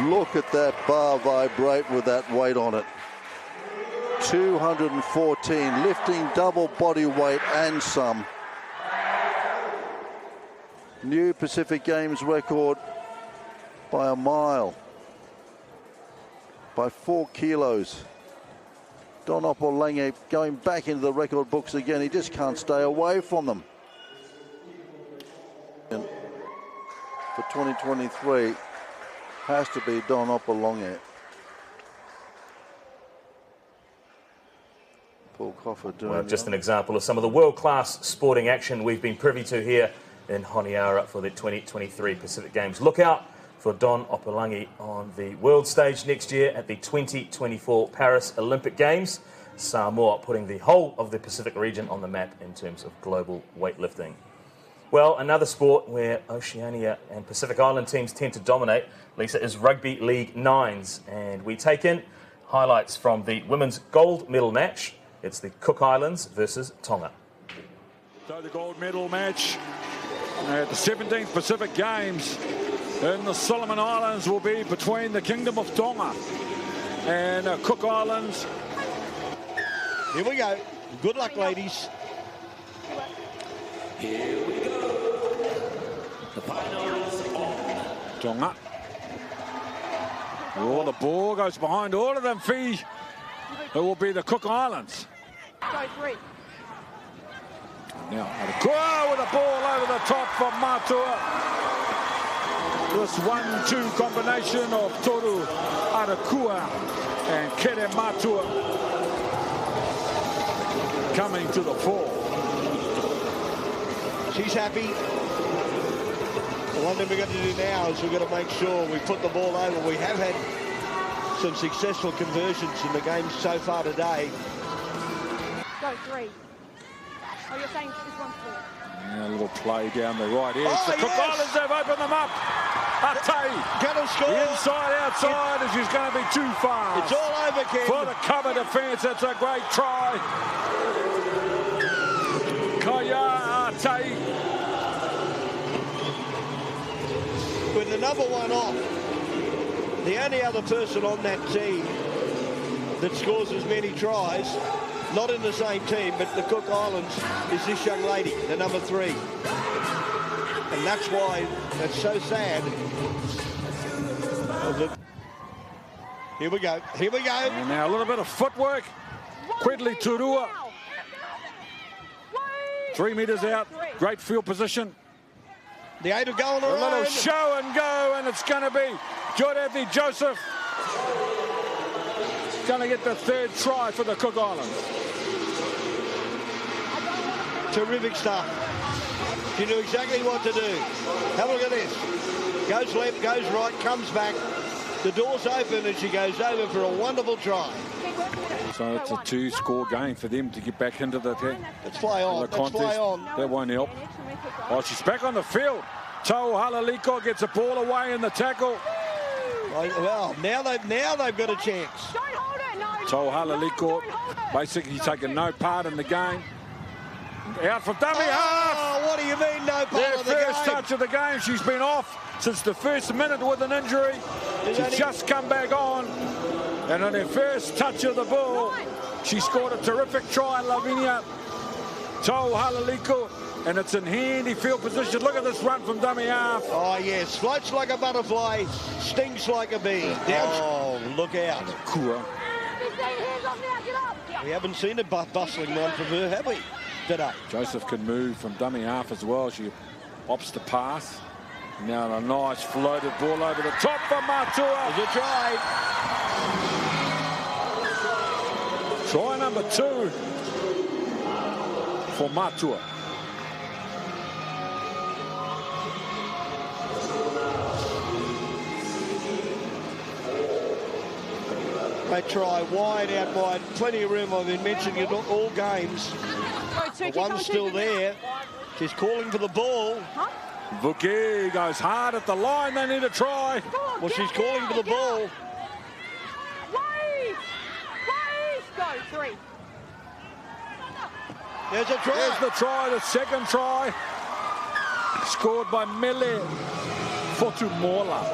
Look at that bar vibrate with that weight on it. 214, lifting double body weight and some. New Pacific Games record by a mile. By 4 kilos. Don Opelangi going back into the record books again. He just can't stay away from them. For 2023 has to be Don Opelangi. Paul Coffer doing well, just an example of some of the world-class sporting action we've been privy to here in Honiara for the 2023 Pacific Games. Look out for Don Opelangi on the world stage next year at the 2024 Paris Olympic Games. Samoa putting the whole of the Pacific region on the map in terms of global weightlifting. Well, another sport where Oceania and Pacific Island teams tend to dominate, Lisa, is Rugby League Nines. And we take in highlights from the women's gold medal match. It's the Cook Islands versus Tonga. So the gold medal match at the 17th Pacific Games in the Solomon Islands will be between the Kingdom of Tonga and Cook Islands. Here we go. Good luck, ladies. Here we go. The finals on. Tonga. Oh, the ball goes behind all of them. It will be the Cook Islands. Go 3. Now, Arakua with a ball over the top for Matua. This 1-2 combination of Toru Arakua and Kere Matua coming to the fore. She's happy. The one thing we've got to do now is we've got to make sure we put the ball over. We have had some successful conversions in the game so far today. Go 3. Oh, you're saying this one's 4. Now a little play down the right edge. Oh, the Cook Islands have opened them up. Ate. Gonna score. The inside, outside, as she's going to be too fast. It's all over, Ken. For the cover defence, that's a great try. Kaya Ate. With another one off, the only other person on that team that scores as many tries, not in the same team, but the Cook Islands, is this young lady, the number 3. And that's why that's so sad. Here we go. Here we go. And now a little bit of footwork. Quidley Turua. 3 metres out. Great field position. The 8 will go on the A road. little show and go, and it's going to be Jordan Joseph. Going to get the 3rd try for the Cook Islands. Terrific stuff. She knew exactly what to do. Have a look at this. Goes left, goes right, comes back. The door's open and she goes over for a wonderful try. So it's a 2-score game for them to get back into the Let's fly on. Let's fly on. That won't help. Oh, she's back on the field. Tau Halaliko gets a ball away in the tackle. Well, now they've got a chance. Tau Halaliko basically taking no part in the game. Out from dummy half. Oh, what do you mean no part Their of the game? first touch of the game. She's been off since the first minute with an injury. She's just come back on. And on her first touch of the ball, she scored a terrific try, Lavinia. Tau Halaliko. And it's in handy field position. Look at this run from dummy half. Oh, yes. Floats like a butterfly, stings like a bee. Oh, look out. Kua. We haven't seen a bustling run from her, have we, today? Joseph can move from dummy half as well. She opts to pass. Now a nice floated ball over the top for Matua. There's a try. Try number 2 for Matua. They try wide out wide, plenty of room. I've been mentioning it all games. The one's still there. She's calling for the ball. Vuki goes hard at the line. They need a try. Well, she's calling for the ball. Go 3. There's a try. There's the try, the 2nd try. Scored by Mele Fotumola.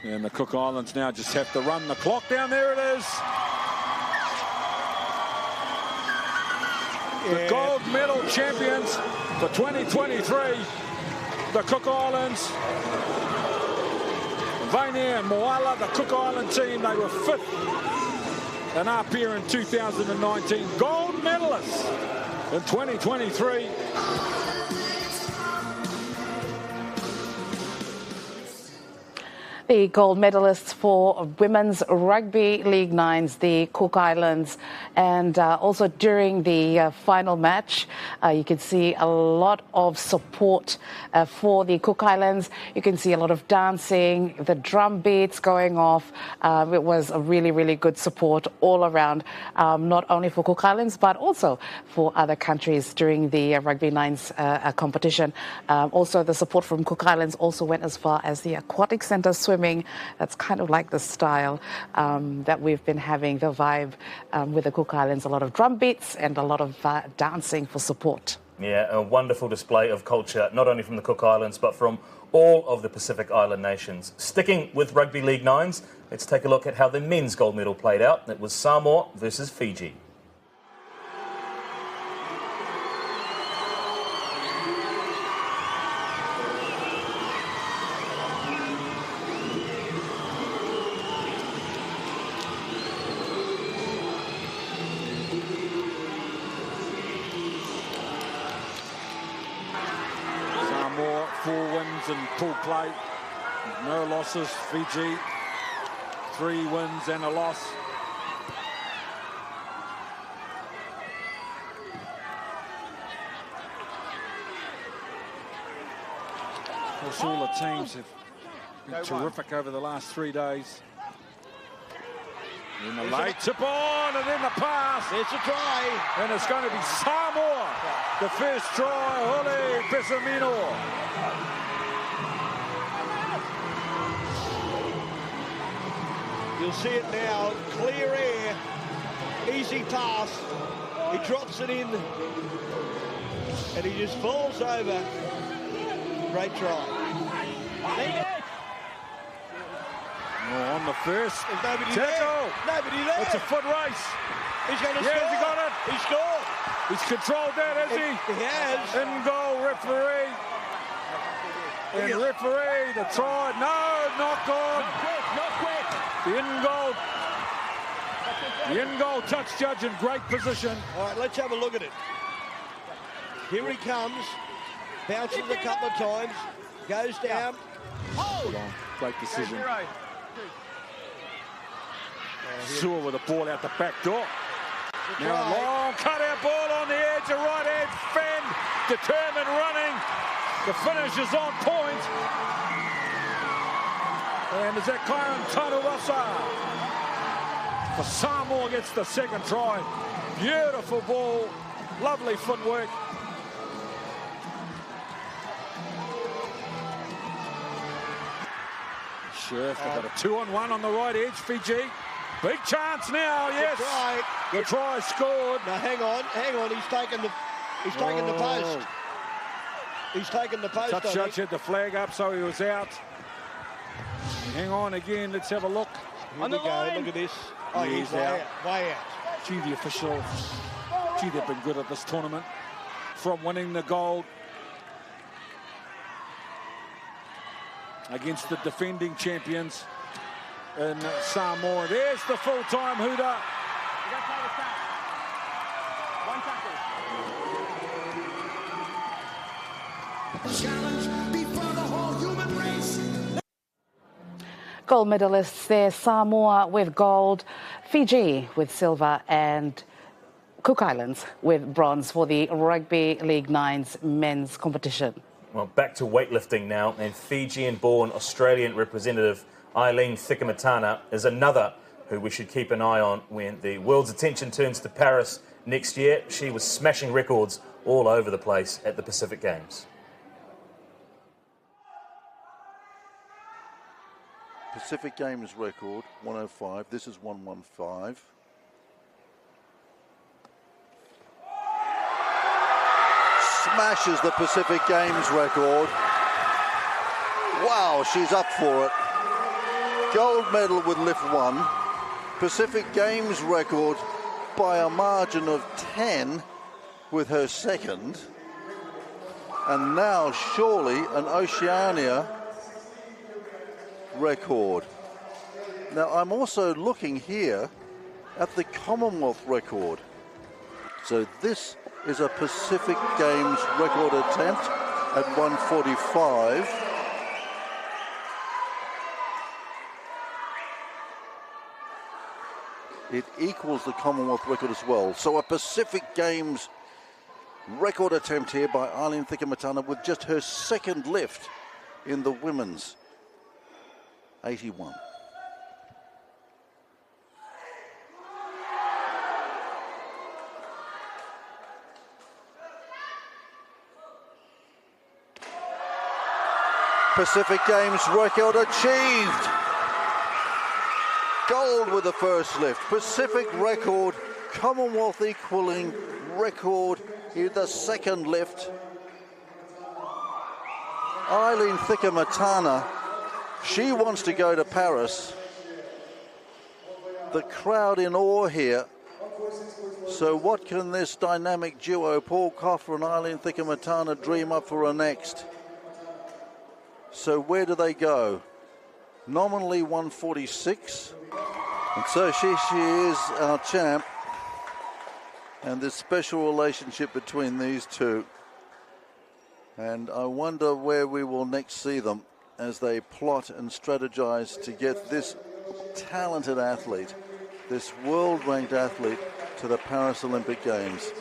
And the Cook Islands now just have to run the clock down. There it is. The gold medal champions for 2023, the Cook Islands. Vainea and Moala, the Cook Island team, they were 5th and up here in 2019. Gold medalists in 2023. The gold medalists for Women's Rugby League Nines, the Cook Islands, and also during the final match, you can see a lot of support for the Cook Islands. You can see a lot of dancing, the drum beats going off. It was a really, really good support all around, not only for Cook Islands, but also for other countries during the Rugby Nines competition. Also, the support from Cook Islands also went as far as the aquatic centre swimming. That's kind of like the style that we've been having, the vibe with the Cook Islands. A lot of drum beats and a lot of dancing for support. Yeah, a wonderful display of culture, not only from the Cook Islands, but from all of the Pacific Island nations. Sticking with Rugby League Nines, let's take a look at how the men's gold medal played out. It was Samoa versus Fiji. Samoa, 4 wins in pool play. No losses. Fiji, 3 wins and a loss. Of course, all the teams have been terrific over the last 3 days. In the late tip on, and then the pass. It's a try. And it's going to be Samoa. The first try, Ole Pesamino. You'll see it now. Clear air. Easy pass. He drops it in. And he just falls over. Great try. Oh, on the first nobody tackle. there. Nobody there. It's a foot race. He's going to yes, score. He got it. He scored. He's controlled that, has he? He has. In goal, referee. And referee, the try. No, not gone. Not quick. The in-goal. The in-goal touch judge in great position. All right, let's have a look at it. Here he comes. Bounces a couple of times. Goes down. Oh! Great decision. Sewer with the ball out the back door. Now a long cut-out ball on the edge, the right edge, Fenn, determined running. The finish is on point. And is that Kyron Tanuasa? For Samoa gets the second try. Beautiful ball, lovely footwork. Sure, they've got a 2-on-1 on the right edge, Fiji. Big chance now, yes. The try scored. Now hang on. He's taken the post. He's taken the post. Touch judge had the flag up, so he was out. Hang on again. Let's have a look. Here we go. Look at this. Oh, he's way out. Way out. Gee, the officials. Gee, they've been good at this tournament. From winning the gold against the defending champions in Samoa. There's the full-time hooter. Gold medalists there, Samoa with gold, Fiji with silver, and Cook Islands with bronze for the Rugby League Nines men's competition. Well, back to weightlifting now, and Fijian-born Australian representative Eileen Thikamatana is another who we should keep an eye on when the world's attention turns to Paris next year. She was smashing records all over the place at the Pacific Games. Pacific Games record, 105. This is 115. Smashes the Pacific Games record. Wow, she's up for it. Gold medal with lift 1. Pacific Games record by a margin of 10 with her second. And now surely an Oceania record. Now I'm also looking here at the Commonwealth record. So this is a Pacific Games record attempt at 145. it equals the Commonwealth record as well. So a Pacific Games record attempt here by Eileen Thikamatana with just her second lift in the women's 81. Pacific Games record achieved. Gold with the first lift. Pacific record, Commonwealth equaling record in the second lift. Eileen Thikamatana, she wants to go to Paris. The crowd in awe here. So what can this dynamic duo, Paul Coffer and Eileen Thikamatana, dream up for her next? So where do they go? Nominally 146. And so she is our champ. And this special relationship between these two. And I wonder where we will next see them as they plot and strategize to get this talented athlete, this world-ranked athlete, to the Paris Olympic Games.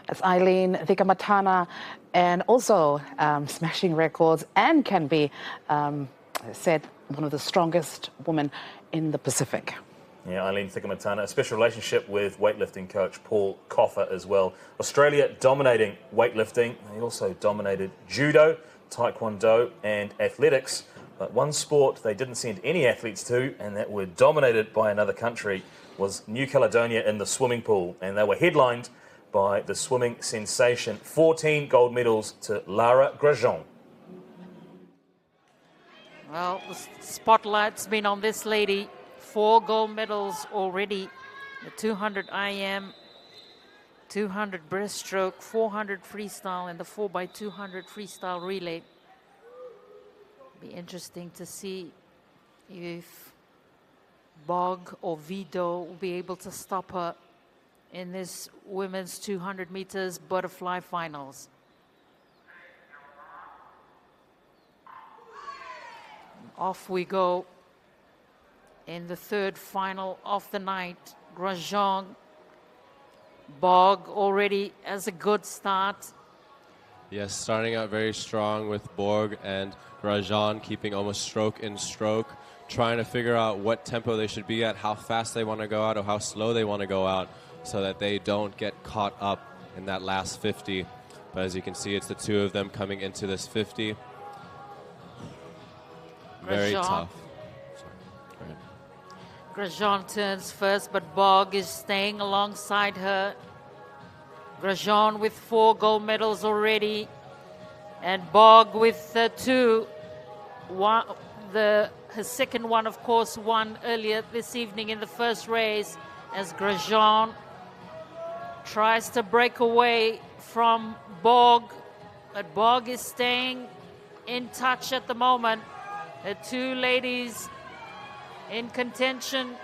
As Eileen Thikamatana, and also smashing records, and can be said one of the strongest women in the Pacific. Yeah, Eileen Thikamatana, a special relationship with weightlifting coach Paul Coffer as well. Australia dominating weightlifting. They also dominated judo, taekwondo and athletics. But one sport they didn't send any athletes to, and that were dominated by another country, was New Caledonia in the swimming pool. And they were headlined by the swimming sensation. 14 gold medals to Lara Grosjean. Well, the spotlight's been on this lady. 4 gold medals already. The 200 IM, 200 breaststroke, 400 freestyle, and the 4x200 freestyle relay. Be interesting to see if Bog or Vido will be able to stop her in this women's 200 meters butterfly finals. Off we go in the third final of the night. Grosjean, Bog already has a good start. Yes, starting out very strong with Borg and Grosjean keeping almost stroke in stroke, trying to figure out what tempo they should be at, how fast they want to go out or how slow they want to go out, so that they don't get caught up in that last 50. But as you can see, it's the two of them coming into this 50. Very Grosjean. tough. Grosjean turns first, but Bog is staying alongside her. Grosjean with 4 gold medals already, and Bog with 2. Her second one, of course, won earlier this evening in the first race, as Grosjean tries to break away from Bog, but Bog is staying in touch at the moment. The two ladies in contention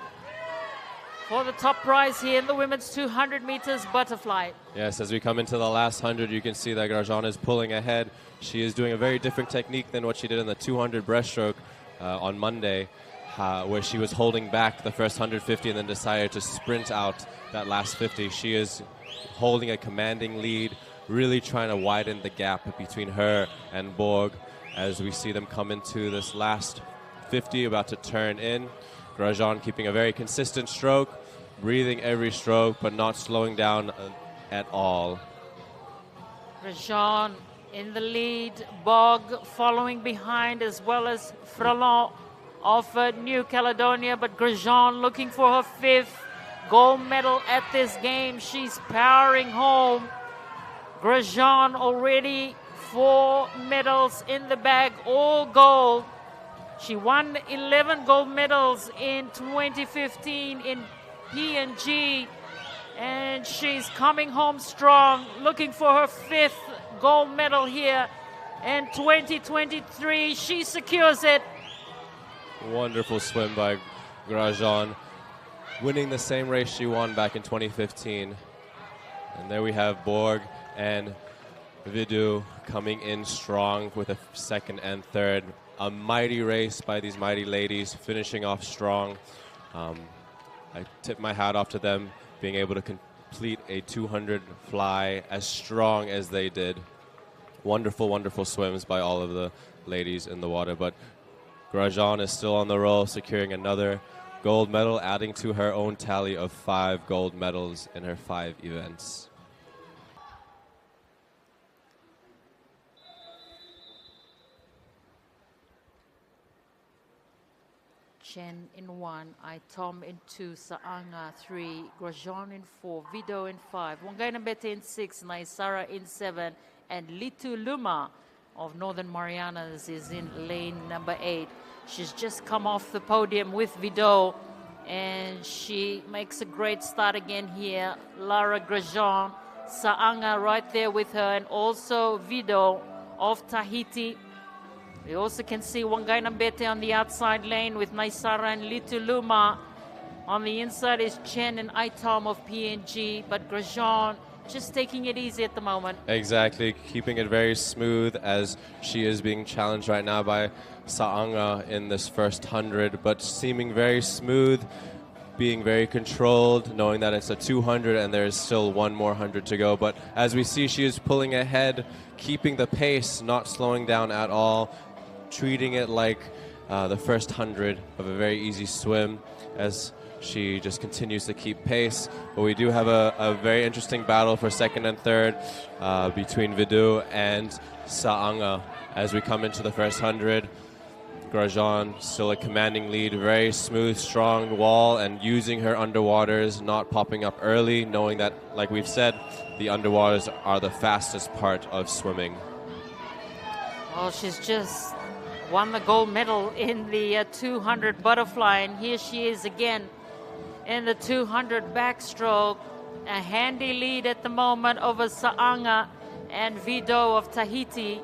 for the top prize here in the women's 200 meters butterfly. Yes, as we come into the last 100, you can see that Grosjean is pulling ahead. She is doing a very different technique than what she did in the 200 breaststroke on Monday, where she was holding back the first 150 and then decided to sprint out that last 50. She is holding a commanding lead, really trying to widen the gap between her and Borg as we see them come into this last 50, about to turn in. Grosjean keeping a very consistent stroke, breathing every stroke, but not slowing down at all. Grosjean in the lead, Bog following behind, as well as Frelon of New Caledonia, but Grosjean looking for her 5th gold medal at this game. She's powering home. Grosjean already 4 medals in the bag, all gold. She won 11 gold medals in 2015 in PNG, and she's coming home strong, looking for her 5th gold medal here in 2023. She secures it. Wonderful swim by Grosjean, winning the same race she won back in 2015. And there we have Borg and Vidu coming in strong with a 2nd and 3rd. a mighty race by these mighty ladies, finishing off strong. I tip my hat off to them, being able to complete a 200 fly as strong as they did. Wonderful, wonderful swims by all of the ladies in the water. But Grosjean is still on the roll, securing another gold medal, adding to her own tally of 5 gold medals in her 5 events. Chen in 1, Aitom in 2, Saanga 3, Grosjean in 4, Vido in 5, Wangainambete in 6, Naisara in 7, and Litu Luma of Northern Marianas is in lane number 8. She's just come off the podium with Vido, and she makes a great start again here. Lara Grosjean, Saanga right there with her, and also Vido of Tahiti. We also can see Wangainambete on the outside lane with Naisara and Lituluma. On the inside is Chen and Aitom of PNG, but Grosjean just taking it easy at the moment. Exactly, keeping it very smooth as she is being challenged right now by Saanga in this first 100, but seeming very smooth, being very controlled, knowing that it's a 200 and there's still one more 100 to go. But as we see, she is pulling ahead, keeping the pace, not slowing down at all, treating it like the first 100 of a very easy swim as she just continues to keep pace. But we do have a very interesting battle for second and third between Vidu and Saanga as we come into the first 100. Grosjean still a commanding lead, very smooth, strong wall, and using her underwaters, not popping up early, knowing that, like we've said, the underwaters are the fastest part of swimming. Well, she's just won the gold medal in the 200 butterfly, and here she is again in the 200 backstroke. A handy lead at the moment over Saanga and Vido of Tahiti.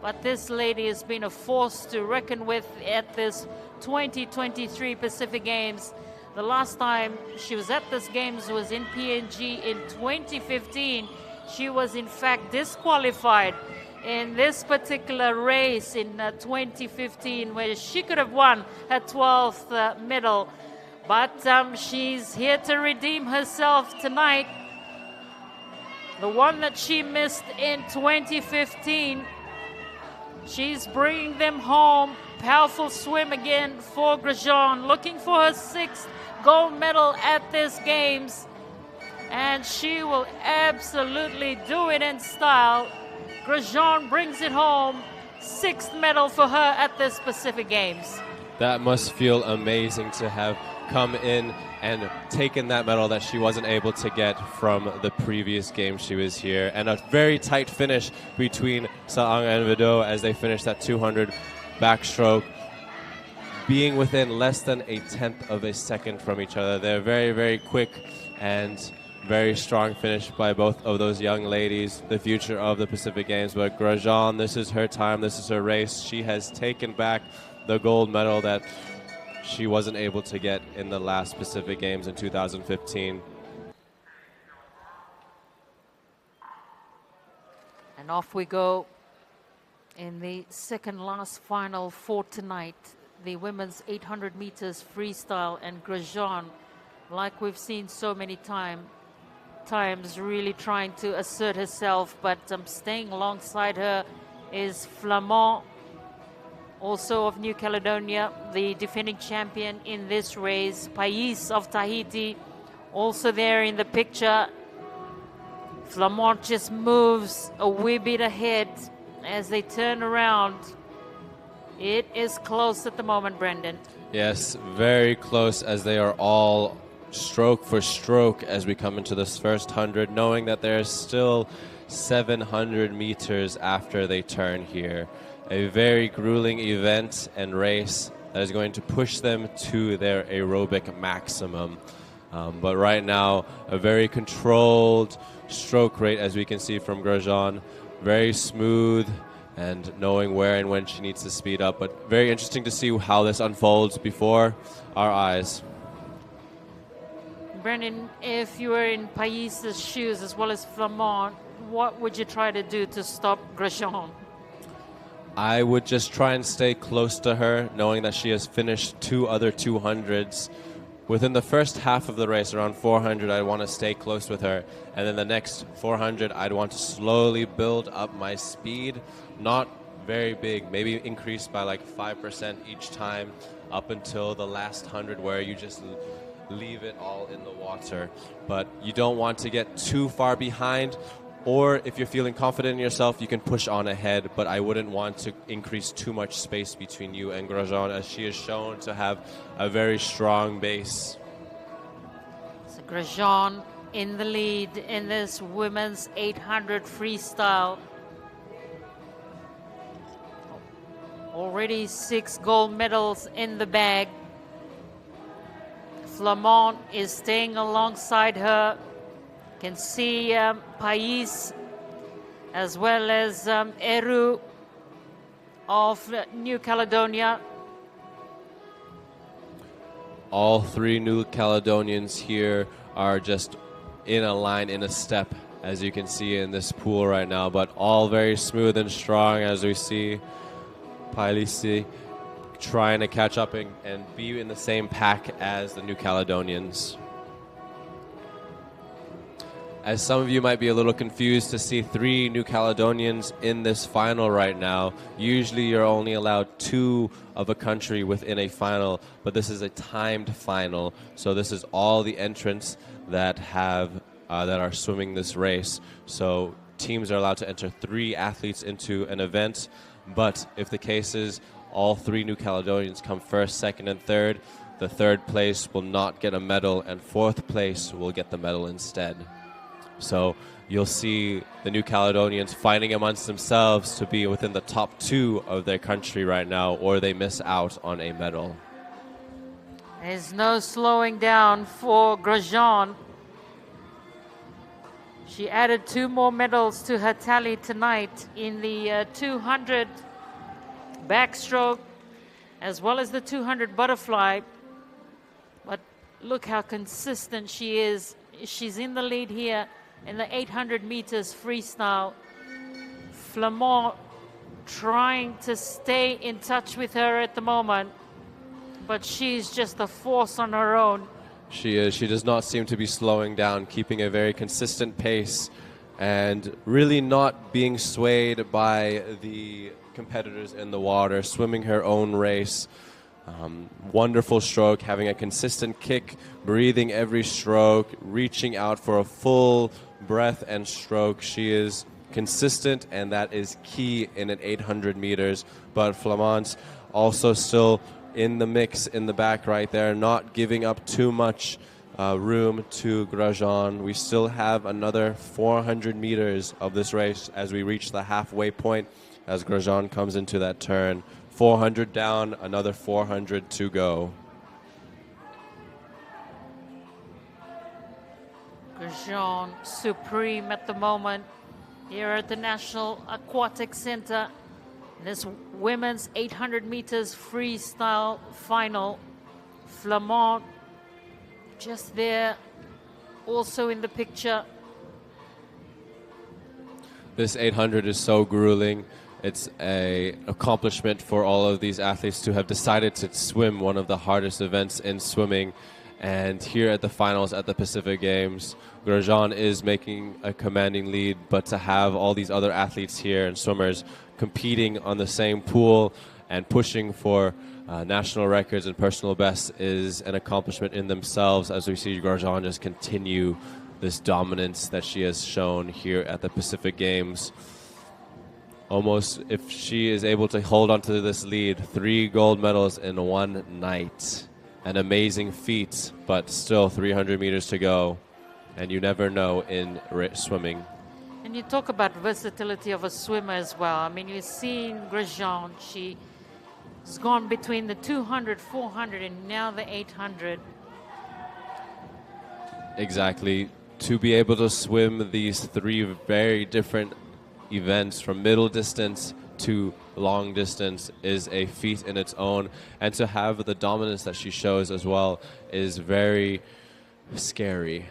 But this lady has been a force to reckon with at this 2023 Pacific Games. The last time she was at this Games was in PNG in 2015. She was in fact disqualified in this particular race in 2015, where she could have won her 12th medal. But she's here to redeem herself tonight. The one that she missed in 2015, she's bringing them home. Powerful swim again for Grosjean, looking for her 6th gold medal at this Games. And she will absolutely do it in style. Grosjean brings it home. 6th medal for her at this Pacific Games. That must feel amazing to have come in and taken that medal that she wasn't able to get from the previous game she was here. And a very tight finish between Saanga and Vido as they finished that 200 backstroke, being within less than a 1/10 of a second from each other. They're very, very quick and very strong finish by both of those young ladies, the future of the Pacific Games. But Grosjean, this is her time, this is her race. She has taken back the gold medal that she wasn't able to get in the last Pacific Games in 2015. And off we go in the second last final for tonight, the women's 800 meters freestyle. And Grosjean, like we've seen so many times, really trying to assert herself, but staying alongside her is Flamand, also of New Caledonia, the defending champion in this race. Pais of Tahiti, also there in the picture. Flamand just moves a wee bit ahead as they turn around. It is close at the moment, Brendan. Yes, very close as they are all stroke for stroke as we come into this first 100, knowing that there's still 700 meters after they turn here. A very grueling event and race that is going to push them to their aerobic maximum. But right now, a very controlled stroke rate, as we can see from Grosjean. Very smooth and knowing where and when she needs to speed up. But very interesting to see how this unfolds before our eyes. Brendan, if you were in Pais's shoes as well as Flamand, what would you try to do to stop Grosjean? I would just try and stay close to her, knowing that she has finished 2 other 200s. Within the first half of the race, around 400, I want to stay close with her. And then the next 400, I'd want to slowly build up my speed. Not very big, maybe increase by like 5% each time up until the last 100 where you just leave it all in the water. But you don't want to get too far behind. Or if you're feeling confident in yourself, you can push on ahead, but I wouldn't want to increase too much space between you and Grosjean, as she is shown to have a very strong base. So Grosjean in the lead in this women's 800 freestyle. Already 6 gold medals in the bag. Flamand is staying alongside her. Can see Pais as well as Eru of New Caledonia. All 3 New Caledonians here are just in a line, in a step, as you can see in this pool right now, but all very smooth and strong, as we see Pailisi trying to catch up and be in the same pack as the New Caledonians. As some of you might be a little confused to see 3 New Caledonians in this final right now. Usually you're only allowed 2 of a country within a final, but this is a timed final. So this is all the entrants that are swimming this race. So teams are allowed to enter 3 athletes into an event, but if the case is all 3 New Caledonians come first, second, and third, the third place will not get a medal, and fourth place will get the medal instead. So you'll see the New Caledonians fighting amongst themselves to be within the top 2 of their country right now, or they miss out on a medal. There's no slowing down for Grosjean. She added 2 more medals to her tally tonight in the 200 backstroke as well as the 200 butterfly. But look how consistent she is. She's in the lead here in the 800 meters freestyle. Flamand trying to stay in touch with her at the moment, but she's just a force on her own. She is. She does not seem to be slowing down, keeping a very consistent pace and really not being swayed by the competitors in the water, swimming her own race. Wonderful stroke, having a consistent kick, breathing every stroke, reaching out for a full breath and stroke. She is consistent, and that is key in an 800 meters. But Flamand's also still in the mix in the back right there, not giving up too much room to Grosjean. We still have another 400 meters of this race as we reach the halfway point, as Grosjean comes into that turn. 400 down, another 400 to go. Grosjean supreme at the moment here at the National Aquatic Center. This women's 800 meters freestyle final. Flamand just there, also in the picture. This 800 is so grueling. It's an accomplishment for all of these athletes to have decided to swim one of the hardest events in swimming. And here at the finals at the Pacific Games, Grosjean is making a commanding lead, but to have all these other athletes here and swimmers competing on the same pool and pushing for national records and personal bests is an accomplishment in themselves, as we see Grosjean just continue this dominance that she has shown here at the Pacific Games. Almost, if she is able to hold on to this lead, 3 gold medals in one night. An amazing feat, but still 300 meters to go. And you never know in swimming. And you talk about versatility of a swimmer as well. I mean, you've seen Grosjean. She's gone between the 200, 400, and now the 800. Exactly. To be able to swim these 3 very different events from middle distance to long distance is a feat in its own, and to have the dominance that she shows as well is very scary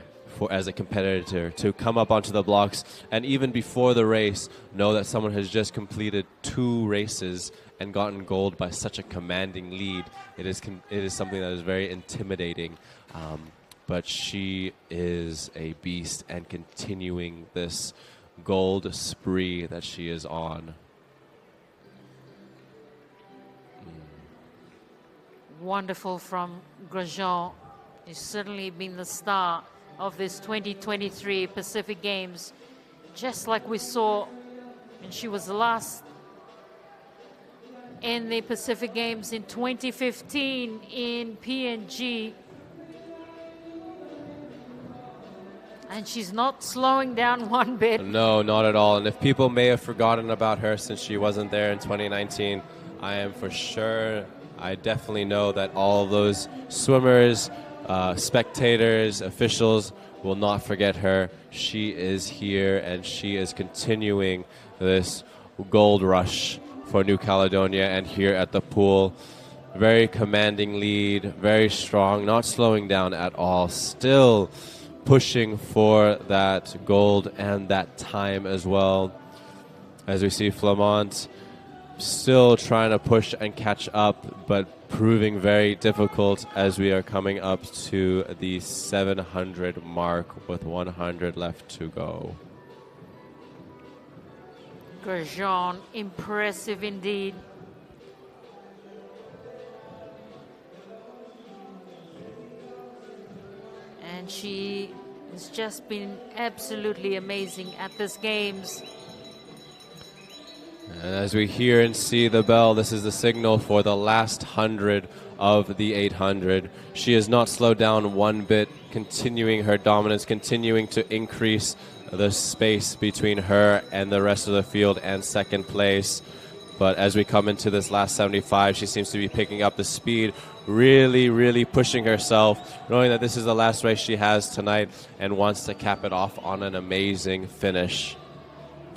as a competitor, to come up onto the blocks and even before the race know that someone has just completed 2 races and gotten gold by such a commanding lead. It is something that is very intimidating. But she is a beast and continuing this gold spree that she is on. Wonderful from Grosjean. He's certainly been the star of this 2023 Pacific Games, just like we saw when she was last in the Pacific Games in 2015 in PNG. And she's not slowing down one bit. No, not at all. And if people may have forgotten about her since she wasn't there in 2019, I am for sure, I definitely know that all of those swimmers, spectators, officials will not forget her. She is here and she is continuing this gold rush for New Caledonia and here at the pool. Very commanding lead, very strong, not slowing down at all. Still pushing for that gold and that time as well. As we see Flamant still trying to push and catch up, but proving very difficult as we are coming up to the 700 mark with 100 left to go. Grosjean, impressive indeed. And she has just been absolutely amazing at this Games. And as we hear and see the bell, this is the signal for the last 100 of the 800. She has not slowed down one bit, continuing her dominance, continuing to increase the space between her and the rest of the field and second place. But as we come into this last 75, she seems to be picking up the speed, really, really pushing herself, knowing that this is the last race she has tonight and wants to cap it off on an amazing finish.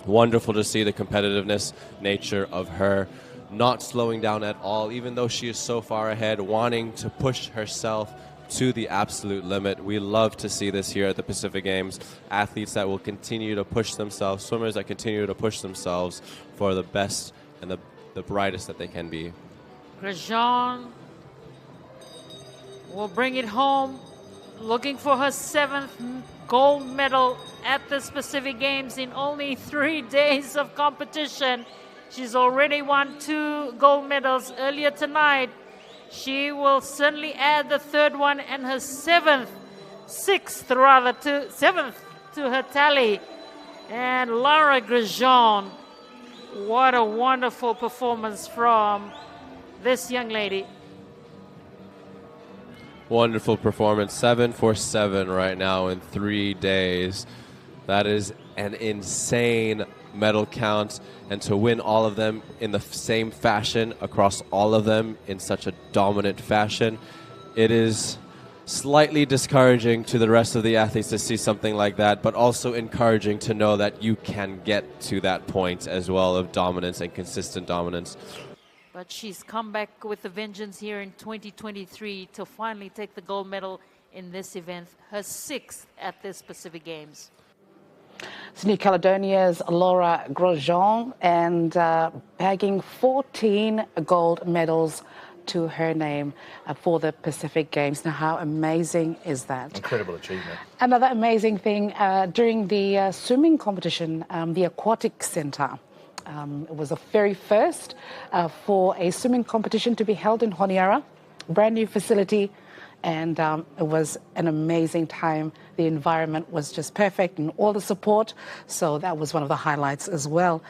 Wonderful to see the competitiveness nature of her, not slowing down at all, even though she is so far ahead, wanting to push herself to the absolute limit. We love to see this here at the Pacific Games. Athletes that will continue to push themselves, swimmers that continue to push themselves for the best and the brightest that they can be. Grosjean will bring it home, looking for her 7th gold medal at the Pacific Games in only 3 days of competition. She's already won 2 gold medals earlier tonight. She will certainly add the 3rd one and her 7th to her tally. And Lara Grosjean, what a wonderful performance from this young lady. Wonderful performance, 7 for 7 right now in 3 days. That is an insane medal count, and to win all of them in the same fashion across all of them in such a dominant fashion, it is slightly discouraging to the rest of the athletes to see something like that, but also encouraging to know that you can get to that point as well of dominance and consistent dominance. But she's come back with a vengeance here in 2023 to finally take the gold medal in this event, her 6th at this Pacific Games. It's New Caledonia's Laura Grosjean and bagging 14 gold medals to her name for the Pacific Games. Now, how amazing is that? Incredible achievement. Another amazing thing, during the swimming competition, the Aquatic Centre, it was the very first for a swimming competition to be held in Honiara, brand new facility, and it was an amazing time. The environment was just perfect and all the support, so that was one of the highlights as well,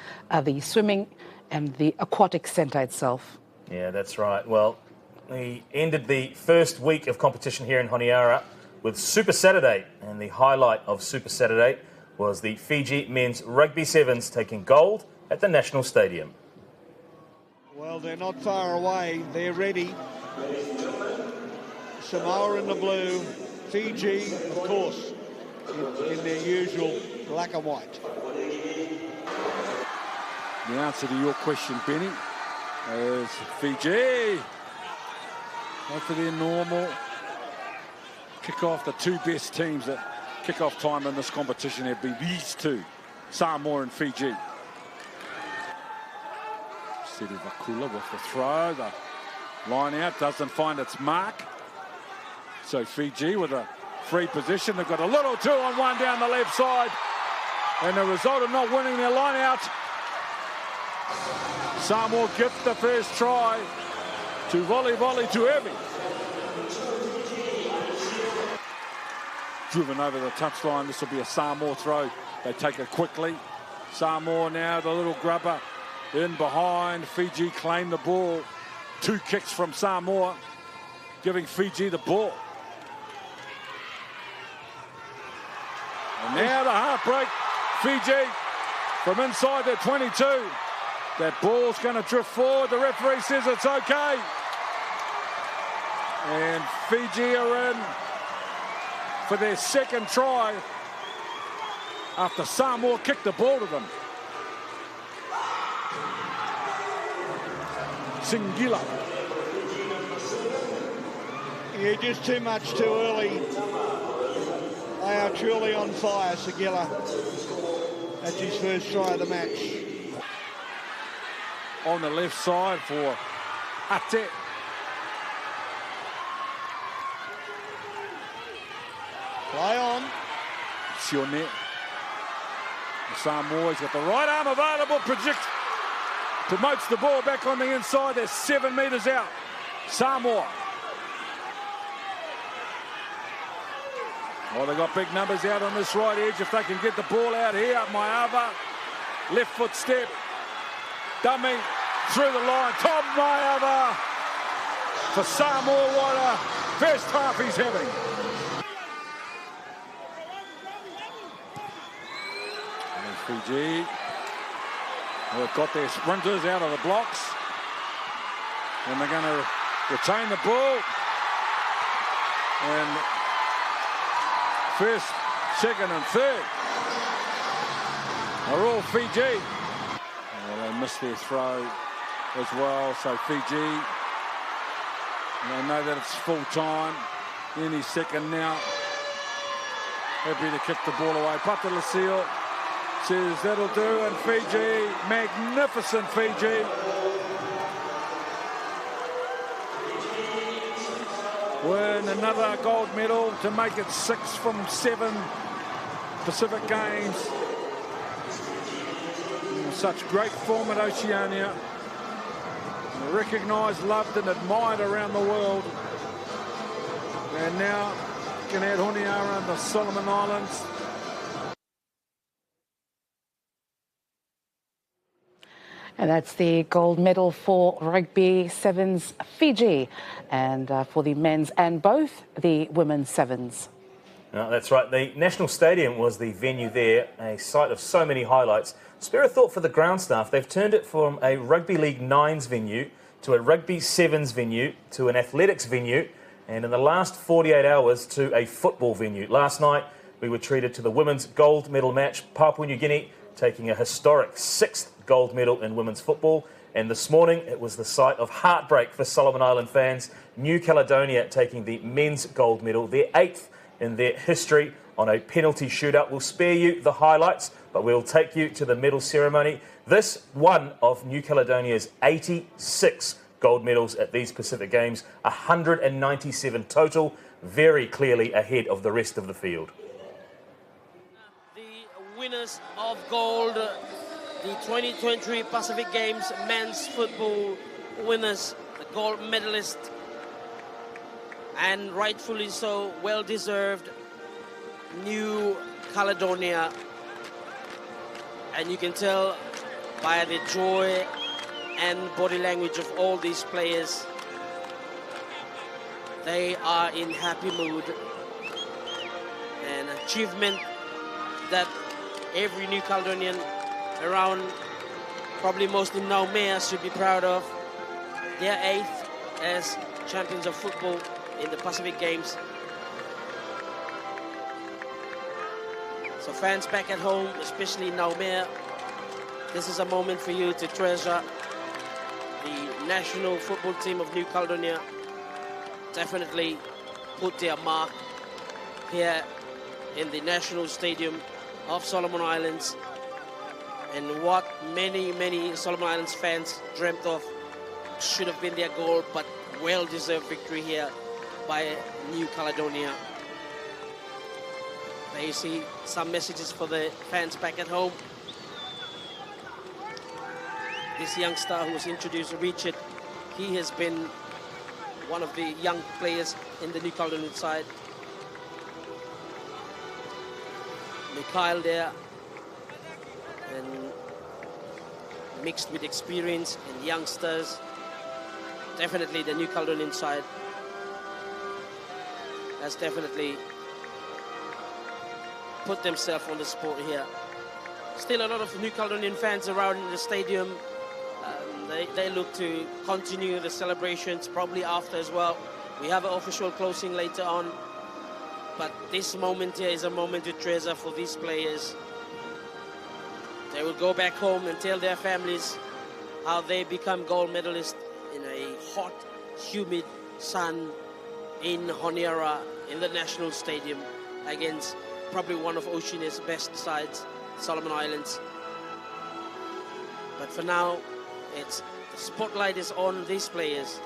the swimming and the Aquatic Centre itself. Yeah, that's right. Well, we ended the first week of competition here in Honiara with Super Saturday, and the highlight of Super Saturday was the Fiji men's rugby sevens taking gold at the National Stadium. Well, they're not far away. They're ready. Samoa in the blue, Fiji, of course, in their usual black and white. The answer to your question, Benny, is Fiji. Go for their normal. Kick off the 2 best teams that kickoff time in this competition have been these two, Samoa and Fiji. Seti Vakula with the throw. The line out doesn't find its mark. So Fiji with a free position. They've got a little 2-on-1 down the left side. And the result of not winning their line out, Samoa gift the first try to volley to Evie. Driven over the touchline. This will be a Samoa throw. They take it quickly. Samoa now, the little grubber in behind. Fiji claim the ball. 2 kicks from Samoa, giving Fiji the ball. And now the heartbreak. Fiji from inside their 22. That ball's going to drift forward. The referee says it's okay. And Fiji are in for their second try after Samoa kicked the ball to them. Singila. Yeah, just too much too early. They are truly on fire, Singila. That's his first try of the match. On the left side for Ate. Play on. Sione. Samoa's got the right arm available. Promotes the ball back on the inside. They're 7 metres out. Samoa. Well, they've got big numbers out on this right edge. If they can get the ball out here, Maiava. Left foot step. Dummy through the line. Tom Maiava for Samoa. What a first half he's having. And Fiji. They've got their sprinters out of the blocks. And they're going to retain the ball. And first, second and third are all Fiji. Well, they missed their throw as well, so Fiji, they know that it's full time. Any second now. Happy to kick the ball away. Patalasil says that'll do, and Fiji, magnificent Fiji. Win another gold medal to make it 6 from 7 Pacific Games. In such great form at Oceania. Recognised, loved and admired around the world. And now you can add Honiara and the Solomon Islands. And that's the gold medal for rugby sevens Fiji, and for the men's and both the women's sevens. That's right. The National Stadium was the venue there, a site of so many highlights. Spare a thought for the ground staff. They've turned it from a Rugby League 9s venue to a Rugby 7s venue to an athletics venue, and in the last 48 hours to a football venue. Last night we were treated to the women's gold medal match, Papua New Guinea taking a historic 6th gold medal in women's football. And this morning it was the site of heartbreak for Solomon Island fans. New Caledonia taking the men's gold medal, their 8th in their history, on a penalty shootout. We'll spare you the highlights, but we'll take you to the medal ceremony. This one of New Caledonia's 86 gold medals at these Pacific Games, 197 total, very clearly ahead of the rest of the field. The winners of gold, the 2023 Pacific Games men's football winners, the gold medalist, and rightfully so, well-deserved, New Caledonia. And you can tell by the joy and body language of all these players, they are in happy mood. An achievement that every New Caledonian around, probably mostly Naumea, should be proud of. Their 8th as champions of football in the Pacific Games. So fans back at home, especially in Naumea, this is a moment for you to treasure. The national football team of New Caledonia definitely put their mark here in the National Stadium of Solomon Islands, and what many Solomon Islands fans dreamt of should have been their goal, but well-deserved victory here by New Caledonia. There you see some messages for the fans back at home. This youngster who was introduced, Richard, he has been one of the young players in the New Caledonian side. Mikhail there, and mixed with experience and youngsters. Definitely the New Caledonian side has definitely put themselves on the spot here. Still a lot of New Caledonian fans around in the stadium. They look to continue the celebrations probably after as well. We have an official closing later on, but this moment here is a moment to treasure for these players. They will go back home and tell their families how they become gold medalists in a hot, humid sun in Honiara in the National Stadium against probably one of Oceania's best sides, Solomon Islands. But for now, the spotlight is on these players,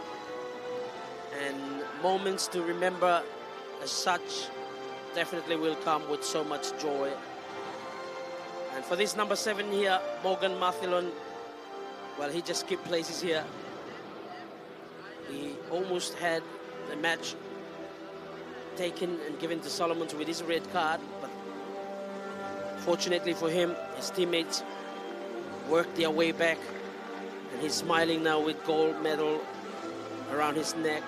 and moments to remember as such definitely will come with so much joy. And for this number 7 here, Morgan Mathilon, well, he just skipped places here. He almost had the match taken and given to Solomons with his red card, but fortunately for him, his teammates worked their way back, and he's smiling now with gold medal around his neck.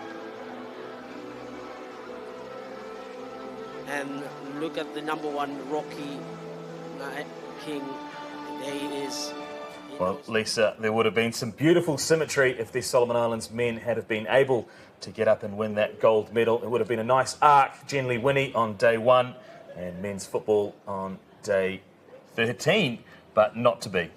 And look at the number 1, Rocky King. There he is. Well, Lisa, there would have been some beautiful symmetry if the Solomon Islands men had have been able to get up and win that gold medal. It would have been a nice arc, generally Winnie on day 1 and men's football on day 13, but not to be.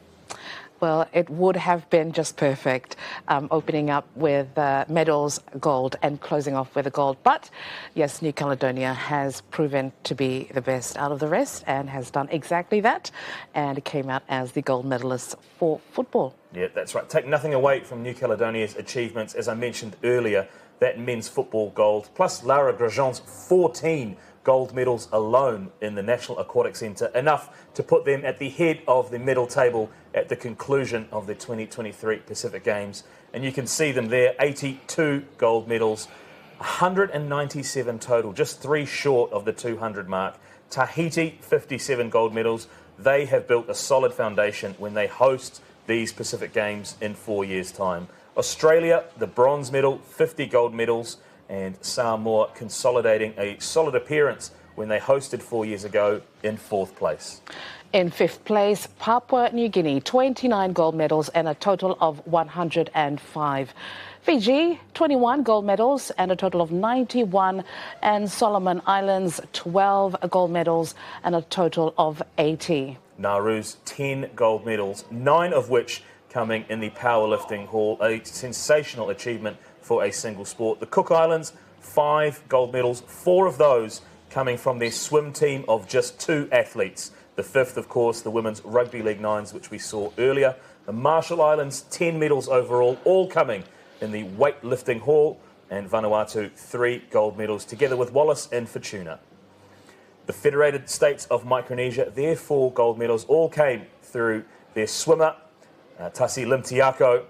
Well, it would have been just perfect, opening up with medals, gold, and closing off with a gold. But, yes, New Caledonia has proven to be the best out of the rest and has done exactly that. And it came out as the gold medalists for football. Yeah, that's right. Take nothing away from New Caledonia's achievements. As I mentioned earlier, that men's football gold, plus Lara Grosjean's 14 gold medals alone in the National Aquatic Centre, enough to put them at the head of the medal table at the conclusion of the 2023 Pacific Games. And you can see them there, 82 gold medals, 197 total, just 3 short of the 200 mark. Tahiti, 57 gold medals. They have built a solid foundation when they host these Pacific Games in 4 years' time. Australia, the bronze medal, 50 gold medals, and Samoa consolidating a solid appearance when they hosted 4 years ago in 4th place. In 5th place, Papua New Guinea, 29 gold medals and a total of 105. Fiji, 21 gold medals and a total of 91. And Solomon Islands, 12 gold medals and a total of 80. Nauru's 10 gold medals, 9 of which coming in the powerlifting hall, a sensational achievement for a single sport. The Cook Islands, 5 gold medals, 4 of those coming from their swim team of just 2 athletes. The 5th, of course, the women's rugby league 9s, which we saw earlier. The Marshall Islands, 10 medals overall, all coming in the weightlifting hall. And Vanuatu, 3 gold medals, together with Wallace and Fortuna. The Federated States of Micronesia, their 4 gold medals all came through their swimmer, Tasi Limtiako,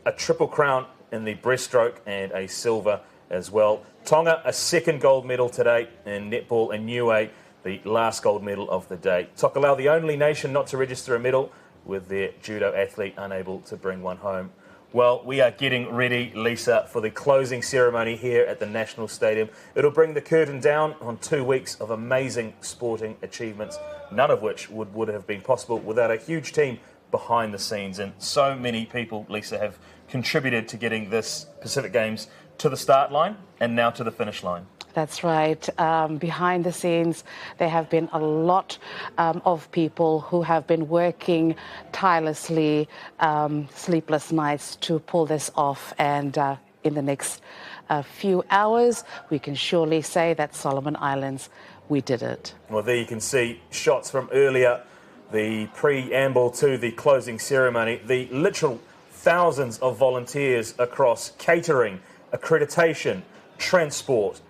a triple crown in the breaststroke and a silver as well. Tonga, a 2nd gold medal today in netball, and Niue, the last gold medal of the day. Tokelau, the only nation not to register a medal, with their judo athlete unable to bring one home. Well, we are getting ready, Lisa, for the closing ceremony here at the National Stadium. It'll bring the curtain down on 2 weeks of amazing sporting achievements, none of which would have been possible without a huge team behind the scenes. And so many people, Lisa, have contributed to getting this Pacific Games to the start line and now to the finish line. That's right. Behind the scenes, there have been a lot of people who have been working tirelessly, sleepless nights to pull this off. And in the next few hours, we can surely say that Solomon Islands we did it. Well, there you can see shots from earlier, the preamble to the closing ceremony, the literal thousands of volunteers across catering, accreditation, transport,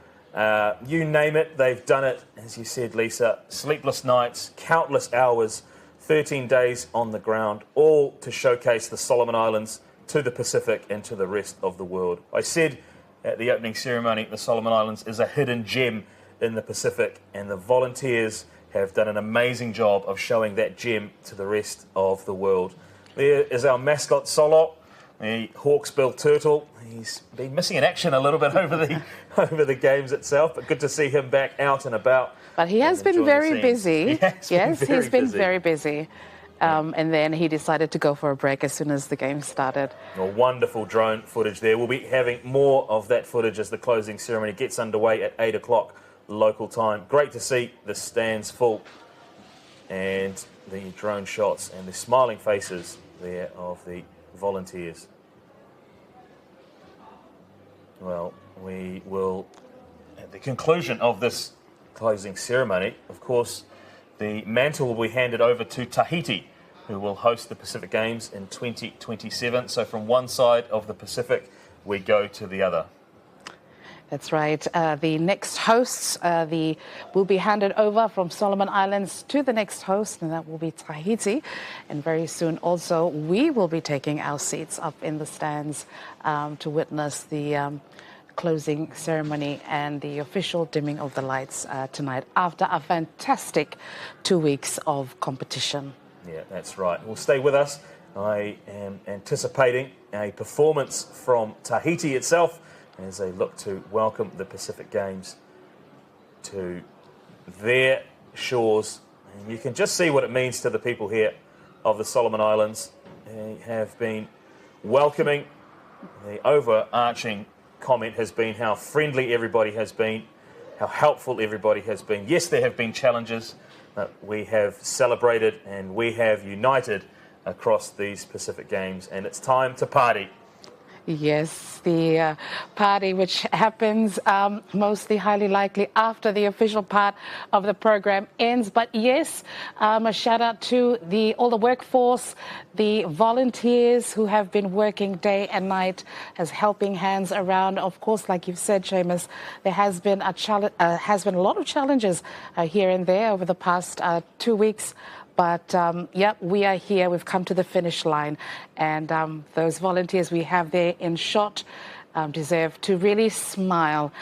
you name it, they've done it. As you said, Lisa, sleepless nights, countless hours, 13 days on the ground, all to showcase the Solomon Islands to the Pacific and to the rest of the world. I said at the opening ceremony, the Solomon Islands is a hidden gem in the Pacific, and the volunteers have done an amazing job of showing that gem to the rest of the world. There is our mascot Solo, the hawksbill turtle. He's been missing in action a little bit over the games itself, but good to see him back out and about. But he has been very busy. Yes, he's been busy. very busy. And then he decided to go for a break as soon as the game started. Well, wonderful drone footage there. We'll be having more of that footage as the closing ceremony gets underway at 8 o'clock local time. Great to see the stands full and the drone shots and the smiling faces there of the volunteers. Well, we will, at the conclusion of this closing ceremony, of course, the mantle will be handed over to Tahiti, who will host the Pacific Games in 2027. So from one side of the Pacific, we go to the other. That's right. The next hosts will be handed over from Solomon Islands to the next host, and that will be Tahiti. And very soon also, we will be taking our seats up in the stands to witness the closing ceremony and the official dimming of the lights tonight after a fantastic 2 weeks of competition. Yeah, that's right. Well, stay with us. I am anticipating a performance from Tahiti itself as they look to welcome the Pacific Games to their shores. And you can just see what it means to the people here of the Solomon Islands. They have been welcoming. The overarching comment has been how friendly everybody has been, how helpful everybody has been. Yes, there have been challenges, but we have celebrated and we have united across these Pacific Games, and it's time to party. Yes, the party which happens mostly highly likely after the official part of the program ends. But yes, a shout out to all the workforce, the volunteers who have been working day and night as helping hands around. Of course, like you've said, Seamus, there has been a lot of challenges here and there over the past 2 weeks. But, we are here. We've come to the finish line. And those volunteers we have there in shot deserve to really smile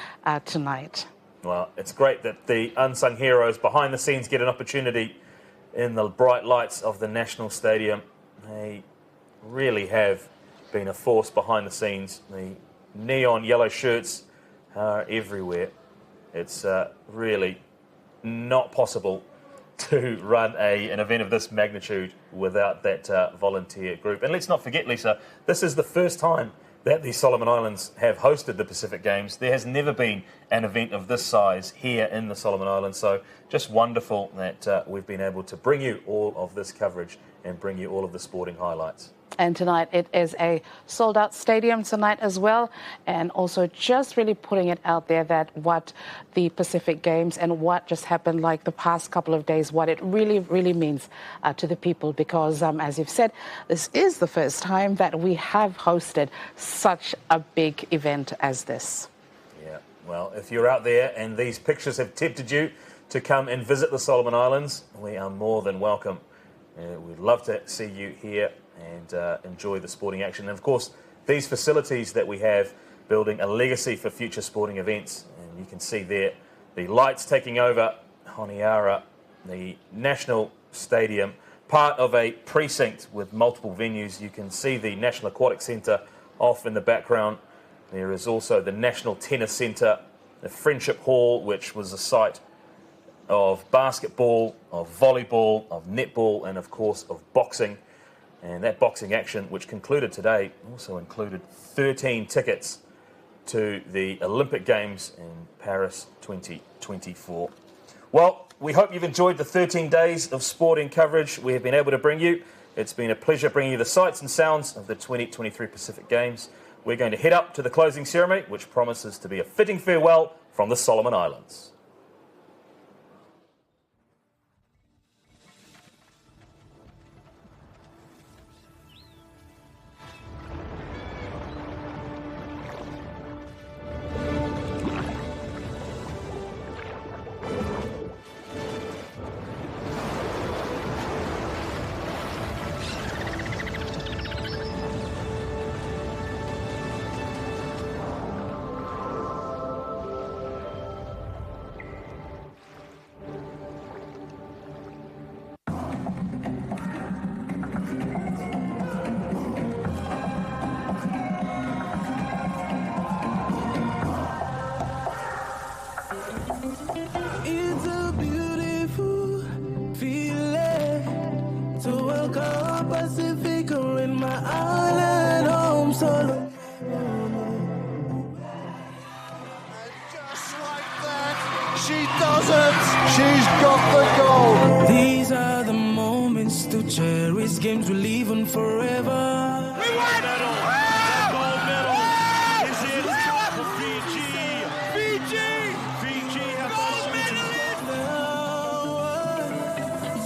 tonight. Well, it's great that the unsung heroes behind the scenes get an opportunity in the bright lights of the National Stadium. They really have been a force behind the scenes. The neon yellow shirts are everywhere. It's really not possible to run an event of this magnitude without that volunteer group. And let's not forget, Lisa, this is the first time that the Solomon Islands have hosted the Pacific Games. There has never been an event of this size here in the Solomon Islands. So just wonderful that we've been able to bring you all of this coverage and bring you all of the sporting highlights. And tonight it is a sold-out stadium tonight as well. And also just really putting it out there that what the Pacific Games and what just happened like the past couple of days, what it really, really means to the people. Because as you've said, this is the first time that we have hosted such a big event as this. Yeah, well, if you're out there and these pictures have tempted you to come and visit the Solomon Islands, we are more than welcome. We'd love to see you here and enjoy the sporting action. And of course, these facilities that we have building a legacy for future sporting events. And you can see there the lights taking over Honiara, the National Stadium, part of a precinct with multiple venues. You can see the National Aquatic Centre off in the background. There is also the National Tennis Centre, the Friendship Hall, which was a site of basketball, of volleyball, of netball, and of course of boxing. And that boxing action, which concluded today, also included 13 tickets to the Olympic Games in Paris 2024. Well, we hope you've enjoyed the 13 days of sporting coverage we have been able to bring you. It's been a pleasure bringing you the sights and sounds of the 2023 Pacific Games. We're going to head up to the closing ceremony, which promises to be a fitting farewell from the Solomon Islands. solo. She does it! She's got the goal! These are the moments to cherish, games we'll leave on forever. We won! Medal! That gold medal is it for Fiji! Fiji! Fiji have gold medal!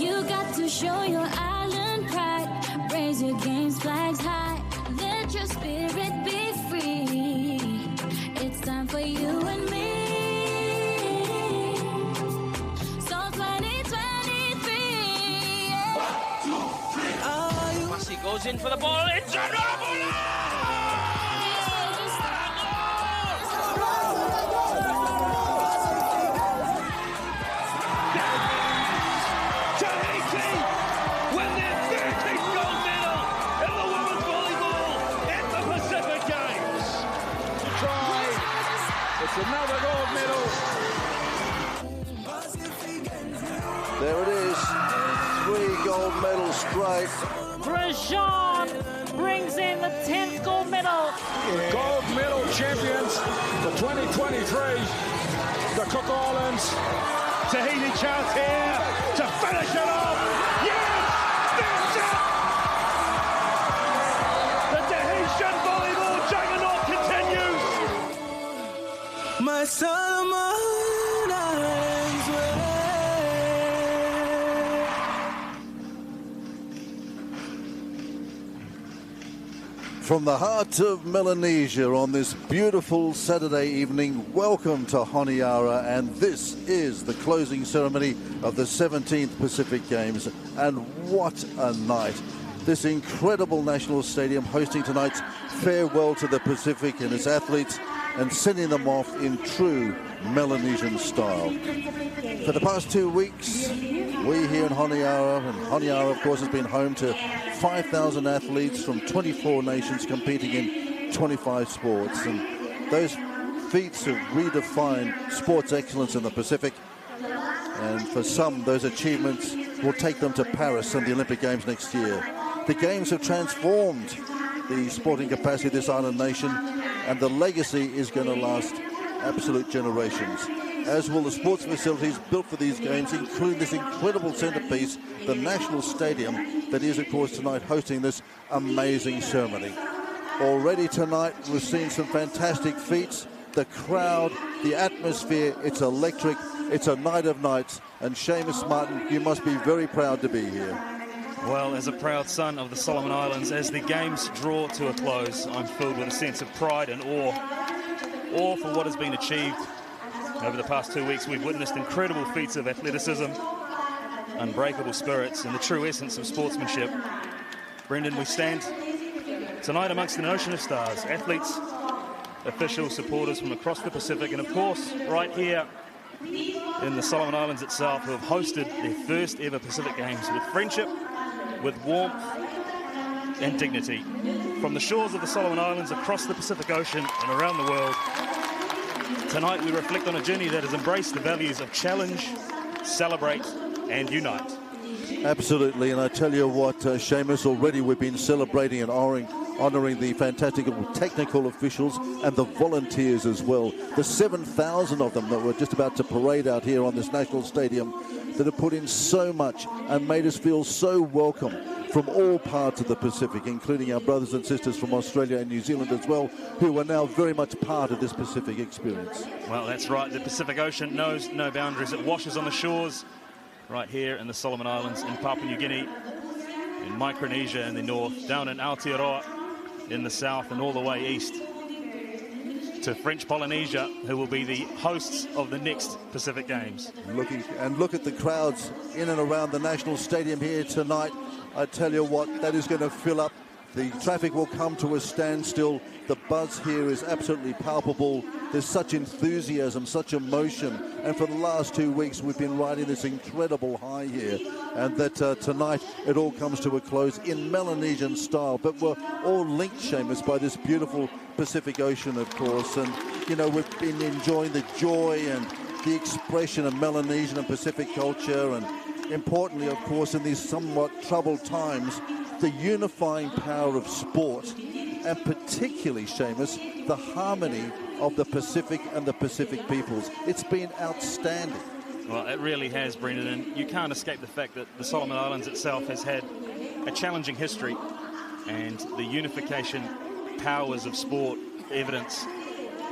You got to show your island pride. Raise your games flags high. Let your spirit be free. It's time for you and me. He goes in for the ball. It's a Tahiti win their 13th gold medal in the women's volleyball at the Pacific Games. Try. It's another gold medal. There it is. 3 gold medals straight. Grajean brings in the 10th gold medal. Gold medal champions for 2023. The Cook Islands. Tahiti chance here to finish it off. Yes! That's it! The Tahitian volleyball juggernaut continues. My Solomon Islands way. From the heart of Melanesia on this beautiful Saturday evening, welcome to Honiara, and this is the closing ceremony of the 17th Pacific Games, and what a night. This incredible national stadium hosting tonight's farewell to the Pacific and its athletes and sending them off in true Melanesian style. For the past 2 weeks, we here in Honiara, and Honiara of course has been home to 5,000 athletes from 24 nations competing in 25 sports, and those feats have redefined sports excellence in the Pacific, and for some those achievements will take them to Paris and the Olympic Games next year. The Games have transformed the sporting capacity of this island nation, and the legacy is going to last absolute generations, as will the sports facilities built for these games, including this incredible centerpiece, the National Stadium, that is, of course, tonight hosting this amazing ceremony. Already tonight, we've seen some fantastic feats. The crowd, the atmosphere, it's electric. It's a night of nights. And Seamus Martin, you must be very proud to be here. Well, as a proud son of the Solomon Islands, as the games draw to a close, I'm filled with a sense of pride and awe. Awe for what has been achieved. Over the past 2 weeks, we've witnessed incredible feats of athleticism, unbreakable spirits, and the true essence of sportsmanship. Brendan, we stand tonight amongst an ocean of stars, athletes, officials, supporters from across the Pacific, and of course, right here in the Solomon Islands itself, who have hosted their first ever Pacific Games with friendship, with warmth and dignity. From the shores of the Solomon Islands across the Pacific Ocean and around the world, tonight we reflect on a journey that has embraced the values of challenge, celebrate and unite. Absolutely, and I tell you what, Seamus, already we've been celebrating and honouring the fantastic technical officials and the volunteers as well. The 7,000 of them that were just about to parade out here on this national stadium that have put in so much and made us feel so welcome from all parts of the Pacific, including our brothers and sisters from Australia and New Zealand as well, who are now very much part of this Pacific experience. Well, that's right. The Pacific Ocean knows no boundaries. It washes on the shores right here in the Solomon Islands, in Papua New Guinea, in Micronesia in the north, down in Aotearoa in the south, and all the way east to French Polynesia, who will be the hosts of the next Pacific Games. Look at the crowds in and around the National Stadium here tonight. I tell you what, that is going to fill up. The traffic will come to a standstill. The buzz here is absolutely palpable. There's such enthusiasm, such emotion. And for the last 2 weeks, we've been riding this incredible high here. And that tonight, it all comes to a close in Melanesian style. But we're all linked, Seamus, by this beautiful Pacific Ocean, of course. And, you know, we've been enjoying the joy and the expression of Melanesian and Pacific culture. And importantly, of course, in these somewhat troubled times, the unifying power of sport and particularly, Seamus, the harmony of the Pacific and the Pacific peoples. It's been outstanding. Well, it really has, Brendan, and you can't escape the fact that the Solomon Islands itself has had a challenging history, and the unification powers of sport evidence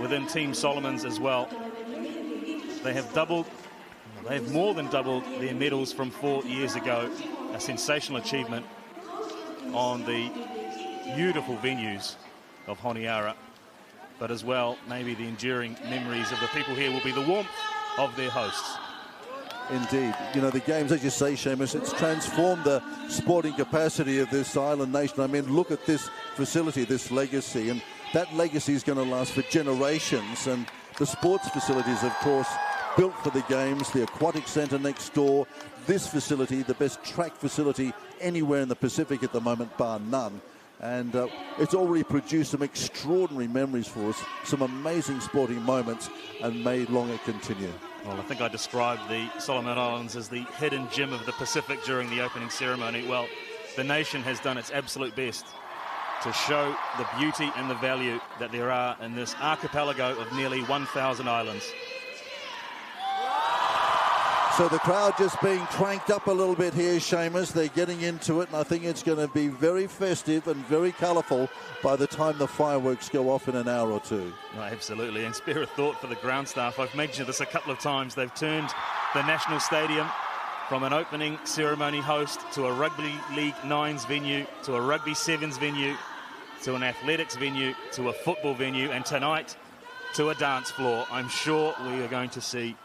within Team Solomons as well. They have more than doubled their medals from 4 years ago, a sensational achievement on the beautiful venues of Honiara, but as well, maybe the enduring memories of the people here will be the warmth of their hosts. Indeed. You know, the games, as you say, Seamus, it's transformed the sporting capacity of this island nation. I mean, look at this facility, this legacy, and that legacy is going to last for generations. And the sports facilities, of course, built for the games, the aquatic centre next door, this facility, the best track facility anywhere in the Pacific at the moment, bar none. And it's already produced some extraordinary memories for us, some amazing sporting moments, and may long it continue. Well, I think I described the Solomon Islands as the hidden gem of the Pacific during the opening ceremony. Well, the nation has done its absolute best to show the beauty and the value that there are in this archipelago of nearly 1,000 islands. So the crowd just being cranked up a little bit here, Seamus. They're getting into it, and I think it's going to be very festive and very colourful by the time the fireworks go off in an hour or two. Oh, absolutely, and spare a thought for the ground staff. I've mentioned this a couple of times. They've turned the National Stadium from an opening ceremony host to a Rugby League Nines venue, to a Rugby Sevens venue, to an athletics venue, to a football venue, and tonight to a dance floor. I'm sure we are going to see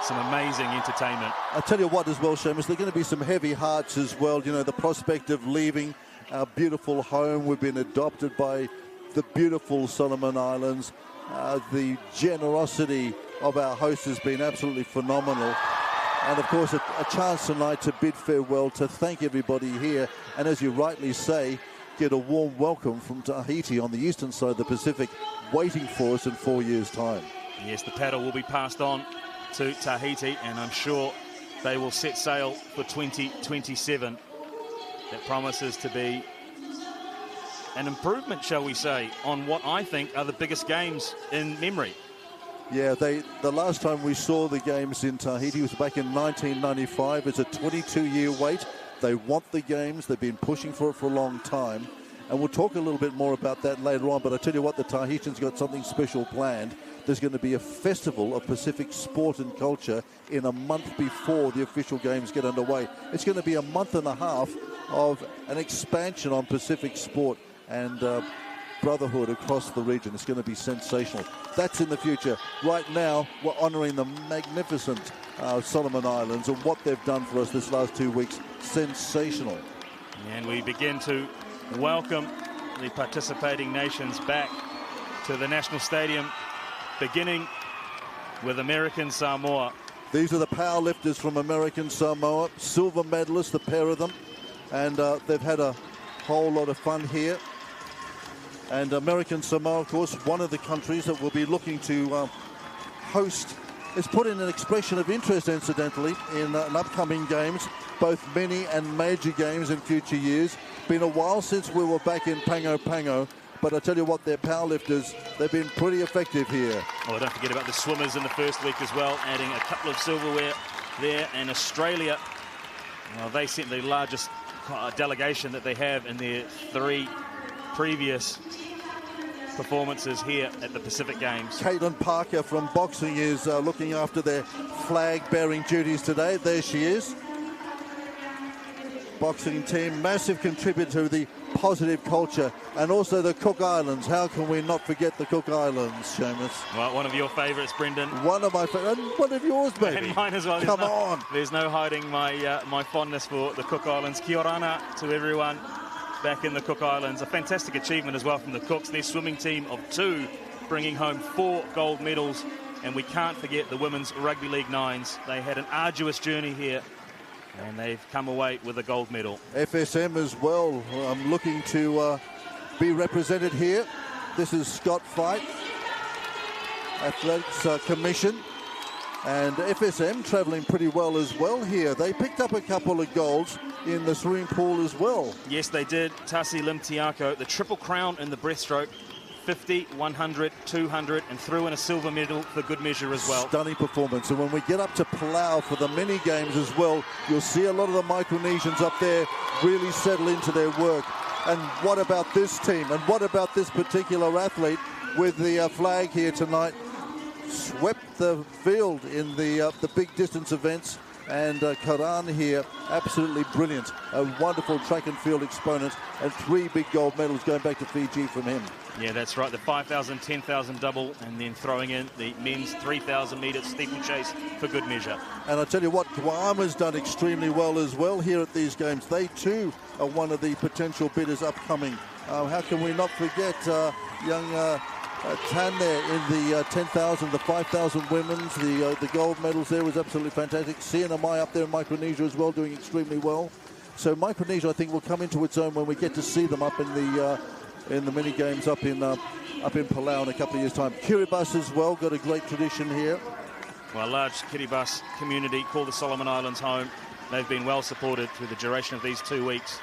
some amazing entertainment. I tell you what as well, Seamus, there are going to be some heavy hearts as well. You know, the prospect of leaving our beautiful home. We've been adopted by the beautiful Solomon Islands. The generosity of our hosts has been absolutely phenomenal. And of course, a chance tonight to bid farewell, to thank everybody here. And as you rightly say, get a warm welcome from Tahiti on the eastern side of the Pacific, waiting for us in 4 years' time. Yes, the paddle will be passed on to Tahiti, and I'm sure they will set sail for 2027. That promises to be an improvement, shall we say, on what I think are the biggest games in memory. Yeah, the last time we saw the games in Tahiti was back in 1995. It's a 22-year wait. They want the games. They've been pushing for it for a long time. And we'll talk a little bit more about that later on. But I tell you what, the Tahitians got something special planned. There's going to be a festival of Pacific sport and culture in a month before the official games get underway. It's going to be a month and a half of an expansion on Pacific sport and brotherhood across the region. It's going to be sensational. That's in the future. Right now, we're honouring the magnificent Solomon Islands and what they've done for us this last 2 weeks. Sensational. And we begin to welcome the participating nations back to the National Stadium, beginning with American Samoa. These are the powerlifters from American Samoa, silver medalists, the pair of them, and they've had a whole lot of fun here. And American Samoa, of course, one of the countries that will be looking to host, has put in an expression of interest, incidentally, in upcoming games, both mini and major games in future years. Been a while since we were back in Pango Pango, but I tell you what, their powerlifters, they've been pretty effective here. Oh, don't forget about the swimmers in the first week as well, adding a couple of silverware there. And Australia, well, they sent the largest delegation that they have in their 3 previous performances here at the Pacific Games. Caitlin Parker from boxing is looking after their flag-bearing duties today. There she is. Boxing team, massive contributor to the positive culture, and also the Cook Islands. How can we not forget the Cook Islands, Seamus? Well, one of your favourites, Brendan. One of my favourites, and one of yours, baby. And mine as well. Come on. There's no hiding my fondness for the Cook Islands. Kia ora to everyone back in the Cook Islands. A fantastic achievement as well from the Cooks. Their swimming team of 2 bringing home 4 gold medals. And we can't forget the women's Rugby League Nines. They had an arduous journey here, and they've come away with a gold medal. FSM as well, looking to be represented here. This is Scott Fight, Athletics Commission. And FSM travelling pretty well as well here. They picked up a couple of golds in the swimming pool as well. Yes, they did. Tasi Limtiako, the triple crown in the breaststroke, 50, 100, 200, and threw in a silver medal for good measure as well. Stunning performance. And when we get up to Palau for the mini games as well, you'll see a lot of the Micronesians up there really settle into their work. And what about this team? And what about this particular athlete with the flag here tonight? Swept the field in the big distance events, and Karan here, absolutely brilliant. A wonderful track and field exponent, and 3 big gold medals going back to Fiji from him. Yeah, that's right. The 5,000, 10,000 double, and then throwing in the men's 3,000 metre steeplechase for good measure. And I tell you what, Guama's done extremely well as well here at these games. They too are one of the potential bidders upcoming. How can we not forget young Tan there in the 10,000, the 5,000 women's, the gold medals there was absolutely fantastic. Sienamai up there in Micronesia as well, doing extremely well. So Micronesia, I think, will come into its own when we get to see them up in the mini games up in Palau in a couple of years' time. Kiribati as well got a great tradition here. Well, a large Kiribati community call the Solomon Islands home. They've been well supported through the duration of these 2 weeks.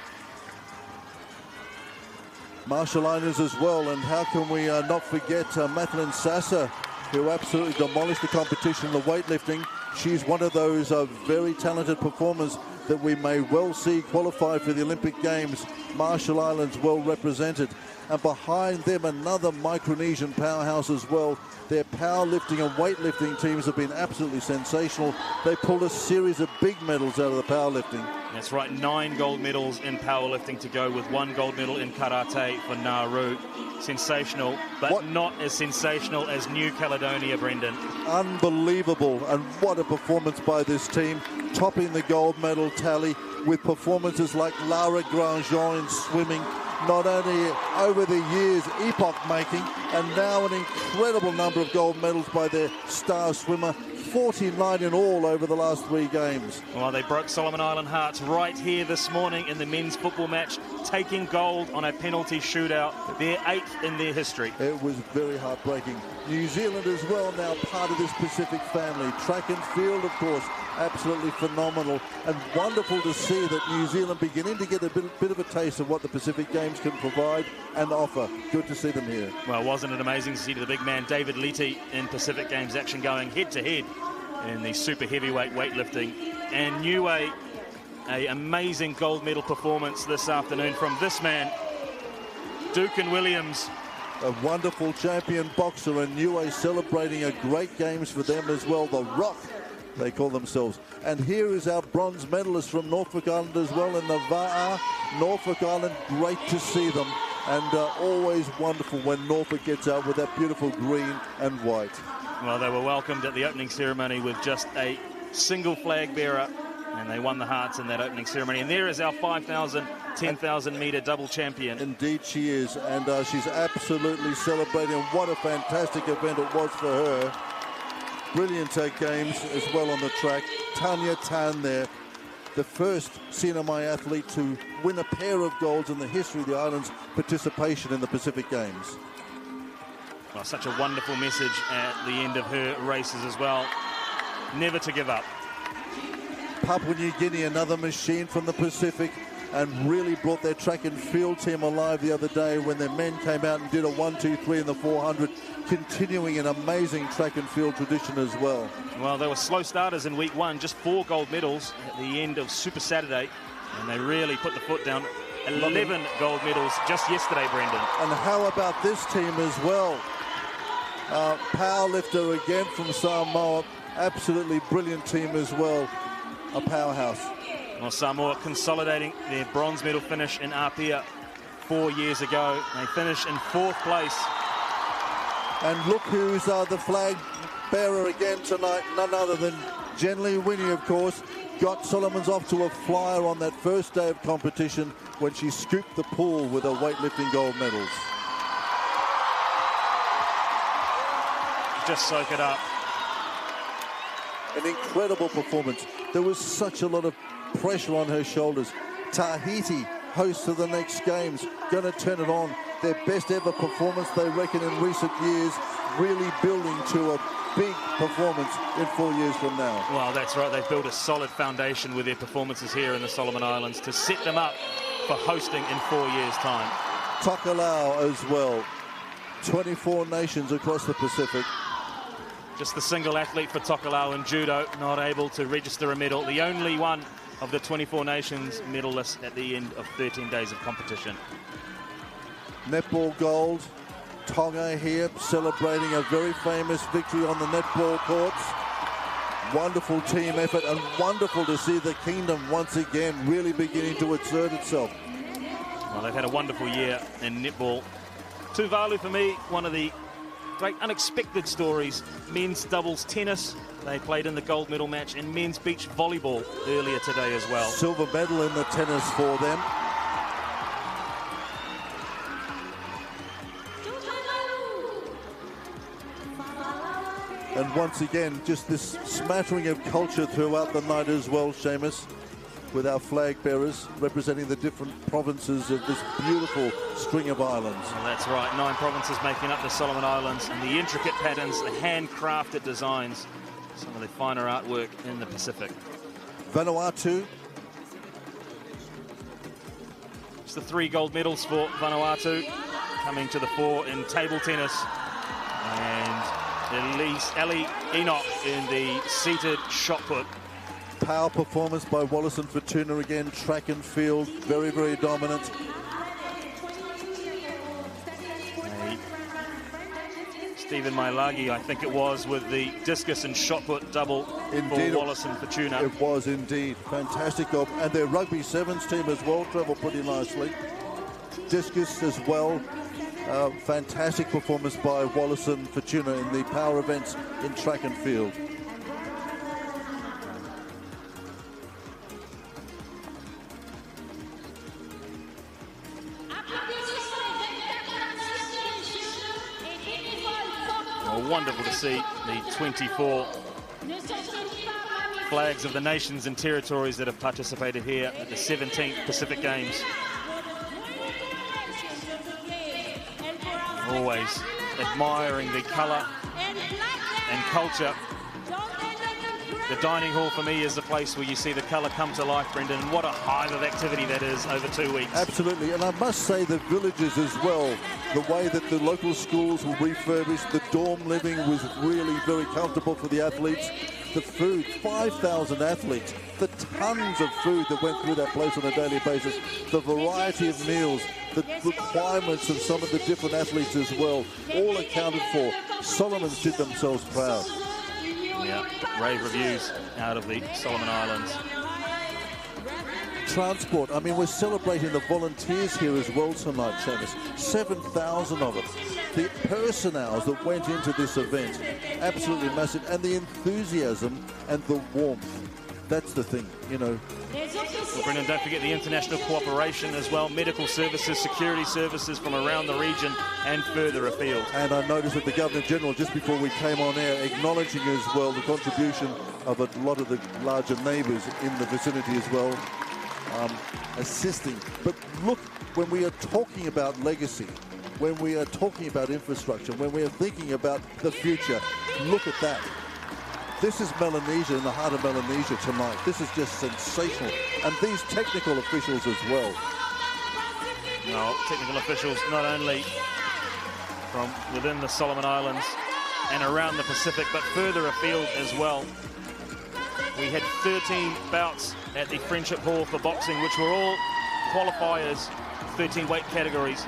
Marshall Islands as well, and how can we not forget Madeline Sasser, who absolutely demolished the competition in the weightlifting. She's one of those very talented performers that we may well see qualify for the Olympic Games. Marshall Islands well represented. And behind them, another Micronesian powerhouse as well. Their powerlifting and weightlifting teams have been absolutely sensational. They pulled a series of big medals out of the powerlifting. That's right, 9 gold medals in powerlifting to go, with 1 gold medal in karate for Nauru. Sensational, but not as sensational as New Caledonia, Brendan. Unbelievable, and what a performance by this team, topping the gold medal tally with performances like Lara Grandjean in swimming, not only over the years epoch-making, and now an incredible number of gold medals by their star swimmer, 49 in all over the last 3 games. Well, they broke Solomon Island hearts right here this morning in the men's football match, taking gold on a penalty shootout, their 8th in their history. It was very heartbreaking. New Zealand as well, now part of this Pacific family. Track and field, of course, absolutely phenomenal, and wonderful to see that New Zealand beginning to get a bit of a taste of what the Pacific Games can provide and offer. Good to see them here. Well, wasn't it amazing to see the big man David Leti in Pacific Games action, going head-to-head in the super heavyweight weightlifting, and Niue, a amazing gold medal performance this afternoon from this man, Dukin Williams. A wonderful champion boxer, and Niue celebrating a great games for them as well. The Rock, they call themselves. And here is our bronze medalist from Norfolk Island as well in the Va'a. Norfolk Island, great to see them, and always wonderful when Norfolk gets out with that beautiful green and white. Well, they were welcomed at the opening ceremony with just a single flag bearer, and they won the hearts in that opening ceremony. And there is our 5,000, 10,000 metre double champion. Indeed she is, and she's absolutely celebrating. What a fantastic event it was for her. Brilliant games as well on the track. Tanya Tan there, the first Sinamai athlete to win a pair of golds in the history of the island's participation in the Pacific Games. Well, such a wonderful message at the end of her races as well. Never to give up. Papua New Guinea, another machine from the Pacific, and really brought their track and field team alive the other day when their men came out and did a 1-2-3 in the 400, continuing an amazing track and field tradition as well. Well, they were slow starters in week 1, just 4 gold medals at the end of Super Saturday, and they really put the foot down. 11 gold medals just yesterday, Brendan. And how about this team as well? Powerlifter again from Samoa, absolutely brilliant team as well, a powerhouse. Well, Samoa consolidating their bronze medal finish in Apia 4 years ago. They finished in 4th place. And look who's the flag bearer again tonight, none other than Jen Lee Winnie, of course. Got Solomons off to a flyer on that first day of competition when she scooped the pool with her weightlifting gold medals. Just soak it up. An incredible performance. There was such a lot of pressure on her shoulders. Tahiti, hosts of the next games, going to turn it on. Their best ever performance, they reckon, in recent years, really building to a big performance in 4 years from now. Well, that's right. They've built a solid foundation with their performances here in the Solomon Islands to set them up for hosting in 4 years' time. Tokelau as well. 24 nations across the Pacific. Just the single athlete for Tokelau in judo, not able to register a medal. The only one of the 24 nations medalists at the end of 13 days of competition. Netball gold. Tonga here celebrating a very famous victory on the netball courts. Wonderful team effort and wonderful to see the kingdom once again really beginning to assert itself. Well, they've had a wonderful year in netball. Tuvalu, for me, one of the great unexpected stories. Men's doubles tennis, they played in the gold medal match, and men's beach volleyball earlier today as well. Silver medal in the tennis for them. And once again, just this smattering of culture throughout the night as well, Seamus, with our flag bearers representing the different provinces of this beautiful string of islands. Well, that's right, 9 provinces making up the Solomon Islands, and the intricate patterns, the handcrafted designs, some of the finer artwork in the Pacific. Vanuatu. It's the 3 gold medals for Vanuatu, coming to the fore in table tennis, and Ali Enoch in the seated shot put. Power performance by Wallace and Fortuna again, track and field, very, very dominant. Stephen Mailagi, I think it was, with the discus and shot put double for Wallace and Fortuna. It was indeed. Fantastic job. And their rugby sevens team as well travelled pretty nicely. Discus as well. Fantastic performance by Wallace and Fortuna in the power events in track and field. Wonderful to see the 24 flags of the nations and territories that have participated here at the 17th Pacific Games. Always admiring the colour and culture. The dining hall for me is the place where you see the colour come to life, Brendan, and what a hive of activity that is over 2 weeks. Absolutely, and I must say the villages as well, the way that the local schools were refurbished, the dorm living was really very comfortable for the athletes. The food, 5,000 athletes, the tons of food that went through that place on a daily basis, the variety of meals, the requirements of some of the different athletes as well, all accounted for. Solomons did themselves proud. Yeah, rave reviews out of the Solomon Islands. Transport, I mean, we're celebrating the volunteers here as well tonight, Seamus. 7,000 of them. The personnel that went into this event, absolutely massive. And the enthusiasm and the warmth. That's the thing, you know. Well, Brendan, don't forget the international cooperation as well. Medical services, security services from around the region and further afield. And I noticed that the Governor-General, just before we came on air, acknowledging as well the contribution of a lot of the larger neighbours in the vicinity as well, assisting. But look, when we are talking about legacy, when we are talking about infrastructure, when we are thinking about the future, look at that. This is Melanesia, in the heart of Melanesia tonight. This is just sensational. And these technical officials as well. No, technical officials not only from within the Solomon Islands and around the Pacific, but further afield as well. We had 13 bouts at the Friendship Hall for boxing, which were all qualifiers, 13 weight categories,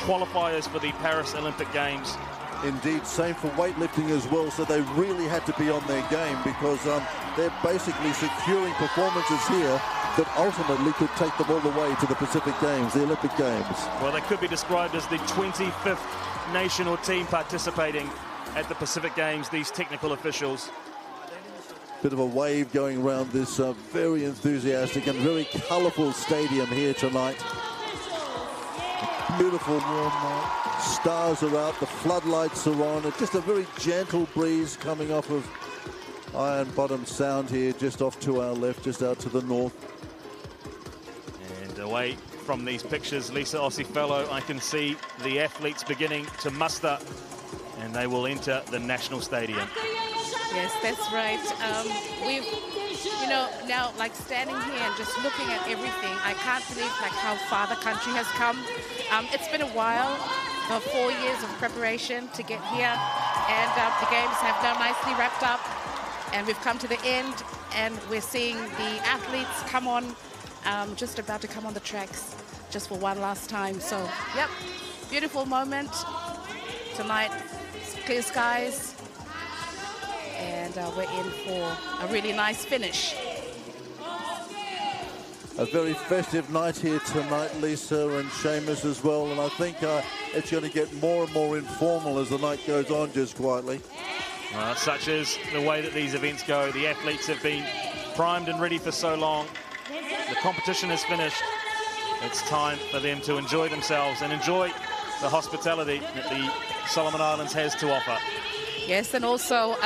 qualifiers for the Paris Olympic Games. Indeed, same for weightlifting as well, so they really had to be on their game because they're basically securing performances here that ultimately could take them all the way to the Pacific Games, the Olympic Games. Well, they could be described as the 25th nation or team participating at the Pacific Games, these technical officials. Bit of a wave going around this very enthusiastic and very colourful stadium here tonight. Beautiful warm night. Stars are out, the floodlights are on. It's just a very gentle breeze coming off of Iron Bottom Sound here, just off to our left, just out to the north. And away from these pictures, Lisa Ossifello, I can see the athletes beginning to muster and they will enter the National Stadium. Yes, that's right. We've, you know, now like standing here and just looking at everything, I can't believe like how far the country has come. It's been a while, 4 years of preparation to get here, and the games have now nicely wrapped up, and we've come to the end, and we're seeing the athletes come on, just about to come on the tracks just for one last time. So, yep, beautiful moment tonight, clear skies, and we're in for a really nice finish. A very festive night here tonight, Lisa and Seamus as well, and I think it's going to get more and more informal as the night goes on, just quietly. Such is the way that these events go. The athletes have been primed and ready for so long. The competition is finished. It's time for them to enjoy themselves and enjoy the hospitality that the Solomon Islands has to offer. Yes, and also,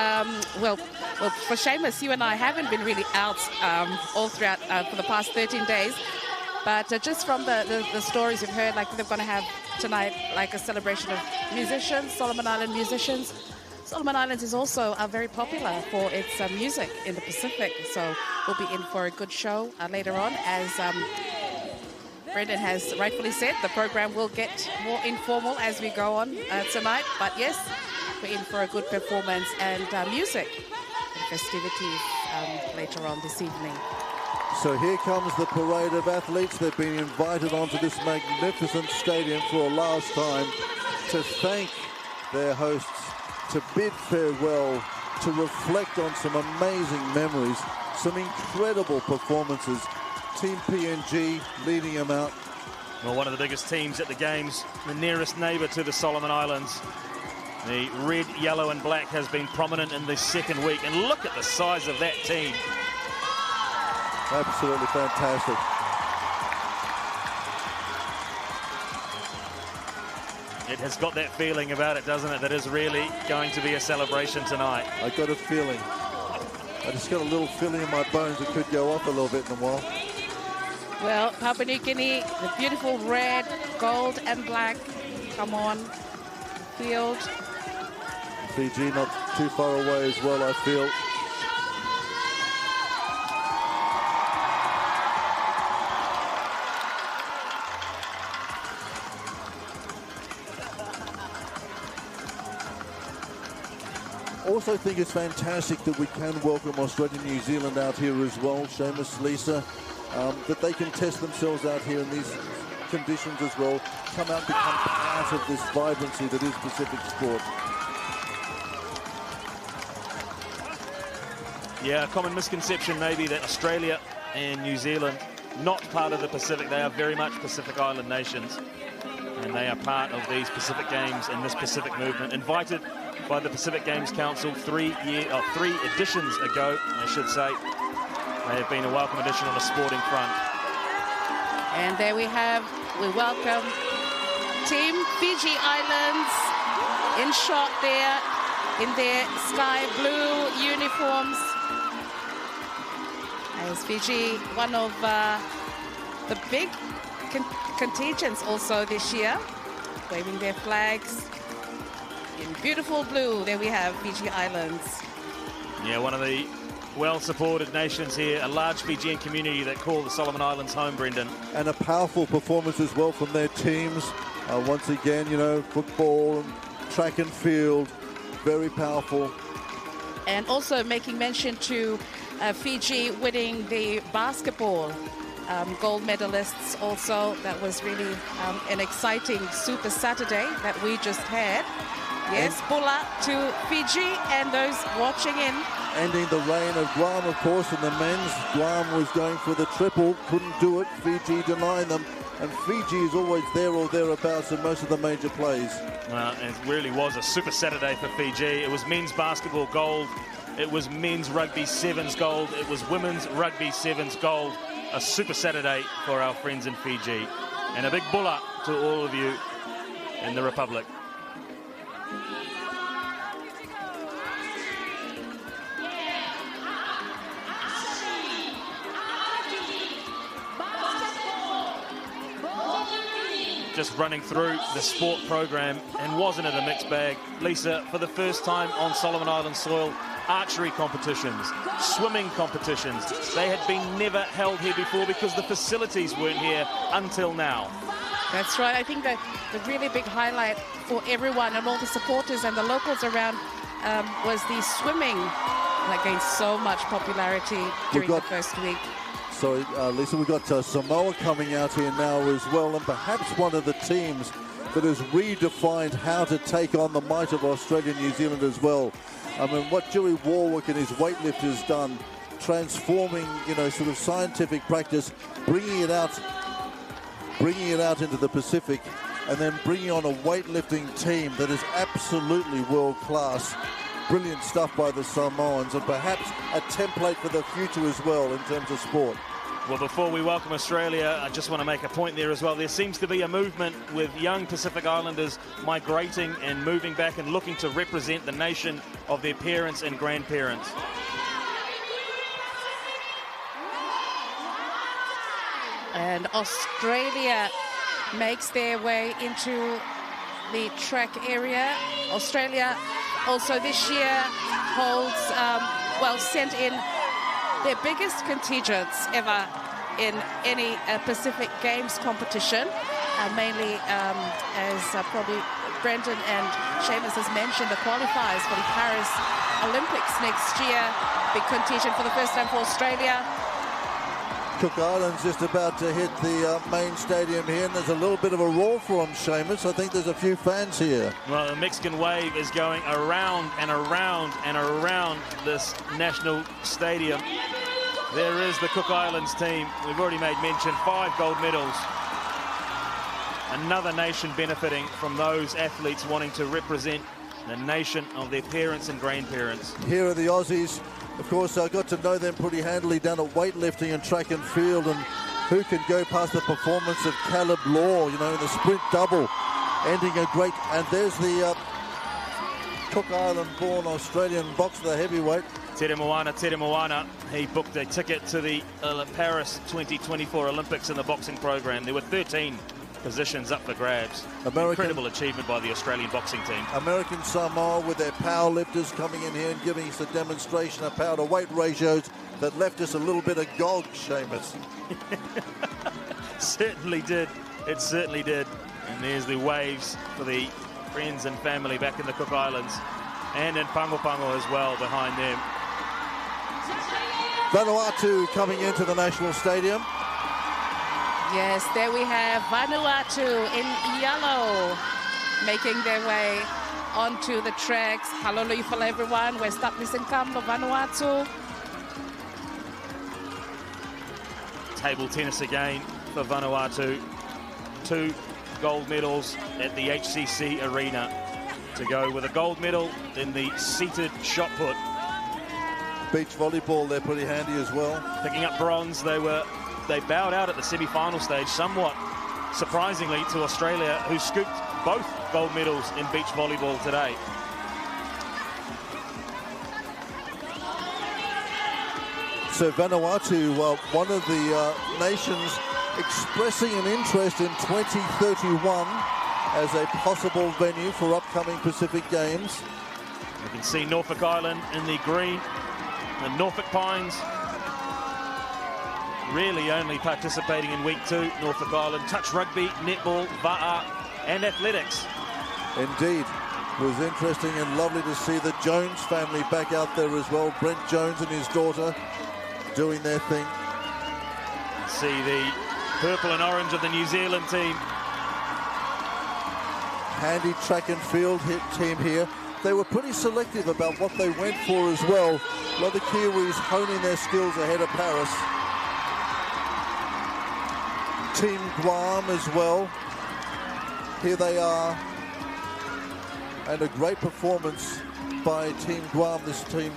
well, for Seamus, you and I haven't been really out all throughout for the past 13 days. But just from the stories we've heard, like they're going to have tonight, like a celebration of musicians, Solomon Island musicians. Solomon Islands is also very popular for its music in the Pacific. So we'll be in for a good show later on. As Brendan has rightfully said, the program will get more informal as we go on tonight. But yes, we're in for a good performance and music and festivities later on this evening. So here comes the parade of athletes. They've been invited onto this magnificent stadium for a last time to thank their hosts, to bid farewell, to reflect on some amazing memories, some incredible performances. Team PNG leading them out. Well, one of the biggest teams at the games, the nearest neighbour to the Solomon Islands. The red, yellow and black has been prominent in this second week. And look at the size of that team. Absolutely fantastic. It has got that feeling about it, doesn't it? That is really going to be a celebration tonight. I got a feeling. I just got a little feeling in my bones that could go off a little bit in a while. Well, Papua New Guinea, the beautiful red, gold and black come on field. Fiji not too far away as well, I feel. Also think it's fantastic that we can welcome Australia and New Zealand out here as well, Seamus, Lisa, that they can test themselves out here in these conditions as well, come out and become part of this vibrancy that is Pacific sport. Yeah, a common misconception maybe that Australia and New Zealand, not part of the Pacific, they are very much Pacific Island nations. And they are part of these Pacific Games and this Pacific movement. Invited by the Pacific Games Council 3 editions ago, I should say. They have been a welcome addition on the sporting front. And there we welcome Team Fiji Islands in shot there in their sky blue uniforms. As Fiji, one of the big contingents also this year, waving their flags in beautiful blue. There we have Fiji Islands. Yeah, one of the well-supported nations here, a large Fijian community that call the Solomon Islands home, Brendan. And a powerful performance as well from their teams. Once again, you know, football and track and field, very powerful. And also making mention to Fiji winning the basketball gold medalists also. That was really an exciting Super Saturday that we just had. Yes, Bula to Fiji and those watching in. Ending the reign of Guam, of course, in the men's. Guam was going for the triple, couldn't do it. Fiji denying them. And Fiji is always there or thereabouts in most of the major plays. It really was a Super Saturday for Fiji. It was men's basketball gold. It was men's rugby sevens gold. It was women's rugby sevens gold. A Super Saturday for our friends in Fiji. And a big bula to all of you in the Republic. just running through the sport program, and wasn't it a mixed bag? Lisa, for the first time on Solomon Island soil, archery competitions, swimming competitions, they had been never held here before because the facilities weren't here until now. That's right. I think that the really big highlight for everyone and all the supporters and the locals around was the swimming that gained so much popularity during the first week. Sorry, Lisa, we've got Samoa coming out here now as well, and perhaps one of the teams that has redefined how to take on the might of Australia and New Zealand as well. I mean, what Dewey Warwick and his weightlifters done, transforming, you know, sort of scientific practice, bringing it out into the Pacific, and then bringing on a weightlifting team that is absolutely world-class. Brilliant stuff by the Samoans, and perhaps a template for the future as well in terms of sport. Well, before we welcome Australia, I just want to make a point there as well. There seems to be a movement with young Pacific Islanders migrating and moving back and looking to represent the nation of their parents and grandparents. And Australia makes their way into the track area. Australia also this year holds, sent in their biggest contingents ever in any Pacific Games competition, mainly as probably Brendan and Seamus has mentioned, the qualifiers for the Paris Olympics next year. Big contingent for the first time for Australia. Cook Island's just about to hit the main stadium here, and there's a little bit of a roar for them, Seamus. I think there's a few fans here. Well, the Mexican wave is going around and around and around this national stadium. There is the Cook Islands team. We've already made mention, 5 gold medals. Another nation benefiting from those athletes wanting to represent the nation of their parents and grandparents. Here are the Aussies. Of course, I got to know them pretty handily down at weightlifting and track and field, and who can go past the performance of Caleb Law, you know, in the sprint double, ending a great, and there's the Cook Island-born Australian boxer, the heavyweight. Tere Moana, he booked a ticket to the Paris 2024 Olympics in the boxing program. There were 13 positions up for grabs. Incredible achievement by the Australian boxing team. American Samoa with their power lifters coming in here and giving us a demonstration of power to weight ratios that left us a little bit agog, Seamus. Certainly did. It certainly did. And there's the waves for the friends and family back in the Cook Islands and in Pango as well behind them. Vanuatu coming into the National Stadium. Yes, there we have Vanuatu in yellow making their way onto the tracks. Halolo for everyone. We're starting in Kamlo, Vanuatu. Table tennis again for Vanuatu. 2 gold medals at the HCC Arena to go with a gold medal in the seated shot put. Beach volleyball, they're pretty handy as well. Picking up bronze, they bowed out at the semi-final stage, somewhat surprisingly to Australia, who scooped both gold medals in beach volleyball today. So Vanuatu, one of the nations expressing an interest in 2031 as a possible venue for upcoming Pacific Games. You can see Norfolk Island in the green, the Norfolk Pines really only participating in week 2. Norfolk Island, touch rugby, netball, va'a and athletics. Indeed. It was interesting and lovely to see the Jones family back out there as well. Brent Jones and his daughter doing their thing. See the purple and orange of the New Zealand team. Handy track and field team here. They were pretty selective about what they went for as well. A lot of the Kiwis honing their skills ahead of Paris. Team Guam as well. Here they are. And a great performance by Team Guam. This team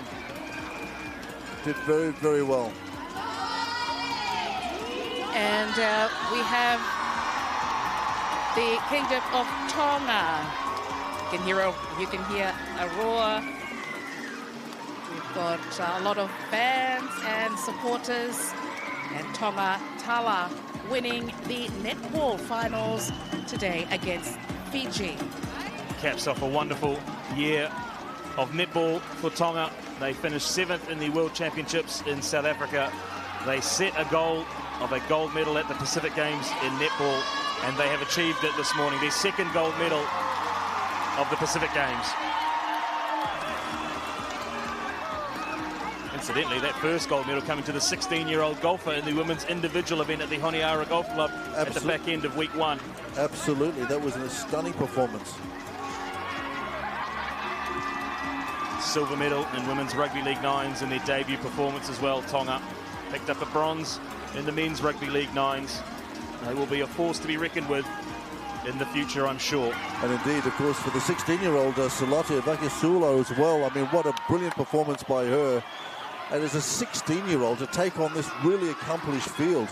did very, very well. And we have the Kingdom of Tonga. You can hear a roar. We've got a lot of fans and supporters. And Tonga Tala winning the netball finals today against Fiji. Caps off a wonderful year of netball for Tonga. They finished 7th in the World Championships in South Africa. They set a goal of a gold medal at the Pacific Games in netball, and they have achieved it this morning. Their second gold medal of the Pacific Games. Incidentally, that first gold medal coming to the 16-year-old golfer in the women's individual event at the Honiara Golf Club at the back end of week 1. Absolutely, that was a stunning performance. Silver medal in women's rugby league nines in their debut performance as well. Tonga picked up a bronze in the men's rugby league nines. They will be a force to be reckoned with in the future, I'm sure. And indeed, of course, for the 16-year-old Salote Vakasulo as well. I mean, what a brilliant performance by her. And as a 16-year-old to take on this really accomplished field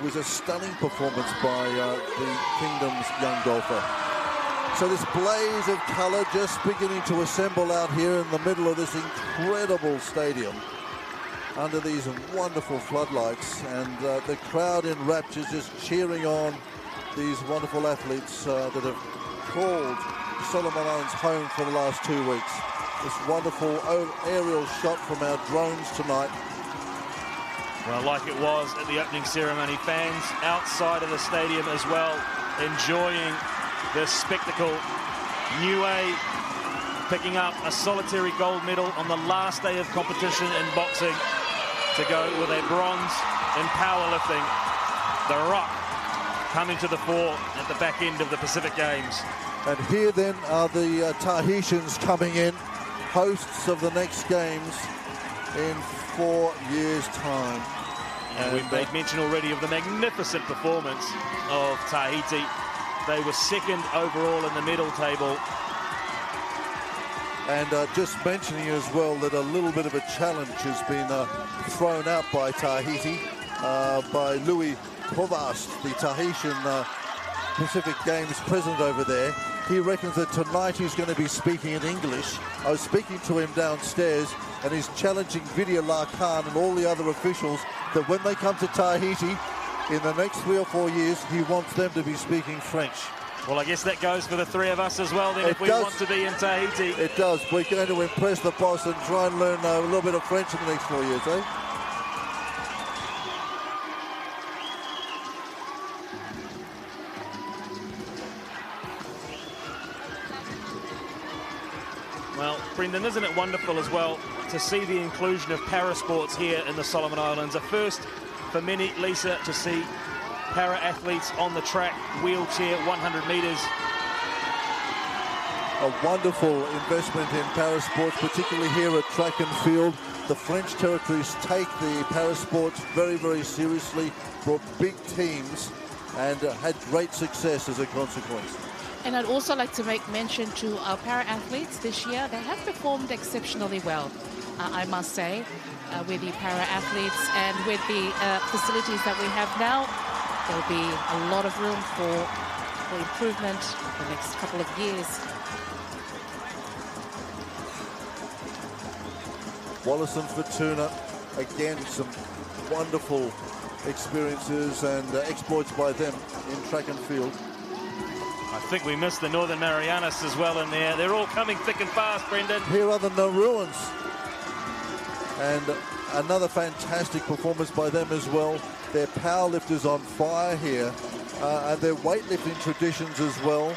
was a stunning performance by the Kingdom's young golfer. So this blaze of colour just beginning to assemble out here in the middle of this incredible stadium under these wonderful floodlights, and the crowd in raptures just cheering on these wonderful athletes that have called Solomon Islands home for the last 2 weeks. This wonderful aerial shot from our drones tonight. Well, like it was at the opening ceremony, fans outside of the stadium as well, enjoying this spectacle. Niue picking up a solitary gold medal on the last day of competition in boxing to go with a bronze in powerlifting. The Rock coming to the fore at the back end of the Pacific Games. And here then are the Tahitians coming in, hosts of the next games in 4 years' time. And we've made mention already of the magnificent performance of Tahiti. They were second overall in the medal table. And just mentioning as well that a little bit of a challenge has been thrown out by Tahiti by Louis Kovast, the Tahitian Pacific Games president over there. He reckons that tonight he's going to be speaking in English. I was speaking to him downstairs, and he's challenging Vidya Larkan and all the other officials that when they come to Tahiti in the next 3 or 4 years, he wants them to be speaking French. Well, I guess that goes for the three of us as well, then, if we want to be in Tahiti. It does. We're going to impress the boss and try and learn a little bit of French in the next 4 years, eh? Well, Brendan, isn't it wonderful as well to see the inclusion of parasports here in the Solomon Islands? A first for many, Lisa, to see para-athletes on the track, wheelchair, 100 metres. A wonderful investment in parasports, particularly here at track and field. The French territories take the parasports very, very seriously, brought big teams, and had great success as a consequence. And I'd also like to make mention to our para-athletes this year. They have performed exceptionally well, I must say, with the para-athletes and with the facilities that we have now. There'll be a lot of room for improvement in the next couple of years. Wallace and Fortuna, again, some wonderful experiences and exploits by them in track and field. I think we missed the Northern Marianas as well in there. They're all coming thick and fast, Brendan. Here are the Nauruans. And another fantastic performance by them as well. Their powerlifters on fire here, and their weightlifting traditions as well.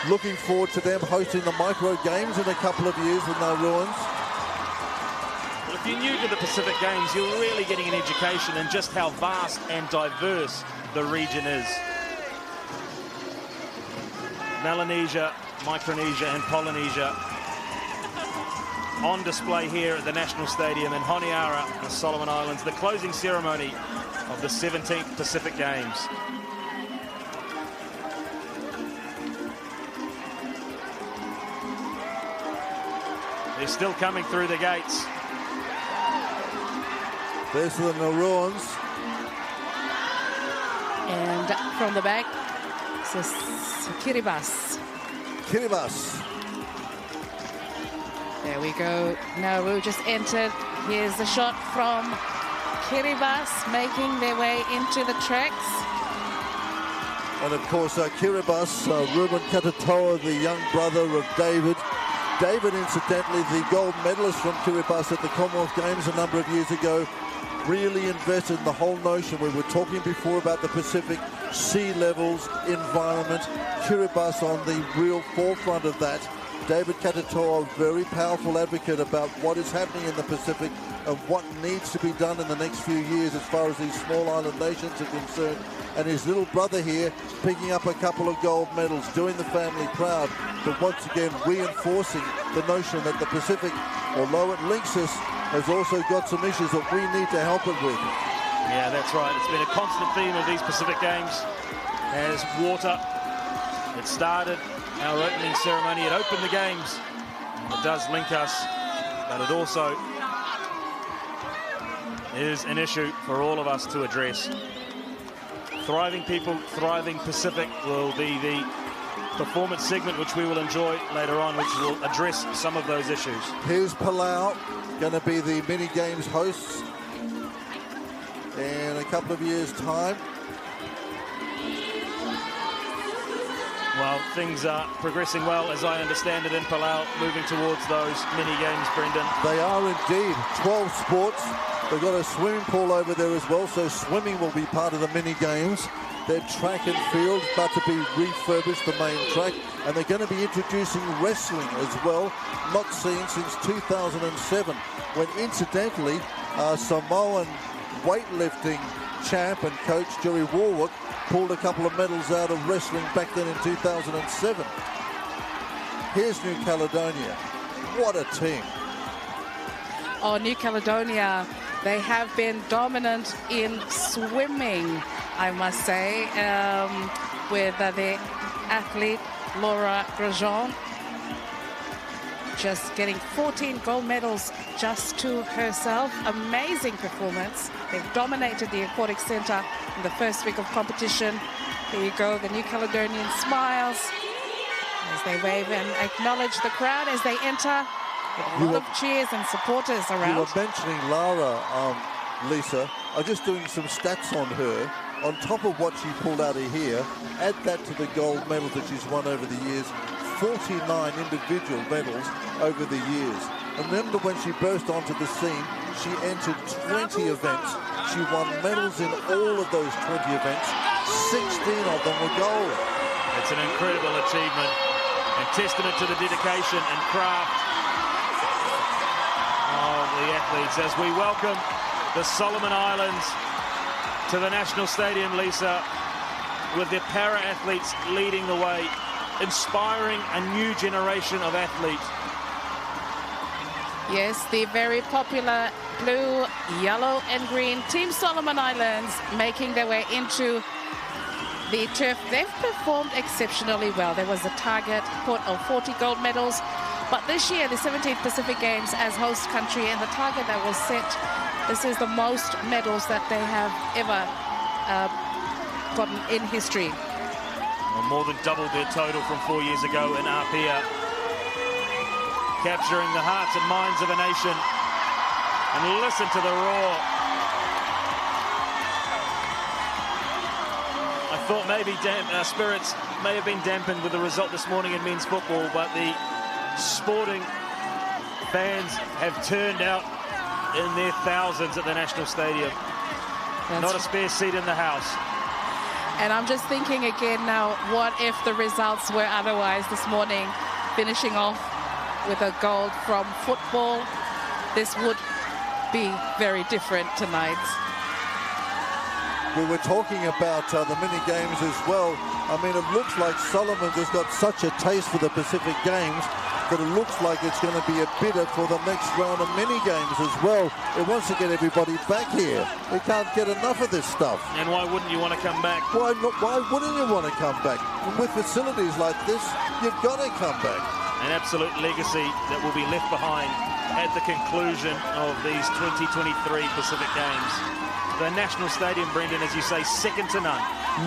Looking forward to them hosting the micro games in a couple of years in Nauruans. Well, if you're new to the Pacific Games, you're really getting an education in just how vast and diverse the region is. Melanesia, Micronesia and Polynesia on display here at the National Stadium in Honiara, the Solomon Islands, the closing ceremony of the 17th Pacific Games. They're still coming through the gates. There's the Nauruans. And from the back, it's Kiribati. Kiribati. There we go. Nauru just entered. Here's the shot from Kiribati making their way into the tracks. And of course, Kiribati, Ruben Katatoa, the young brother of David. David, incidentally, the gold medalist from Kiribati at the Commonwealth Games a number of years ago, really invested in the whole notion. We were talking before about the Pacific sea levels, environment. Kiribati on the real forefront of that. David Katatoa, a very powerful advocate about what is happening in the Pacific and what needs to be done in the next few years as far as these small island nations are concerned. And his little brother here picking up a couple of gold medals, doing the family proud, but once again reinforcing the notion that the Pacific, although it links us, has also got some issues that we need to help it with. Yeah, that's right. It's been a constant theme of these Pacific Games as water. It started our opening ceremony. It opened the games. It does link us, but it also is an issue for all of us to address. Thriving people, thriving Pacific will be the performance segment which we will enjoy later on, which will address some of those issues. Here's Palau, going to be the mini games hosts in a couple of years' time. Well, things are progressing well, as I understand it, in Palau, moving towards those mini games, Brendan. They are indeed. 12 sports. They've got a swimming pool over there as well, so swimming will be part of the mini games. Their track and field about to be refurbished, the main track, and they're going to be introducing wrestling as well, not seen since 2007, when incidentally Samoan weightlifting champ and coach Jerry Warwick pulled a couple of medals out of wrestling back then in 2007. Here's New Caledonia. What a team. Oh, New Caledonia, they have been dominant in swimming, I must say, with the athlete Laura Grosjean just getting 14 gold medals just to herself. Amazing performance. They've dominated the Aquatic Centre in the first week of competition. There you go, the New Caledonian smiles as they wave and acknowledge the crowd as they enter. A lot of cheers and supporters around. You were mentioning Lara, Lisa. I'm just doing some stats on her. On top of what she pulled out of here, add that to the gold medals that she's won over the years. 49 individual medals over the years. And remember when she burst onto the scene, she entered 20 events. She won medals in all of those 20 events. 16 of them were gold. It's an incredible achievement and testament to the dedication and craft of the athletes as we welcome the Solomon Islands to the National Stadium, Lisa, with their para-athletes leading the way, inspiring a new generation of athletes. Yes, the very popular blue, yellow and green Team Solomon Islands making their way into the turf. They've performed exceptionally well. There was a target put of 40 gold medals, but this year, the 17th Pacific Games as host country, and the target that was set, this is the most medals that they have ever gotten in history. Well, more than doubled their total from 4 years ago in Apia, capturing the hearts and minds of a nation. And listen to the roar. I thought maybe spirits may have been dampened with the result this morning in men's football, but the sporting fans have turned out in their thousands at the National Stadium. Not a spare seat in the house. And I'm just thinking again now, what if the results were otherwise this morning, finishing off with a gold from football? This would be very different tonight. We were talking about the mini games as well. I mean, it looks like Solomon has got such a taste for the Pacific Games that it looks like it's going to be a bidder for the next round of mini games as well. It wants to get everybody back here. It can't get enough of this stuff. And why wouldn't you want to come back? Why wouldn't you want to come back? With facilities like this, you've got to come back. An absolute legacy that will be left behind at the conclusion of these 2023 Pacific Games. The National Stadium, Brendan, as you say, second to none.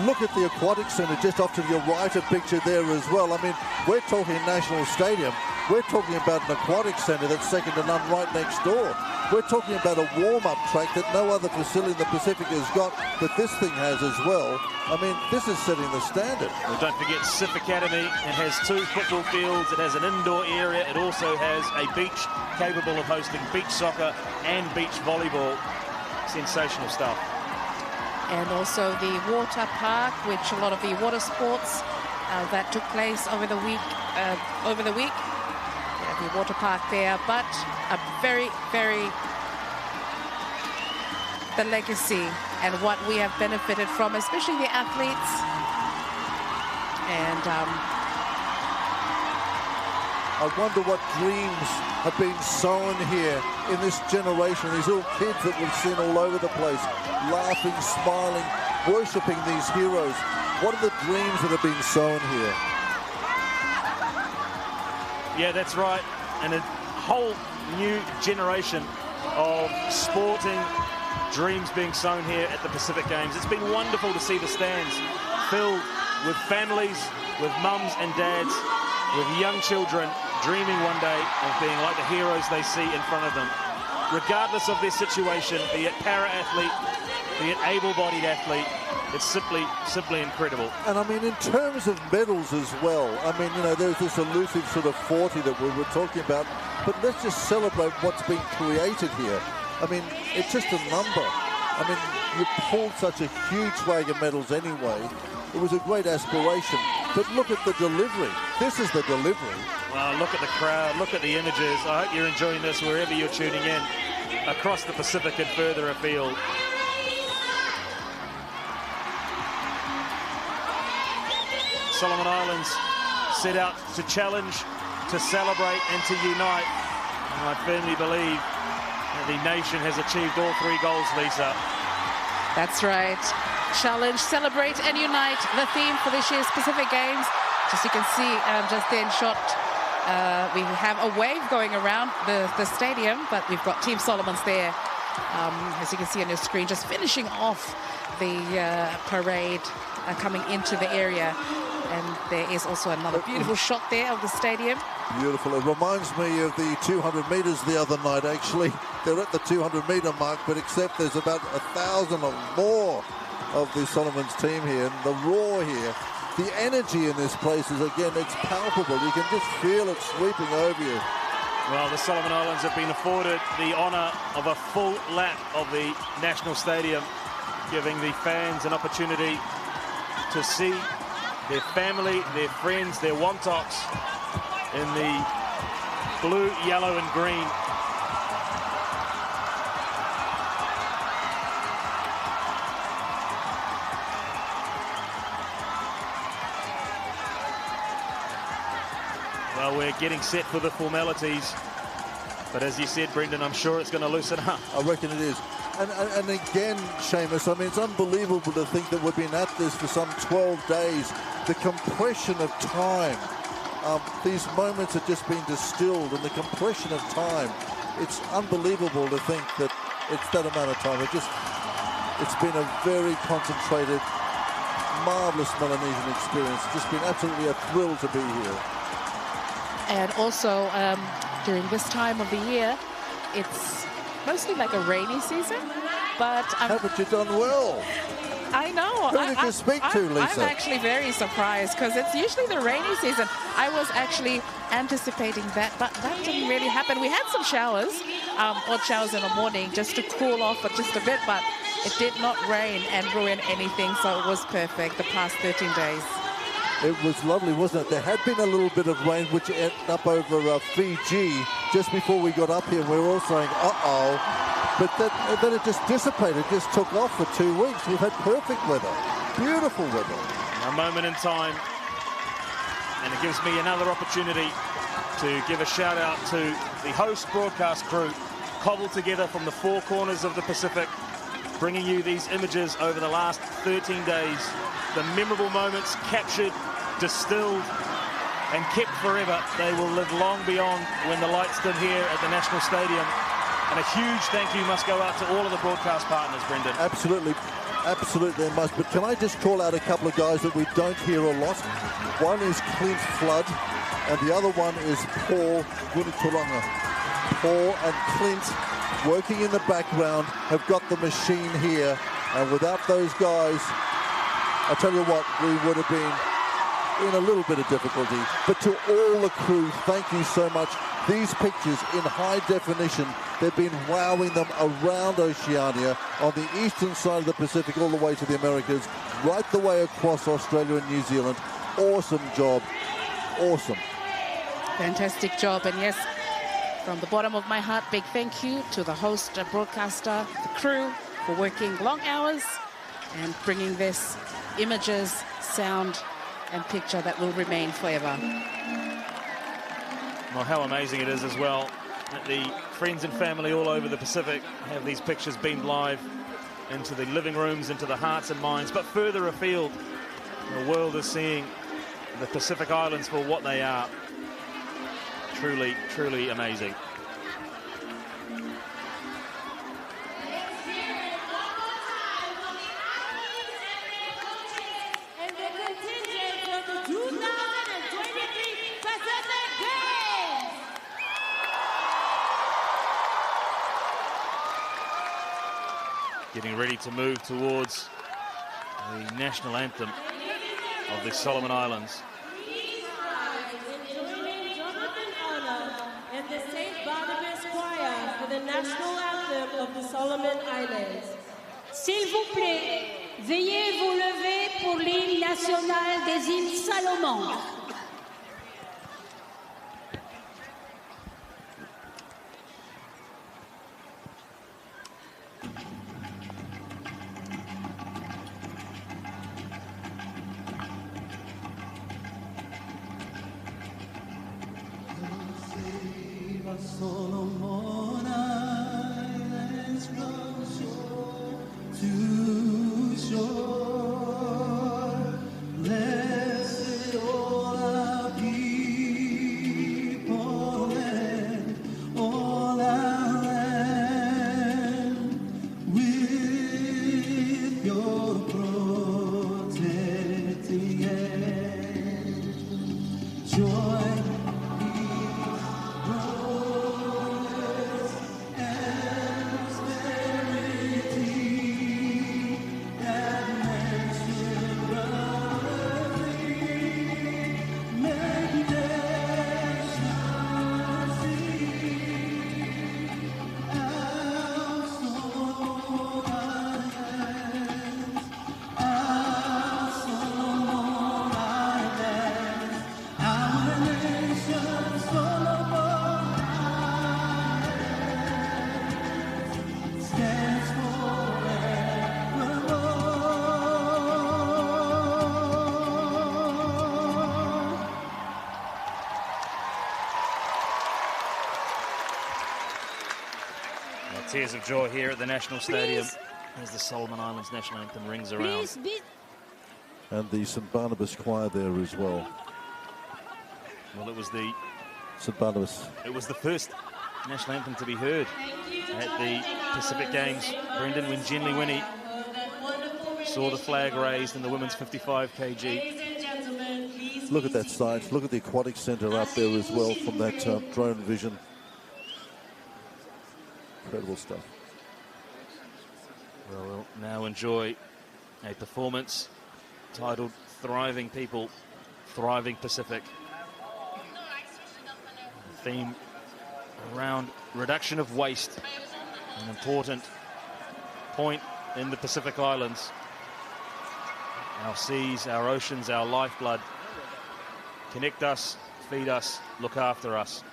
Look at the Aquatic Centre just off to your right, a picture there as well. I mean, we're talking National Stadium. We're talking about an aquatic centre that's second to none right next door. We're talking about a warm-up track that no other facility in the Pacific has got, but this thing has as well. I mean, this is setting the standard. Well, don't forget SIF Academy. It has 2 football fields. It has an indoor area. It also has a beach capable of hosting beach soccer and beach volleyball. Sensational stuff. And also the water park, which a lot of the water sports that took place over the week. The water park there, but a very, the legacy and what we have benefited from, especially the athletes. And I wonder what dreams have been sown here in this generation. These little kids that we've seen all over the place, laughing, smiling, worshipping these heroes. What are the dreams that have been sown here? Yeah, that's right. And a whole new generation of sporting dreams being sown here at the Pacific Games. It's been wonderful to see the stands filled with families, with mums and dads, with young children dreaming one day of being like the heroes they see in front of them. Regardless of their situation, be it para-athlete, be it able-bodied athlete, it's simply incredible. And I mean, in terms of medals as well, I mean, you know, there's this elusive sort of 40 that we were talking about, but let's just celebrate what's been created here. I mean, it's just a number. I mean, you pulled such a huge swag of medals anyway. It was a great aspiration, but look at the delivery. This is the delivery. Well, look at the crowd, look at the images. I hope you're enjoying this wherever you're tuning in, across the Pacific and further afield. Solomon Islands set out to challenge, to celebrate and to unite. And I firmly believe that the nation has achieved all 3 goals, Lisa. that's right. Challenge, celebrate and unite, the theme for this year's Pacific Games. Just you can see just then shot, we have a wave going around the stadium, but we've got Team Solomons there, as you can see on your screen, just finishing off the parade coming into the area. And there is also another beautiful shot there of the stadium. Beautiful. It reminds me of the 200 metres the other night, actually. They're at the 200-metre mark, but except there's about 1,000 or more of the Solomons team here. And the roar here, the energy in this place is, again, it's palpable. You can just feel it sweeping over you. Well, the Solomon Islands have been afforded the honour of a full lap of the National Stadium, giving the fans an opportunity to see their family, their friends, their wontoks in the blue, yellow and green. Well, we're getting set for the formalities. But as you said, Brendan, I'm sure it's going to loosen up. I reckon it is. And again, Seamus, I mean, it's unbelievable to think that we've been at this for some 12 days. The compression of time. These moments have just been distilled, and the compression of time. It's unbelievable to think that it's that amount of time. It's been a very concentrated, marvellous Melanesian experience. It's just been absolutely a thrill to be here. And also, during this time of the year, it's mostly like a rainy season, but haven't you done well? I know. Who did you speak to, Lisa? I'm actually very surprised because it's usually the rainy season. I was actually anticipating that, but that didn't really happen. We had some showers, odd showers in the morning just to cool off for just a bit, but it did not rain and ruin anything, so it was perfect the past 13 days. It was lovely, wasn't it? There had been a little bit of rain, which ended up over Fiji just before we got up here. We were all saying, uh-oh. But then it just dissipated, just took off for 2 weeks. We've had perfect weather, beautiful weather. A moment in time, and it gives me another opportunity to give a shout out to the host broadcast crew, cobbled together from the 4 corners of the Pacific, bringing you these images over the last 13 days. The memorable moments captured, distilled, and kept forever. They will live long beyond when the lights dim here at the National Stadium. And a huge thank you must go out to all of the broadcast partners, Brendan. Absolutely. absolutely they must. But can I just call out a couple of guys that we don't hear a lot? One is Clint Flood, and the other one is Paul Gunitulonga. Paul and Clint, working in the background, have got the machine here. And without those guys, I tell you what, we would have been in a little bit of difficulty. But to all the crew, thank you so much. These pictures in high definition, they've been wowing them around Oceania, on the eastern side of the Pacific, all the way to the Americas, right the way across Australia and New Zealand. Awesome job. Awesome. Fantastic job. And yes, from the bottom of my heart, big thank you to the host, broadcaster, the crew, for working long hours and bringing this images, sound and picture that will remain forever. Well, how amazing it is as well that the friends and family all over the Pacific have these pictures beamed live into the living rooms, into the hearts and minds. But further afield, the world is seeing the Pacific Islands for what they are. Truly, truly amazing. Getting ready to move towards the national anthem of the Solomon Islands. And the St. Barnabas Choir for the national anthem of the Solomon Islands. S'il vous plaît, veuillez vous lever pour l'hymne national des îles Salomon. Solomon Islands from shore to shore. Blessed all our people and all our land with your protecting hand. Joy. Tears of joy here at the National Stadium as the Solomon Islands national anthem rings around. And the St. Barnabas Choir there as well. Well, it was the St. Barnabas. It was the first national anthem to be heard at the Pacific Games, Brendan, when Jenny Winnie saw the flag raised in the women's 55 kg. Look at that site. Look at the aquatic centre up there as well from that drone vision. Incredible stuff. Well, we'll now enjoy a performance titled Thriving People, Thriving Pacific. The theme around reduction of waste, an important point in the Pacific Islands. Our seas, our oceans, our lifeblood. Connect us, feed us, look after us.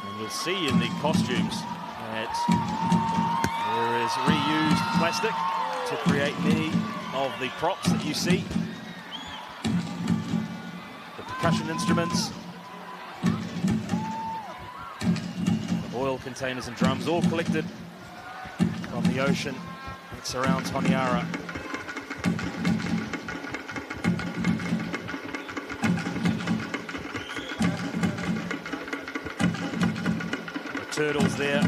And you'll see in the costumes that there is reused plastic to create many of the props that you see. The percussion instruments, the oil containers and drums, all collected from the ocean that surrounds Honiara. turtles there.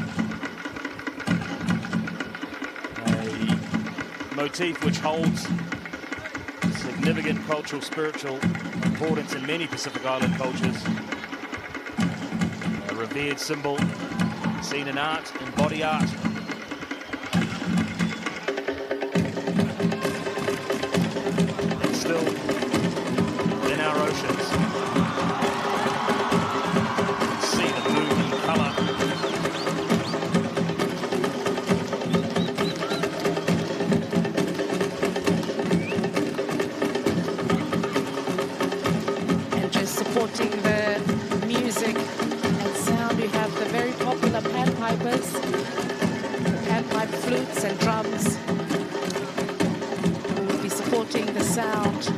A motif which holds significant cultural, spiritual importance in many Pacific Island cultures. A revered symbol seen in art and body art. And still in our oceans. See the blue and colour. And just supporting the music and sound, we have the very popular panpipers, panpipe flutes and drums, who will be supporting the sound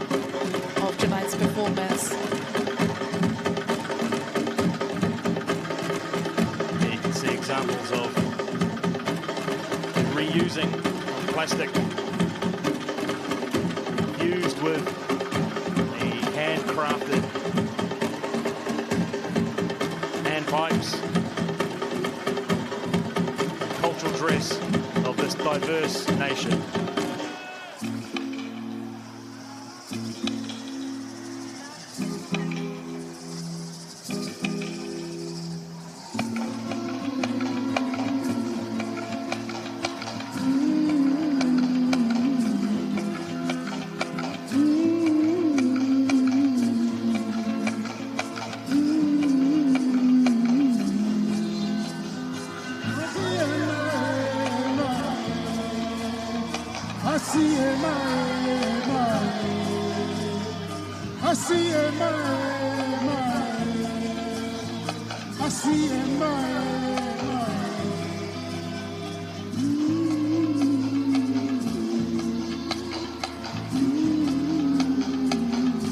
of tonight's performance. Here you can see examples of reusing plastic fused with the handcrafted handpipes, cultural dress of this diverse nation.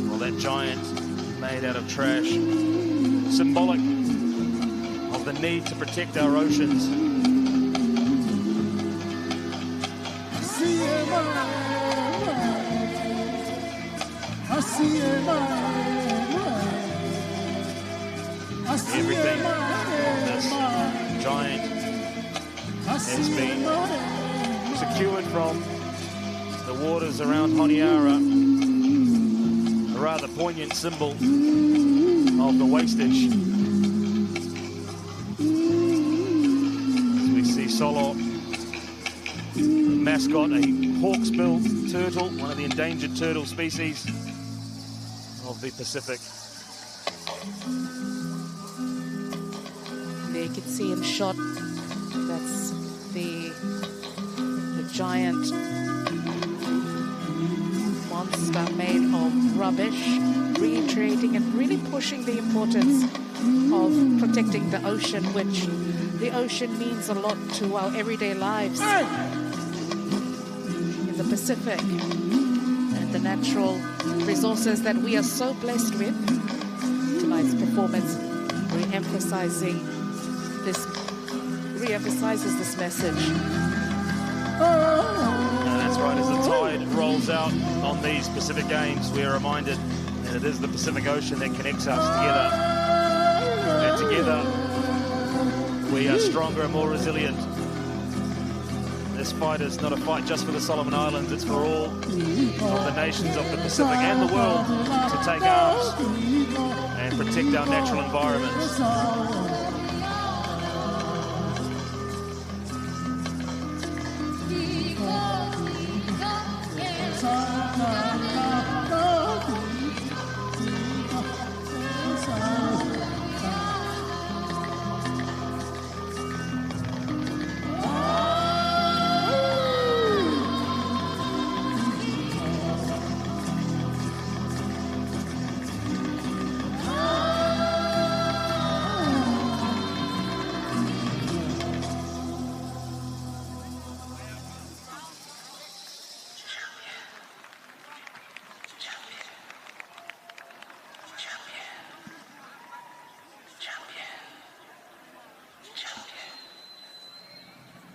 Well, that giant made out of trash, symbolic of the need to protect our oceans. Everything on this giant has been secured from the waters around Honiara, a rather poignant symbol of the wastage. As we see Solo, mascot, a hawksbill turtle, one of the endangered turtle species of the Pacific. There you can see in shot, that's the giant monster made of rubbish, reiterating and really pushing the importance of protecting the ocean, which the ocean means a lot to our everyday lives in the Pacific, and the natural resources that we are so blessed with. Tonight's performance re-emphasizes this message. And that's right, as the tide rolls out on these Pacific Games, we are reminded that it is the Pacific Ocean that connects us together. And together, we are stronger and more resilient. This fight is not a fight just for the Solomon Islands, it's for all of the nations of the Pacific and the world to take arms and protect our natural environments.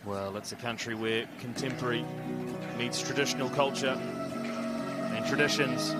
Well, it's a country where contemporary meets traditional culture and traditions.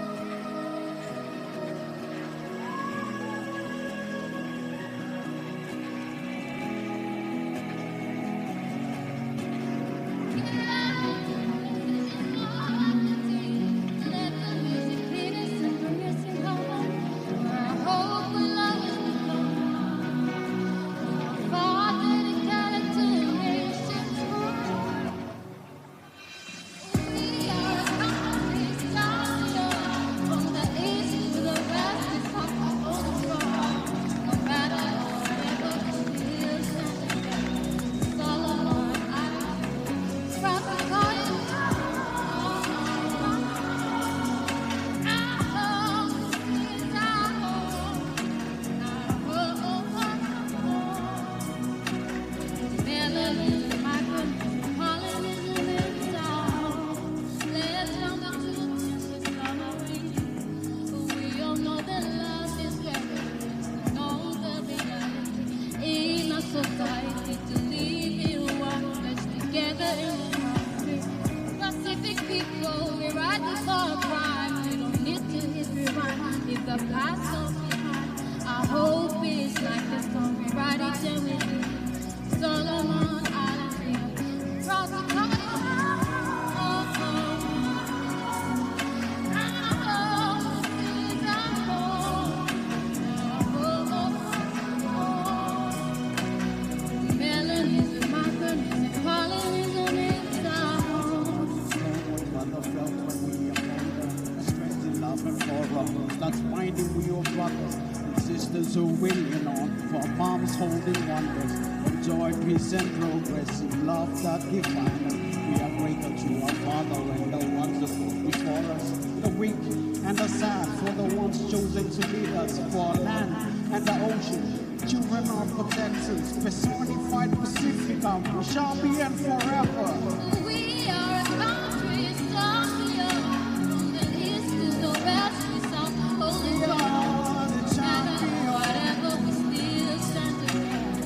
past so behind. Our hope is like the storm we ride each day with you. Solomon Island, cross the line. That's finding we your brothers and sisters who win on for moms holding wonders. Enjoy peace and progress in love that define us. We are grateful to our Father and the ones that go before us. The weak and the sad for the ones chosen to lead us. For land and the ocean, children of protectors. Personified Pacifica, we shall be and forever. We are a country strong beyond from the east to the west. Holding on, and whatever we still stand together.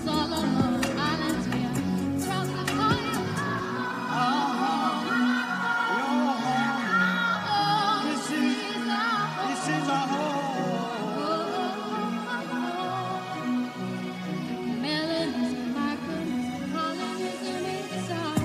Solomon Islands, we are proud to call you your home. This is our home. Melodies and microphones, calling us and it's our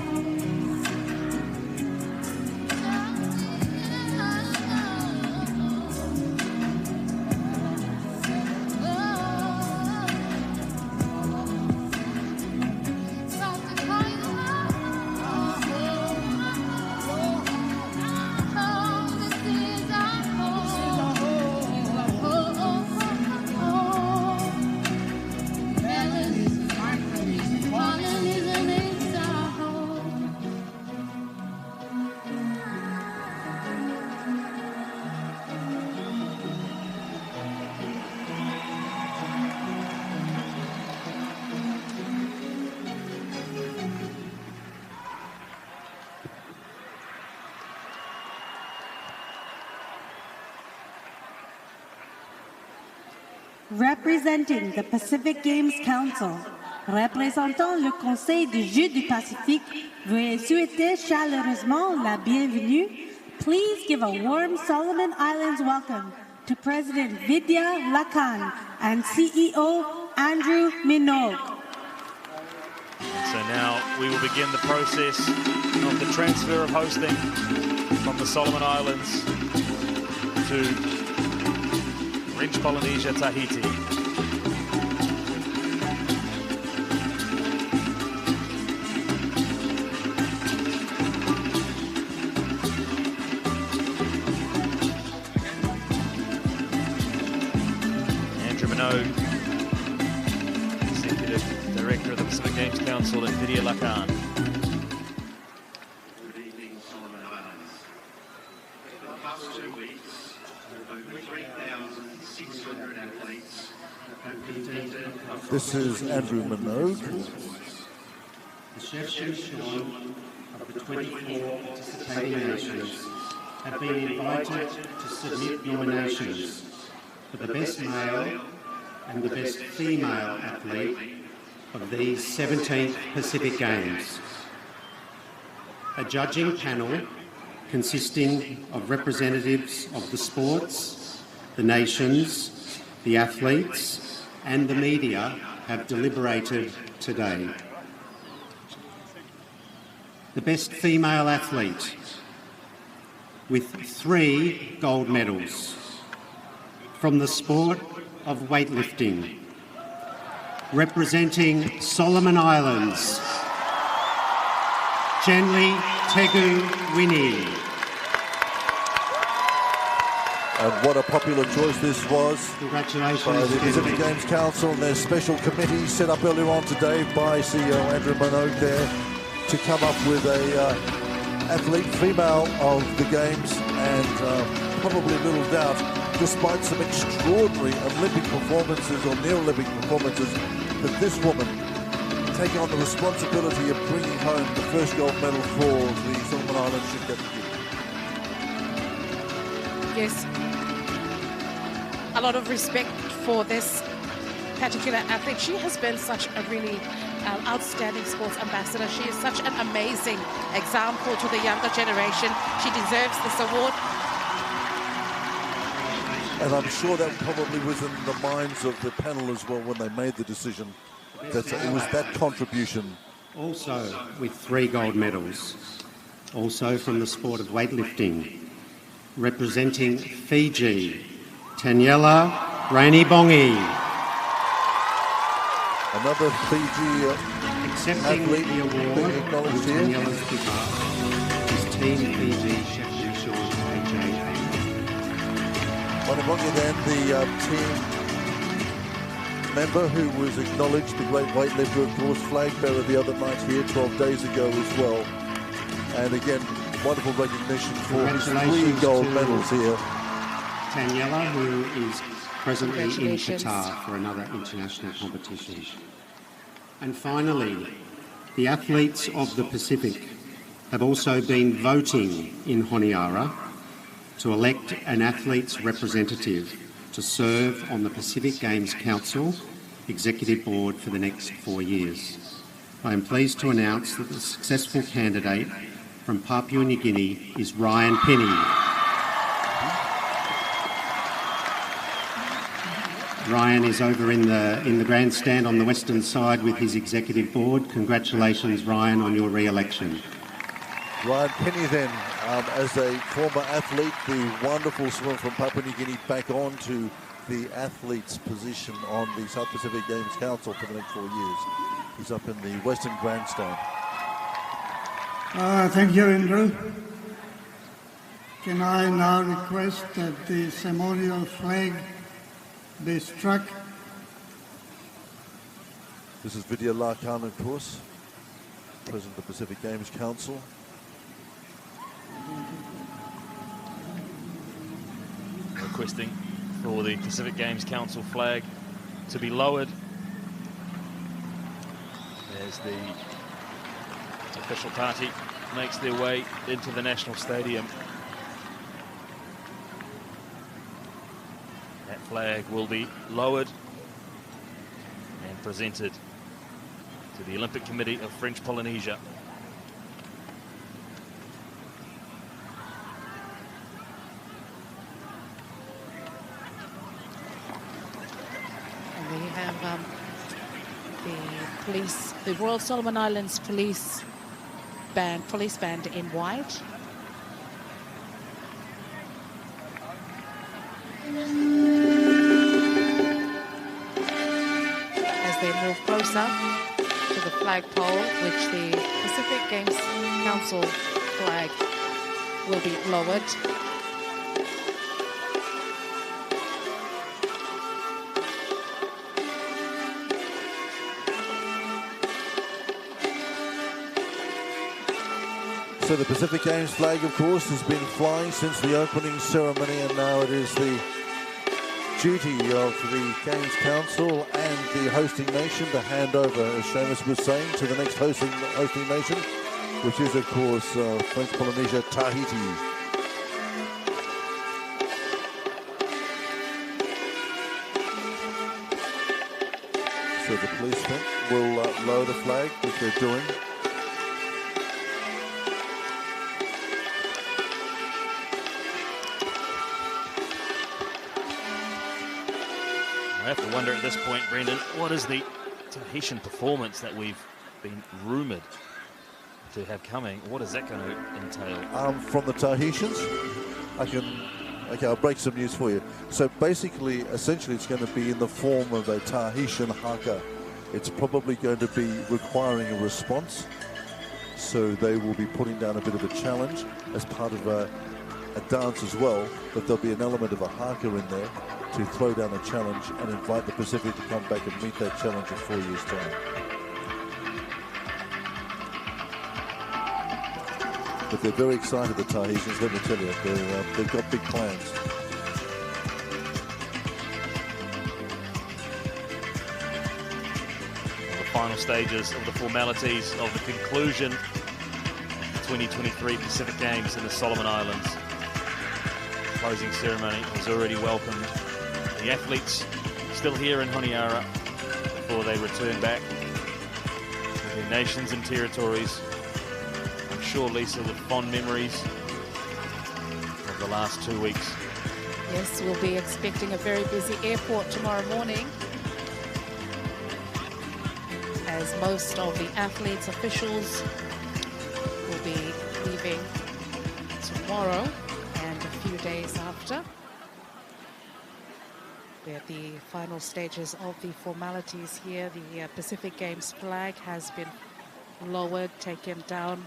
Representing the Pacific Games Council, représentant le Conseil des Jeux du Pacifique, veuillez souhaiter chaleureusement la bienvenue. Please give a warm Solomon Islands welcome to President Vidya Lakan and CEO Andrew Minogue. So now we will begin the process of the transfer of hosting from the Solomon Islands to French Polynesia, Tahiti. Andrew Minogue, Executive Director of the Pacific Games Council at Vidya Lakan. Good evening, Solomon Islands. For the past 2 weeks, over 3,600 athletes have competed across. This is Andrew Minogue. The chefs and Sean of the 24 participating nations have been invited to submit nominations for the best male and the best female athlete of these 17th Pacific Games. A judging panel consisting of representatives of the sports, the nations, the athletes and the media have deliberated today. The best female athlete with 3 gold medals from the sport of weightlifting, representing Solomon Islands, Chenli Tegu Winnie. And what a popular choice this was. Congratulations by the Pacific Games Council and their special committee set up earlier on today by CEO Andrew Minogue there to come up with a athlete, female of the Games, and probably little doubt, despite some extraordinary Olympic performances or near-Olympic performances, that this woman taking on the responsibility of bringing home the first gold medal for the Solomon Islands should get the gift. Yes, a lot of respect for this particular athlete. She has been such a really outstanding sports ambassador. She is such an amazing example to the younger generation. She deserves this award. And I'm sure that probably was in the minds of the panel as well when they made the decision. That it was that contribution. Also with 3 gold medals, also from the sport of weightlifting, representing Fiji, Daniela Rainibongi. Another Fiji accepting athlete the award being acknowledged on here. Daniela's behalf is Team Fiji Chef Sean AJ. Rainibongi then, the team member who was acknowledged, the great weightlifter, of course, flag bearer the other night here, 12 days ago as well. And again, wonderful recognition for his 3 gold medals here. Daniela, who is presently in Qatar for another international competition. And finally, the athletes of the Pacific have also been voting in Honiara to elect an athlete's representative to serve on the Pacific Games Council Executive Board for the next 4 years. I am pleased to announce that the successful candidate from Papua New Guinea is Ryan Penny. Ryan is over in the grandstand on the western side with his executive board. Congratulations, Ryan, on your re-election. Ryan Penny then, as a former athlete, the wonderful swimmer from Papua New Guinea, back on to the athlete's position on the South Pacific Games Council for the next 4 years. He's up in the western grandstand. Thank you, Andrew. Can I now request that the ceremonial flag be struck? This is Vidya Larkan, of course, President of the Pacific Games Council. Requesting for the Pacific Games Council flag to be lowered. As the official party makes their way into the National Stadium. That flag will be lowered and presented to the Olympic Committee of French Polynesia. And we have the Royal Solomon Islands police band in white. As they move closer to the flagpole, which the Pacific Games Council flag will be lowered. So the Pacific Games flag, of course, has been flying since the opening ceremony, and now it is the duty of the Games Council and the hosting nation to hand over, as Seamus was saying, to the next hosting nation, which is, of course, French Polynesia, Tahiti. So the policemen will lower the flag, which they're doing. I have to wonder at this point, Brendan, what is the Tahitian performance that we've been rumoured to have coming? What is that going to entail? From the Tahitians, I'll break some news for you. So basically, essentially, it's going to be in the form of a Tahitian haka. It's probably going to be requiring a response. So they will be putting down a bit of a challenge as part of a dance as well, but there'll be an element of a haka in there to throw down a challenge and invite the Pacific to come back and meet that challenge in 4 years' time. But they're very excited, the Tahitians, let me tell you. They've got big plans. The final stages of the formalities of the conclusion of the 2023 Pacific Games in the Solomon Islands. The closing ceremony has already welcomed the athletes still here in Honiara before they return back to their nations and territories. I'm sure, Lisa, with fond memories of the last 2 weeks Yes, we'll be expecting a very busy airport tomorrow morning, as most of the athletes, officials will be leaving tomorrow and a few days after. We're at the final stages of the formalities here. The Pacific Games flag has been lowered, taken down,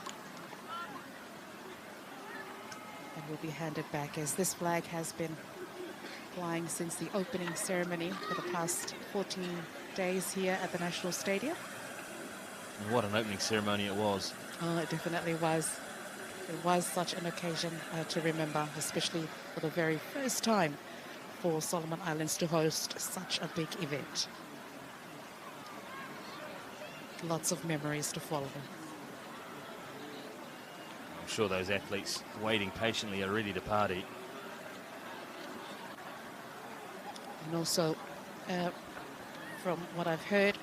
and will be handed back, as this flag has been flying since the opening ceremony for the past 14 days here at the National Stadium. And what an opening ceremony it was. Oh, it definitely was. It was such an occasion to remember, especially for the very first time for Solomon Islands to host such a big event. Lots of memories to follow. I'm sure those athletes waiting patiently are ready to party. And also, from what I've heard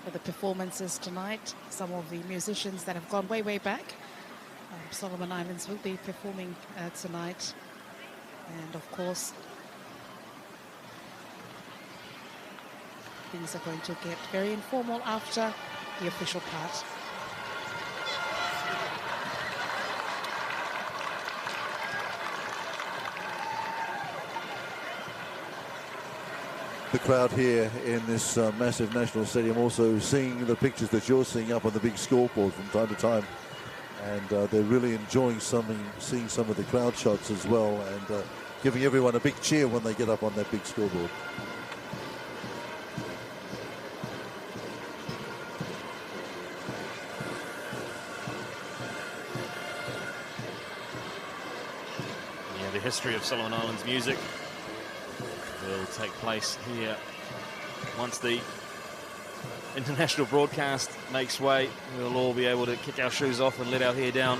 for the performances tonight, some of the musicians that have gone way, way back, Solomon Islands will be performing tonight. And of course, things are going to get very informal after the official part. The crowd here in this massive national stadium also seeing the pictures that you're seeing up on the big scoreboard from time to time, and they're really enjoying seeing some of the crowd shots as well, and giving everyone a big cheer when they get up on that big scoreboard. Yeah, the history of Solomon Islands music will take place here once the international broadcast makes way. We'll all be able to kick our shoes off and let our hair down.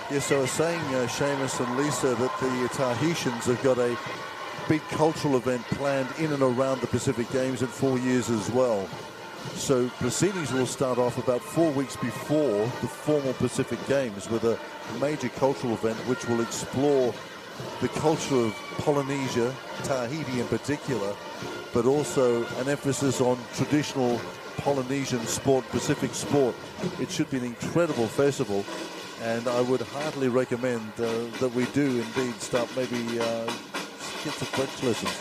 Yes, I was saying, Seamus and Lisa, that the Tahitians have got a big cultural event planned in and around the Pacific Games in 4 years as well. So proceedings will start off about 4 weeks before the formal Pacific Games with a major cultural event which will explore the culture of Polynesia, Tahiti in particular, but also an emphasis on traditional Polynesian sport, Pacific sport. It should be an incredible festival, and I would heartily recommend that we do indeed start maybe get some French lessons.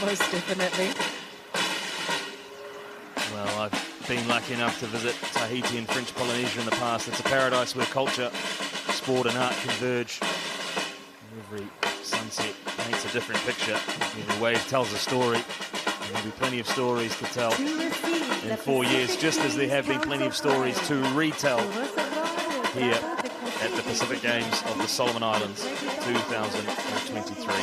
Most definitely. Well, I've been lucky enough to visit Tahiti and French Polynesia in the past. It's a paradise where culture, sport and art converge. Every sunset paints a different picture. Every wave tells a story. And there'll be plenty of stories to tell in 4 years, just as there have been plenty of stories to retell here at the Pacific Games of the Solomon Islands 2023.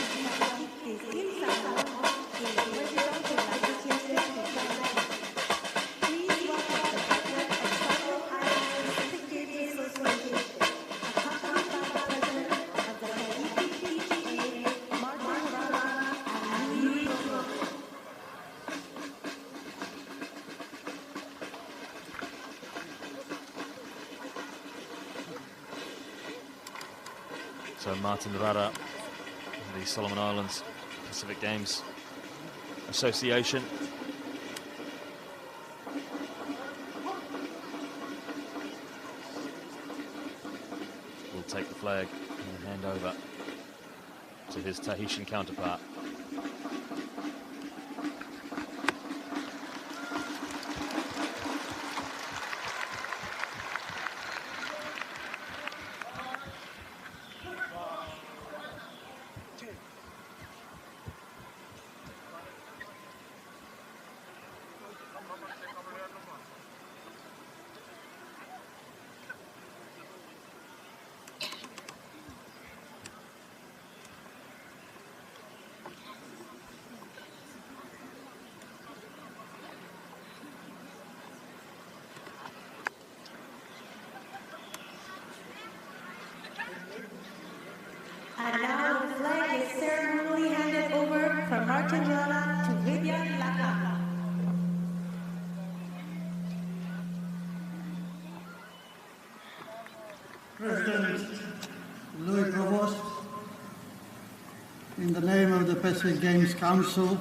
So Martin Rara, the Solomon Islands Pacific Games Association. Will take the flag and hand over to his Tahitian counterpart. And now the flag is ceremonially handed over from Martin Rana to Vivian Laka. President Louis Provost, in the name of the Pacific Games Council,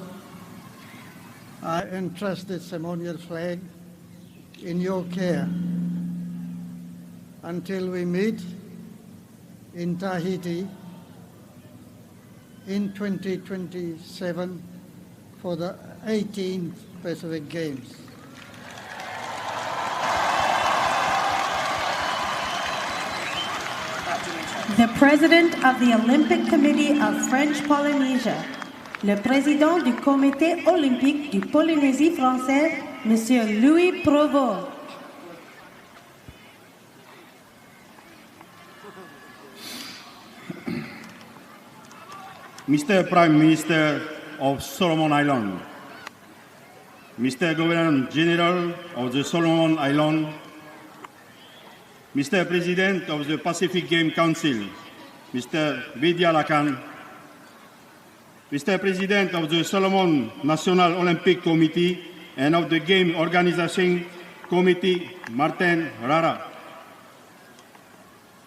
I entrust the ceremonial flag in your care until we meet in Tahiti in 2027 for the 18th Pacific Games. The President of the Olympic Committee of French Polynesia, le Président du Comité olympique du Polynésie française, Monsieur Louis Provost. Mr. Prime Minister of Solomon Islands, Mr. Governor General of the Solomon Islands, Mr. President of the Pacific Game Council, Mr. Vidya Lakan, Mr. President of the Solomon National Olympic Committee and of the Game Organization Committee, Martin Rara.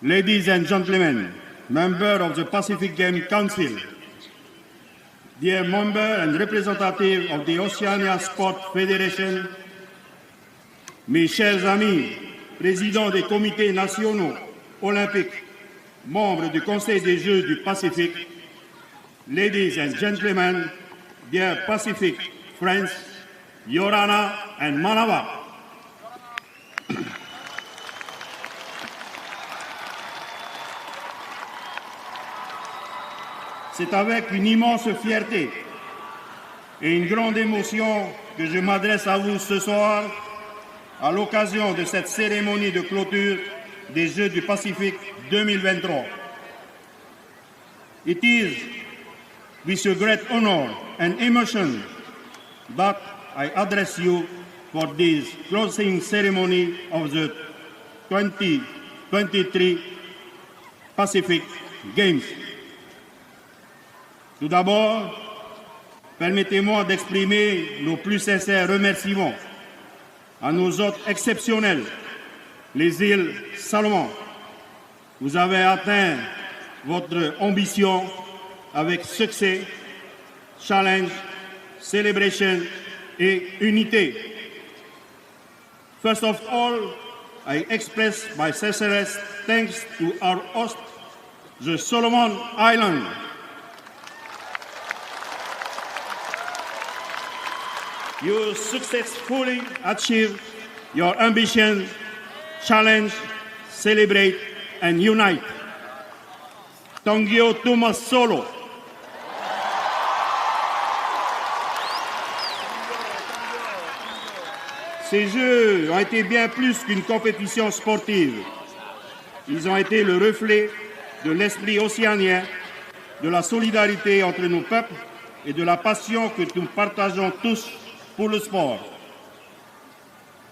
Ladies and gentlemen, members of the Pacific Game Council, dear member and representative of the Oceania Sport Federation, mes chers amis, présidents des comités nationaux olympiques, membres du Conseil des Jeux du Pacifique, ladies and gentlemen, dear Pacific friends, Yorana and Manawa. C'est avec une immense fierté et une grande émotion que je m'adresse à vous ce soir à l'occasion de cette cérémonie de clôture des Jeux du Pacifique 2023. It is with a great honor and emotion that I address you for this closing ceremony of the 2023 Pacific Games. Tout d'abord, permettez-moi d'exprimer nos plus sincères remerciements à nos hôtes exceptionnels, les îles Salomon. Vous avez atteint votre ambition avec succès, challenge, celebration et unité. First of all, I express my sincerest thanks to our host, the Solomon Islands. You successfully achieved your ambition, challenge, celebrate, and unite. Tongyo Tumas Solo. Ces Jeux ont été bien plus qu'une compétition sportive. Ils ont été le reflet de l'esprit océanien, de la solidarité entre nos peuples et de la passion que nous partageons tous pour le sport.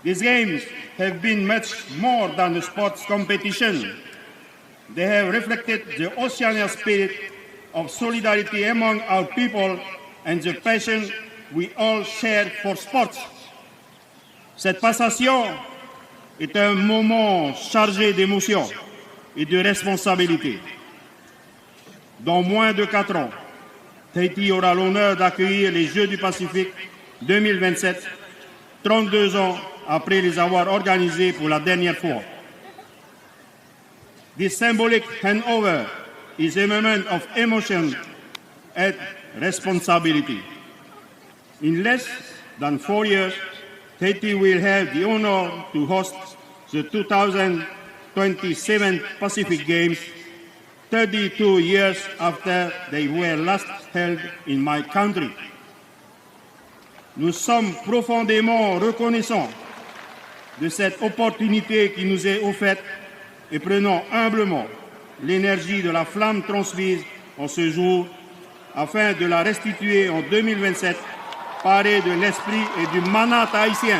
These games have been much more than a sports competition. They have reflected the Oceania spirit of solidarity among our people and the passion we all share for sports. Cette passation est un moment chargé d'émotions et de responsabilités. Dans moins de 4 ans, Tahiti aura l'honneur d'accueillir les Jeux du Pacifique 2027, 32 ans après les avoir organisés pour la dernière fois. This symbolic handover is a moment of emotion and responsibility. In less than 4 years, Tahiti will have the honor to host the 2027 Pacific Games, 32 years after they were last held in my country. Nous sommes profondément reconnaissants de cette opportunité qui nous est offerte et prenons humblement l'énergie de la flamme transmise en ce jour afin de la restituer en 2027, parée de l'esprit et du manat haïtien.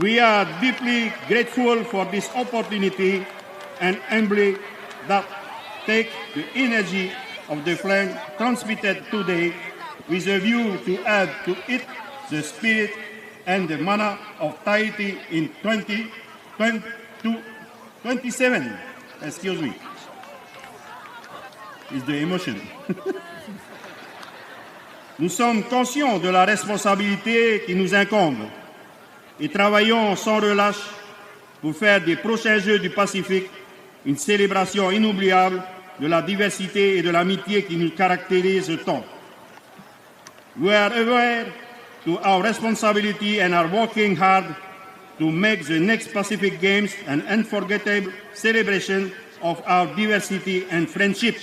We are deeply grateful for this opportunity and humbly that take the energy of the flame transmitted today with a view to add to it the spirit and the Mana of Tahiti in 27. Excuse me. It's the emotion. Nous sommes conscients de la responsabilité qui nous incombe et travaillons sans relâche pour faire des prochains Jeux du Pacifique une célébration inoubliable de la diversité et de l'amitié qui nous caractérisent tant. We are aware to our responsibility and are working hard to make the next Pacific Games an unforgettable celebration of our diversity and friendship.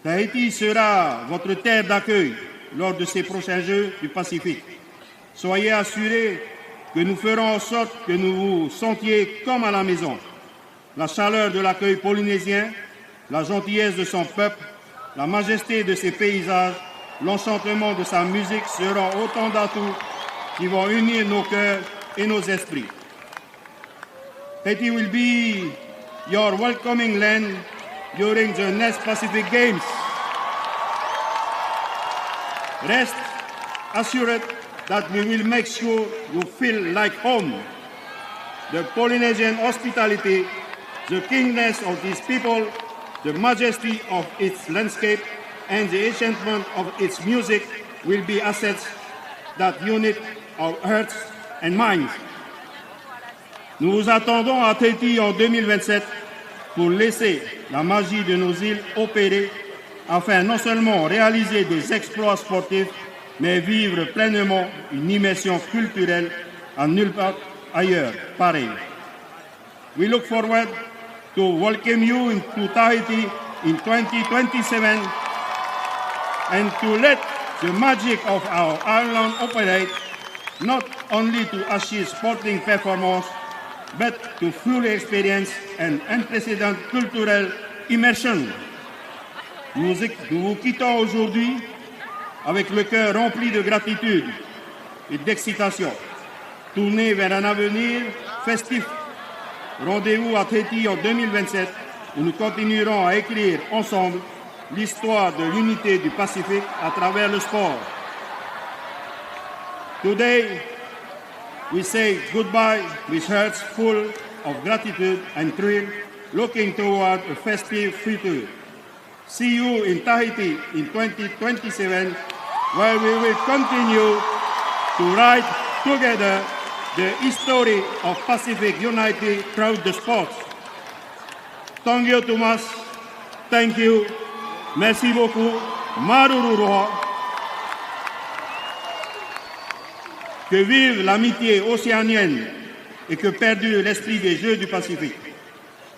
Tahiti sera votre terre d'accueil lors de ces prochains Jeux du Pacifique. Soyez assurés que nous ferons en sorte que vous vous sentiez comme à la maison. La chaleur de l'accueil polynésien, la gentillesse de son peuple, la majesté de ses paysages, l'enchantement de sa musique seront autant d'atouts qui vont unir nos cœurs et nos esprits. Tahiti will be your welcoming land during the next Pacific Games. Rest assured that we will make sure you feel like home. The Polynesian hospitality, the kingness of these people, the majesty of its landscape, and the enchantment of its music will be assets that unite our hearts and minds. Nous vous attendons à Tahiti en 2027 pour laisser la magie de nos îles opérer afin non seulement réaliser des exploits sportifs, mais vivre pleinement une immersion culturelle à nulle part ailleurs, pareil. We look forward to welcome you to Tahiti in 2027 and to let the magic of our island operate not only to achieve sporting performance, but to fully experience an unprecedented cultural immersion. Nous vous quittons aujourd'hui avec le cœur rempli de gratitude et d'excitation, tourné vers un avenir festif. Rendez-vous à Tahiti en 2027 où nous continuerons à écrire ensemble l'histoire de l'unité du Pacifique à travers le sport. Today, we say goodbye with hearts full of gratitude and thrill, looking toward a festive future. See you in Tahiti in 2027, where we will continue to write together the history of Pacific unity throughout the sports. Tongio Tumas, thank you, merci beaucoup, Marururoha. Que vive l'amitié océanienne et que perdure l'esprit des Jeux du Pacifique.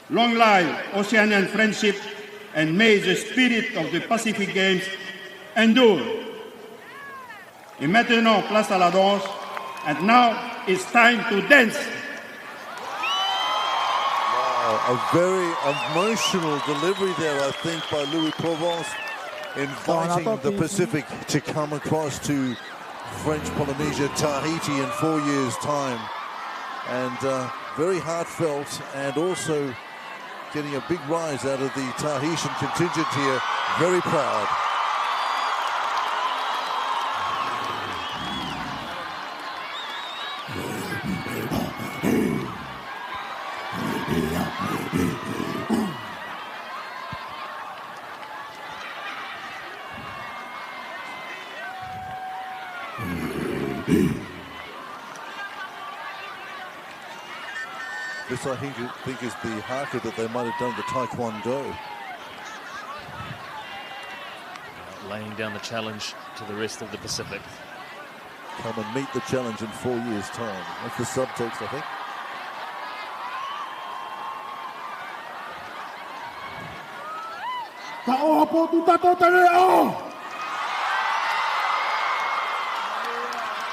Long live Oceanian friendship and may the spirit of the Pacific Games endure. Et maintenant, place à la danse. And now it's time to dance. Wow, a very emotional delivery there, I think, by Louis Provence, inviting the Pacific to come across to French Polynesia, Tahiti in 4 years' time. And very heartfelt, and also getting a big rise out of the Tahitian contingent here. Very proud. This, I think is the haka that they might have done to Taekwondo. Laying down the challenge to the rest of the Pacific. Come and meet the challenge in 4 years' time. That's the subtext, I think.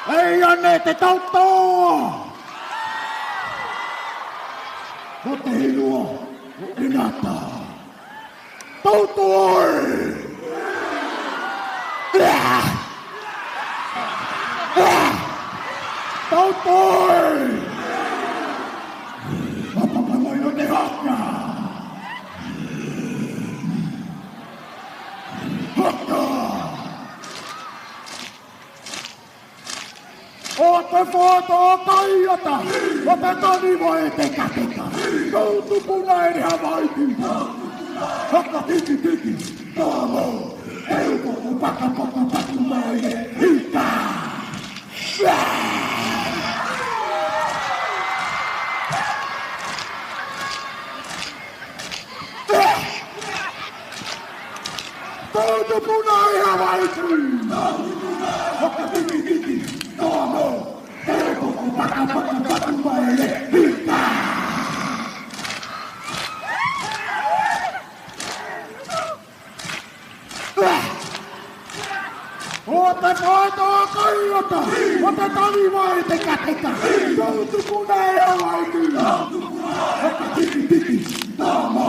Hey, Annette, Toto! Botehilua, Inata. Toto! Toto! Apa kamu yang dehaknya? Hakka! Åter foto kaiota, otetani voi teka. Noutu punainen havaiti. Haka tiki tiki, tomo. Euko kupaka maine, hita. Noutu punainen havaiti. Haka tiki tiki, tomo. Euko kupaka maine, hita. Ota foto kaiota, otetani vai teka. Noutu punainen havaiti. Haka tiki tiki, tomo.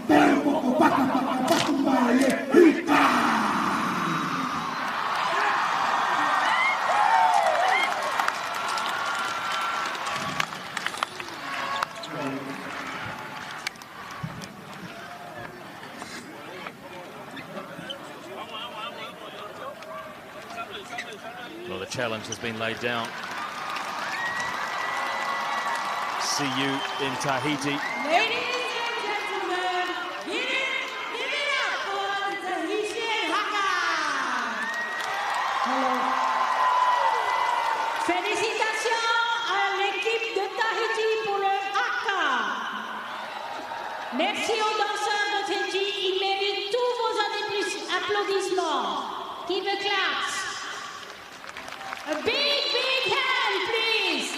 Euko kupaka maine, hita. Well, the challenge has been laid down. See you in Tahiti. Ladies and gentlemen, give it up for the Tahitian Haka. Hello. Félicitations à l'équipe de Tahiti pour le Haka. Merci aux danseurs de Tahiti, ils méritent tous vos applaudissements. Give a clap. A big hand, please.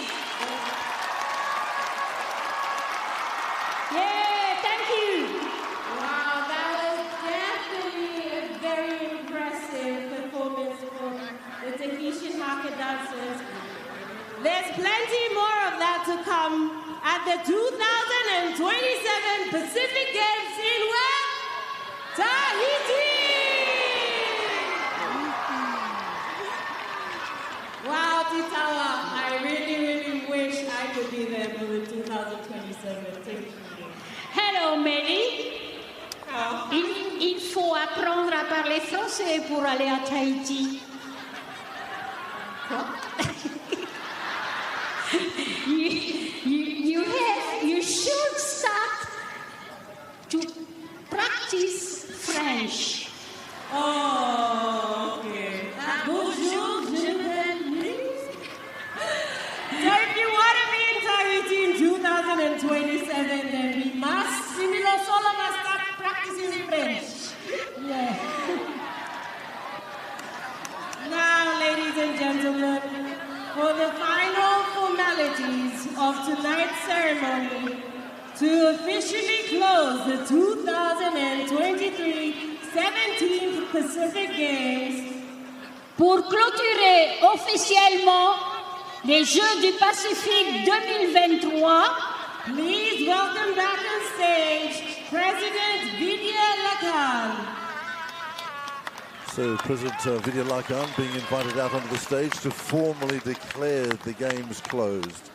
Yeah, thank you. Wow, that was definitely a very impressive performance for the Tahitian Haka dancers. There's plenty more of that to come at the 2027 Pacific Games in where? Tahiti! Wow, Titawa, I really wish I could be there for the 2027. Hello, Melly. Il faut apprendre à parler français pour aller à Tahiti. Quoi? you should start to practice French. Oh, okay. Bonjour, je So if you want to be in Tahiti in 2027, then we must, all of us start practicing French. Yeah. Now, ladies and gentlemen, for the final formalities of tonight's ceremony, to officially close the 2023 17th Pacific Games, pour clôturer officiellement les Jeux du Pacifique 2023, please welcome back on stage President Vidya Lakan. So President Vidya Lakan being invited out onto the stage to formally declare the games closed.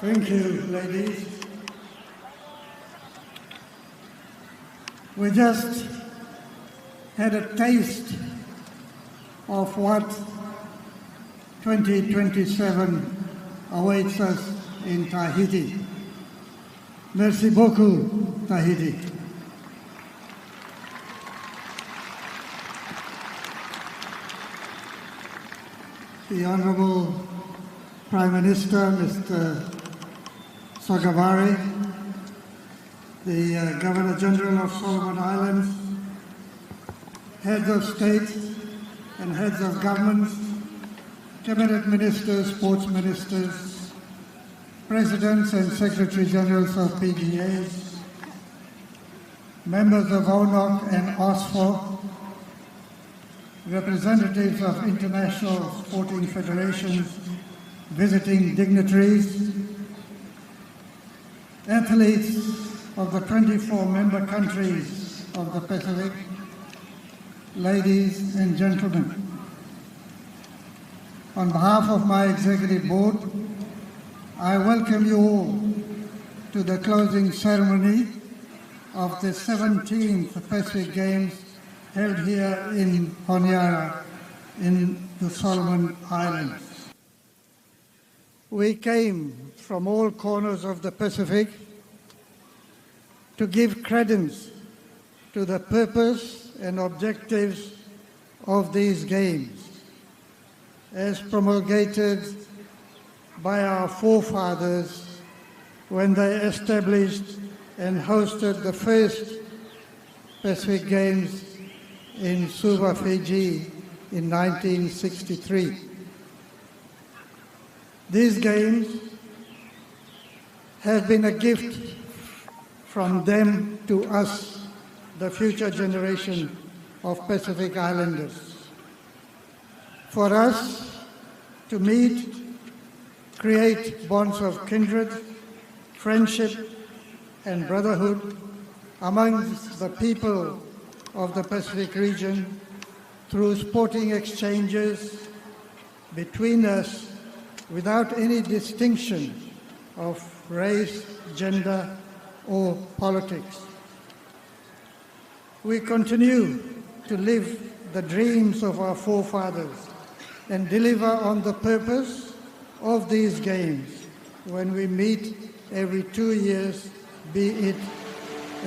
Thank you, ladies. We just had a taste of what 2027 awaits us in Tahiti. Merci beaucoup, Tahiti. The Honorable Prime Minister, Mr. Sagavari, the Governor General of Solomon Islands, heads of state and heads of governments, cabinet ministers, sports ministers, presidents and secretary generals of PGAs, members of ONOC and OSFO, representatives of international sporting federations, visiting dignitaries, athletes of the 24 member countries of the Pacific, ladies and gentlemen. On behalf of my executive board, I welcome you all to the closing ceremony of the 17th Pacific Games held here in Honiara in the Solomon Islands. We came from all corners of the Pacific to give credence to the purpose and objectives of these games, as promulgated by our forefathers when they established and hosted the first Pacific Games in Suva, Fiji in 1963. These games have been a gift from them to us, the future generation of Pacific Islanders. For us to meet, create bonds of kindred, friendship, and brotherhood amongst the people of the Pacific region through sporting exchanges between us without any distinction of race, gender, or politics. We continue to live the dreams of our forefathers and deliver on the purpose of these games when we meet every 2 years, be it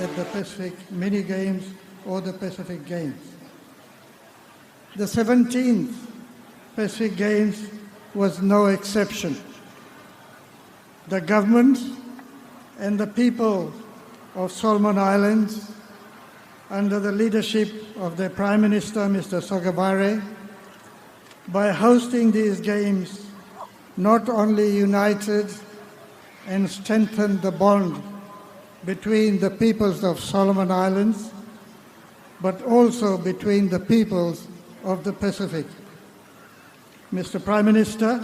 at the Pacific Mini Games or the Pacific Games. The 17th Pacific Games was no exception. The government and the people of Solomon Islands, under the leadership of their Prime Minister, Mr. Sogavare, by hosting these games, not only united and strengthened the bond between the peoples of Solomon Islands, but also between the peoples of the Pacific. Mr. Prime Minister,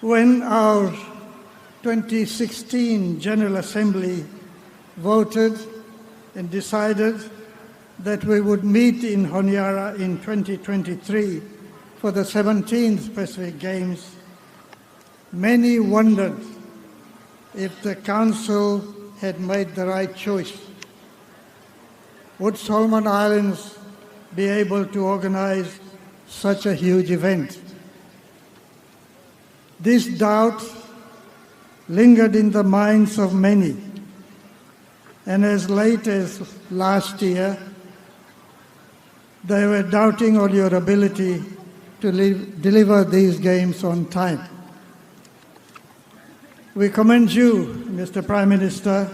when our 2016 General Assembly voted and decided that we would meet in Honiara in 2023 for the 17th Pacific Games, many wondered if the Council had made the right choice. Would Solomon Islands be able to organize such a huge event? This doubt lingered in the minds of many, and as late as last year, they were doubting on your ability to deliver these games on time. We commend you, Mr. Prime Minister,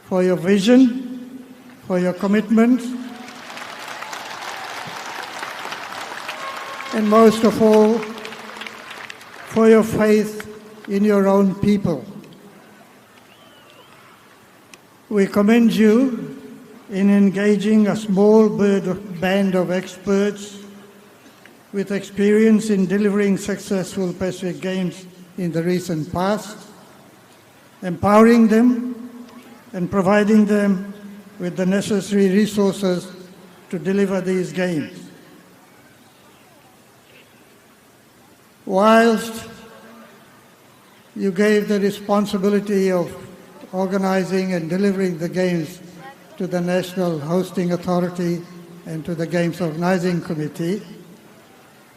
for your vision, for your commitment, and most of all, for your faith in your own people. We commend you in engaging a small band of experts with experience in delivering successful Pacific Games in the recent past, empowering them and providing them with the necessary resources to deliver these games. Whilst you gave the responsibility of organizing and delivering the games to the National Hosting Authority and to the Games Organizing Committee,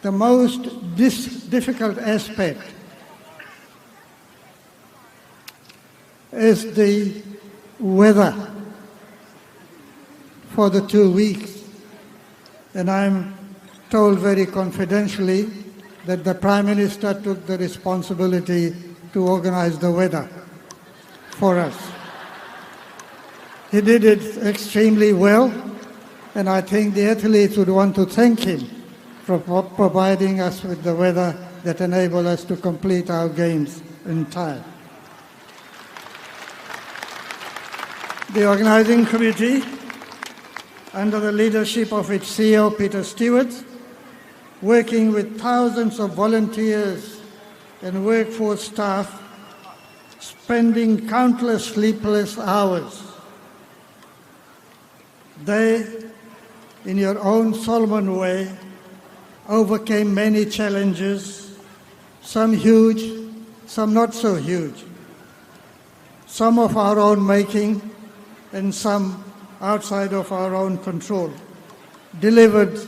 the most difficult aspect is the weather for the 2 weeks. And I'm told very confidentially that the Prime Minister took the responsibility to organize the weather for us. He did it extremely well, and I think the athletes would want to thank him for providing us with the weather that enabled us to complete our games in time. The organizing committee, under the leadership of its CEO, Peter Stewart, working with thousands of volunteers and workforce staff, spending countless sleepless hours. They, in your own Solomon way, overcame many challenges, some huge, some not so huge, some of our own making and some outside of our own control, delivered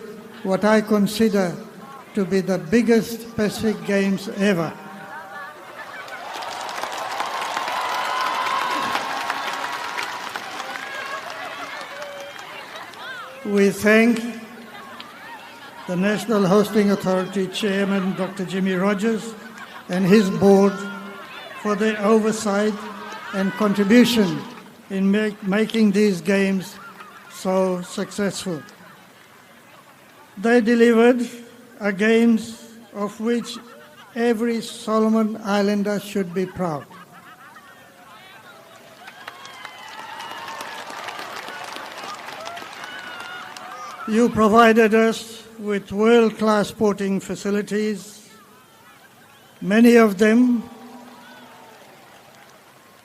what I consider to be the biggest Pacific Games ever. We thank the National Hosting Authority Chairman, Dr. Jimmy Rogers, and his board for their oversight and contribution in making these games so successful. They delivered a games of which every Solomon Islander should be proud. You provided us with world-class sporting facilities, many of them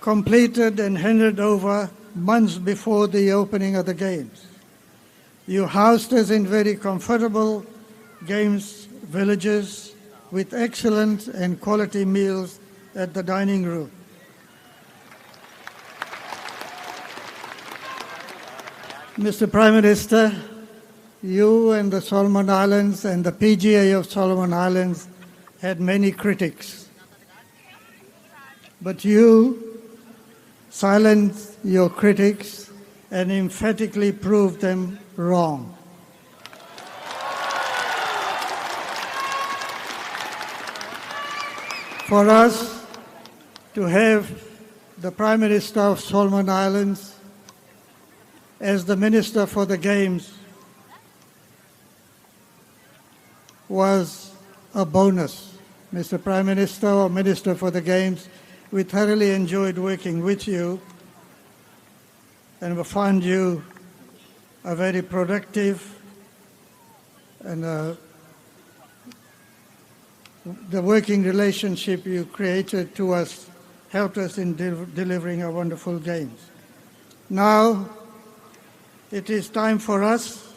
completed and handed over months before the opening of the Games. You housed us in very comfortable Games villages with excellent and quality meals at the dining room. Mr. Prime Minister, you and the Solomon Islands and the PGA of Solomon Islands had many critics. But you silenced your critics and emphatically proved them wrong. For us to have the Prime Minister of Solomon Islands as the Minister for the Games was a bonus. Mr. Prime Minister or Minister for the Games, we thoroughly enjoyed working with you and we found you a very productive and the working relationship you created to us helped us in delivering a wonderful games. Now it is time for us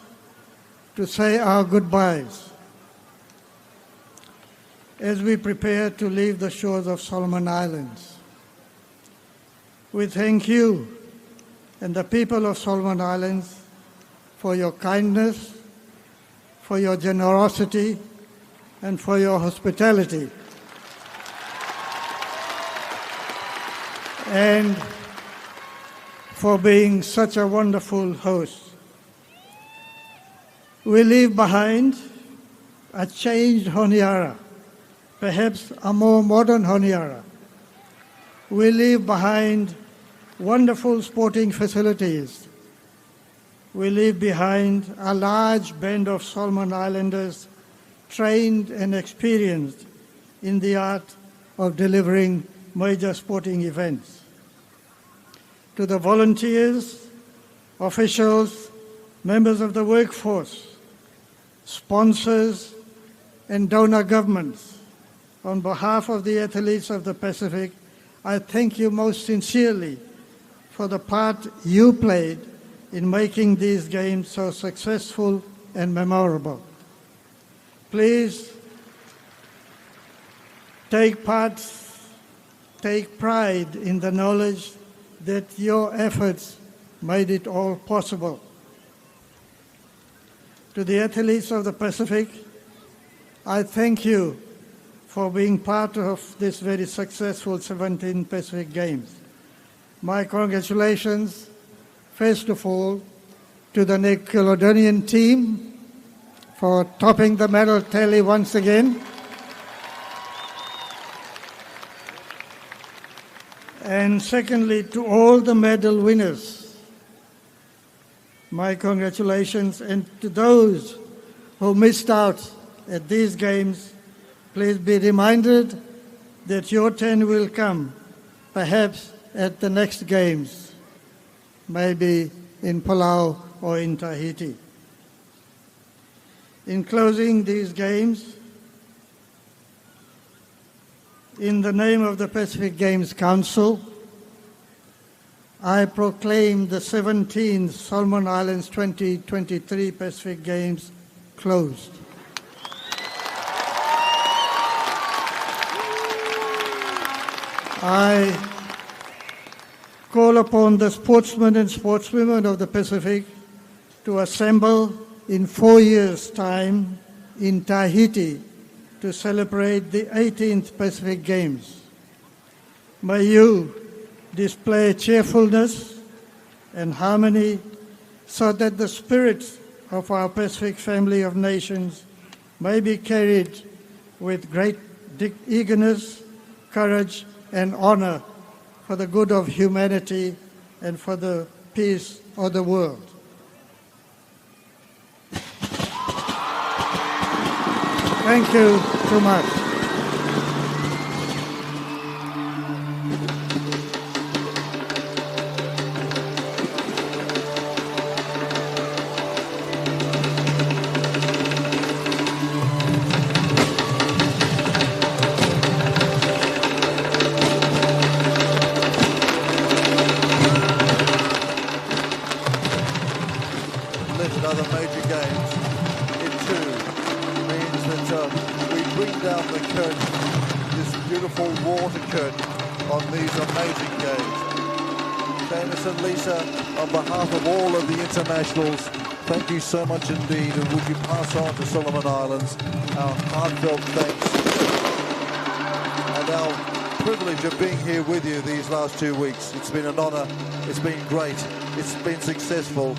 to say our goodbyes as we prepare to leave the shores of Solomon Islands. We thank you and the people of Solomon Islands for your kindness, for your generosity, and for your hospitality. And for being such a wonderful host. We leave behind a changed Honiara, perhaps a more modern Honiara. We leave behind wonderful sporting facilities. We leave behind a large band of Solomon Islanders trained and experienced in the art of delivering major sporting events. To the volunteers, officials, members of the workforce, sponsors, and donor governments, on behalf of the athletes of the Pacific, I thank you most sincerely for the part you played in making these games so successful and memorable. Please take pride in the knowledge that your efforts made it all possible. To the athletes of the Pacific, I thank you for being part of this very successful 17 Pacific Games. My congratulations, first of all, to the Nickelodeonian team for topping the medal tally once again. And secondly, to all the medal winners, my congratulations. And to those who missed out at these games, please be reminded that your turn will come, perhaps at the next games, maybe in Palau or in Tahiti. In closing these games, in the name of the Pacific Games Council, I proclaim the 17th Solomon Islands 2023 Pacific Games closed. I call upon the sportsmen and sportswomen of the Pacific to assemble in 4 years' time in Tahiti to celebrate the 18th Pacific Games. May you display cheerfulness and harmony so that the spirit of our Pacific family of nations may be carried with great eagerness, courage, and honor for the good of humanity and for the peace of the world. Thank you so much. Other major games, it too means that we bring down the curtain, this beautiful water curtain on these amazing games. Seamus and Lisa, on behalf of all of the internationals, thank you so much indeed, and would you pass on to Solomon Islands our heartfelt thanks and our privilege of being here with you these last 2 weeks. It's been an honor, it's been great, it's been successful.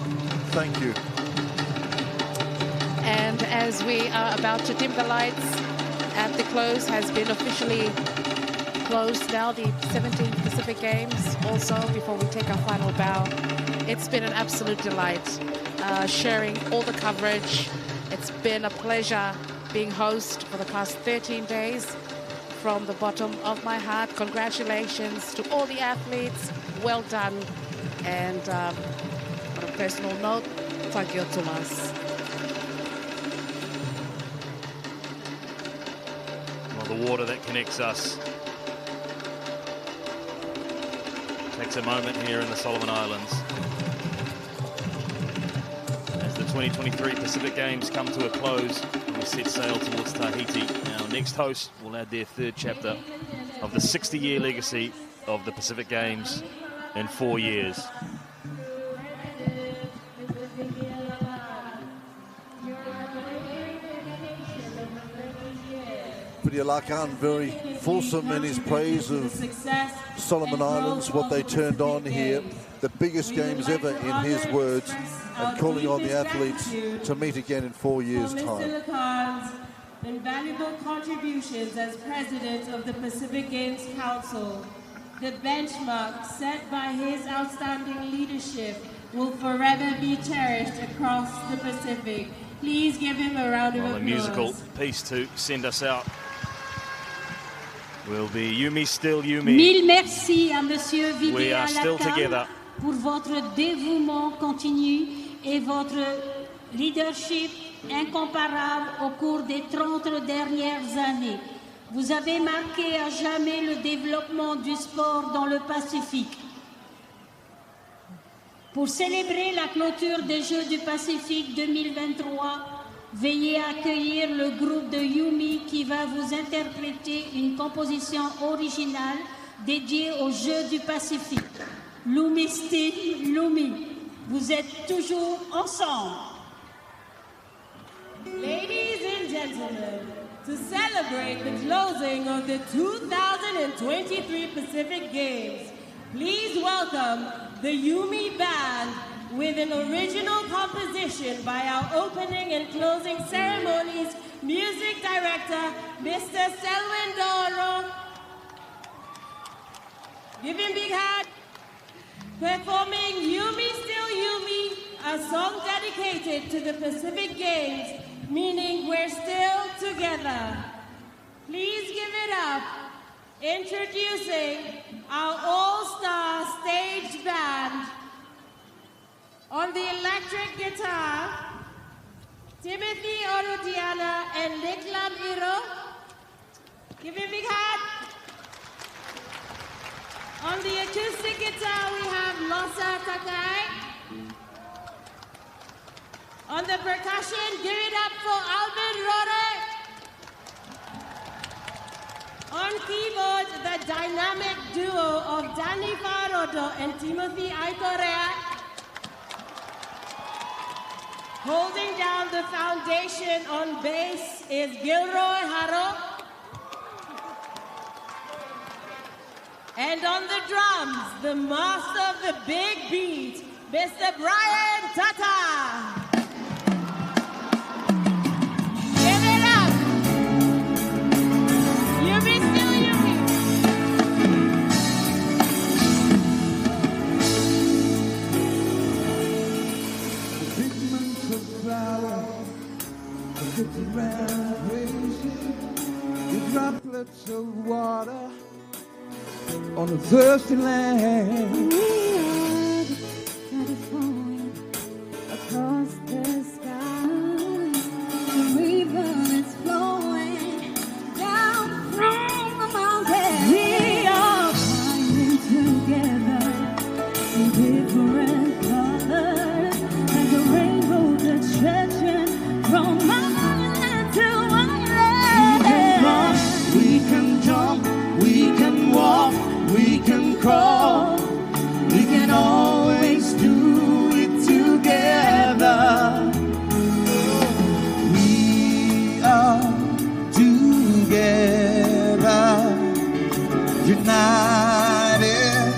Thank you. And as we are about to dim the lights, at the close has been officially closed now, the 17th Pacific Games. Also, before we take our final bow, it's been an absolute delight sharing all the coverage. It's been a pleasure being host for the past 13 days. From the bottom of my heart, congratulations to all the athletes. Well done. And on a personal note, Takio Tomas. The water that connects us takes a moment here in the Solomon Islands as the 2023 Pacific Games come to a close and we set sail towards Tahiti. Our next host will add their third chapter of the 60-year legacy of the Pacific Games in 4 years. Lakan very fulsome in his praise of Solomon Islands, what they turned on here, the biggest games ever in his words, and calling on the athletes to meet again in 4 years' time. Mr. Lakan's invaluable contributions as president of the Pacific Games Council, the benchmark set by his outstanding leadership will forever be cherished across the Pacific. Please give him a round of applause. A musical piece to send us out will be Yumi Still Yumi. Mille merci à Monsieur We are still together. pour votre dévouement continu et votre leadership incomparable au cours des 30 dernières années. Vous avez marqué à jamais le développement du sport dans le Pacifique. Pour célébrer la clôture des Jeux du Pacifique 2023, veuillez accueillir le groupe de Yumi qui va vous interpréter une composition originale dédiée aux Jeux du Pacifique. Lumi Still Lumi, vous êtes toujours ensemble. Ladies and gentlemen, to celebrate the closing of the 2023 Pacific Games, please welcome the Yumi Band with an original composition by our opening and closing ceremonies music director, Mr. Selwyn Doro. Give him a big hand. Performing Yumi Still Yumi, a song dedicated to the Pacific Games, meaning we're still together. Please give it up. Introducing our all-star stage band. On the electric guitar, Timothy Orodiana and Niklam Iro. Give him a big hand. On the acoustic guitar, we have Losa Takai. On the percussion, give it up for Alvin Rore. On keyboard, the dynamic duo of Danny Farodo and Timothy Aitorea. Holding down the foundation on bass is Gilroy Haro. And on the drums, the master of the big beat, Mr. Brian Tata. Give it up. Yumi still Yumi. The pigments of flower, the little round crazy, the droplets of water on a thirsty land. We are the flowing across the sky. The river is flowing down from the mountain. We are flying together in different colors, and the rainbow that's stretching from island to island. We can jump, we can walk, we can crawl, we can always do it together. We are together, united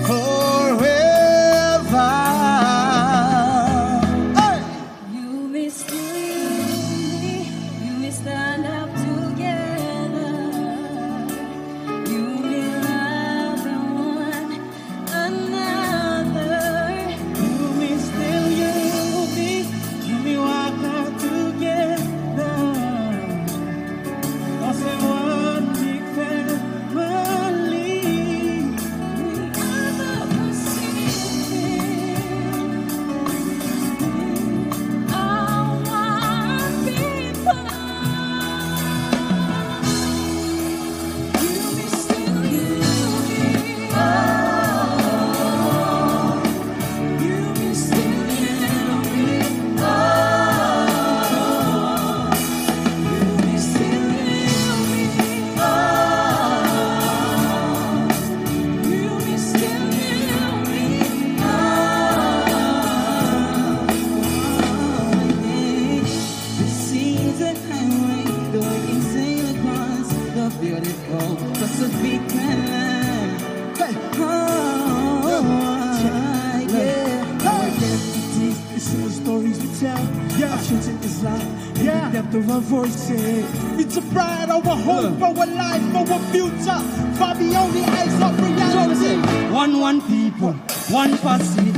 forever. Hey! You may still, you may stand up together. You may love one another. You may still you may walk out together. Cause we're one big family. We are the Pacific. Our one people. You may still you may still The seas and highway, the way you sail across the beautiful Pacific land. Hey, our identity is in the stories we tell. Our children is life, in the depth of our voices. It's a pride, our hope, our life, our future. Far beyond the eyes of reality. One people, one Pacific,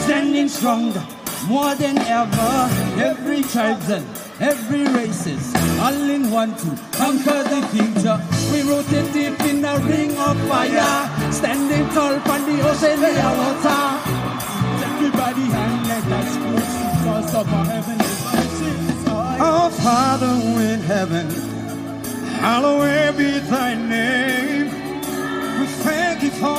standing stronger, more than ever. Every tribe and every races, all in one to conquer the future. We rooted deep in a ring of fire, standing tall on the ocean water. Everybody hand let us close to source of our heavenly blessings. Our Father in heaven, hallowed be thy name. We thank you for